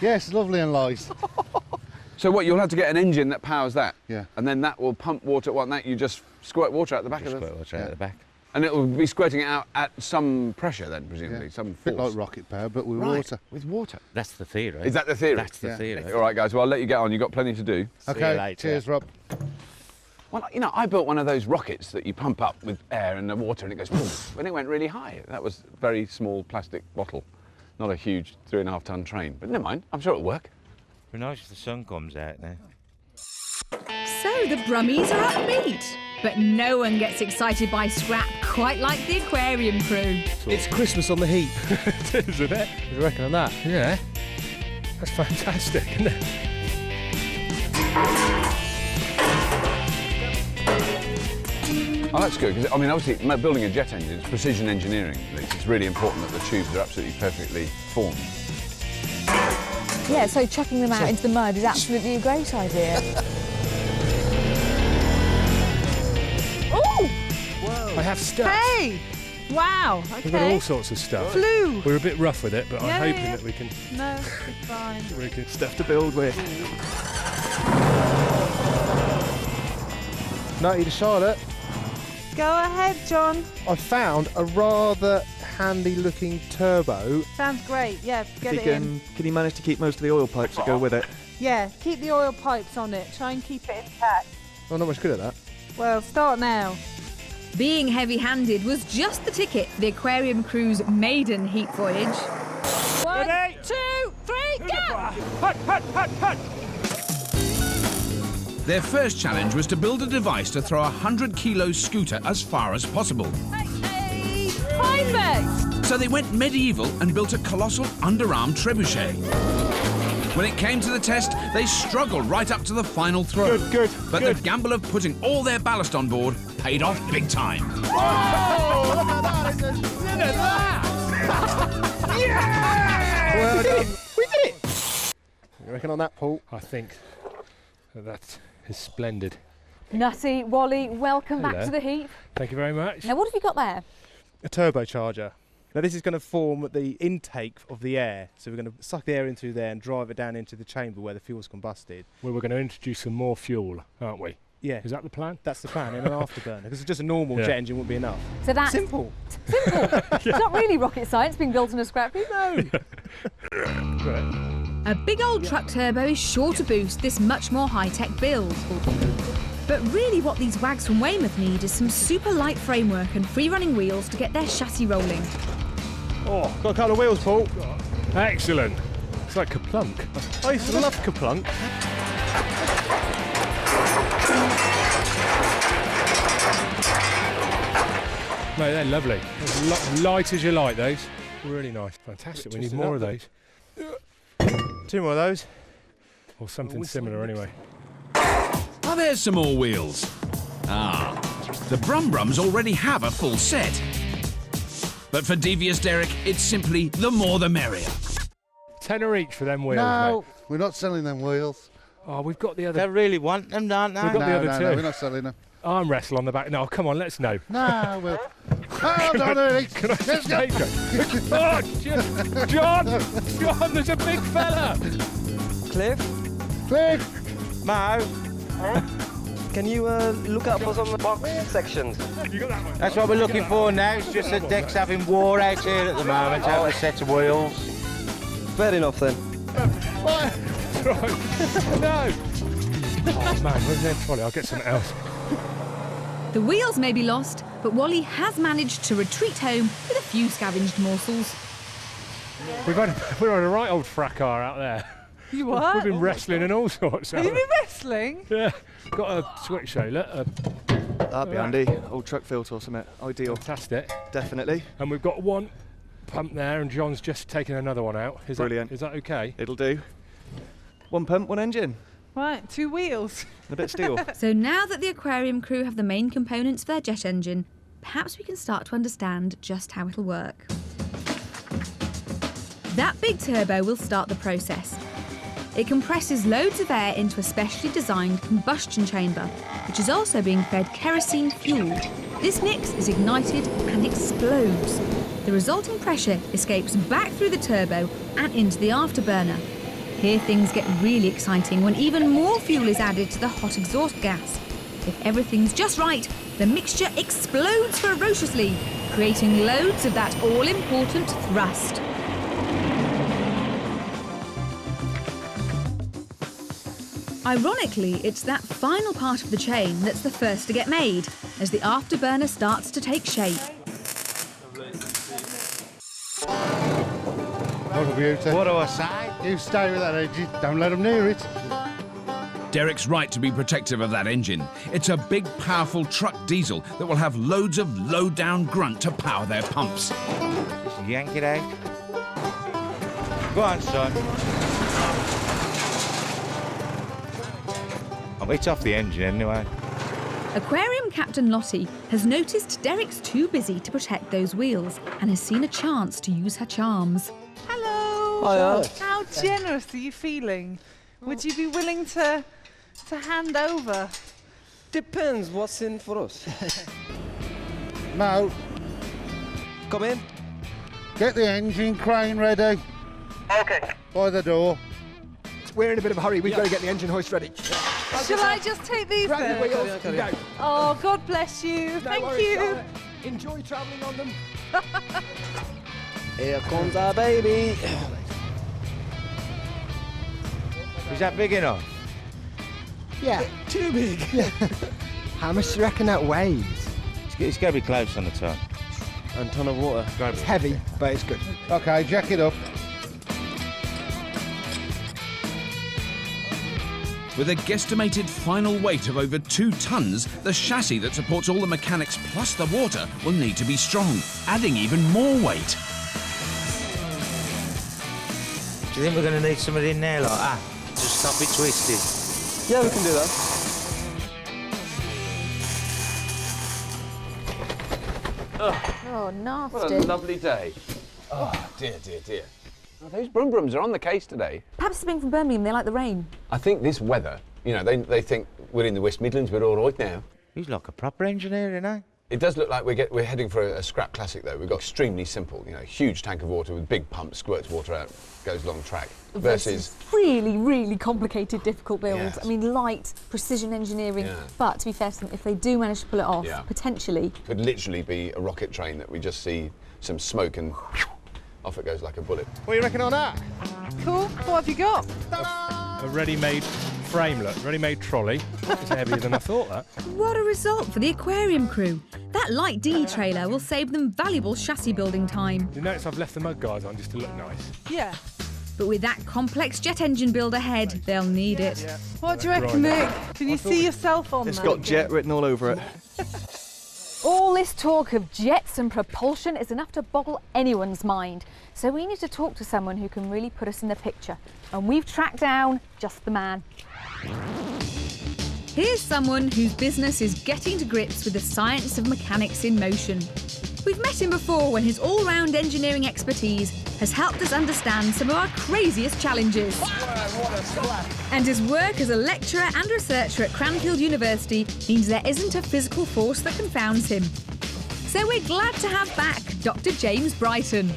Yes, lovely and light. So what, you'll have to get an engine that powers that? Yeah. And then that will pump water, what, that you just squirt water out the back of it? Squirt water out the back. And it will be squirting it out at some pressure then, presumably, some force. Bit like rocket power, but with Right, water. with water. That's the theory. Is that the theory? That's the theory. All right, guys, well, I'll let you get on. You've got plenty to do. Okay, cheers, Rob. Well, you know, I built one of those rockets that you pump up with air and the water and it goes boom, and it went really high. That was a very small plastic bottle, not a huge 3.5-ton train. But never mind, I'm sure it'll work. Be nice if the sun comes out now. So the Brummies are upbeat. But no one gets excited by scrap quite like the aquarium crew. It's Christmas on the heap, isn't it? You reckon on that? Yeah. That's fantastic, isn't it? Oh, that's good, because, I mean, obviously, building a jet engine is precision engineering. It's really important that the tubes are absolutely perfectly formed. Yeah, so chucking them out into the mud is absolutely a great idea. Oh! I have stuff. Hey! Wow, okay. We've got all sorts of stuff. Flew. We're a bit rough with it, but Yeah, I'm hoping yeah. that we can... No, it's fine. We can stuff to build with. Nighty to Charlotte. Go ahead, John. I found a rather handy-looking turbo. Sounds great. Yeah, get it in. Can you manage to keep most of the oil pipes that go with it? Yeah, keep the oil pipes on it. Try and keep it intact. I'm not much good at that. Well, start now. Being heavy-handed was just the ticket for the aquarium crew's maiden heat voyage. 1, 2, 3, go! Hut, hut, hut, hut! Their first challenge was to build a device to throw a 100-kilo scooter as far as possible. Hey, climax! So they went medieval and built a colossal underarm trebuchet. When it came to the test, they struggled right up to the final throw. Good, But the gamble of putting all their ballast on board paid off big time. Whoa! Look at that! Look at that! Yeah! Well done. We did it! You reckon on that, Paul? I think that is splendid. Nutty, Wally, welcome back Hello. to the heap. Thank you very much. Now, what have you got there? A turbocharger. Now this is going to form the intake of the air. So we're going to suck the air in through there and drive it down into the chamber where the fuel's combusted. Well, we're going to introduce some more fuel, aren't we? Yeah. Is that the plan? That's the plan, in an afterburner. Because just a normal jet engine wouldn't be enough. So that's simple. Simple. It's not really rocket science being built in a scrap heap. No. A big old truck turbo is sure to boost this much more high-tech build. But really what these wags from Weymouth need is some super light framework and free-running wheels to get their chassis rolling. Oh, got a couple of wheels, Paul. Excellent. It's like Kaplunk. I used to love Kaplunk. Mate, they're lovely. As light as you like, those. Really nice. Fantastic. We need more of those. 2 more of those. Or something similar anyway. Oh, there's some more wheels. Ah, the Brum Brums already have a full set. But for Devious Derek, it's simply the more the merrier. £10 each for them wheels, No, mate. we're not selling them wheels. Oh, we've got the other... They really want them, don't they? We've got the other two. No, we're not selling them. Arm wrestle on the back. No, come on, let's know. No, we'll... Hold on, Eric. Can I just take it? Oh, John! John, there's a big fella! Cliff! Mo, can you look up for some box sections? You got that one? That's what we're looking for now. It's just the deck's having war out here at the moment, having a set of wheels. Fair enough then. No! Oh man, where's their trolley? I'll get something else. The wheels may be lost, but Wally has managed to retreat home with a few scavenged morsels. We're on a right old fracas out there. You what? We've been wrestling and all sorts. Have you been wrestling? Yeah. Got a switch show, look. That'd be handy. Old truck filter or something. Ideal. Fantastic. Definitely. And we've got one pump there and John's just taken another one out. Brilliant. Is that okay? It'll do. 1 pump, 1 engine. Right, 2 wheels. And a bit of steel. So now that the aquarium crew have the main components for their jet engine, perhaps we can start to understand just how it'll work. That big turbo will start the process. It compresses loads of air into a specially designed combustion chamber, which is also being fed kerosene fuel. This mix is ignited and explodes. The resulting pressure escapes back through the turbo and into the afterburner. Here things get really exciting when even more fuel is added to the hot exhaust gas. If everything's just right, the mixture explodes ferociously, creating loads of that all-important thrust. Ironically, it's that final part of the chain that's the first to get made, as the afterburner starts to take shape. What a beauty. What do I say? You stay with that engine, don't let them near it. Derek's right to be protective of that engine. It's a big, powerful truck diesel that will have loads of low-down grunt to power their pumps. Just yank it out. Go on, son. It's off the engine anyway. Aquarium Captain Lottie has noticed Derek's too busy to protect those wheels and has seen a chance to use her charms. Hello. Hiya. How generous are you feeling? Would you be willing to hand over? Depends what's in for us. Mo, Come in. get the engine crane ready. Okay. By the door. We're in a bit of a hurry. We've got to get the engine hoist ready. Shall I just take these Grab then? the wheels. Carry on. Oh, God bless you. No Thank worries, you. Charlotte. Enjoy travelling on them. Here comes our baby. Is that big enough? Yeah. Too big. How much do you reckon that weighs? It's got to be close on the ton. And ton of water. It's heavy, but it's good. Okay, jack it up. With a guesstimated final weight of over 2 tons, the chassis that supports all the mechanics plus the water will need to be strong, adding even more weight. Do you think we're going to need somebody in there like that to stop it twisting? Yeah, we can do that. Oh, nasty. What a lovely day. Oh, dear, dear, dear. Oh, those Brum Brums are on the case today. Perhaps being from Birmingham, they like the rain. I think this weather, you know, they think we're in the West Midlands, we're all right now. He's like a proper engineer, you know? It does look like we're heading for a scrap classic, though. We've got extremely simple, you know, huge tank of water with big pumps, squirts water out, goes along track, versus really, really complicated, difficult builds. Yes. I mean, light, precision engineering. Yeah. But to be fair to them, if they do manage to pull it off, potentially. could literally be a rocket train that we just see some smoke and off it goes like a bullet. What do you reckon on that? Cool. What have you got? A ready-made framelit, ready-made trolley. It's heavier than I thought, that. What a result for the aquarium crew. That light D trailer will save them valuable chassis building time. You notice I've left the mud guards on just to look nice. Yeah. But with that complex jet engine build ahead, they'll need it. What do you reckon, Nick? Can you see yourself on that? It's got jet written all over it. All this talk of jets and propulsion is enough to boggle anyone's mind. So we need to talk to someone who can really put us in the picture. And we've tracked down just the man. Here's someone whose business is getting to grips with the science of mechanics in motion. We've met him before when his all-round engineering expertise has helped us understand some of our craziest challenges. And his work as a lecturer and researcher at Cranfield University means there isn't a physical force that confounds him. So we're glad to have back Dr. James Brighton.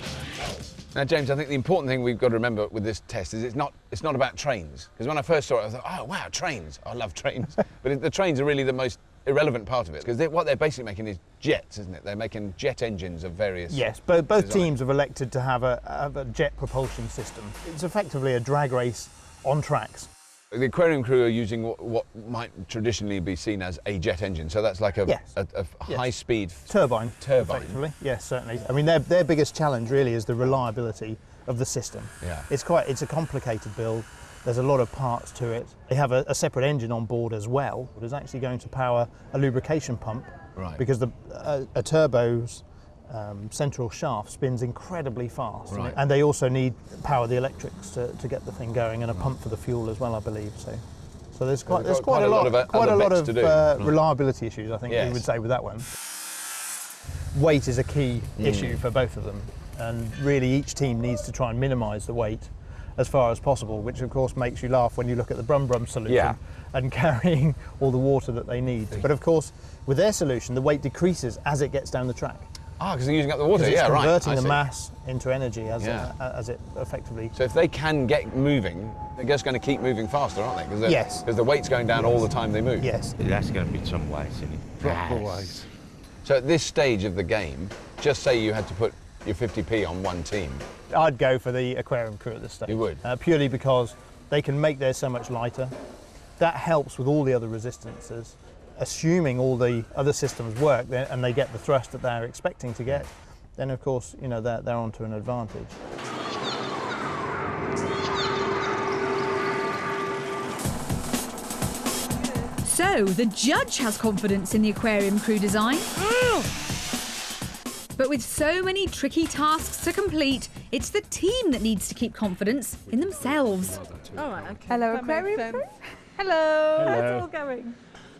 Now, James, I think the important thing we've got to remember with this test is it's not about trains. Because when I first saw it, I thought, oh, wow, trains. I love trains. But the trains are really the most irrelevant part of it. Because what they're basically making is jets, isn't it? They're making jet engines of various... Yes, both teams have elected to have a jet propulsion system. It's effectively a drag race on tracks. The aquarium crew are using what might traditionally be seen as a jet engine. So that's like a high-speed... Turbine. Turbine. Effectively. Yes, certainly. I mean, their biggest challenge really is the reliability of the system. Yeah. It's a complicated build. There's a lot of parts to it. They have a separate engine on board as well. It is actually going to power a lubrication pump. Right. Because a turbo's central shaft spins incredibly fast. Right. And they also need power the electrics to get the thing going, and a pump for the fuel as well, I believe. So there's quite a lot of reliability issues, I think we would say, with that one. Weight is a key issue for both of them, and really each team needs to try and minimise the weight as far as possible, which of course makes you laugh when you look at the Brum solution and carrying all the water that they need. But of course, with their solution, the weight decreases as it gets down the track. Ah, because they're using up the water, it's right. converting the mass into energy as it effectively... So if they can get moving, they're just going to keep moving faster, aren't they? Yes. Because the weight's going down all the time they move. Yes. That's going to be some weight, isn't it? Proper weight. So at this stage of the game, just say you had to put your 50p on one team. I'd go for the aquarium crew at this stage. You would? Purely because they can make theirs so much lighter. That helps with all the other resistances. Assuming all the other systems work and they get the thrust that they're expecting to get, then of course, you know, they're onto an advantage. So, the judge has confidence in the aquarium crew design. But with so many tricky tasks to complete, it's the team that needs to keep confidence in themselves. All right, okay. Hello, that aquarium makes crew. sense. Hello. Hello. How's it all going?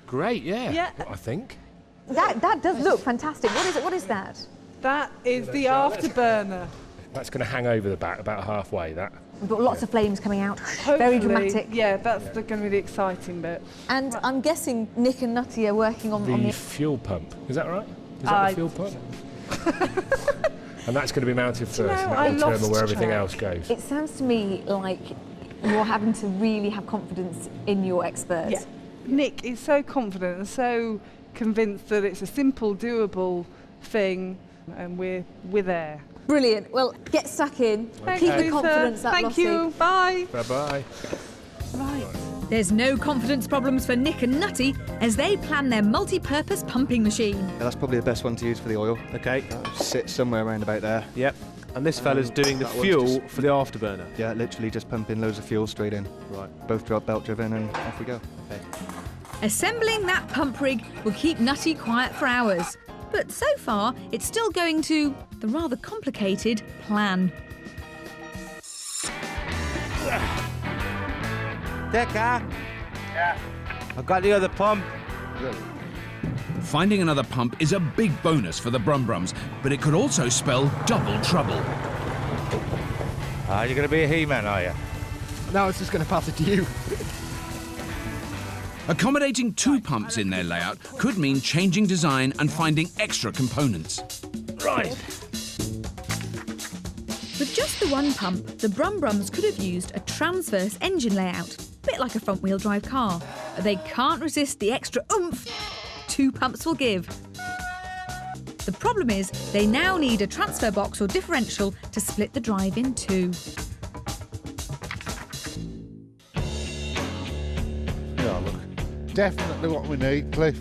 Great, Yeah. I think. That does look fantastic. What is it? What is that? That is the afterburner. That's going to hang over the back about halfway, that. We've got lots of flames coming out. Hopefully, Very dramatic. Yeah, that's going to be the exciting bit. And I'm guessing Nick and Nutty are working on The the fuel pump. Is that right? Is that the fuel pump? And that's going to be mounted first, and that will determine where everything else goes. It sounds to me like you're having to really have confidence in your experts. Yeah. Nick is so confident and so convinced that it's a simple, doable thing, and we're there. Brilliant. Well, get stuck in. Keep the confidence up, Thank you. Bye. Bye-bye. Right. There's no confidence problems for Nick and Nutty as they plan their multi-purpose pumping machine. Yeah, that's probably the best one to use for the oil. Okay. Sits somewhere around about there. Yep. And this fella's doing the fuel for the afterburner. Yeah, literally just pumping loads of fuel straight in. Right. Both drop belt driven and off we go. Okay. Assembling that pump rig will keep Nutty quiet for hours. But so far, it's still going to the rather complicated plan. Decker? Yeah? I've got the other pump. Finding another pump is a big bonus for the Brums, but it could also spell double trouble. You're going to be a he-man, are you? No, it's just going to pass it to you. Accommodating two pumps in their layout could mean changing design and finding extra components. Right. With just the one pump, the Brums could have used a transverse engine layout, a bit like a front-wheel drive car. But they can't resist the extra oomph two pumps will give. The problem is they now need a transfer box or differential to split the drive in two. Yeah, look. Definitely what we need, Cliff.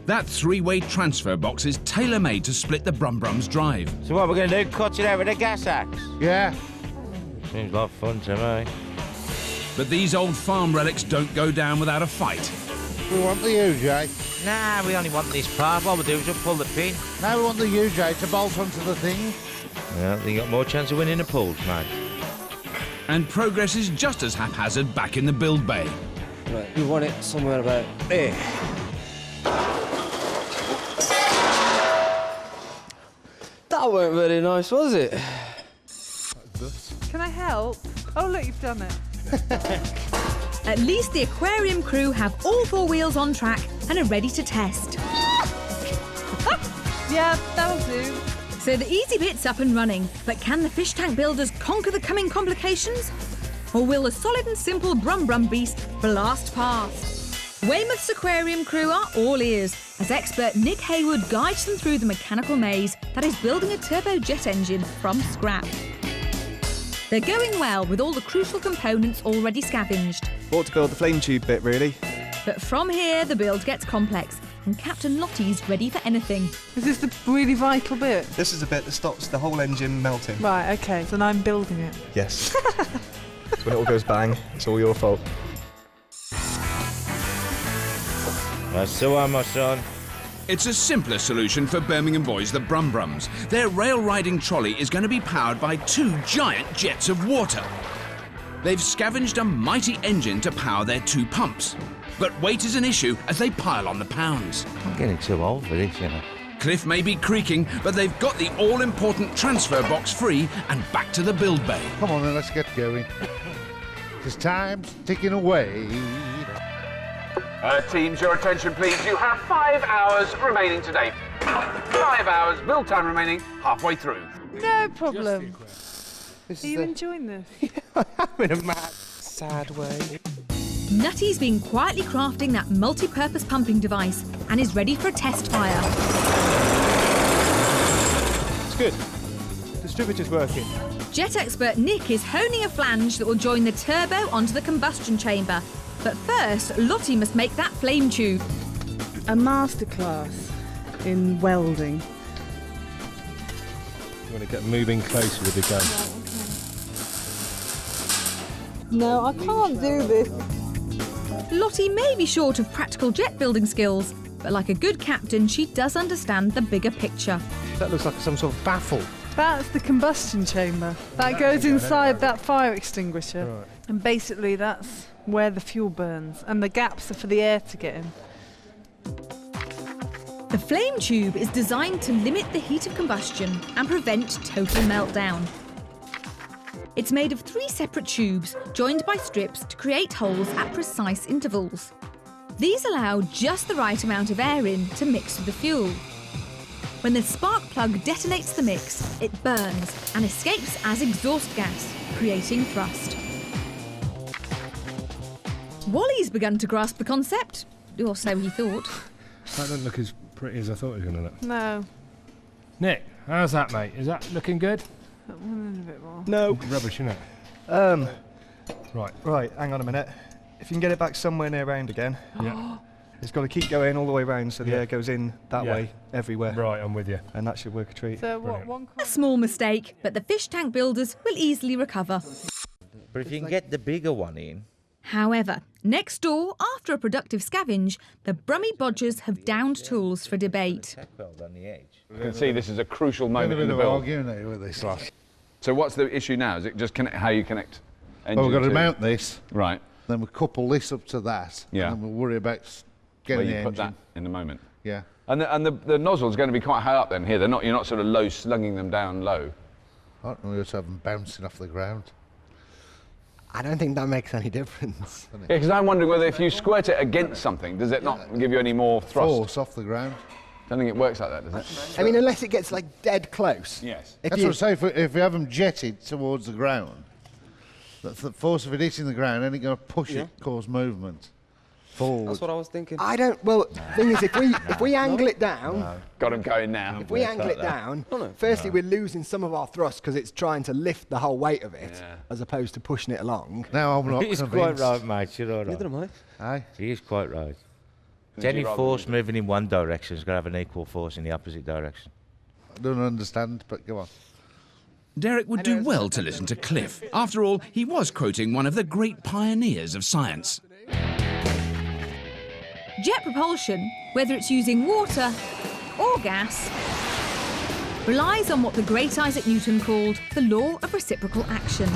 That three-way transfer box is tailor-made to split the Brumbrum's drive. So what we're going to do, cut it out with a gas axe? Yeah. Seems like fun to me. But these old farm relics don't go down without a fight. We want the UJ. Nah, we only want this part. What we'll do is just pull the pin. Now we want the UJ to bolt onto the thing. Well, then you got more chance of winning the pools, mate. And progress is just as haphazard back in the build bay. Right, we want it somewhere about there. That weren't very nice, was it? Can I help? Oh, look, you've done it. At least the aquarium crew have all four wheels on track and are ready to test. Yeah, that'll do. So the easy bit's up and running, but can the fish tank builders conquer the coming complications? Or will the solid and simple Brum beast blast past? Weymouth's aquarium crew are all ears as expert Nick Hayward guides them through the mechanical maze that is building a turbojet engine from scrap. They're going well with all the crucial components already scavenged. Ought to build the flame tube bit, really. But from here, the build gets complex, and Captain Lottie's ready for anything. Is this the really vital bit? This is the bit that stops the whole engine melting. Right, OK, so now I'm building it. Yes. So when it all goes bang, it's all your fault. That's the one, my son. It's a simpler solution for Birmingham boys, the Brumbrums. Their rail-riding trolley is going to be powered by two giant jets of water. They've scavenged a mighty engine to power their two pumps. But weight is an issue as they pile on the pounds. I'm getting too old for this, you know. Cliff may be creaking, but they've got the all-important transfer box free and back to the build bay. Come on then, let's get going. Because time's ticking away. Teams, your attention please. You have 5 hours remaining today. 5 hours, build time remaining, halfway through. No problem. Are you enjoying this? I'm in a mad, sad way. Nutty's been quietly crafting that multi-purpose pumping device and is ready for a test fire. It's good. Distributor's working. Jet expert Nick is honing a flange that will join the turbo onto the combustion chamber. But first, Lottie must make that flame tube. A masterclass in welding. You want to get moving closer with the gun. No, I can't do this. Lottie may be short of practical jet building skills, but like a good captain, she does understand the bigger picture. That looks like some sort of baffle. That's the combustion chamber. That goes inside that fire extinguisher. Right. And basically that's where the fuel burns, and the gaps are for the air to get in. The flame tube is designed to limit the heat of combustion and prevent total meltdown. It's made of 3 separate tubes joined by strips to create holes at precise intervals. These allow just the right amount of air in to mix with the fuel. When the spark plug detonates the mix, it burns and escapes as exhaust gas, creating thrust. Wally's begun to grasp the concept, or so he thought. That doesn't look as pretty as I thought it was going to look. No. Nick, how's that, mate? Is that looking good? A bit more. No. Rubbish, isn't it? Right, hang on a minute. If you can get it back somewhere near round again. Yeah. It's got to keep going all the way round so the air goes in that way, everywhere. Right, I'm with you. And that should work a treat. So what, A small mistake, but the fish tank builders will easily recover. But if you can get the bigger one in... However, next door, after a productive scavenge, the Brummy Bodgers have downed tools for debate. You can see this is a crucial moment in the build. Arguing with this lot. So what's the issue now? Is it just how you connect engine Well, we've got to to- mount this. Right. Then we couple this up to that. Yeah. And then we'll worry about Where getting you the put engine. that in a moment. Yeah. And the nozzle's going to be quite high up then here. You're not sort of low, slugging them down low. I don't know, we just have them bouncing off the ground. I don't think that makes any difference. Yeah, because I'm wondering whether if you squirt it against something, does it not give you any more thrust? Force off the ground. Don't think it works like that, does it? I mean, unless it gets like dead close. Yes. That's what I say, if we have them jetted towards the ground, the force of it hitting the ground, then it's going to push it, cause movement. Forward. That's what I was thinking. I don't. Well, thing is, if we angle it down, got him going now. If we angle it down, firstly we're losing some of our thrust because it's trying to lift the whole weight of it, as opposed to pushing it along. No, I'm not He's quite right, mate. You're all right. Neither am I. Aye. He is quite right. Any force moving in one direction is going to have an equal force in the opposite direction. I don't understand, but go on. Derek would do well to listen to Cliff. After all, he was quoting one of the great pioneers of science. Jet propulsion, whether it's using water or gas, relies on what the great Isaac Newton called the law of reciprocal action.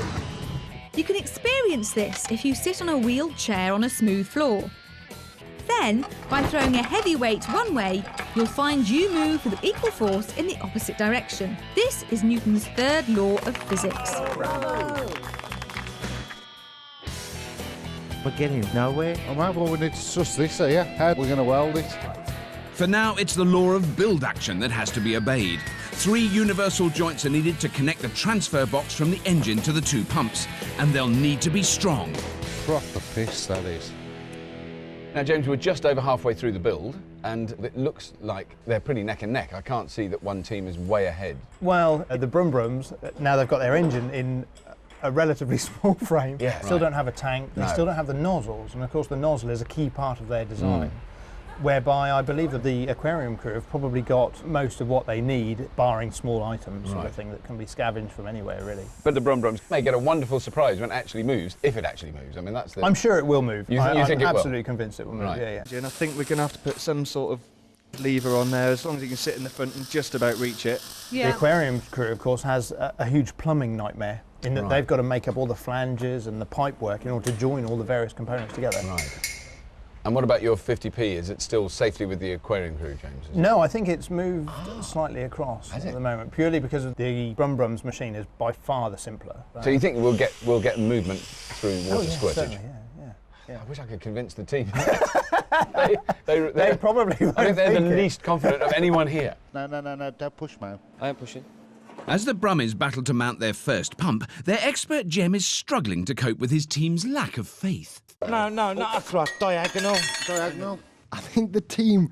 You can experience this if you sit on a wheeled chair on a smooth floor. Then, by throwing a heavy weight one way, you'll find you move with equal force in the opposite direction. This is Newton's third law of physics. We're getting nowhere. Oh, well, we need to suss this here. How are we going to weld it? For now, it's the law of build action that has to be obeyed. 3 universal joints are needed to connect the transfer box from the engine to the 2 pumps, and they'll need to be strong. Proper piss, that is. Now, James, we're just over halfway through the build, and it looks like they're pretty neck and neck. I can't see that one team is way ahead. Well, the Brum Brums, now they've got their engine in a relatively small frame, still don't have a tank, they still don't have the nozzles, and of course the nozzle is a key part of their design. Whereby I believe that the aquarium crew have probably got most of what they need, barring small items, sort of thing that can be scavenged from anywhere, really. But the Brum Brums may get a wonderful surprise when it actually moves, if it actually moves. I mean, that's the... I'm sure it will move. You think it will? I'm absolutely convinced it will move, And I think we're going to have to put some sort of lever on there, as long as you can sit in the front and just about reach it. The aquarium crew, of course, has a huge plumbing nightmare, in that they've got to make up all the flanges and the pipe work in order to join all the various components together. And what about your 50p? Is it still safely with the aquarium crew, James? No, I think it's moved slightly across at the moment, purely because of the Brum Brums machine is by far the simpler. So you think we'll get movement through water squirtage? Certainly, yeah. I wish I could convince the team. they probably won't. I think they're the least confident of anyone here. No, don't push, man. I am pushing. As the Brummies battle to mount their first pump, their expert Jem is struggling to cope with his team's lack of faith. No, not across, diagonal. Diagonal. I think the team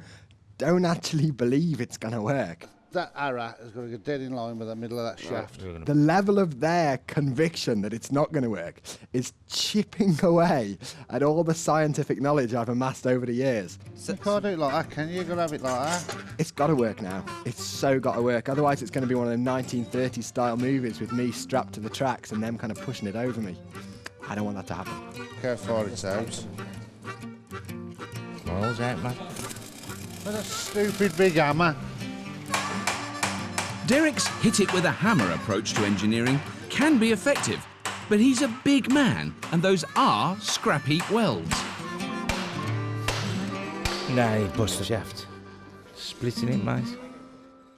don't actually believe it's going to work. That arrow has got to go dead in line with the middle of that shaft. The level of their conviction that it's not going to work is chipping away at all the scientific knowledge I've amassed over the years. You can't do it like that, can you? You've got to have it like that. It's got to work now. It's so got to work. Otherwise, it's going to be one of the 1930s style movies with me strapped to the tracks and them kind of pushing it over me. I don't want that to happen. Look how far it's out. Miles out, man. What a stupid big hammer. Derek's hit it with a hammer approach to engineering can be effective, but he's a big man, and those are scrap heap welds. Nah, he bust the shaft. Splitting it, mate.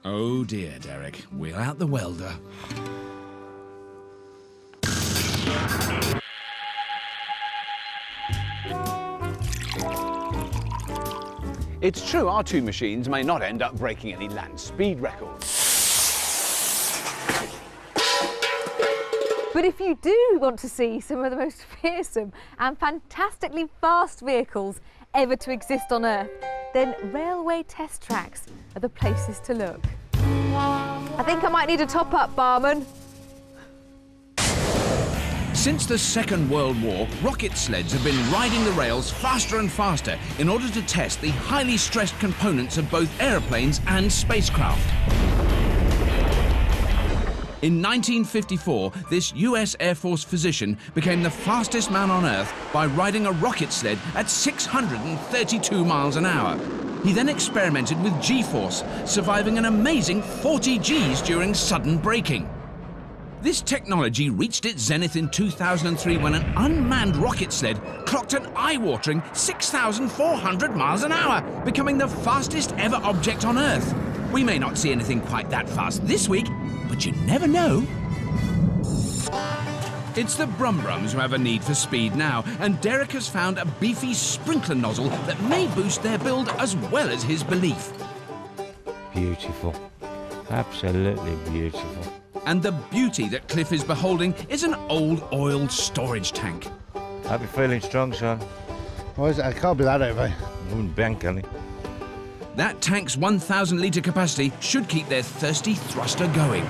Oh dear, Derek. Wheel out the welder. It's true our 2 machines may not end up breaking any land speed records. But if you do want to see some of the most fearsome and fantastically fast vehicles ever to exist on Earth, then railway test tracks are the places to look. I think I might need a top-up, barman. Since the Second World War, rocket sleds have been riding the rails faster and faster in order to test the highly stressed components of both aeroplanes and spacecraft. In 1954, this US Air Force physician became the fastest man on Earth by riding a rocket sled at 632 miles an hour. He then experimented with G-force, surviving an amazing 40 Gs during sudden braking. This technology reached its zenith in 2003 when an unmanned rocket sled clocked an eye-watering 6,400 miles an hour, becoming the fastest ever object on Earth. We may not see anything quite that fast this week, but you never know. It's the Brum Brums who have a need for speed now, and Derek has found a beefy sprinkler nozzle that may boost their build as well as his belief. Beautiful. Absolutely beautiful. And the beauty that Cliff is beholding is an old oil storage tank. Hope you're feeling strong, son. Why is it? It can't be that heavy. I wouldn't bank on it. That tank's 1,000-litre capacity should keep their thirsty thruster going.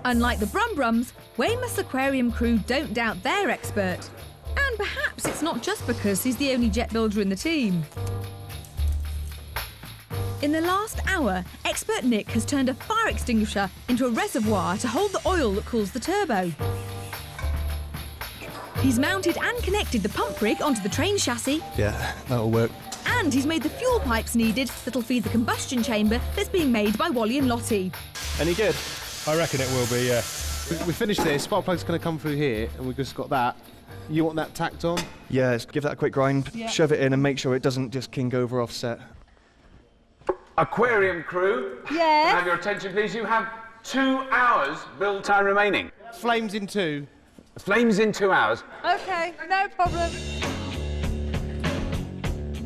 Unlike the Brumbrums, Weymouth's aquarium crew don't doubt their expert. And perhaps it's not just because he's the only jet builder in the team. In the last hour, expert Nick has turned a fire extinguisher into a reservoir to hold the oil that cools the turbo. He's mounted and connected the pump rig onto the train chassis. Yeah, that'll work. And he's made the fuel pipes needed that'll feed the combustion chamber that's being made by Wally and Lottie. Any good? I reckon it will be, yeah. We finished this, spark plug's going to come through here, and we've just got that. You want that tacked on? Yeah, let's give that a quick grind, Yeah. shove it in and make sure it doesn't just kink over offset. Aquarium crew. Yeah. Have your attention, please. You have 2 hours build time remaining. Flames in 2. Flames in 2 hours. Okay, no problem.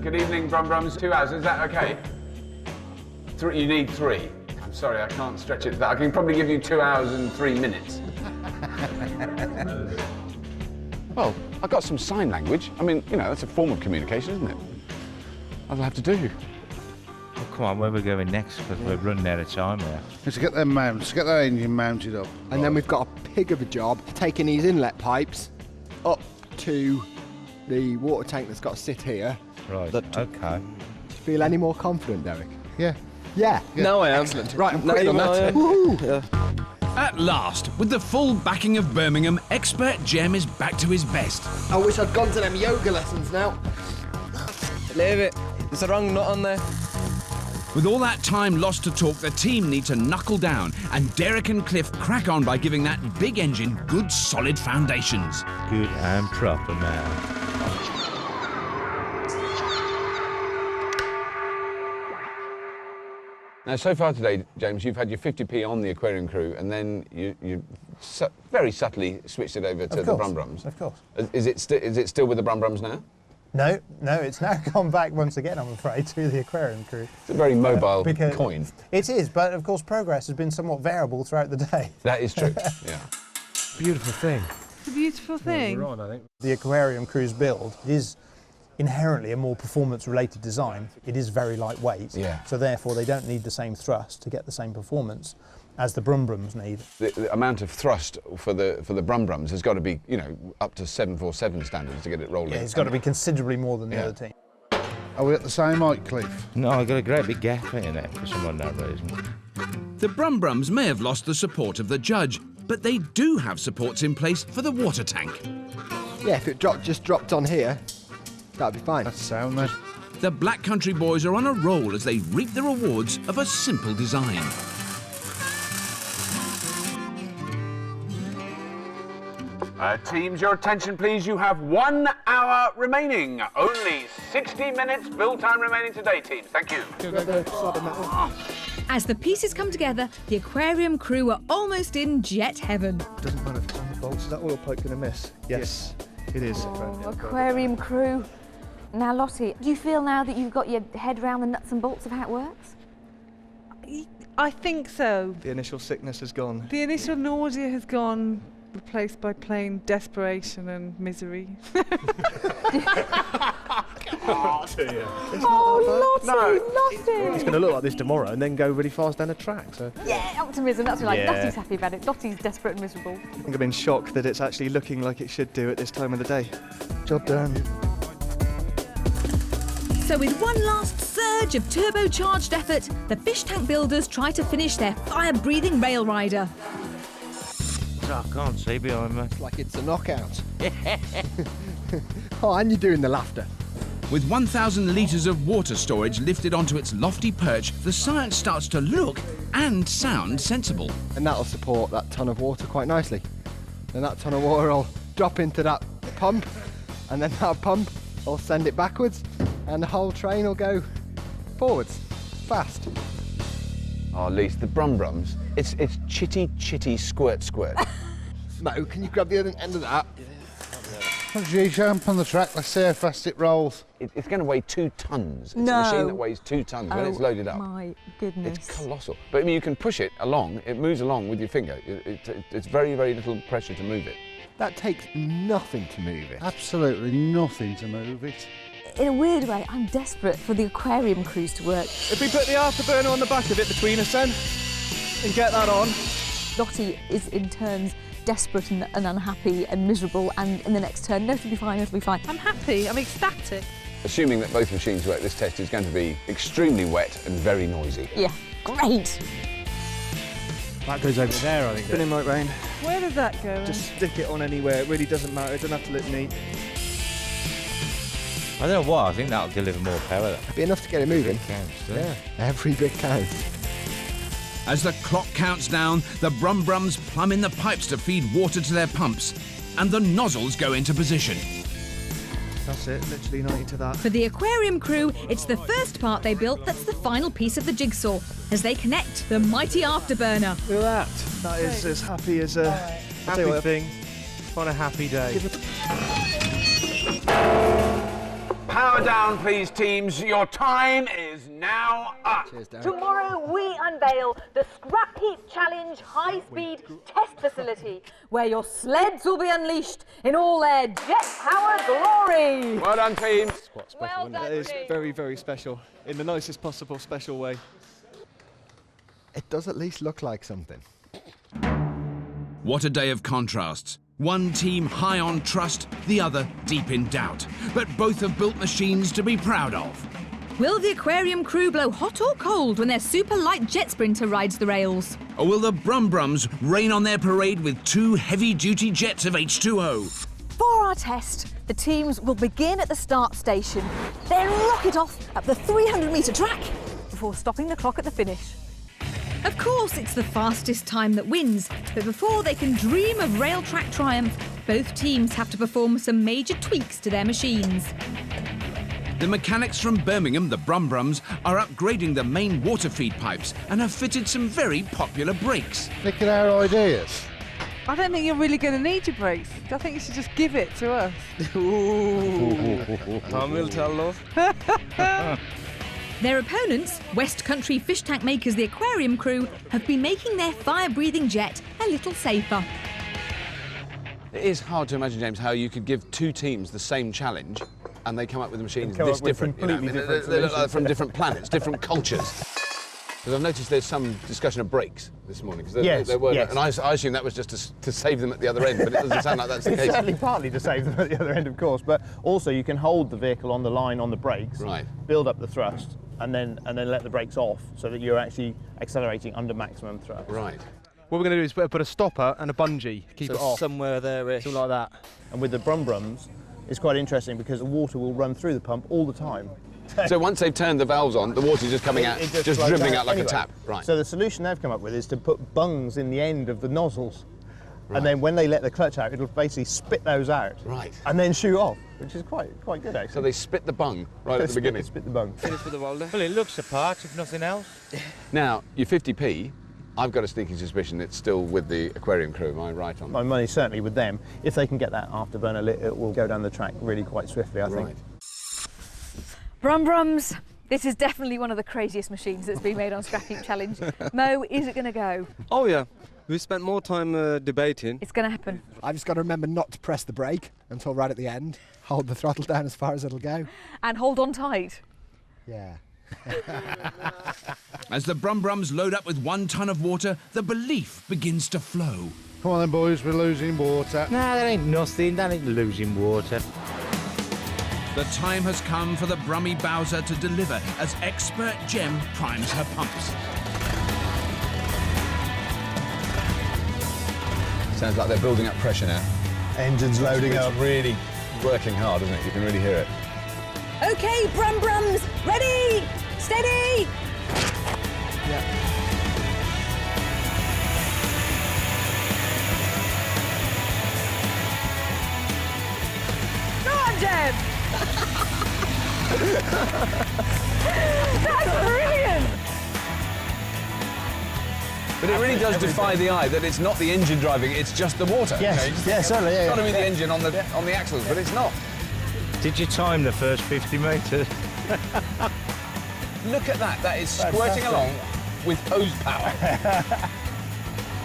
Good evening, Brumbrums. 2 hours, is that okay? You need 3. I'm sorry, I can't stretch it to that. I can probably give you 2 hours and 3 minutes. Well, I've got some sign language. I mean, you know, that's a form of communication, isn't it? I'll have to do. Well, come on, where are we going next? Because we're running out of time here. Let's get them mounts, get that engine mounted up. And then we've got a pig of a job taking these inlet pipes up to the water tank that's got to sit here. Right, okay. Do you feel any more confident, Derek? Yeah. Yeah. No, I am. Excellent. Right, I'm No, quitting on no, that. I am. Woohoo! At last, with the full backing of Birmingham, expert Jem is back to his best. I wish I'd gone to them yoga lessons now. Leave it. There's a wrong nut on there. With all that time lost to talk, the team need to knuckle down, and Derek and Cliff crack on by giving that big engine good solid foundations. Good and proper, man. Now, so far today, James, you've had your 50p on the aquarium crew, and then you very subtly switched it over to the Brumbrums. Of course. Is it still with the Brumbrums now? No, it's now gone back once again, I'm afraid, to the aquarium crew. It's a very mobile coin. It is, but of course progress has been somewhat variable throughout the day. That is true, yeah. Beautiful thing. It's a beautiful thing. We're on, I think. The aquarium crew's build is inherently a more performance-related design. It is very lightweight, so therefore they don't need the same thrust to get the same performance as the Brumbrums need. The amount of thrust for the Brumbrums has got to be, you know, up to 747 standards to get it rolling. Yeah, it's got to be considerably more than the other team. Are we at the same height, Cliff? No, I got a great big gap in it for some unknown reason. The Brumbrums may have lost the support of the judge, but they do have supports in place for the water tank. Yeah, if it just dropped on here, that'd be fine. That's sound, then. The Black Country boys are on a roll as they reap the rewards of a simple design. Teams, your attention, please. You have 1 hour remaining. Only 60 minutes build time remaining today, teams. Thank you. As the pieces come together, the aquarium crew are almost in jet heaven. Doesn't matter if it's on the bolts. Is that oil pipe going to miss? Yes, it is. Aquarium crew. Now, Lottie, do you feel now that you've got your head around the nuts and bolts of how it works? I think so. The initial sickness has gone. The initial nausea has gone, replaced by plain desperation and misery. Oh, dear. Lottie, Lottie! It's going to look like this tomorrow and then go really fast down a track. So. Yeah, optimism, that's what I like. Yeah. Lottie's happy about it. Lottie's desperate and miserable. I think I've been shocked that it's actually looking like it should do at this time of the day. Job done. So with one last surge of turbocharged effort, the fish tank builders try to finish their fire-breathing rail rider. I can't see behind me. It's like it's a knockout. Oh, and you're doing the laughter. With 1,000 litres of water storage lifted onto its lofty perch, the science starts to look and sound sensible. And that'll support that ton of water quite nicely. Then that ton of water will drop into that pump, and then that pump will send it backwards, and the whole train will go forwards, fast. Oh, Lise, the Brumbrums, it's chitty, squirt. Mo, can you grab the other end of that? G-jump on the track, let's see how fast it rolls. It's going to weigh 2 tons. It's a No. machine that weighs 2 tons when it's loaded up. My goodness. It's colossal. But I mean, you can push it along, it moves along with your finger. It's very, very little pressure to move it. That takes nothing to move it. Absolutely nothing to move it. In a weird way, I'm desperate for the aquarium crews to work. If we put the afterburner on the back of it between us then, and get that on. Lottie is in turns desperate and unhappy and miserable, and in the next turn, no, it'll be fine, it'll be fine. I'm happy, I'm ecstatic. Assuming that both machines work, this test is going to be extremely wet and very noisy. Yeah, great. That goes over there, I think. Spinning like rain. Where does that go? Just stick it on anywhere, it really doesn't matter, it doesn't have to look neat. I don't know why, I think that'll deliver more power. Be enough to get it moving. Counts, Yeah, every bit counts. As the clock counts down, the Brum-Brums plumb in the pipes to feed water to their pumps, and the nozzles go into position. That's it, literally 90 to that. For the aquarium crew, it's the first part they built that's the final piece of the jigsaw, as they connect the mighty afterburner. Look at that. That is as happy as a Happy thing on a happy day. Power down, please, teams. Your time is now up. Tomorrow we unveil the Scrapheap Challenge high-speed test facility, where your sleds will be unleashed in all their jet-powered glory. Well done, team. Well done, That is very, very special, in the nicest possible special way. It does at least look like something. What a day of contrasts. One team high on trust, the other deep in doubt. But both have built machines to be proud of. Will the aquarium crew blow hot or cold when their super light jet sprinter rides the rails? Or will the Brum-Brums rain on their parade with 2 heavy-duty jets of H2O? For our test, the teams will begin at the start station, then rocket off up the 300-metre track before stopping the clock at the finish. Of course, it's the fastest time that wins, but before they can dream of rail track triumph, both teams have to perform some major tweaks to their machines. The mechanics from Birmingham, the Brum-Brums, are upgrading the main water feed pipes and have fitted some very popular brakes. Look at our ideas. I don't think you're really going to need your brakes. I think you should just give it to us. Ooh. Time will tell, love. Their opponents, West Country fish tank makers the aquarium crew, have been making their fire-breathing jet a little safer. It is hard to imagine, James, how you could give 2 teams the same challenge and they come up with machines this different. Completely different they look like from different planets, different cultures. Because I've noticed there's some discussion of brakes this morning. Yes, yes. And I assume that was just to save them at the other end, but it doesn't sound like that's the It's case. certainly partly to save them at the other end, of course, but also you can hold the vehicle on the line on the brakes, right, build up the thrust, and then let the brakes off so that you're actually accelerating under maximum thrust. Right. What we're going to do is put a stopper and a bungee, keep it off. Somewhere there, something like that. And with the Brum-Brums, it's quite interesting because the water will run through the pump all the time. So once they've turned the valves on, the water's just coming out, just dribbling out like anyway, a tap. Right. So the solution they've come up with is to put bungs in the end of the nozzles. Right. And then when they let the clutch out, it'll basically spit those out. Right. And then shoot off, which is quite good, actually. So they spit the bung right at the beginning? Spit the bung. Finish with the roller. Well, it looks the part, if nothing else. Now, your 50p, I've got a sneaking suspicion it's still with the aquarium crew, am I right on that? My money's certainly with them. If they can get that afterburner lit, it will go down the track really quite swiftly, I think. Brum-Brums, this is definitely one of the craziest machines that's been made on Scrapheap Challenge. Mo, is it going to go? Oh yeah, we spent more time debating. It's going to happen. I've just got to remember not to press the brake until right at the end. Hold the throttle down as far as it'll go. And hold on tight. Yeah. As the Brum-Brums load up with 1 ton of water, the belief begins to flow. Come on then, boys, we're losing water. Nah, that ain't nothing, that ain't losing water. The time has come for the Brummy Bowser to deliver as expert Jem primes her pumps. Sounds like they're building up pressure now. Engine's loading up. It's really working hard, isn't it? You can really hear it. OK, Brum-Brums, ready, steady! Go on, Jem! That's brilliant! But it really does defy the eye that it's not the engine driving, it's just the water. Yes, yeah, certainly, yeah. It's got to be the engine on the axles, but it's not. Did you time the first 50 metres? Look at that, that is squirting along with hose power.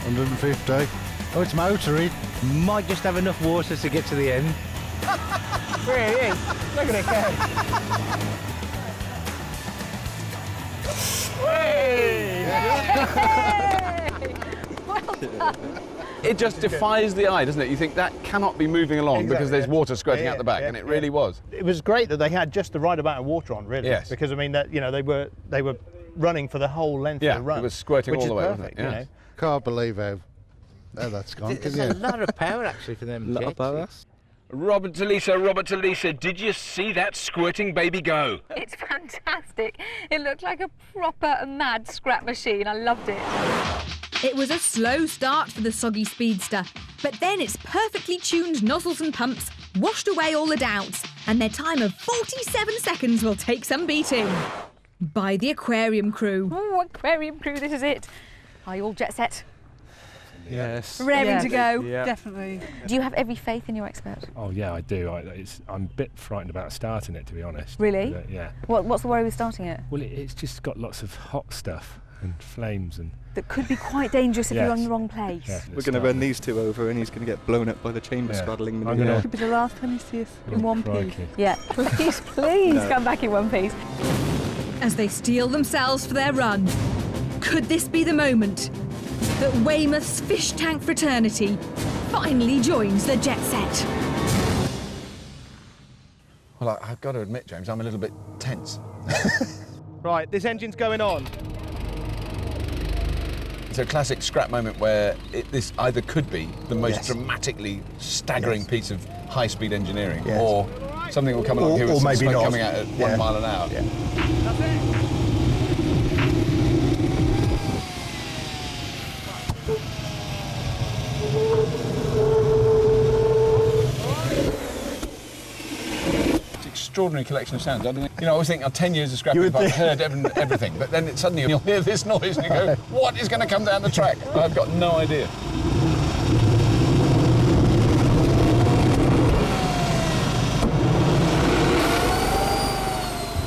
150. Oh, it's motoring. Might just have enough water to get to the end. Really? Look at it go. Well done. It just defies the eye, doesn't it? You think that cannot be moving along because there's water squirting out the back, and it really was. It was great that they had just the right amount of water on, really. Yes. Because I mean, that they were running for the whole length of the run. It was squirting all the way, perfect, wasn't it? Can't believe how that's gone. There's a lot of power actually for them. Lot of power. Robert Talisa, did you see that squirting baby go? It's fantastic. It looked like a proper mad scrap machine. I loved it. It was a slow start for the soggy speedster, but then its perfectly tuned nozzles and pumps washed away all the doubts, and their time of 47 seconds will take some beating. By the aquarium crew. Oh, aquarium crew, this is it. Are you all jet set? Yes. Raring to go? Yeah. Definitely. Do you have every faith in your expert? Oh yeah, I do. I'm a bit frightened about starting it, to be honest. Really? Yeah. What's the worry with starting it? Well, it's just got lots of hot stuff and flames and... That could be quite dangerous if you're on the wrong place. Yeah, We're going to run these two over and he's going to get blown up by the chamber straddling It could be the last time you see us in one piece. Yeah, please come back in one piece. As they steel themselves for their run, could this be the moment that Weymouth's fish tank fraternity finally joins the jet set? Well, I've got to admit, James, I'm a little bit tense. Right, this engine's going on. It's a classic scrap moment where this either could be the most dramatically staggering piece of high-speed engineering, or something will come along here with some smoke coming out at 1 mile an hour. That's it. Extraordinary collection of sounds. I always think, 10 years of scrapping, I've heard everything, but then suddenly you'll hear this noise and you go, what is going to come down the track? I've got no idea.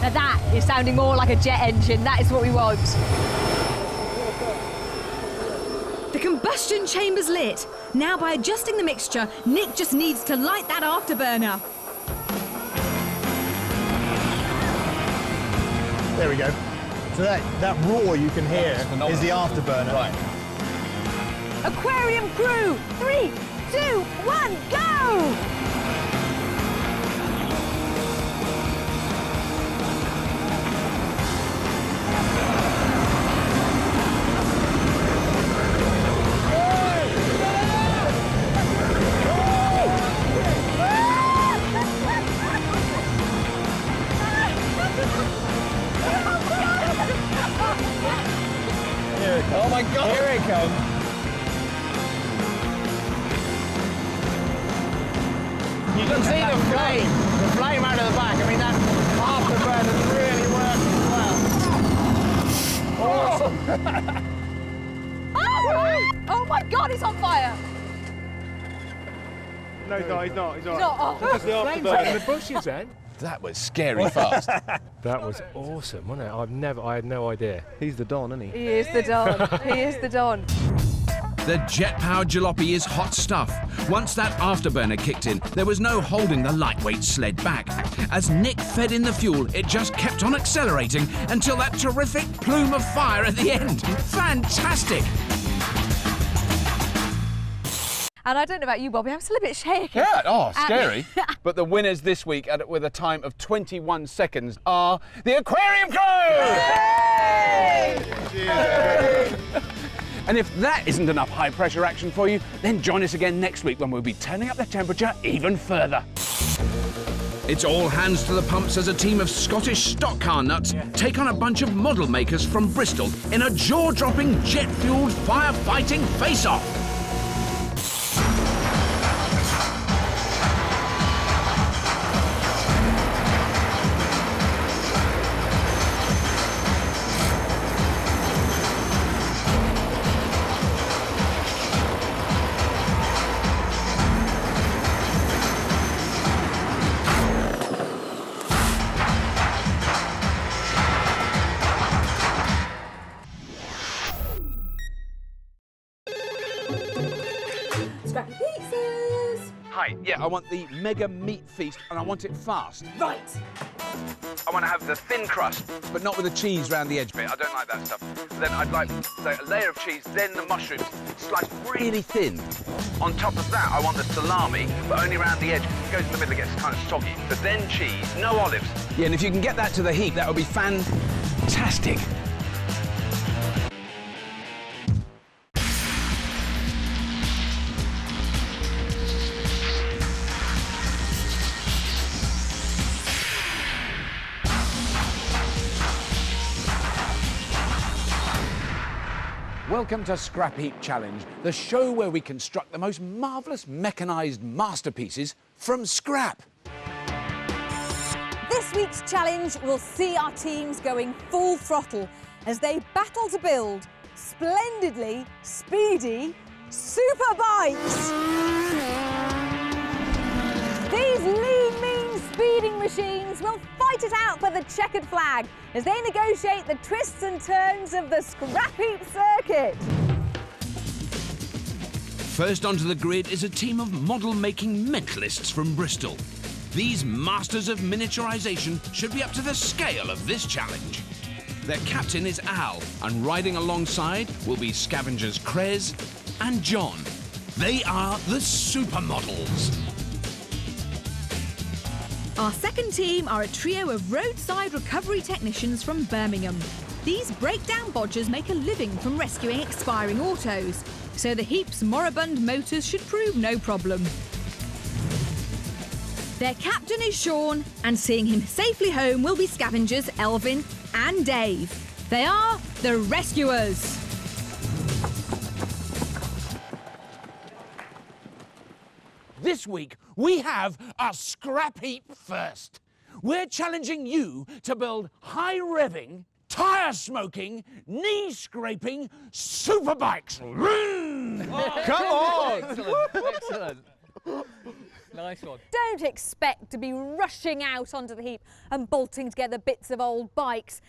Now that is sounding more like a jet engine. That is what we want. The combustion chamber's lit. Now, by adjusting the mixture, Nick just needs to light that afterburner. There we go. So that roar you can hear is the afterburner. Right. Aquarium crew, 3, 2, 1, go! Oh my God! Here it comes. You can see the flame out of the back. I mean, that afterburner really works well. Oh my God, it's on fire! No, he's not. He's not. Oh. Just the afterburner in the bushes, then. That was scary fast. That was awesome, wasn't it? I had no idea. He's the Don, isn't he? He is the Don. He is the Don. The jet-powered jalopy is hot stuff. Once that afterburner kicked in, there was no holding the lightweight sled back. As Nick fed in the fuel, it just kept on accelerating until that terrific plume of fire at the end. Fantastic! And I don't know about you, Bobby, I'm still a bit shaky. Yeah, scary. But the winners this week with a time of 21 seconds are the Aquarium Crew! Yay! And if that isn't enough high-pressure action for you, then join us again next week when we'll be turning up the temperature even further. It's all hands to the pumps as a team of Scottish stock car nuts take on a bunch of model makers from Bristol in a jaw-dropping, jet-fueled firefighting face-off. Hi, yeah, I want the mega meat feast and I want it fast. Right. I want to have the thin crust, but not with the cheese round the edge bit. I don't like that stuff. Then I'd like, say, a layer of cheese, then the mushrooms sliced really thin. On top of that, I want the salami, but only round the edge. It goes in the middle, it gets kind of soggy. But then cheese, no olives. Yeah, and if you can get that to the heap, that would be fantastic. Welcome to Scrapheap Challenge, the show where we construct the most marvellous mechanised masterpieces from scrap. This week's challenge will see our teams going full throttle as they battle to build splendidly speedy super bikes. These lean, mean speeding machines will fight it out for the checkered flag as they negotiate the twists and turns of the Scrapheap circuit. First onto the grid is a team of model-making mentalists from Bristol. These masters of miniaturisation should be up to the scale of this challenge. Their captain is Al, and riding alongside will be scavengers Krez and John. They are the supermodels. Our second team are a trio of roadside recovery technicians from Birmingham. These breakdown bodgers make a living from rescuing expiring autos, so the heap's moribund motors should prove no problem. Their captain is Sean, and seeing him safely home will be scavengers Elvin and Dave. They are the rescuers. This week, we have a Scrapheap first. We're challenging you to build high-revving, tyre-smoking, knee-scraping superbikes. Come on! Excellent. Nice one. Don't expect to be rushing out onto the heap and bolting together bits of old bikes,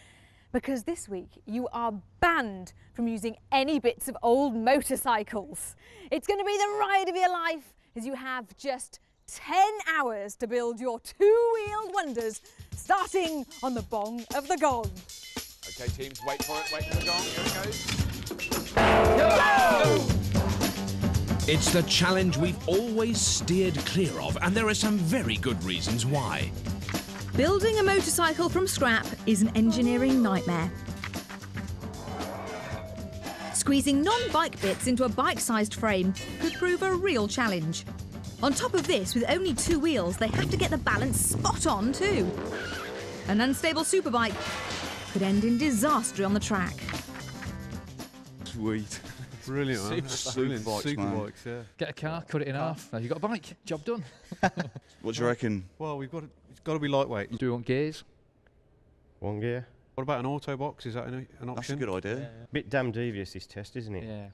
because this week you are banned from using any bits of old motorcycles. It's going to be the ride of your life, as you have just 10 hours to build your two-wheeled wonders, starting on the bong of the gong. OK, teams, wait for it, wait for the gong, here it goes. Go! It's the challenge we've always steered clear of, and there are some very good reasons why. Building a motorcycle from scrap is an engineering nightmare. Squeezing non-bike bits into a bike-sized frame could prove a real challenge. On top of this, with only two wheels, they have to get the balance spot on too. An unstable superbike could end in disaster on the track. Sweet. Brilliant, man. Superbikes, yeah. Get a car, cut it in half. Now you've got a bike. Job done. What do you reckon? Well, it's got to be lightweight. Do we want gears? One gear. What about an auto box? Is that an option? That's a good idea. Yeah. Bit damn devious, this test, isn't it? Yeah.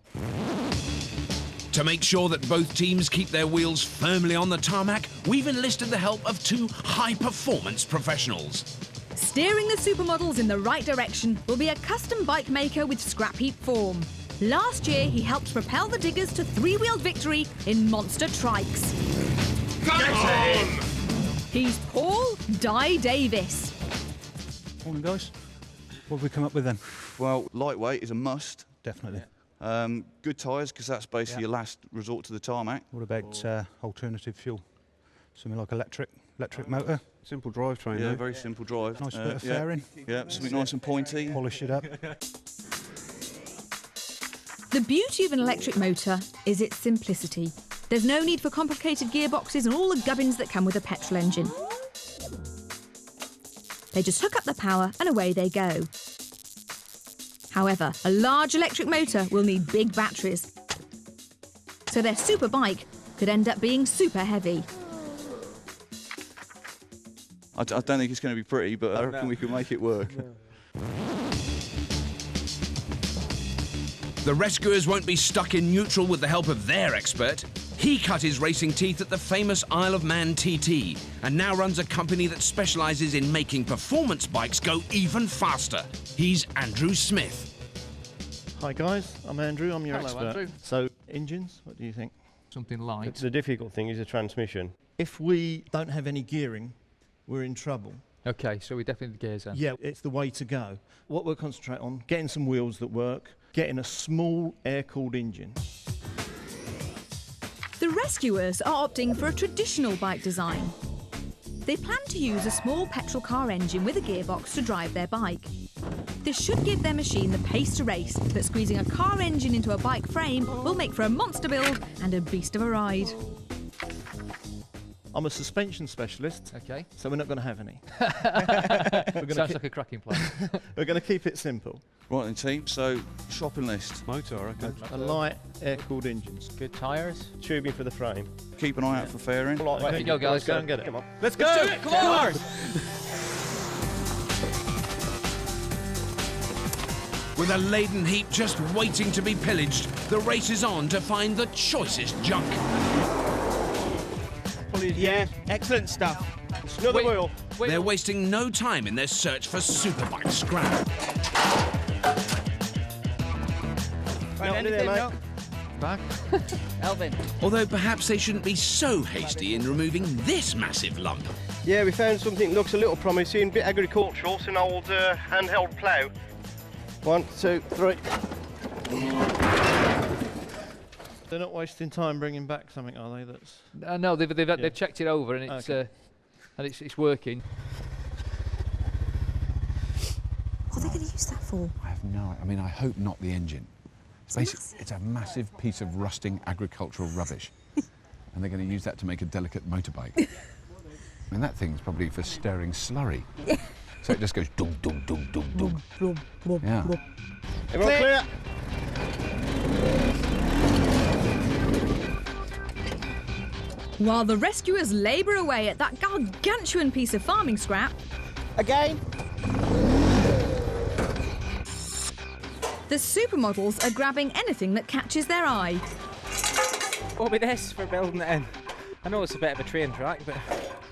To make sure that both teams keep their wheels firmly on the tarmac, we've enlisted the help of two high-performance professionals. Steering the supermodels in the right direction will be a custom bike maker with Scrapheap form. Last year, he helped propel the diggers to three-wheeled victory in monster trikes. Come on! He's Paul Dye Davis. Morning, guys. What have we come up with then? Well, lightweight is a must. Definitely. Good tyres, because that's basically your last resort to the tarmac. What about alternative fuel? Something like electric motor? Simple drivetrain. Yeah, very simple drive. Nice bit of fairing. Yeah, something nice and pointy. Polish it up. The beauty of an electric motor is its simplicity. There's no need for complicated gearboxes and all the gubbins that come with a petrol engine. They just hook up the power and away they go. However, a large electric motor will need big batteries, so their super bike could end up being super heavy. I don't think it's going to be pretty, but I reckon we can make it work. The rescuers won't be stuck in neutral with the help of their expert. He cut his racing teeth at the famous Isle of Man TT and now runs a company that specialises in making performance bikes go even faster. He's Andrew Smith. Hi guys, I'm Andrew, I'm your Hello, expert. Andrew. So, engines, what do you think? something light. The difficult thing is the transmission. If we don't have any gearing, we're in trouble. Okay, so we definitely need the gears then. Yeah, it's the way to go. What we'll concentrate on, getting some wheels that work, getting a small air-cooled engine. The rescuers are opting for a traditional bike design. They plan to use a small petrol car engine with a gearbox to drive their bike. This should give their machine the pace to race that squeezing a car engine into a bike frame will make for a monster build and a beast of a ride. I'm a suspension specialist, okay, so we're not going to have any. Sounds like a cracking plan. We're going to keep it simple. Right then, team, so shopping list. Motor, I reckon. A light air-cooled engines. Good tyres. Tubing for the frame. Keep an eye out for fairing. Right, go, guys. Let's go and get it. Come on. Let's go! Let's do it! Come on! With a laden heap just waiting to be pillaged, the race is on to find the choicest junk. Yeah, excellent stuff. Another wheel. They're wasting no time in their search for superbike scrap. Back. Elvin. Although perhaps they shouldn't be so hasty in removing this massive lump. Yeah, we found something that looks a little promising, a bit agricultural. It's an old handheld plough. 1, 2, 3. They're not wasting time bringing back something, are they? That's no, they've checked it over and it's it's working. What are they going to use that for? I have no. I mean, I hope not the engine. It's a massive piece of rusting agricultural rubbish, and they're going to use that to make a delicate motorbike. I mean, that thing's probably for stirring slurry. So it just goes dum dum dum dum dum. Yeah. Everyone clear. While the rescuers labour away at that gargantuan piece of farming scrap, again, the supermodels are grabbing anything that catches their eye. What will be this for building it in? I know it's a bit of a train track, but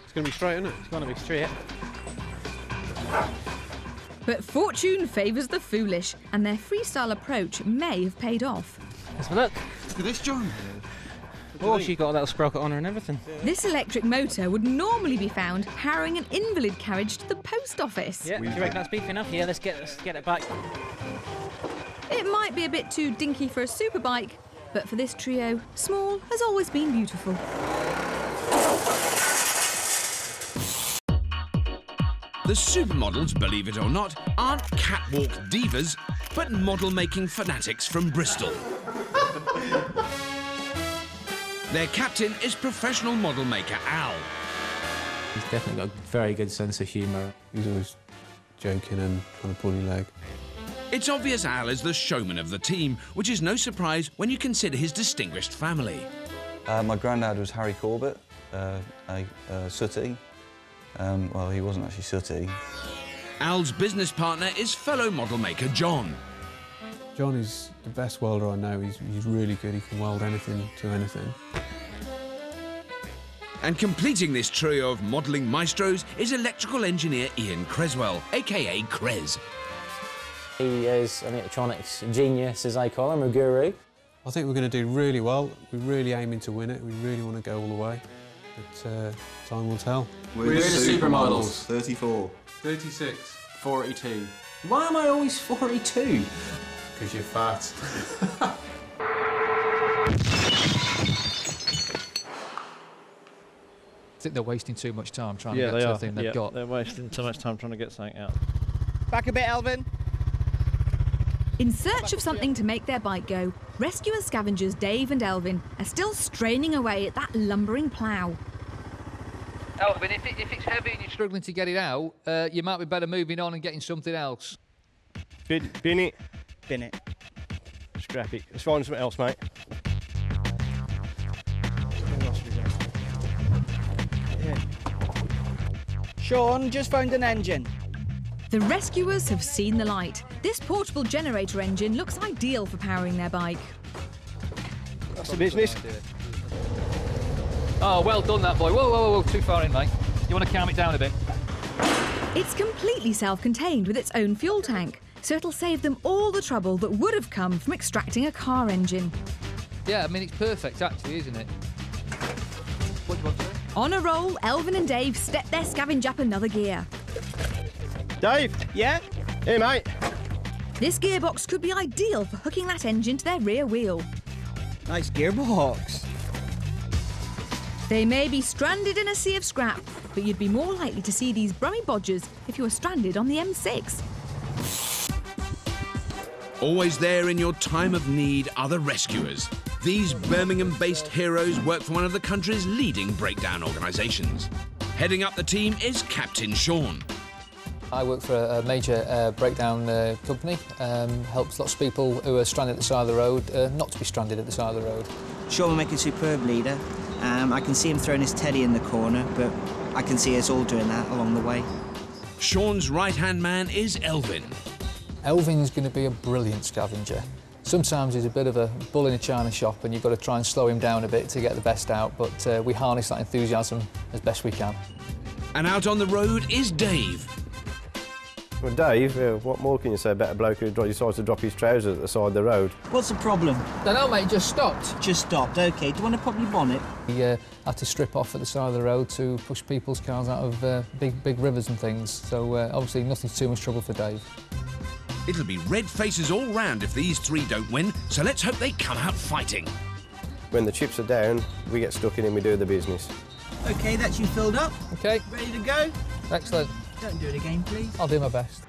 it's going to be straight, isn't it? It's going to be straight. But fortune favours the foolish, and their freestyle approach may have paid off. Let's have a look. Look at this, John. Oh, she got a little sprocket on her and everything. This electric motor would normally be found powering an invalid carriage to the post office. Yeah, do you reckon that's beef enough? Yeah, let's get it back. It might be a bit too dinky for a superbike, but for this trio, small has always been beautiful. The supermodels, believe it or not, aren't catwalk divas, but model-making fanatics from Bristol. Their captain is professional model maker Al. He's definitely got a very good sense of humour. He's always joking and trying to pull your leg. It's obvious Al is the showman of the team, which is no surprise when you consider his distinguished family. My granddad was Harry Corbett, a sooty. Well, he wasn't actually sooty. Al's business partner is fellow model maker John. John is the best welder I know. He's really good. He can weld anything to anything. And completing this trio of modelling maestros is electrical engineer Ian Creswell, a.k.a. Crez. He is an electronics genius, as I call him, a guru. I think we're going to do really well. We're really aiming to win it. We really want to go all the way. But time will tell. We're the supermodels. 34. 36. 42. Why am I always 42? Because you're fat. I think they're wasting too much time trying to get to the thing they've got. They're wasting too much time trying to get something out. Back a bit, Elvin. In search of something to make their bike go, rescuer scavengers Dave and Elvin are still straining away at that lumbering plough. Elvin, if it's heavy and you're struggling to get it out, you might be better moving on and getting something else. Bin it. Bin it. Scrappy. Let's find something else, mate. Sean, just found an engine. The rescuers have seen the light. This portable generator engine looks ideal for powering their bike. That's the business. Oh, well done, that boy. Whoa, whoa, whoa, too far in, mate. You want to calm it down a bit? It's completely self-contained with its own fuel tank, so it'll save them all the trouble that would have come from extracting a car engine. Yeah, I mean, it's perfect, actually, isn't it? What do you want to say? On a roll, Elvin and Dave step their scavenge up another gear. Dave? Yeah? Here, mate. This gearbox could be ideal for hooking that engine to their rear wheel. Nice gearbox. They may be stranded in a sea of scrap, but you'd be more likely to see these brummy bodgers if you were stranded on the M6. Always there in your time of need are the rescuers. These Birmingham-based heroes work for one of the country's leading breakdown organisations. Heading up the team is Captain Sean. I work for a major breakdown company, helps lots of people who are stranded at the side of the road not to be stranded at the side of the road. Sean will make a superb leader. I can see him throwing his teddy in the corner, but I can see us all doing that along the way. Sean's right-hand man is Elvin. Elvin's going to be a brilliant scavenger. Sometimes he's a bit of a bull in a china shop and you've got to try and slow him down a bit to get the best out, but we harness that enthusiasm as best we can. And out on the road is Dave. Well, Dave, what more can you say about a bloke who decides to drop his trousers at the side of the road? What's the problem? Don't know, mate, just stopped. Just stopped, OK. Do you want to pop your bonnet? He had to strip off at the side of the road to push people's cars out of big rivers and things, so obviously nothing's too much trouble for Dave. It'll be red faces all round if these three don't win, so let's hope they come out fighting. When the chips are down, we get stuck in and we do the business. OK, that's you filled up. OK. Ready to go? Excellent. Don't do it again, please. I'll do my best.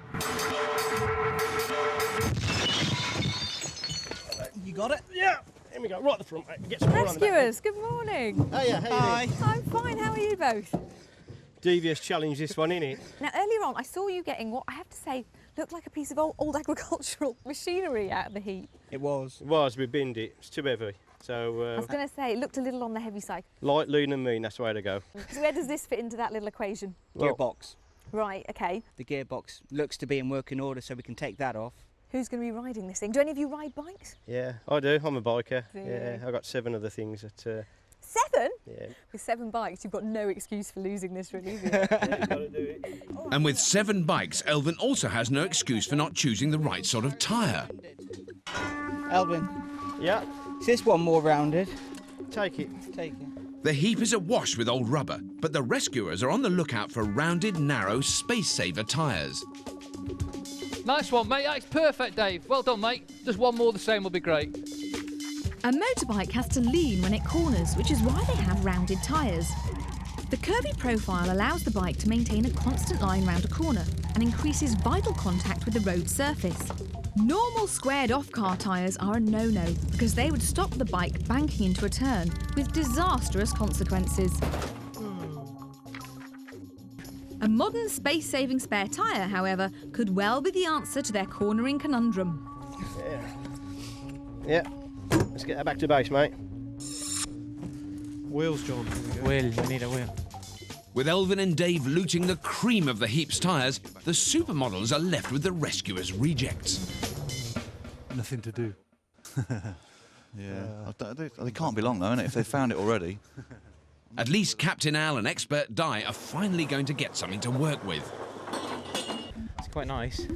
You got it? Yeah. Here we go, right at the front, mate. Get some more on the back. Rescuers, good morning. Oh, yeah, how you doing? I'm fine, how are you both? Devious challenge, this one, innit? Now, earlier on, I saw you getting what I have to say looked like a piece of old agricultural machinery out of the heap. It was. It was, we binned it. It's too heavy. So, I was going to say, it looked a little on the heavy side. light, lean and mean, that's the way to go. So where does this fit into that little equation? Gearbox. Right, OK. The gearbox looks to be in working order, so we can take that off. Who's going to be riding this thing? Do any of you ride bikes? Yeah, I do. I'm a biker. Do Yeah, you? I've got 7 other things that... 7? Yeah. With 7 bikes, you've got no excuse for losing this, really, have you? You've got to do it. And with 7 bikes, Elvin also has no excuse for not choosing the right sort of tyre. Elvin. Yeah? Is this one more rounded? Take it. Take it. The heap is awash with old rubber, but the rescuers are on the lookout for rounded, narrow, space-saver tyres. Nice one, mate. That's perfect, Dave. Well done, mate. Just one more the same will be great. A motorbike has to lean when it corners, which is why they have rounded tyres. The curvy profile allows the bike to maintain a constant line round a corner and increases vital contact with the road surface. Normal squared-off car tyres are a no-no because they would stop the bike banking into a turn with disastrous consequences. A modern space-saving spare tyre, however, could well be the answer to their cornering conundrum. Yeah. Let's get that back to base, mate. Wheels, John. Wheel, we need a wheel. With Elvin and Dave looting the cream of the heap's tyres, the supermodels are left with the rescuers' rejects. Nothing to do. Yeah, they can't be long though, innit, if they found it already. At least Captain Al and Expert Di are finally going to get something to work with. It's quite nice.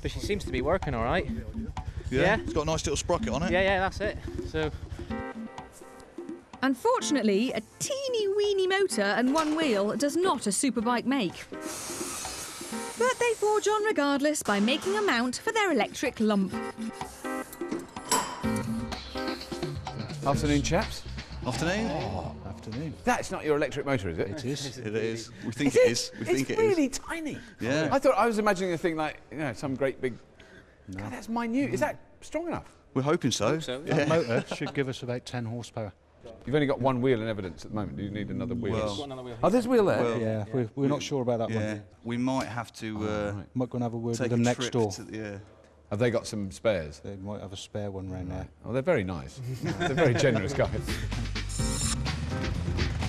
But she seems to be working all right. Yeah, it's got a nice little sprocket on it. Yeah, that's it. So. Unfortunately, a teeny-weeny motor and one wheel does not a superbike make. But they forge on regardless by making a mount for their electric lump. Afternoon, chaps. Afternoon. Oh, afternoon. That's not your electric motor, is it? It is. It is. We think it is. We think it is. It's really tiny. Yeah. I was imagining a thing like, some great big... No. God, that's minute. Is that strong enough? We're hoping so. Yeah. That motor should give us about 10 horsepower. You've only got one wheel in evidence at the moment. Do you need another wheel? Well, oh, there's a wheel there? Well, yeah, we're not sure about that one. We might have to... might go and have a word with them next door. Have they got some spares? They might have a spare one round there. Oh, they're very nice. They're very generous guys.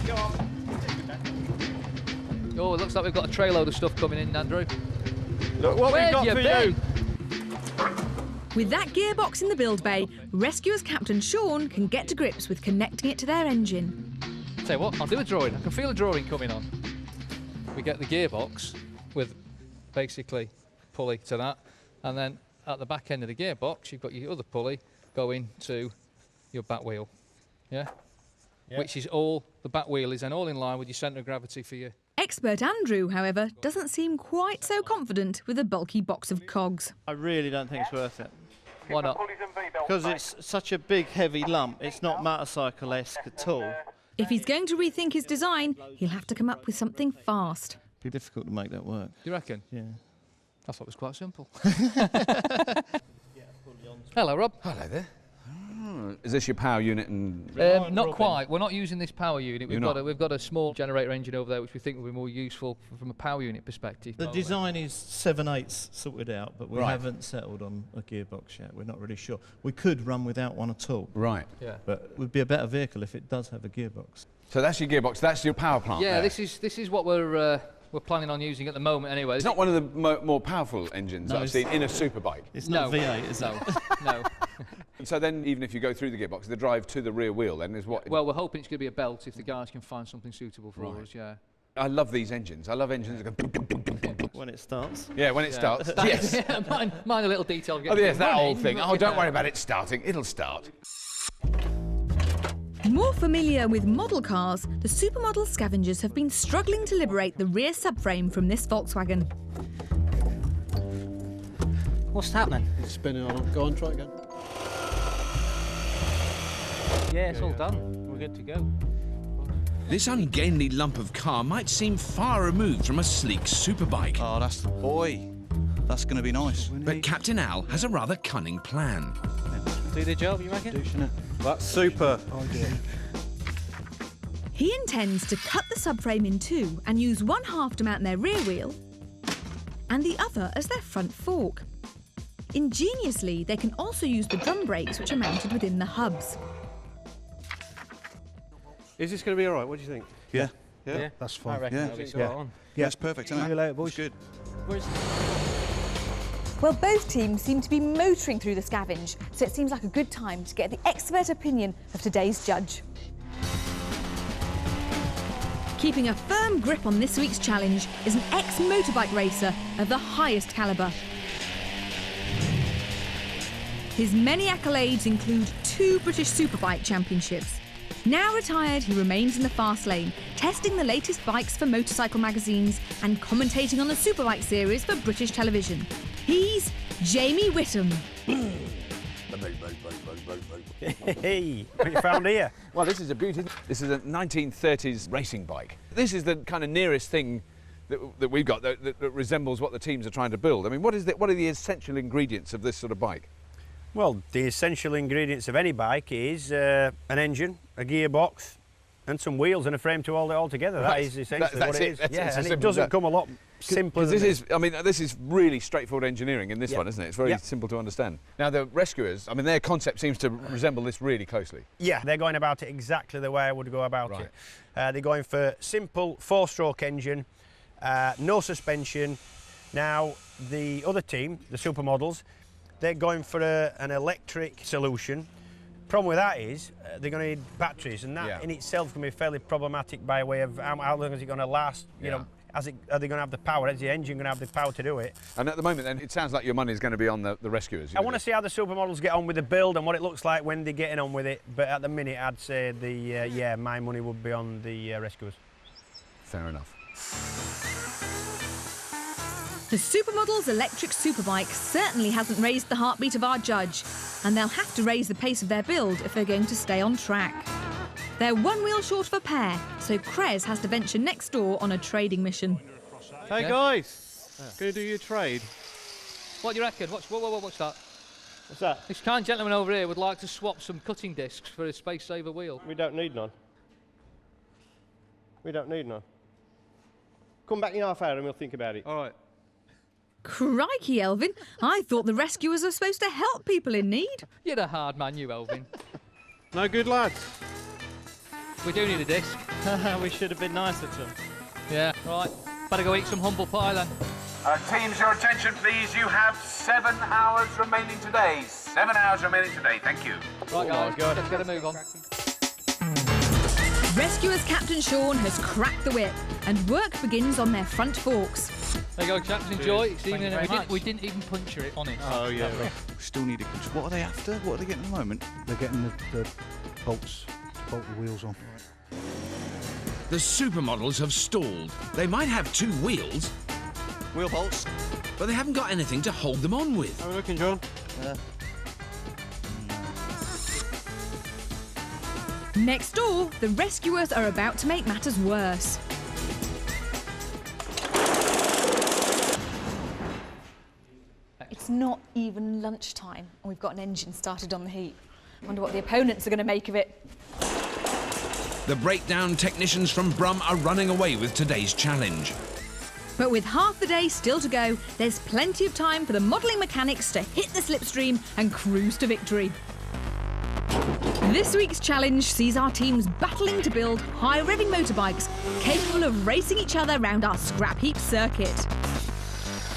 Go on. Oh, it looks like we've got a tray load of stuff coming in, Andrew. Look what we've got for you. With that gearbox in the build bay, rescuers Captain Sean can get to grips with connecting it to their engine. Tell you what, I'll do a drawing. I can feel a drawing coming on. We get the gearbox with basically pulley to that, and then at the back end of the gearbox, you've got your other pulley going to your back wheel. Yeah? Which is all, the back wheel is then all in line with your centre of gravity for you. Expert Andrew, however, doesn't seem quite so confident with a bulky box of cogs. I really don't think it's worth it. Why not? Because it's such a big, heavy lump. It's not motorcycle-esque at all. If he's going to rethink his design, he'll have to come up with something fast. It'd be difficult to make that work. You reckon? Yeah. I thought it was quite simple. Hello, Rob. Hello there. Is this your power unit? And not quite. We're not using this power unit. We've got a small generator engine over there, which we think will be more useful from a power unit perspective. The design is 7/8 sorted out, but we haven't settled on a gearbox yet. We're not really sure. We could run without one at all. Right. Yeah. But it would be a better vehicle if it does have a gearbox. So that's your gearbox. That's your power plant. Yeah. There. This is what we're planning on using at the moment. Anyway. It's not one of the more powerful engines that I've seen in a superbike. It's not V8, is it? No. And so then, even if you go through the gearbox, the drive to the rear wheel then is what? Well, we're hoping it's going to be a belt if the guys can find something suitable for us. Yeah. I love these engines. I love engines that go when it starts. Yeah, when it starts. Yes. Mind a little detail. Oh, yes, that old thing. Oh, don't worry about it starting. It'll start. More familiar with model cars, the supermodel scavengers have been struggling to liberate the rear subframe from this Volkswagen. What's happening? It's spinning on. Go on, try again. Yeah, it's all done. We're good to go. This ungainly lump of car might seem far removed from a sleek superbike. Oh, that's the boy. That's going to be nice. But Captain Al has a rather cunning plan. Do the job, you reckon? That's super. Oh, dear. He intends to cut the subframe in two and use one half to mount their rear wheel and the other as their front fork. Ingeniously, they can also use the drum brakes which are mounted within the hubs. Is this going to be all right? What do you think? Yeah. Yeah? That's fine. I reckon Yeah. it'll be spot on. Yeah, it's perfect, isn't it? See you later, boys. It's good. Well, both teams seem to be motoring through the scavenge, so it seems like a good time to get the expert opinion of today's judge. Keeping a firm grip on this week's challenge is an ex-motorbike racer of the highest calibre. His many accolades include 2 British Superbike Championships. Now retired, he remains in the fast lane, testing the latest bikes for motorcycle magazines and commentating on the Superbike series for British television. He's Jamie Whittam. Hey, what you found here? Well, this is a beauty. This is a 1930s racing bike. This is the kind of nearest thing that we've got that resembles what the teams are trying to build. I mean, what are the essential ingredients of this sort of bike? Well, the essential ingredients of any bike is an engine, a gearbox, and some wheels and a frame to hold it all together. That is essentially what it is. Yeah, and it doesn't come a lot simpler than this. I mean, this is really straightforward engineering in this one, isn't it? It's very simple to understand. Now, the rescuers, I mean, their concept seems to resemble this really closely. Yeah, they're going about it exactly the way I would go about it. They're going for simple 4-stroke engine, no suspension. Now, the other team, the supermodels, they're going for an electric solution. Problem with that is they're going to need batteries, and that in itself can be fairly problematic by way of how long is it going to last, you know, are they going to have the power, is the engine going to have the power to do it? And at the moment then, it sounds like your money is going to be on the rescuers. I want to see how the supermodels get on with the build and what it looks like when they're getting on with it, but at the minute I'd say my money would be on the rescuers. Fair enough. The Supermodels electric superbike certainly hasn't raised the heartbeat of our judge, and they'll have to raise the pace of their build if they're going to stay on track. They're 1 wheel short of a pair, so Krez has to venture next door on a trading mission. Hey guys, going to do your trade? What do you reckon? What's that? What's that? This kind gentleman over here would like to swap some cutting discs for a space saver wheel. We don't need none. We don't need none. Come back in half hour and we'll think about it. All right. Crikey, Elvin. I thought the rescuers were supposed to help people in need. You're a hard man, you, Elvin. No good, lads. We do need a disc. We should have been nicer to them. Yeah, right. Better go eat some humble pie then. Teams, your attention please. You have 7 hours remaining today. 7 hours remaining today. Thank you. Right, guys, let's get a move on. Rescuers Captain Sean has cracked the whip and work begins on their front forks. There you go, chaps. Enjoy. We didn't even puncture it on it. Oh, yeah. We still need a... What are they after? What are they getting at the moment? They're getting the bolts to bolt the wheels on. The supermodels have stalled. They might have 2 wheels. Wheel bolts. But they haven't got anything to hold them on with. How are we looking, John? Next door, the rescuers are about to make matters worse. It's not even lunchtime, and we've got an engine started on the heap. I wonder what the opponents are going to make of it. The breakdown technicians from Brum are running away with today's challenge. But with half the day still to go, there's plenty of time for the modelling mechanics to hit the slipstream and cruise to victory. This week's challenge sees our teams battling to build high-revving motorbikes capable of racing each other around our scrap heap circuit.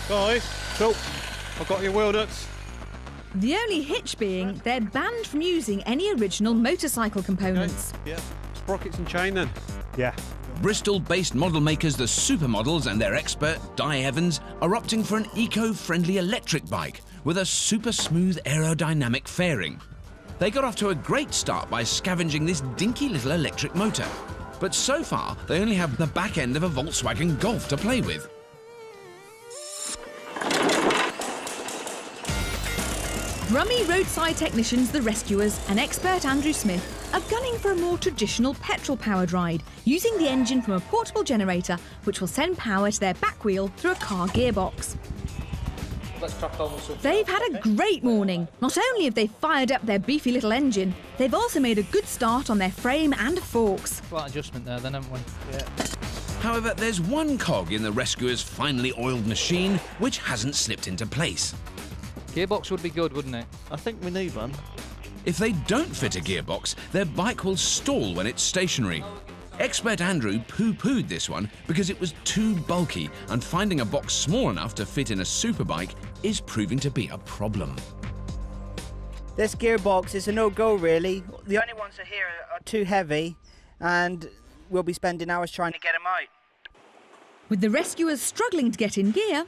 Guys, so I've got your wheel nuts. The only hitch being they're banned from using any original motorcycle components. Okay. Yeah. Sprockets and chain then. Yeah. Bristol-based model makers the Supermodels and their expert, Di Evans, are opting for an eco-friendly electric bike with a super smooth aerodynamic fairing. They got off to a great start by scavenging this dinky little electric motor. But so far, they only have the back end of a Volkswagen Golf to play with. Brummy roadside technicians, the rescuers, and expert Andrew Smith are gunning for a more traditional petrol-powered ride, using the engine from a portable generator which will send power to their back wheel through a car gearbox. Let's crack on with something. They've had a great morning. Not only have they fired up their beefy little engine, they've also made a good start on their frame and forks. Slight adjustment there then, haven't we? Yeah. However, there's one cog in the rescuers' finely oiled machine which hasn't slipped into place. Gearbox would be good, wouldn't it? I think we need one. If they don't fit a gearbox, their bike will stall when it's stationary. Expert Andrew poo-pooed this one because it was too bulky, and finding a box small enough to fit in a superbike is proving to be a problem. This gearbox is a no-go, really. The only ones that are here are too heavy, and we'll be spending hours trying to get them out. With the rescuers struggling to get in gear,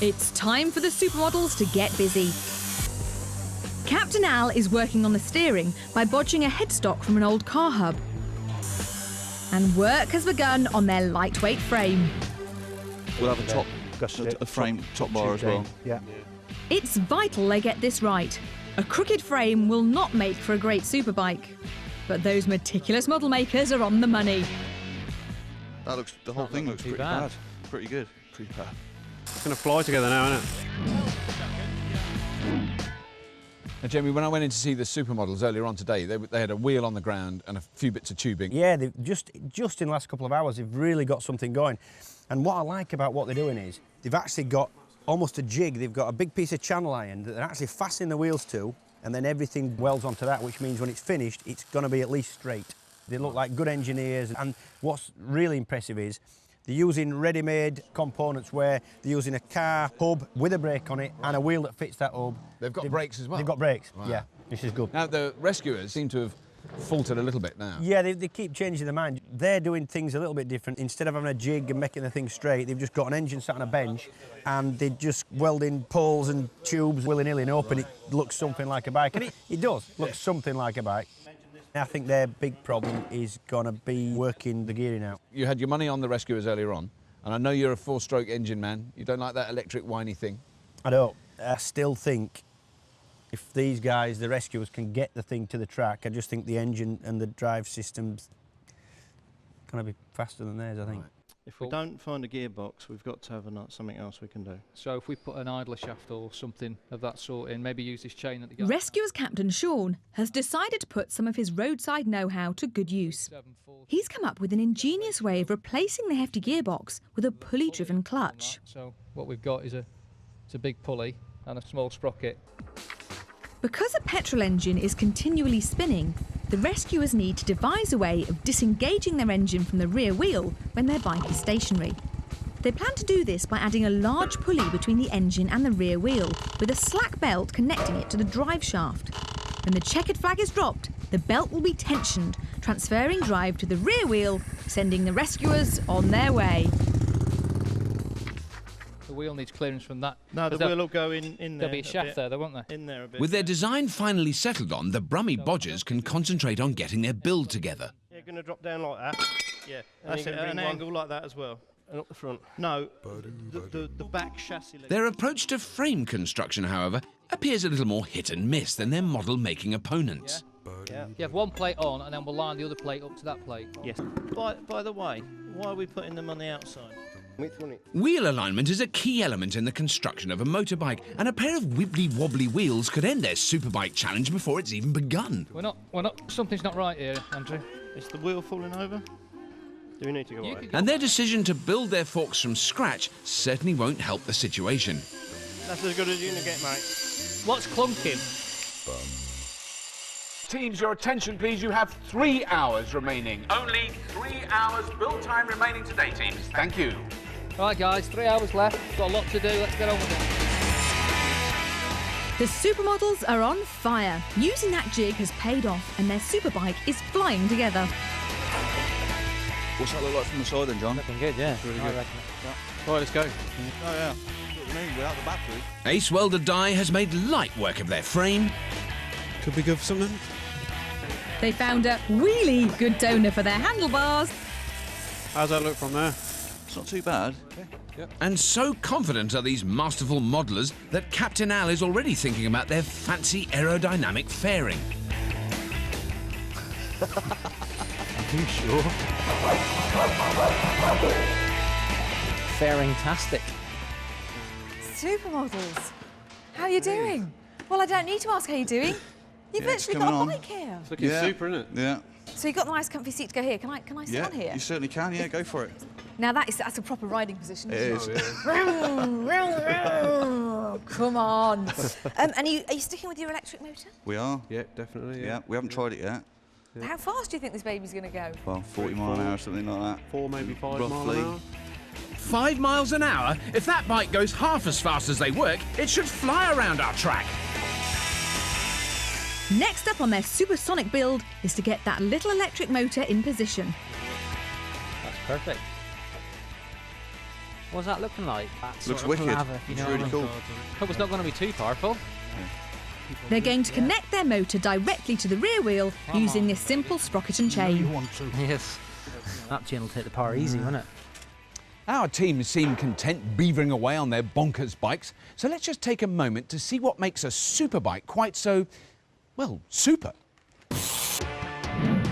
it's time for the supermodels to get busy. Captain Al is working on the steering by bodging a headstock from an old car hub. And work has begun on their lightweight frame. We'll have a frame top bar as well. Yeah. It's vital they get this right. A crooked frame will not make for a great superbike. But those meticulous model makers are on the money. The whole thing looks pretty bad. Pretty good. Pretty bad. It's going to fly together now, isn't it? Now, Jamie, when I went in to see the supermodels earlier on today, they had a wheel on the ground and a few bits of tubing. Yeah, they've just in the last couple of hours, they've really got something going. And what I like about what they're doing is they've actually got almost a jig. They've got a big piece of channel iron that they're actually fastening the wheels to, and then everything welds onto that, which means when it's finished, it's going to be at least straight. They look like good engineers, and what's really impressive is they're using ready-made components where they're using a car hub with a brake on it and a wheel that fits that hub. They've got brakes as well? They've got brakes, wow. Yeah, which is good. Now, the rescuers seem to have faltered a little bit now. Yeah, they keep changing their mind. They're doing things a little bit different. Instead of having a jig and making the thing straight, they've just got an engine sat on a bench and they're just welding poles and tubes willy-nilly and hoping it looks something like a bike. And it does look something like a bike. I think their big problem is going to be working the gearing out. You had your money on the rescuers earlier on, and I know you're a four-stroke engine man. You don't like that electric whiny thing. I don't. I still think if these guys, the rescuers, can get the thing to the track, I just think the engine and the drive system's going to be faster than theirs, I think. Right. If we don't find a gearbox, we've got to have something else we can do. So if we put an idler shaft or something of that sort in, maybe use this chain at the Rescuers Captain Sean has decided to put some of his roadside know-how to good use. He's come up with an ingenious way of replacing the hefty gearbox with a pulley-driven clutch. So what we've got is a big pulley and a small sprocket. Because a petrol engine is continually spinning, the rescuers need to devise a way of disengaging their engine from the rear wheel when their bike is stationary. They plan to do this by adding a large pulley between the engine and the rear wheel, with a slack belt connecting it to the drive shaft. When the checkered flag is dropped, the belt will be tensioned, transferring drive to the rear wheel, sending the rescuers on their way. The wheel needs clearance from that. No, the wheel will go in there. There'll be a shaft there, won't there? In there a bit. With their design finally settled on, the Brummie bodgers can concentrate on getting their build together. You're going to drop down like that. Yeah, and That's it, at an angle like that as well. And up the front. No, the back chassis. Their approach to frame construction, however, appears a little more hit and miss than their model-making opponents. Yeah. You have one plate on, and then we'll line the other plate up to that plate. Yes. By the way, why are we putting them on the outside? Wheel alignment is a key element in the construction of a motorbike, and a pair of wibbly-wobbly wheels could end their superbike challenge before it's even begun. We're not. Something's not right here, Andrew. Is the wheel falling over? Do we need to go away? And their decision to build their forks from scratch certainly won't help the situation. That's as good as you're going to get, mate. What's clunking? Teams, your attention, please. You have 3 hours remaining. Only 3 hours build time remaining today, teams. Thank you. Right, guys, 3 hours left. Got a lot to do. Let's get on with it. The supermodels are on fire. Using that jig has paid off, and their superbike is flying together. What's that look like from the side then, John? Looking good, yeah. Really I good. reckon. Yeah. Right, let's go. Oh, yeah. What do you mean, without the battery? Ace Welder Die has made light work of their frame. Could be good for something. They found a really good donor for their handlebars. How's that look from there? It's not too bad. Yeah. And so confident are these masterful modelers that Captain Al is already thinking about their fancy aerodynamic fairing. Are you sure? Fairing-tastic. Supermodels, how are you doing? Well, I don't need to ask how you're doing. You've literally got a bike here. It's looking super, isn't it? Yeah. So you've got a nice comfy seat to go here. Can I sit on here? You certainly can. Yeah, go for it. Now that's a proper riding position. It is. Come on. And are you sticking with your electric motor? We are. Yeah, definitely. Yeah, we haven't tried it yet. Yeah. How fast do you think this baby's going to go? Well, 40 mile an hour, something like that. 4, maybe 5 roughly. miles an hour. 5 miles an hour? If that bike goes half as fast as they work, it should fly around our track. Next up on their supersonic build is to get that little electric motor in position. That's perfect. What's that looking like? Looks wicked. It's really cool. Hope it's not going to be too powerful. They're going to connect their motor directly to the rear wheel using this simple sprocket and chain. You want to. Yes. That chain will take the power easy, won't it? Our team seem content beavering away on their bonkers bikes, so let's just take a moment to see what makes a superbike quite so, well, super.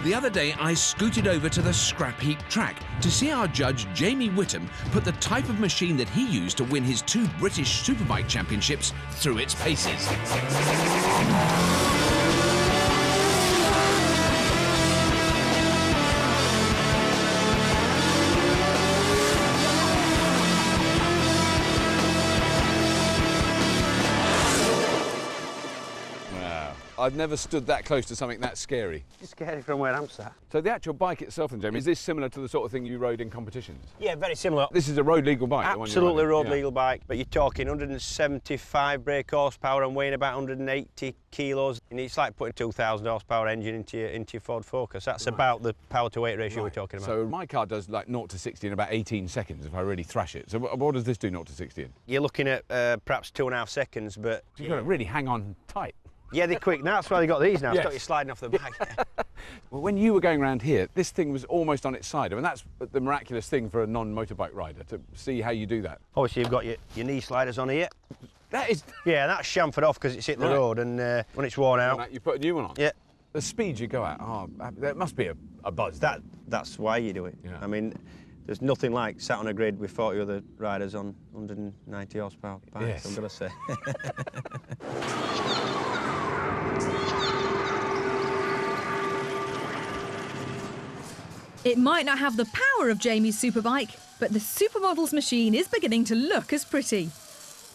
The other day, I scooted over to the Scrapheap track to see our judge, Jamie Whittam, put the type of machine that he used to win his 2 British Superbike championships through its paces. I've never stood that close to something that scary. It's scary from where I'm sat. So the actual bike itself, then, Jamie, is this similar to the sort of thing you rode in competitions? Yeah, very similar. This is a road legal bike. Absolutely road legal bike, but you're talking 175 brake horsepower and weighing about 180 kilos. And it's like putting 2,000 horsepower engine into your Ford Focus. That's about the power to weight ratio we're talking about. So my car does like 0 to 60 in about 18 seconds if I really thrash it. So what does this do 0 to 60 in? You're looking at perhaps 2.5 seconds, but you've got to really hang on tight. Yeah, they're quick. Now that's why they got these now. Yes. Stop you sliding off the bike. Well, when you were going around here, this thing was almost on its side. I mean, that's the miraculous thing for a non-motorbike rider, to see how you do that. Obviously, you've got your knee sliders on here. That is... Yeah, that's chamfered off because it's hit the road, and when it's worn out... You put a new one on? Yeah. The speed you go at, there must be a buzz. That's why you do it. Yeah. I mean, there's nothing like sat on a grid with 40 other riders on 190 horsepower bikes, yes. I'm going to say. It might not have the power of Jamie's superbike, but the supermodel's machine is beginning to look as pretty.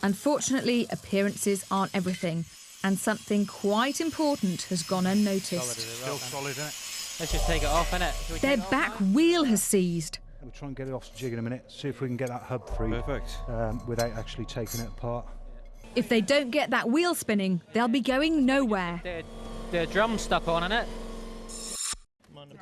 Unfortunately, appearances aren't everything, and something quite important has gone unnoticed. Still solid, isn't it? Let's just take it off, innit? Their back wheel has seized. We'll try and get it off the jig in a minute, see if we can get that hub free. Perfect. Without actually taking it apart. If they don't get that wheel spinning, they'll be going nowhere. The drum's stuck on it.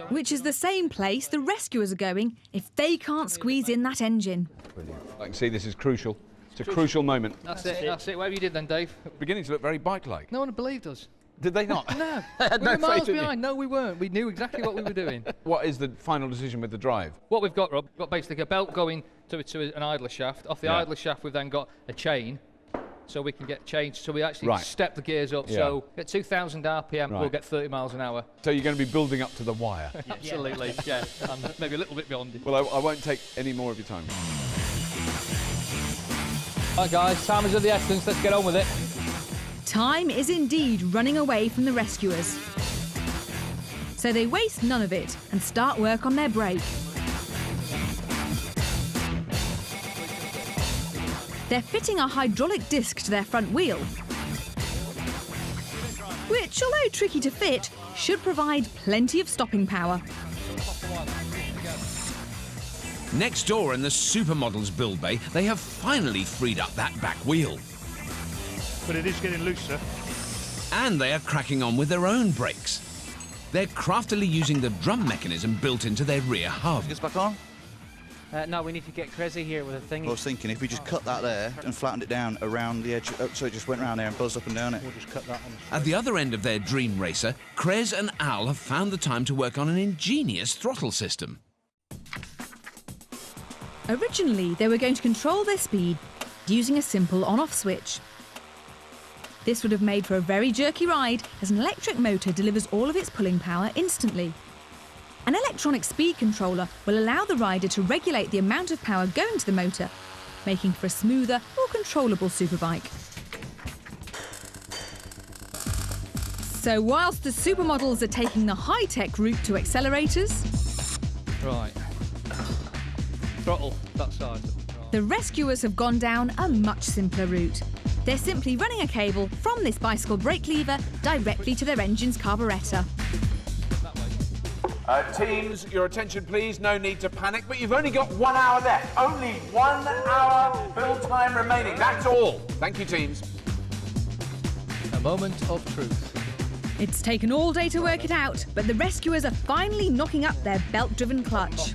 Which is the same place the rescuers are going if they can't squeeze in that engine. Brilliant. I can see this is crucial. It's a crucial moment. That's it. Whatever you did then, Dave. Beginning to look very bike-like. No one believed us. Did they not? No. Had We no were miles faith in you. behind. No, we weren't. We knew exactly what we were doing. What is the final decision with the drive? What we've got, Rob, we've got basically a belt going to an idler shaft. Off the Yeah. idler shaft, we've then got a chain, so we can get changed. So we actually Right. step the gears up. Yeah. So at 2,000 RPM, Right. we'll get 30 miles an hour. So you're going to be building up to the wire? Absolutely, yeah. And maybe a little bit beyond it. Well, I won't take any more of your time. Right, guys, time is of the essence. Let's get on with it. Time is indeed running away from the rescuers. So they waste none of it and start work on their brake. They're fitting a hydraulic disc to their front wheel, which, although tricky to fit, should provide plenty of stopping power. Next door in the Supermodels build bay, they have finally freed up that back wheel. But it is getting looser. And they are cracking on with their own brakes. They're craftily using the drum mechanism built into their rear hub. Gets back on? No, we need to get crazy here with a thing. I was thinking if we just cut that there and flattened it down around the edge, so it just went round there and buzzed up and down it. We'll just cut that on. At the other end of their dream racer, Krez and Al have found the time to work on an ingenious throttle system. Originally, they were going to control their speed using a simple on-off switch. This would have made for a very jerky ride, as an electric motor delivers all of its pulling power instantly. An electronic speed controller will allow the rider to regulate the amount of power going to the motor, making for a smoother, more controllable superbike. So whilst the supermodels are taking the high-tech route to accelerators, Right. Throttle, that side. the rescuers have gone down a much simpler route. They're simply running a cable from this bicycle brake lever directly to their engine's carburettor. Teams, your attention please. No need to panic, but you've only got 1 hour left. Only 1 hour build time remaining. That's all. Thank you, teams. A moment of truth. It's taken all day to work it out, but the rescuers are finally knocking up their belt-driven clutch.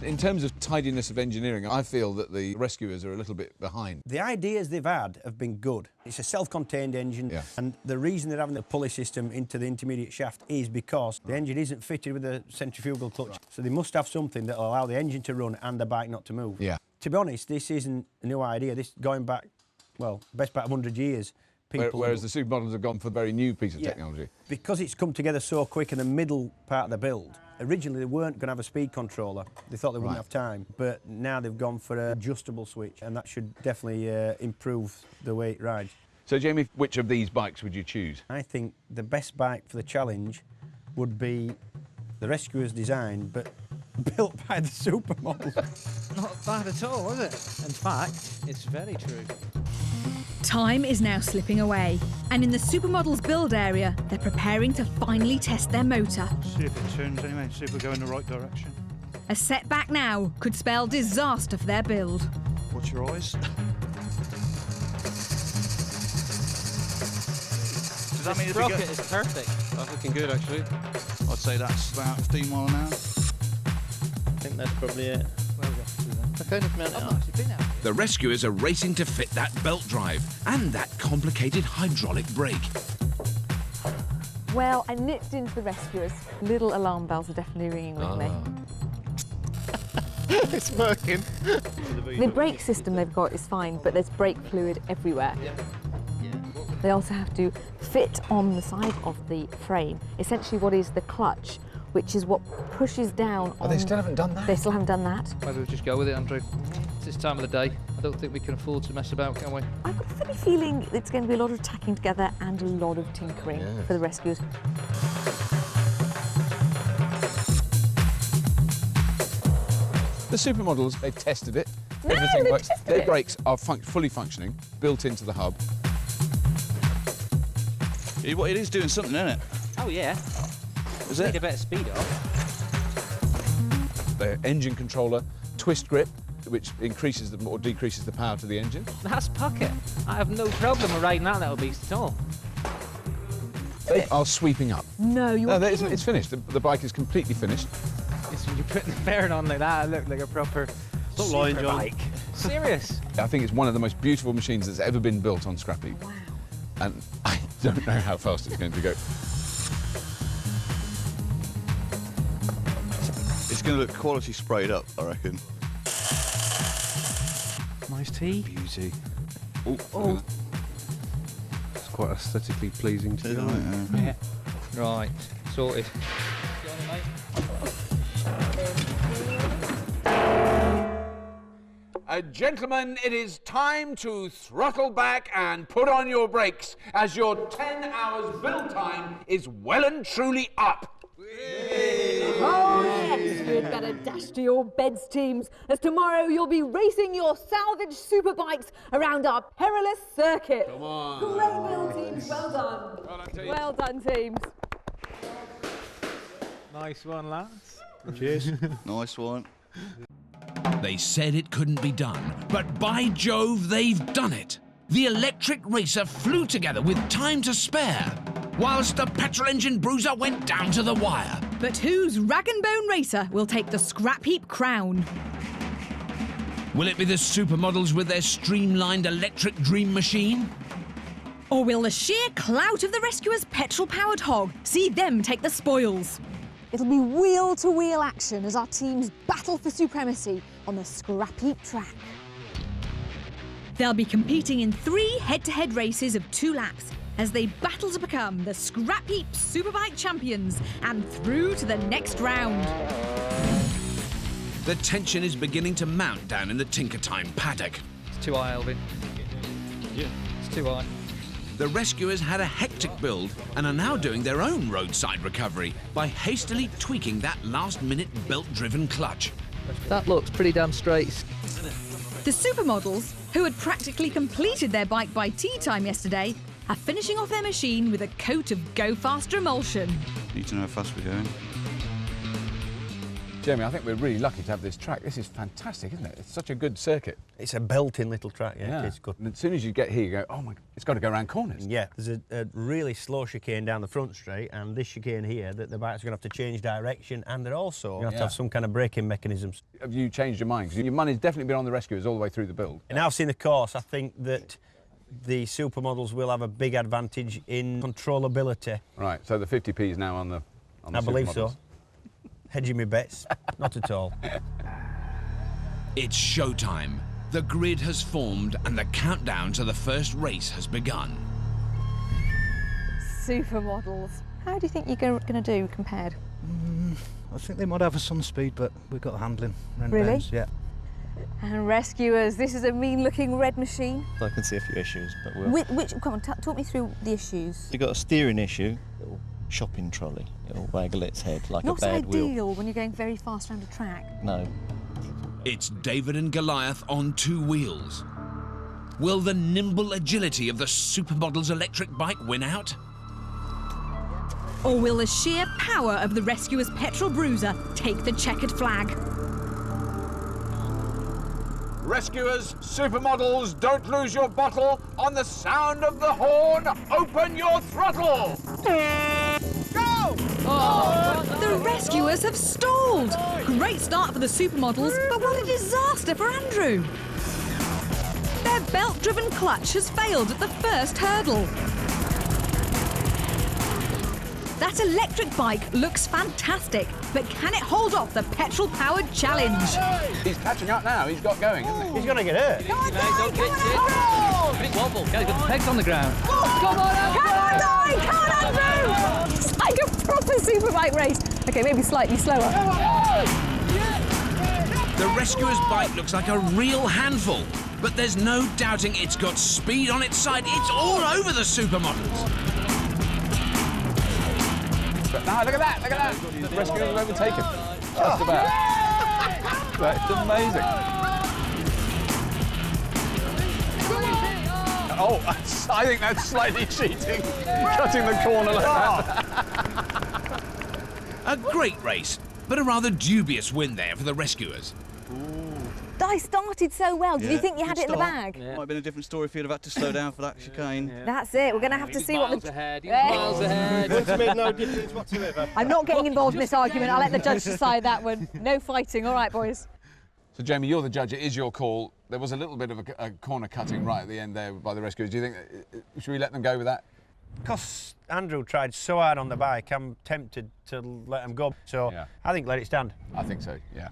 In terms of tidiness of engineering, I feel that the rescuers are a little bit behind. The ideas they've had have been good. It's a self-contained engine, and the reason they're having the pulley system into the intermediate shaft is because the engine isn't fitted with a centrifugal clutch. So they must have something that will allow the engine to run and the bike not to move. Yeah. To be honest, this isn't a new idea. This going back, well, best part of 100 years. Whereas the supermodels have gone for a very new piece of technology. Because it's come together so quick in the middle part of the build. Originally, they weren't going to have a speed controller. They thought they wouldn't have time. But now they've gone for an adjustable switch, and that should definitely improve the way it rides. So, Jamie, which of these bikes would you choose? I think the best bike for the challenge would be the Rescuer's design, but built by the supermodels. Not bad at all, was it? In fact, it's very true. Time is now slipping away, and in the supermodels build area, they're preparing to finally test their motor. See if it turns anyway, see if we go in the right direction. A setback now could spell disaster for their build. Watch your eyes. Does that mean if we rocket get... is perfect. That's looking good, actually. I'd say that's about 15 mile an hour. I think that's probably it. I kind of meant it. The rescuers are racing to fit that belt drive and that complicated hydraulic brake. Well, I nipped into the rescuers. Little alarm bells are definitely ringing with me. It's working. The brake system they've got is fine, but there's brake fluid everywhere. They also have to fit on the side of the frame, essentially what is the clutch, which is what pushes down on... they still haven't done that? They still haven't done that. Maybe we'll just go with it, Andrew. It's this time of the day. I don't think we can afford to mess about, can we? I've got a funny feeling it's going to be a lot of tacking together and a lot of tinkering for the rescuers. The supermodels, they've tested it. No, Everything they've works. tested Their it. brakes are fully functioning, built into the hub. It is doing something, isn't it? Oh, yeah. Is Need it? a bit of speed up. The engine controller, twist grip, which increases or decreases the power to the engine. That's pocket. I have no problem with riding that little beast at all. They are sweeping up. No, you're it's finished. The bike is completely finished. You're putting the bearing on like that, it looked like a proper super bike. Serious? I think it's one of the most beautiful machines that's ever been built on Scrapheap. Wow. And I don't know how fast it's going to go. It's going to look quality sprayed up, I reckon. Nice tea. Beauty. Oh. It's quite aesthetically pleasing to you. Yeah. Right, sorted. Gentlemen, it is time to throttle back and put on your brakes, as your 10 hours build time is well and truly up. Oh yes, you'd better dash to your beds, teams, as tomorrow you'll be racing your salvage superbikes around our perilous circuit. Come on. Great build, teams. Well done. Well done, teams. Nice one, lads. Cheers. Nice one. They said it couldn't be done, but by Jove, they've done it. The electric racer flew together with time to spare, whilst the petrol engine bruiser went down to the wire. But whose rag and bone racer will take the Scrapheap crown? Will it be the supermodels with their streamlined electric dream machine? Or will the sheer clout of the rescuers' petrol-powered hog see them take the spoils? It'll be wheel-to-wheel action as our teams battle for supremacy on the Scrapheap track. They'll be competing in 3 head-to-head races of 2 laps as they battle to become the Scrapheap Superbike champions and through to the next round. The tension is beginning to mount down in the Tinker Time paddock. It's too high, Alvin. Yeah, it's too high. The rescuers had a hectic build and are now doing their own roadside recovery by hastily tweaking that last-minute belt-driven clutch. That looks pretty damn straight. The supermodels, who had practically completed their bike by tea time yesterday, are finishing off their machine with a coat of Go Faster emulsion. Need to know how fast we're going. Jeremy, I think we're really lucky to have this track. This is fantastic, isn't it? It's such a good circuit. It's a belting little track, yeah. It's good. And as soon as you get here, you go, oh my, it's got to go around corners. Yeah, there's a really slow chicane down the front straight, and this chicane here that the bikes are going to have to change direction, and they're also going to have some kind of braking mechanisms. Have you changed your mind? Because your money's definitely been on the rescuers all the way through the build. And now I've seen the course, I think that the supermodels will have a big advantage in controllability. Right, so the 50p is now on the I believe so. Hedging my bets, not at all. It's showtime. The grid has formed and the countdown to the first race has begun. Supermodels. How do you think you're going to do compared? I think they might have us on speed, but we've got the handling. Really? Bends, yeah. And rescuers, this is a mean-looking red machine. I can see a few issues, but we'll... Come on, talk me through the issues. You've got a steering issue, little shopping trolley. It'll waggle its head like a bad wheel. Not ideal when you're going very fast around a track. No. It's David and Goliath on 2 wheels. Will the nimble agility of the supermodel's electric bike win out? Or will the sheer power of the rescuer's petrol bruiser take the checkered flag? Rescuers, supermodels, don't lose your bottle. On the sound of the horn, open your throttle. Go! Oh, the rescuers have stalled. Great start for the supermodels, but what a disaster for Andrew. Their belt-driven clutch has failed at the first hurdle. That electric bike looks fantastic, but can it hold off the petrol-powered challenge? He's catching up now. He's got going, isn't he? He's going to get hurt. Come on, Don't pitch it. Bit wobble. Got the pegs on the ground. Come on, Andrew! Come on, Andrew! It's like a proper superbike race. OK, maybe slightly slower. The rescuer's bike looks like a real handful, but there's no doubting it's got speed on its side. It's all over the supermodels. But now, look at that, look at that. The rescuers have overtaken. Just about. That's amazing. Oh, I think that's slightly cheating. Cutting the corner like that. A great race, but a rather dubious win there for the rescuers. Di started so well. Did you think you had it in the bag? Might have been a different story if you'd have had to slow down for that chicane. That's it. We're going to have to see what the... Miles ahead. It's made no difference whatsoever. I'm not getting involved in this argument. I'll let the judge decide that one. No fighting. All right, boys. So, Jamie, you're the judge. It is your call. There was a little bit of a corner cutting right at the end there by the rescuers. Do you think, should we let them go with that? Because Andrew tried so hard on the bike, I'm tempted to let him go. So I think let it stand. I think so, yeah.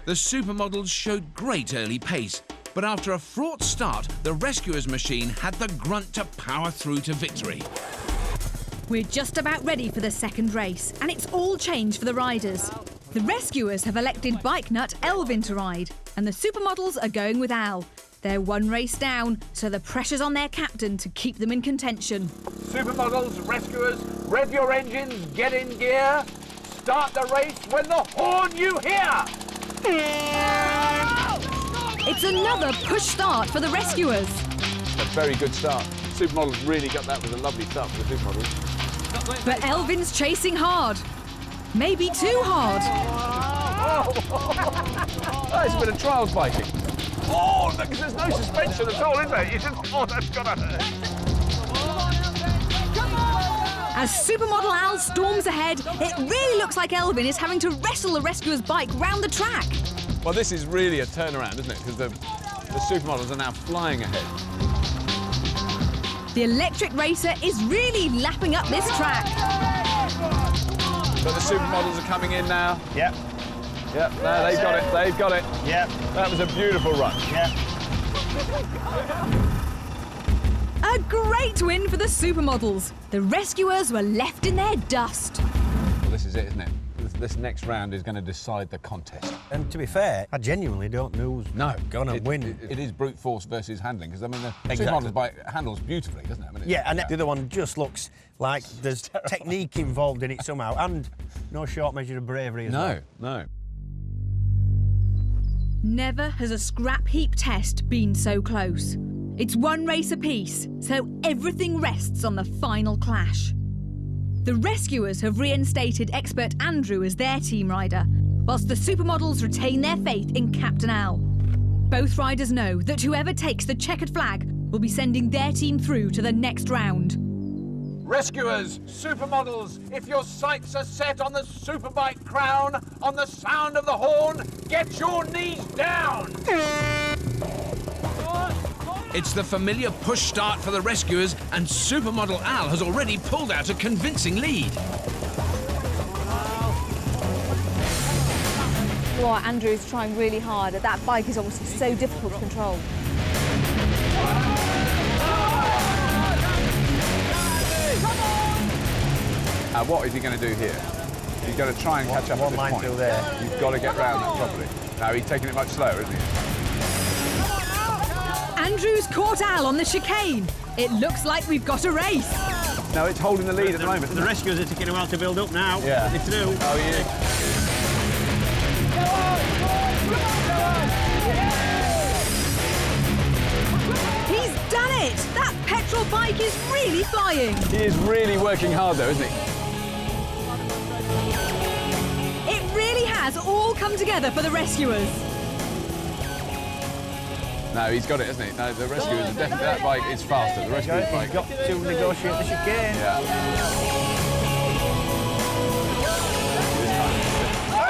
The supermodels showed great early pace, but after a fraught start, the rescuers' machine had the grunt to power through to victory. We're just about ready for the second race, and it's all changed for the riders. The rescuers have elected bike nut Elvin to ride, and the supermodels are going with Al. They're one race down, so the pressure's on their captain to keep them in contention. Supermodels, rescuers, rev your engines, get in gear. Start the race when the horn you hear. It's another push start for the rescuers. A very good start. Supermodels really got that with a lovely start for the supermodels. But Elvin's chasing hard. Maybe too hard. That's a bit of trials biking. Oh, look, there's no suspension at all, is there? You just, oh, that's gotta hurt. As supermodel Al storms ahead, it really looks like Elvin is having to wrestle the rescuer's bike round the track. Well, this is really a turnaround, isn't it? Because the supermodels are now flying ahead. The electric racer is really lapping up this track. But the supermodels are coming in now. Yep. Yep, no, they've got it, they've got it. Yep. That was a beautiful run. Yep. A great win for the supermodels. The rescuers were left in their dust. Well, this is it, isn't it? This next round is going to decide the contest. And to be fair, I genuinely don't know who's going to win. It is brute force versus handling, because I mean, the Exactly. supermodel's bike handles beautifully, doesn't it? I mean, Yeah, and the other one just looks like there's technique involved in it somehow, and no short measure of bravery as well. No. Never has a scrap heap test been so close. It's one race apiece, so everything rests on the final clash. The rescuers have reinstated expert Andrew as their team rider, whilst the supermodels retain their faith in Captain Al. Both riders know that whoever takes the checkered flag will be sending their team through to the next round. Rescuers, supermodels, if your sights are set on the superbike crown, on the sound of the horn, get your knees down! It's the familiar push start for the rescuers, and supermodel Al has already pulled out a convincing lead. Well, Andrew is trying really hard. That bike is obviously so difficult to control. What is he going to do here? He's going to try and catch up at this point. Through there. You've got to get round that properly. No, he's taking it much slower, isn't he? Andrew's caught Al on the chicane. It looks like we've got a race. No, it's holding the lead at the moment. The rescuers are taking a while to build up now. Yeah. They're through. Oh, yeah. He's done it! That petrol bike is really flying. He is really working hard, though, isn't he? It really has all come together for the rescuers. No, he's got it, hasn't he? No, the rescuers are definitely... That bike is faster. The rescuers' bike... He's got to negotiate the chicane. Yeah.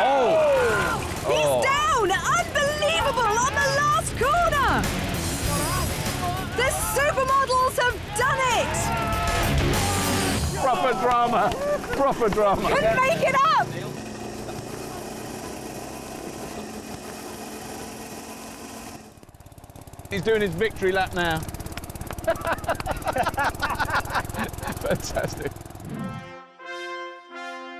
Oh! He's down! Unbelievable! On the last corner! The supermodels have done it! Proper drama! Proper drama! Couldn't make it up! He's doing his victory lap now. Fantastic.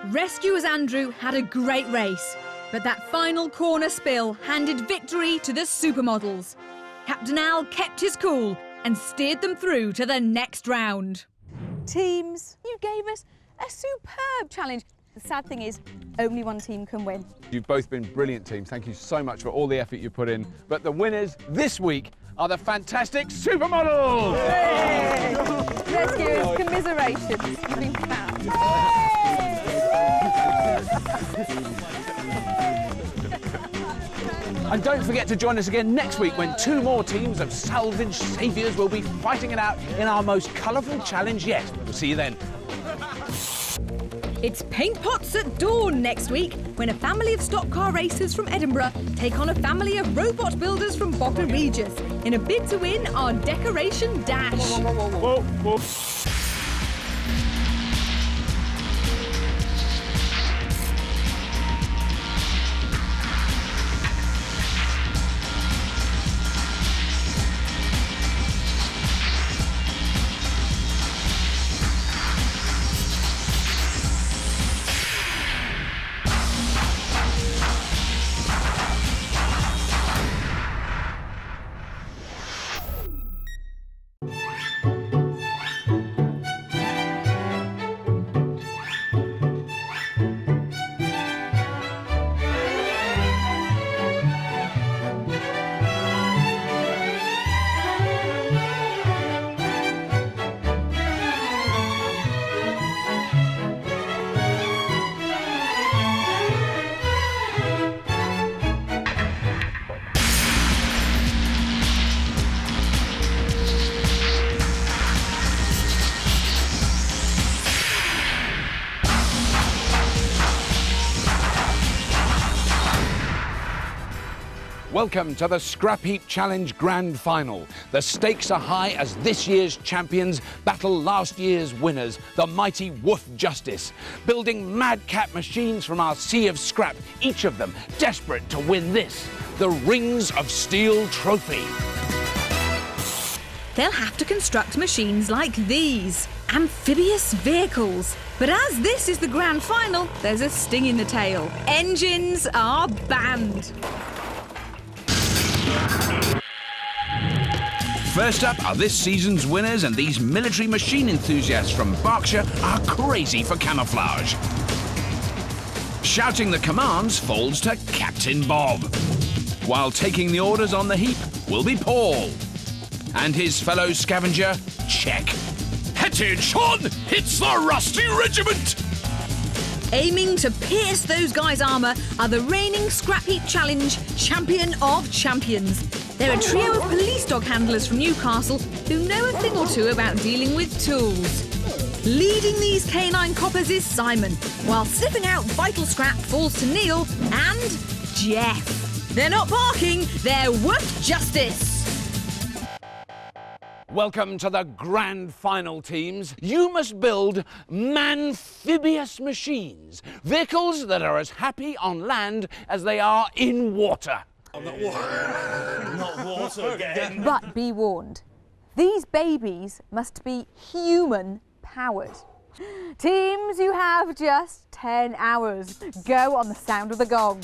Rescuers Andrew had a great race, but that final corner spill handed victory to the supermodels. Captain Al kept his cool and steered them through to the next round. Teams, you gave us a superb challenge. The sad thing is, only one team can win. You've both been brilliant teams. Thank you so much for all the effort you put in. But the winners this week are the fantastic supermodels! Yay! Rescuers, commiserations. You've been fab. And don't forget to join us again next week when 2 more teams of salvage saviours will be fighting it out in our most colourful challenge yet. We'll see you then. It's Paint Pots at dawn next week when a family of stock car racers from Edinburgh take on a family of robot builders from Bognor Regis in a bid to win our decoration dash. Welcome to the Scrapheap Challenge Grand Final. The stakes are high as this year's champions battle last year's winners, the mighty Woof Justice, building madcap machines from our sea of scrap, each of them desperate to win this, the Rings of Steel Trophy. They'll have to construct machines like these, amphibious vehicles. But as this is the grand final, there's a sting in the tail. Engines are banned. First up are this season's winners, and these military machine enthusiasts from Berkshire are crazy for camouflage. Shouting the commands falls to Captain Bob, while taking the orders on the heap will be Paul. And his fellow scavenger, check. Hetage on! It's the Rusty Regiment! Aiming to pierce those guys' armour are the reigning Scrapheap Challenge Champion of Champions. They're a trio of police dog handlers from Newcastle who know a thing or two about dealing with tools. Leading these canine coppers is Simon, while sniffing out vital scrap falls to Neil and Jeff. They're not barking, they're Woof Justice. Welcome to the grand final, teams. You must build amphibious machines, vehicles that are as happy on land as they are in water. Not water again. But be warned, these babies must be human-powered. Teams, you have just 10 hours. Go on the sound of the gong.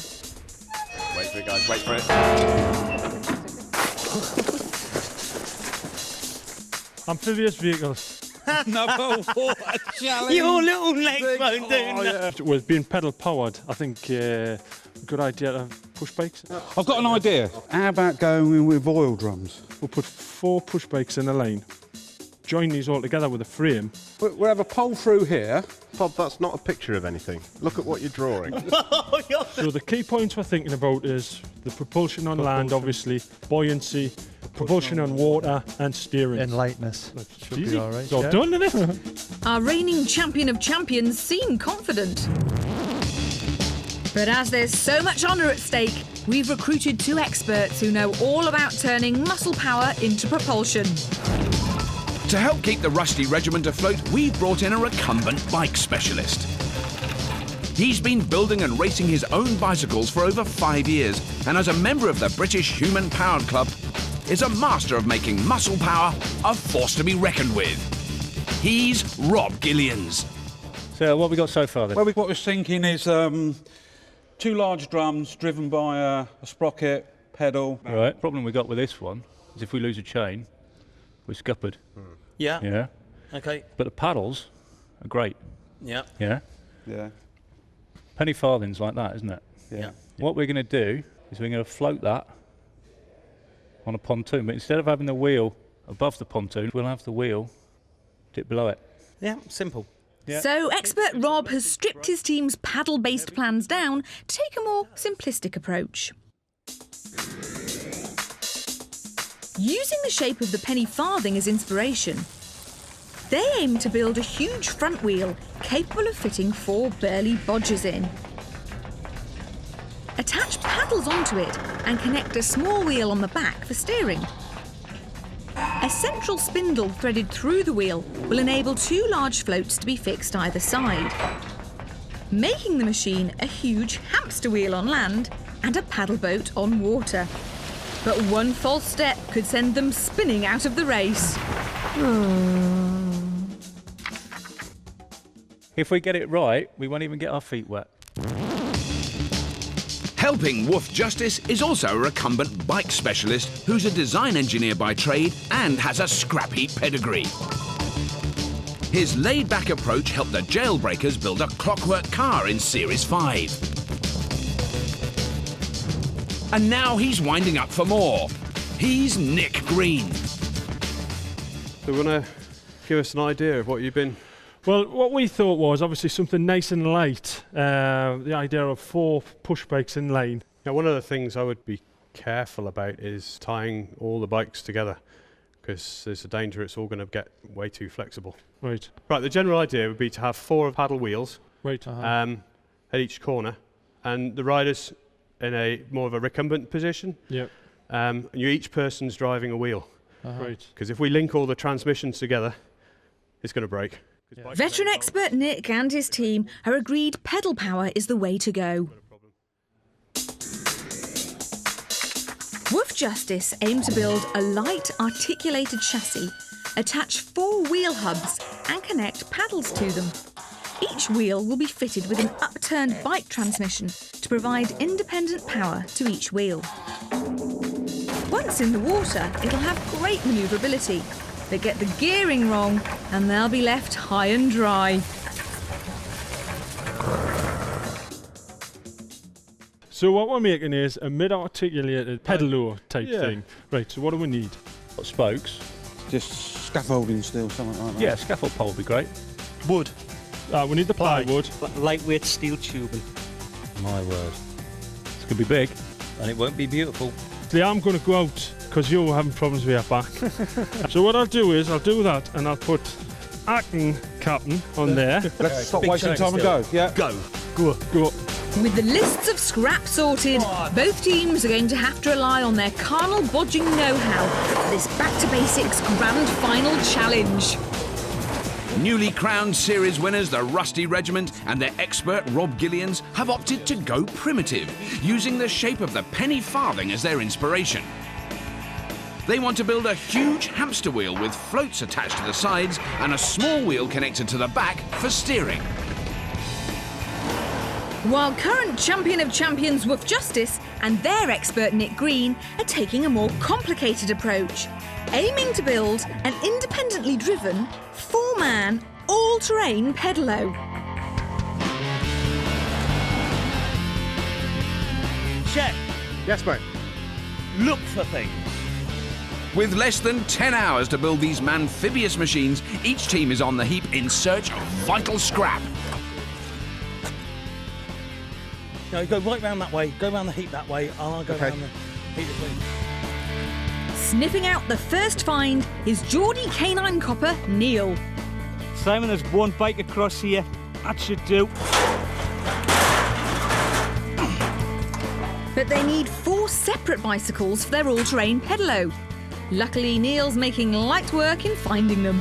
Wait for it, guys, wait for it. Amphibious vehicles. Another water challenge. Your little legs won't do nothing. With being pedal powered, I think a good idea to have push brakes. I've got an idea. How about going in with oil drums? We'll put 4 push brakes in a lane, join these all together with a frame. We'll have a pole through here. Bob, that's not a picture of anything. Look at what you're drawing. So the key points we're thinking about is the propulsion on land, obviously, buoyancy, propulsion on water, and steering. And lightness. Should Easy. be all right. It's all done, isn't it? Our reigning champion of champions seem confident. But as there's so much honour at stake, we've recruited 2 experts who know all about turning muscle power into propulsion. To help keep the Rusty Regiment afloat, we've brought in a recumbent bike specialist. He's been building and racing his own bicycles for over 5 years, and as a member of the British Human Powered Club, is a master of making muscle power a force to be reckoned with. He's Rob Gillians. So what have we got so far then? Well, what we're thinking is 2 large drums driven by a sprocket, pedal. Right. The problem we got with this one is if we lose a chain, we're scuppered. Yeah. Yeah. Okay. But the paddles are great. Yeah. Yeah. Yeah. Penny farthings like that, isn't it? Yeah. What we're going to do is we're going to float that on a pontoon, but instead of having the wheel above the pontoon, we'll have the wheel dip below it. Yeah, simple. Yeah. So expert Rob has stripped his team's paddle-based plans down to take a more simplistic approach. Using the shape of the penny farthing as inspiration, they aim to build a huge front wheel capable of fitting 4 burly bodgers in. Attach paddles onto it and connect a small wheel on the back for steering. A central spindle threaded through the wheel will enable 2 large floats to be fixed either side, making the machine a huge hamster wheel on land and a paddle boat on water. But one false step could send them spinning out of the race. If we get it right, we won't even get our feet wet. Helping Woof Justice is also a recumbent bike specialist who's a design engineer by trade and has a scrap heap pedigree. His laid-back approach helped the jailbreakers build a clockwork car in Series 5. And now he's winding up for more. He's Nick Green. So you want to give us an idea of what you've been... Well, what we thought was obviously something nice and light. The idea of 4 push bikes in lane. Now, one of the things I would be careful about is tying all the bikes together, because there's a danger it's all going to get way too flexible. Right. Right, the general idea would be to have 4 paddle wheels right. At each corner, and the riders in a more of a recumbent position. Yep. Each person's driving a wheel. Right. Because if we link all the transmissions together, it's going to break. Yeah. Veteran expert Nick and his team are agreed pedal power is the way to go. Woof Justice aim to build a light, articulated chassis, attach 4 wheel hubs and connect paddles to them. Each wheel will be fitted with an upturned bike transmission to provide independent power to each wheel. Once in the water, it'll have great manoeuvrability, but get the gearing wrong and they'll be left high and dry. So what we're making is a mid-articulated pedalo type thing. Right, so what do we need? Got spokes. Just scaffolding steel, something like that. Yeah, scaffold pole would be great. Wood. We need the plywood. Lightweight steel tubing. My word. It's going to be big. And it won't be beautiful. See, I'm going to go out because you're having problems with your back. So what I'll do is I'll do that and I'll put Acton Captain on there. Let's stop wasting time and go. Yeah. Go. With the lists of scrap sorted, both teams are going to have to rely on their carnal bodging know-how for this back-to-basics grand final challenge. Newly crowned series winners, the Rusty Regiment, and their expert Rob Gillians have opted to go primitive, using the shape of the penny farthing as their inspiration. They want to build a huge hamster wheel with floats attached to the sides and a small wheel connected to the back for steering. While current champion of champions Woof Justice and their expert Nick Green are taking a more complicated approach, aiming to build an independently driven, 4-man, all-terrain pedalo. Chef. Yes, mate. Look for things. With less than 10 hours to build these amphibious machines, each team is on the heap in search of vital scrap. No, go right round that way, go round the heap that way, I'll go round the heap this way. Sniffing out the first find is Geordie canine copper Neil. Simon, there's one bike across here. That should do. But they need 4 separate bicycles for their all-terrain pedalo. Luckily, Neil's making light work in finding them.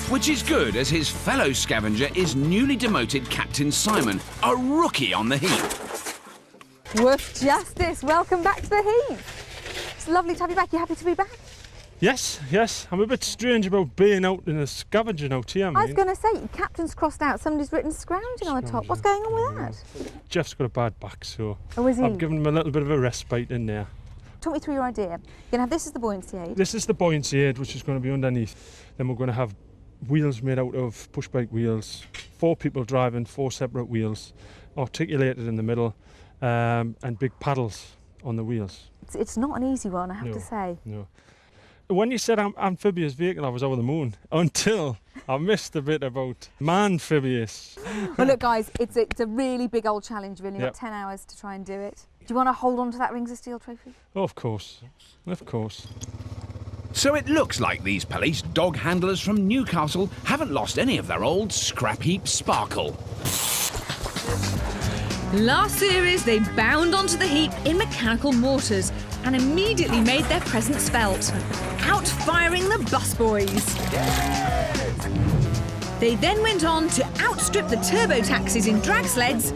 Which is good, as his fellow scavenger is newly demoted Captain Simon, a rookie on the heap. Woof Justice, welcome back to the heap. It's lovely to have you back. You happy to be back? Yes. I'm a bit strange about being out in a scavenging out here, mate. I was going to say, your captain's crossed out. Somebody's written scrounging on the top. What's going on with that? Jeff's got a bad back, so is he? I've given him a little bit of a respite in there. Talk me through your idea. You're going to have this as the buoyancy aid. This is the buoyancy aid, which is going to be underneath. Then we're going to have wheels made out of push bike wheels, 4 people driving, 4 separate wheels, articulated in the middle, and big paddles on the wheels. It's not an easy one, I have to say. No. When you said amphibious vehicle, I was over the moon, until I missed the bit about amphibious. Well, look, guys, it's a really big old challenge. You've only got 10 hours to try and do it. Do you want to hold on to that Rings of Steel trophy? Oh, of course. Of course. So it looks like these police dog handlers from Newcastle haven't lost any of their old scrap heap sparkle. Last series, they bound onto the heap in mechanical mortars and immediately made their presence felt, out-firing the busboys. They then went on to outstrip the turbo taxis in drag sleds,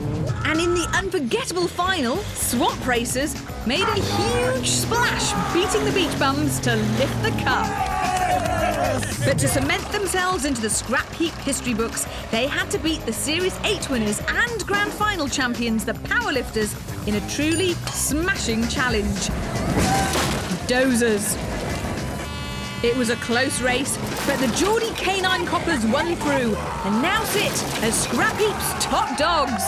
and in the unforgettable final, swamp racers made a huge splash, beating the beach bums to lift the cup. But to cement themselves into the scrap heap history books, they had to beat the Series 8 winners and Grand Final champions, the Powerlifters, in a truly smashing challenge. Dozers. It was a close race, but the Geordie Canine Coppers won through and now sit as Scrap Heap's top dogs.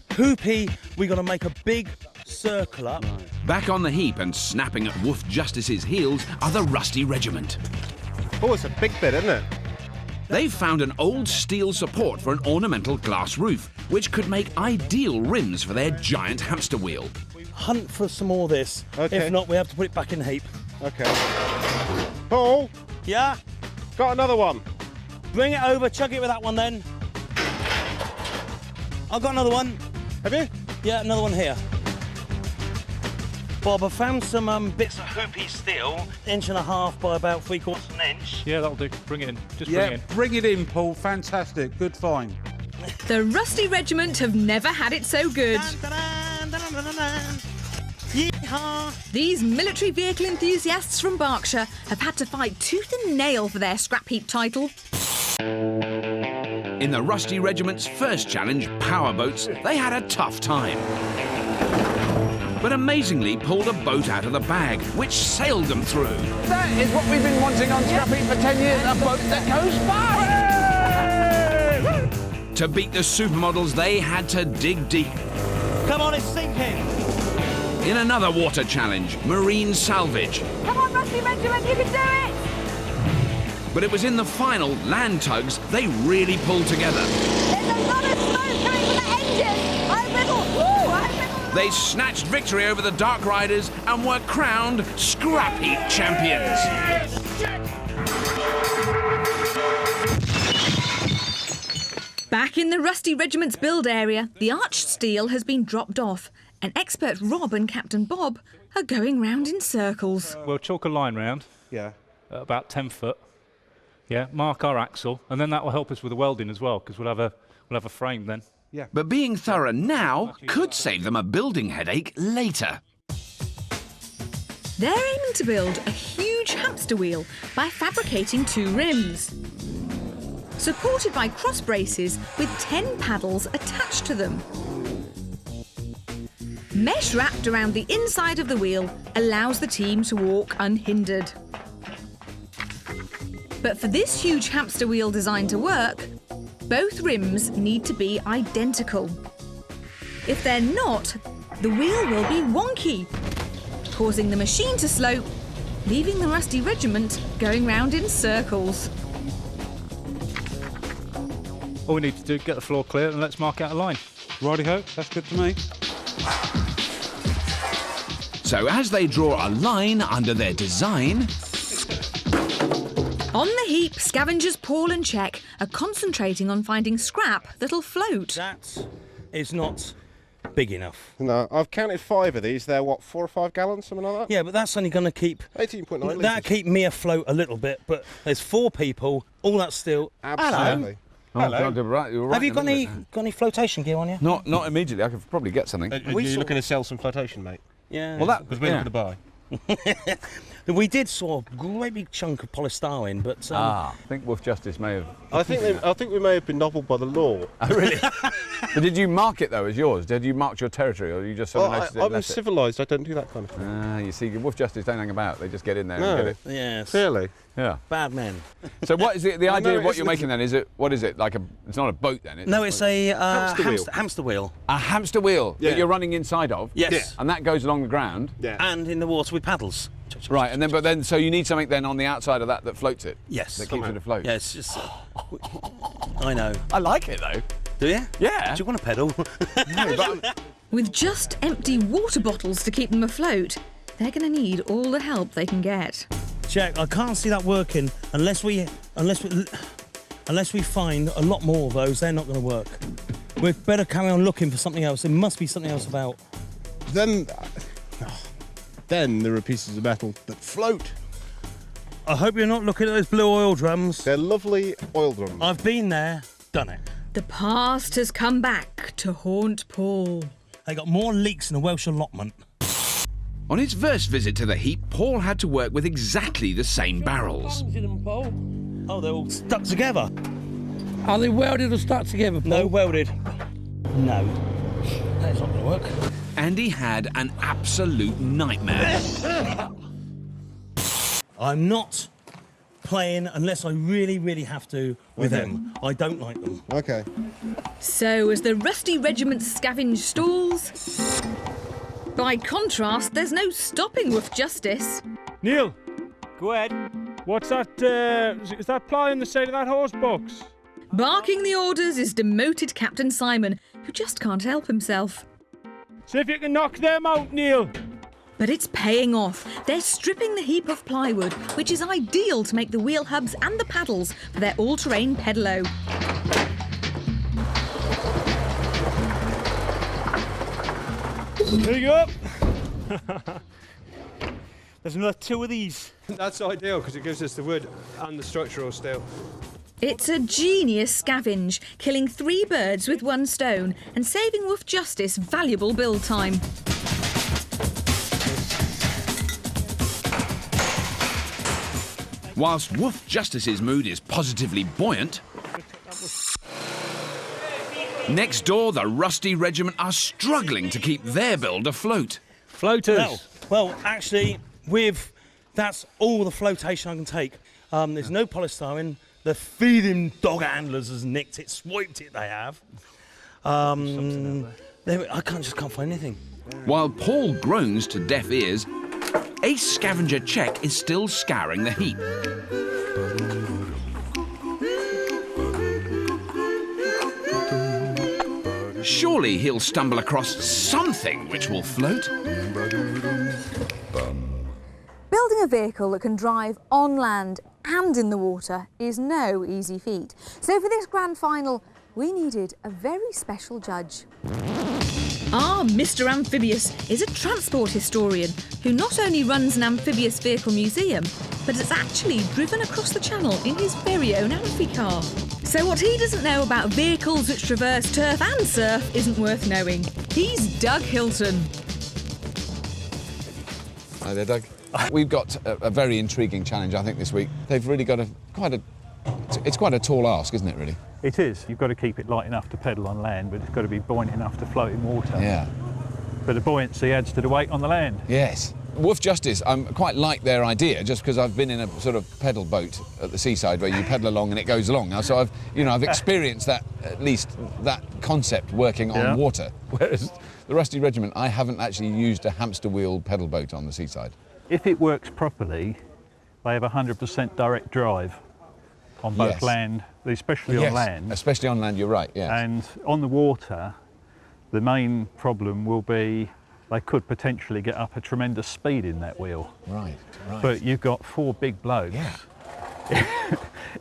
Hoopy, we got to make a big circle up. Back on the heap and snapping at Wolf Justice's heels are the Rusty Regiment. Oh, it's a big bit, isn't it? They've found an old steel support for an ornamental glass roof, which could make ideal rims for their giant hamster wheel. Hunt for some more of this. Okay. If not, we have to put it back in the heap. Okay. Paul? Yeah? Got another one. Bring it over, chug it with that one then. I've got another one. Have you? Yeah, another one here. Bob, I found some bits of hoopy steel, 1.5 inch by about 3/4 inch. Yeah, that'll do. Bring it in. Just Yeah, bring it in. bring it in, Paul. Fantastic. Good find. The Rusty Regiment have never had it so good. These military vehicle enthusiasts from Berkshire have had to fight tooth and nail for their scrap heap title. In the Rusty Regiment's first challenge, powerboats, they had a tough time. But amazingly pulled a boat out of the bag, which sailed them through. That is what we've been wanting on Scrap Heap for 10 years, a boat that goes fast! To beat the supermodels, they had to dig deep. Come on, it's sinking. In another water challenge, marine salvage. Come on, Rusty Regiment, you can do it! But it was in the final, land tugs, they really pulled together. There's a lot of smoke coming from the engine! They snatched victory over the Dark Riders and were crowned Scrap Heap champions. Back in the Rusty Regiment's build area, the arched steel has been dropped off, and expert Rob and Captain Bob are going round in circles. We'll chalk a line round. Yeah. At about 10 foot. Yeah, mark our axle, and then that will help us with the welding as well, because we'll have a frame then. Yeah. But being thorough now could save them a building headache later. They're aiming to build a huge hamster wheel by fabricating 2 rims, supported by cross braces with 10 paddles attached to them. Mesh wrapped around the inside of the wheel allows the team to walk unhindered. But for this huge hamster wheel design to work, both rims need to be identical. If they're not, the wheel will be wonky, causing the machine to slope, leaving the Rusty Regiment going round in circles. All we need to do is get the floor clear and let's mark out a line. Righty-ho, that's good to me. So as they draw a line under their design... On the heap, scavengers Paul and Czech are concentrating on finding scrap that'll float. That is not big enough. No, I've counted 5 of these. They're, what, 4 or 5 gallons, something like that? Yeah, but that's only going to keep... 18.9 litres. That'll keep me afloat a little bit, but there's 4 people, all that steel. Absolutely. Hello. Hello. Right Have you got any flotation gear on you? Not immediately. I could probably get something. Are you looking to sell some flotation, mate? Yeah. Well, that because we're looking to buy. We did saw a great big chunk of polystyrene, but I think Wolf Justice may have. I think we may have been nobbled by the law. Oh, really? But did you mark it though as yours? Did you mark your territory, or you just sort of noticed it? I'm civilised. I don't do that kind of thing. You see, Wolf Justice don't hang about. They just get in there and get it. Yes. Clearly. Yeah. Bad men. So what is it? The idea of what you're making then? Is it? What is it? Like a? It's not a boat then. No, it's a hamster wheel. A hamster wheel that you're running inside of. Yes. Yeah. And that goes along the ground. Yeah. And in the water. with paddles. Right, and then so you need something then on the outside of that floats it. Yes. That keeps it afloat. Yeah, it's just. I know. I like it though. Do you? Yeah. Do you want to pedal? No, but With just empty water bottles to keep them afloat, they're going to need all the help they can get. Jack, I can't see that working unless we find a lot more of those. They're not going to work. We'd better carry on looking for something else. There must be something else about. Then there are pieces of metal that float. I hope you're not looking at those blue oil drums. They're lovely oil drums. I've been there, done it. The past has come back to haunt Paul. They got more leaks than a Welsh allotment. On his first visit to the heap, Paul had to work with exactly the same barrels. Oh, they're all stuck together. Are they welded or stuck together, Paul? No, welded. No. That's not going to work. And he had an absolute nightmare. I'm not playing unless I really, really have to with them. I don't like them. Okay. So as the rusty regiment scavenge stalls, by contrast, there's no stopping Wolf Justice. Neil! Go ahead. What's that, is that ply on the side of that horse box? Barking the orders is demoted Captain Simon, who just can't help himself. See if you can knock them out, Neil! But it's paying off. They're stripping the heap of plywood, which is ideal to make the wheel hubs and the paddles for their all-terrain pedalo. There you go. There's another 2 of these. That's ideal because it gives us the wood and the structural steel. It's a genius scavenge, killing 3 birds with 1 stone and saving Wolf Justice valuable build time. Whilst Wolf Justice's mood is positively buoyant, next door the Rusty Regiment are struggling to keep their build afloat. Floaters. Well, actually, that's all the flotation I can take. There's no polystyrene. The feeding dog handlers has nicked it, swiped it. They have. I just can't find anything. While Paul groans to deaf ears, Ace Scavenger Check is still scouring the heap. Surely he'll stumble across something which will float. Building a vehicle that can drive on land and in the water is no easy feat. So for this grand final, we needed a very special judge. Our Mr. Amphibious is a transport historian who not only runs an amphibious vehicle museum, but has actually driven across the channel in his very own amphicar. So what he doesn't know about vehicles which traverse turf and surf isn't worth knowing. He's Doug Hilton. Hi there, Doug. We've got a very intriguing challenge, I think, this week. They've really got it's quite a tall ask, isn't it, really? It is. You've got to keep it light enough to pedal on land, but it's got to be buoyant enough to float in water. Yeah. But the buoyancy adds to the weight on the land. Yes. Wolf Justice, I quite like their idea, just because I've been in a sort of pedal boat at the seaside where you pedal along and it goes along. So I've experienced that, at least that concept working on water. Whereas the Rusty Regiment, I haven't actually used a hamster wheel pedal boat on the seaside. If it works properly, they have 100% direct drive on both land, especially on land. Especially on land, you're right, yes. And on the water, the main problem will be they could potentially get up a tremendous speed in that wheel. Right. But you've got 4 big blokes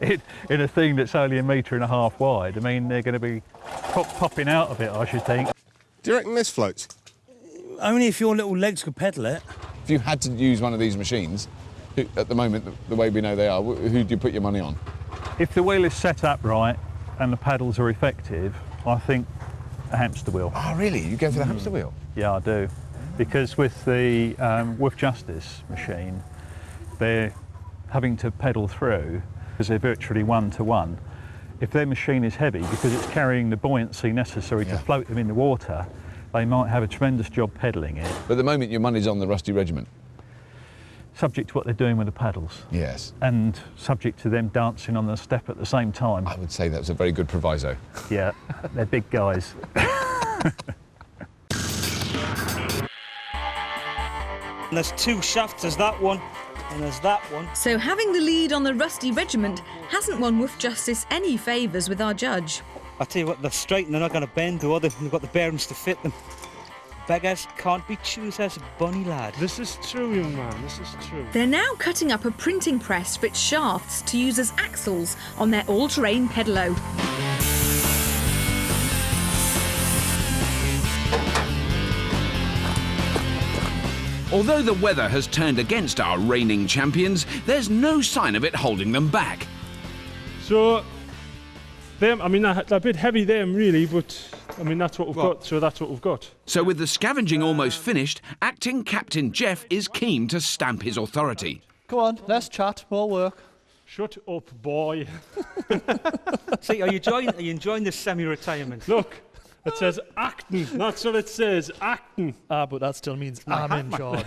in a thing that's only 1.5 meters wide. I mean, they're going to be popping out of it, I should think. Do you reckon this floats? Only if your little legs could pedal it. If you had to use one of these machines, at the moment, the way we know they are, who do you put your money on? If the wheel is set up right and the paddles are effective, I think a hamster wheel. Oh, really? You go for the hamster wheel? Yeah, I do. Because with the Wolf Justice machine, they're having to pedal through because they're virtually 1-to-1. If their machine is heavy, because it's carrying the buoyancy necessary to float them in the water, they might have a tremendous job pedalling it. But at the moment, your money's on the Rusty Regiment. Subject to what they're doing with the paddles. Yes. And subject to them dancing on the step at the same time. I would say that's a very good proviso. Yeah, they're big guys. And there's 2 shafts, there's that one, and there's that one. So having the lead on the Rusty Regiment hasn't won Woof Justice any favours with our judge. I tell you what, they're straight and they're not going to bend, or they've got the bearings to fit them. Beggars can't be choosers, bunny lad. This is true, young man, this is true. They're now cutting up a printing press for its shafts to use as axles on their all-terrain pedalo. Although the weather has turned against our reigning champions, there's no sign of it holding them back. So, them, I mean, they're a bit heavy, them, really, but I mean, that's what we've got, so that's what we've got. So with the scavenging almost finished, acting Captain Jeff is keen to stamp his authority. Go on, let's chat, more work. Shut up, boy. See, are you enjoying this semi-retirement? Look, it says acting, that's what it says, acting. Ah, but that still means I'm in charge.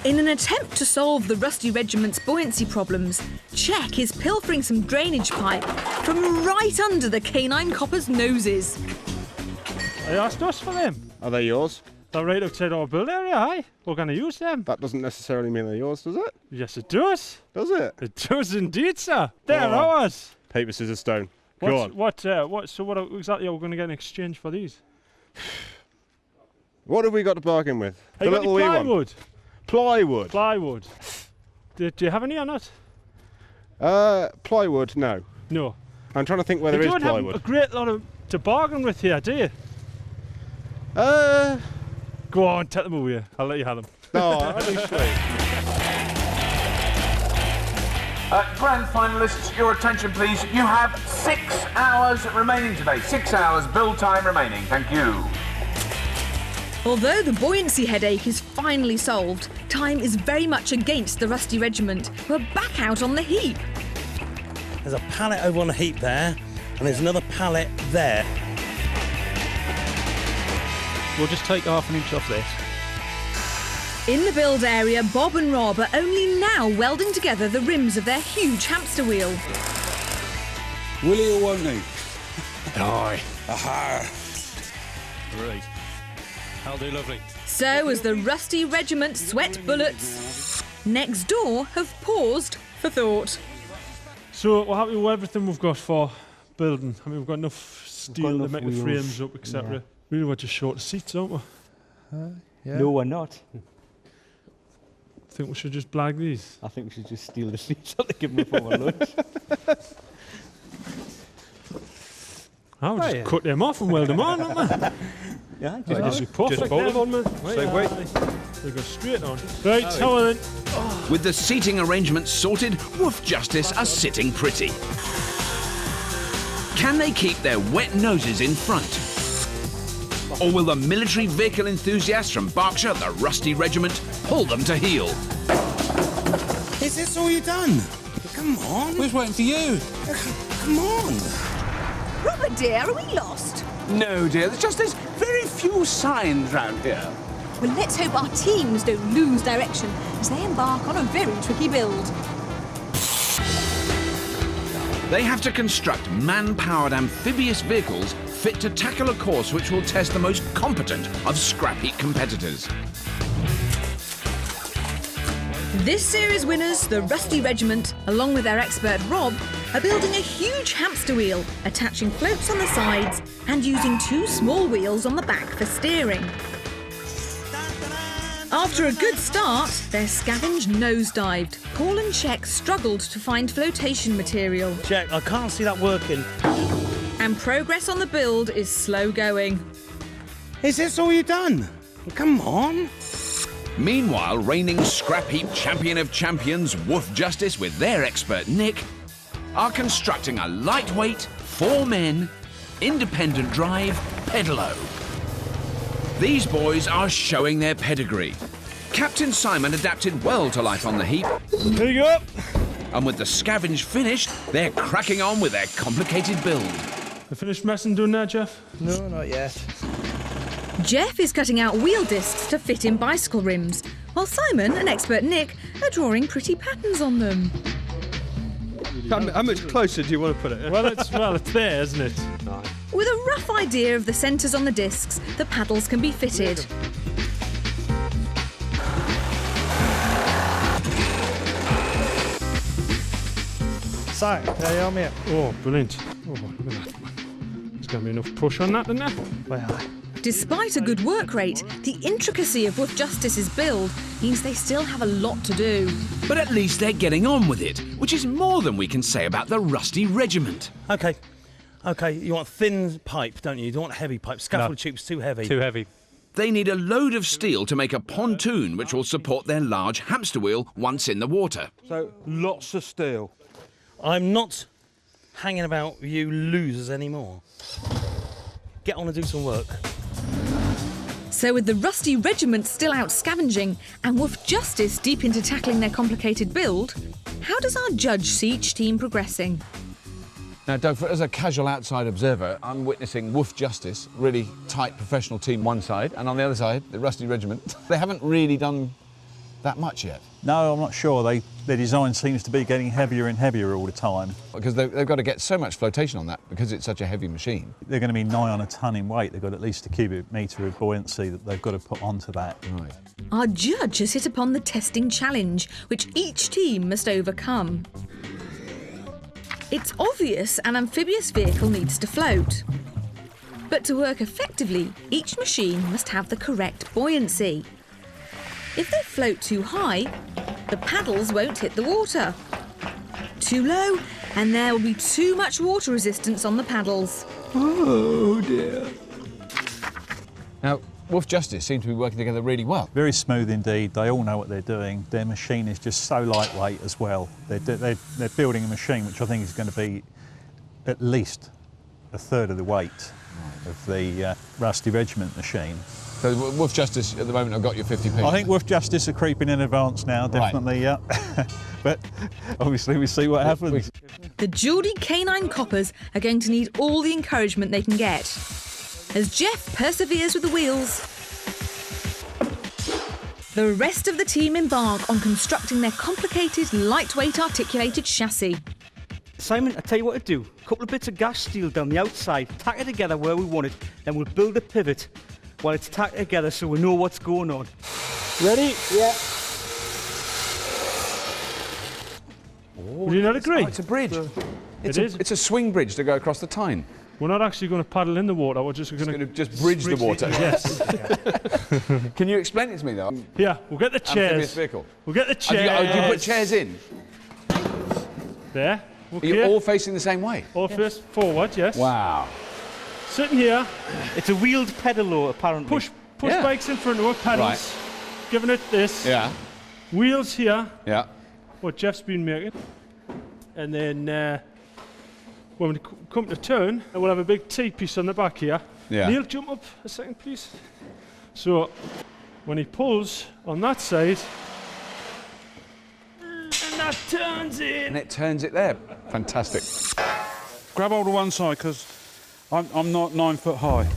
In an attempt to solve the Rusty Regiment's buoyancy problems, Czech is pilfering some drainage pipe from right under the canine coppers' noses. I asked us for them. Are they yours? They're right outside our build area, aye. We're going to use them. That doesn't necessarily mean they're yours, does it? Yes, it does. Does it? It does indeed, sir. They're ours. Paper, scissors, stone. Go on. So what exactly are we going to get in exchange for these? What have we got to bargain with? Have you got any plywood? Plywood. Plywood. Do you have any or not? Plywood, no. No. I'm trying to think where there is plywood. You don't have a great lot to bargain with here, do you? Go on, take them away. I'll let you have them. No, honestly. Grand finalists, your attention please. You have 6 hours remaining today. 6 hours build time remaining. Thank you. Although the buoyancy headache is finally solved, time is very much against the Rusty Regiment, who are back out on the heap. There's a pallet over on the heap there, and there's another pallet there. We'll just take half an inch off this. In the build area, Bob and Rob are only now welding together the rims of their huge hamster wheel. Will he or won't he? Aye. Aha. Right. That'll do lovely. So as the Rusty Regiment sweat bullets, next door have paused for thought. So we're happy with everything we've got for building. I mean, we've got enough steel to make the frames up, etc. Yeah. Really, we're just short of seats, aren't we? Yeah. No, we're not. Think we should just blag these? I think we should just steal the seats and give them for our lunch. I'll just cut them off and weld them on, aren't we? Yeah, just perfect them on, man. Wait. They go straight on. Right, how then? With the seating arrangements sorted, Woof Justice are sitting pretty. Can they keep their wet noses in front? Or will the military vehicle enthusiasts from Berkshire, the Rusty Regiment, pull them to heel? Is this all you've done? Come on. We're waiting for you. Come on. Robert dear, are we lost? No, dear, there's just there's very few signs round here. Well, let's hope our teams don't lose direction as they embark on a very tricky build. They have to construct man-powered amphibious vehicles fit to tackle a course which will test the most competent of scrap heap competitors. This series winners, the Rusty Regiment, along with their expert Rob, are building a huge hamster wheel, attaching floats on the sides and using 2 small wheels on the back for steering. After a good start, their scavenge nosedived. Paul and Czech struggled to find flotation material. Czech, I can't see that working. And progress on the build is slow going. Is this all you've done? Come on. Meanwhile, reigning Scrapheap Champion of Champions, Woof Justice, with their expert Nick, are constructing a lightweight, 4-men, independent drive pedalo. These boys are showing their pedigree. Captain Simon adapted well to life on the heap. There you go. And with the scavenge finished, they're cracking on with their complicated build. You finished messing doing that, Jeff? No, not yet. Jeff is cutting out wheel discs to fit in bicycle rims, while Simon and expert Nick are drawing pretty patterns on them. How much closer do you want to put it? Well, it's there, isn't it? No. With a rough idea of the centres on the discs, the paddles can be fitted. So, there you are, mate. Oh, brilliant. Oh, look at that. There's going to be enough push on that, isn't there? Well, Despite a good work rate, the intricacy of Woof Justice's build means they still have a lot to do. But at least they're getting on with it, which is more than we can say about the Rusty Regiment. OK, you want thin pipe, don't you? You don't want heavy pipe. Scaffold tube's too heavy. Too heavy. They need a load of steel to make a pontoon which will support their large hamster wheel once in the water. So, lots of steel. I'm not hanging about you losers anymore. Get on and do some work. So with the Rusty Regiment still out scavenging and Woof Justice deep into tackling their complicated build, how does our judge see each team progressing? Now, Doug, as a casual outside observer, I'm witnessing Woof Justice, really tight professional team one side, and on the other side, the Rusty Regiment. They haven't really done that much yet. No, I'm not sure. Their design seems to be getting heavier and heavier all the time. Because they've got to get so much flotation on that because it's such a heavy machine. They're going to be nigh on a tonne in weight. They've got at least a cubic metre of buoyancy that they've got to put onto that. Right. Our judge has hit upon the testing challenge, which each team must overcome. It's obvious an amphibious vehicle needs to float. But to work effectively, each machine must have the correct buoyancy. If they float too high, the paddles won't hit the water. Too low, and there will be too much water resistance on the paddles. Oh dear. Now, Woof Justice seem to be working together really well. Very smooth indeed. They all know what they're doing. Their machine is just so lightweight as well. They're building a machine which I think is going to be at least a third of the weight of the Rusty Regiment machine. So Woof Justice at the moment have got your 50p. I think Woof Justice are creeping in advance now, definitely, right. Yeah. But obviously we see what happens. The Geordie canine coppers are going to need all the encouragement they can get. As Jeff perseveres with the wheels, the rest of the team embark on constructing their complicated, lightweight, articulated chassis. Simon, I'll tell you what to do. A couple of bits of gas steel down the outside, tack it together where we want it, then we'll build a pivot while it's tacked together so we know what's going on. Ready? Yeah. Would you not agree? Oh, it's a bridge. It is. It's a swing bridge to go across the Tyne. We're not actually going to paddle in the water, we're just going to bridge the water. Yes. Can you explain it to me, though? Yeah, we'll get the chairs. Vehicle. We'll get the chairs. Do you put chairs in? There. Are you all facing the same way? All face forward, yes. Wow. Sitting here. It's a wheeled pedalo, apparently. Push bikes in front of our pedals. Right. Giving it this. Yeah. Wheels here. Yeah. What Jeff's been making. And then when we come to turn, we'll have a big T-piece on the back here. Yeah. Neil, jump up a second, please. So when he pulls on that side, and that turns it. And it turns it there. Fantastic. Grab hold of one side, because I'm not 9 foot high.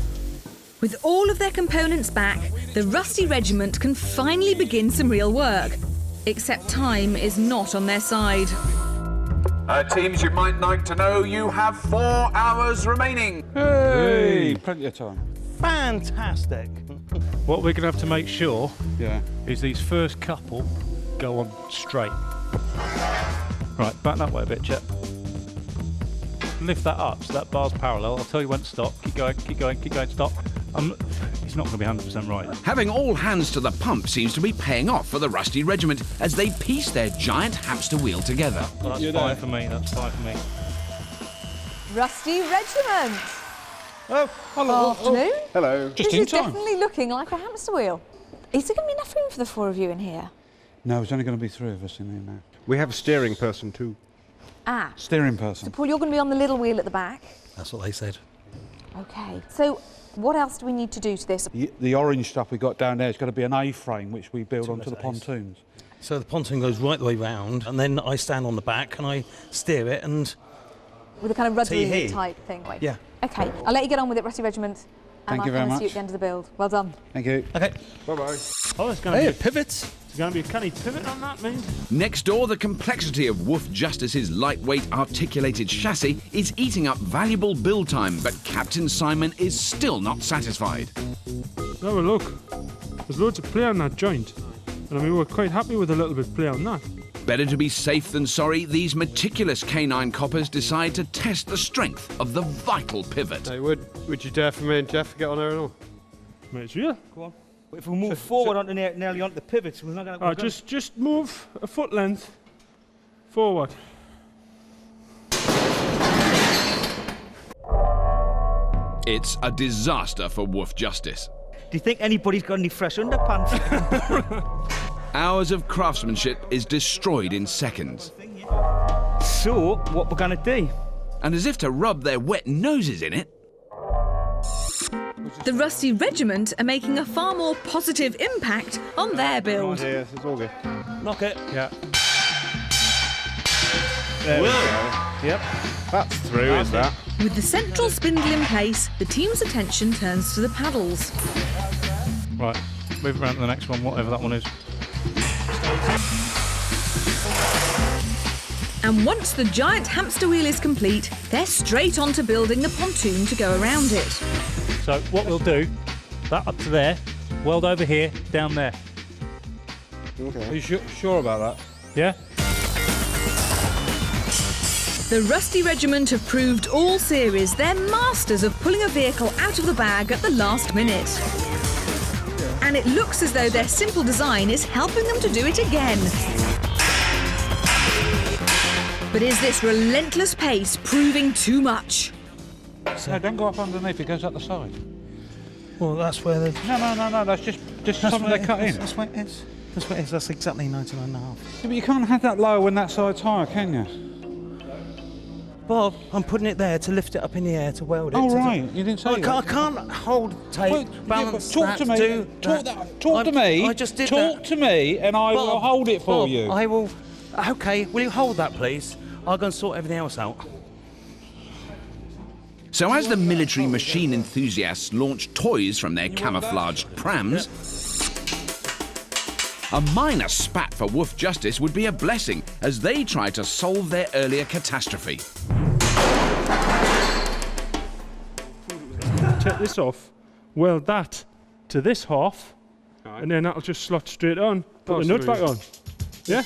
With all of their components back, the Rusty Regiment can finally begin some real work. Except time is not on their side. Teams, you might like to know you have 4 hours remaining. Hey! Plenty of time. Fantastic. What we're going to have to make sure Yeah. is these first couple go on straight. Right, back that way a bit, Chet. Lift that up so that bar's parallel. I'll tell you when to stop. Keep going, keep going, keep going, stop. It's not going to be 100% right. Having all hands to the pump seems to be paying off for the Rusty Regiment as they piece their giant hamster wheel together. Well, that's fine for me, that's fine for me. Rusty Regiment. Oh, hello. Afternoon. Hello. Just This in is time. definitely looking like a hamster wheel. Is there going to be enough room for the 4 of you in here? No, there's only going to be 3 of us in here now. We have a steering person too. Ah. Steering So, person. Paul, you're going to be on the little wheel at the back. That's what they said. OK. So, what else do we need to do to this? The orange stuff we got down there is going to be an A-frame which we build onto the pontoons. So the pontoon goes right the way round, and then I stand on the back and I steer it and... With a kind of rudder Tee-hee. type thing? Yeah. OK, I'll let you get on with it, Rusty Regiment. And Thank you very I'll come and see you much. at the end of the build. Well done. Thank you. Okay. Bye-bye. Oh, it's going to Hey, be a pivot. It's going to be a canny pivot on that, mate. Next door, the complexity of Woof Justice's lightweight articulated chassis is eating up valuable build time, but Captain Simon is still not satisfied. Now look, there's loads of play on that joint, and I mean we're quite happy with a little bit of play on that. Better to be safe than sorry, these meticulous canine coppers decide to test the strength of the vital pivot. Hey, would you dare for me and Jeff get on there and all? Mate, it's real. Go on. If we move forward onto nearly onto the pivots, we're not going to... Just move a foot length forward. It's a disaster for Woof Justice. Do you think anybody's got any fresh underpants? Hours of craftsmanship is destroyed in seconds. So, what we're going to do? And as if to rub their wet noses in it, The Rusty Regiment are making a far more positive impact on their build. Yes, it's all good. Knock it. Yeah. There we go. Yep. That's through, is that? With the central spindle in place, the team's attention turns to the paddles. Right, move around to the next one, whatever that one is. And once the giant hamster wheel is complete, they're straight on to building the pontoon to go around it. So what we'll do, that up to there, weld over here, down there. Okay. Are you sure about that? Yeah. The Rusty Regiment have proved all series they're masters of pulling a vehicle out of the bag at the last minute. And it looks as though their simple design is helping them to do it again. But is this relentless pace proving too much? No, don't go up underneath, it goes up the side. Well, that's where the... No, that's just something they cut in. That's where it is. That's where it is. That's exactly 19.5. Yeah, but you can't have that lower when that side's higher, can you? Bob, I'm putting it there to lift it up in the air to weld it. Oh, right. You didn't say I can't hold tape, balance talk to me. Talk to me. I just did Talk to me, and I will hold it for you. I will... OK, will you hold that, please? I'll go and sort everything else out. So as the military machine enthusiasts launch toys from their camouflaged prams, a minor spat for Woof Justice would be a blessing as they try to solve their earlier catastrophe. Take this off, weld that to this half, and then that'll just slot straight on. Put the nut back on. Yeah?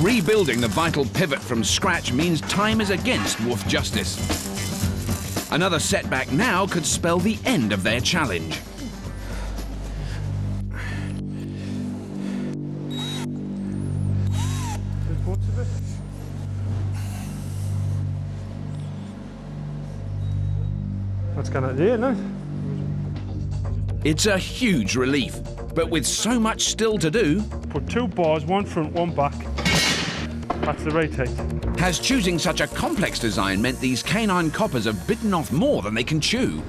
Rebuilding the vital pivot from scratch means time is against Woof Justice. Another setback now could spell the end of their challenge. That's kind of there, no? It's a huge relief, but with so much still to do... Put 2 bars, one front, one back. That's the right height. Has choosing such a complex design meant these canine coppers have bitten off more than they can chew?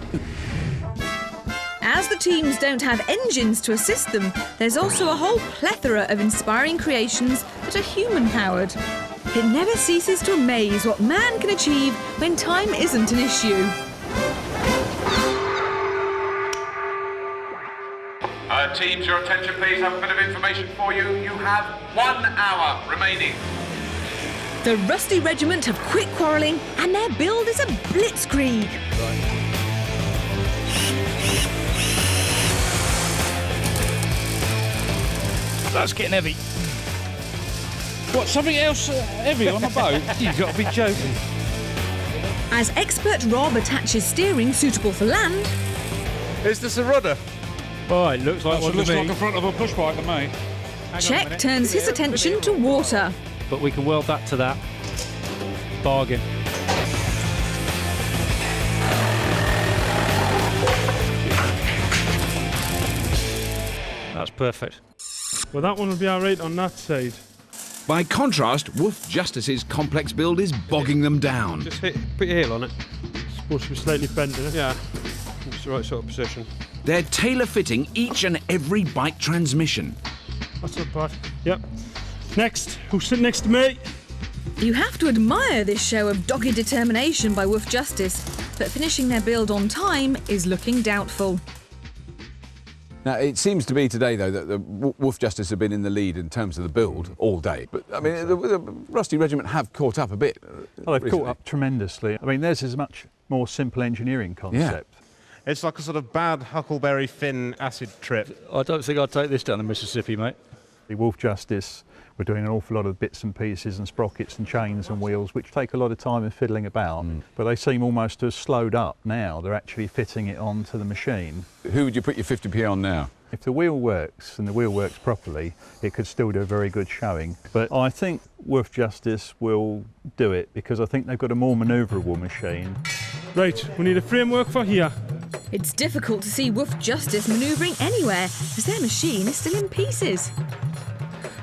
As the teams don't have engines to assist them, there's also a whole plethora of inspiring creations that are human-powered. It never ceases to amaze what man can achieve when time isn't an issue. Teams, your attention please. I have a bit of information for you. You have 1 hour remaining. The Rusty Regiment have quit quarrelling and their build is a blitzkrieg. That's getting heavy. What, something else heavy on the boat? You've got to be joking. As expert Rob attaches steering suitable for land... Is this a rudder? Oh, it looks like one to me. Looks like the front of a push bike to me. Czech turns his attention to water. But we can weld that to that. Bargain. That's perfect. Well, that one will be all right on that side. By contrast, Woof Justice's complex build is bogging them down. Just put your heel on it. It's supposed to be slightly bent, isn't it? Yeah. It's the right sort of position. They're tailor-fitting each and every bike transmission. That's not bad. Yep. Next, who's sitting next to me? You have to admire this show of dogged determination by Wolf Justice, but finishing their build on time is looking doubtful. Now, it seems to be today, though, that the Wolf Justice have been in the lead in terms of the build all day. But, I mean, the Rusty Regiment have caught up a bit. Well, they've caught up tremendously. I mean, theirs is a much more simple engineering concept. Yeah. It's like a sort of bad Huckleberry Finn acid trip. I don't think I'd take this down the Mississippi, mate. The Wolf Justice, we're doing an awful lot of bits and pieces and sprockets and chains and wheels, which take a lot of time and fiddling about, but they seem almost to have slowed up now. They're actually fitting it onto the machine. Who would you put your 50p on now? If the wheel works, and the wheel works properly, it could still do a very good showing. But I think Wolf Justice will do it, because I think they've got a more manoeuvrable machine. Right, we need a framework for here. It's difficult to see Wolf Justice manoeuvring anywhere, as their machine is still in pieces.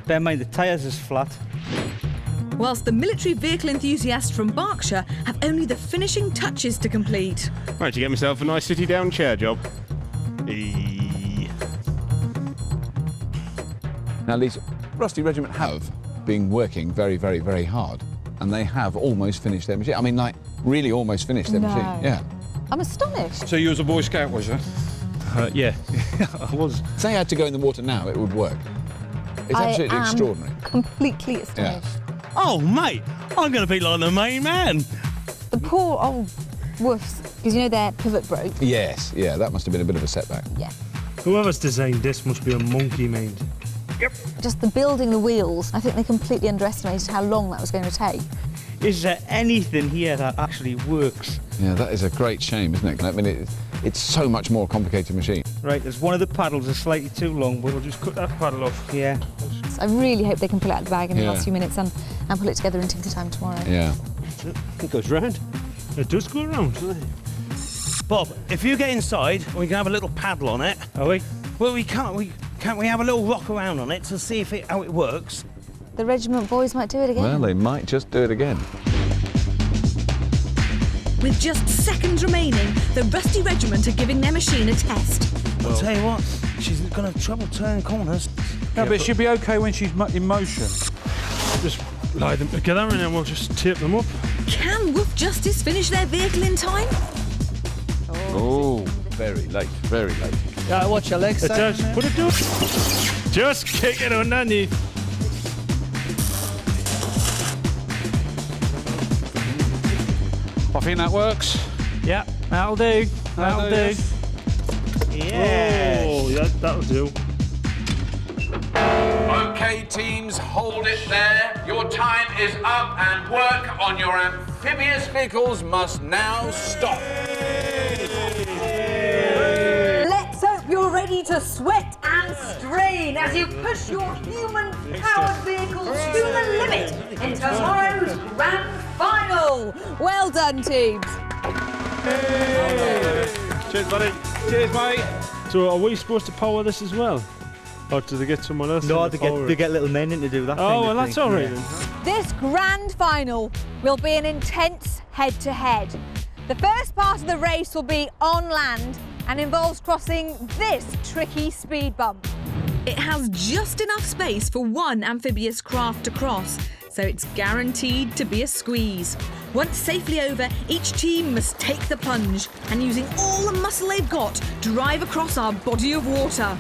Bear in mind the tyres is flat. Whilst the military vehicle enthusiasts from Berkshire have only the finishing touches to complete. Right, to get myself a nice city down chair job. Now, these Rusty Regiment have been working very, very, very hard, and they have almost finished their machine. I mean, like, really almost finished their machine. Yeah. I'm astonished. So you was a Boy Scout, was you? Yeah, I was. If they had to go in the water now, it would work. It's absolutely extraordinary. Completely astonished. Yeah. Oh, mate, I'm going to be like the main man. The poor old woofs, because you know their pivot broke. Yes, yeah, that must have been a bit of a setback. Yeah. Whoever's designed this must be a monkey mind. Yep. Just the building the wheels, I think they completely underestimated how long that was going to take. Is there anything here that actually works? Yeah, that is a great shame, isn't it? I mean, it's so much more complicated machine. Right, there's one of the paddles that's slightly too long, but we'll just cut that paddle off. Yeah. So I really hope they can pull it out of the bag in the last few minutes and pull it together in tinker time tomorrow. Yeah. It goes round. It does go round. Bob, if you get inside, we can have a little paddle on it. Are we? Well, can't we have a little rock around on it to see how it works? The regiment boys might do it again. Well, they might just do it again. With just seconds remaining, the Rusty Regiment are giving their machine a test. I'll tell you what, she's going to have trouble turning corners. Yeah, but she'll be OK when she's in motion. Just lie them together and then we'll just tape them up. Can Wolf Justice finish their vehicle in time? Oh, very late, very late. Yeah, watch your legs. It does. What it do? Just kick it underneath. I think that works. Yeah, that'll do. That'll do. Yeah. Oh, yeah, that'll do. OK, teams, hold it there. Your time is up and work on your amphibious vehicles must now stop. Let's hope you're ready to sweat and strain as you push your human-powered vehicles to the limit in tomorrow's grand final. Well done, teams. Cheers, buddy. Cheers, mate. So are we supposed to power this as well? Or do they get someone else? No, they get little men in to do that. Oh, well, that's all right then. This grand final will be an intense head-to-head. The first part of the race will be on land and involves crossing this tricky speed bump. It has just enough space for one amphibious craft to cross, so it's guaranteed to be a squeeze. Once safely over, each team must take the plunge and, using all the muscle they've got, drive across our body of water.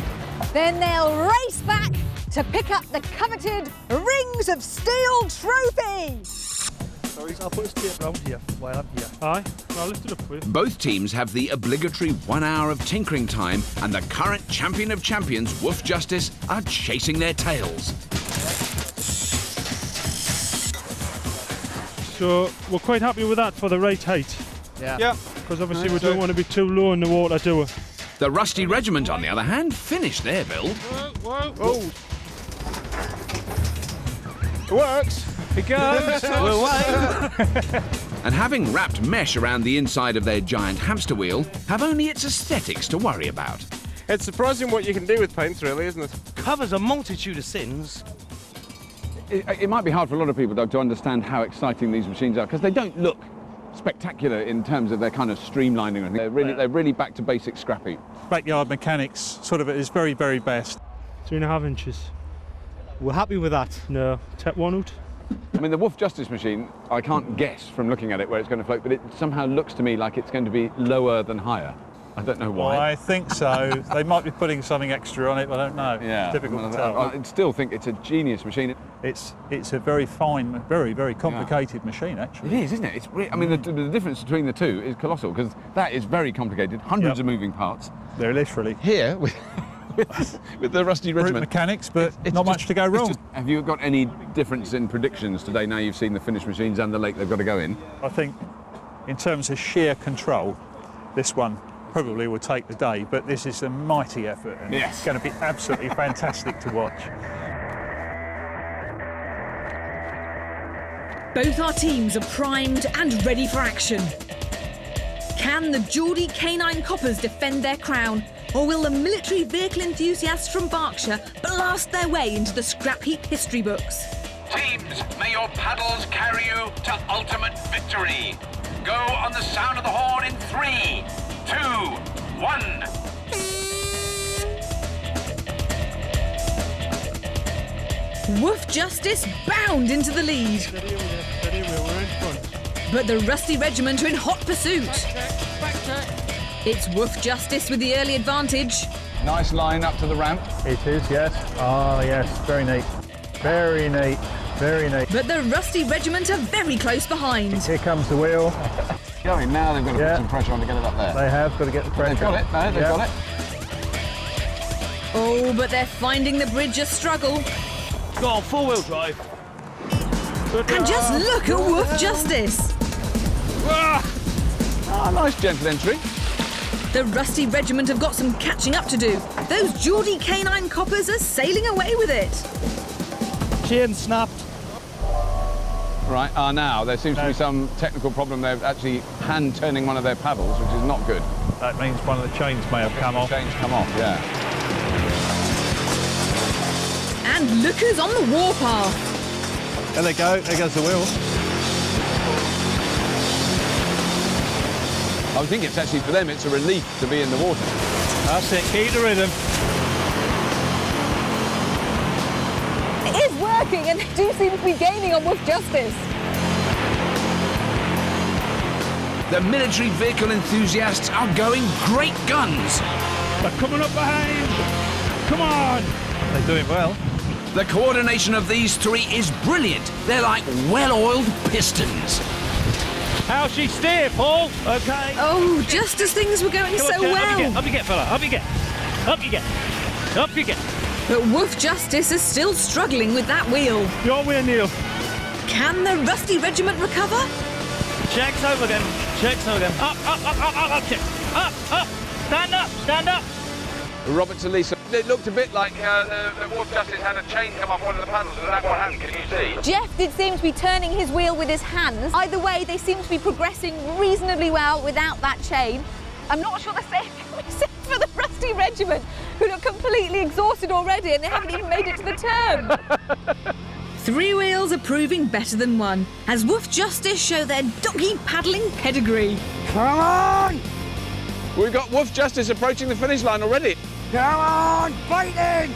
Then they'll race back to pick up the coveted Rings of Steel trophy. Sorry, I'll put this tape round here while I'm here. Aye, I'll lift it up for you. Both teams have the obligatory 1 hour of tinkering time, and the current champion of champions, Wolf Justice, are chasing their tails. So we're quite happy with that for the right height. Yeah. Because obviously we don't want to be too low in the water, do we? The Rusty Regiment, on the other hand, finished their build. Whoa, whoa. It works. It goes. We'll wait. And having wrapped mesh around the inside of their giant hamster wheel, have only its aesthetics to worry about. It's surprising what you can do with paint, really, isn't it? Covers a multitude of sins. It might be hard for a lot of people, Doug, to understand how exciting these machines are, because they don't look spectacular in terms of their kind of streamlining. I think they're really back to basic scrappy. Backyard mechanics, sort of at its very, very best. 2.5 inches. We're happy with that. No, tap one out. I mean, the Wolf Justice machine, I can't guess from looking at it where it's going to float, but it somehow looks to me like it's going to be lower than higher. I don't know why. Well, I think so. They might be putting something extra on it, but I don't know. Yeah. It's difficult to tell. I still think it's a genius machine. It's a very fine, very, very complicated machine, actually. It is, isn't it? I mean, the difference between the two is colossal, because that is very complicated, hundreds of moving parts. They're literally here with the Rusty Regiment. Mechanics, but it's not much to go wrong. Have you got any difference in predictions today, now you've seen the finished machines and the lake they've got to go in? I think, in terms of sheer control, this one probably will take the day, but this is a mighty effort, and it's going to be absolutely fantastic to watch. Both our teams are primed and ready for action. Can the Geordie Canine Coppers defend their crown, or will the military vehicle enthusiasts from Berkshire blast their way into the Scrapheap history books? Teams, may your paddles carry you to ultimate victory. Go on the sound of the horn in 3, 2, 1. Wolf Justice bound into the lead. But the Rusty Regiment are in hot pursuit. It's Wolf Justice with the early advantage. Nice line up to the ramp. It is, yes. Oh, yes, very neat. Very neat, very neat. But the Rusty Regiment are very close behind. Here comes the wheel. Going now, they've got to put some pressure on to get it up there. They have got to get the pressure. They've got it, no, they've got it. Oh, but they're finding the bridge a struggle. Go on, four-wheel drive. And just look at Wolf Justice. Ah, nice gentle entry. The Rusty Regiment have got some catching up to do. Those Geordie Canine Coppers are sailing away with it. Chain snapped. Right, now there seems to be some technical problem. They're actually hand-turning one of their paddles, which is not good. That means one of the chains may have come off. Chains come off, yeah. And look who's on the warpath. There they go, there goes the wheel. I think it's actually, for them, it's a relief to be in the water. That's it, keep the rhythm. It is working, and they do seem to be gaining on Wolf Justice. The military vehicle enthusiasts are going great guns. They're coming up behind. Come on. They're doing well. The coordination of these three is brilliant. They're like well-oiled pistons. How's she steer, Paul? Okay. Oh, just as things were going so well. Up you get, fella. Up you get. Up you get. Up you get. But Wolf Justice is still struggling with that wheel. Your wheel, Neil. Can the Rusty Regiment recover? Checks over again. Checks over again. Up, up, up, up, up, up, check. Up, up. Stand up, stand up. Robert to Lisa. It looked a bit like the Wolf Justice had a chain come off one of the paddles. Is that what happened? Can you see? Jeff did seem to be turning his wheel with his hands. Either way, they seem to be progressing reasonably well without that chain. I'm not sure the same except for the Rusty Regiment, who look completely exhausted already, and they haven't even made it to the turn. Three wheels are proving better than one, as Wolf Justice show their doggy paddling pedigree. Come on! We've got Wolf Justice approaching the finish line already. Come on, fighting!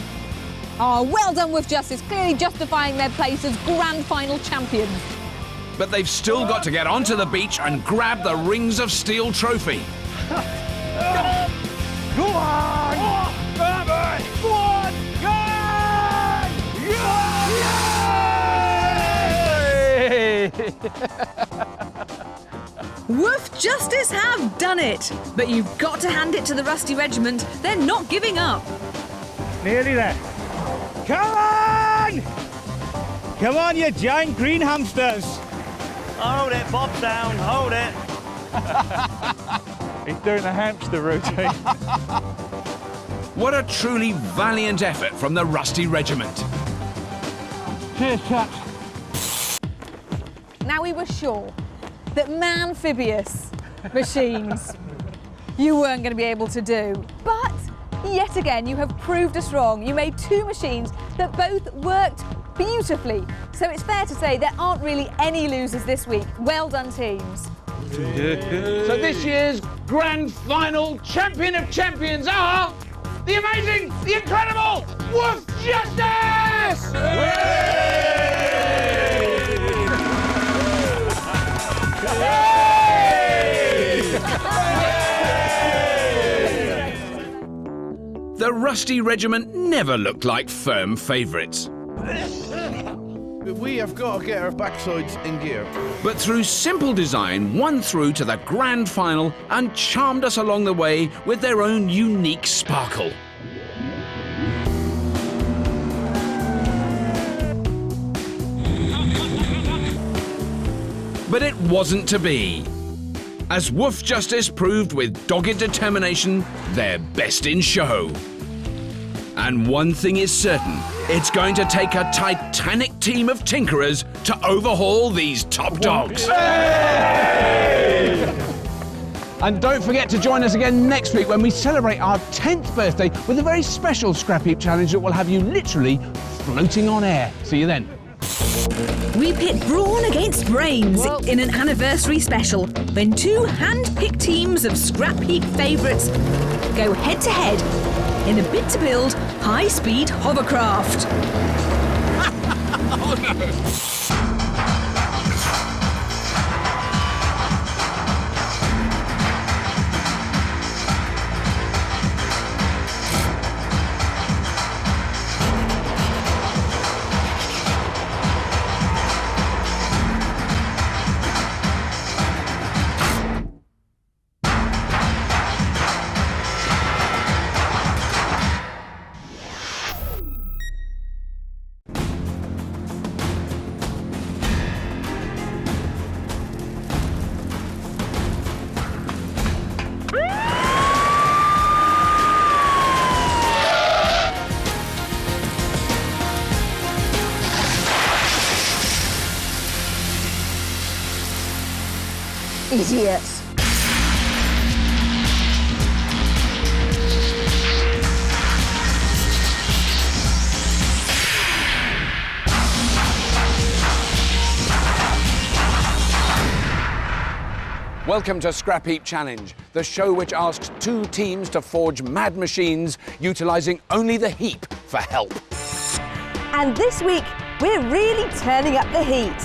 Oh, well done, Wolf Justice, clearly justifying their place as grand final champions. But they've still got to get onto the beach and grab the Rings of Steel trophy. Go on! Go on! Wolf Justice have done it, but you've got to hand it to the Rusty Regiment. They're not giving up. Nearly there. Come on! Come on, you giant green hamsters. Hold it, Bob down, hold it. He's doing the hamster routine. What a truly valiant effort from the Rusty Regiment. Cheers, chaps. Now, we were sure that amphibious machines you weren't going to be able to do. But yet again, you have proved us wrong. You made two machines that both worked beautifully. So it's fair to say there aren't really any losers this week. Well done, teams. So this year's grand final champion of champions are the amazing, the incredible Wolf Justice! Yes! The Rusty Regiment never looked like firm favourites. We have got to get our backsides in gear. But through simple design, won through to the grand final and charmed us along the way with their own unique sparkle. But it wasn't to be. As Woof Justice proved with dogged determination, they're best in show. And one thing is certain, it's going to take a titanic team of tinkerers to overhaul these top dogs. And don't forget to join us again next week when we celebrate our 10th birthday with a very special Scrapheap Challenge that will have you literally floating on air. See you then. We pit brawn against brains in an anniversary special when two hand-picked teams of Scrapheap favourites go head-to-head in a bid to build high-speed hovercraft. Oh no! Idiots. Welcome to Scrapheap Challenge, the show which asks two teams to forge mad machines utilising only the heap for help. And this week, we're really turning up the heat.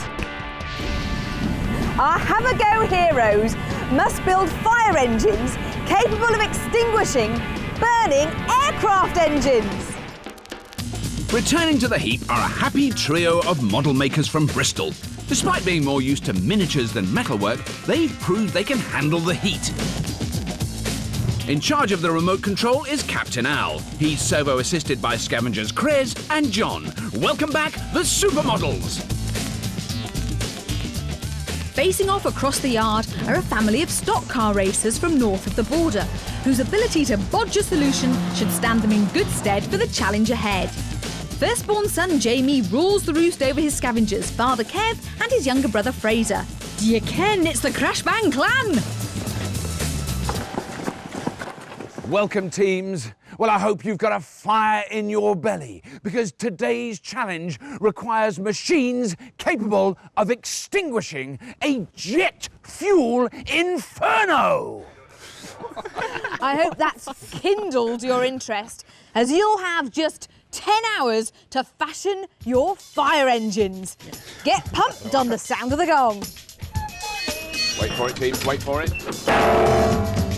Our have-a-go heroes must build fire engines capable of extinguishing burning aircraft engines. Returning to the heap are a happy trio of model makers from Bristol. Despite being more used to miniatures than metalwork, they've proved they can handle the heat. In charge of the remote control is Captain Al. He's servo-assisted by scavengers Krez and John. Welcome back, the Supermodels! Facing off across the yard are a family of stock car racers from north of the border, whose ability to bodge a solution should stand them in good stead for the challenge ahead. Firstborn son Jamie rules the roost over his scavengers, father Kev and his younger brother Fraser. Do you ken it's the Crash Bang Clan? Welcome, teams. Well, I hope you've got a fire in your belly, because today's challenge requires machines capable of extinguishing a jet fuel inferno. I hope that's kindled your interest, as you'll have just 10 hours to fashion your fire engines. Get pumped on the sound of the gong. Wait for it, teams, wait for it.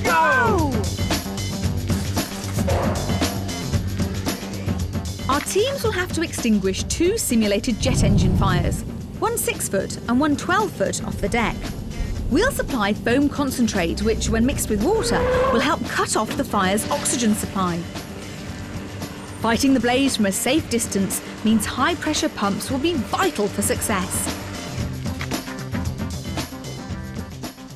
Go! Our teams will have to extinguish two simulated jet engine fires, one 6-foot and one 12-foot off the deck. We'll supply foam concentrate, which, when mixed with water, will help cut off the fire's oxygen supply. Fighting the blaze from a safe distance means high-pressure pumps will be vital for success.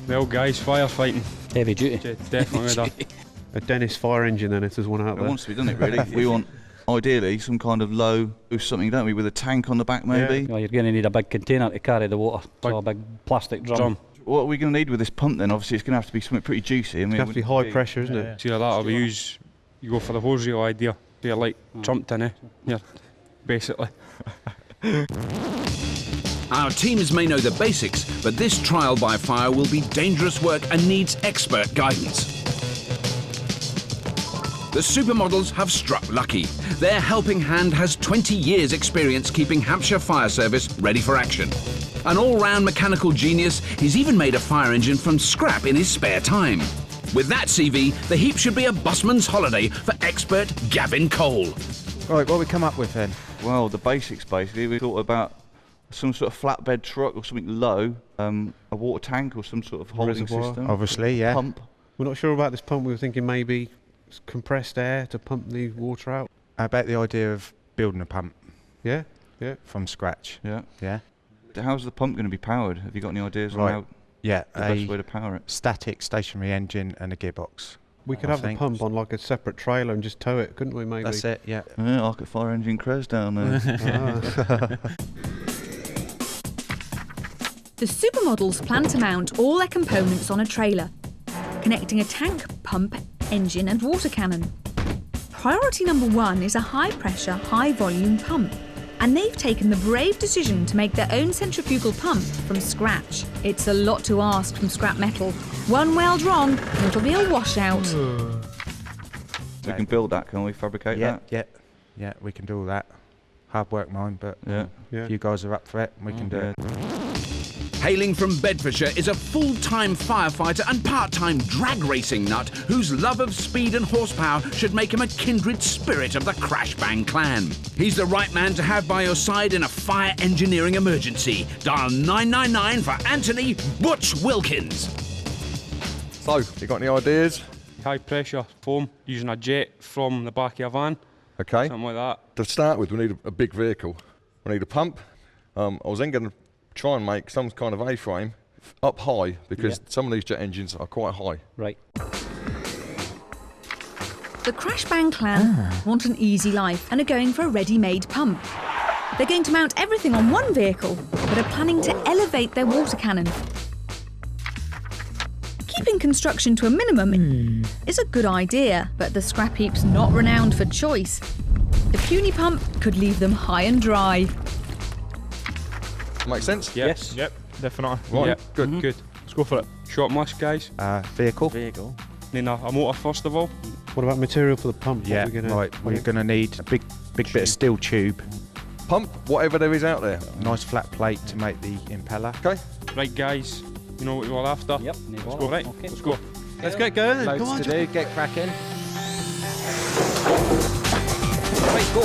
Well, guys, firefighting. Heavy duty. It's definitely a Dennis fire engine, then, if there's one out there. It wants to be, doesn't it, really? We want, ideally, some kind of low something, don't we, with a tank on the back, maybe? Yeah. Well, you're going to need a big container to carry the water, so a big plastic drum. What are we going to need with this pump, then? Obviously, it's going to have to be something pretty juicy. I mean, It's going to have to be high pressure, isn't it? See, that'll be used, you go for the hose reel idea. So you're like trumped in it, yeah, basically. Our teams may know the basics, but this trial by fire will be dangerous work and needs expert guidance. The supermodels have struck lucky. Their helping hand has 20 years' experience keeping Hampshire Fire Service ready for action. An all-round mechanical genius, he's even made a fire engine from scrap in his spare time. With that CV, the heap should be a busman's holiday for expert Gavin Cole. Right, what we come up with then? Well, the basics basically. We thought about some sort of flatbed truck or something low, a water tank or some sort of holding Reservoir, system. obviously, yeah. Pump. We're not sure about this pump. We were thinking maybe compressed air to pump the water out. How about the idea of building a pump? Yeah, yeah. From scratch. Yeah. Yeah. How's the pump going to be powered? Have you got any ideas on how the best way to power it? Static stationary engine and a gearbox. We could have the pump on like a separate trailer and just tow it, couldn't we, maybe? That's it, yeah. Yeah, like a fire engine crash down there. The supermodels plan to mount all their components on a trailer, connecting a tank, pump, engine and water cannon. Priority number 1 is a high-pressure, high-volume pump, and they've taken the brave decision to make their own centrifugal pump from scratch. It's a lot to ask from scrap metal. One weld wrong and it'll be a washout. We can build that, can we? Fabricate that? Yeah, we can do all that. Hard work, mine, but yeah. If you guys are up for it, we can do it. Hailing from Bedfordshire is a full-time firefighter and part-time drag racing nut whose love of speed and horsepower should make him a kindred spirit of the Crash Bang clan. He's the right man to have by your side in a fire engineering emergency. Dial 999 for Anthony Butch Wilkins. So, you got any ideas? High pressure foam using a jet from the back of a van. Okay. Something like that. To start with, we need a big vehicle. We need a pump. I was then going to try and make some kind of A-frame up high because some of these jet engines are quite high. Right. The Crash Bang clan want an easy life and are going for a ready-made pump. They're going to mount everything on one vehicle, but are planning to elevate their water cannon. Keeping construction to a minimum is a good idea, but the scrap heap's not renowned for choice. The puny pump could leave them high and dry. Makes sense? Yes. Yep, definitely. Right, yep. good. Good. Let's go for it. Short list, guys. Vehicle. Need a motor first of all. What about material for the pump? Yeah, we're going to need a big bit of steel tube. Pump, whatever there is out there. Nice flat plate to make the impeller. Okay. Right, guys. You know what we're after? Yep. Let's go, right? Okay. Let's go. Let's get going then. Loads Come on, to do. get cracking. Right, go.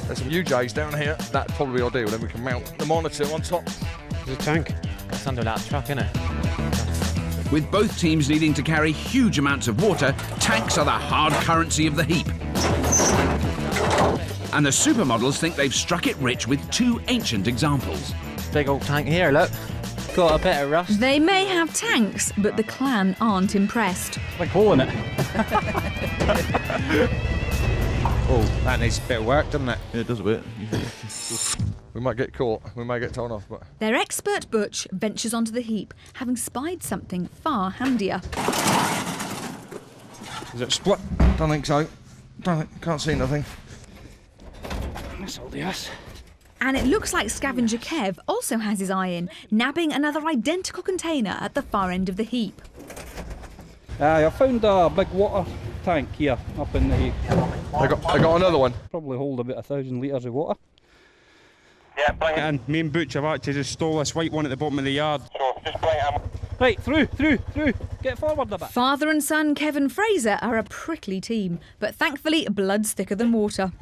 There's some UJs down here. That'd probably be ideal. Then we can mount the monitor on top. There's a tank. It's under that truck, isn't it? With both teams needing to carry huge amounts of water, tanks are the hard currency of the heap. And the supermodels think they've struck it rich with 2 ancient examples. Big old tank here, look. Got a bit of rust. They may have tanks, but the clan aren't impressed. Like hole in it. Oh, that needs a bit of work, doesn't it? Yeah, it does a bit. We might get caught. We may get told off, but... Their expert Butch ventures onto the heap, having spied something far handier. Is it split? Don't think so. Can't see nothing. That's all the ass. And it looks like Scavenger Kev also has his eye in, nabbing another identical container at the far end of the heap. I found a big water tank here up in the heap. I got another one. Probably hold about 1,000 litres of water. Yeah, bring it. And me and Butch have actually just stole this white one at the bottom of the yard. Sure, just bring it. Right, through. Get forward a bit. Father and son Kevin Fraser are a prickly team, but thankfully blood's thicker than water.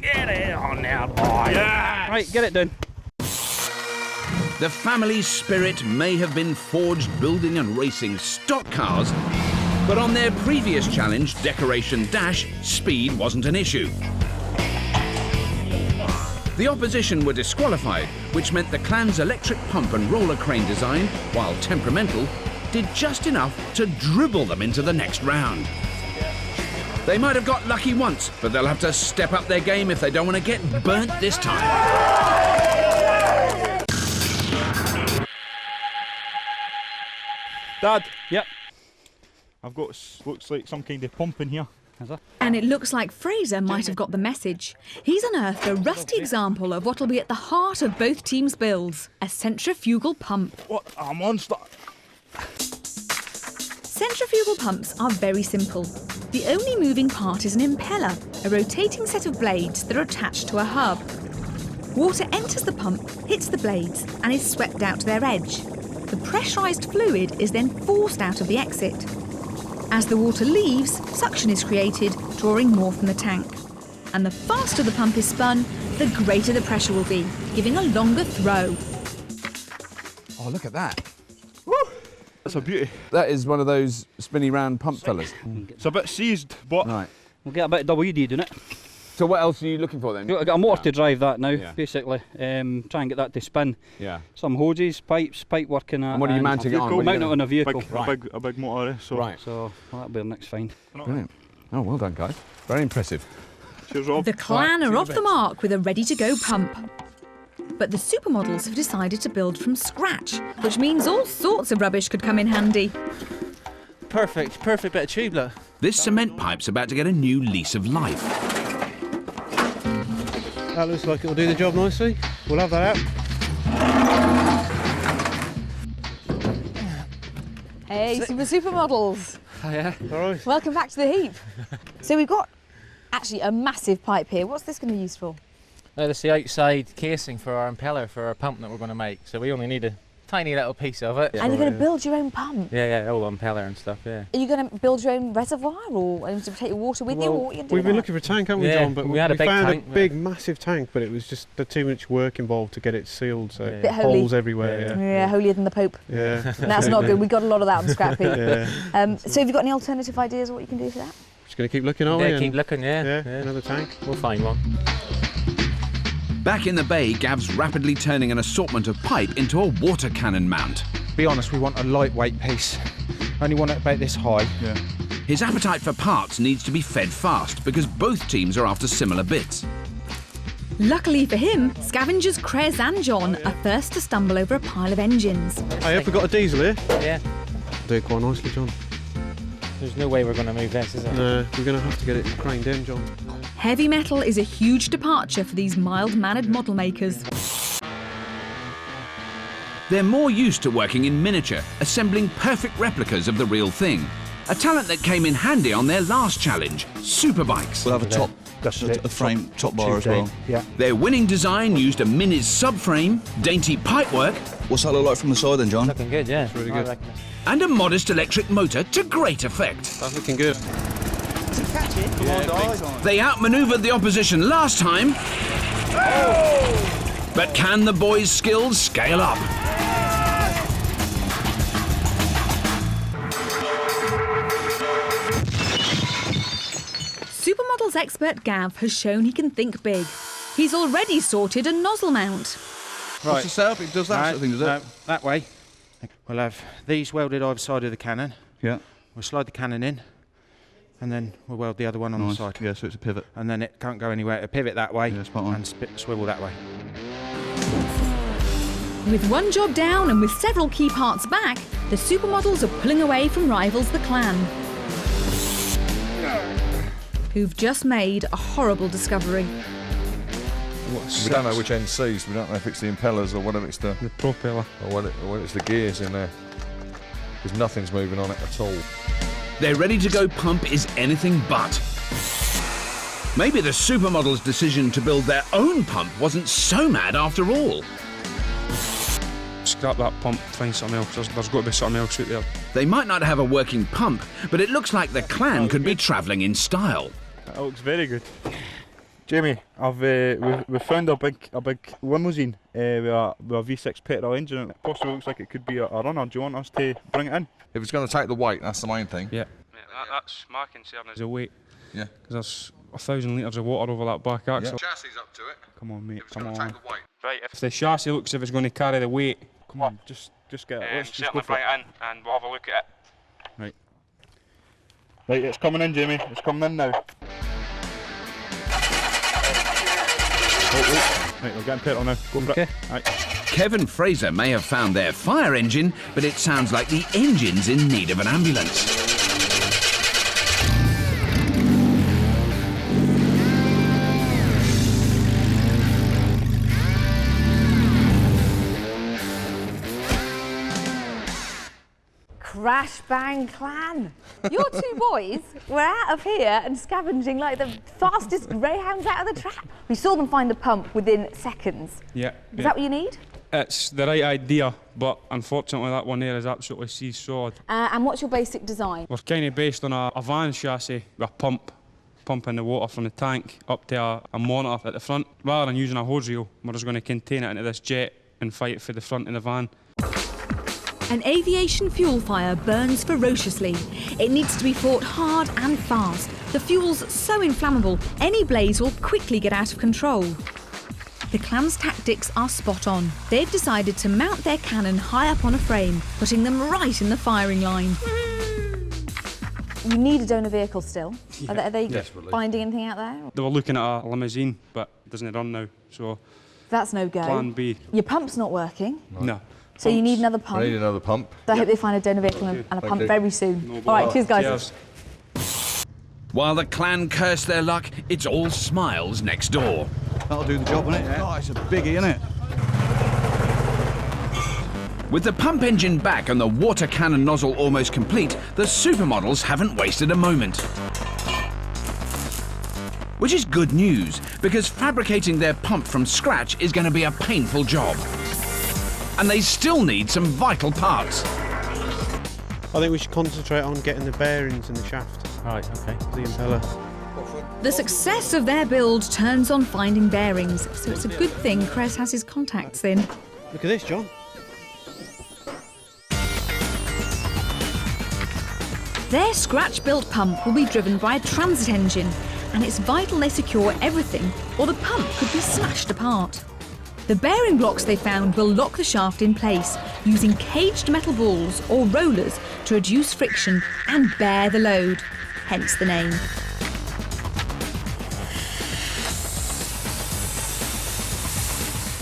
Get it on now, boy. Yes. Right, get it done. The family spirit may have been forged building and racing stock cars, but on their previous challenge, Decoration Dash, speed wasn't an issue. The opposition were disqualified, which meant the clan's electric pump and roller crane design, while temperamental, did just enough to dribble them into the next round. They might have got lucky once, but they'll have to step up their game if they don't want to get burnt this time. Dad, yep. I've got, looks like some kind of pump in here. And it looks like Fraser might have got the message. He's unearthed a rusty example of what will be at the heart of both teams' builds, a centrifugal pump. What a monster! Centrifugal pumps are very simple. The only moving part is an impeller, a rotating set of blades that are attached to a hub. Water enters the pump, hits the blades, and is swept out to their edge. The pressurised fluid is then forced out of the exit. As the water leaves, suction is created, drawing more from the tank. And the faster the pump is spun, the greater the pressure will be, giving a longer throw. Oh, look at that. That's a beauty. That is one of those spinny round pump fellas. It's a bit seized, but we'll get a bit of WD doing it. So what else are you looking for then? I've got a motor to drive that now, basically. Try and get that to spin. Yeah. Some hoses, pipe working. And what are you mounting it on? Mount it on a vehicle. A big motor. So. Right. So that'll be the next find. Brilliant. Oh, well done, guys. Very impressive. Cheers, Rob. The clan are off the mark with a ready-to-go pump. But the supermodels have decided to build from scratch, which means all sorts of rubbish could come in handy. Perfect bit of tubular. This cement pipe's about to get a new lease of life. That looks like it'll do the job nicely. We'll have that out. Hey, supermodels. Hiya. All right. Welcome back to the heap. So we've got actually a massive pipe here. What's this going to be used for? That's the outside casing for our impeller for our pump that we're going to make. So we only need a tiny little piece of it. And you're going to build your own pump? Yeah, all impeller and stuff, yeah. Are you going to build your own reservoir or to take your water with you? Or what are you We've been looking for a tank, haven't we, John? But we had a big found tank, a big, massive tank, but it was just too much work involved to get it sealed, so Bit holy. holes everywhere. Yeah, holier than the Pope. Yeah. That's not good. We got a lot of that on Scrapheap. Yeah. So have you got any alternative ideas of what you can do for that? Just going to keep looking, aren't we? Yeah, keep looking, yeah. Another tank. We'll find one. Back in the bay, Gav's rapidly turning an assortment of pipe into a water cannon mount. Be honest, we want a lightweight piece. Only want it about this high. Yeah. His appetite for parts needs to be fed fast because both teams are after similar bits. Luckily for him, scavengers Krez and John are first to stumble over a pile of engines. Hey, have we got a diesel here? Yeah. Do it quite nicely, John. There's no way we're going to move this, is there? No, we're going to have to get it craned in, John. Heavy metal is a huge departure for these mild-mannered model makers. They're more used to working in miniature, assembling perfect replicas of the real thing. A talent that came in handy on their last challenge, superbikes. We'll have a frame top bar as well. Yeah. Their winning design used a Minis subframe, dainty pipework. What's that look like from the side then, John? Looking good, yeah. It's really good. And a modest electric motor to great effect. That's looking good. They outmaneuvered the opposition last time. But can the boys' skills scale up? Supermodels expert Gav has shown he can think big. He's already sorted a nozzle mount. Right. What's the setup? It does that sort of thing, does it? No, that way. We'll have these welded either side of the cannon. Yeah. We'll slide the cannon in, and then we'll weld the other one on the side. Yeah, so it's a pivot. And then it can't go anywhere. It'll pivot that way and swivel that way. With one job down and with several key parts back, the supermodels are pulling away from rivals the clan, who've just made a horrible discovery. We don't know which end's seized. We don't know if it's the impellers or whether it's the propeller or whether it's the gears in there. Because nothing's moving on it at all. Their ready-to-go pump is anything but. Maybe the supermodels' decision to build their own pump wasn't so mad after all. Scrap that pump, find something else. There's got to be something else out there. They might not have a working pump, but it looks like the clan could be travelling in style. That looks very good. Jamie, we've found a big limousine with a V6 petrol engine in it. Possibly looks like it could be a runner. Do you want us to bring it in? If it's going to take the weight, that's the main thing. Yeah. That's my concern. There's a weight. Yeah. Because there's 1,000 litres of water over that back axle. Yeah. Chassis up to it. Come on, mate. Come on. Take the weight. Right. If the chassis looks as if it's going to carry the weight. Come on, just get it. Let's just go for bring it in and we'll have a look at it. Right. Right, it's coming in, Jamie. It's coming in now. Right, we're getting petrol now. Go for it. Right. Kevin Fraser may have found their fire engine, but it sounds like the engine's in need of an ambulance. Crash Bang Clan. Your two boys were out of here and scavenging like the fastest greyhounds out of the trap. We saw them find a pump within seconds. Yeah. Is that what you need? It's the right idea, but unfortunately that one there is absolutely seesawed. And what's your basic design? We're kind of based on a van chassis with a pump, pumping the water from the tank up to a monitor at the front. Rather than using a hose reel, we're just going to contain it into this jet and fight for the front of the van. An aviation fuel fire burns ferociously. It needs to be fought hard and fast. The fuel's so inflammable, any blaze will quickly get out of control. The clan's tactics are spot on. They've decided to mount their cannon high up on a frame, putting them right in the firing line. You need a donor vehicle still. Yeah. Are they finding anything out there? They were looking at a limousine, but it doesn't run now, so... That's no go. Plan B. Your pump's not working. No. So you need another pump. I need another pump. So I hope they find a donor vehicle and a pump very soon. All right, cheers, guys. While the clan curse their luck, it's all smiles next door. That'll do the job, won't it? Yeah. Oh, it's a biggie, isn't it? With the pump engine back and the water cannon nozzle almost complete, the supermodels haven't wasted a moment. Which is good news, because fabricating their pump from scratch is going to be a painful job. And they still need some vital parts. I think we should concentrate on getting the bearings in the shaft. Right, okay. The impeller. The success of their build turns on finding bearings, so it's a good thing Cress has his contacts in. Look at this, John. Their scratch-built pump will be driven by a transit engine, and it's vital they secure everything, or the pump could be smashed apart. The bearing blocks they found will lock the shaft in place, using caged metal balls or rollers to reduce friction and bear the load, hence the name.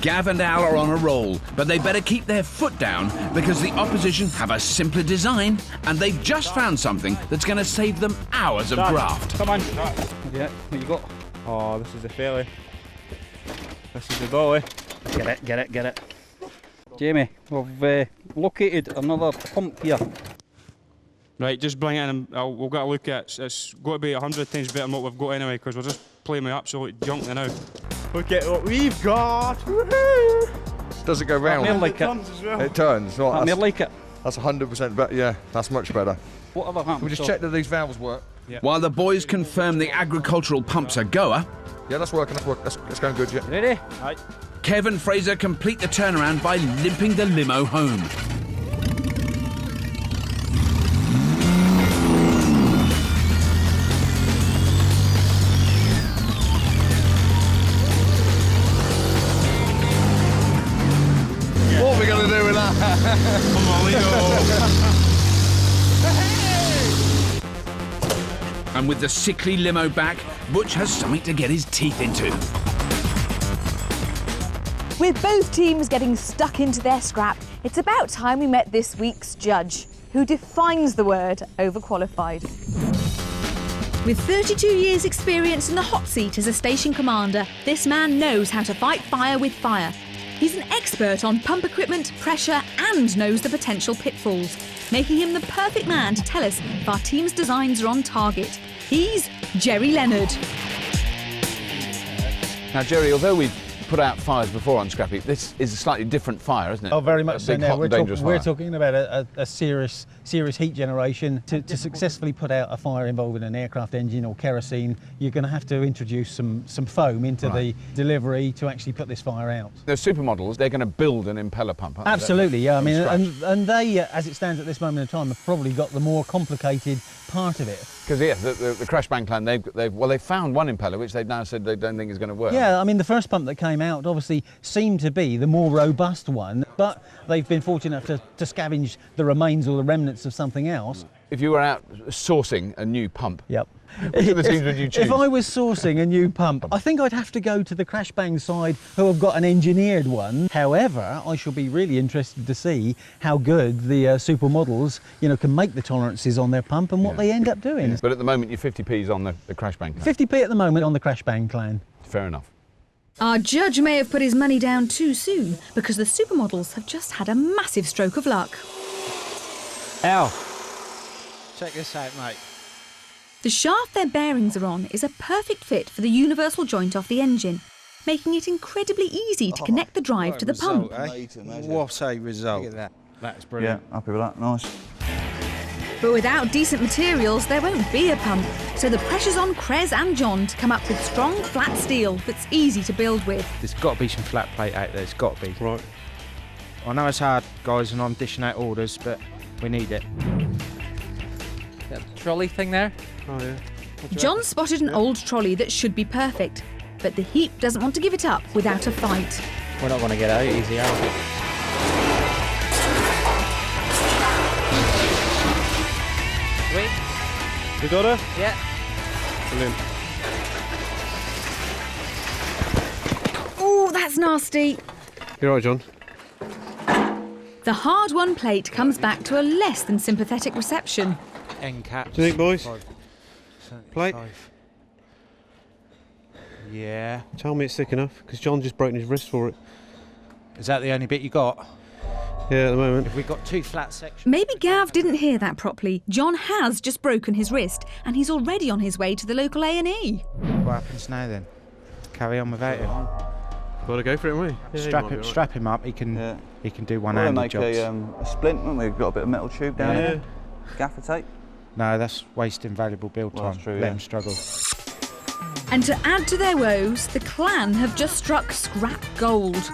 Gav and Al are on a roll, but they better keep their foot down because the opposition have a simpler design and they've just found something that's going to save them hours of graft. Come on. Yeah, what you got? Oh, this is the fairly. This is the dolly. Get it, get it, get it. Jamie, we've located another pump here. Right, just bring it in and we'll get a look at it. It's got to be 100 times better than what we've got anyway, because we're just playing with absolute junk now. Look at what we've got! Woohoo! Does it go round? Like it. It turns. No, I like it. That's 100% better. Yeah, that's much better. Whatever happens. We just check that these valves work. Yeah. While the boys confirm the agricultural pump's a goer. Yeah, that's working. That's going good. Yeah. Ready? Right. Kev and Fraser complete the turnaround by limping the limo home. What are we going to do with that? Come on, Leo. And with the sickly limo back, Butch has something to get his teeth into. With both teams getting stuck into their scrap, it's about time we met this week's judge, who defines the word overqualified. With 32 years' experience in the hot seat as a station commander, this man knows how to fight fire with fire. He's an expert on pump equipment, pressure, and knows the potential pitfalls, making him the perfect man to tell us if our team's designs are on target. He's Jerry Leonard. Now, Jerry, although we've put out fires before on Scrapheap, this is a slightly different fire, isn't it? Oh, very much so. Now We're talking about a serious heat generation. To successfully put out a fire involving an aircraft engine or kerosene, you're going to have to introduce some foam into the delivery to actually put this fire out. The supermodels, they're going to build an impeller pump, aren't they? Absolutely, yeah. I mean, and they, as it stands at this moment in time, have probably got the more complicated part of it. Because yeah, the Crash Bang clan, they've found one impeller which they've now said they don't think is going to work. Yeah, I mean the first pump that came out obviously seemed to be the more robust one, but they've been fortunate enough to scavenge the remains or the remnants of something else. If you were out sourcing a new pump, yep. Which of the teams would you choose? If I was sourcing a new pump, I think I'd have to go to the Crash Bang side who have got an engineered one. However, I shall be really interested to see how good the supermodels, can make the tolerances on their pump and what they end up doing. Yeah. But at the moment, you're 50p's on the Crash Bang clan. 50p at the moment on the Crash Bang clan. Fair enough. Our judge may have put his money down too soon because the supermodels have just had a massive stroke of luck. Al, Check this out, mate. The shaft their bearings are on is a perfect fit for the universal joint off the engine, making it incredibly easy to connect the drive to the pump. What a result. Look at that. That's brilliant. Yeah, happy with that. Nice. But without decent materials, there won't be a pump. So the pressure's on Krez and John to come up with strong, flat steel that's easy to build with. There's got to be some flat plate out there. It's got to be. Right. I know it's hard, guys, and I'm dishing out orders, but we need it. That trolley thing there? Oh, yeah. John spotted an old trolley that should be perfect, but the heap doesn't want to give it up without a fight. We're not going to get out easy, are we? Sweet. You got her? Yeah. Brilliant. Oh, that's nasty. You're right, John. The hard-won plate comes back to a less than sympathetic reception. End caps. Do you think, boys? Plate? Yeah. Tell me it's thick enough, because John's just broken his wrist for it. Is that the only bit you got? Yeah, at the moment. If we've got two flat sections. Maybe Gav didn't hear that properly. John has just broken his wrist, and he's already on his way to the local A&E. What happens now then? Carry on without him? Got to go for it, haven't we? Yeah, strap him up. He can do We'll one-handed make jobs. a splint, haven't we? We've got a bit of metal tube down here. Gaffer tape. No, that's wasting valuable build time. That's true, Let him struggle. And to add to their woes, the clan have just struck scrap gold.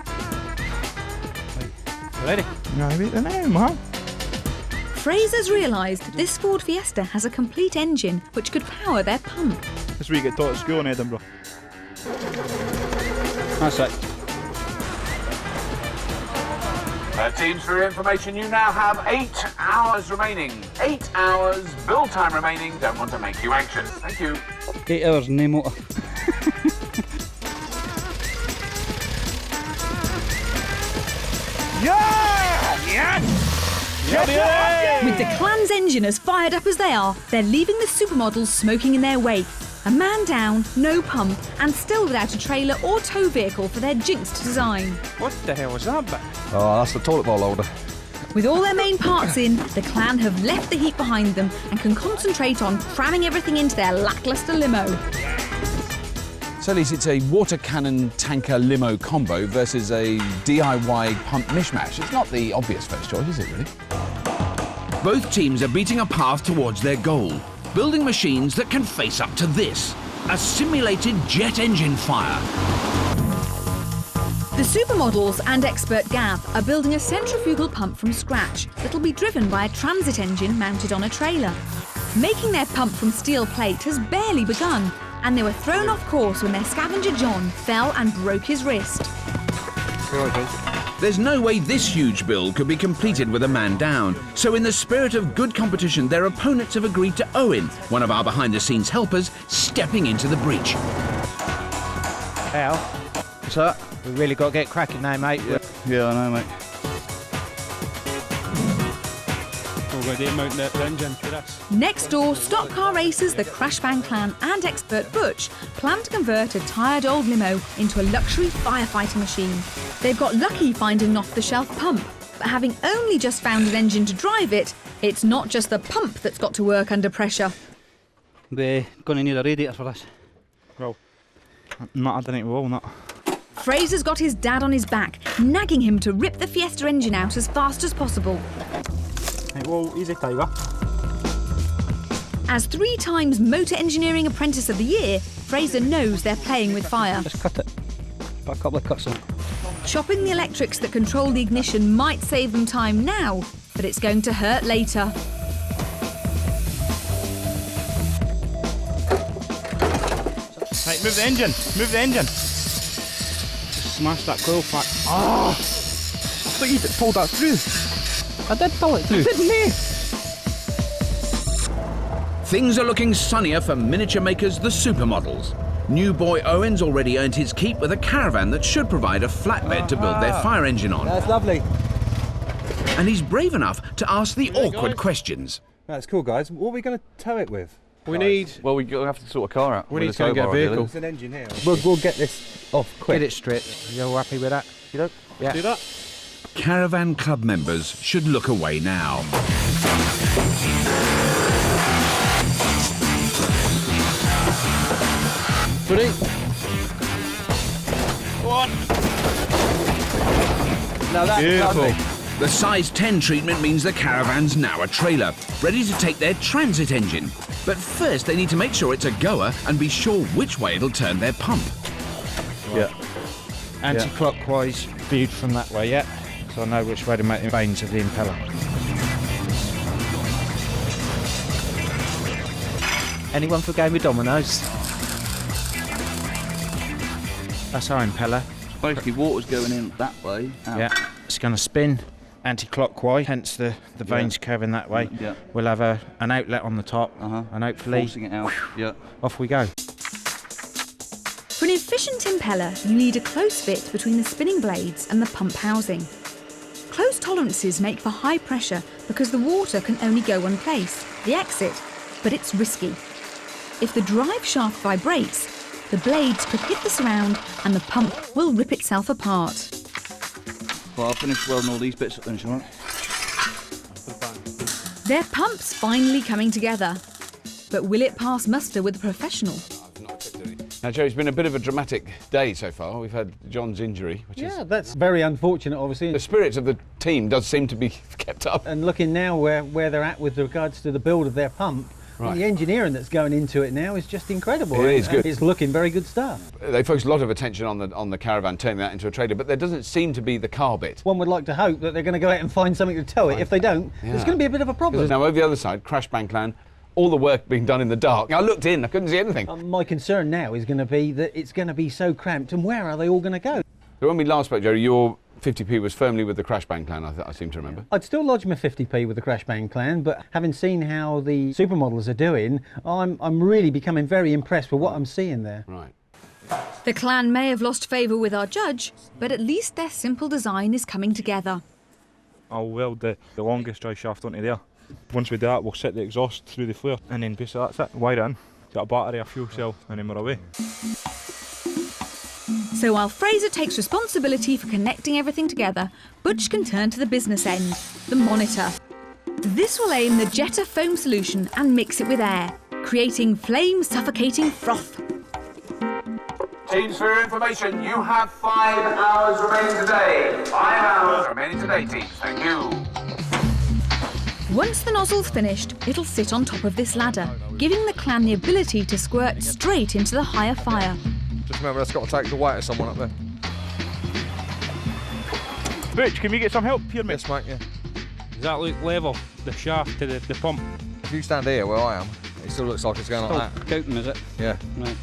Ready? No, wait the name, man. Fraser's realised this Ford Fiesta has a complete engine which could power their pump. That's where you get taught at school in Edinburgh. That's it. Teams, for your information, you now have 8 hours remaining. 8 hours build time remaining. Don't want to make you anxious. Thank you. 8 hours, no motor. With the clan's engine as fired up as they are, they're leaving the supermodels smoking in their wake. A man down, no pump, and still without a trailer or tow vehicle for their jinxed design. What the hell was that bit? Oh, that's the toilet bowl holder. With all their main parts in, the clan have left the heap behind them and can concentrate on cramming everything into their lacklustre limo. So, Lise, it's a water cannon tanker limo combo versus a DIY pump mishmash. It's not the obvious first choice, is it, really? Both teams are beating a path towards their goal, building machines that can face up to this, a simulated jet engine fire. The supermodels and expert Gav are building a centrifugal pump from scratch that'll be driven by a transit engine mounted on a trailer. Making their pump from steel plate has barely begun, and they were thrown off course when their scavenger John fell and broke his wrist. There's no way this huge build could be completed with a man down. So in the spirit of good competition, their opponents have agreed to Owen, one of our behind-the-scenes helpers, stepping into the breach. Al, what's that? We really got to get cracking now, mate. Yeah, I know, mate. Next door, stock car racers, the Crashbang clan and expert Butch plan to convert a tired old limo into a luxury firefighting machine. They've got lucky finding an off-the-shelf pump, but having only just found an engine to drive it, it's not just the pump that's got to work under pressure. We're going to need a radiator for this. Well, not I don't think we will, not. Fraser's got his dad on his back, nagging him to rip the Fiesta engine out as fast as possible. Hey, well, easy, Tiger. As 3 times Motor Engineering Apprentice of the Year, Fraser knows they're playing with fire. Just cut it. Put a couple of cuts in. Chopping the electrics that control the ignition might save them time now, but it's going to hurt later. Right, move the engine. Move the engine. Just smash that coil pack. Ah! I thought you pulled that through. I did pull it through. Didn't me? Things are looking sunnier for miniature makers, the supermodels. New boy Owen's already earned his keep with a caravan that should provide a flatbed to build their fire engine on. That's lovely. And he's brave enough to ask the awkward questions. That's cool, guys. What are we going to tow it with? We need... Well, we have to sort a car out. We need to go and get a vehicle. There's an engine here. We'll get this off quick. Get it stripped. You all happy with that? You know? Yeah. Do that. Caravan club members should look away now. Ready? One. Now that's Beautiful. lovely. The size 10 treatment means the caravan's now a trailer, ready to take their transit engine. But first they need to make sure it's a goer and be sure which way it'll turn their pump. Yeah. Anti-clockwise viewed from that way, yeah. So I know which way to make the vanes of the impeller. Anyone for a game of dominoes? That's our impeller. Basically, water's going in that way. Out. Yeah. It's going to spin anti-clockwise, hence the vanes curving that way. Yeah. We'll have an outlet on the top, and hopefully forcing it out. Yeah. Off we go. For an efficient impeller, you need a close fit between the spinning blades and the pump housing. Close tolerances make for high pressure because the water can only go one place, the exit, but it's risky. If the drive shaft vibrates, the blades could hit the surround and the pump will rip itself apart. Well, I'll finish welding all these bits up then, shall I? Their pump's finally coming together. But will it pass muster with a professional? Now, Joe, it's been a bit of a dramatic day so far. We've had John's injury, which is... Yeah, that's very unfortunate, obviously. The spirit of the team does seem to be kept up. And looking now where they're at with regards to the build of their pump, Right. the engineering that's going into it now is just incredible. It is good. It's looking very good stuff. They focused a lot of attention on the caravan, turning that into a trailer, but there doesn't seem to be the car bit. One would like to hope that they're going to go out and find something to tow it. If they don't, there's going to be a bit of a problem. Now, over the other side, Crash Bankland, all the work being done in the dark. I looked in, I couldn't see anything. My concern now is going to be that it's going to be so cramped, and where are they all going to go? So when we last spoke, Joe, your 50p was firmly with the Crash Bankland, I seem to remember. I'd still lodge my 50p with the Crash Bang Clan, but having seen how the supermodels are doing, I'm really becoming very impressed with what I'm seeing there. Right. The clan may have lost favour with our judge, but at least their simple design is coming together. I'll weld the longest drive shaft onto there. Once we do that, we'll set the exhaust through the flare, and then basically that's it. Wire it in, get a battery, a fuel cell, and then we're away. So while Fraser takes responsibility for connecting everything together, Butch can turn to the business end, the monitor. This will aim the Jetta foam solution and mix it with air, creating flame-suffocating froth. Teams, for your information, you have 5 hours remaining today. 5 hours remaining today, teams. Thank you. Once the nozzle's finished, it'll sit on top of this ladder, giving the clan the ability to squirt straight into the higher fire. Just remember, that's got to take the weight of someone up there. Butch, can we get some help here, mate? Yes, mate, yeah. Does that look level, the shaft to the pump? If you stand here where I am, it still looks like it's going like that. Coating, is it? Yeah. Right.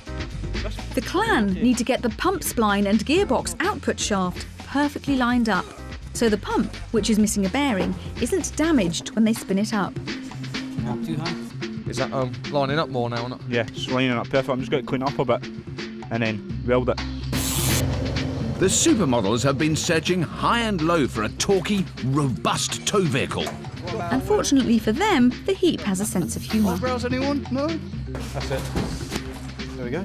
The clan need to get the pump spline and gearbox output shaft perfectly lined up, so the pump, which is missing a bearing, isn't damaged when they spin it up. Is that lining up more now or not? Yeah, it's lining up perfect. I'm just going to clean it up a bit, and then weld it. The supermodels have been searching high and low for a torquey, robust tow vehicle. Unfortunately for them, the heap has a sense of humour. Eyebrows, anyone? No? That's it. There we go.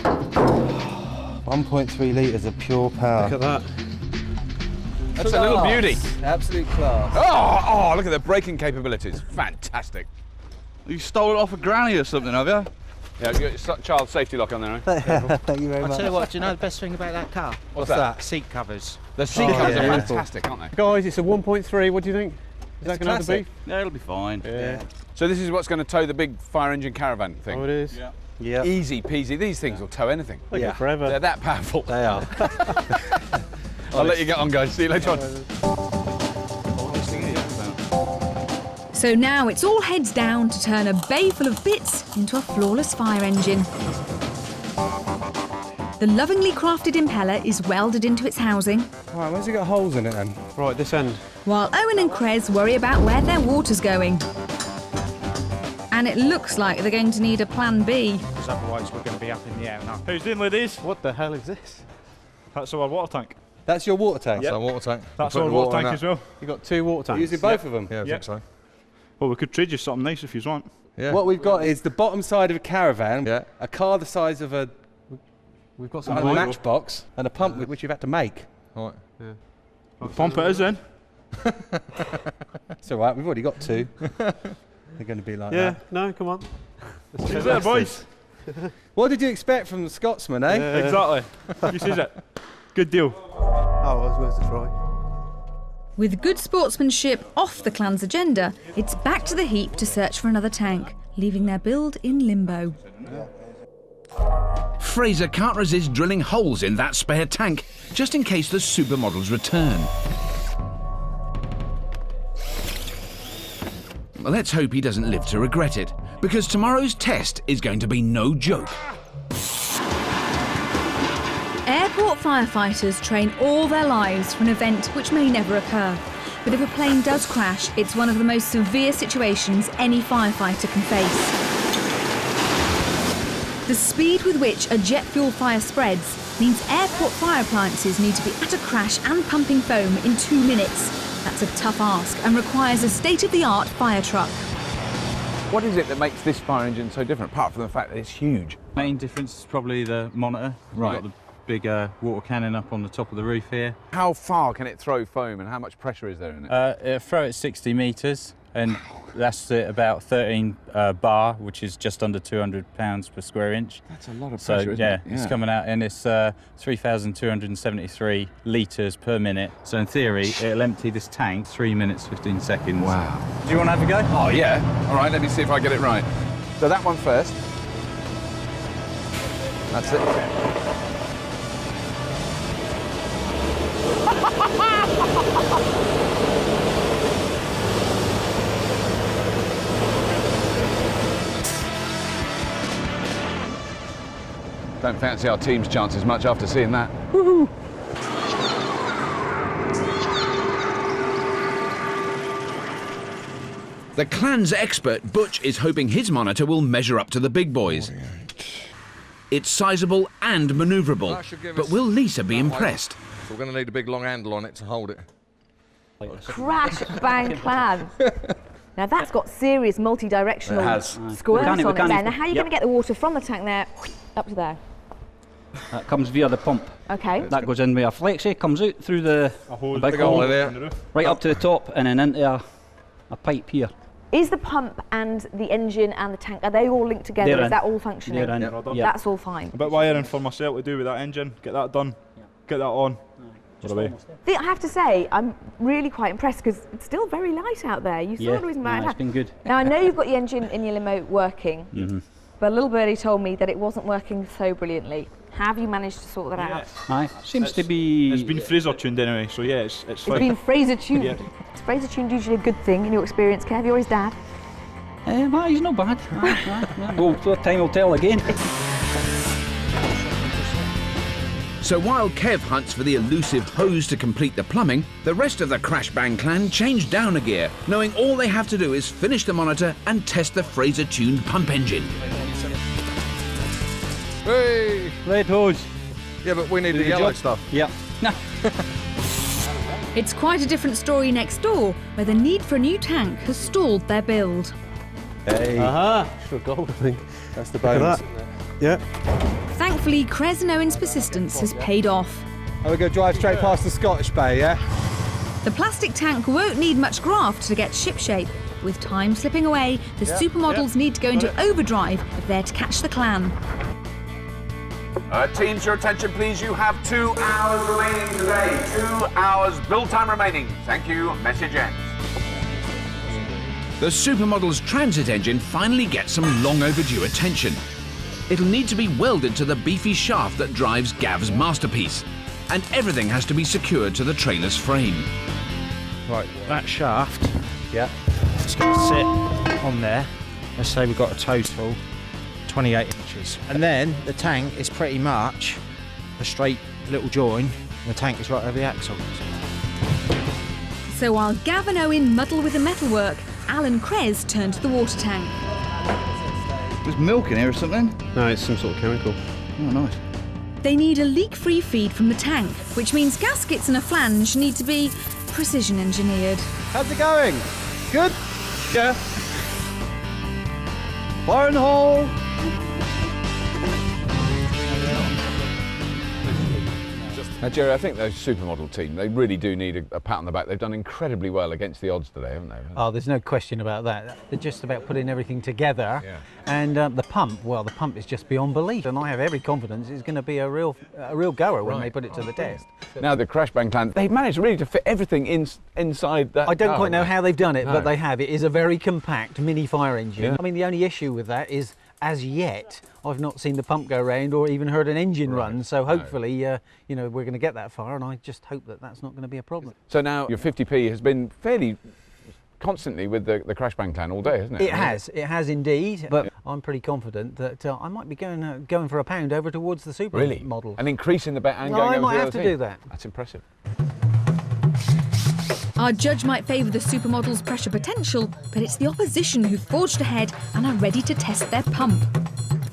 1.3 litres of pure power. Look at that. That's a little beauty. Absolute class. Oh, look at the braking capabilities. Fantastic. You stole it off a granny or something, have you? Yeah, you got your child safety lock on there, right? Thank you very much. I'll tell you what, do you know the best thing about that car? What's that? Seat covers. The seat covers are yeah. fantastic, aren't they? Guys, it's a 1.3. What do you think? Is that going to have the beef? Yeah, it'll be fine. Yeah. So this is what's going to tow the big fire engine caravan thing? Oh, it is? Yeah. Yeah. Easy peasy. These things will tow anything. They go forever. They're that powerful. They are. I'll let you get on, guys. See you later on. So now it's all heads down to turn a bay full of bits into a flawless fire engine. The lovingly crafted impeller is welded into its housing, Right, where's it got holes in it then? Right, this end. while Owen and Krez worry about where their water's going. And it looks like they're going to need a plan B. Because otherwise we're going to be up in the air now. How's doing, ladies? What the hell is this? That's our water tank. That's your water tank? That's our water tank. That's We're our putting water in tank that. as well. You got 2 water tanks. Using both of them? Yeah, I think so. Well, we could trade you something nice if you want. Yeah. What we've got is the bottom side of a caravan, Yeah. a car the size of a We've got some matchbox, and a pump which you've had to make. Right. Yeah. Pump it is then. It's all right, we've already got 2. They're going to be like Yeah, that. no, come on. See you later, boys. What did you expect from the Scotsman, eh? Yeah, exactly. This is it. Good deal. Oh, it was worth a try. With good sportsmanship off the clan's agenda, it's back to the heap to search for another tank, leaving their build in limbo. Fraser can't resist drilling holes in that spare tank, just in case the supermodels return. Well, let's hope he doesn't live to regret it, because tomorrow's test is going to be no joke. Airport firefighters train all their lives for an event which may never occur. But if a plane does crash, it's one of the most severe situations any firefighter can face. The speed with which a jet fuel fire spreads means airport fire appliances need to be at a crash and pumping foam in 2 minutes. That's a tough ask and requires a state-of-the-art fire truck. What is it that makes this fire engine so different, apart from the fact that it's huge? Main difference is probably the monitor. Right. We've got the big water cannon up on the top of the roof here. How far can it throw foam and how much pressure is there in it? It'll throw it 60 metres and that's at about 13 bar, which is just under 200 pounds per square inch. That's a lot of pressure, isn't it? It's coming out and it's 3,273 litres per minute. So in theory, it'll empty this tank 3 minutes, 15 seconds. Wow. Do you want to have a go? Oh, yeah. All right, let me see if I get it right. So that one first. That's it. Don't fancy our team's chances much after seeing that. Woohoo! The clan's expert, Butch, is hoping his monitor will measure up to the big boys. It's sizable and manoeuvrable, but will Lisa be impressed? So we're going to need a big long handle on it to hold it. Crash bang clan. Now that's got serious multi-directional squirts on it there. Now how are you going to get the water from the tank there up to there? That comes via the pump. Okay. That goes in with a flexi, comes out through the big hole there, right up to the top and then into a pipe here. Is the pump and the engine and the tank, are they all linked together? They're Is in. that all functioning? They're in. Yeah. That's all fine. A bit of wiring for myself to do with that engine. Get that done. Get that on. Put away. I have to say, I'm really quite impressed because it's still very light out there. You saw the reason why it's been good. Now I know you've got the engine in your limo working, but little birdie told me that it wasn't working so brilliantly. Have you managed to sort that out? Aye, seems to be... It's been Fraser tuned anyway, so yeah, it's fine. It's been Fraser tuned. Yeah. Is Fraser tuned usually a good thing in your experience, Kev? You're his dad. He's not bad. Well, time will tell again. So while Kev hunts for the elusive hose to complete the plumbing, the rest of the Crash Bang clan change down a gear, knowing all they have to do is finish the monitor and test the Fraser-tuned pump engine. Hey! Red hose. Yeah, but we need the yellow stuff. Yeah. It's quite a different story next door, where the need for a new tank has stalled their build. Hey. For gold, I think. That's the bonus. Yeah. Thankfully, Krez and Owen's persistence has paid off. And we're going to drive straight past the Scottish Bay, yeah? The plastic tank won't need much graft to get shipshape. With time slipping away, the supermodels need to go into overdrive if they're to catch the clan. Teams, your attention please. You have 2 hours remaining today. 2 hours build time remaining. Thank you. Message ends. The supermodel's transit engine finally gets some long overdue attention. It'll need to be welded to the beefy shaft that drives Gav's masterpiece, and everything has to be secured to the trailer's frame. Right, that shaft, it's going to sit on there. Let's say we've got a total 28 inches. And then the tank is pretty much a straight little join, and the tank is right over the axle. So while Gav and Owen muddle with the metalwork, Al and Krez turn to the water tank. There's milk in here or something? No, it's some sort of chemical. Oh, nice. They need a leak-free feed from the tank, which means gaskets and a flange need to be precision engineered. How's it going? Good? Yeah. Fire in the hole! Now, Jerry, I think those supermodel team, they really do need a pat on the back. They've done incredibly well against the odds today, haven't they? Oh, there's no question about that. They're just about putting everything together. Yeah. And the pump, well, the pump is just beyond belief. And I have every confidence it's going to be a real goer when they put it to the test. Now, the Crash Bang clan, they've managed really to fit everything inside that I don't car, quite know haven't they? how they've done it, No. but they have. It is a very compact mini fire engine. Yeah. I mean, the only issue with that is, as yet, I've not seen the pump go round or even heard an engine run. So hopefully, you know, we're going to get that far, and I just hope that that's not going to be a problem. So now your 50p has been fairly constantly with the Crash Bang clan all day, hasn't it? It has indeed, but I'm pretty confident that I might be going for a pound over towards the super Really? model. And increasing the bet and Well, going I over might the have other to team. do that. That's impressive. Our judge might favour the supermodel's pressure potential, but it's the opposition who've forged ahead and are ready to test their pump.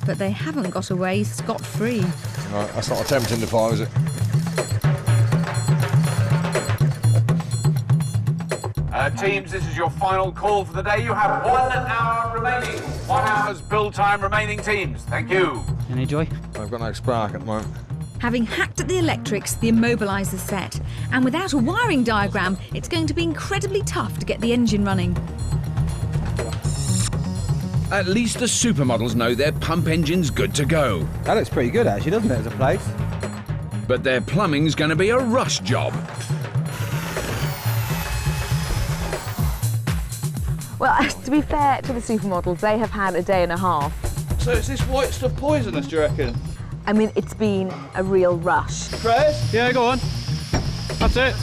But they haven't got away scot-free. Right, that's not attempting to fire, is it? Teams, this is your final call for the day. You have 1 hour remaining. 1 hour's build time remaining, teams. Thank you. Any joy? I've got no spark at the moment. Having hacked at the electrics, the immobiliser's set. And without a wiring diagram, it's going to be incredibly tough to get the engine running. At least the supermodels know their pump engine's good to go. That looks pretty good, actually, doesn't it, as a place? But their plumbing's going to be a rush job. Well, to be fair to the supermodels, they have had a day and a half. So is this white stuff poisonous, do you reckon? I mean, it's been a real rush. Chris? Yeah, go on. That's it.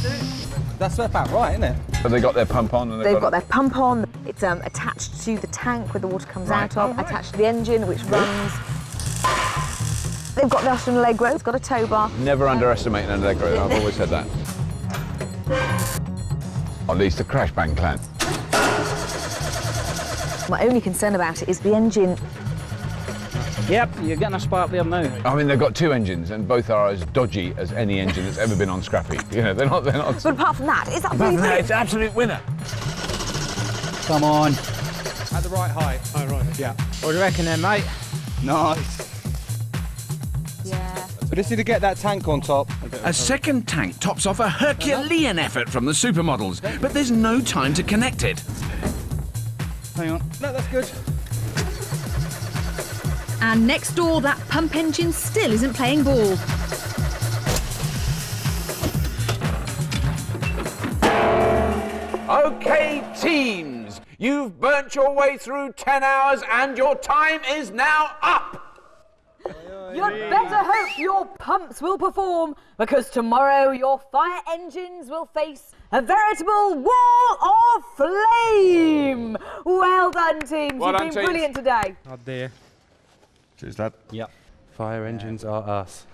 That's about right, isn't it? Have they got their pump on? And They've got their pump on. It's attached to the tank where the water comes out of, attached to the engine, which runs. They've got their Austrian Allegro. It's got a tow bar. Never underestimate an Allegro. I've always said that. Or at least the Crash Bang clan. My only concern about it is the engine. Yep, you're getting a spark there now. I mean, they've got 2 engines, and both are as dodgy as any engine that's ever been on Scrapheap. You know, they're not. But apart from that, it's Apart absolutely from that, it's an absolute winner. Come on. At the right height. Oh, right. Yeah. What do you reckon then, mate? Nice. Yeah. We just need to get that tank on top. A second tank tops off a Herculean effort from the supermodels, but there's no time to connect it. Hang on. No, that's good. And next door, that pump engine still isn't playing ball. OK, teams, you've burnt your way through 10 hours and your time is now up. You'd better hope your pumps will perform, because tomorrow your fire engines will face a veritable wall of flame. Well done, teams. Well You've done, been teams. brilliant today. Oh dear. Cheers, Dad. Yep. Fire engines are us.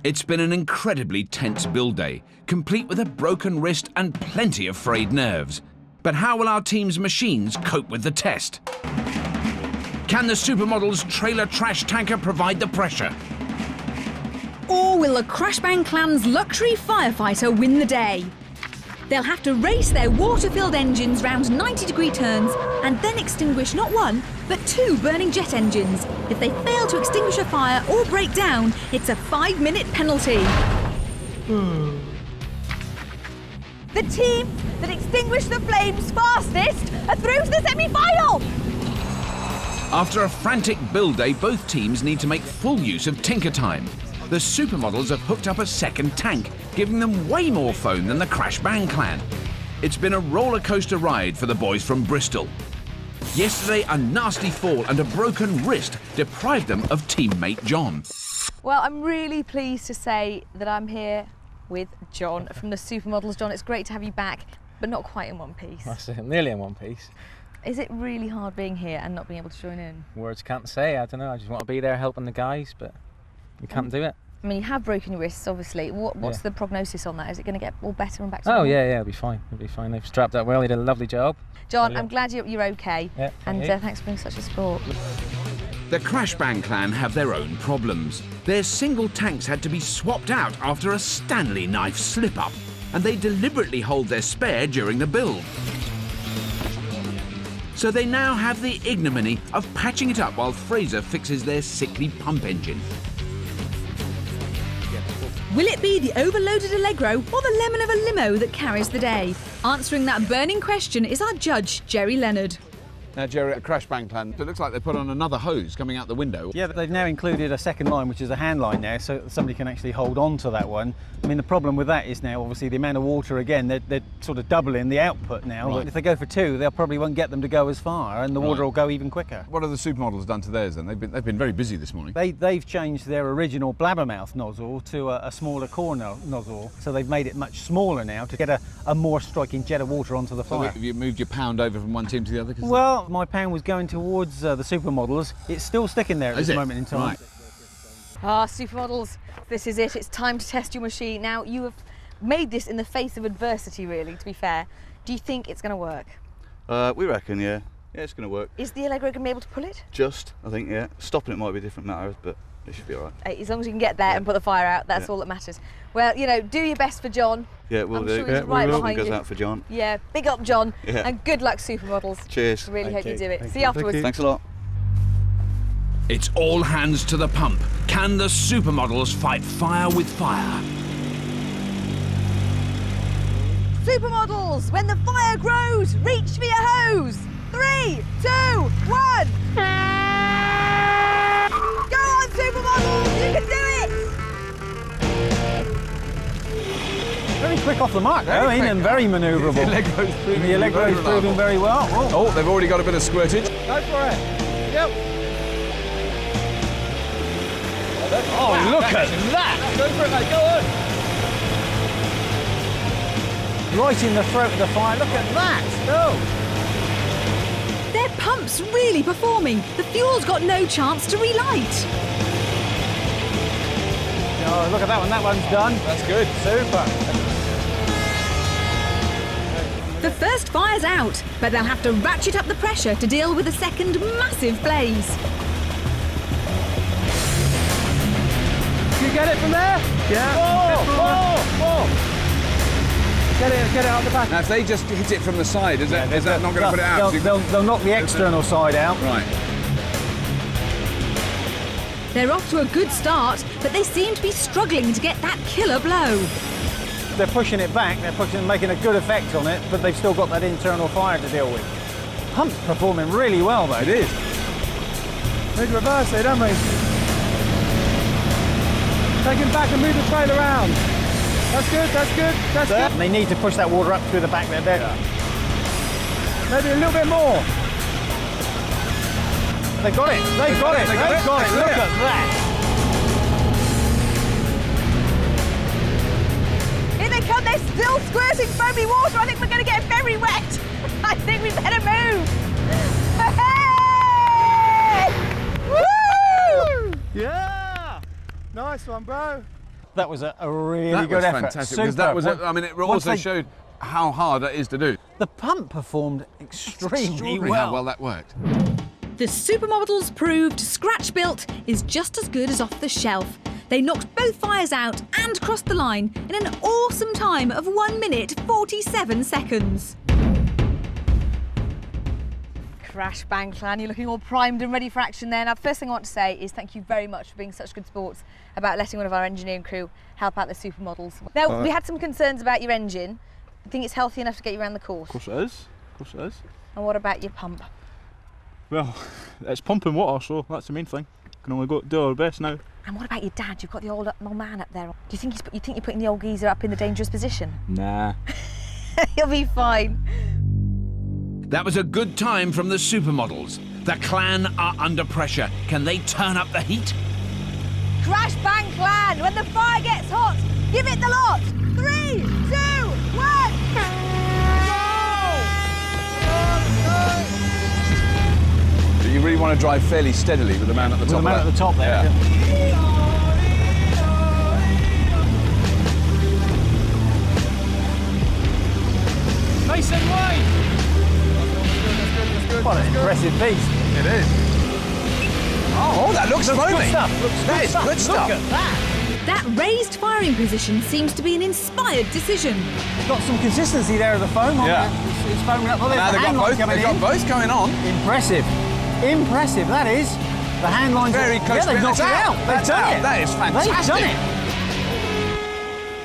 It's been an incredibly tense build day, complete with a broken wrist and plenty of frayed nerves. But how will our team's machines cope with the test? Can the supermodels' trailer trash tanker provide the pressure? Or will the Crash Bang clan's luxury firefighter win the day? They'll have to race their water-filled engines round 90-degree turns and then extinguish not 1, but 2 burning jet engines. If they fail to extinguish a fire or break down, it's a 5-minute penalty. The team that extinguished the flames fastest are through to the semi-final. After a frantic build day, both teams need to make full use of tinker time. The supermodels have hooked up a second tank, giving them way more foam than the Crash Bang clan. It's been a roller coaster ride for the boys from Bristol. Yesterday, a nasty fall and a broken wrist deprived them of teammate John. Well, I'm really pleased to say that I'm here with John from the Supermodels. John, it's great to have you back, but not quite in one piece. That's it, nearly in one piece. Is it really hard being here and not being able to join in? Words can't say, I don't know, I just want to be there helping the guys, but we can't do it. I mean, you have broken your wrists, obviously. What's Yeah. the prognosis on that? Is it going to get all better and back to Oh normal? yeah, it'll be fine, it'll be fine. They've strapped up well, they did a lovely job. John, Brilliant. I'm glad you're okay. Yeah, and thank you. thanks for being such a sport. The Crash Bang clan have their own problems. Their single tanks had to be swapped out after a Stanley knife slip-up, and they deliberately hold their spare during the build. So they now have the ignominy of patching it up while Fraser fixes their sickly pump engine. Will it be the overloaded Allegro or the lemon of a limo that carries the day? Answering that burning question is our judge, Jerry Leonard. Now, Jerry, a crash bang plan. It looks like they put on another hose coming out the window. Yeah, they've now included a second line, which is a hand line now, so somebody can actually hold on to that one. I mean, the problem with that is now, obviously, the amount of water, again, they're sort of doubling the output now. Right. But if they go for two, they probably won't get them to go as far, and the water will go even quicker. What have the supermodels done to theirs then? They've been very busy this morning. They've changed their original blabbermouth nozzle to a smaller core nozzle, so they've made it much smaller now to get a more striking jet of water onto the So fire. have you moved your pound over from one team to the other? Well, my pound was going towards the supermodels. It's still sticking there at this moment in time. Right. Ah, supermodels, this is it. It's time to test your machine. Now, you have made this in the face of adversity, really, to be fair. Do you think it's going to work? We reckon, yeah. Yeah, it's going to work. Is the Allegro going to be able to pull it? Just, I think, yeah. Stopping it might be a different matter, but it should be all right. As long as you can get there and put the fire out, that's all that matters. Well, you know, do your best for John. Yeah, we'll I'm do. sure he's right behind goes you. out for John. Yeah, big up, John. Yeah. And good luck, supermodels. Cheers. Really hope you do it. Thank See you afterwards. Thanks a lot. It's all hands to the pump. Can the supermodels fight fire with fire? Supermodels, when the fire grows, reach for your hose. 3, 2, 1. Go on, supermodels, you can do it. Very quick off the mark, though, and very manoeuvrable. The Allegro's proving very well. Oh, they've already got a bit of squirtage. Go for it. Yep. Oh, look at that! Go for it, mate. Go on. Right in the throat of the fire. Look at that. Oh. Their pump's really performing. The fuel's got no chance to relight. Oh, look at that one. That one's done. That's good. Super. The first fire's out, but they'll have to ratchet up the pressure to deal with a second massive blaze. You get it from there? Yeah. Whoa. Get it out the back. Now, if they just hit it from the side, is that not going to put it out? They'll knock the external side out. Right. They're off to a good start, but they seem to be struggling to get that killer blow. They're pushing it back, making a good effect on it, but they've still got that internal fire to deal with. Pump's performing really well, though. It is. Need to reverse it, don't we? Take him back and move the trail around. That's good, that's good, that's good. They need to push that water up through the back there. Maybe a little bit more. They got it, they got it. Look at that. Here they come, they're still squirting foamy water. I think we're going to get very wet. I think we better move. Hey! Woo! Yeah! Nice one, bro. That was a really That good was effort. fantastic, because that was, I mean, it also showed how hard that is to do. The pump performed extremely how well that worked. The supermodels proved Scratch Built is just as good as off the shelf. They knocked both fires out and crossed the line in an awesome time of 1 minute 47 seconds. Crash Bang Clan, you're looking all primed and ready for action there. Now, the first thing I want to say is thank you very much for being such good sports about letting one of our engineering crew help out the supermodels. Now, we had some concerns about your engine. I think it's healthy enough to get you around the course. Of course it is. Of course it is. And what about your pump? Well, it's pumping water, so that's the main thing. Can only do our best now. And what about your dad? You've got the old man up there. Do you think you're putting the old geezer up in the dangerous position? Nah. He'll be fine. That was a good time from the supermodels. The clan are under pressure. Can they turn up the heat? Crash Bang Clan, when the fire gets hot, give it the lot. 3, 2, 1. So you really want to drive fairly steadily with the man at the top. With the man at the top there. Yeah. Nice and wide. What an impressive piece. It is. Oh, that looks foamy. Good stuff. That is good stuff. Look at that. That raised firing position seems to be an inspired decision. Got some consistency there of the foam. Yeah. It's foaming up. Well, Now they've got both going on. Impressive. Impressive, that is. The hand lines very close. Yeah, they've knocked it out. They've done it. That is fantastic. They've done it.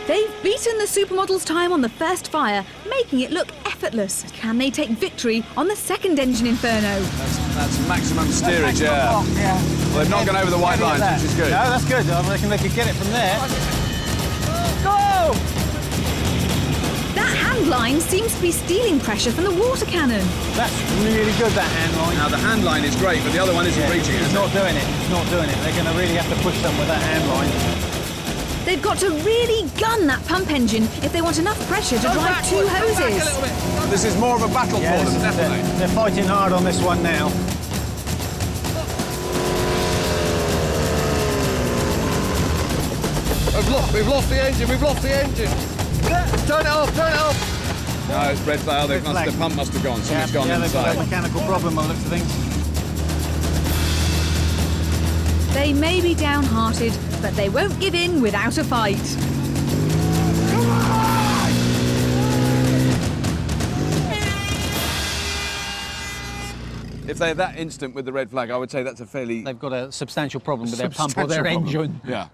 They've beaten the supermodels' time on the first fire, making it look effortless. Can they take victory on the second engine inferno? That's maximum steerage, yeah. Well, they've not gone over the white lines, which is good. No, that's good. I reckon they could get it from there. Go! That hand line seems to be stealing pressure from the water cannon. That's really good, that hand line. Now, the hand line is great, but the other one isn't reaching it. It's not doing it. It's not doing it. They're going to really have to push them with that hand line. They've got to really gun that pump engine if they want enough pressure to drive two hoses. This is more of a battle for them, definitely. They're fighting hard on this one now. We've lost the engine, we've lost the engine. Turn it off, turn it off. No, it's red flag. The pump must have gone. Something's gone they've got inside. a mechanical problem by the looks of things. They may be downhearted, but they won't give in without a fight. If they're that instant with the red flag, I would say that's a fairly... They've got a substantial problem with their pump or their engine. Yeah.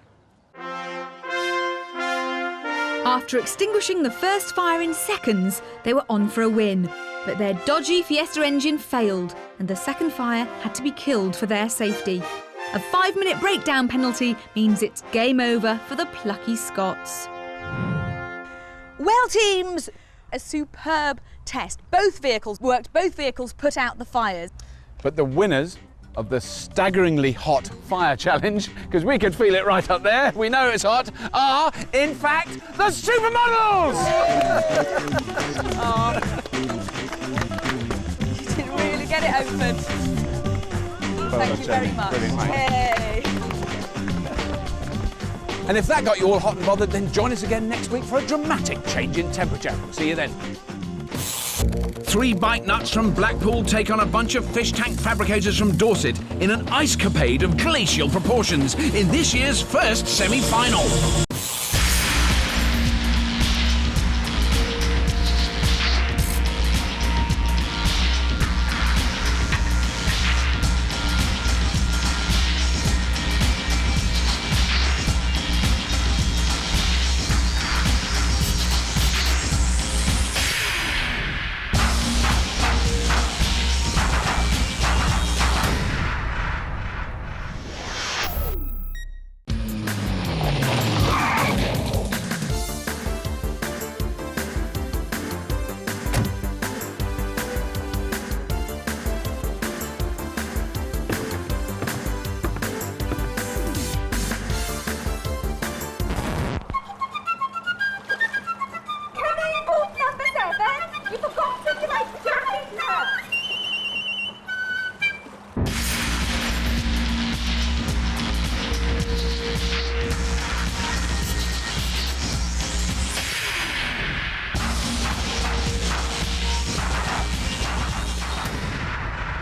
After extinguishing the first fire in seconds, they were on for a win. But their dodgy Fiesta engine failed, and the second fire had to be killed for their safety. A 5-minute breakdown penalty means it's game over for the plucky Scots. Well, teams, a superb test. Both vehicles worked, both vehicles put out the fires. But the winners of the staggeringly hot fire challenge, because we could feel it right up there, we know it's hot, are, in fact, the supermodels! Oh. You didn't really get it open. Thank you very much. Hey. And if that got you all hot and bothered, then join us again next week for a dramatic change in temperature. See you then. 3 bike nuts from Blackpool take on a bunch of fish tank fabricators from Dorset in an ice capade of glacial proportions in this year's first semi-final.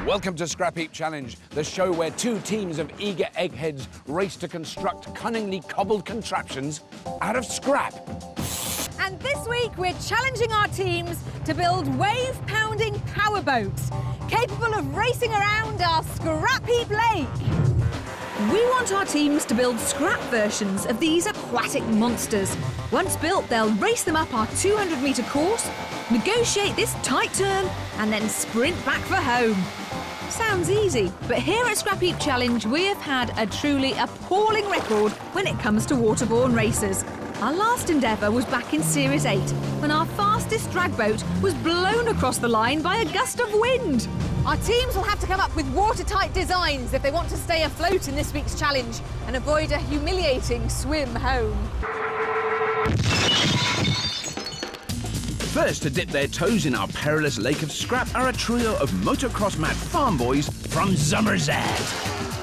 Welcome to Scrapheap Challenge, the show where 2 teams of eager eggheads race to construct cunningly cobbled contraptions out of scrap. And this week we're challenging our teams to build wave-pounding powerboats capable of racing around our Scrapheap Lake. We want our teams to build scrap versions of these aquatic monsters. Once built, they'll race them up our 200-metre course, negotiate this tight turn, and then sprint back for home. Sounds easy, but here at Scrapheap Challenge we have had a truly appalling record when it comes to waterborne races. Our last endeavour was back in Series 8, when our fastest drag boat was blown across the line by a gust of wind. Our teams will have to come up with watertight designs if they want to stay afloat in this week's challenge and avoid a humiliating swim home. First to dip their toes in our perilous lake of scrap are a trio of motocross-mad farm boys from Somerset.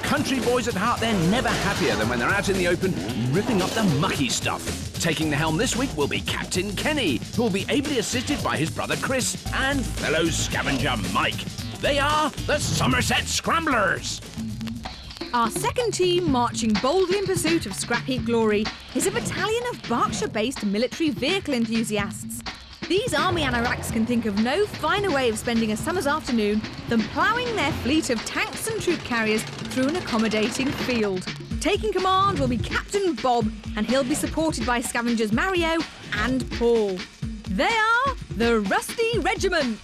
Country boys at heart, they're never happier than when they're out in the open ripping up the mucky stuff. Taking the helm this week will be Captain Kenny, who will be ably assisted by his brother Chris and fellow scavenger Mike. They are the Somerset Scramblers. Our second team, marching boldly in pursuit of Scrapheap glory, is a battalion of Berkshire-based military vehicle enthusiasts. These army anoraks can think of no finer way of spending a summer's afternoon than ploughing their fleet of tanks and troop carriers through an accommodating field. Taking command will be Captain Bob, and he'll be supported by scavengers Mario and Paul. They are the Rusty Regiment.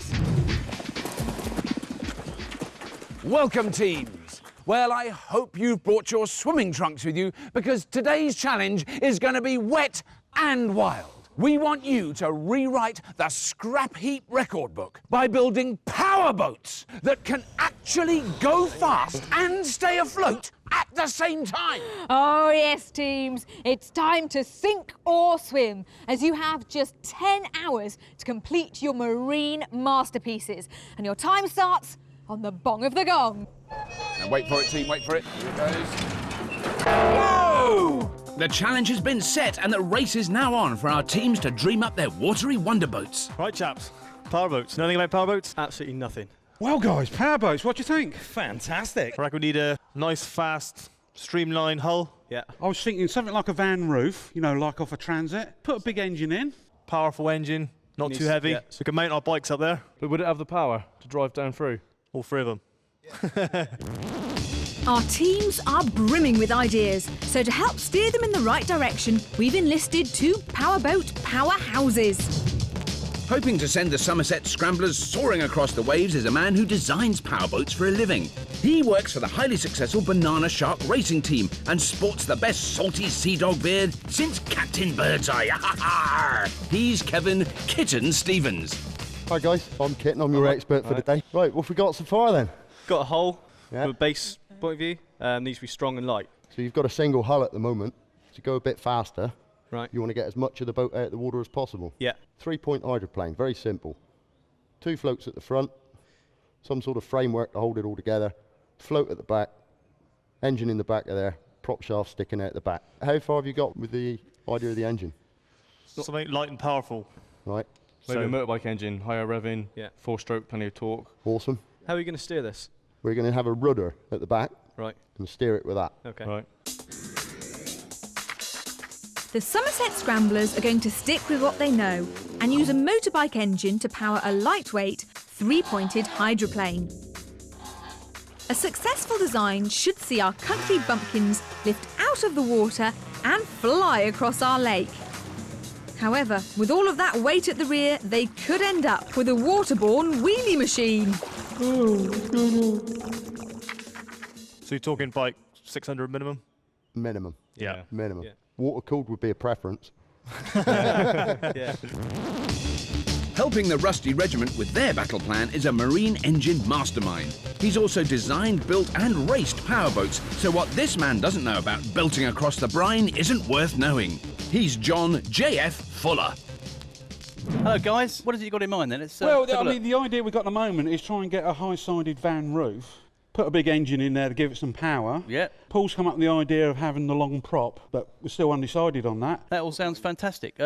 Welcome, teams. Well, I hope you've brought your swimming trunks with you, because today's challenge is going to be wet and wild. We want you to rewrite the Scrapheap record book by building power boats that can actually go fast and stay afloat at the same time. Oh yes, teams, it's time to sink or swim, as you have just 10 hours to complete your marine masterpieces, and your time starts on the bong of the gong. And wait for it, team, wait for it. Here it goes. Whoa! The challenge has been set and the race is now on for our teams to dream up their watery wonder boats. Right, chaps, powerboats. Know anything about powerboats? Absolutely nothing. Well, guys, powerboats, what do you think? Fantastic. I reckon we need a nice, fast, streamlined hull. Yeah. I was thinking something like a van roof, you know, like off a transit. Put a big engine in. Powerful engine, not too heavy. Yeah. So we can mount our bikes up there. But would it have the power to drive down through? All three of them. Our teams are brimming with ideas, so to help steer them in the right direction, we've enlisted 2 powerboat powerhouses. Hoping to send the Somerset Scramblers soaring across the waves is a man who designs powerboats for a living. He works for the highly successful Banana Shark racing team and sports the best salty sea dog beard since Captain Birdseye. He's Kevin Kitten Stevens. Hi guys, I'm Kitten, I'm your expert for the day. Right, what have we got so far then? Got a hull from a base point of view, needs to be strong and light. So you've got a single hull at the moment. To go a bit faster, right, you want to get as much of the boat out of the water as possible. Yeah. 3-point hydroplane, very simple. 2 floats at the front, some sort of framework to hold it all together, float at the back, engine in the back of there, prop shaft sticking out the back. How far have you got with the idea of the engine? Something light and powerful. Right. Maybe a motorbike engine, higher revving, 4-stroke, plenty of torque. Awesome. How are you going to steer this? We're going to have a rudder at the back. Right. And steer it with that. Okay. Right. The Somerset Scramblers are going to stick with what they know and use a motorbike engine to power a lightweight, 3-pointed hydroplane. A successful design should see our country bumpkins lift out of the water and fly across our lake. However, with all of that weight at the rear, they could end up with a waterborne wheelie machine. So you're talking bike 600 minimum? Minimum. Yeah. Minimum. Yeah. Water-cooled would be a preference. Yeah. Helping the Rusty Regiment with their battle plan is a marine engine mastermind. He's also designed, built and raced powerboats, so what this man doesn't know about belting across the brine isn't worth knowing. He's John J.F. Fuller. Hello guys, what have you got in mind then? Well, I mean, the idea we've got at the moment is try and get a high-sided van roof, put a big engine in there to give it some power. Yeah. Paul's come up with the idea of having the long prop, but we're still undecided on that. That all sounds fantastic.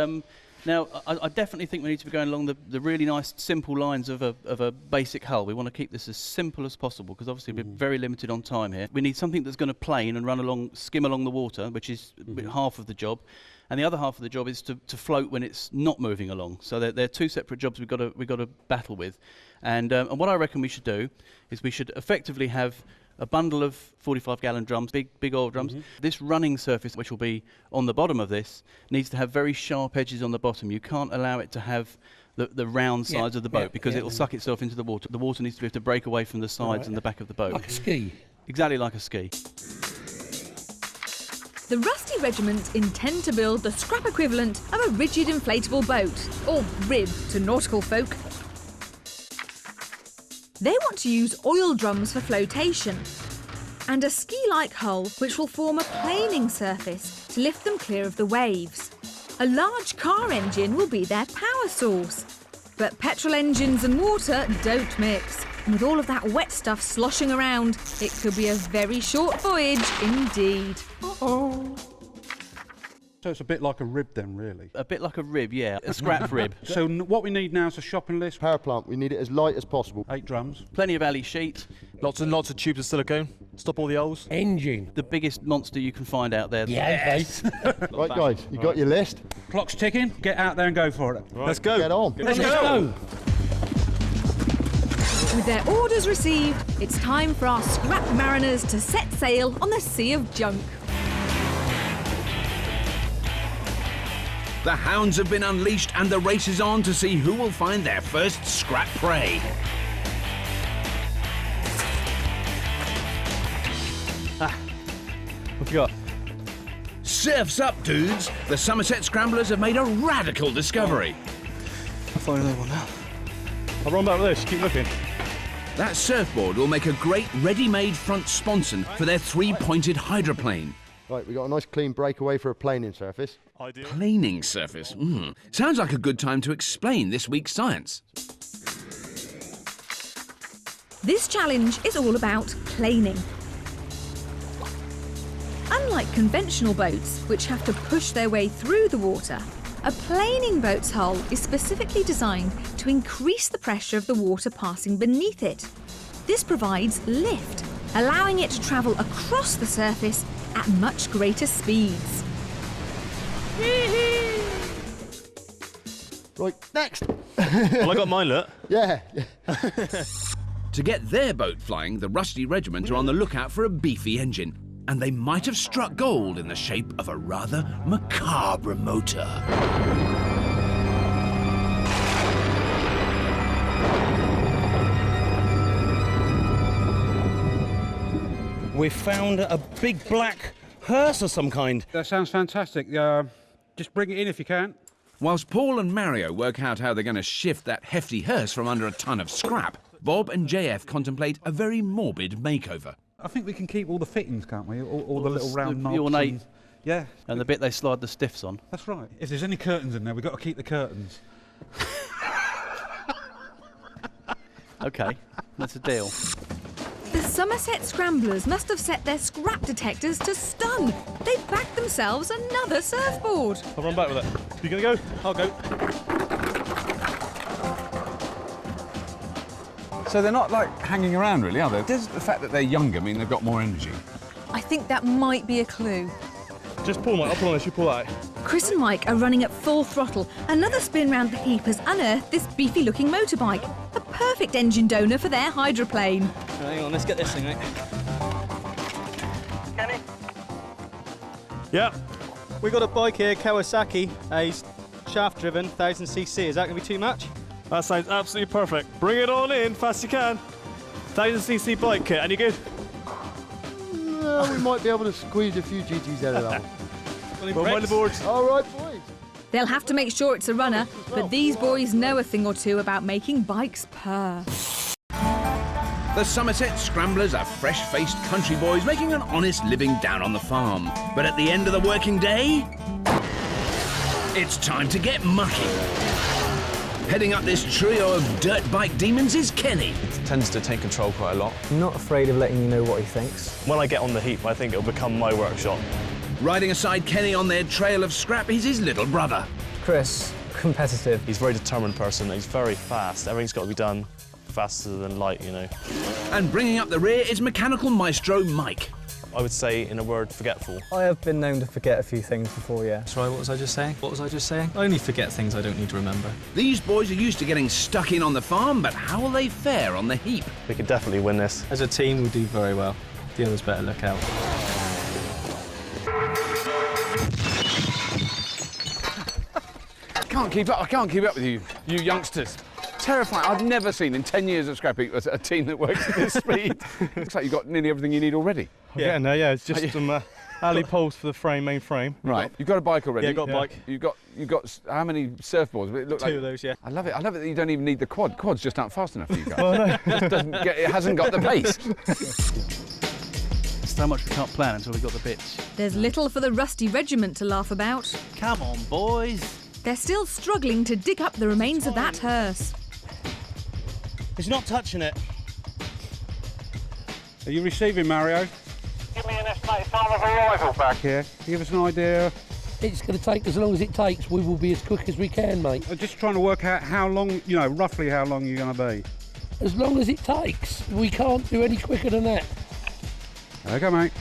Now, I definitely think we need to be going along the really nice, simple lines of a basic hull. We want to keep this as simple as possible because obviously we're very limited on time here. We need something that's going to plane and run along, skim along the water, which is half of the job. And the other half of the job is to float when it's not moving along. So they're 2 separate jobs we've got to battle with. And what I reckon we should do is we should effectively have a bundle of 45-gallon drums, big oil drums. This running surface, which will be on the bottom of this, needs to have very sharp edges on the bottom. You can't allow it to have the round sides of the boat because it'll suck itself into the water. The water needs to be able to break away from the sides and the back of the boat. Like a ski? Exactly like a ski. The Rusty Regiment intend to build the scrap equivalent of a rigid inflatable boat, or rib to nautical folk. They want to use oil drums for flotation and a ski-like hull which will form a planing surface to lift them clear of the waves. A large car engine will be their power source. But petrol engines and water don't mix. And with all of that wet stuff sloshing around, it could be a very short voyage indeed. Uh-oh. So it's a bit like a rib then, really? A bit like a rib, yeah. A scrap rib. So what we need now is a shopping list. Power plant, we need it as light as possible. 8 drums. Plenty of alley sheet. Lots and lots of tubes of silicone. Stop all the holes. Engine. The biggest monster you can find out there. Yes. Right, guys, you got your list? Clock's ticking. Get out there and go for it. Right. Let's go. Get on. Let's go. With their orders received, it's time for our scrap mariners to set sail on the sea of junk. The hounds have been unleashed and the race is on to see who will find their first scrap prey. What you got? Surf's up, dudes! The Somerset Scramblers have made a radical discovery. I'll find another one now. I'll run back with this, keep looking. That surfboard will make a great ready-made front sponson for their three-pointed hydroplane. Right, we've got a nice clean breakaway for a planing surface. Planing surface? Sounds like a good time to explain this week's science. This challenge is all about planing. Unlike conventional boats, which have to push their way through the water, a planing boat's hull is specifically designed to increase the pressure of the water passing beneath it. This provides lift, allowing it to travel across the surface at much greater speeds. Right, next. Well, I got mine, look. Yeah. To get their boat flying, the Rusty Regiment are on the lookout for a beefy engine, and they might have struck gold in the shape of a rather macabre motor. We found a big black hearse of some kind. That sounds fantastic. Just bring it in if you can. Whilst Paul and Mario work out how they're going to shift that hefty hearse from under a ton of scrap, Bob and JF contemplate a very morbid makeover. I think we can keep all the fittings, can't we? All the little round knobs. The ornate. Yeah. And the bit they slide the stiffs on. That's right. If there's any curtains in there, we've got to keep the curtains. OK, that's a deal. The Somerset Scramblers must have set their scrap detectors to stun. They've backed themselves another surfboard. I'll run back with it. You gonna go? I'll go. So they're not like hanging around really, are they? Does the fact that they're younger mean they've got more energy? I think that might be a clue. Just pull, Mike. I'll pull on this, you pull out. Chris and Mike are running at full throttle. Another spin round the heap has unearthed this beefy-looking motorbike. A perfect engine donor for their hydroplane. Hang on, let's get this thing out. Kenny? Yeah. We got a bike here, Kawasaki, a shaft-driven 1000cc. Is that going to be too much? That sounds absolutely perfect. Bring it on in, fast you can. 1000cc bike kit, any good? No, we might be able to squeeze a few GTs out of that one. Well, mind the boards. All right, boys. They'll have to make sure it's a runner, but these boys know a thing or two about making bikes purr. The Somerset Scramblers are fresh-faced country boys making an honest living down on the farm. But at the end of the working day, it's time to get mucky. Heading up this trio of dirt bike demons is Kenny. He tends to take control quite a lot. Not afraid of letting you know what he thinks. When I get on the heap, I think it'll become my workshop. Riding aside Kenny on their trail of scrap is his little brother. Chris, competitive. He's a very determined person. He's very fast. Everything's got to be done faster than light, you know. And bringing up the rear is mechanical maestro Mike. I would say, in a word, forgetful. I have been known to forget a few things before, yeah. Sorry, what was I just saying? What was I just saying? I only forget things I don't need to remember. These boys are used to getting stuck in on the farm, but how will they fare on the heap? We could definitely win this. As a team, we do very well. The others better look out. I can't keep up with you youngsters. Terrifying. I've never seen in 10 years of Scrapheap a team that works at this speed. Looks like you've got nearly everything you need already. Yeah, no, yeah, it's just some alley poles for the main frame. Right, you've got a bike already. Yeah, got a bike. You've got how many surfboards? It looked Two like, of those, yeah. I love it that you don't even need the quad. Quad's just aren't fast enough for you guys. Oh, no. It hasn't got the pace. So much we can't plan until we've got the bits. There's little for the Rusty Regiment to laugh about. Come on, boys. They're still struggling to dig up the remains of that hearse. He's not touching it. Are you receiving, Mario? Give me an estimated time of arrival back here. Give us an idea. It's going to take as long as it takes. We will be as quick as we can, mate. I'm just trying to work out how long, roughly how long you're going to be. As long as it takes. We can't do any quicker than that. Okay, mate.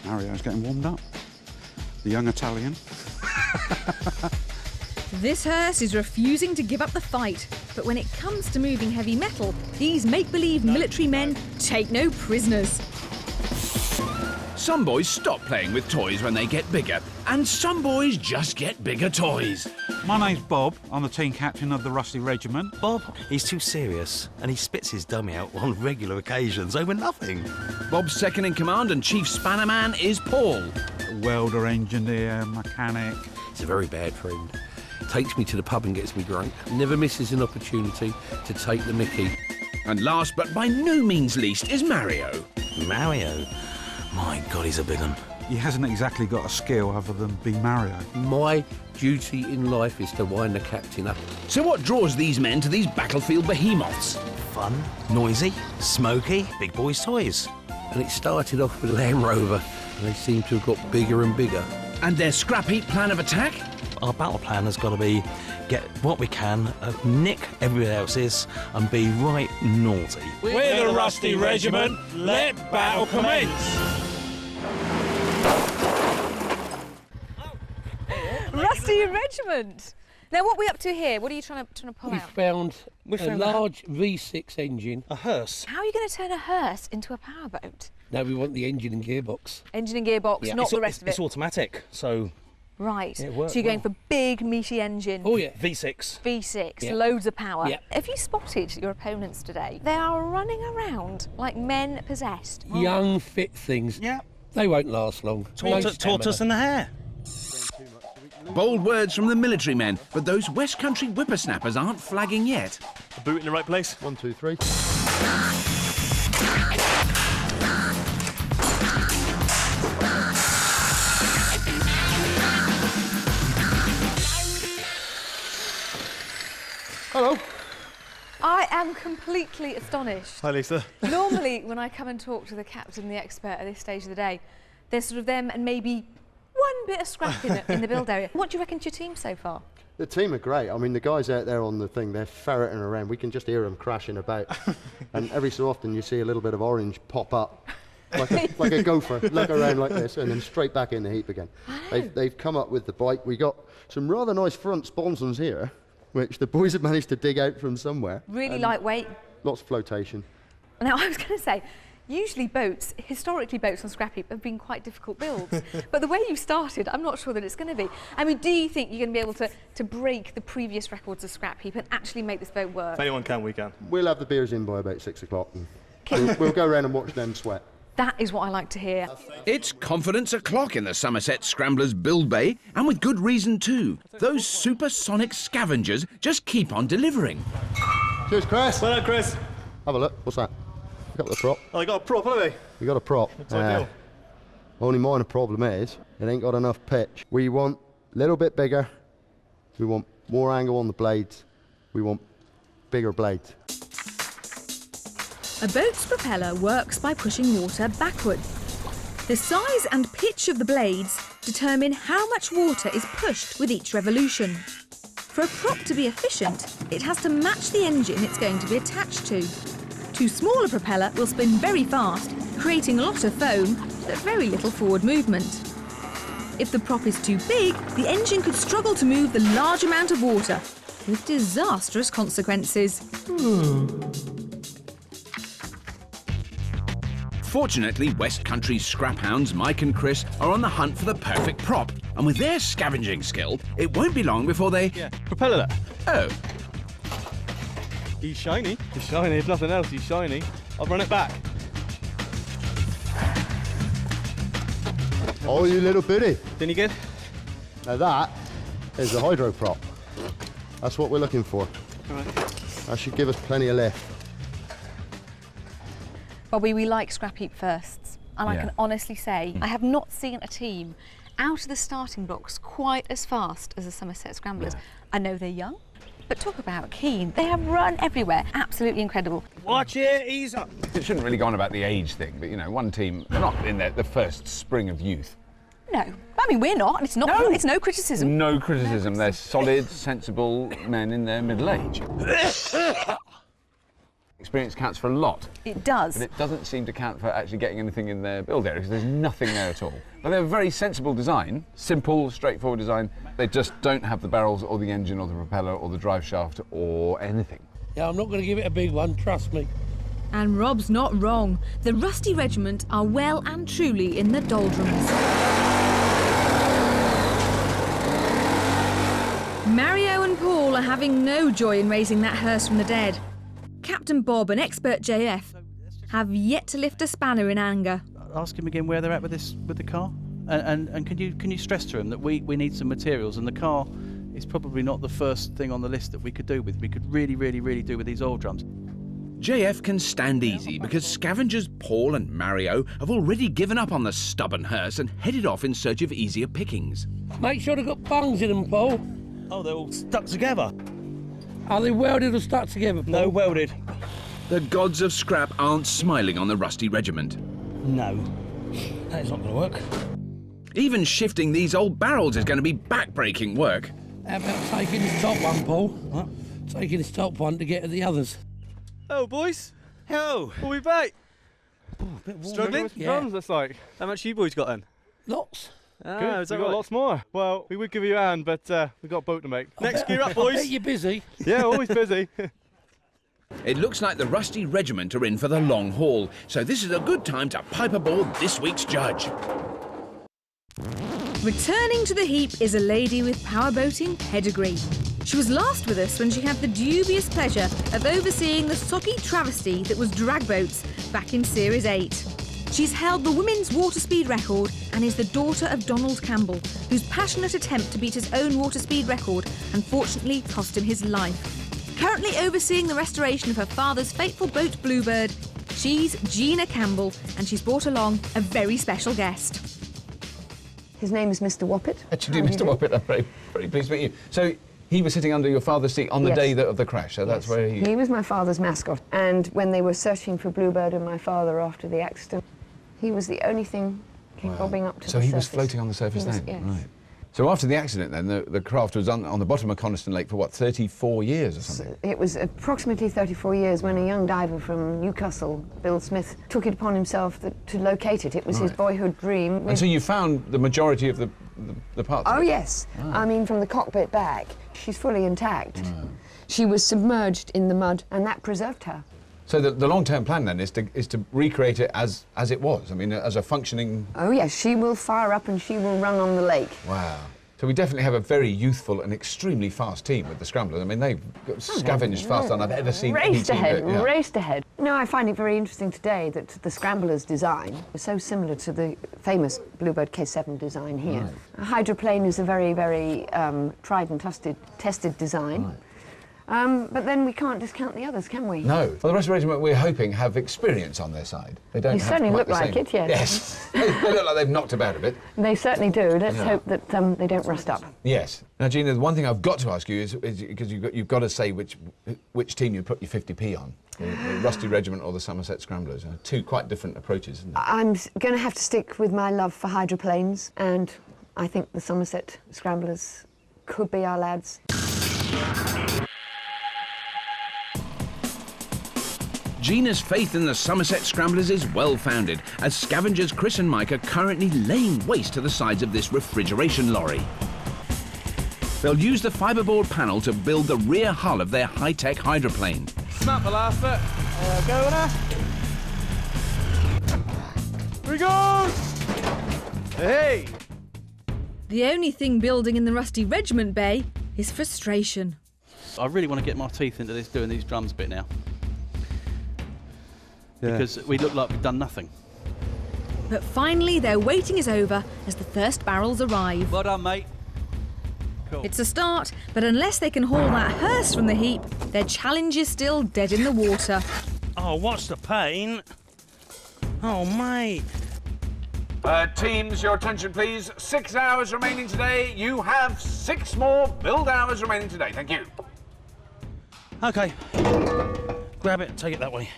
Mario's getting warmed up. The young Italian. This hearse is refusing to give up the fight, but when it comes to moving heavy metal, these make-believe military men take no prisoners. Some boys stop playing with toys when they get bigger, and some boys just get bigger toys. My name's Bob. I'm the team captain of the Rusty Regiment. Bob, he's too serious, and he spits his dummy out on regular occasions over nothing. Bob's second in command and chief spanner man is Paul. Welder, engineer, mechanic. He's a very bad friend. Takes me to the pub and gets me drunk. Never misses an opportunity to take the mickey. And last but by no means least is Mario. Mario? My God, he's a big one. He hasn't exactly got a skill other than be Mario. My duty in life is to wind the captain up. So what draws these men to these battlefield behemoths? Fun, noisy, smoky, big boys' toys. And it started off with Land Rover, and they seem to have got bigger and bigger. And their scrap heap plan of attack? Our battle plan has got to be get what we can, nick everybody else's, and be right naughty. We're the Rusty Regiment. Let battle commence. Rusty Regiment. Now, what are we up to here? What are you trying to pull We out? found a large V6 engine. A hearse. How are you going to turn a hearse into a powerboat? Now we want the engine and gearbox. Engine and gearbox, not the rest of it. It's automatic, so... Right. It So works you're going well. for big, meaty engine. Oh, yeah. V6. V6, Yeah. loads of power. Yeah. Have you spotted your opponents today? They are running around like men possessed. Young, fit things. Yeah. They won't last long. Tortoise in the hair. Bold words from the military men, but those West Country whippersnappers aren't flagging yet. A boot in the right place. 1, 2, 3. Hello. I am completely astonished. Hi, Lisa. Normally, when I come and talk to the captain, the expert at this stage of the day, there's sort of them and maybe one bit of scrap in the build area. What do you reckon to your team so far? The team are great. I mean, the guys out there on the thing, they're ferreting around. We can just hear them crashing about. And every so often you see a little bit of orange pop up, like a gopher, look around like this, and then straight back in the heap again. They've come up with the bike. We got some rather nice front sponsons here, which the boys have managed to dig out from somewhere. Really lightweight. Lots of flotation. Now, I was going to say, usually historically boats on Scrapheap have been quite difficult builds. But the way you started, I'm not sure that it's going to be. I mean, do you think you're going to be able to break the previous records of Scrapheap and actually make this boat work? If anyone can, we can. We'll have the beers in by about 6 o'clock. We'll go around and watch them sweat. That is what I like to hear. It's confidence o'clock in the Somerset Scramblers build bay, and with good reason too. Those supersonic scavengers just keep on delivering. Cheers, Chris. Well done, Chris. Have a look. What's that? You got the prop. Oh, they got a prop, haven't they? You got a prop. That's ideal. Only minor problem is it ain't got enough pitch. We want a little bit bigger. We want more angle on the blades. We want bigger blades. A boat's propeller works by pushing water backward. The size and pitch of the blades determine how much water is pushed with each revolution. For a prop to be efficient, it has to match the engine it's going to be attached to. Too small a propeller will spin very fast, creating a lot of foam, but very little forward movement. If the prop is too big, the engine could struggle to move the large amount of water, with disastrous consequences. Fortunately, West Country's scrap hounds Mike and Chris are on the hunt for the perfect prop, and with their scavenging skill, it won't be long before they... Yeah, propeller that. Oh. He's shiny. He's shiny, if nothing else, he's shiny. I'll run it back. Oh, you little bitty. Any good? Now that is a hydro prop. That's what we're looking for. All right. That should give us plenty of lift. Bobby, we like Scrapheap firsts, and I Yeah. can honestly say I have not seen a team out of the starting blocks quite as fast as the Somerset Scramblers. I know they're young, but talk about keen. They have run everywhere. Absolutely incredible. Watch it, ease up. It shouldn't really go on about the age thing, but you know, one team, they're not in the first spring of youth. No, I mean we're not. It's not. No. It's no criticism. No criticism. They're solid, sensible men in their middle age. Experience counts for a lot. It does. But it doesn't seem to count for actually getting anything in their build area because there's nothing there at all. But they're a very sensible design, simple, straightforward design. They just don't have the barrels or the engine or the propeller or the drive shaft or anything. Yeah, I'm not going to give it a big one, trust me. And Rob's not wrong. The Rusty Regiment are well and truly in the doldrums. Mario and Paul are having no joy in raising that hearse from the dead. Captain Bob and expert JF have yet to lift a spanner in anger. Ask him again where they're at with the car, and can you stress to him that we need some materials, and the car is probably not the first thing on the list that we could do with. We could really do with these oil drums. JF can stand easy because scavengers Paul and Mario have already given up on the stubborn hearse and headed off in search of easier pickings. Make sure they've got bungs in them, Paul. Oh, they're all stuck together. Are they welded or stuck together, Paul? No, welded. The gods of scrap aren't smiling on the Rusty Regiment. No, that is not going to work. Even shifting these old barrels is going to be back-breaking work. How about taking this top one, Paul? What? Taking this top one to get to the others. Oh, boys. Hello. We'll be back. Struggling? Yeah. Drums, that's like. How much you boys got then? Lots. Ah, is that got lots more. Well, we would give you a hand, but we've got a boat to make. Next gear up, boys. I bet you're busy. Yeah, always busy. It looks like the Rusty Regiment are in for the long haul, so this is a good time to pipe aboard this week's judge. Returning to the heap is a lady with powerboating pedigree. She was last with us when she had the dubious pleasure of overseeing the socky travesty that was drag boats back in Series 8. She's held the women's water speed record and is the daughter of Donald Campbell, whose passionate attempt to beat his own water speed record unfortunately cost him his life. Currently overseeing the restoration of her father's fateful boat Bluebird, she's Gina Campbell, and she's brought along a very special guest. His name is Mr. Woppet. Actually, Mr. Woppet, I'm very pleased to meet you. So he was sitting under your father's seat on the Yes. day of the crash, so that's where He was my father's mascot, and when they were searching for Bluebird and my father after the accident, he was the only thing came bobbing up to the surface. So he was floating on the surface then? Yes. Right. So after the accident then, the craft was on the bottom of Coniston Lake for what, 34 years or something? It was approximately 34 years when a young diver from Newcastle, Bill Smith, took it upon himself to locate it. It was his boyhood dream. And so you found the majority of the parts? Oh, yes. I mean, from the cockpit back, she's fully intact. She was submerged in the mud, and that preserved her. So the long-term plan then is to recreate it as it was. I mean, as a functioning. Oh yes, she will fire up and she will run on the lake. Wow. So we definitely have a very youthful and extremely fast team with the Scramblers. I mean, they've scavenged faster than I've ever seen. Raced ahead. No, I find it very interesting today that the Scramblers' design is so similar to the famous Bluebird K7 design here. Right. A hydroplane is a very, very tried and tested design. Right. But then we can't discount the others, can we? No. Well, the rest of the regiment, we're hoping, have experience on their side. They don't They have certainly quite look the like same. it, yes. Yes. They look like they've knocked about a bit. They certainly do. Let's Yeah. hope that they don't rust up. Yes. Now, Gina, the one thing I've got to ask you is because you've got to say which team you put your 50p on, the Rusty Regiment or the Somerset Scramblers. Two quite different approaches, isn't it? I'm going to have to stick with my love for hydroplanes, and I think the Somerset Scramblers could be our lads. Gina's faith in the Somerset Scramblers is well-founded, as scavengers Chris and Mike are currently laying waste to the sides of this refrigeration lorry. They'll use the fiberboard panel to build the rear hull of their high-tech hydroplane. Snap the last bit. Go now. Here we go! Hey! The only thing building in the Rusty Regiment Bay is frustration. I really want to get my teeth into this, doing these drums bit now. Because we look like we've done nothing. But finally, their waiting is over as the first barrels arrive. Well done, mate. Cool. It's a start, but unless they can haul that hearse from the heap, their challenge is still dead in the water. Oh, what's the pain? Oh, mate. Teams, your attention please. 6 hours remaining today. You have 6 more build hours remaining today. Thank you. OK. Grab it, take it that way.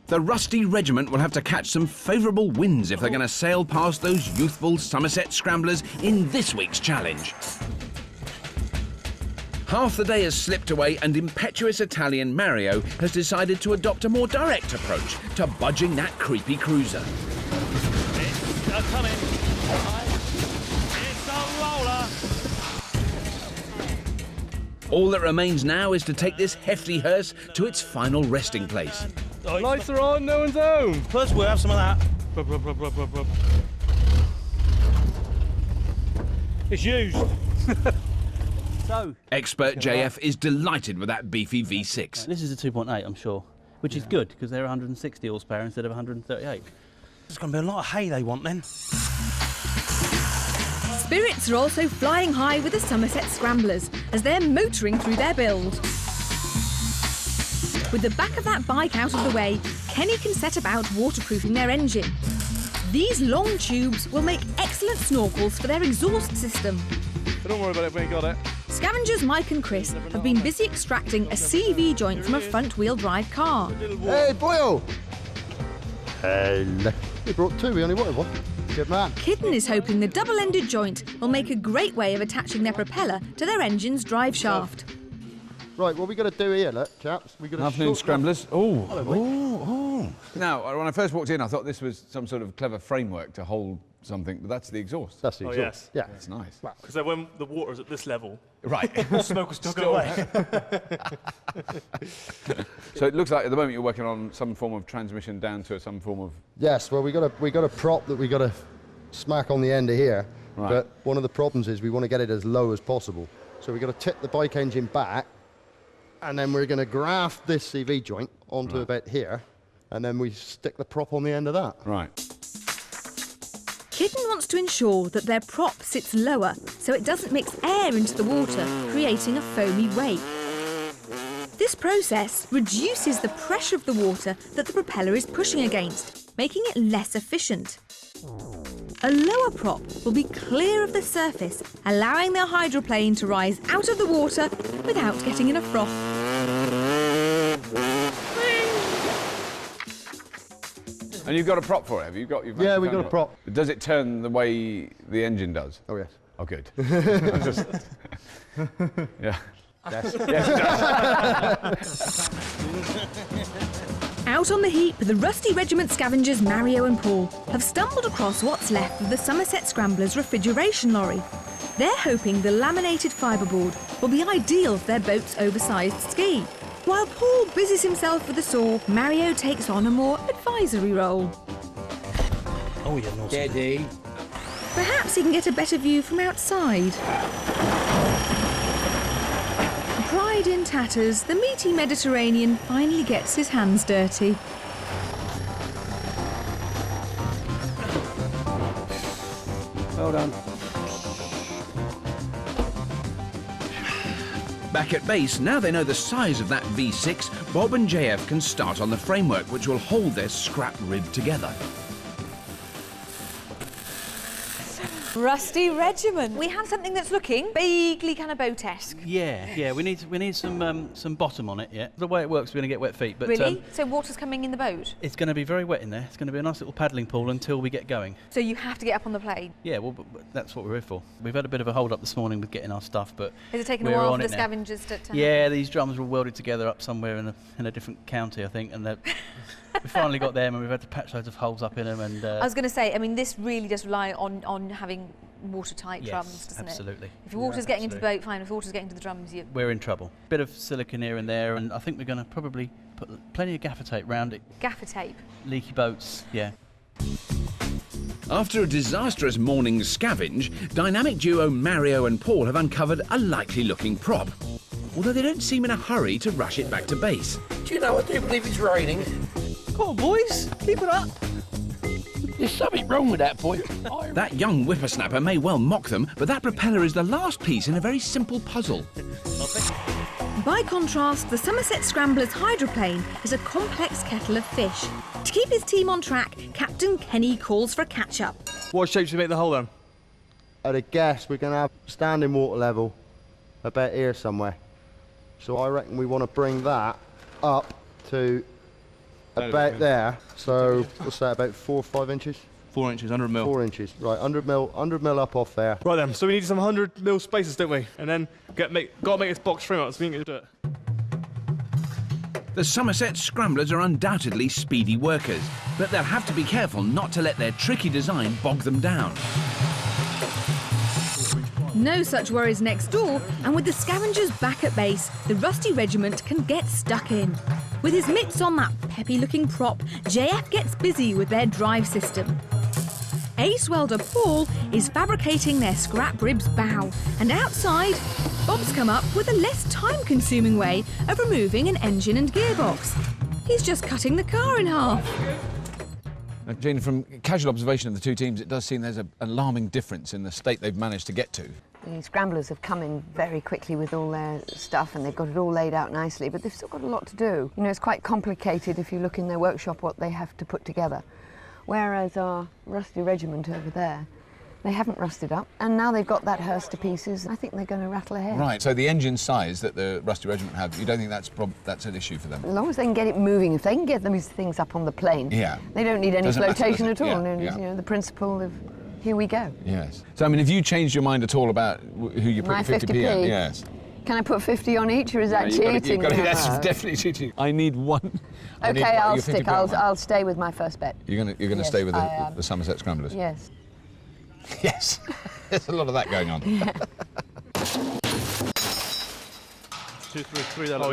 The Rusty Regiment will have to catch some favourable winds if they're going to sail past those youthful Somerset Scramblers in this week's challenge. Half the day has slipped away and impetuous Italian Mario has decided to adopt a more direct approach to budging that creepy cruiser. It's coming. It's a roller. All that remains now is to take this hefty hearse to its final resting place. Lights are on, no one's home. Plus, we'll have some of that. Rub, rub, rub, rub, rub, rub. It's used. So, Expert JF is delighted with that beefy V6. This is a 2.8, I'm sure, which is good because they're 160 horsepower instead of 138. there's going to be a lot of hay they want then. Spirits are also flying high with the Somerset Scramblers as they're motoring through their build. With the back of that bike out of the way, Kenny can set about waterproofing their engine. These long tubes will make excellent snorkels for their exhaust system. But don't worry about it, we ain't got it. Scavengers Mike and Chris have been busy extracting a CV joint from a front-wheel drive car. Hey, Boyle! Hello. We brought two, we only wanted one. Good man. Kitten is hoping the double-ended joint will make a great way of attaching their propeller to their engine's drive shaft. Right, what we got to do here, look, chaps? We got to Afternoon scramblers. Oh, oh. Now, when I first walked in, I thought this was some sort of clever framework to hold something, but that's the exhaust. That's the exhaust. Yes. Yeah. That's nice. Because when the water's at this level, right, the smoke will still go away. So it looks like at the moment you're working on some form of transmission down to some form of... Yes, well, we got a prop that we got to smack on the end of here. Right. But one of the problems is we want to get it as low as possible. So we got to tip the bike engine back, and then we're going to graft this CV joint onto about here, and then we stick the prop on the end of that. Right. Kitten wants to ensure that their prop sits lower so it doesn't mix air into the water, creating a foamy wake. This process reduces the pressure of the water that the propeller is pushing against, making it less efficient. A lower prop will be clear of the surface, allowing the hydroplane to rise out of the water without getting in a froth. And you've got a prop for it, have you? Yeah, we've got a prop. Does it turn the way the engine does? Oh, yes. Oh, good. Yeah. Yes. Yes, it does. Out on the heap, the Rusty Regiment scavengers Mario and Paul have stumbled across what's left of the Somerset Scramblers' refrigeration lorry. They're hoping the laminated fibreboard will be ideal for their boat's oversized ski. While Paul busies himself with the saw, Mario takes on a more advisory role. Oh, you're naughty. Steady. Perhaps he can get a better view from outside. Pride in tatters, the meaty Mediterranean finally gets his hands dirty. Well done. Back at base, now they know the size of that V6, Bob and JF can start on the framework which will hold their scrap rib together. Rusty Regiment. We have something that's looking vaguely kind of boat-esque. Yeah, we need some bottom on it, yeah. The way it works, we're going to get wet feet, but... Really? So water's coming in the boat? It's going to be very wet in there. It's going to be a nice little paddling pool until we get going. So you have to get up on the plane? Yeah, well, but that's what we're here for. We've had a bit of a hold-up this morning with getting our stuff, but... Is it taking a while for the scavengers to... Yeah, these drums were welded together up somewhere in a different county, I think, and we finally got them, and we've had to patch loads of holes up in them, and... I was going to say, I mean, this really does rely on having watertight drums, doesn't absolutely. it? If water's getting into the boat, fine. If water's getting into the drums, we're in trouble. Bit of silicone here and there, and I think we're going to probably put plenty of gaffer tape round it. Gaffer tape? Leaky boats, yeah. After a disastrous morning's scavenge, dynamic duo Mario and Paul have uncovered a likely-looking prop, although they don't seem in a hurry to rush it back to base. Do you know, I do believe it's raining. Come on, boys, keep it up. There's something wrong with that, boy. That young whippersnapper may well mock them, but that propeller is the last piece in a very simple puzzle. By contrast, the Somerset Scramblers hydroplane is a complex kettle of fish. To keep his team on track, Captain Kenny calls for a catch-up. What shape should we make the hole then? At a guess, we're going to have standing water level about here somewhere. So I reckon we want to bring that up to about there. So what's that, about 4 or 5 inches? 4 inches, 100 mil. 4 inches, right, 100 mil up off there. Right then, so we need some 100 mil spaces, don't we? And then got to make this box frame up so we can do it. The Somerset Scramblers are undoubtedly speedy workers, but they'll have to be careful not to let their tricky design bog them down. No such worries next door, and with the scavengers back at base, the Rusty Regiment can get stuck in. With his mitts on that peppy-looking prop, JF gets busy with their drive system. Ace welder Paul is fabricating their scrap ribs bow, and outside, Bob's come up with a less time-consuming way of removing an engine and gearbox. He's just cutting the car in half. Jane, from casual observation of the two teams, it does seem there's an alarming difference in the state they've managed to get to. The scramblers have come in very quickly with all their stuff and they've got it all laid out nicely, but they've still got a lot to do. You know, it's quite complicated if you look in their workshop what they have to put together. Whereas our rusty regiment over there, they haven't rusted up, and now they've got that hearse to pieces. I think they're going to rattle ahead. Right, so the engine size that the Rusty Regiment have, you don't think that's an issue for them? As long as they can get it moving, if they can get these things up on the plane, yeah, they don't need any Doesn't flotation matter, at all. yeah, No, yeah. You know, the principle of here we go. Yes. So, I mean, have you changed your mind at all about who you put My your 50p at? Yes. Can I put 50 on each, or is that cheating? That's definitely cheating. I need one. Okay, I'll stick. I'll stay with my first bet. You're going to Yes, stay with I am. the Somerset Scramblers? Yes. Yes. There's a lot of that going on. 2, 3, 3 there. Oh,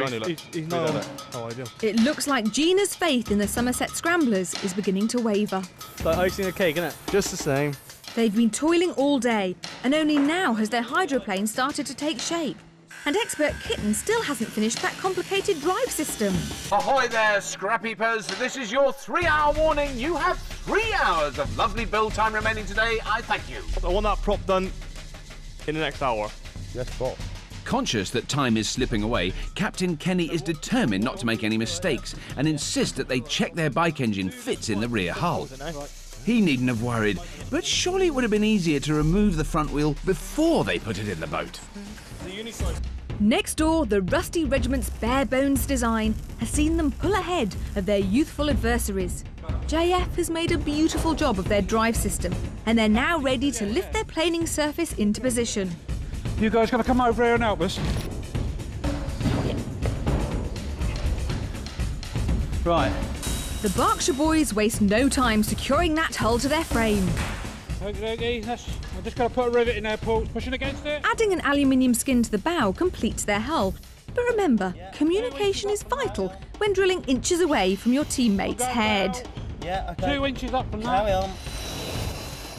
he's not on it. Oh, ideal. It looks like Gina's faith in the Somerset Scramblers is beginning to waver. It's like icing a cake, isn't it? Just the same. They've been toiling all day, and only now has their hydroplane started to take shape. And expert Kitten still hasn't finished that complicated drive system. Ahoy there, Scrapheapers. This is your 3-hour warning. You have 3 hours of lovely build time remaining today. I thank you. I want that prop done in the next hour. Yes, Bob. Conscious that time is slipping away, Captain Kenny is determined not to make any mistakes and insists that they check their bike engine fits in the rear hull. He needn't have worried, but surely it would have been easier to remove the front wheel before they put it in the boat. Next door, the Rusty Regiment's bare-bones design has seen them pull ahead of their youthful adversaries. JF has made a beautiful job of their drive system, and they're now ready to lift their planing surface into position. You guys going to come over here and help us? Right. The Berkshire boys waste no time securing that hull to their frame. Okay, I've just got to put a rivet in there, Paul. Pushing against it. Adding an aluminium skin to the bow completes their hull. But remember, communication is vital when drilling inches away from your teammate's head. Yeah, okay. 2 inches up from that. Carry on.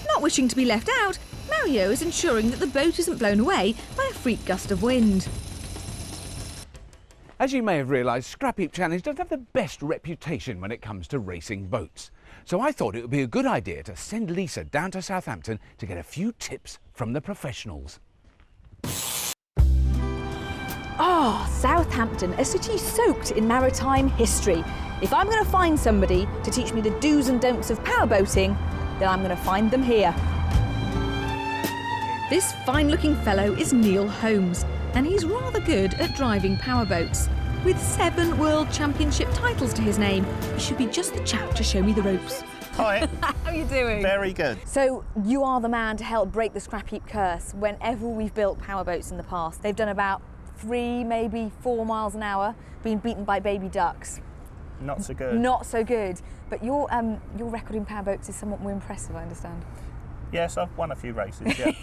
Not wishing to be left out, Mario is ensuring that the boat isn't blown away by a freak gust of wind. As you may have realised, Scrapheap Challenge doesn't have the best reputation when it comes to racing boats. So I thought it would be a good idea to send Lisa down to Southampton to get a few tips from the professionals. Ah, Southampton, a city soaked in maritime history. If I'm going to find somebody to teach me the do's and don'ts of powerboating, then I'm going to find them here. This fine-looking fellow is Neil Holmes, and he's rather good at driving powerboats. With 7 World Championship titles to his name, he should be just the chap to show me the ropes. Hi. How are you doing? Very good. So you are the man to help break the Scrapheap curse. Whenever we've built powerboats in the past, they've done about 3, maybe 4 miles an hour, being beaten by baby ducks. Not so good. Not so good. But your record in powerboats is somewhat more impressive, I understand. Yes, I've won a few races, yeah.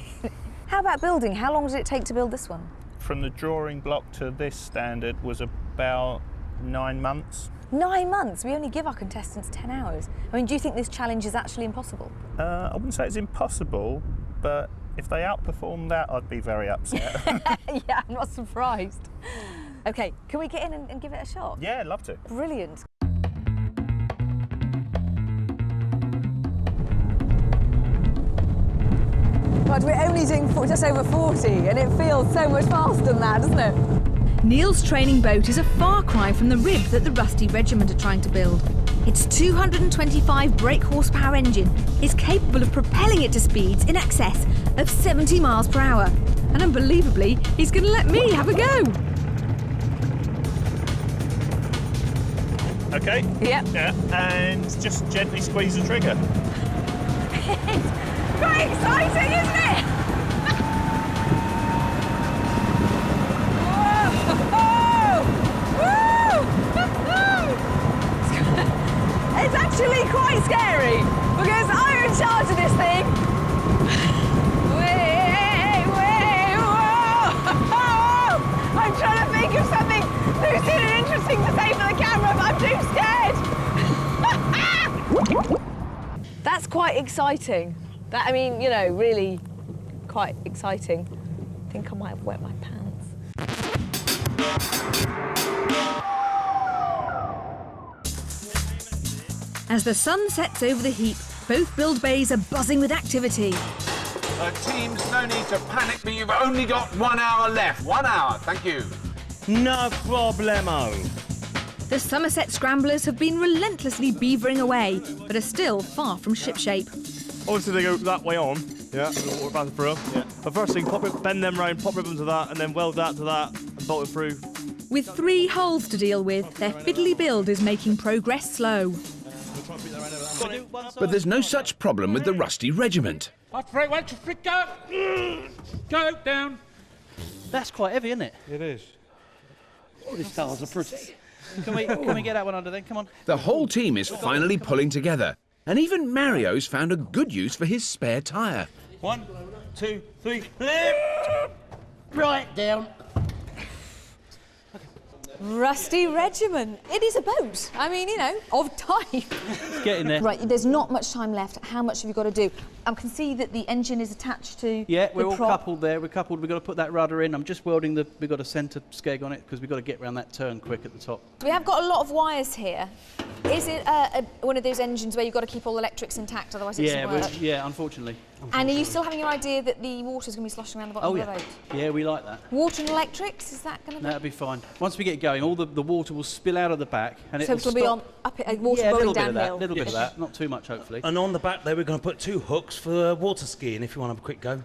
How about building? How long did it take to build this one? From the drawing block to this standard was about 9 months. 9 months? We only give our contestants 10 hours. I mean, do you think this challenge is actually impossible? I wouldn't say it's impossible, but if they outperform that, I'd be very upset. Yeah, I'm not surprised. OK, can we get in and give it a shot? Yeah, I'd love to. Brilliant. God, we're only doing just over 40, and it feels so much faster than that, doesn't it? Neil's training boat is a far cry from the rib that the Rusty Regiment are trying to build. Its 225 brake horsepower engine is capable of propelling it to speeds in excess of 70 miles per hour. And unbelievably, he's going to let me have a go. OK? Yep. Yeah, and just gently squeeze the trigger. Quite exciting, isn't it? It's actually quite scary because I'm in charge of this thing. I'm trying to think of something that interesting and interesting to say for the camera, but I'm too scared. That's quite exciting. That, I mean, you know, really quite exciting. I think I might have wet my pants. As the sun sets over the heap, both build bays are buzzing with activity. Teams, no need to panic, but you've only got 1 hour left. 1 hour, thank you. No problemo. The Somerset Scramblers have been relentlessly beavering away, but are still far from shipshape. Obviously they go that way on. Yeah. We're about to through. Yeah. But first thing, bend them round, pop ribbon to that, and then weld that to that, and bolt it through. With 3 holes to deal with, their fiddly build is making progress slow. But there's no such problem with the Rusty Regiment. That's right, wait to flick go. Go down. That's quite heavy, isn't it? It is. Oh, these stars are pretty. Can we get that one under then? Come on. The whole team is finally pulling together. And even Mario's found a good use for his spare tyre. 1, 2, 3. Right down. Rusty Regiment. It is a boat. I mean, you know, of time. It's getting there. Right, there's not much time left. How much have you got to do? I can see that the engine is attached to Yeah, we're the all prop. coupled there. We're coupled. We've got to put that rudder in. I'm just welding we've got a centre skeg on it because we've got to get around that turn quick at the top. We have got a lot of wires here. Is it one of those engines where you've got to keep all electrics intact, otherwise it doesn't work? Yeah, unfortunately. And are you still having your idea that the water's going to be sloshing around the bottom of the boat? Yeah, we like that. Water and electrics, is that going to be? That'll be fine. Once we get going, all the water will spill out of the back, and So it'll be on water rolling downhill. A little bit of that, not too much, hopefully. And on the back there, we're going to put 2 hooks for water skiing if you want to have a quick go.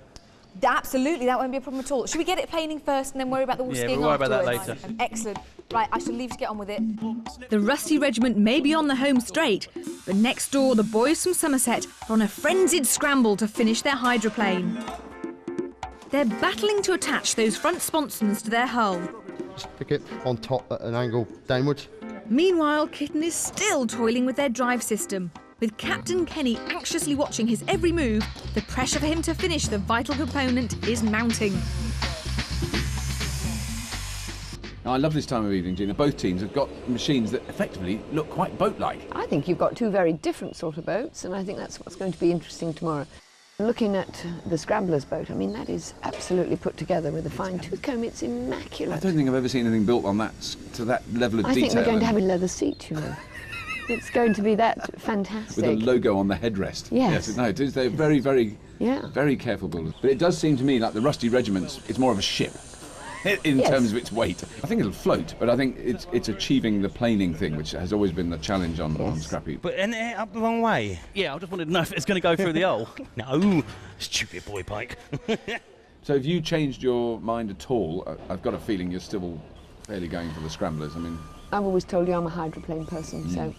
Absolutely, that won't be a problem at all. Should we get it planing first and then worry about the water skiing we'll worry about that afterwards? later. Excellent. Right, I shall leave to get on with it. The Rusty Regiment may be on the home straight, but next door the boys from Somerset are on a frenzied scramble to finish their hydroplane. They're battling to attach those front sponsons to their hull. Stick it on top at an angle downwards. Meanwhile, Kitten is still toiling with their drive system. With Captain Kenny anxiously watching his every move, the pressure for him to finish the vital component is mounting. Now, I love this time of evening, Gina. Both teams have got machines that effectively look quite boat-like. I think you've got 2 very different sort of boats, and I think that's what's going to be interesting tomorrow. Looking at the Scrambler's boat, I mean, that is absolutely put together with a fine-tooth comb. It's immaculate. I don't think I've ever seen anything built on that to that level of I detail. think we're going to have a leather seat, you know. It's going to be that fantastic. With a logo on the headrest. Yes. No, they're very, very, yeah, very careful builders. But it does seem to me like the Rusty Regiments, it's more of a ship in terms of its weight. I think it'll float, but I think it's achieving the planing thing, which has always been the challenge on Scrapheap. But isn't it up the wrong way? Yeah, I just wanted to know if it's going to go through the hole. No, stupid boy Pike. So have you changed your mind at all? I've got a feeling you're still fairly going for the Scramblers. I mean, I've always told you I'm a hydroplane person, so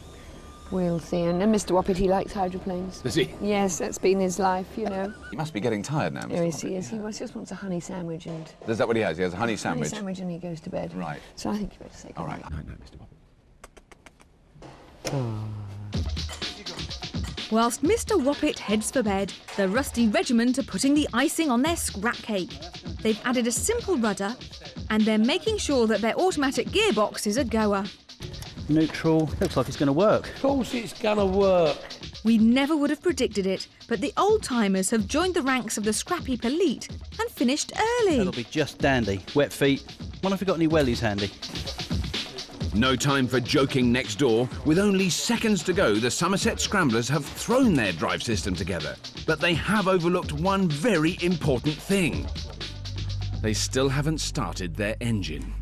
we'll see. And Mr. Woppett, he likes hydroplanes. Does he? Yes, that's been his life, you know. He must be getting tired now, Mr. Yes, he Woppett. is. He just wants a honey sandwich and... Is that what he has? He has a honey sandwich? Honey sandwich and he goes to bed. Right. So I think you better say All goodnight. right. No, Mr. Woppett. Whilst Mr. Woppett heads for bed, the Rusty Regiment are putting the icing on their scrap cake. They've added a simple rudder, and they're making sure that their automatic gearbox is a goer. Neutral. Looks like it's going to work. Of course it's going to work. We never would have predicted it, but the old-timers have joined the ranks of the Scrapheap elite and finished early. That'll be just dandy. Wet feet. Wonder if we've got any wellies handy. No time for joking next door. With only seconds to go, the Somerset Scramblers have thrown their drive system together. But they have overlooked one very important thing. They still haven't started their engine.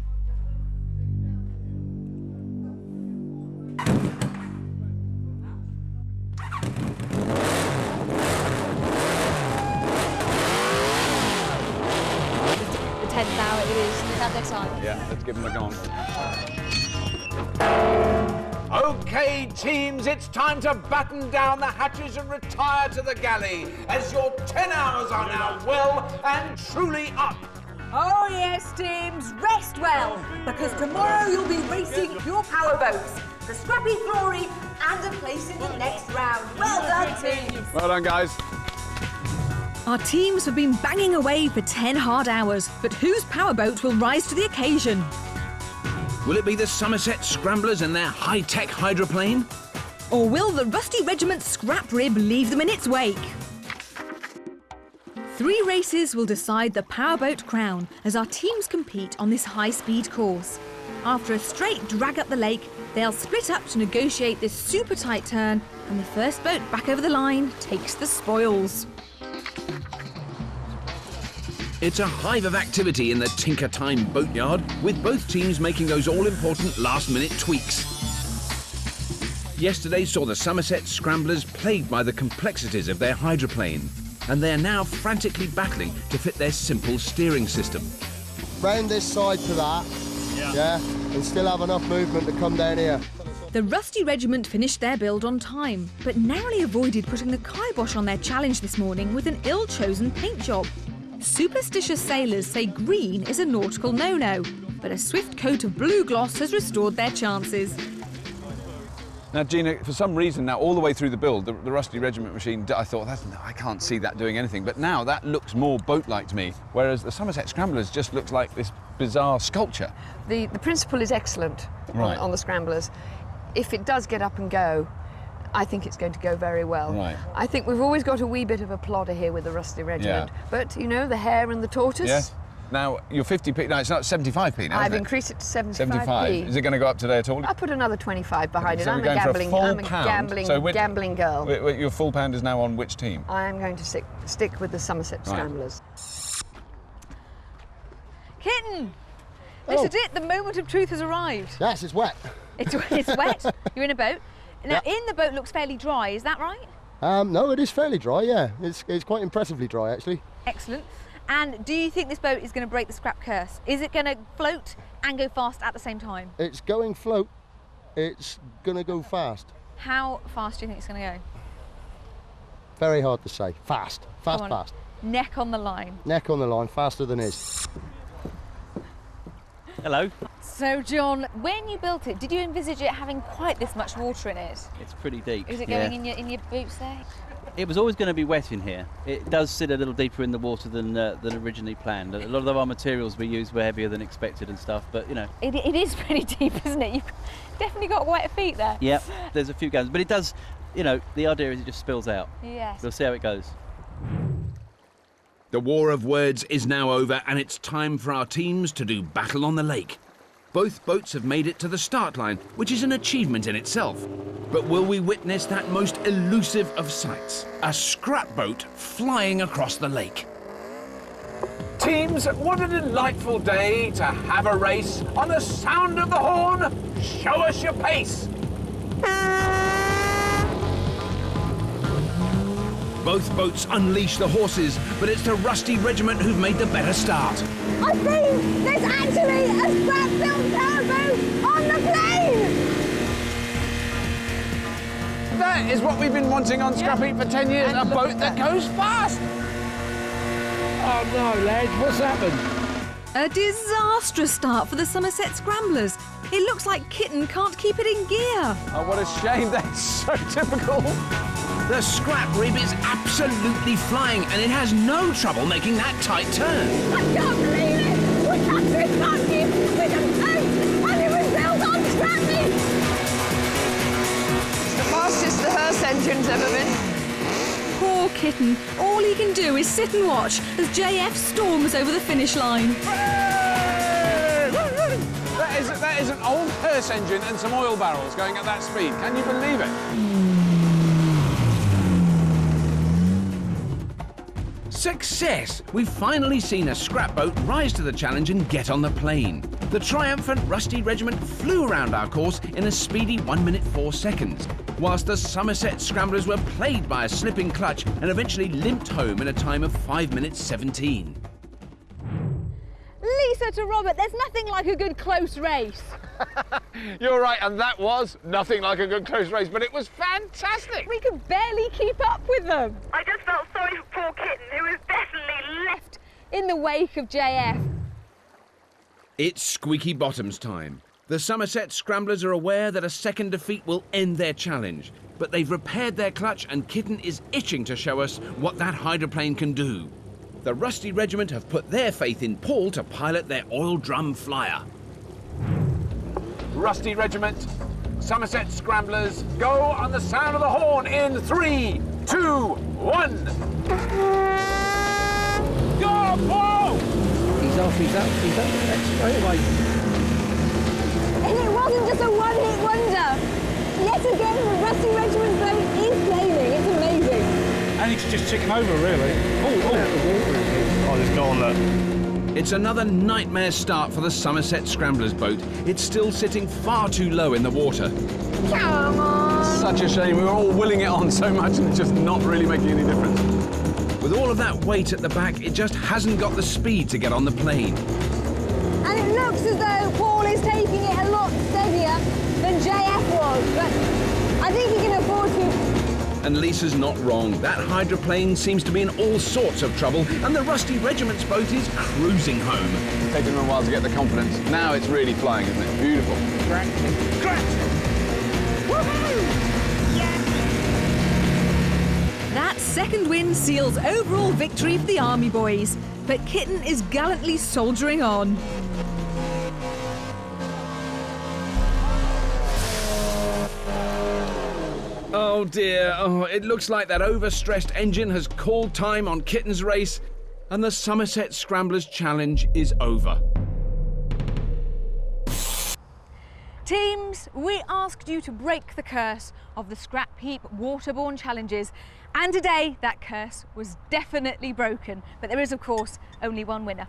The 10th hour it is. Have their time. Yeah, let's give them a gong. OK, teams, it's time to batten down the hatches and retire to the galley, as your 10 hours are now well and truly up. Oh yes, teams, rest well, because tomorrow you'll be racing your power boats, the Scrappy Glory, and a place in the next round. Well done, teams. Well done, guys. Our teams have been banging away for 10 hard hours, but whose powerboat will rise to the occasion? Will it be the Somerset Scramblers and their high-tech hydroplane? Or will the Rusty Regiment's scrap rib leave them in its wake? 3 races will decide the powerboat crown as our teams compete on this high-speed course. After a straight drag up the lake, they'll split up to negotiate this super tight turn, and the first boat back over the line takes the spoils. It's a hive of activity in the Tinker Time boatyard, with both teams making those all-important last-minute tweaks. Yesterday saw the Somerset Scramblers plagued by the complexities of their hydroplane, and they are now frantically battling to fit their simple steering system. Round this side to that, yeah, and still have enough movement to come down here. The Rusty Regiment finished their build on time, but narrowly avoided putting the kibosh on their challenge this morning with an ill-chosen paint job. Superstitious sailors say green is a nautical no-no, but a swift coat of blue gloss has restored their chances. Now, Gina, for some reason now, all the way through the build, the Rusty Regiment machine, I thought, I can't see that doing anything. But now that looks more boat-like to me, whereas the Somerset Scramblers just looks like this bizarre sculpture. The principle is excellent on the Scramblers. If it does get up and go, I think it's going to go very well. Right. I think we've always got a wee bit of a plodder here with the Rusty Regiment. But, you know, the hare and the tortoise. Yes. Now, your 50p, no, it's not 75p now, I've isn't it? increased it to 75p. 75. Is it going to go up today at all? I'll put another 25 behind it. So I'm we're going for a full pound. Gambling girl. Your full pound is now on which team? I'm going to stick with the Somerset Scramblers. Kitten! This is it, the moment of truth has arrived. Yes, it's wet. It's wet. You're in a boat. Now, in the boat looks fairly dry, is that right? No, it is fairly dry, yeah. It's quite impressively dry, actually. Excellent. And do you think this boat is going to break the scrap curse? Is it going to float and go fast at the same time? It's going float. It's going to go fast. How fast do you think it's going to go? Very hard to say. Fast. Fast. Neck on the line. Neck on the line, faster than his. Hello. So, John, when you built it, did you envisage it having quite this much water in it? It's pretty deep. Is it going in your boots there? It was always going to be wet in here. It does sit a little deeper in the water than originally planned. A lot of our materials we used were heavier than expected and stuff, but you know. It is pretty deep, isn't it? You've definitely got wet feet there. Yep, there's a few gallons, but it does, you know, the idea is it just spills out. Yes. We'll see how it goes. The war of words is now over, and it's time for our teams to do battle on the lake. Both boats have made it to the start line, which is an achievement in itself. But will we witness that most elusive of sights? A scrap boat flying across the lake. Teams, what a delightful day to have a race. On the sound of the horn, show us your pace. Both boats unleash the horses, but it's the Rusty Regiment who've made the better start. I think there's actually a scrap-built powerboat on the plane! That is what we've been wanting on Scrapheap for 10 years, a boat that goes fast. Oh no, lads, what's happened? A disastrous start for the Somerset Scramblers. It looks like Kitten can't keep it in gear. Oh, what a shame, that's so typical. The scrap rib is absolutely flying, and it has no trouble making that tight turn. I can't believe it! We can't keep with a boat, and it was built on Scrapheap! It's the fastest the hearse engine's ever been. Poor Kitten. All he can do is sit and watch as JF storms over the finish line. That is an old hearse engine and some oil barrels going at that speed. Can you believe it? Success! We've finally seen a scrap boat rise to the challenge and get on the plane. The triumphant Rusty Regiment flew around our course in a speedy 1 minute 4 seconds, whilst the Somerset Scramblers were plagued by a slipping clutch and eventually limped home in a time of 5 minutes 17. Lisa to Robert, there's nothing like a good close race. You're right, and that was nothing like a good close race, but it was fantastic. We could barely keep up with them. I just felt sorry for poor Kitten, who was definitely left in the wake of JF. It's squeaky bottoms time. The Somerset Scramblers are aware that a second defeat will end their challenge, but they've repaired their clutch and Kitten is itching to show us what that hydroplane can do. The Rusty Regiment have put their faith in Paul to pilot their oil drum flyer. Rusty Regiment, Somerset Scramblers, go on the sound of the horn in 3, 2, 1. Go, Paul! He's off, he's up. That's straight away. And it wasn't just a one-hit wonder. Yet again, the Rusty Regiment boat is flaming. It's amazing. And it's just ticking over, really. Oh, just go on there. It's another nightmare start for the Somerset Scramblers boat. It's still sitting far too low in the water. Come on! Such a shame. We were all willing it on so much and it's just not really making any difference. With all of that weight at the back, it just hasn't got the speed to get on the plane. And it looks as though Paul is taking it a lot steadier than JF was, but I think he can afford to. And Lisa's not wrong. That hydroplane seems to be in all sorts of trouble, and the Rusty Regiment's boat is cruising home. It's taken them a while to get the confidence. Now it's really flying, isn't it? Beautiful. That second win seals overall victory for the Army boys, but Kitten is gallantly soldiering on. Oh dear, it looks like that overstressed engine has called time on Kitten's race, and the Somerset Scramblers Challenge is over. Teams, we asked you to break the curse of the Scrap Heap waterborne challenges, and today that curse was definitely broken. But there is, of course, only one winner.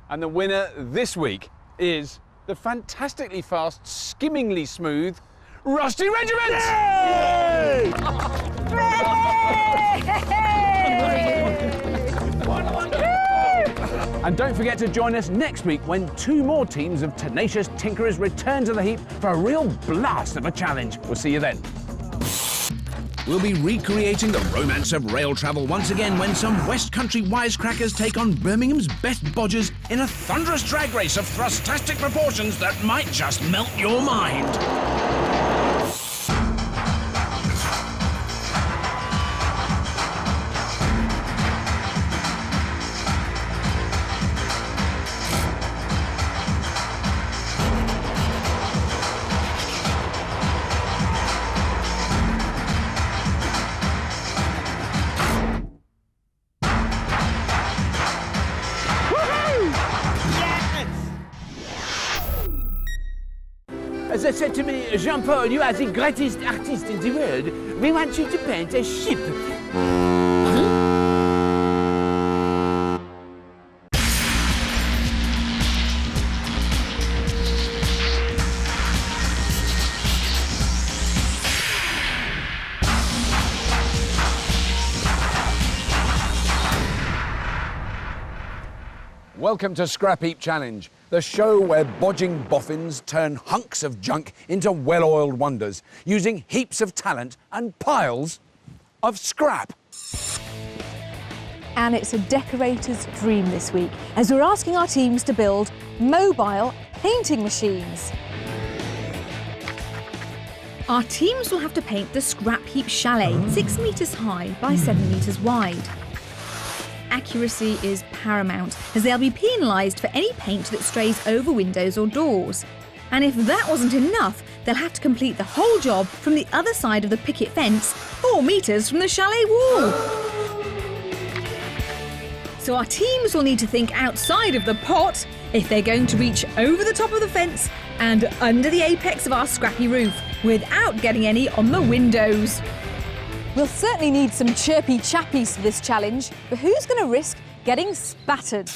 And the winner this week is the fantastically fast, skimmingly smooth Rusty Regiment! Yay! And don't forget to join us next week when 2 more teams of tenacious tinkerers return to the heap for a real blast of a challenge. We'll see you then. We'll be recreating the romance of rail travel once again when some West Country wisecrackers take on Birmingham's best bodgers in a thunderous drag race of thrustastic proportions that might just melt your mind. As I said to me, Jean-Paul, you are the greatest artist in the world. We want you to paint a ship. Welcome to Scrapheap Challenge, the show where bodging boffins turn hunks of junk into well-oiled wonders, using heaps of talent and piles of scrap. And it's a decorator's dream this week, as we're asking our teams to build mobile painting machines. Our teams will have to paint the Scrapheap Chalet, 6 metres high by 7 metres wide. Accuracy is paramount, as they'll be penalised for any paint that strays over windows or doors. And if that wasn't enough, they'll have to complete the whole job from the other side of the picket fence, 4 metres from the chalet wall. So our teams will need to think outside of the pot if they're going to reach over the top of the fence and under the apex of our scrappy roof without getting any on the windows. We'll certainly need some chirpy chappies for this challenge, but who's going to risk getting spattered?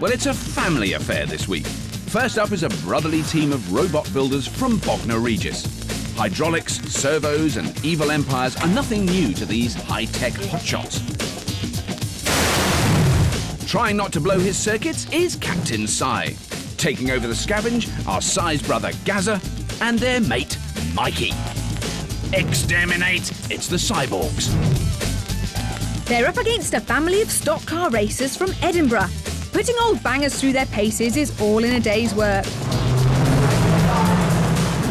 Well, it's a family affair this week. First up is a brotherly team of robot builders from Bognor Regis. Hydraulics, servos and evil empires are nothing new to these high-tech hotshots. Trying not to blow his circuits is Captain Sai. Taking over the scavenge are Sai's brother Gaza and their mate Mikey. Exterminate! It's the cyborgs. They're up against a family of stock car racers from Edinburgh. Putting old bangers through their paces is all in a day's work.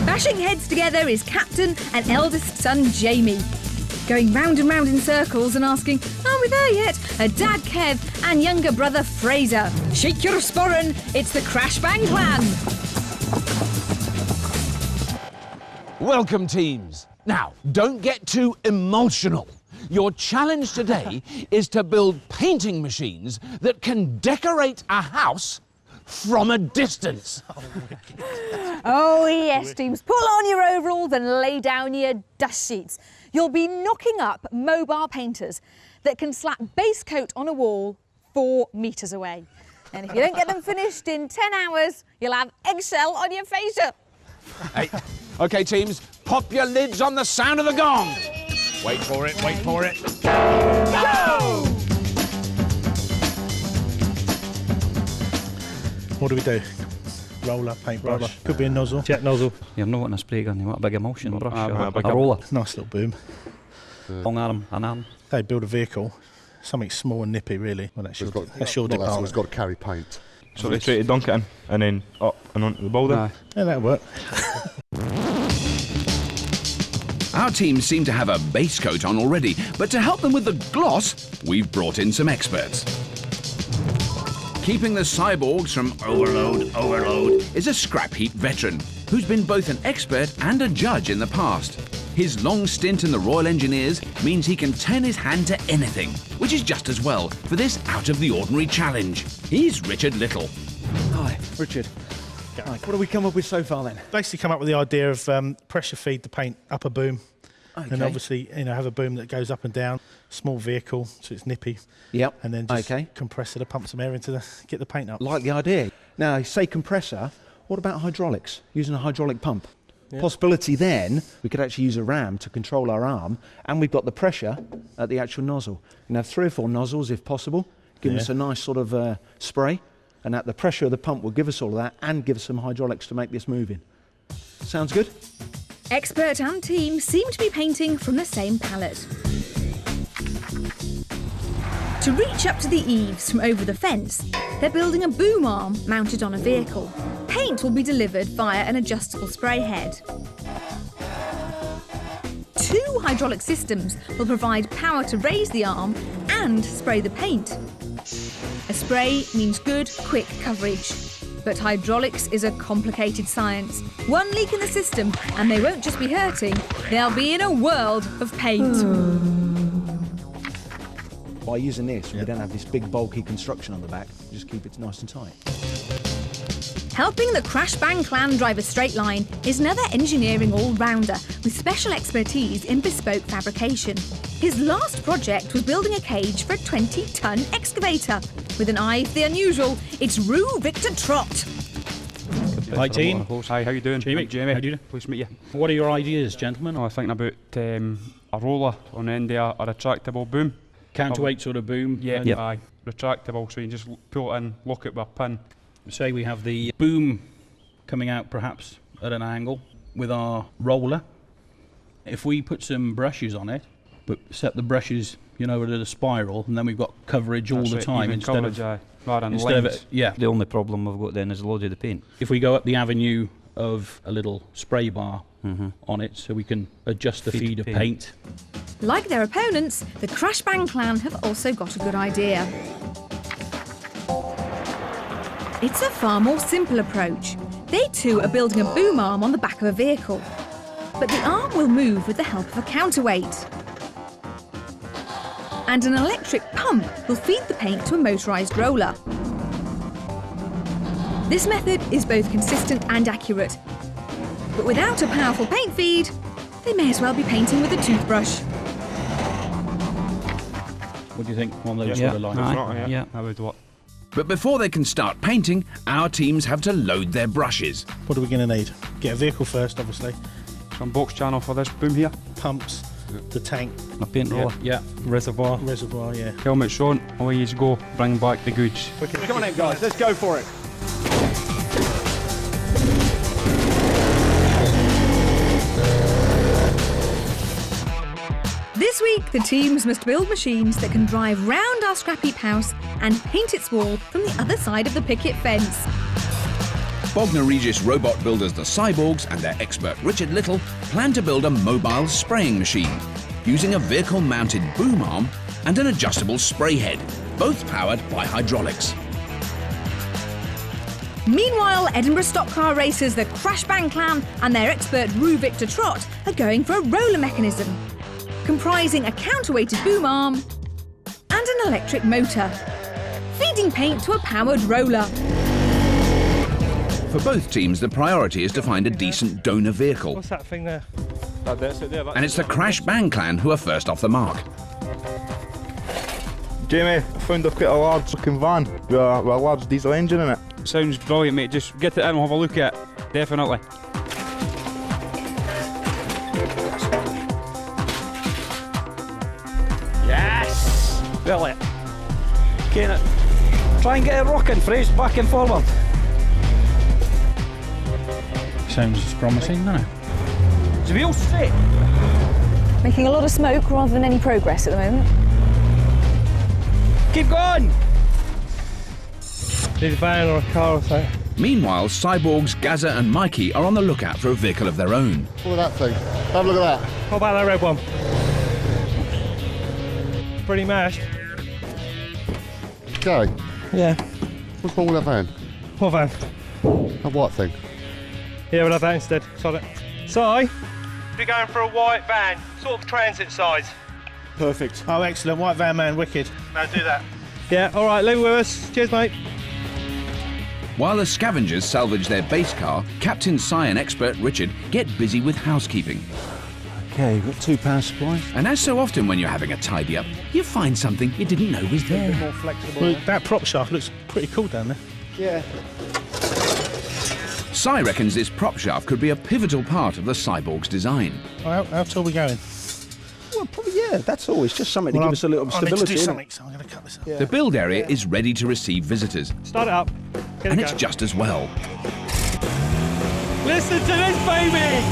Bashing heads together is Captain and eldest son Jamie. Going round and round in circles and asking, "Are we there yet?" are Dad Kev and younger brother Fraser. Shake your sporran, it's the Crash Bang Clan. Welcome, teams. Now, don't get too emotional. Your challenge today is to build painting machines that can decorate a house from a distance. Oh yes, teams, pull on your overalls and lay down your dust sheets. You'll be knocking up mobile painters that can slap base coat on a wall 4 metres away. And if you don't get them finished in 10 hours, you'll have eggshell on your fascia. Hey, OK, teams, pop your lids on the sound of the gong. Wait for it, wait for it. Go! What do we do? Roller, paintbrush. Roller. Could be a nozzle. Jet nozzle. You're not wanting a spray gun, you want a big emulsion brush or a roller. Nice little boom. Long arm, an arm. They build a vehicle, something small and nippy really. Well, that's your department. It's got to carry paint. So they try to dunk it in and then up and onto the boulder? Nah. Yeah, that'll work. Our teams seem to have a base coat on already, but to help them with the gloss, we've brought in some experts. Keeping the cyborgs from overload is a scrap heap veteran who's been both an expert and a judge in the past. His long stint in the Royal Engineers means he can turn his hand to anything, which is just as well for this out-of-the-ordinary challenge. He's Richard Little. Hi, Richard. Hi. What have we come up with so far then? Basically come up with the idea of pressure feed the paint up a boom. Okay. And obviously, have a boom that goes up and down, small vehicle, so it's nippy. Yep. And then just compressor to pump some air into get the paint up. Like the idea. Now, say compressor, what about hydraulics? Using a hydraulic pump? Yeah. Possibility then, we could actually use a ram to control our arm, and we've got the pressure at the actual nozzle. You can have 3 or 4 nozzles if possible, giving us a nice sort of spray, and at the pressure of the pump will give us all of that and give us some hydraulics to make this moving. Sounds good? Expert and team seem to be painting from the same palette. To reach up to the eaves from over the fence, they're building a boom arm mounted on a vehicle. Paint will be delivered via an adjustable spray head. 2 hydraulic systems will provide power to raise the arm and spray the paint. A spray means good, quick coverage. But hydraulics is a complicated science. One leak in the system and they won't just be hurting, they'll be in a world of paint. By using this, we don't have this big bulky construction on the back, just keep it nice and tight. Helping the Crash Bang clan drive a straight line is another engineering all-rounder with special expertise in bespoke fabrication. His last project was building a cage for a 20-ton excavator. With an eye for the unusual, it's Rue Victor Trott. Hi team. Hi, how you doing? Jamie. Jamie. How do you do? Pleased to meet you. What are your ideas, gentlemen? I was thinking about a roller on the end of a retractable boom. Counterweight sort of boom? Yeah, aye. Retractable, so you can just pull it in, lock it with a pin. Say we have the boom coming out perhaps at an angle with our roller. If we put some brushes on it, but set the brushes, at a spiral, and then we've got coverage all the time instead of The only problem we've got then is loaded the paint. If we go up the avenue of a little spray bar on it, so we can adjust the feed of paint. Like their opponents, the Crash Bang clan have also got a good idea. It's a far more simple approach. They too are building a boom arm on the back of a vehicle. But the arm will move with the help of a counterweight. And an electric pump will feed the paint to a motorised roller. This method is both consistent and accurate. But without a powerful paint feed, they may as well be painting with a toothbrush. What do you think on those sort of lines? Yeah, I would what. But before they can start painting, our teams have to load their brushes. What are we going to need? Get a vehicle first, obviously. Some box channel for this boom here. Pumps, the tank. A paint roller. Yeah. Reservoir. Reservoir, yeah. Helmet's on, away you go, bring back the goods. Come on in, guys, let's go for it. This week, the teams must build machines that can drive round our Scrapheap house and paint its wall from the other side of the picket fence. Bognor Regis robot builders the Cyborgs and their expert Richard Little plan to build a mobile spraying machine using a vehicle-mounted boom arm and an adjustable spray head, both powered by hydraulics. Meanwhile, Edinburgh stock car racers the Crash Bang Clan and their expert Roo Victor Trott are going for a roller mechanism, comprising a counterweighted boom arm and an electric motor, feeding paint to a powered roller. For both teams, the priority is to find a decent donor vehicle. What's that thing there? And it's the Crash Bang Clan who are first off the mark. Jamie, I found quite a large looking van with a large diesel engine in it. Sounds brilliant, mate. Just get it in and have a look at it. Definitely. Yes! Brilliant. Try and get it rocking, Fraser, back and forward. Sounds promising, doesn't it? Is the wheel straight? Making a lot of smoke rather than any progress at the moment. Keep going! Need a van or a car or something. Meanwhile, Cyborgs, Gaza and Mikey are on the lookout for a vehicle of their own. Look at that thing. Have a look at that. What about that red one? Pretty mashed. Okay. Yeah. What's wrong with that van? What van? That white thing. Yeah, we'll have that instead. Sod it. Si, we're going for a white van, sort of transit size. Perfect. Oh, excellent. White van man, wicked. Now do that. Yeah, all right, leave it with us. Cheers, mate. While the scavengers salvage their base car, Captain Si and expert Richard get busy with housekeeping. Okay, we've got 2 power supplies. And as so often when you're having a tidy up, you find something you didn't know was there. More flexible. Well, that prop shaft looks pretty cool down there. Yeah. Si reckons this prop shaft could be a pivotal part of the Cyborg's design. How tall are we going? Well, probably, yeah, that's always just something to give us a little stability. I need to do something, so I'm going to cut this up. The build area is ready to receive visitors. Start it up. And it's just as well. Listen to this, baby!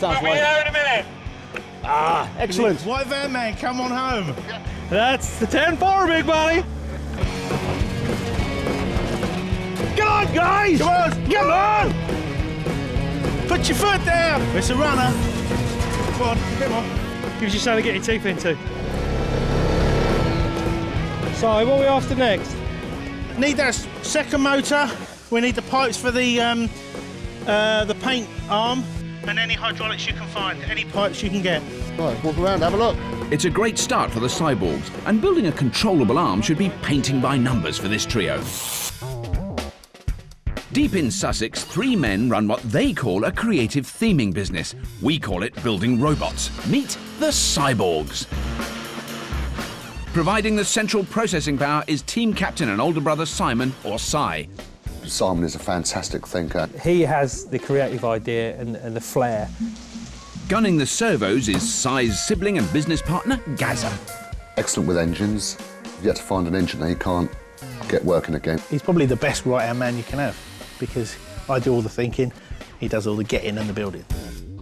I'll be there in a minute. Ah, excellent. White van man, come on home. That's the 10-4, big buddy. Come on, guys! Come on! Put your foot down. It's a runner. Come on, a bit more. Gives you something to get your teeth into. So, what are we after next? Need that second motor. We need the pipes for the paint arm. And any hydraulics you can find, any pipes you can get. Right, walk around, have a look. It's a great start for the Cyborgs, and building a controllable arm should be painting by numbers for this trio. Deep in Sussex, 3 men run what they call a creative theming business. We call it building robots. Meet the Cyborgs. Providing the central processing power is team captain and older brother Simon, or Si. Simon is a fantastic thinker. He has the creative idea and the flair. Gunning the servos is Si's sibling and business partner, Gaza. Excellent with engines. You've yet to find an engine that he can't get working again. He's probably the best right-hand man you can have, because I do all the thinking, he does all the getting and the building.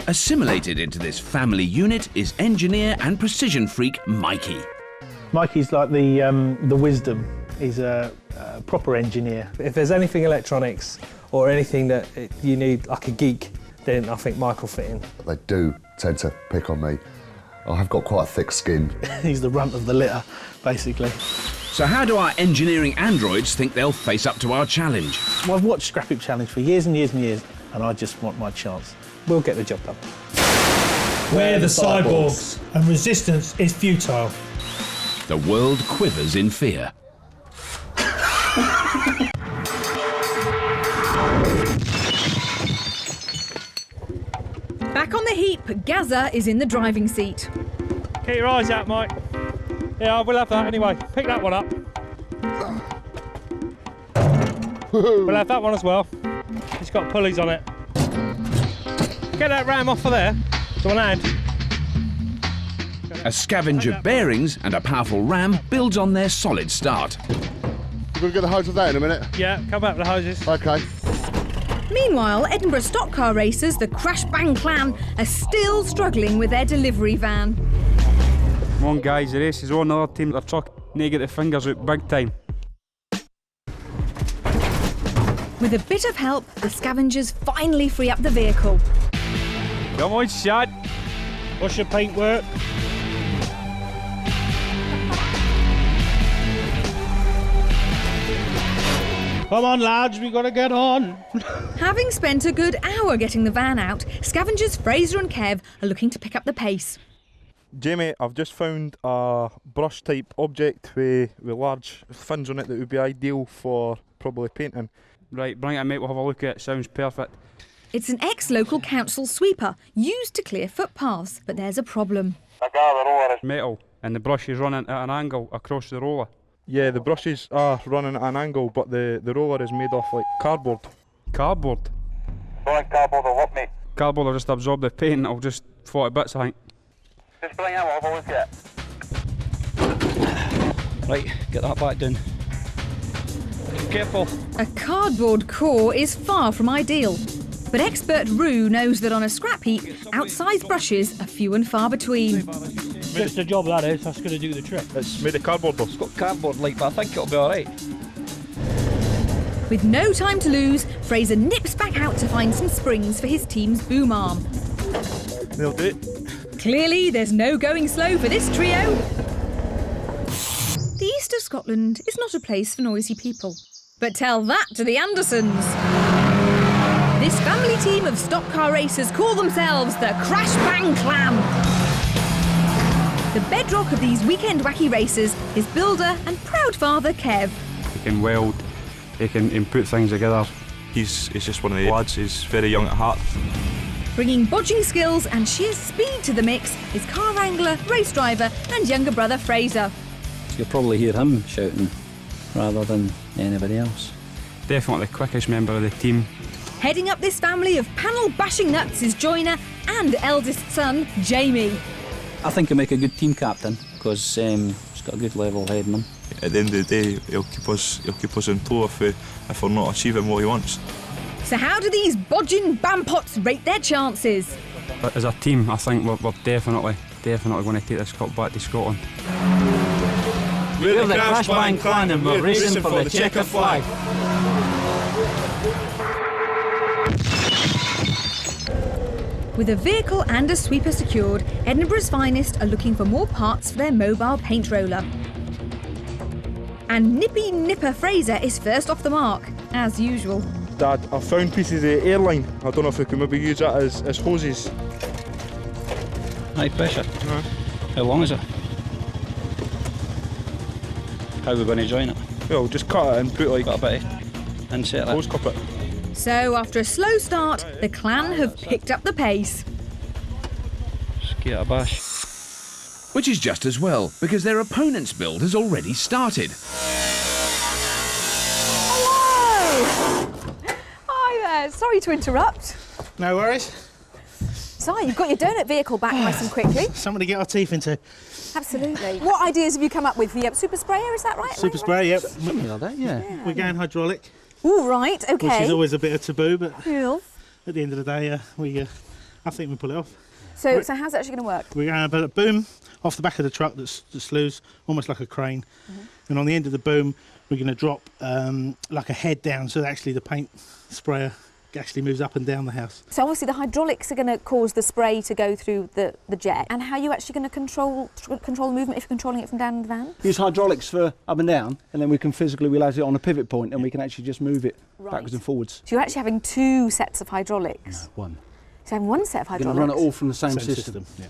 Assimilated into this family unit is engineer and precision freak Mikey. Mikey's like the wisdom. He's a proper engineer. If there's anything electronics or anything that you need, like a geek, then I think Mike will fit in. They do tend to pick on me. I have got quite a thick skin. He's the runt of the litter, basically. So how do our engineering androids think they'll face up to our challenge? Well, I've watched Scrapheap Challenge for years and years and years, and I just want my chance. We'll get the job done. We're the Cyborgs, and resistance is futile. The world quivers in fear. Back on the heap, Gaza is in the driving seat. Keep your eyes out, Mike. Yeah, we'll have that anyway. Pick that one up. We'll have that one as well. It's got pulleys on it. Get that ram off of there. To one hand. A scavenger bearings and a powerful ram builds on their solid start. We're going to get the hose of that in a minute. Yeah, come back with the hoses. OK. Meanwhile, Edinburgh stock car racers, the Crash Bang Clan, are still struggling with their delivery van. Come on, guys, the race is on. Another team that are trying to get the fingers out big time. With a bit of help, the scavengers finally free up the vehicle. Come on, Shad. What's your paintwork? Come on, lads, we got to get on. Having spent a good hour getting the van out, scavengers Fraser and Kev are looking to pick up the pace. Jamie, I've just found a brush type object with large fins on it that would be ideal for probably painting. Right, bring it in, mate, we'll have a look at it. Sounds perfect. It's an ex-local council sweeper used to clear footpaths, but there's a problem. Metal, and the brush is running at an angle across the roller. Yeah, the brushes are running at an angle, but the roller is made off like cardboard. Cardboard? Cardboard or what, mate? Cardboard will just absorb the paint, it'll just fall to bits, I think. Just bring out what I've always got. Right, get that back down. Careful. A cardboard core is far from ideal, but expert Roo knows that on a scrap heap, outsized brushes are few and far between. Just a job that is, that's going to do the trick. It's made of cardboard though. It's got cardboard like, but I think it'll be alright. With no time to lose, Fraser nips back out to find some springs for his team's boom arm. They'll do it. Clearly, there's no going slow for this trio. The east of Scotland is not a place for noisy people. But tell that to the Andersons. This family team of stock car racers call themselves the Crash Bang Clan. The bedrock of these weekend wacky races is builder and proud father Kev. He can weld, he can put things together. He's just one of the lads, he's very young at heart. Bringing bodging skills and sheer speed to the mix is car wrangler, race driver and younger brother Fraser. You'll probably hear him shouting rather than anybody else. Definitely the quickest member of the team. Heading up this family of panel-bashing nuts is joiner and eldest son, Jamie. I think he'll make a good team captain because he's got a good level head in him. At the end of the day, he'll keep us in tow if we're not achieving what he wants. So how do these bodging bampots rate their chances? But as a team, I think we're definitely going to take this cup back to Scotland. We're the Crash Bang Clan and we're racing for the checker flag. With a vehicle and a sweeper secured, Edinburgh's finest are looking for more parts for their mobile paint roller. And Nippy Nipper Fraser is first off the mark, as usual. Dad, I found pieces of airline. I don't know if we can maybe use that as hoses. High pressure? How long is it? How are we going to join it? Yeah, we'll just cut it and put like got a bit of insert hose cup it. So after a slow start, the clan have picked up the pace. Just give it a bash. Which is just as well, because their opponent's build has already started. Hello! Hi there, sorry to interrupt. No worries. So you've got your donut vehicle back nice and quickly. Something to get our teeth into. Absolutely. What ideas have you come up with for the super sprayer, is that right? Super sprayer, yep. Something like that, yeah. We're going hydraulic. All right, okay. Which is always a bit of taboo, but Cool. at the end of the day, I think we pull it off. So how's it actually going to work? We're going to put a boom off the back of the truck that slews, almost like a crane. And on the end of the boom, we're going to drop like a head down, so that actually the paint sprayer actually moves up and down the house. So obviously the hydraulics are going to cause the spray to go through the jet. And how are you actually going to control the movement if you're controlling it from down in the van? Use hydraulics for up and down, and then we can physically realise it on a pivot point, and we can actually just move it backwards and forwards. So you're actually having two sets of hydraulics? No, one. So having one set of hydraulics? You're going to run it all from the same system. Yeah.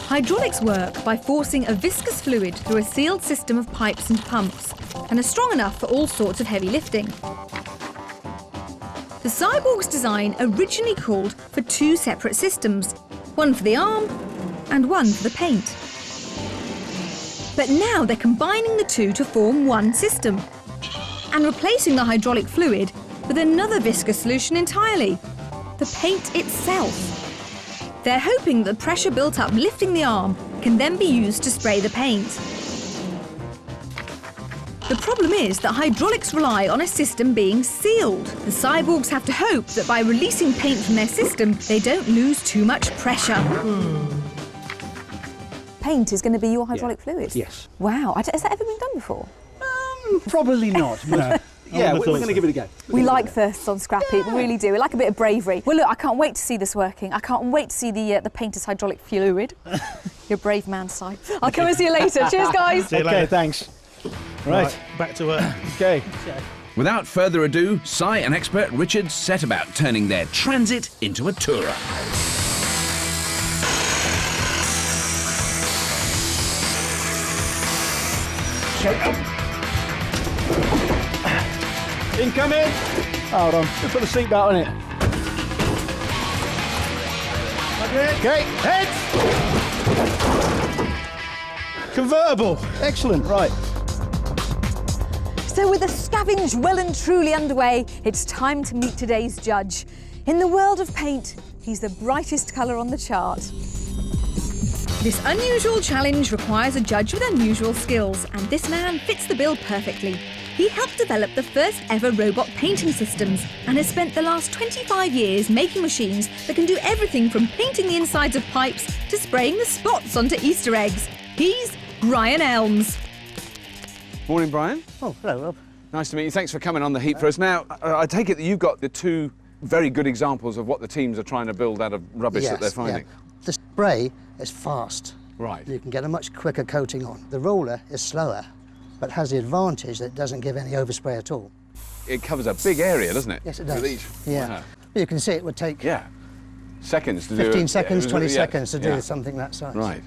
Hydraulics work by forcing a viscous fluid through a sealed system of pipes and pumps, and are strong enough for all sorts of heavy lifting. The Cyborg's design originally called for two separate systems, one for the arm and one for the paint. But now they're combining the two to form one system and replacing the hydraulic fluid with another viscous solution entirely, the paint itself. They're hoping the pressure built up lifting the arm can then be used to spray the paint. The problem is that hydraulics rely on a system being sealed. The Cyborgs have to hope that by releasing paint from their system, they don't lose too much pressure. Paint is going to be your hydraulic fluid? Yes. Wow, has that ever been done before? Probably not. But yeah, we're going to give it a go. We like firsts on Scrapheap, we really do. We like a bit of bravery. Well, look, I can't wait to see this working. I can't wait to see the painter's hydraulic fluid. You're a brave man, Si. I'll come and see you later. Cheers, guys. See you later. Okay, thanks. Right, back to work. Okay. Without further ado, Si and expert Richard set about turning their transit into a tourer. Incoming! Hold on, just put the seatbelt on it. Okay, heads! Convertible! Excellent, right. So with the scavenge well and truly underway, it's time to meet today's judge. In the world of paint, he's the brightest colour on the chart. This unusual challenge requires a judge with unusual skills, and this man fits the bill perfectly. He helped develop the first ever robot painting systems and has spent the last 25 years making machines that can do everything from painting the insides of pipes to spraying the spots onto Easter eggs. He's Brian Elms. Morning, Brian. Oh, hello, Rob. Nice to meet you. Thanks for coming on the heat for us. Now, I take it that you've got the two very good examples of what the teams are trying to build out of rubbish that they're finding. Yeah. The spray is fast. Right. You can get a much quicker coating on. The roller is slower, but has the advantage that it doesn't give any overspray at all. It covers a big area, doesn't it? Yes, it does. With each. Yeah. Wow. You can see it would take seconds to do 15 seconds, 20 seconds to do yeah. something that size. Right.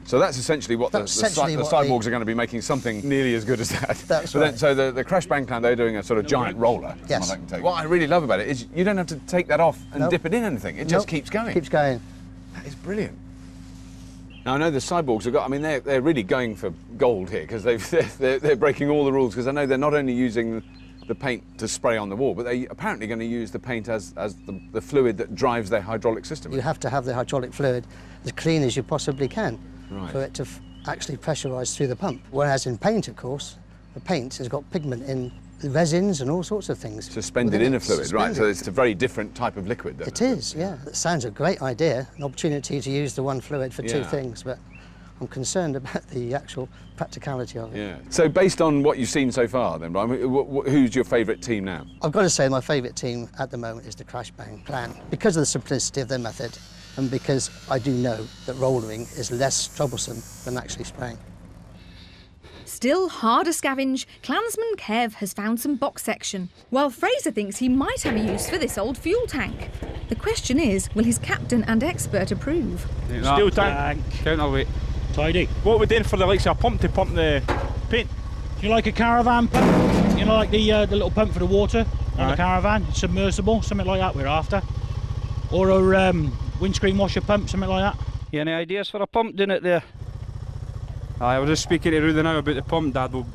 So that's essentially what the cyborgs are going to be making something nearly as good as that. That's but right. Then, so the Crash Bang Clan, they're doing a sort of giant roller. Yes. From what I can tell you. What I really love about it is you don't have to take that off and dip it in anything. It just keeps going. Keeps going. That is brilliant. Now I know the cyborgs have got. I mean, they're really going for gold here because they're breaking all the rules. Because I know they're not only using the paint to spray on the wall, but they're apparently going to use the paint as the fluid that drives their hydraulic system. You have to have the hydraulic fluid as clean as you possibly can Right. for it to actually pressurise through the pump. Whereas in paint, of course, the paint has got pigment in resins and all sorts of things. Suspended in a fluid, right? So it's a very different type of liquid. Then, It is, yeah. It sounds a great idea, an opportunity to use the one fluid for two Yeah. things, but I'm concerned about the actual practicality of it. Yeah. So based on what you've seen so far, then, Brian, who's your favourite team now? I've got to say my favourite team at the moment is the Crash Bang Clan because of the simplicity of their method and because I do know that rollering is less troublesome than actually spraying. Still hard to scavenge, Clansman Kev has found some box section, while Fraser thinks he might have a use for this old fuel tank. The question is, will his captain and expert approve? Steel tank. Counterweight. Tidy. What we're doing for the likes of a pump to pump the paint. Do you like a caravan pump? You know, like the little pump for the water on the caravan, submersible, something like that we're after. Or a windscreen washer pump, something like that. You any ideas for a pump doing it there? I was just speaking to Rudy now about the pump, Dad. We'll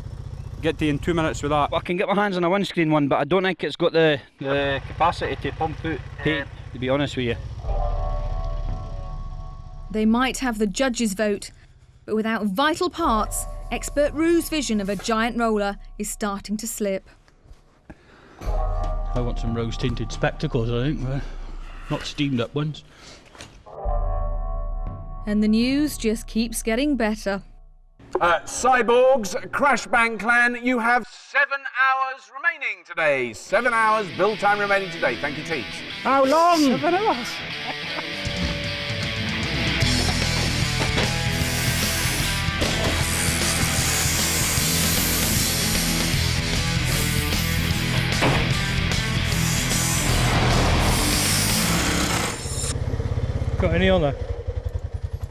get to you in 2 minutes with that. I can get my hands on a windscreen one, but I don't think it's got the capacity to pump out paint, to be honest with you. They might have the judge's vote, but without vital parts, expert Rue's vision of a giant roller is starting to slip. I want some rose-tinted spectacles, I think. Not steamed up ones. And the news just keeps getting better. Cyborgs, Crash Bang Clan, you have 7 hours remaining today. 7 hours build time remaining today. Thank you, teams. How long? 7 hours. Got any on there?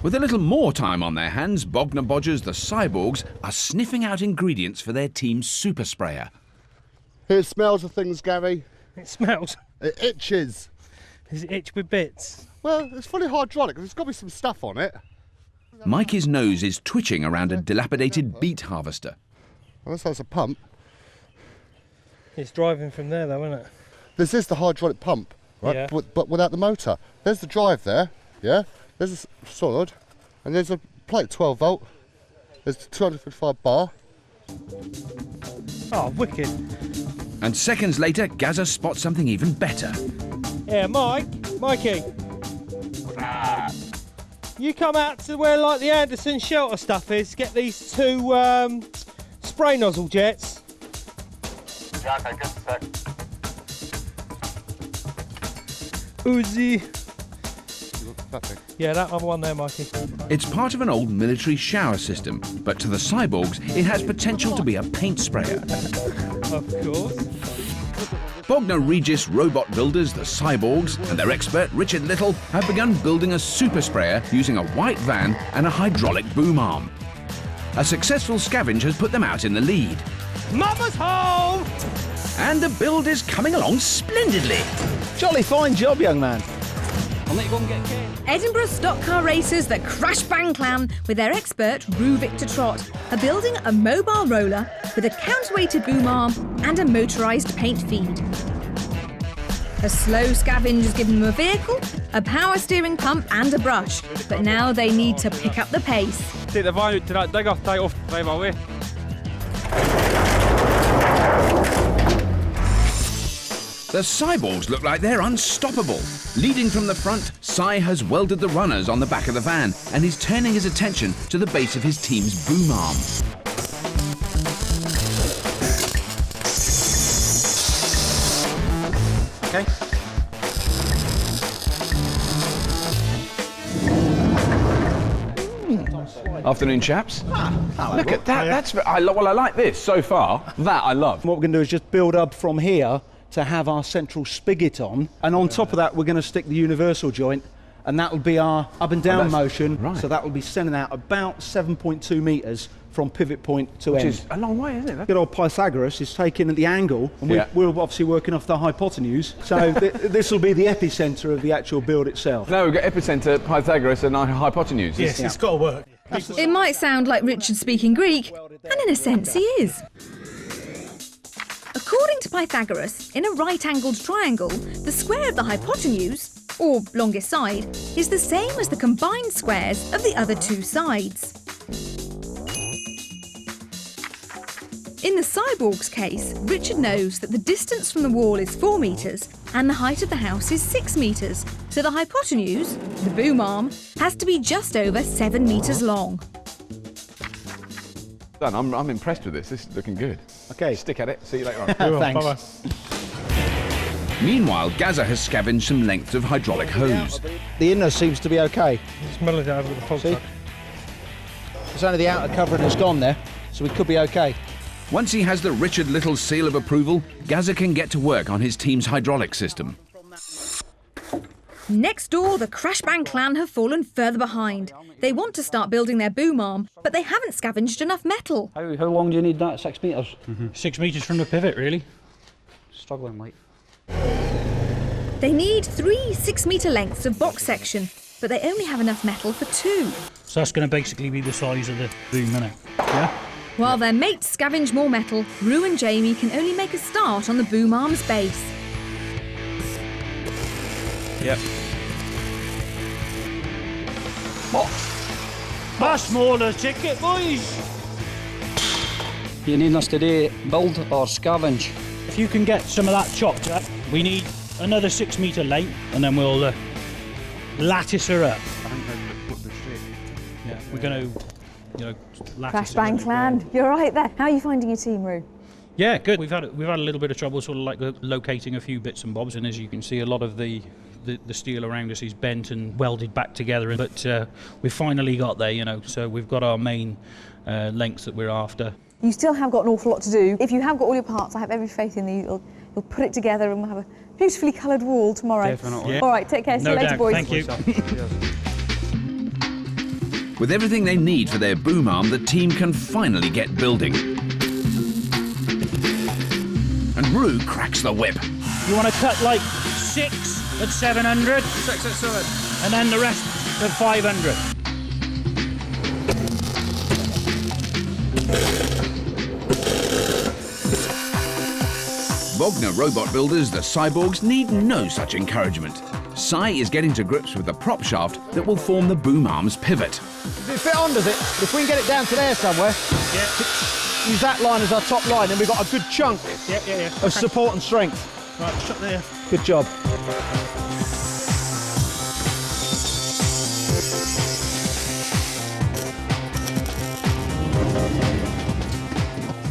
With a little more time on their hands, Bogner Bodgers, the cyborgs, are sniffing out ingredients for their team's super sprayer. It smells of things, Gary. It smells? It itches. Does it itch with bits? Well, it's fully hydraulic. There's got to be some stuff on it. Mikey's nose is twitching around a dilapidated beet harvester. Well, that's a pump. It's driving from there, though, isn't it? This is the hydraulic pump, right? Yeah. But without the motor. There's the drive there, yeah? There's a solid, and there's a plate 12 volt. There's 255 bar. Oh, wicked. And seconds later, Gazza spots something even better. Yeah, Mikey. You come out to where like the Anderson shelter stuff is, get these two spray nozzle jets. Yeah, okay, good sec. Uzi. Patrick. Yeah, that other one there, Mikey. It's part of an old military shower system, but to the cyborgs, it has potential to be a paint sprayer. Of course. Bogner Regis robot builders, the cyborgs, and their expert Richard Little have begun building a super sprayer using a white van and a hydraulic boom arm. A successful scavenge has put them out in the lead. Mama's home! And the build is coming along splendidly. Jolly fine job, young man. I'll let you go and get Ken. Edinburgh stock car racers, the Crash Bang Clan, with their expert Rue Victor Trott, are building a mobile roller with a counterweighted boom arm and a motorised paint feed. A slow scavenge has given them a vehicle, a power steering pump and a brush, but now they need to pick up the pace. Take the van out to that digger, tie it off, drive away. The cyborgs look like they're unstoppable. Leading from the front, Cy has welded the runners on the back of the van and he's turning his attention to the base of his team's boom arm. Okay. Afternoon, chaps. Look at that. Hiya. I like this so far. That I love. What we're going to do is just build up from here to have our central spigot on, and on top of that we're going to stick the universal joint, and that will be our up and down motion. Right. So that will be sending out about 7.2 metres from pivot point to Which end. is a long way, isn't it? Good old Pythagoras is taking the angle, and we're obviously working off the hypotenuse, so this will be the epicentre of the actual build itself. No, we've got epicentre, Pythagoras and hypotenuse. Yes, it's got to work. It might sound like Richard speaking Greek, and in a sense he is. According to Pythagoras, in a right-angled triangle, the square of the hypotenuse, or longest side, is the same as the combined squares of the other two sides. In the cyborg's case, Richard knows that the distance from the wall is 4 metres and the height of the house is 6 metres, so the hypotenuse, the boom arm, has to be just over 7 metres long. Dan, I'm impressed with this. This is looking good. Okay. Stick at it. See you later on. Thanks. Bye-bye. Meanwhile, Gaza has scavenged some lengths of hydraulic hose. The inner seems to be okay. It's mellowed over with the fog truck. It's only the outer covering has gone there, so we could be okay. Once he has the Richard Little seal of approval, Gaza can get to work on his team's hydraulic system. Next door, the Crash Bang Clan have fallen further behind. They want to start building their boom arm, but they haven't scavenged enough metal. How long do you need that? 6 metres? 6 metres from the pivot, really. Struggling, like. They need 3 6-metre lengths of box section, but they only have enough metal for 2. So that's going to basically be the size of the boom, isn't it? Yeah? While their mates scavenge more metal, Rue and Jamie can only make a start on the boom arm's base. Yep. A smaller ticket, boys. You need us today build or scavenge? If you can get some of that chopped up, we need another 6 metre length, and then we'll lattice her up. Yeah, we're going to, lattice Crash her Bang up. Clan, you're right there. How are you finding your team, Rue? Yeah, good. We've had a little bit of trouble, sort of like locating a few bits and bobs, and as you can see, a lot of the steel around us is bent and welded back together. But we've finally got there, so we've got our main lengths that we're after. You still have got an awful lot to do. If you have got all your parts, I have every faith in you. You'll put it together and we'll have a beautifully coloured wall tomorrow. Definitely. Yeah. All right, take care. See you later, boys. Thank you. With everything they need for their boom arm, the team can finally get building. And Rue cracks the whip. You want to cut like 6 at 700? 6 at 7. And then the rest at 500. Wagner robot builders, the cyborgs, need no such encouragement. Cy is getting to grips with the prop shaft that will form the boom arm's pivot. Does it fit on, does it? If we can get it down to there somewhere, use that line as our top line, and we've got a good chunk of support and strength. Right, shut there. Good job.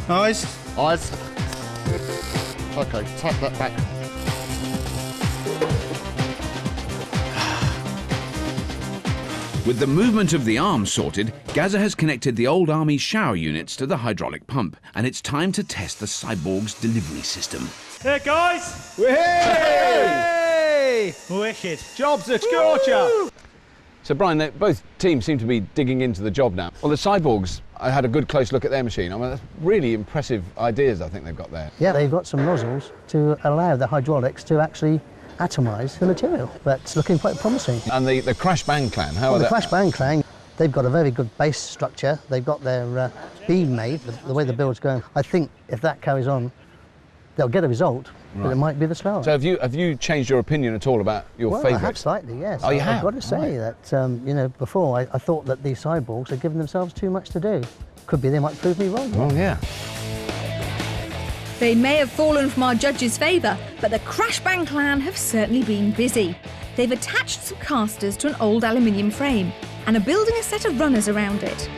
Eyes. Eyes. Okay, tap that back. With the movement of the arm sorted, Gazza has connected the old army shower units to the hydraulic pump, and it's time to test the Cyborg's delivery system. Here, guys! Hey! Wicked. Job's a scorcher. So Brian, both teams seem to be digging into the job now. Well, the Cyborgs, I had a good close look at their machine. I mean, that's really impressive ideas I think they've got there. Yeah, they've got some nozzles to allow the hydraulics to actually atomise the material. That's looking quite promising. And the Crash Bang clan, how are they? The Crash Bang clan, they've got a very good base structure. They've got their beam made, the way the build's going. I think if that carries on, they'll get a result, but it might be the slower. So have you changed your opinion at all about your favourite? Well, I have slightly, yes. Oh, you have? I've got to say that, you know, before I thought that these Cyborgs had given themselves too much to do. Could be they might prove me wrong. Oh, yeah. They may have fallen from our judges' favour, but the Crash Bang clan have certainly been busy. They've attached some casters to an old aluminium frame and are building a set of runners around it.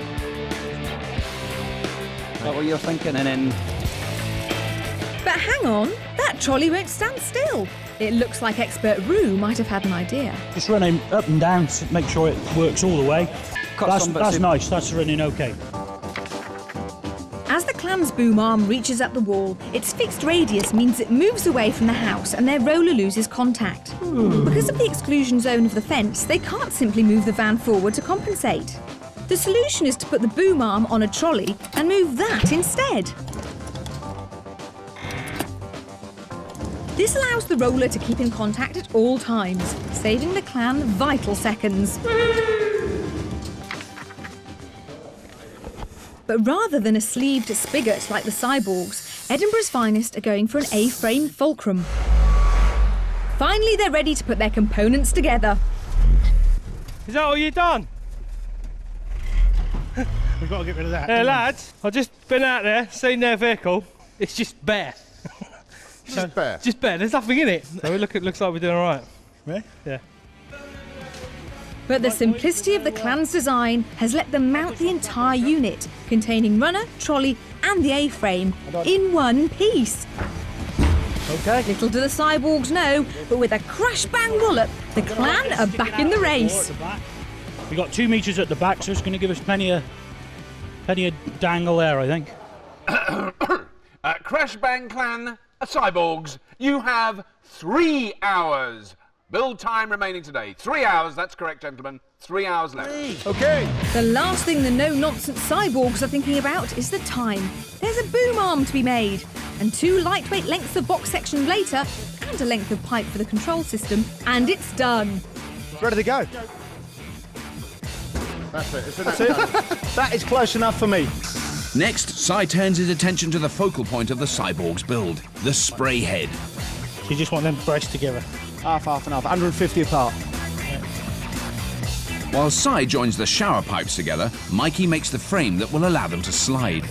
Is that what you're thinking? And then... But hang on, that trolley won't stand still. It looks like expert Roo might have had an idea. Just running up and down to make sure it works all the way. That's nice, that's running okay. As the clan's boom arm reaches up the wall, its fixed radius means it moves away from the house and their roller loses contact. Because of the exclusion zone of the fence, they can't simply move the van forward to compensate. The solution is to put the boom arm on a trolley and move that instead. This allows the roller to keep in contact at all times, saving the clan vital seconds. But rather than a sleeved spigot like the Cyborgs, Edinburgh's finest are going for an A-frame fulcrum. Finally, they're ready to put their components together. Is that all you done? We've got to get rid of that. Hey lads, I've just been out there, seen their vehicle. It's just bare. Just bare? Just bare, there's nothing in it. So it looks like we're doing all right. Yeah? Yeah. But the simplicity of the clan's design has let them mount the entire unit, containing runner, trolley and the A-frame, in one piece. Okay. Little do the Cyborgs know, but with a Crash Bang wallop, the clan are back in the race. We've got 2 metres at the back, so it's going to give us plenty of dangle there, I think. Crash Bang clan, Cyborgs, you have 3 hours. Build time remaining today. 3 hours, that's correct, gentlemen. 3 hours left. Okay. The last thing the no-nonsense Cyborgs are thinking about is the time. There's a boom arm to be made, and 2 lightweight lengths of box section later, and a length of pipe for the control system, and it's done. Ready to go. That's it. That's it. That is close enough for me. Next, Cy turns his attention to the focal point of the Cyborg's build, the spray head. So you just want them braced together? Half and half, 150 apart. While Cy joins the shower pipes together, Mikey makes the frame that will allow them to slide.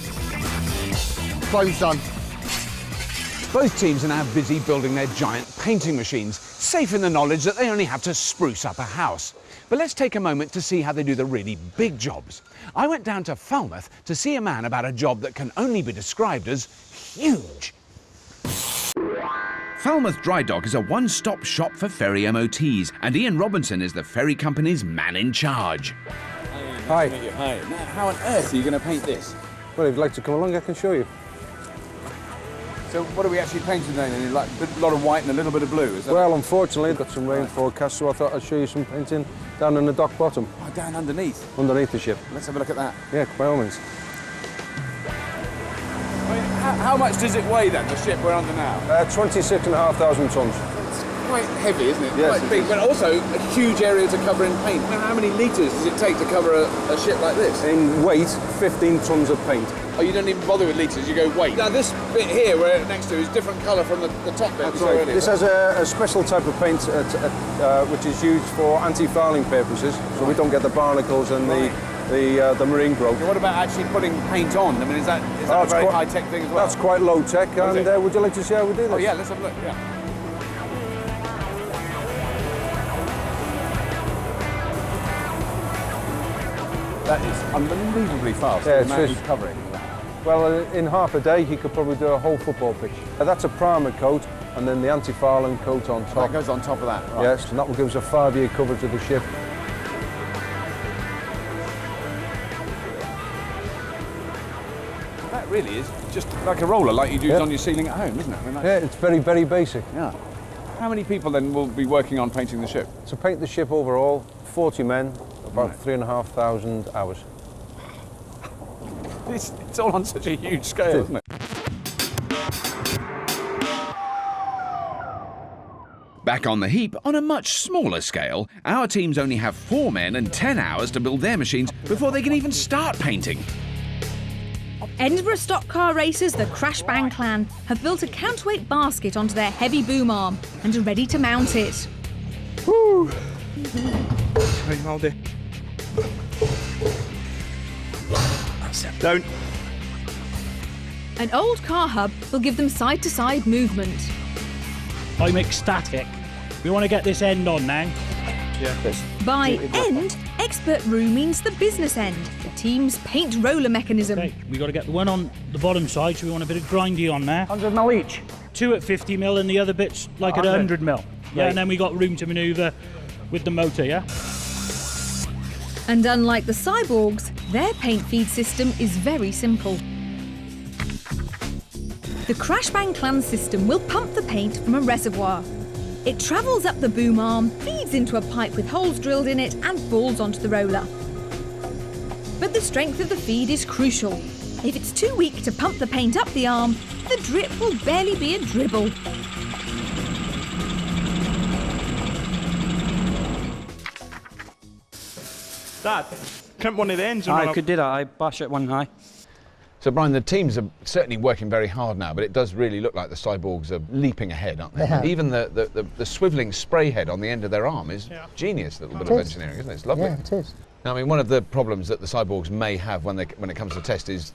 Frame's done. Both teams are now busy building their giant painting machines, safe in the knowledge that they only have to spruce up a house. But let's take a moment to see how they do the really big jobs. I went down to Falmouth to see a man about a job that can only be described as huge. Falmouth Dry Dock is a one-stop shop for ferry MOTs, and Ian Robinson is the ferry company's man in charge. Hi. Hi. Now, how on earth are you going to paint this? Well, if you'd like to come along, I can show you. So what are we actually painting then? Like a lot of white and a little bit of blue, is that? Well, unfortunately, I've got some rain forecast, so I thought I'd show you some painting down in the dock bottom. Oh, down underneath? Underneath the ship. Let's have a look at that. Yeah, by all means. How much does it weigh then, the ship we're under now? 26,500 tons. It's quite heavy, isn't it? Yes, quite big, but also a huge area to cover in paint. Now, how many litres does it take to cover a ship like this? In weight, 15 tons of paint. Oh, you don't even bother with litres, you go weight. Now, this bit here we're next to is different colour from the top bit. That's right. This has a special type of paint which is used for anti-fouling purposes, so we don't get the barnacles and the marine growth. What about actually putting paint on? I mean, is that a very high-tech thing as well? That's quite low-tech, and would you like to see how we do this? Oh, yeah, let's have a look, yeah. That is unbelievably fast, the amount he's covering. Well, in half a day, he could probably do a whole football pitch. That's a primer coat, and then the anti-fouling coat on top. That goes on top of that, right? Yes, and that will give us a 5-year coverage of the ship. really is just like a roller, like you'd use on your ceiling at home, isn't it? I mean, Yeah, it's very, very basic. Yeah. How many people then will be working on painting the ship? To paint the ship overall, 40 men, about 3,500 hours. It's all on such a huge scale, isn't it? Back on the heap, on a much smaller scale, our teams only have 4 men and 10 hours to build their machines before they can even start painting. Edinburgh stock car racers, the Crash Bang clan, have built a counterweight basket onto their heavy boom arm and are ready to mount it. Woo! Right, hold it. Don't. An old car hub will give them side-to-side movement. I'm ecstatic. We want to get this end on now. Yeah. By end, expert room means the business end, the team's paint roller mechanism. Okay, we got to get the one on the bottom side, so we want a bit of grindy on there. 100 mil each. 2 at 50 mil and the other bits like at 100 mil. Yeah, Right. and then we got room to manoeuvre with the motor, yeah? And unlike the cyborgs, their paint feed system is very simple. The Crash Bang clan system will pump the paint from a reservoir. It travels up the boom arm, feeds into a pipe with holes drilled in it and falls onto the roller. But the strength of the feed is crucial. If it's too weak to pump the paint up the arm, the drip will barely be a dribble. Dad, crimp one of the ends. I could do that. I bash it one high. So, Brian, the teams are certainly working very hard now, but it does really look like the cyborgs are leaping ahead, aren't they? They have. Even the swivelling spray head on the end of their arm is genius little bit of engineering, isn't it? It's lovely. Yeah, it is. Now, I mean, one of the problems that the cyborgs may have when it comes to test is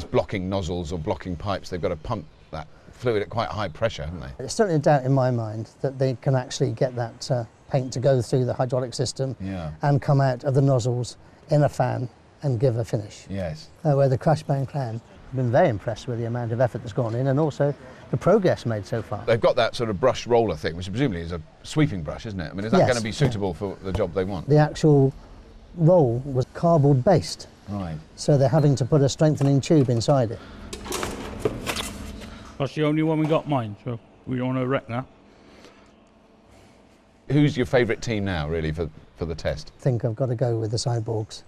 blocking nozzles or blocking pipes. They've got to pump that fluid at quite high pressure, haven't they? There's certainly a doubt in my mind that they can actually get that paint to go through the hydraulic system and come out of the nozzles in a fan and give a finish. Yes. Where the Crash Bang clan have been very impressed with the amount of effort that's gone in and also the progress made so far. They've got that sort of brush roller thing, which presumably is a sweeping brush, isn't it? I mean, is that going to be suitable for the job they want? The actual roll was cardboard based. Right. So they're having to put a strengthening tube inside it. That's the only one we got, mine, so we don't want to wreck that. Who's your favourite team now, really, for the test? I think I've got to go with the cyborgs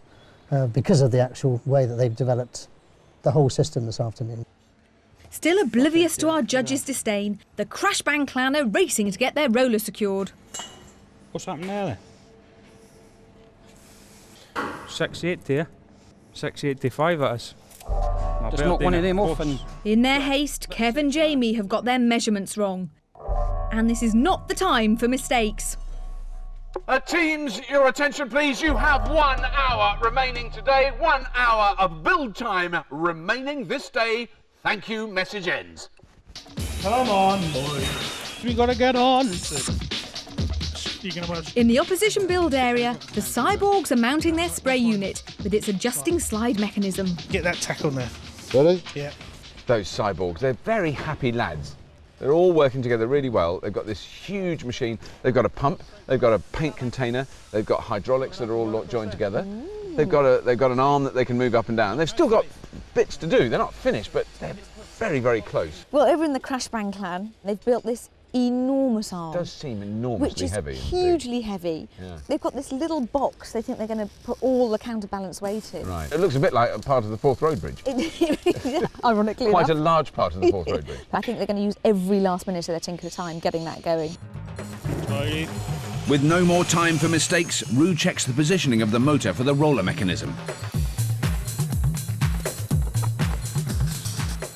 because of the actual way that they've developed the whole system this afternoon. Still oblivious to our judges' disdain, the Crash Bang clan are racing to get their roller secured. What's happened there then? 680 here. 685 it is. Just bet knock one of them then, off and... In their haste, Kev and Jamie have got their measurements wrong. And this is not the time for mistakes. Teams, your attention please. You have 1 hour remaining today. 1 hour of build time remaining this day. Thank you, message ends. Come on, boys. We gotta get on. In the opposition build area, the cyborgs are mounting their spray unit with its adjusting slide mechanism. Get that tack on there. Ready? Yeah. Those cyborgs, they're very happy lads. They're all working together really well. They've got this huge machine. They've got a pump. They've got a paint container. They've got hydraulics that are all joined together. They've got an arm that they can move up and down. They've still got bits to do. They're not finished, but they're very, very close. Well, over in the Crash Bang clan, they've built this enormous arm. It does seem enormously which is heavy. hugely heavy. Yeah. They've got this little box they think they're going to put all the counterbalance weight in. Right. It looks a bit like a part of the Forth Road Bridge. Ironically Quite enough. a large part of the Forth Road Bridge. I think they're going to use every last minute of their tinker time getting that going. With no more time for mistakes, Rue checks the positioning of the motor for the roller mechanism.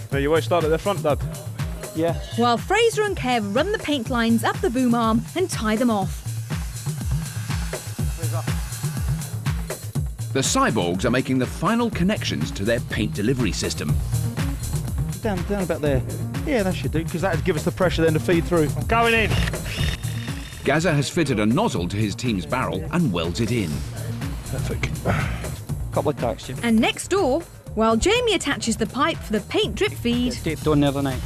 There you always start at the front, Dad. Yeah. While Fraser and Kev run the paint lines up the boom arm and tie them off. The cyborgs are making the final connections to their paint delivery system. Down about there. Yeah, that should do, because that would give us the pressure then to feed through. I'm going in. Gaza has fitted a nozzle to his team's barrel and welds it in. Perfect. Couple of tacks, Jim. And next door, while Jamie attaches the pipe for the paint drip feed, Taped on the other night.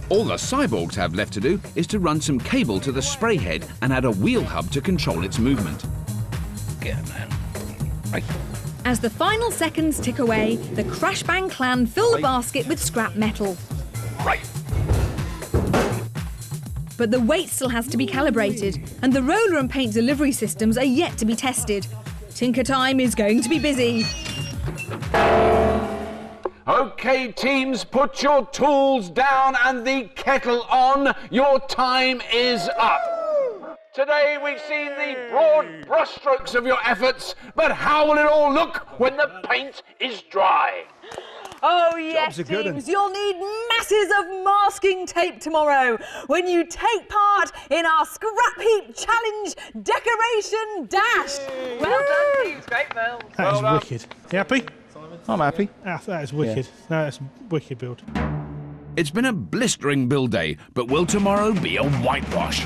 All the cyborgs have left to do is to run some cable to the spray head and add a wheel hub to control its movement. Get man. Right. As the final seconds tick away, the Crash Bang clan fill the basket with scrap metal. Right. But the weight still has to be calibrated, and the roller and paint delivery systems are yet to be tested. Tinker Time is going to be busy. OK, teams, put your tools down and the kettle on. Your time is up. Today we've seen the broad brushstrokes of your efforts, but how will it all look when the paint is dry? Oh yes, teams, you'll need masses of masking tape tomorrow when you take part in our Scrapheap Challenge Decoration Dash. Well done, teams, great build. That is wicked. You happy? I'm happy. That is wicked. Yeah. No, that's a wicked build. It's been a blistering build day, but will tomorrow be a whitewash?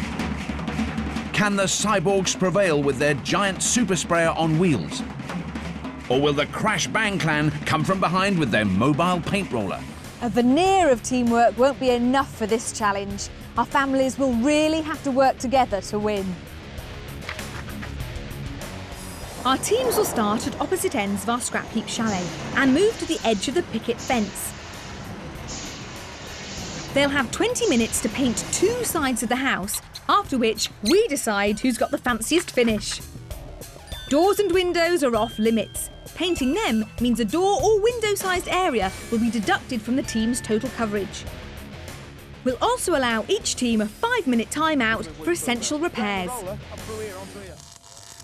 Can the cyborgs prevail with their giant super sprayer on wheels? Or will the Crash Bang clan come from behind with their mobile paint roller? A veneer of teamwork won't be enough for this challenge. Our families will really have to work together to win. Our teams will start at opposite ends of our Scrapheap chalet and move to the edge of the picket fence. They'll have 20 minutes to paint 2 sides of the house, after which we decide who's got the fanciest finish. Doors and windows are off limits. Painting them means a door or window-sized area will be deducted from the team's total coverage. We'll also allow each team a 5-minute timeout for essential repairs.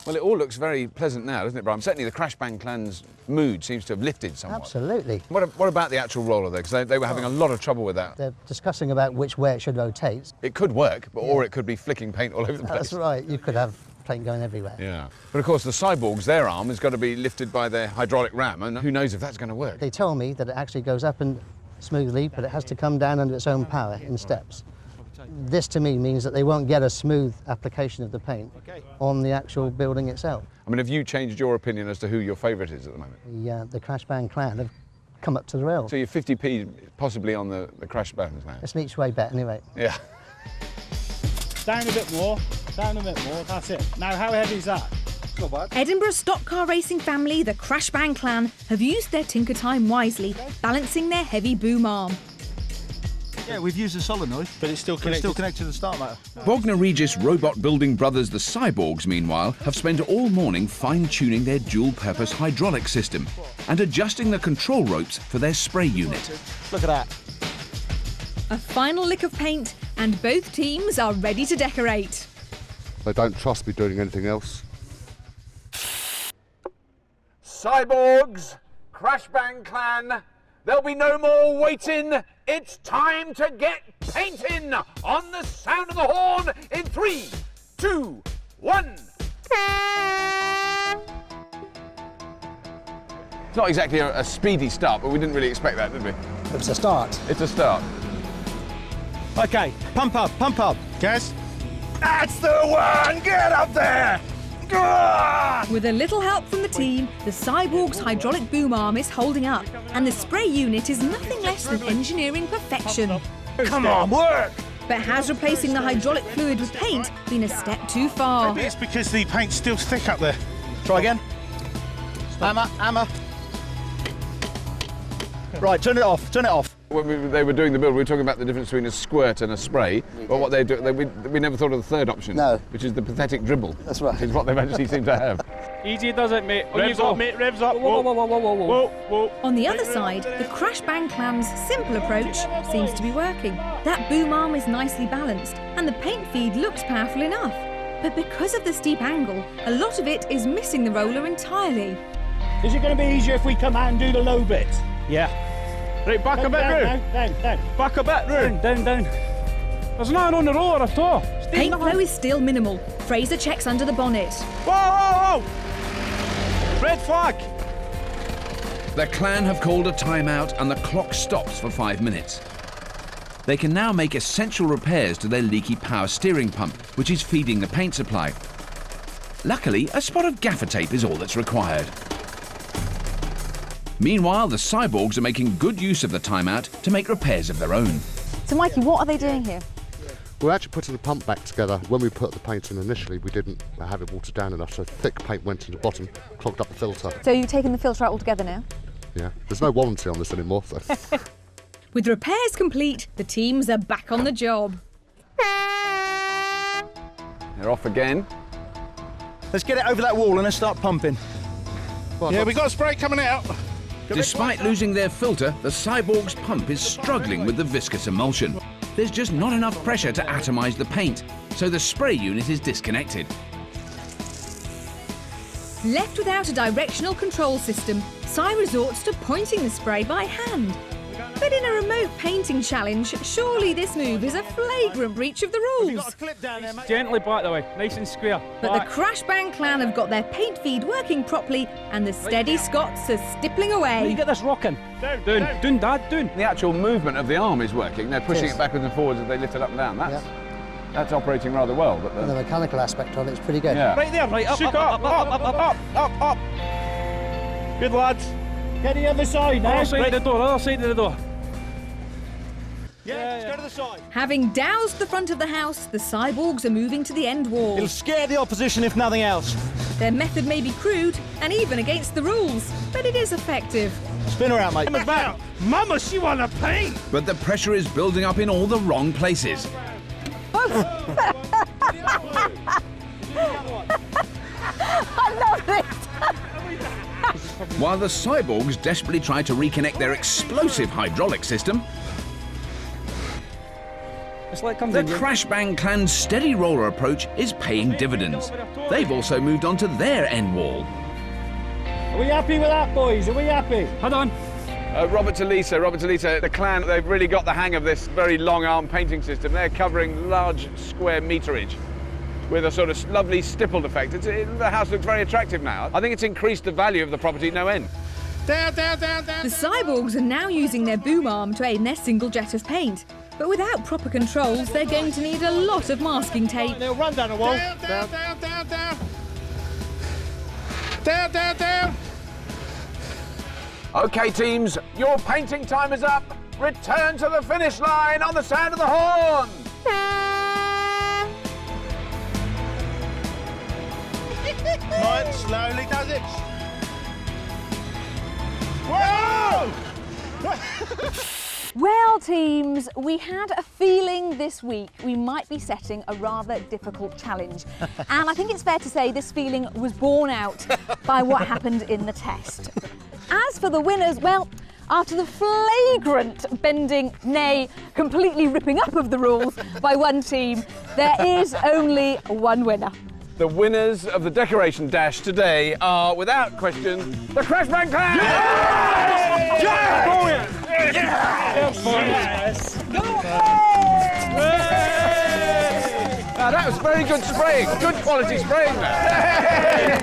Well, it all looks very pleasant now, doesn't it, Brian? Certainly the Crash Bang clan's mood seems to have lifted somewhat. Absolutely. What about the actual roller, though? Because they were having a lot of trouble with that. They're discussing about which way it should rotate. It could work, or it could be flicking paint all over the place. That's right. You could have paint going everywhere. Yeah. But, of course, the cyborgs, their arm has got to be lifted by their hydraulic ram, and who knows if that's going to work. They tell me that it actually goes up and smoothly, but it has to come down under its own power in steps. This, to me, means that they won't get a smooth application of the paint on the actual building itself. I mean, have you changed your opinion as to who your favourite is at the moment? The Crash Bang clan have come up to the rails. So you're 50p possibly on the Crash Bang clan? It's an each way bet, anyway. Yeah. Down a bit more, that's it. Now, how heavy is that? Not bad. Edinburgh stock car racing family, the Crash Bang clan, have used their Tinker Time wisely, balancing their heavy boom arm. Yeah, we've used a solenoid, but it's still connected to the start motor. Bognor Regis robot building brothers, the Cyborgs, meanwhile, have spent all morning fine-tuning their dual-purpose hydraulic system and adjusting the control ropes for their spray unit. Look at that. A final lick of paint, and both teams are ready to decorate. They don't trust me doing anything else. Cyborgs, Crash Bang clan, there'll be no more waiting. It's time to get painting on the sound of the horn in 3, 2, 1. It's not exactly a speedy start, but we didn't really expect that, did we? It's a start. It's a start. OK, pump up. Gaz? That's the one! Get up there! With a little help from the team, the Cyborg's hydraulic boom arm is holding up, and the spray unit is nothing less than engineering perfection. Come on, work! But has replacing the hydraulic fluid with paint been a step too far? Maybe it's because the paint's still thick up there. Try again. Hammer. Right, turn it off. When they were doing the build, we were talking about the difference between a squirt and a spray. But what they do, we never thought of the third option, which is the pathetic dribble. That's right. Which is what they've actually seemed to have. Easy does it, mate. Revs up, mate, revs up. Whoa. On the other side, the Crash Bang clan's simple approach seems to be working. That boom arm is nicely balanced, and the paint feed looks powerful enough. But because of the steep angle, a lot of it is missing the roller entirely. Is it going to be easier if we come out and do the low bit? Yeah. Right, back a bit, Down. Back a bit, Roo. Down. There's nothing on the roller at all. Paint flow is still minimal. Fraser checks under the bonnet. Whoa! Red flag! The clan have called a timeout and the clock stops for 5 minutes. They can now make essential repairs to their leaky power steering pump, which is feeding the paint supply. Luckily, a spot of gaffer tape is all that's required. Meanwhile, the Cyborgs are making good use of the timeout to make repairs of their own. So, Mikey, what are they doing here? We're actually putting the pump back together. When we put the paint in initially, we didn't have it watered down enough, so thick paint went to the bottom, clogged up the filter. So you've taken the filter out altogether now? Yeah, there's no warranty on this anymore. So. With repairs complete, the teams are back on the job. They're off again. Let's get it over that wall and let's start pumping. Yeah, we got spray coming out. Despite losing their filter, the Cyborg's pump is struggling with the viscous emulsion. There's just not enough pressure to atomise the paint, so the spray unit is disconnected. Left without a directional control system, Cy resorts to pointing the spray by hand. But in a remote painting challenge, surely this move is a flagrant breach of the rules. Gently back the way, nice and square. But the Crash Bang clan have got their paint feed working properly, and the steady Scots are stippling away. You get this rocking. Dune, Dad, dune. The actual movement of the arm is working. They're pushing it backwards and forwards as they lift it up and down. That's operating rather well. But the mechanical aspect of it's pretty good. Yeah. Right there, right up, up. Good lads. Get the other side now. Other side of the door. Yeah, let's go to the side. Having doused the front of the house, the Cyborgs are moving to the end wall. It'll scare the opposition if nothing else. Their method may be crude and even against the rules, but it is effective. Spin her out, mate. Mama's back. Mama, she wanna paint. But the pressure is building up in all the wrong places. I love this. While the Cyborgs desperately try to reconnect their explosive hydraulic system, the Crash Bang clan's steady roller approach is paying dividends. They've also moved on to their end wall. Are we happy with that, boys? Are we happy? Hold on. Robert to Lisa, the clan, they've really got the hang of this very long arm painting system. They're covering large square meterage with a sort of lovely stippled effect. The house looks very attractive now. I think it's increased the value of the property no end. The Cyborgs are now using their boom arm to aid in their single jet of paint. But without proper controls, they're going to need a lot of masking tape. They'll run down the wall. Down. OK, teams, your painting time is up. Return to the finish line on the sound of the horn. Right, slowly does it. Whoa! Well, teams, we had a feeling this week we might be setting a rather difficult challenge. And I think it's fair to say this feeling was borne out by what happened in the test. As for the winners, well, after the flagrant bending, nay, completely ripping up of the rules by one team, there is only one winner. The winners of the decoration dash today are, without question, the Crash Bang clan! Yes! Yes! Yes! Now that was very good spraying, good quality spraying there.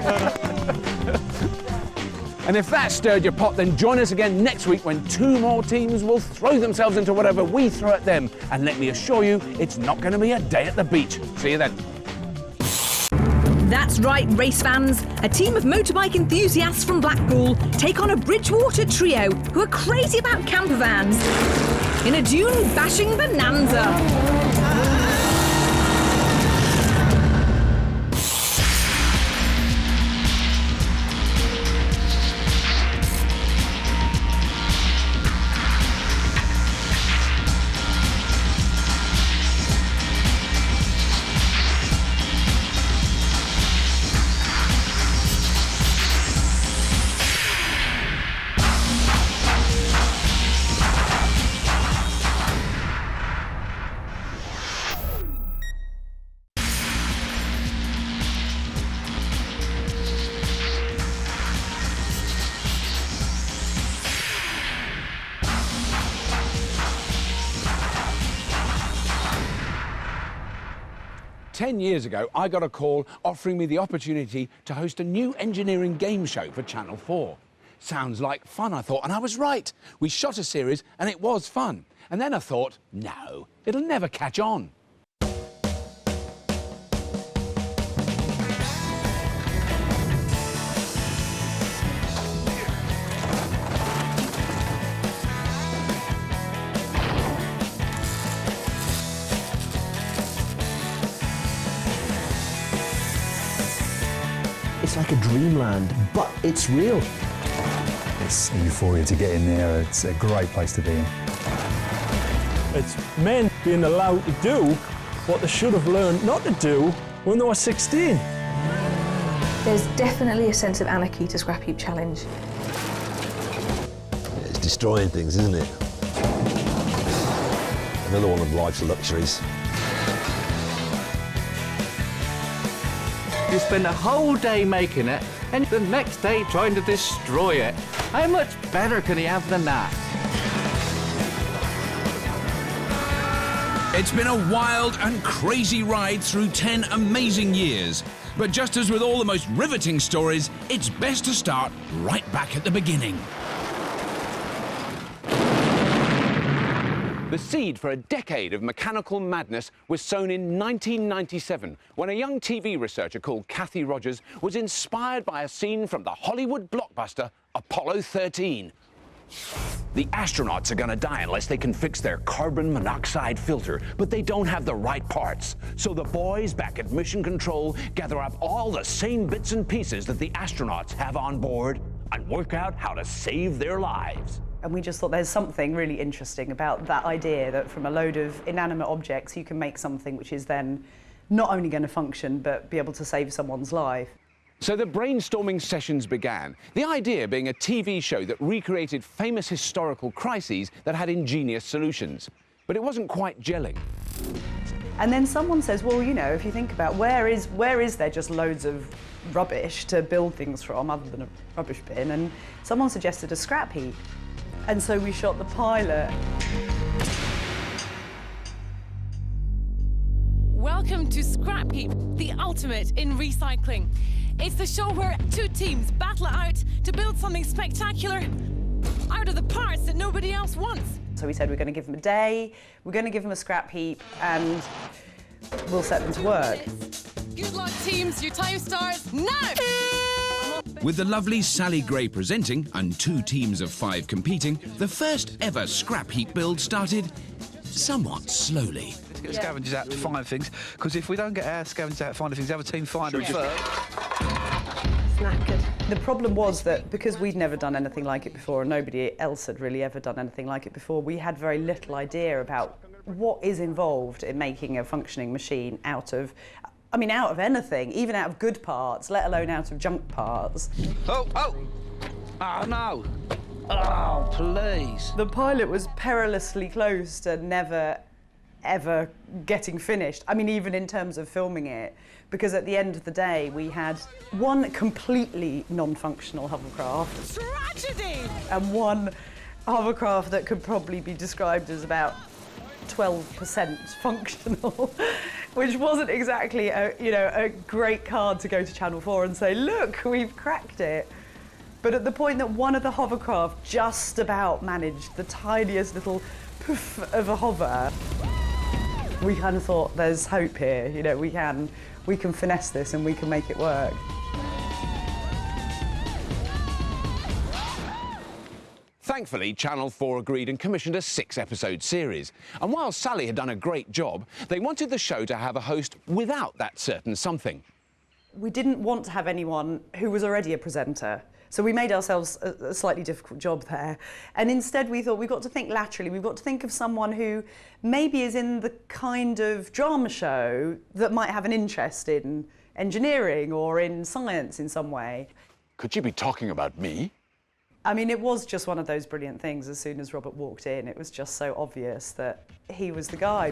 And if that stirred your pot, then join us again next week when 2 more teams will throw themselves into whatever we throw at them. And let me assure you, it's not going to be a day at the beach. See you then. That's right, race fans. A team of motorbike enthusiasts from Blackpool take on a Bridgewater trio who are crazy about camper vans in a dune-bashing bonanza. Ten years ago, I got a call offering me the opportunity to host a new engineering game show for Channel 4. Sounds like fun, I thought, and I was right. We shot a series and it was fun. And then I thought, no, it'll never catch on. It's like a dreamland, but it's real. It's a euphoria to get in there. It's a great place to be in. It's men being allowed to do what they should have learned not to do when they were 16. There's definitely a sense of anarchy to Scrapheap Challenge. It's destroying things, isn't it? Another one of life's luxuries. You spend a whole day making it, and the next day trying to destroy it. How much better can he have than that? It's been a wild and crazy ride through 10 amazing years. But just as with all the most riveting stories, it's best to start right back at the beginning. The seed for a decade of mechanical madness was sown in 1997 when a young TV researcher called Kathy Rogers was inspired by a scene from the Hollywood blockbuster Apollo 13. The astronauts are going to die unless they can fix their carbon monoxide filter, but they don't have the right parts. So the boys back at Mission Control gather up all the same bits and pieces that the astronauts have on board and work out how to save their lives. And we just thought there's something really interesting about that idea that from a load of inanimate objects you can make something which is then not only going to function but be able to save someone's life. So the brainstorming sessions began, the idea being a TV show that recreated famous historical crises that had ingenious solutions. But it wasn't quite gelling. And then someone says, well, you know, if you think about where is there just loads of rubbish to build things from other than a rubbish bin? And someone suggested a scrap heap. And so we shot the pilot. Welcome to Scrapheap, the ultimate in recycling. It's the show where two teams battle it out to build something spectacular out of the parts that nobody else wants. So we said we're going to give them a day, we're going to give them a scrap heap, and we'll set them to work. Good luck, teams. Your time starts now! With the lovely Sally Gray presenting and 2 teams of 5 competing, the first ever scrap heap build started somewhat slowly. Let's get scavengers out to find things, because if we don't get our scavengers out finding things, the other team find them first. Knackered. The problem was that because we'd never done anything like it before and nobody else had really ever done anything like it before, we had very little idea about what is involved in making a functioning machine out of anything, even out of good parts, let alone out of junk parts. Oh no! Oh, please. The pilot was perilously close to never, ever getting finished. I mean, even in terms of filming it, because at the end of the day, we had one completely non-functional hovercraft. Tragedy! And one hovercraft that could probably be described as about 12% functional, which wasn't exactly a great card to go to Channel 4 and say, look, we've cracked it. But at the point that one of the hovercraft just about managed the tiniest little poof of a hover, we kind of thought there's hope here. You know, we can finesse this and we can make it work. Thankfully, Channel 4 agreed and commissioned a 6-episode series. And while Sally had done a great job, they wanted the show to have a host without that certain something. We didn't want to have anyone who was already a presenter. So we made ourselves a slightly difficult job there. And instead we thought we've got to think laterally. We've got to think of someone who maybe is in the kind of drama show that might have an interest in engineering or in science in some way. Could you be talking about me? I mean, it was just one of those brilliant things. As soon as Robert walked in, it was just so obvious that he was the guy.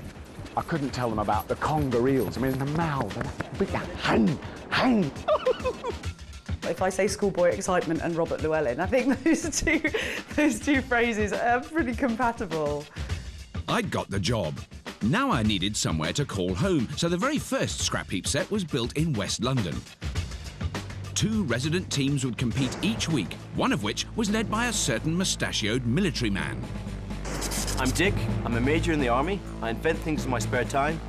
I couldn't tell them about the conger eels. I mean, the mouth, and big hang. If I say schoolboy excitement and Robert Llewellyn, I think those two phrases are pretty compatible. I'd got the job. Now I needed somewhere to call home, so the very first scrap heap set was built in West London. 2 resident teams would compete each week, one of which was led by a certain mustachioed military man. I'm Dick, I'm a major in the army, I invent things in my spare time,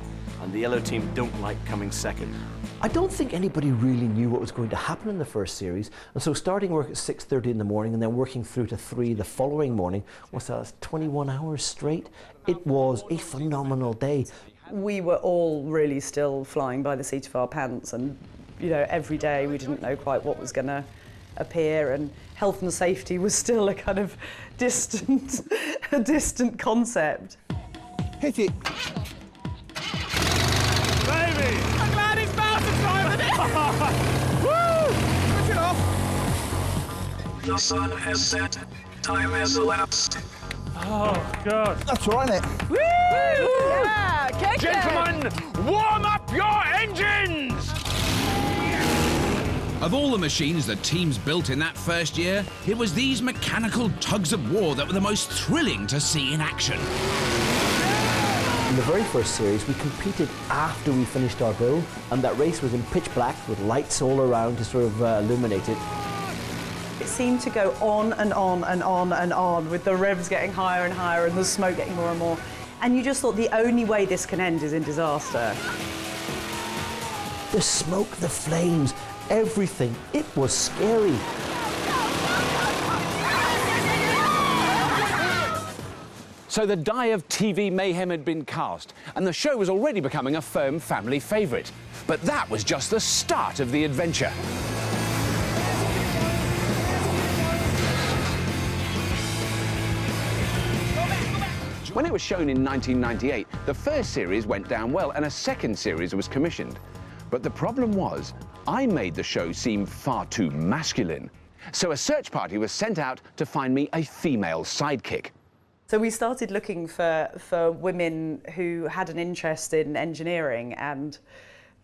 and the yellow team don't like coming second. I don't think anybody really knew what was going to happen in the first series, and so starting work at 6:30 in the morning and then working through to 3 the following morning, was 21 hours straight. It was a phenomenal day. We were all really still flying by the seat of our pants and you know, every day we didn't know quite what was going to appear, and health and safety was still a kind of distant, a distant concept. Hit it. Baby! I'm glad it's mountain climbing it! Woo! Push it off! The sun has set. Time has elapsed. Oh, God. That's all right, isn't it? Woo! Yeah! Kick Gentlemen, warm up your engines! Of all the machines that teams built in that first year, it was these mechanical tugs of war that were the most thrilling to see in action. In the very first series, we competed after we finished our build, and that race was in pitch black with lights all around to sort of illuminate it. It seemed to go on and on and on and on, with the revs getting higher and higher and the smoke getting more and more. And you just thought the only way this can end is in disaster. The smoke, the flames, everything. It was scary. So the die of TV mayhem had been cast, and the show was already becoming a firm family favourite. But that was just the start of the adventure. When it was shown in 1998, the first series went down well, and a second series was commissioned. But the problem was, I made the show seem far too masculine. So a search party was sent out to find me a female sidekick. So we started looking for women who had an interest in engineering, and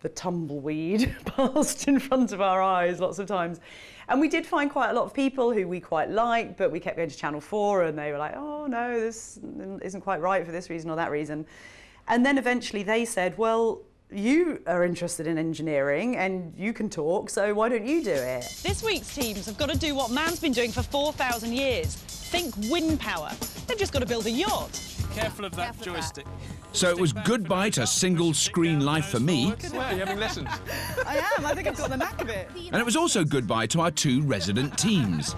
the tumbleweed passed in front of our eyes lots of times. And we did find quite a lot of people who we quite liked, but we kept going to Channel 4 and they were like, oh no, this isn't quite right for this reason or that reason. And then eventually they said, well, you are interested in engineering and you can talk, so why don't you do it? This week's teams have got to do what man's been doing for 4,000 years. Think wind power. They've just got to build a yacht. Careful of that joystick. So it was goodbye to single screen life for me. You're having lessons. I am, I think I've got the knack of it. And it was also goodbye to our two resident teams.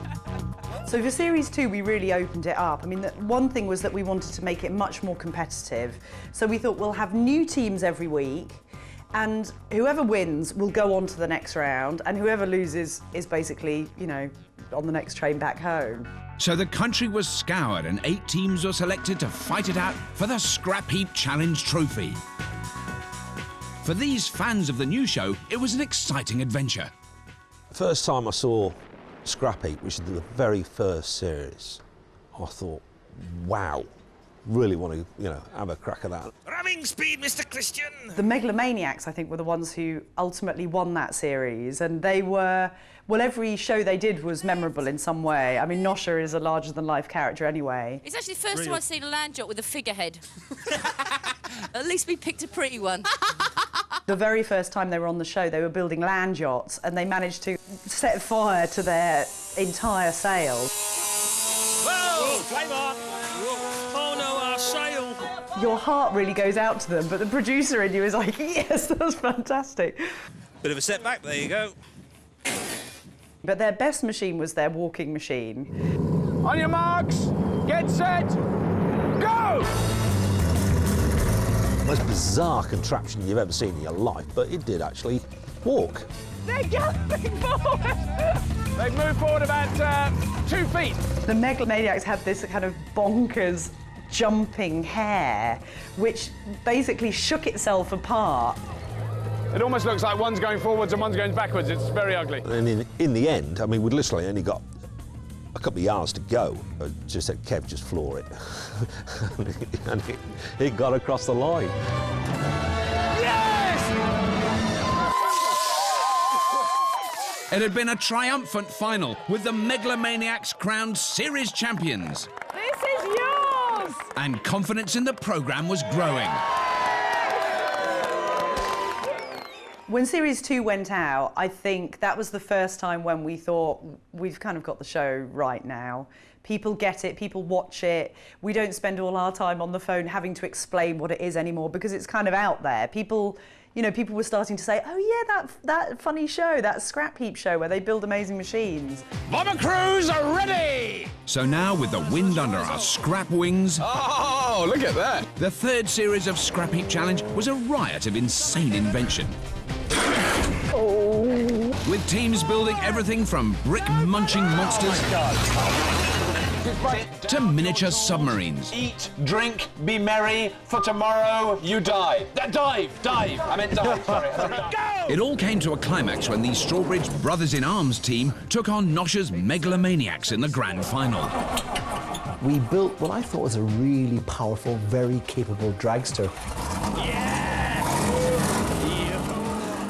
So for Series 2, we really opened it up. I mean, one thing was that we wanted to make it much more competitive. So we thought we'll have new teams every week, and whoever wins will go on to the next round, and whoever loses is basically, you know, on the next train back home. So the country was scoured and 8 teams were selected to fight it out for the Scrapheap Challenge Trophy. For these fans of the new show, it was an exciting adventure. First time I saw Scrapheap, which is the very first series, I thought, wow, really want to, you know, have a crack at that. Ramming speed, Mr. Christian! The Megalomaniacs, I think, were the ones who ultimately won that series, and they were, well, every show they did was memorable in some way. I mean, Nosha is a larger-than-life character anyway. It's actually the first time I've seen a land yacht with a figurehead. At least we picked a pretty one. The very first time they were on the show, they were building land yachts, and they managed to set fire to their entire sail. Whoa! Flame on! Oh no, our sail! Your heart really goes out to them, but the producer in you is like, yes, that's fantastic. Bit of a setback, there you go. But their best machine was their walking machine. On your marks, get set, go! Most bizarre contraption you've ever seen in your life, but it did actually walk. They're galloping forward! They've moved forward about 2 feet. The Megalomaniacs had this kind of bonkers jumping hair, which basically shook itself apart. It almost looks like one's going forwards and one's going backwards. It's very ugly. And in the end, I mean, we'd literally only got a couple of yards to go. I just said, Kev, just floor it. and it got across the line. Yes! It had been a triumphant final, with the Megalomaniacs crowned series champions. This is yours! And confidence in the programme was growing. When Series 2 went out, I think that was the first time when we thought, we've kind of got the show right now. People get it, people watch it. We don't spend all our time on the phone having to explain what it is anymore because it's kind of out there. People, you know, people were starting to say, oh yeah, that funny show, that Scrapheap show where they build amazing machines. Bomber crews are ready! So now, with the wind under our scrap wings... Oh, look at that! The third series of Scrapheap Challenge was a riot of insane invention. Oh. with teams building everything from brick-munching monsters to miniature submarines. Eat, drink, be merry, for tomorrow you die. Dive! I meant dive, sorry. It all came to a climax when the Strawbridge Brothers in Arms team took on Nosha's Megalomaniacs in the grand final. We built what I thought was a really powerful, very capable dragster.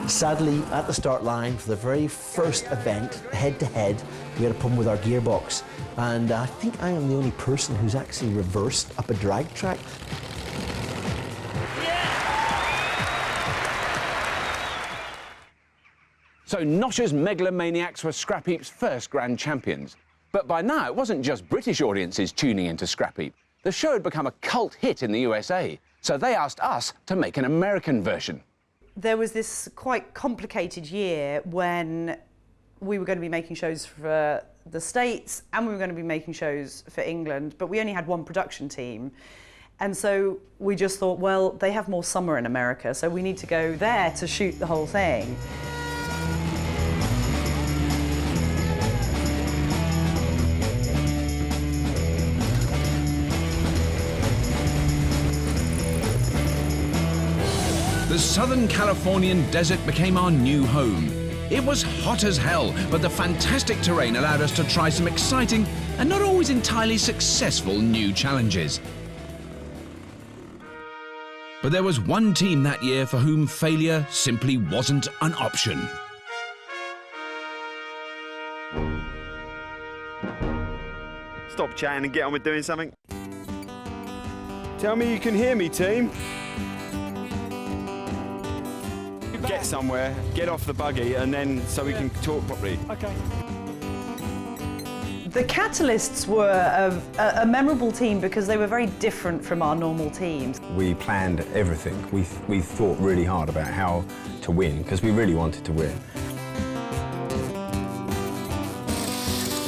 Sadly, at the start line for the very first event, head-to-head, we had a problem with our gearbox. And I think I am the only person who's actually reversed up a drag track. So Nosha's Megalomaniacs were Scrapheap's first grand champions. But by now, it wasn't just British audiences tuning into Scrapheap. The show had become a cult hit in the USA, so they asked us to make an American version. There was this quite complicated year when we were going to be making shows for the States and we were going to be making shows for England, but we only had one production team. And so we just thought, well, they have more summer in America, so we need to go there to shoot the whole thing. The Southern Californian desert became our new home. It was hot as hell, but the fantastic terrain allowed us to try some exciting and not always entirely successful new challenges. But there was one team that year for whom failure simply wasn't an option. Stop chatting and get on with doing something. Tell me you can hear me, team. Get somewhere, get off the buggy, and then so we can talk properly. Okay. The Catalysts were a memorable team because they were very different from our normal teams. We planned everything. We thought really hard about how to win, because we really wanted to win.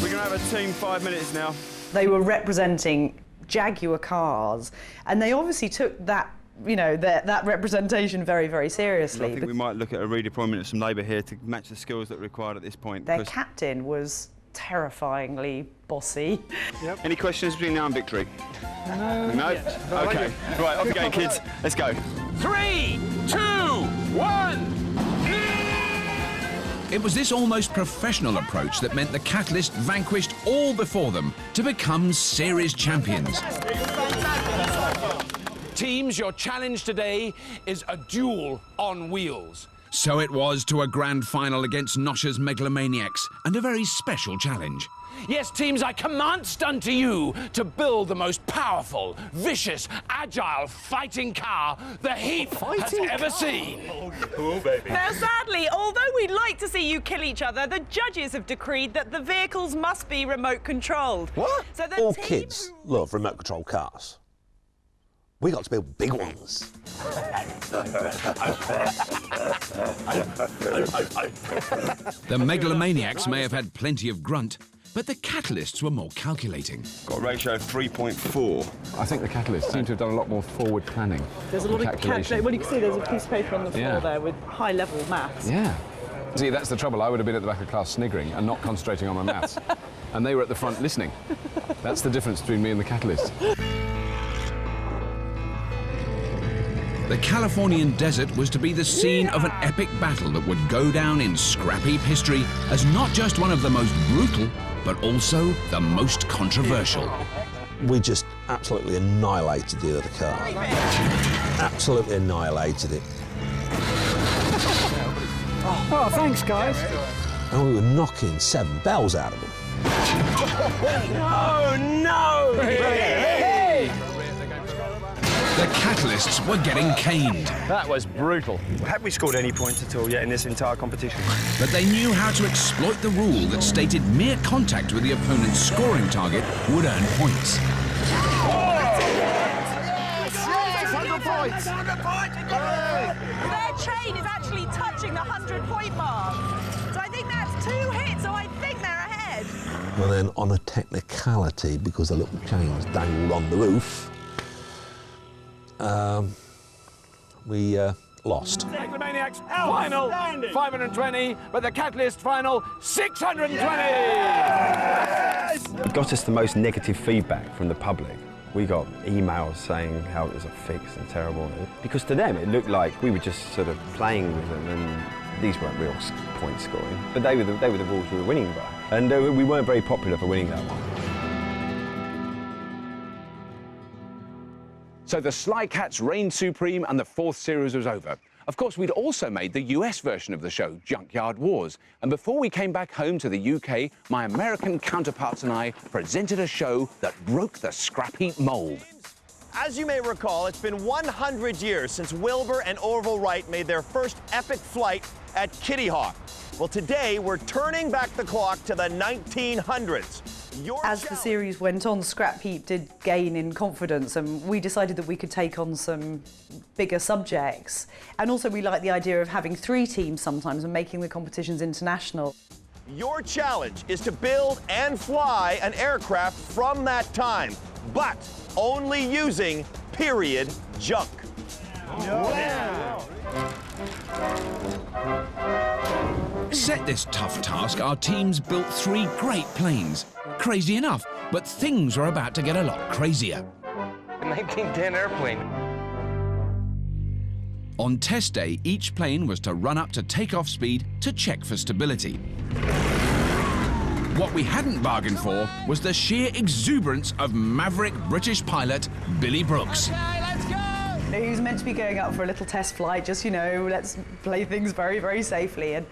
We're going to have a team 5 minutes now. They were representing Jaguar cars, and they obviously took that, you know, that representation very, very seriously. I think we might look at a redeployment of some labour here to match the skills that are required at this point. Their captain was terrifyingly bossy. Yep. Any questions between now and victory? No? OK. Right, off again, kids. Let's go. 3, 2, 1. It was this almost professional approach that meant the Catalyst vanquished all before them to become series champions. Teams, your challenge today is a duel on wheels. So it was to a grand final against Nosha's Megalomaniacs, and a very special challenge. Yes, teams, I command unto you to build the most powerful, vicious, agile fighting car the Heap has ever seen. Cool, baby. Now, sadly, although we'd like to see you kill each other, the judges have decreed that the vehicles must be remote controlled. What? So the All team kids love remote control cars. We got to build big ones. The Megalomaniacs may have had plenty of grunt, but the Catalysts were more calculating. Got a ratio of 3.4. I think the Catalysts seem to have done a lot more forward planning. There's a lot of calculation. Well, you can see there's a piece of paper on the floor there with high-level maths. Yeah. See, that's the trouble. I would have been at the back of class sniggering and not concentrating on my maths. And they were at the front listening. That's the difference between me and the Catalysts. The Californian desert was to be the scene of an epic battle that would go down in Scrapheap history as not just one of the most brutal, but also the most controversial. We just absolutely annihilated the other car. Absolutely annihilated it. Oh, thanks, guys. And we were knocking 7 bells out of them. Oh, no! Hey! The Catalysts were getting caned. That was brutal. Have we scored any points at all yet in this entire competition? But they knew how to exploit the rule that stated mere contact with the opponent's scoring target would earn points. Their train is actually touching the 100-point mark. So I think that's 2 hits, so I think they're ahead. And then on a technicality, because the little chains dangled on the roof, we lost. Megalomaniacs Maniacs final 520, but the Catalyst final 620. It got us the most negative feedback from the public. We got emails saying how it was a fix and terrible, because to them it looked like we were just sort of playing with them, and these weren't real point scoring. But they were the rules we were winning by, and we weren't very popular for winning that one. So the Sly Cats reigned supreme and the 4th series was over. Of course, we'd also made the US version of the show, Junkyard Wars. And before we came back home to the UK, my American counterparts and I presented a show that broke the scrap heap mold. As you may recall, it's been 100 years since Wilbur and Orville Wright made their first epic flight at Kitty Hawk. Well, today we're turning back the clock to the 1900s. As the series went on, Scrapheap did gain in confidence, and we decided that we could take on some bigger subjects. And also we like the idea of having 3 teams sometimes and making the competitions international. Your challenge is to build and fly an aircraft from that time, but only using period junk. Set this tough task, our teams built 3 great planes. Crazy enough, but things were about to get a lot crazier. A 1910 airplane. On test day, each plane was to run up to takeoff speed to check for stability. What we hadn't bargained for was the sheer exuberance of maverick British pilot Billy Brooks. He was meant to be going up for a little test flight, just, you know, let's play things very, very safely. And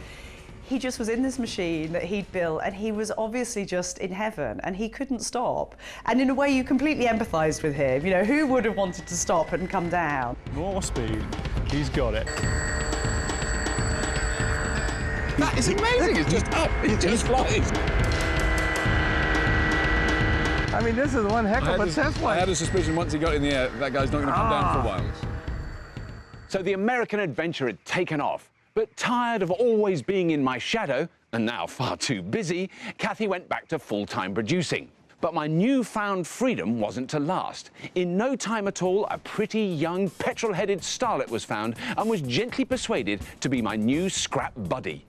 he just was in this machine that he'd built, and he was obviously just in heaven, and he couldn't stop. And in a way, you completely empathised with him. You know, who would have wanted to stop and come down? More speed. He's got it. That is amazing. It's just up. It just flies. I mean, this is one heck of a test flight. I had a suspicion once he got in the air, that guy's not going to come down for a while. So the American adventure had taken off, but tired of always being in my shadow, and now far too busy, Kathy went back to full-time producing. But my newfound freedom wasn't to last. In no time at all, a pretty young, petrol-headed starlet was found and was gently persuaded to be my new scrap buddy.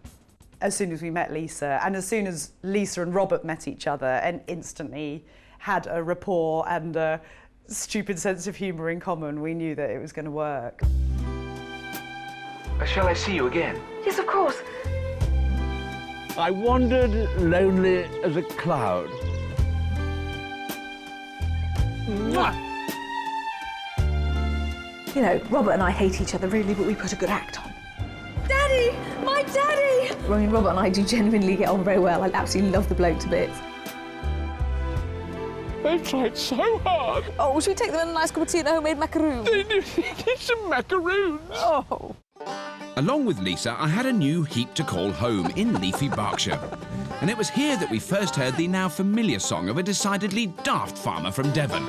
As soon as we met Lisa, and as soon as Lisa and Robert met each other, and instantly had a rapport and a stupid sense of humour in common, we knew that it was going to work. Shall I see you again? Yes, of course. I wandered lonely as a cloud. Mwah! You know, Robert and I hate each other really, but we put a good act on. Daddy! My daddy! I mean, Robert and I do genuinely get on very well. I absolutely love the bloke to bits. They've tried so hard. Oh, should we take them in a nice cup of tea and a homemade macaroon? They do need some macaroons. Oh. Along with Lisa, I had a new heap to call home in leafy Berkshire. And it was here that we first heard the now familiar song of a decidedly daft farmer from Devon.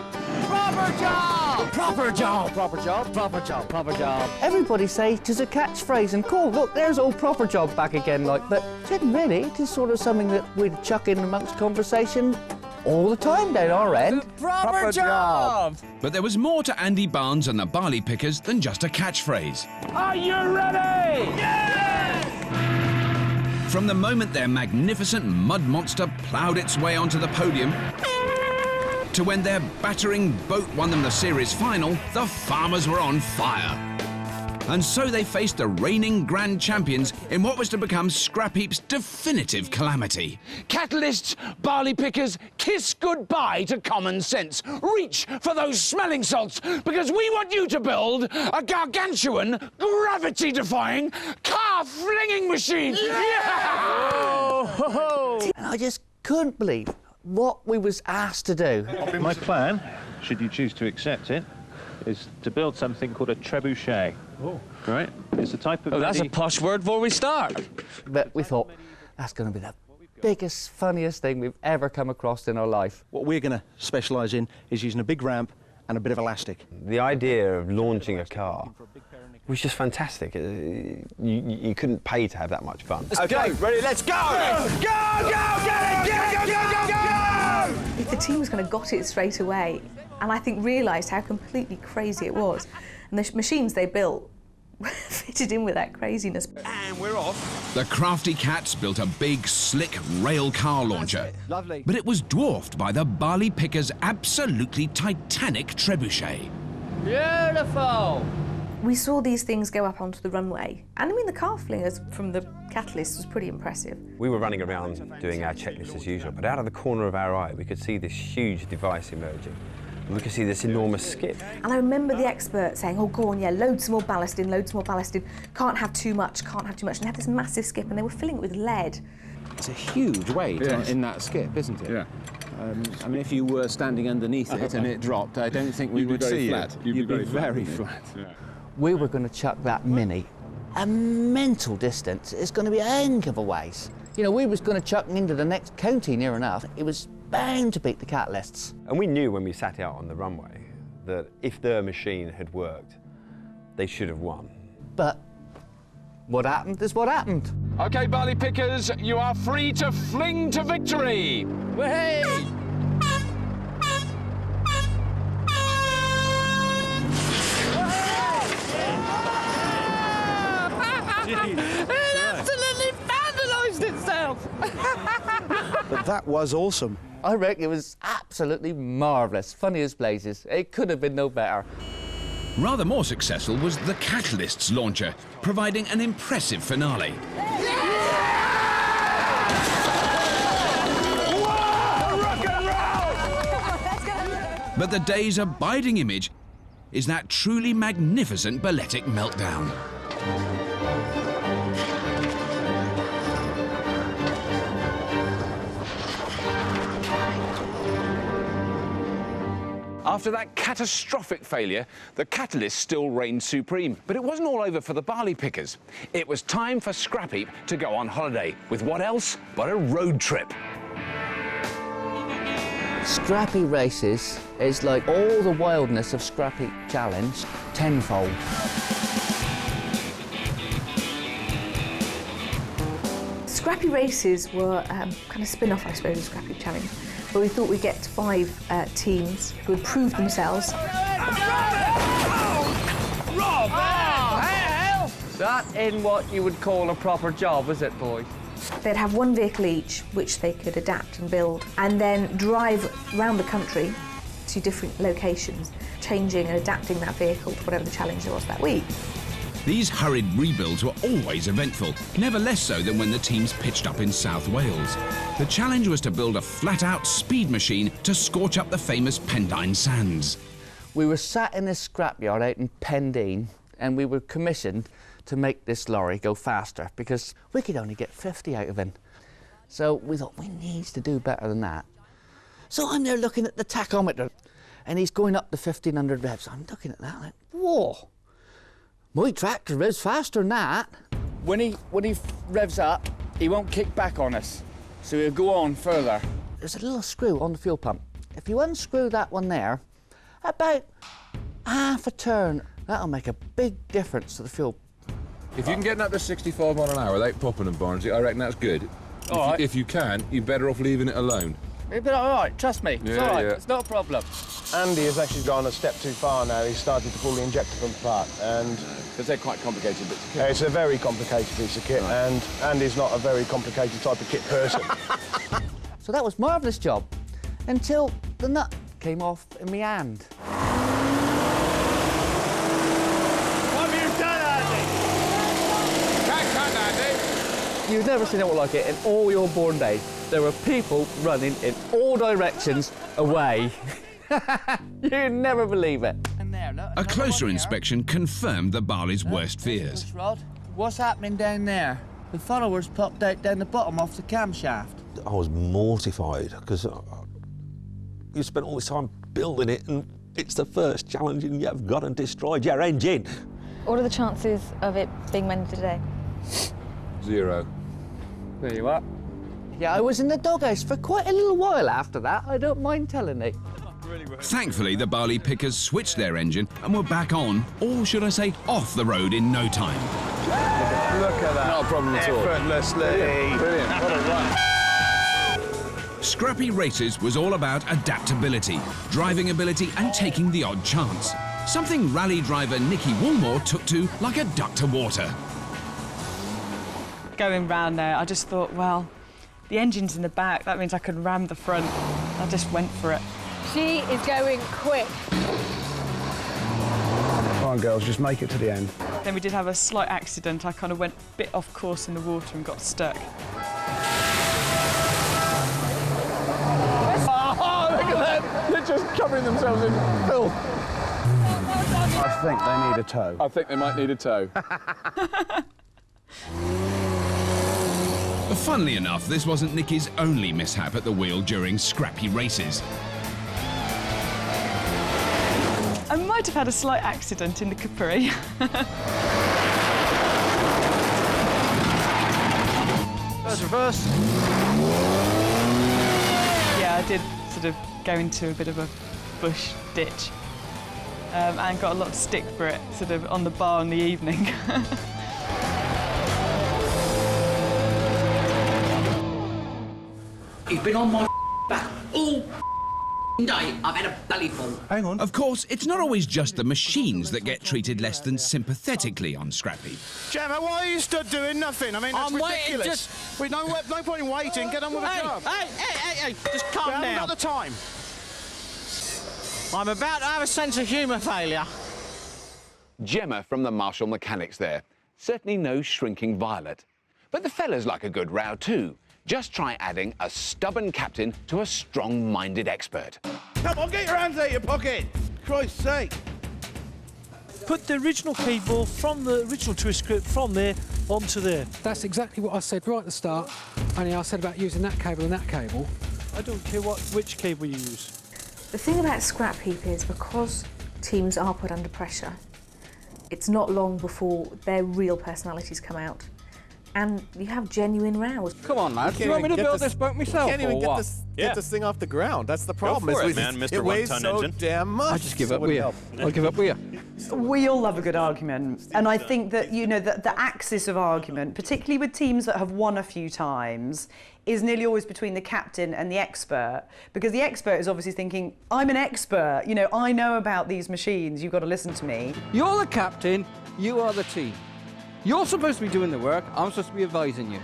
Proper job! Proper job! Proper job, proper job, proper job. Everybody say it is a catchphrase, and cool, look, there's old proper job back again, like, but really, it is sort of something that we'd chuck in amongst conversation all the time down our end. Proper job! But there was more to Andy Barnes and the Barley Pickers than just a catchphrase. Are you ready? Yes! From the moment their magnificent mud monster ploughed its way onto the podium, to when their battering boat won them the series final, the farmers were on fire. And so they faced the reigning grand champions in what was to become Scrapheap's definitive calamity. Catalysts, barley pickers, kiss goodbye to common sense. Reach for those smelling salts, because we want you to build a gargantuan, gravity-defying, car-flinging machine. Oh. And I just couldn't believe what we was asked to do. My plan, should you choose to accept it, is to build something called a trebuchet. Oh. Right? It's a type of... Oh, that's a posh word before we start. But we thought, that's going to be the biggest, funniest thing we've ever come across in our life. What we're going to specialise in is using a big ramp and a bit of elastic. The idea of launching a car was just fantastic. You couldn't pay to have that much fun. Okay, ready, let's go! Go, go, get it! Go, go, go, go, go! The team was kind of got it straight away, and I think realised how completely crazy it was. And the machines they built fitted in with that craziness. And we're off. The crafty cats built a big, slick rail car launcher. Lovely. But it was dwarfed by the barley pickers' absolutely titanic trebuchet. Beautiful! We saw these things go up onto the runway. And I mean, the car flingers from the Catalyst was pretty impressive. We were running around doing our checklist as usual, but out of the corner of our eye, we could see this huge device emerging. We could see this enormous skip. And I remember the expert saying, oh, go on, yeah, loads more ballast in, loads more ballast in. Can't have too much, can't have too much. And they had this massive skip, and they were filling it with lead. It's a huge weight in that skip, isn't it? Yeah. I mean, if you were standing underneath it and it dropped, I don't think we would see it. You'd be very flat. Yeah. We were going to chuck that Mini a mental distance. It's going to be a hunk of a ways. You know, we was going to chuck into the next county near enough. It was bound to beat the Catalysts. And we knew when we sat out on the runway that if their machine had worked, they should have won. But what happened is what happened. OK, barley pickers, you are free to fling to victory. Hey! It absolutely vandalised itself! But that was awesome. I reckon it was absolutely marvellous. Funny as blazes. It could have been no better. Rather more successful was the Catalyst's launcher, providing an impressive finale. But the day's abiding image is that truly magnificent balletic meltdown. After that catastrophic failure, the Catalyst still reigned supreme. But it wasn't all over for the barley pickers. It was time for Scrapheap to go on holiday, with what else but a road trip. Scrappy races is like all the wildness of Scrapheap Challenge tenfold. Scrappy races were kind of spin-off, I suppose, of Scrapheap Challenge, where we thought we'd get 5 teams who would prove themselves. Rob! That ain't what you would call a proper job, is it, boys? They'd have one vehicle each, which they could adapt and build, and then drive around the country to different locations, changing and adapting that vehicle to whatever the challenge was that week. These hurried rebuilds were always eventful, never less so than when the teams pitched up in South Wales. The challenge was to build a flat-out speed machine to scorch up the famous Pendine Sands. We were sat in this scrapyard out in Pendine, and we were commissioned to make this lorry go faster because we could only get 50 out of him. So we thought, we need to do better than that. So I'm there looking at the tachometer, and he's going up to 1,500 revs. I'm looking at that like, whoa, my tractor revs faster than that. When he revs up, he won't kick back on us, so he'll go on further. There's a little screw on the fuel pump. If you unscrew that one there, about half a turn, that'll make a big difference to the fuel. If you can get up to 65 mile an hour without popping them, Barnesy, I reckon that's good. If you can, you're better off leaving it alone. It'll be all right, trust me. It's all right, it's not a problem. Andy has actually gone a step too far now. He's started to pull the injector pump apart, and because they're quite complicated bits of kit. It's a very complicated piece of kit, and Andy's not a very complicated type of kit person. So that was a marvellous job, until the nut came off in my hand. What have you done, Andy? Can't, Andy. You've never seen anything like it in all your born days. There were people running in all directions away. You'd never believe it. A closer inspection confirmed the barley's worst fears. Rod, what's happening down there? The followers popped out down the bottom off the camshaft. I was mortified because you spent all this time building it and it's the first challenge and you've gone and destroyed your engine. What are the chances of it being mended today? 0. There you are. Yeah, I was in the doghouse for quite a little while after that, I don't mind telling you. Thankfully, the barley pickers switched their engine and were back on, or should I say, off the road in no time. Look at that. Not a problem at all. Effortlessly. Brilliant. What a run. Scrappy Races was all about adaptability, driving ability and taking the odd chance. something rally driver Nicky Woolmore took to like a duck to water. Going round there, I just thought, well, the engine's in the back, that means I could ram the front. I just went for it. She is going quick. Come on, girls, just make it to the end. Then we did have a slight accident. I kind of went a bit off course in the water and got stuck. Oh, look at them! They're just covering themselves in filth. I think they need a tow. I think they might need a tow. Funnily enough, this wasn't Nicky's only mishap at the wheel during scrappy races. I might have had a slight accident in the Capri. Reverse. Yeah, I did sort of go into a bit of a bush ditch and got a lot of stick for it, sort of on the bar in the evening. He's been on my back all day. I've had a belly full. Hang on. Of course, it's not always just the machines that get treated less than sympathetically on Scrappy. Gemma, why are you stood doing nothing? I mean, that's ridiculous. Wait, no point in waiting. Get on with the job. Hey, just calm down. We haven't got the time. I'm about to have a sense of humour failure. Gemma from the Marshall Mechanics there. Certainly no shrinking violet. But the fellas like a good row too. Just try adding a stubborn captain to a strong-minded expert. Come on, get your hands out of your pocket! Christ's sake! Put the original cable from the original twist script from there onto there. That's exactly what I said right at the start. Only I said about using that cable and that cable. I don't care which cable you use. The thing about Scrapheap is because teams are put under pressure, it's not long before their real personalities come out. And you have genuine rows. Come on, lads. Do you want me to build this boat myself? Can't even or get what? this thing off the ground. That's the problem. Go for it, man, Mr. It weighs One-ton so engine. damn much. I just give up with you. I'll give up with you. We all love a good argument, and I think that, you know, the axis of argument, particularly with teams that have won a few times, is nearly always between the captain and the expert, because the expert is obviously thinking, I'm an expert, you know, I know about these machines, you've got to listen to me. You're the captain, you are the team. You're supposed to be doing the work, I'm supposed to be advising you.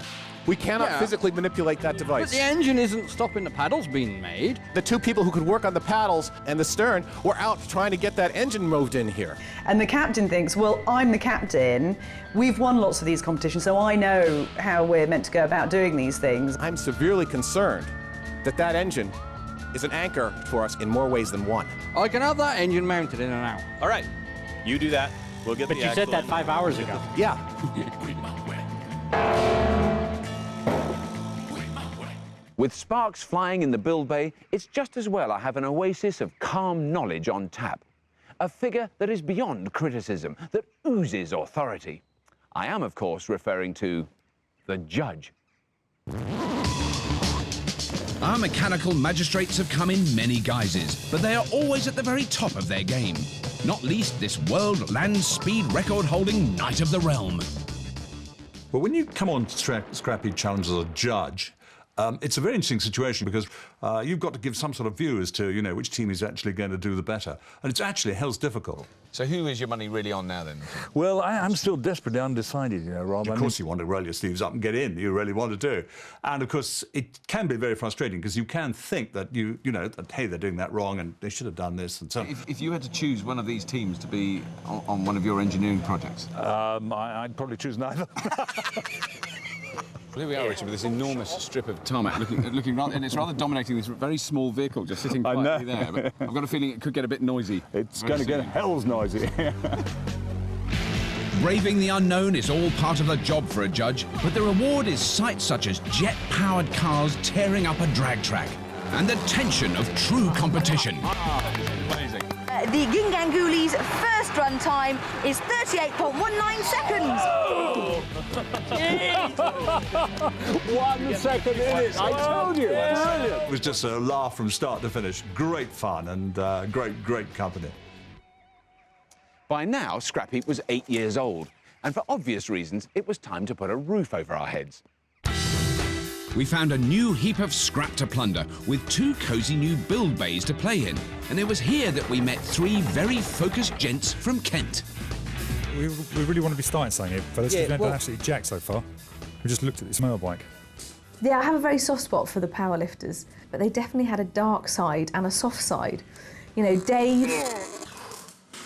We cannot physically manipulate that device. But the engine isn't stopping the paddles being made. The two people who could work on the paddles and the stern were out trying to get that engine moved in here. And the captain thinks, well, I'm the captain, we've won lots of these competitions, so I know how we're meant to go about doing these things. I'm severely concerned that that engine is an anchor for us in more ways than one. I can have that engine mounted in an hour. All right, you do that. We'll get But the you said that 5 hours ago. Yeah. With sparks flying in the build bay, it's just as well I have an oasis of calm knowledge on tap. A figure that is beyond criticism, that oozes authority. I am, of course, referring to the judge. Our mechanical magistrates have come in many guises, but they are always at the very top of their game. Not least this world land speed record-holding Knight of the Realm. Well, when you come on Scrapheap Challenge as a judge, it's a very interesting situation because you've got to give some sort of view as to, you know, which team is actually going to do the better. And it's actually hell's difficult. So who is your money really on now, then? Well, I'm still desperately undecided, you know, Rob. Of course you want to roll your sleeves up and get in. You really want to do. And, of course, it can be very frustrating because you can think that, you know, that, hey, they're doing that wrong and they should have done this and so on. If you had to choose one of these teams to be on one of your engineering projects? I'd probably choose neither. Well, here we are, Richard, with this enormous strip of tarmac looking rather, and it's rather dominating this very small vehicle just sitting quietly there. But I've got a feeling it could get a bit noisy. It's going to get hell's noisy. Braving the unknown is all part of the job for a judge, but the reward is sights such as jet-powered cars tearing up a drag track and the tension of true competition. Amazing. The Ginganguli's first run time is 38.19 seconds. 1 second in it, I told you. It was just a laugh from start to finish. Great fun and great company. By now, Scrapheap was 8 years old, and for obvious reasons, it was time to put a roof over our heads. We found a new heap of scrap to plunder with 2 cosy new build bays to play in. And it was here that we met 3 very focused gents from Kent. We really want to be starting something here, fellas. Yeah, We've done well- absolutely jack so far. We just looked at this motorbike. Yeah, I have a very soft spot for the powerlifters, but they definitely had a dark side and a soft side. You know, Dave...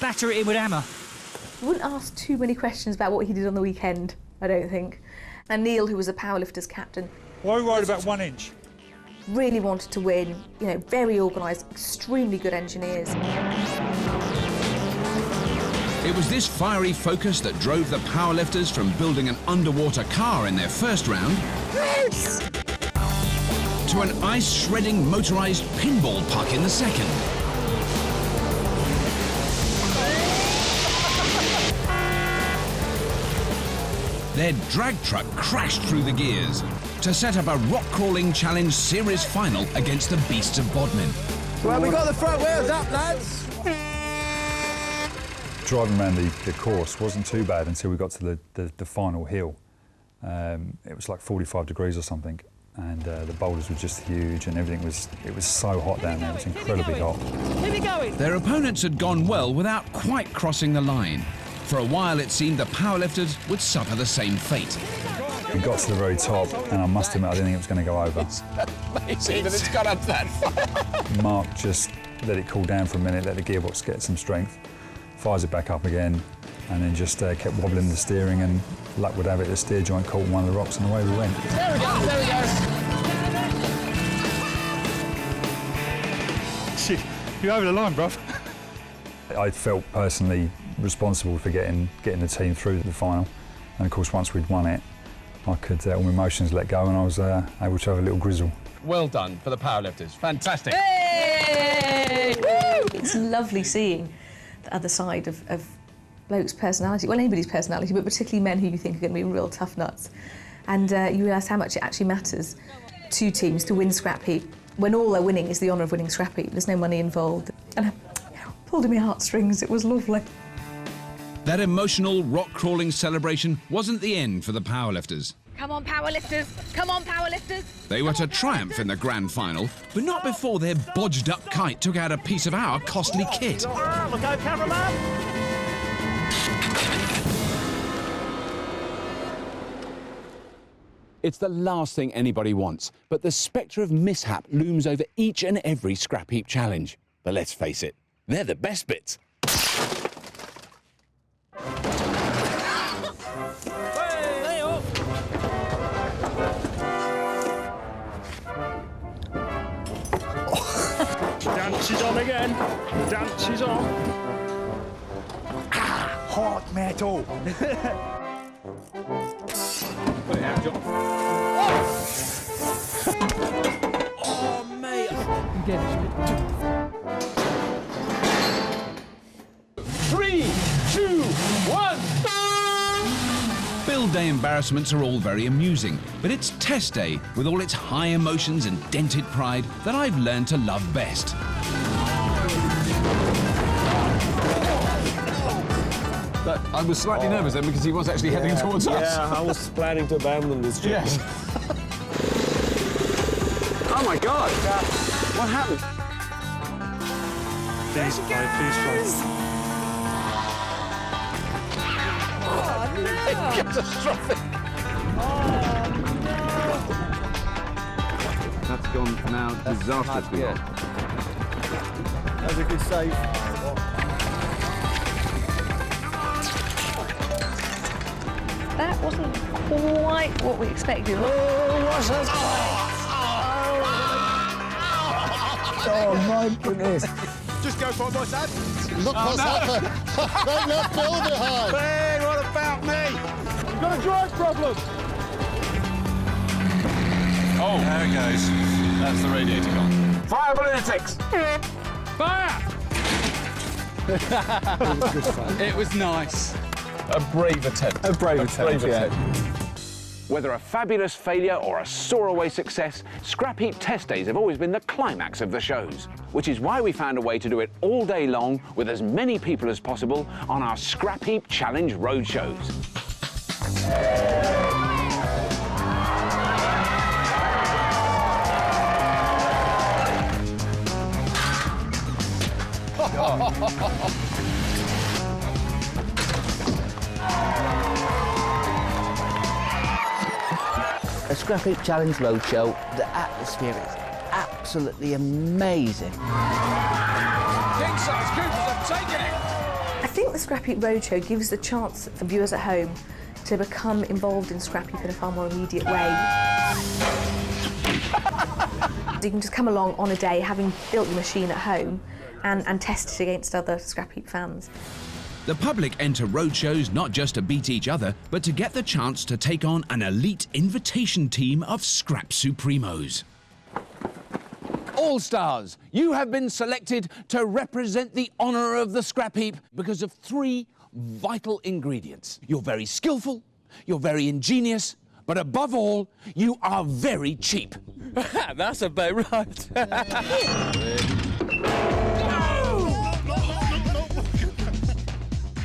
Batter it in with hammer. I wouldn't ask too many questions about what he did on the weekend, I don't think. And Neil, who was a powerlifters captain... Why are we worried about 1 inch? Really wanted to win, you know, very organised, extremely good engineers. It was this fiery focus that drove the powerlifters from building an underwater car in their first round to an ice-shredding motorised pinball puck in the second. Their drag truck crashed through the gears to set up a rock crawling challenge series final against the beasts of Bodmin. Well, we got the front wheels up, lads. Driving around the course wasn't too bad until we got to the final hill. It was like 45 degrees or something, and the boulders were just huge, and everything was so hot down there. It was incredibly hot. Their opponents had gone well without quite crossing the line. For a while, it seemed the powerlifters would suffer the same fate. We got to the very top, and I must admit, I didn't think it was going to go over. It's amazing that it's got up that far. Mark just let it cool down for a minute, let the gearbox get some strength, fires it back up again, and then just kept wobbling the steering, and luck would have it, the steer joint caught in one of the rocks, and away we went. There we go, there we go. Shit, you're over the line, bruv. I felt personally responsible for getting the team through the final, and of course once we'd won it, I could all my emotions let go, and I was able to have a little grizzle. Well done for the powerlifters. Fantastic. Hey! Woo! It's lovely seeing the other side of blokes' personality, well, anybody's personality, but particularly men who you think are going to be real tough nuts. And you realise how much it actually matters to teams to win Scrapheap when all they're winning is the honour of winning Scrapheap. There's no money involved. And I pulled in my heartstrings. It was lovely. That emotional rock-crawling celebration wasn't the end for the powerlifters. Come on, powerlifters! Come on, powerlifters! They were to triumph in the grand final, but not before their bodged-up kite took out a piece of our costly kit. Look out, cameraman! It's the last thing anybody wants, but the spectre of mishap looms over each and every Scrapheap challenge. But let's face it, they're the best bits. Dance is on again. Dance is on. Ah, hot metal. Put it out, John. Oh, mate. Again, 3, 2, 1. Build day embarrassments are all very amusing, but it's test day with all its high emotions and dented pride that I've learned to love best. I was slightly nervous then because he was actually heading towards us. Yeah, I was planning to abandon this trip. Yes. Oh my God! What happened? Please fly, please fly. Catastrophic! That's gone now disastrously wrong. That was a good save. That wasn't quite what we expected. Oh my goodness. Just go for it, my son. Look what's happened. They left Bill behind. Hey, what about me? You've got a drive problem. Oh, there it goes. That's the radiator gone. Fire ballistics! Fire! It was nice. A brave attempt. A brave attempt, yeah. Whether a fabulous failure or a soar-away success, Scrapheap test days have always been the climax of the shows, which is why we found a way to do it all day long with as many people as possible on our Scrapheap Challenge road shows. A Scrapheap Challenge Roadshow, the atmosphere is absolutely amazing. King-size Coopers have taken it! I think the Scrapheap Roadshow gives the chance for viewers at home to become involved in Scrapheap in a far more immediate way. You can just come along on a day, having built your machine at home, and test it against other Scrapheap fans. The public enter roadshows not just to beat each other, but to get the chance to take on an elite invitation team of scrap supremos. All-Stars, you have been selected to represent the honour of the scrap heap because of 3 vital ingredients. You're very skillful, you're very ingenious, but above all, you are very cheap. That's about right.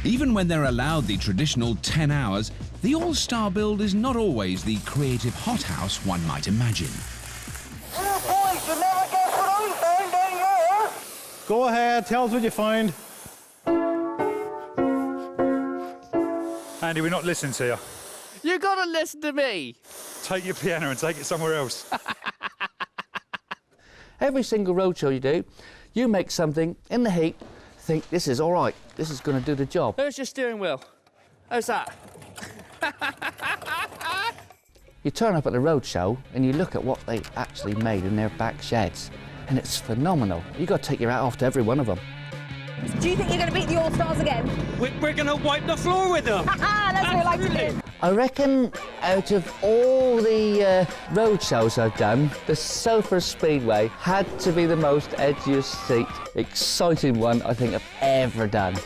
Even when they're allowed the traditional 10 hours, the All-Star build is not always the creative hothouse one might imagine. Go ahead, tell us what you find. Andy, we're not listening to you. You gotta listen to me. Take your piano and take it somewhere else. Every single roadshow you do, you make something in the heat, think this is all right, this is going to do the job. Where's your steering wheel? How's that? You turn up at the roadshow and you look at what they actually made in their back sheds, and it's phenomenal. You've got to take your hat off to every one of them. Do you think you're going to beat the All-Stars again? We're going to wipe the floor with them. That's what I like to do. I reckon out of all the road shows I've done, the Sofa Speedway had to be the most edgiest seat, exciting one I think I've ever done.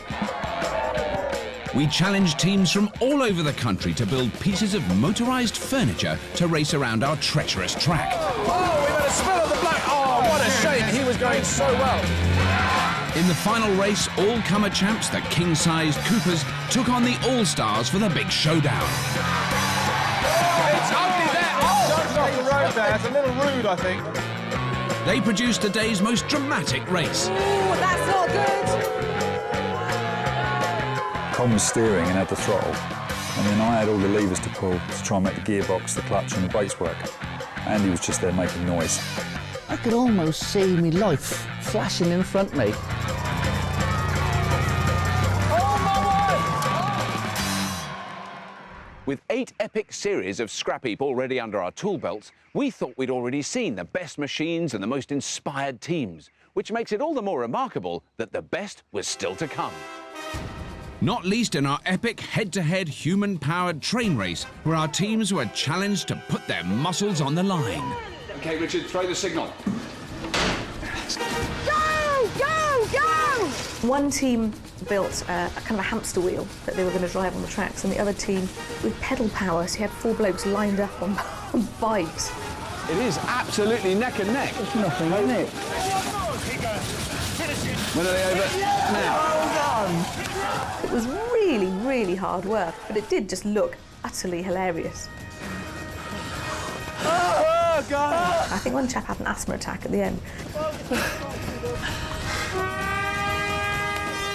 We challenge teams from all over the country to build pieces of motorised furniture to race around our treacherous track. Oh, we've had a spill of the black. Oh, what a shame. He was going so well. In the final race, all-comer champs, the king-sized Coopers, took on the All-Stars for the big showdown. It's ugly there. Oh, jumped off the road there. It's a little rude, I think. They produced the day's most dramatic race. Ooh, that's not good. Con was steering and had the throttle, and then I had all the levers to pull to try and make the gearbox, the clutch and the brakes work. Andy was just there making noise. I could almost see me life flashing in front of me. With 8 epic series of Scrapheap already under our tool belts, we thought we'd already seen the best machines and the most inspired teams, which makes it all the more remarkable that the best was still to come. Not least in our epic head-to-head human-powered train race, where our teams were challenged to put their muscles on the line. OK, Richard, throw the signal. Go! Go! Go! One team built a kind of a hamster wheel that they were going to drive on the tracks, and the other team with pedal power, so you had 4 blokes lined up on bikes. It is absolutely neck and neck. There's nothing in it. When are they over now? It was really, really hard work, but it did just look utterly hilarious. Oh, God! I think one chap had an asthma attack at the end.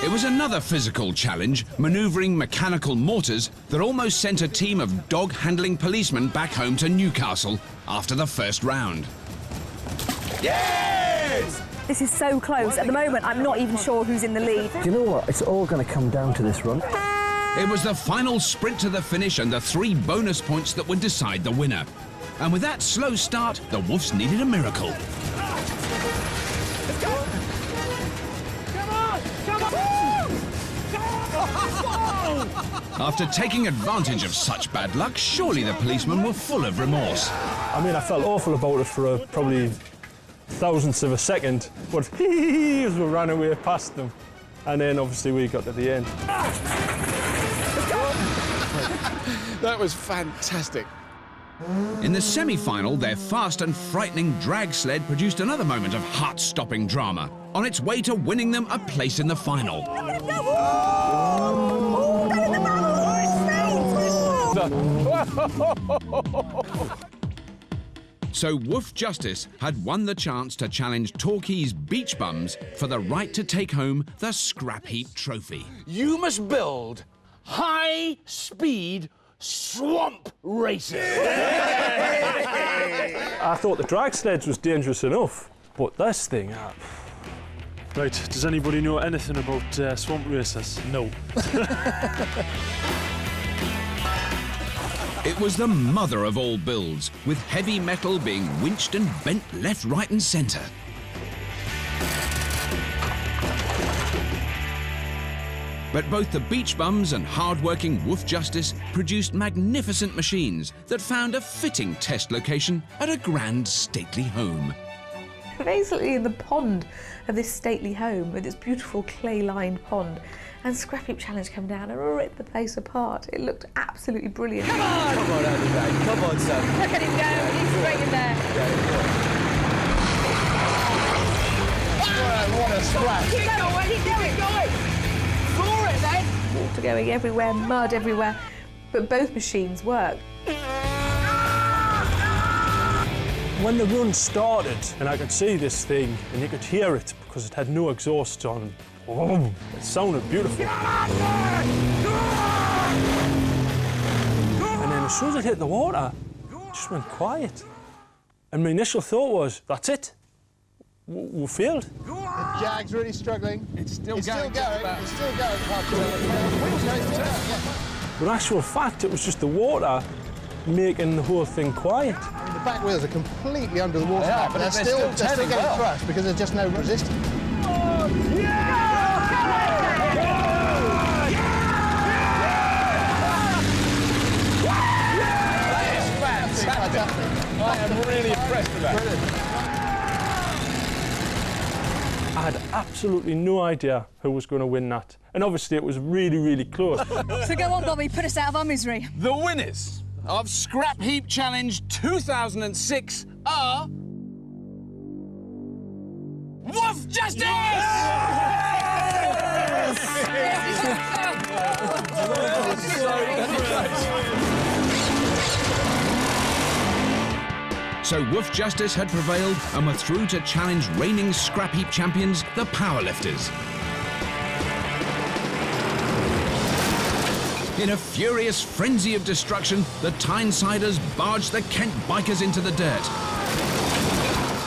It was another physical challenge, manoeuvring mechanical mortars, that almost sent a team of dog-handling policemen back home to Newcastle after the first round. Yes! This is so close. At the moment, I'm not even sure who's in the lead. Do you know what? It's all going to come down to this run. It was the final sprint to the finish and the 3 bonus points that would decide the winner. And with that slow start, the Wolves needed a miracle. After taking advantage of such bad luck, surely the policemen were full of remorse. I mean, I felt awful about it for probably thousandths of a second, but as we ran away past them. And then obviously we got to the end. That was fantastic. In the semi-final, their fast and frightening drag sled produced another moment of heart-stopping drama, on its way to winning them a place in the final. So Woof Justice had won the chance to challenge Torquay's beach bums for the right to take home the Scrapheap Trophy. You must build high-speed swamp races. I thought the drag sleds was dangerous enough, but this thing... Right, does anybody know anything about swamp races? No. It was the mother of all builds, with heavy metal being winched and bent left, right and centre. But both the beach bums and hard-working Woof Justice produced magnificent machines that found a fitting test location at a grand stately home. Basically in the pond of this stately home with its beautiful clay-lined pond, and Scrapheap Challenge come down and rip the place apart. It looked absolutely brilliant. Come on! Come on, Andy, come on, son. Look at him go, he's straight in there. What a scratch. Keep going, keep going. Floor it then. Water going everywhere, mud everywhere, but both machines worked. When the run started, and I could see this thing, and you could hear it because it had no exhaust on. Oh, it sounded beautiful. And then as soon as it hit the water, it just went quiet. And my initial thought was, that's it. We failed. The Jag's really struggling. It's still going. It's still going. But in actual fact, it was just the water making the whole thing quiet. I mean, the back wheels are completely under the water, Yeah, but but they're they're still turning getting well. crushed because there's just no resistance. I am really impressed with that. I had absolutely no idea who was going to win that. And obviously it was really, really close. So go on, Bobby, put us out of our misery. The winners of Scrapheap Challenge 2006 are... Woof Justice! So Woof Justice had prevailed and were through to challenge reigning Scrapheap champions, the Powerlifters. In a furious frenzy of destruction, the Tynesiders barged the Kent bikers into the dirt,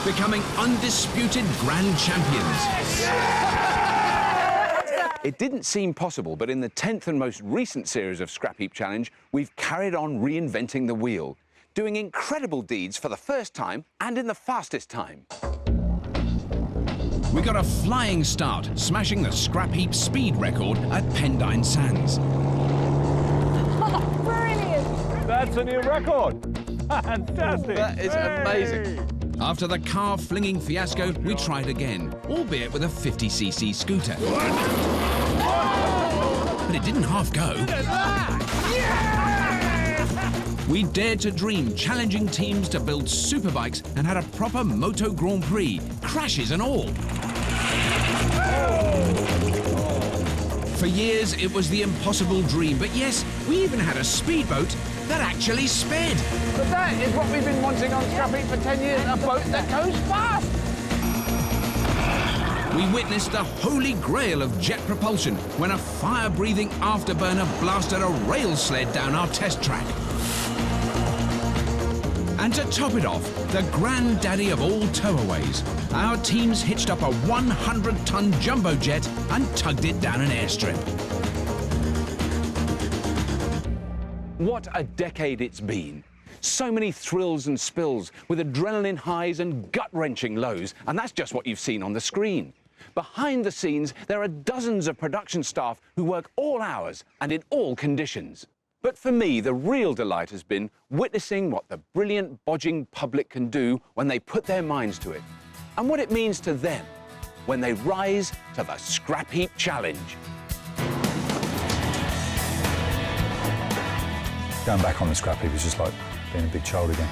becoming undisputed grand champions. It didn't seem possible, but in the 10th and most recent series of Scrapheap Challenge, we've carried on reinventing the wheel, doing incredible deeds for the first time and in the fastest time. We got a flying start, smashing the Scrapheap speed record at Pendine Sands. Oh, brilliant! That's a new record. Fantastic. That is amazing. After the car-flinging fiasco, we tried again, albeit with a 50cc scooter. But it didn't half go. We dared to dream, challenging teams to build superbikes and had a proper Moto Grand Prix, crashes and all. For years, it was the impossible dream, but yes, we even had a speedboat that actually sped. But that is what we've been wanting on Scrapheap for 10 years, a boat that goes fast. We witnessed the holy grail of jet propulsion when a fire-breathing afterburner blasted a rail sled down our test track. And to top it off, the granddaddy of all towaways, our teams hitched up a 100-ton jumbo jet and tugged it down an airstrip. What a decade it's been. So many thrills and spills with adrenaline highs and gut-wrenching lows, and that's just what you've seen on the screen. Behind the scenes, there are dozens of production staff who work all hours and in all conditions. But for me, the real delight has been witnessing what the brilliant bodging public can do when they put their minds to it, and what it means to them when they rise to the Scrapheap Challenge. Going back on the Scrapheap is just like being a big child again.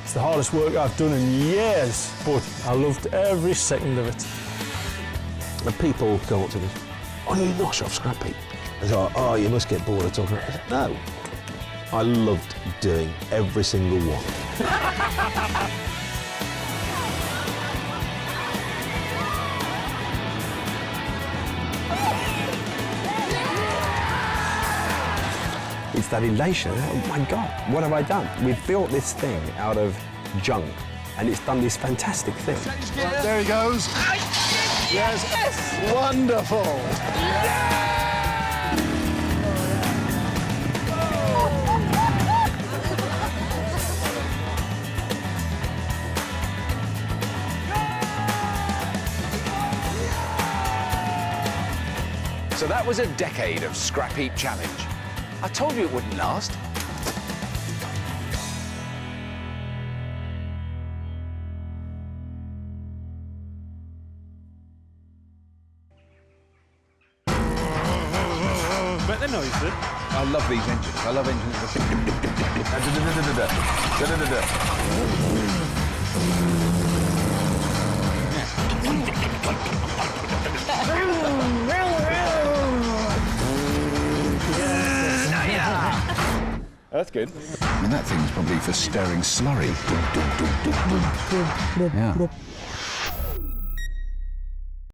It's the hardest work I've done in years, but I loved every second of it. And people go up to this, oh, you nosh off Scrapheap. They go, oh, you must get bored of talking about it. No. I loved doing every single one. was that elation. Oh my God, what have I done? We've built this thing out of junk, and it's done this fantastic thing. Right, there he goes. Yes. Wonderful. So that was a decade of Scrapheap Challenge. I told you it wouldn't last. Bet they're noisy. I love these engines. I love engines. That's good. I mean, that thing's probably for stirring slurry. Yeah.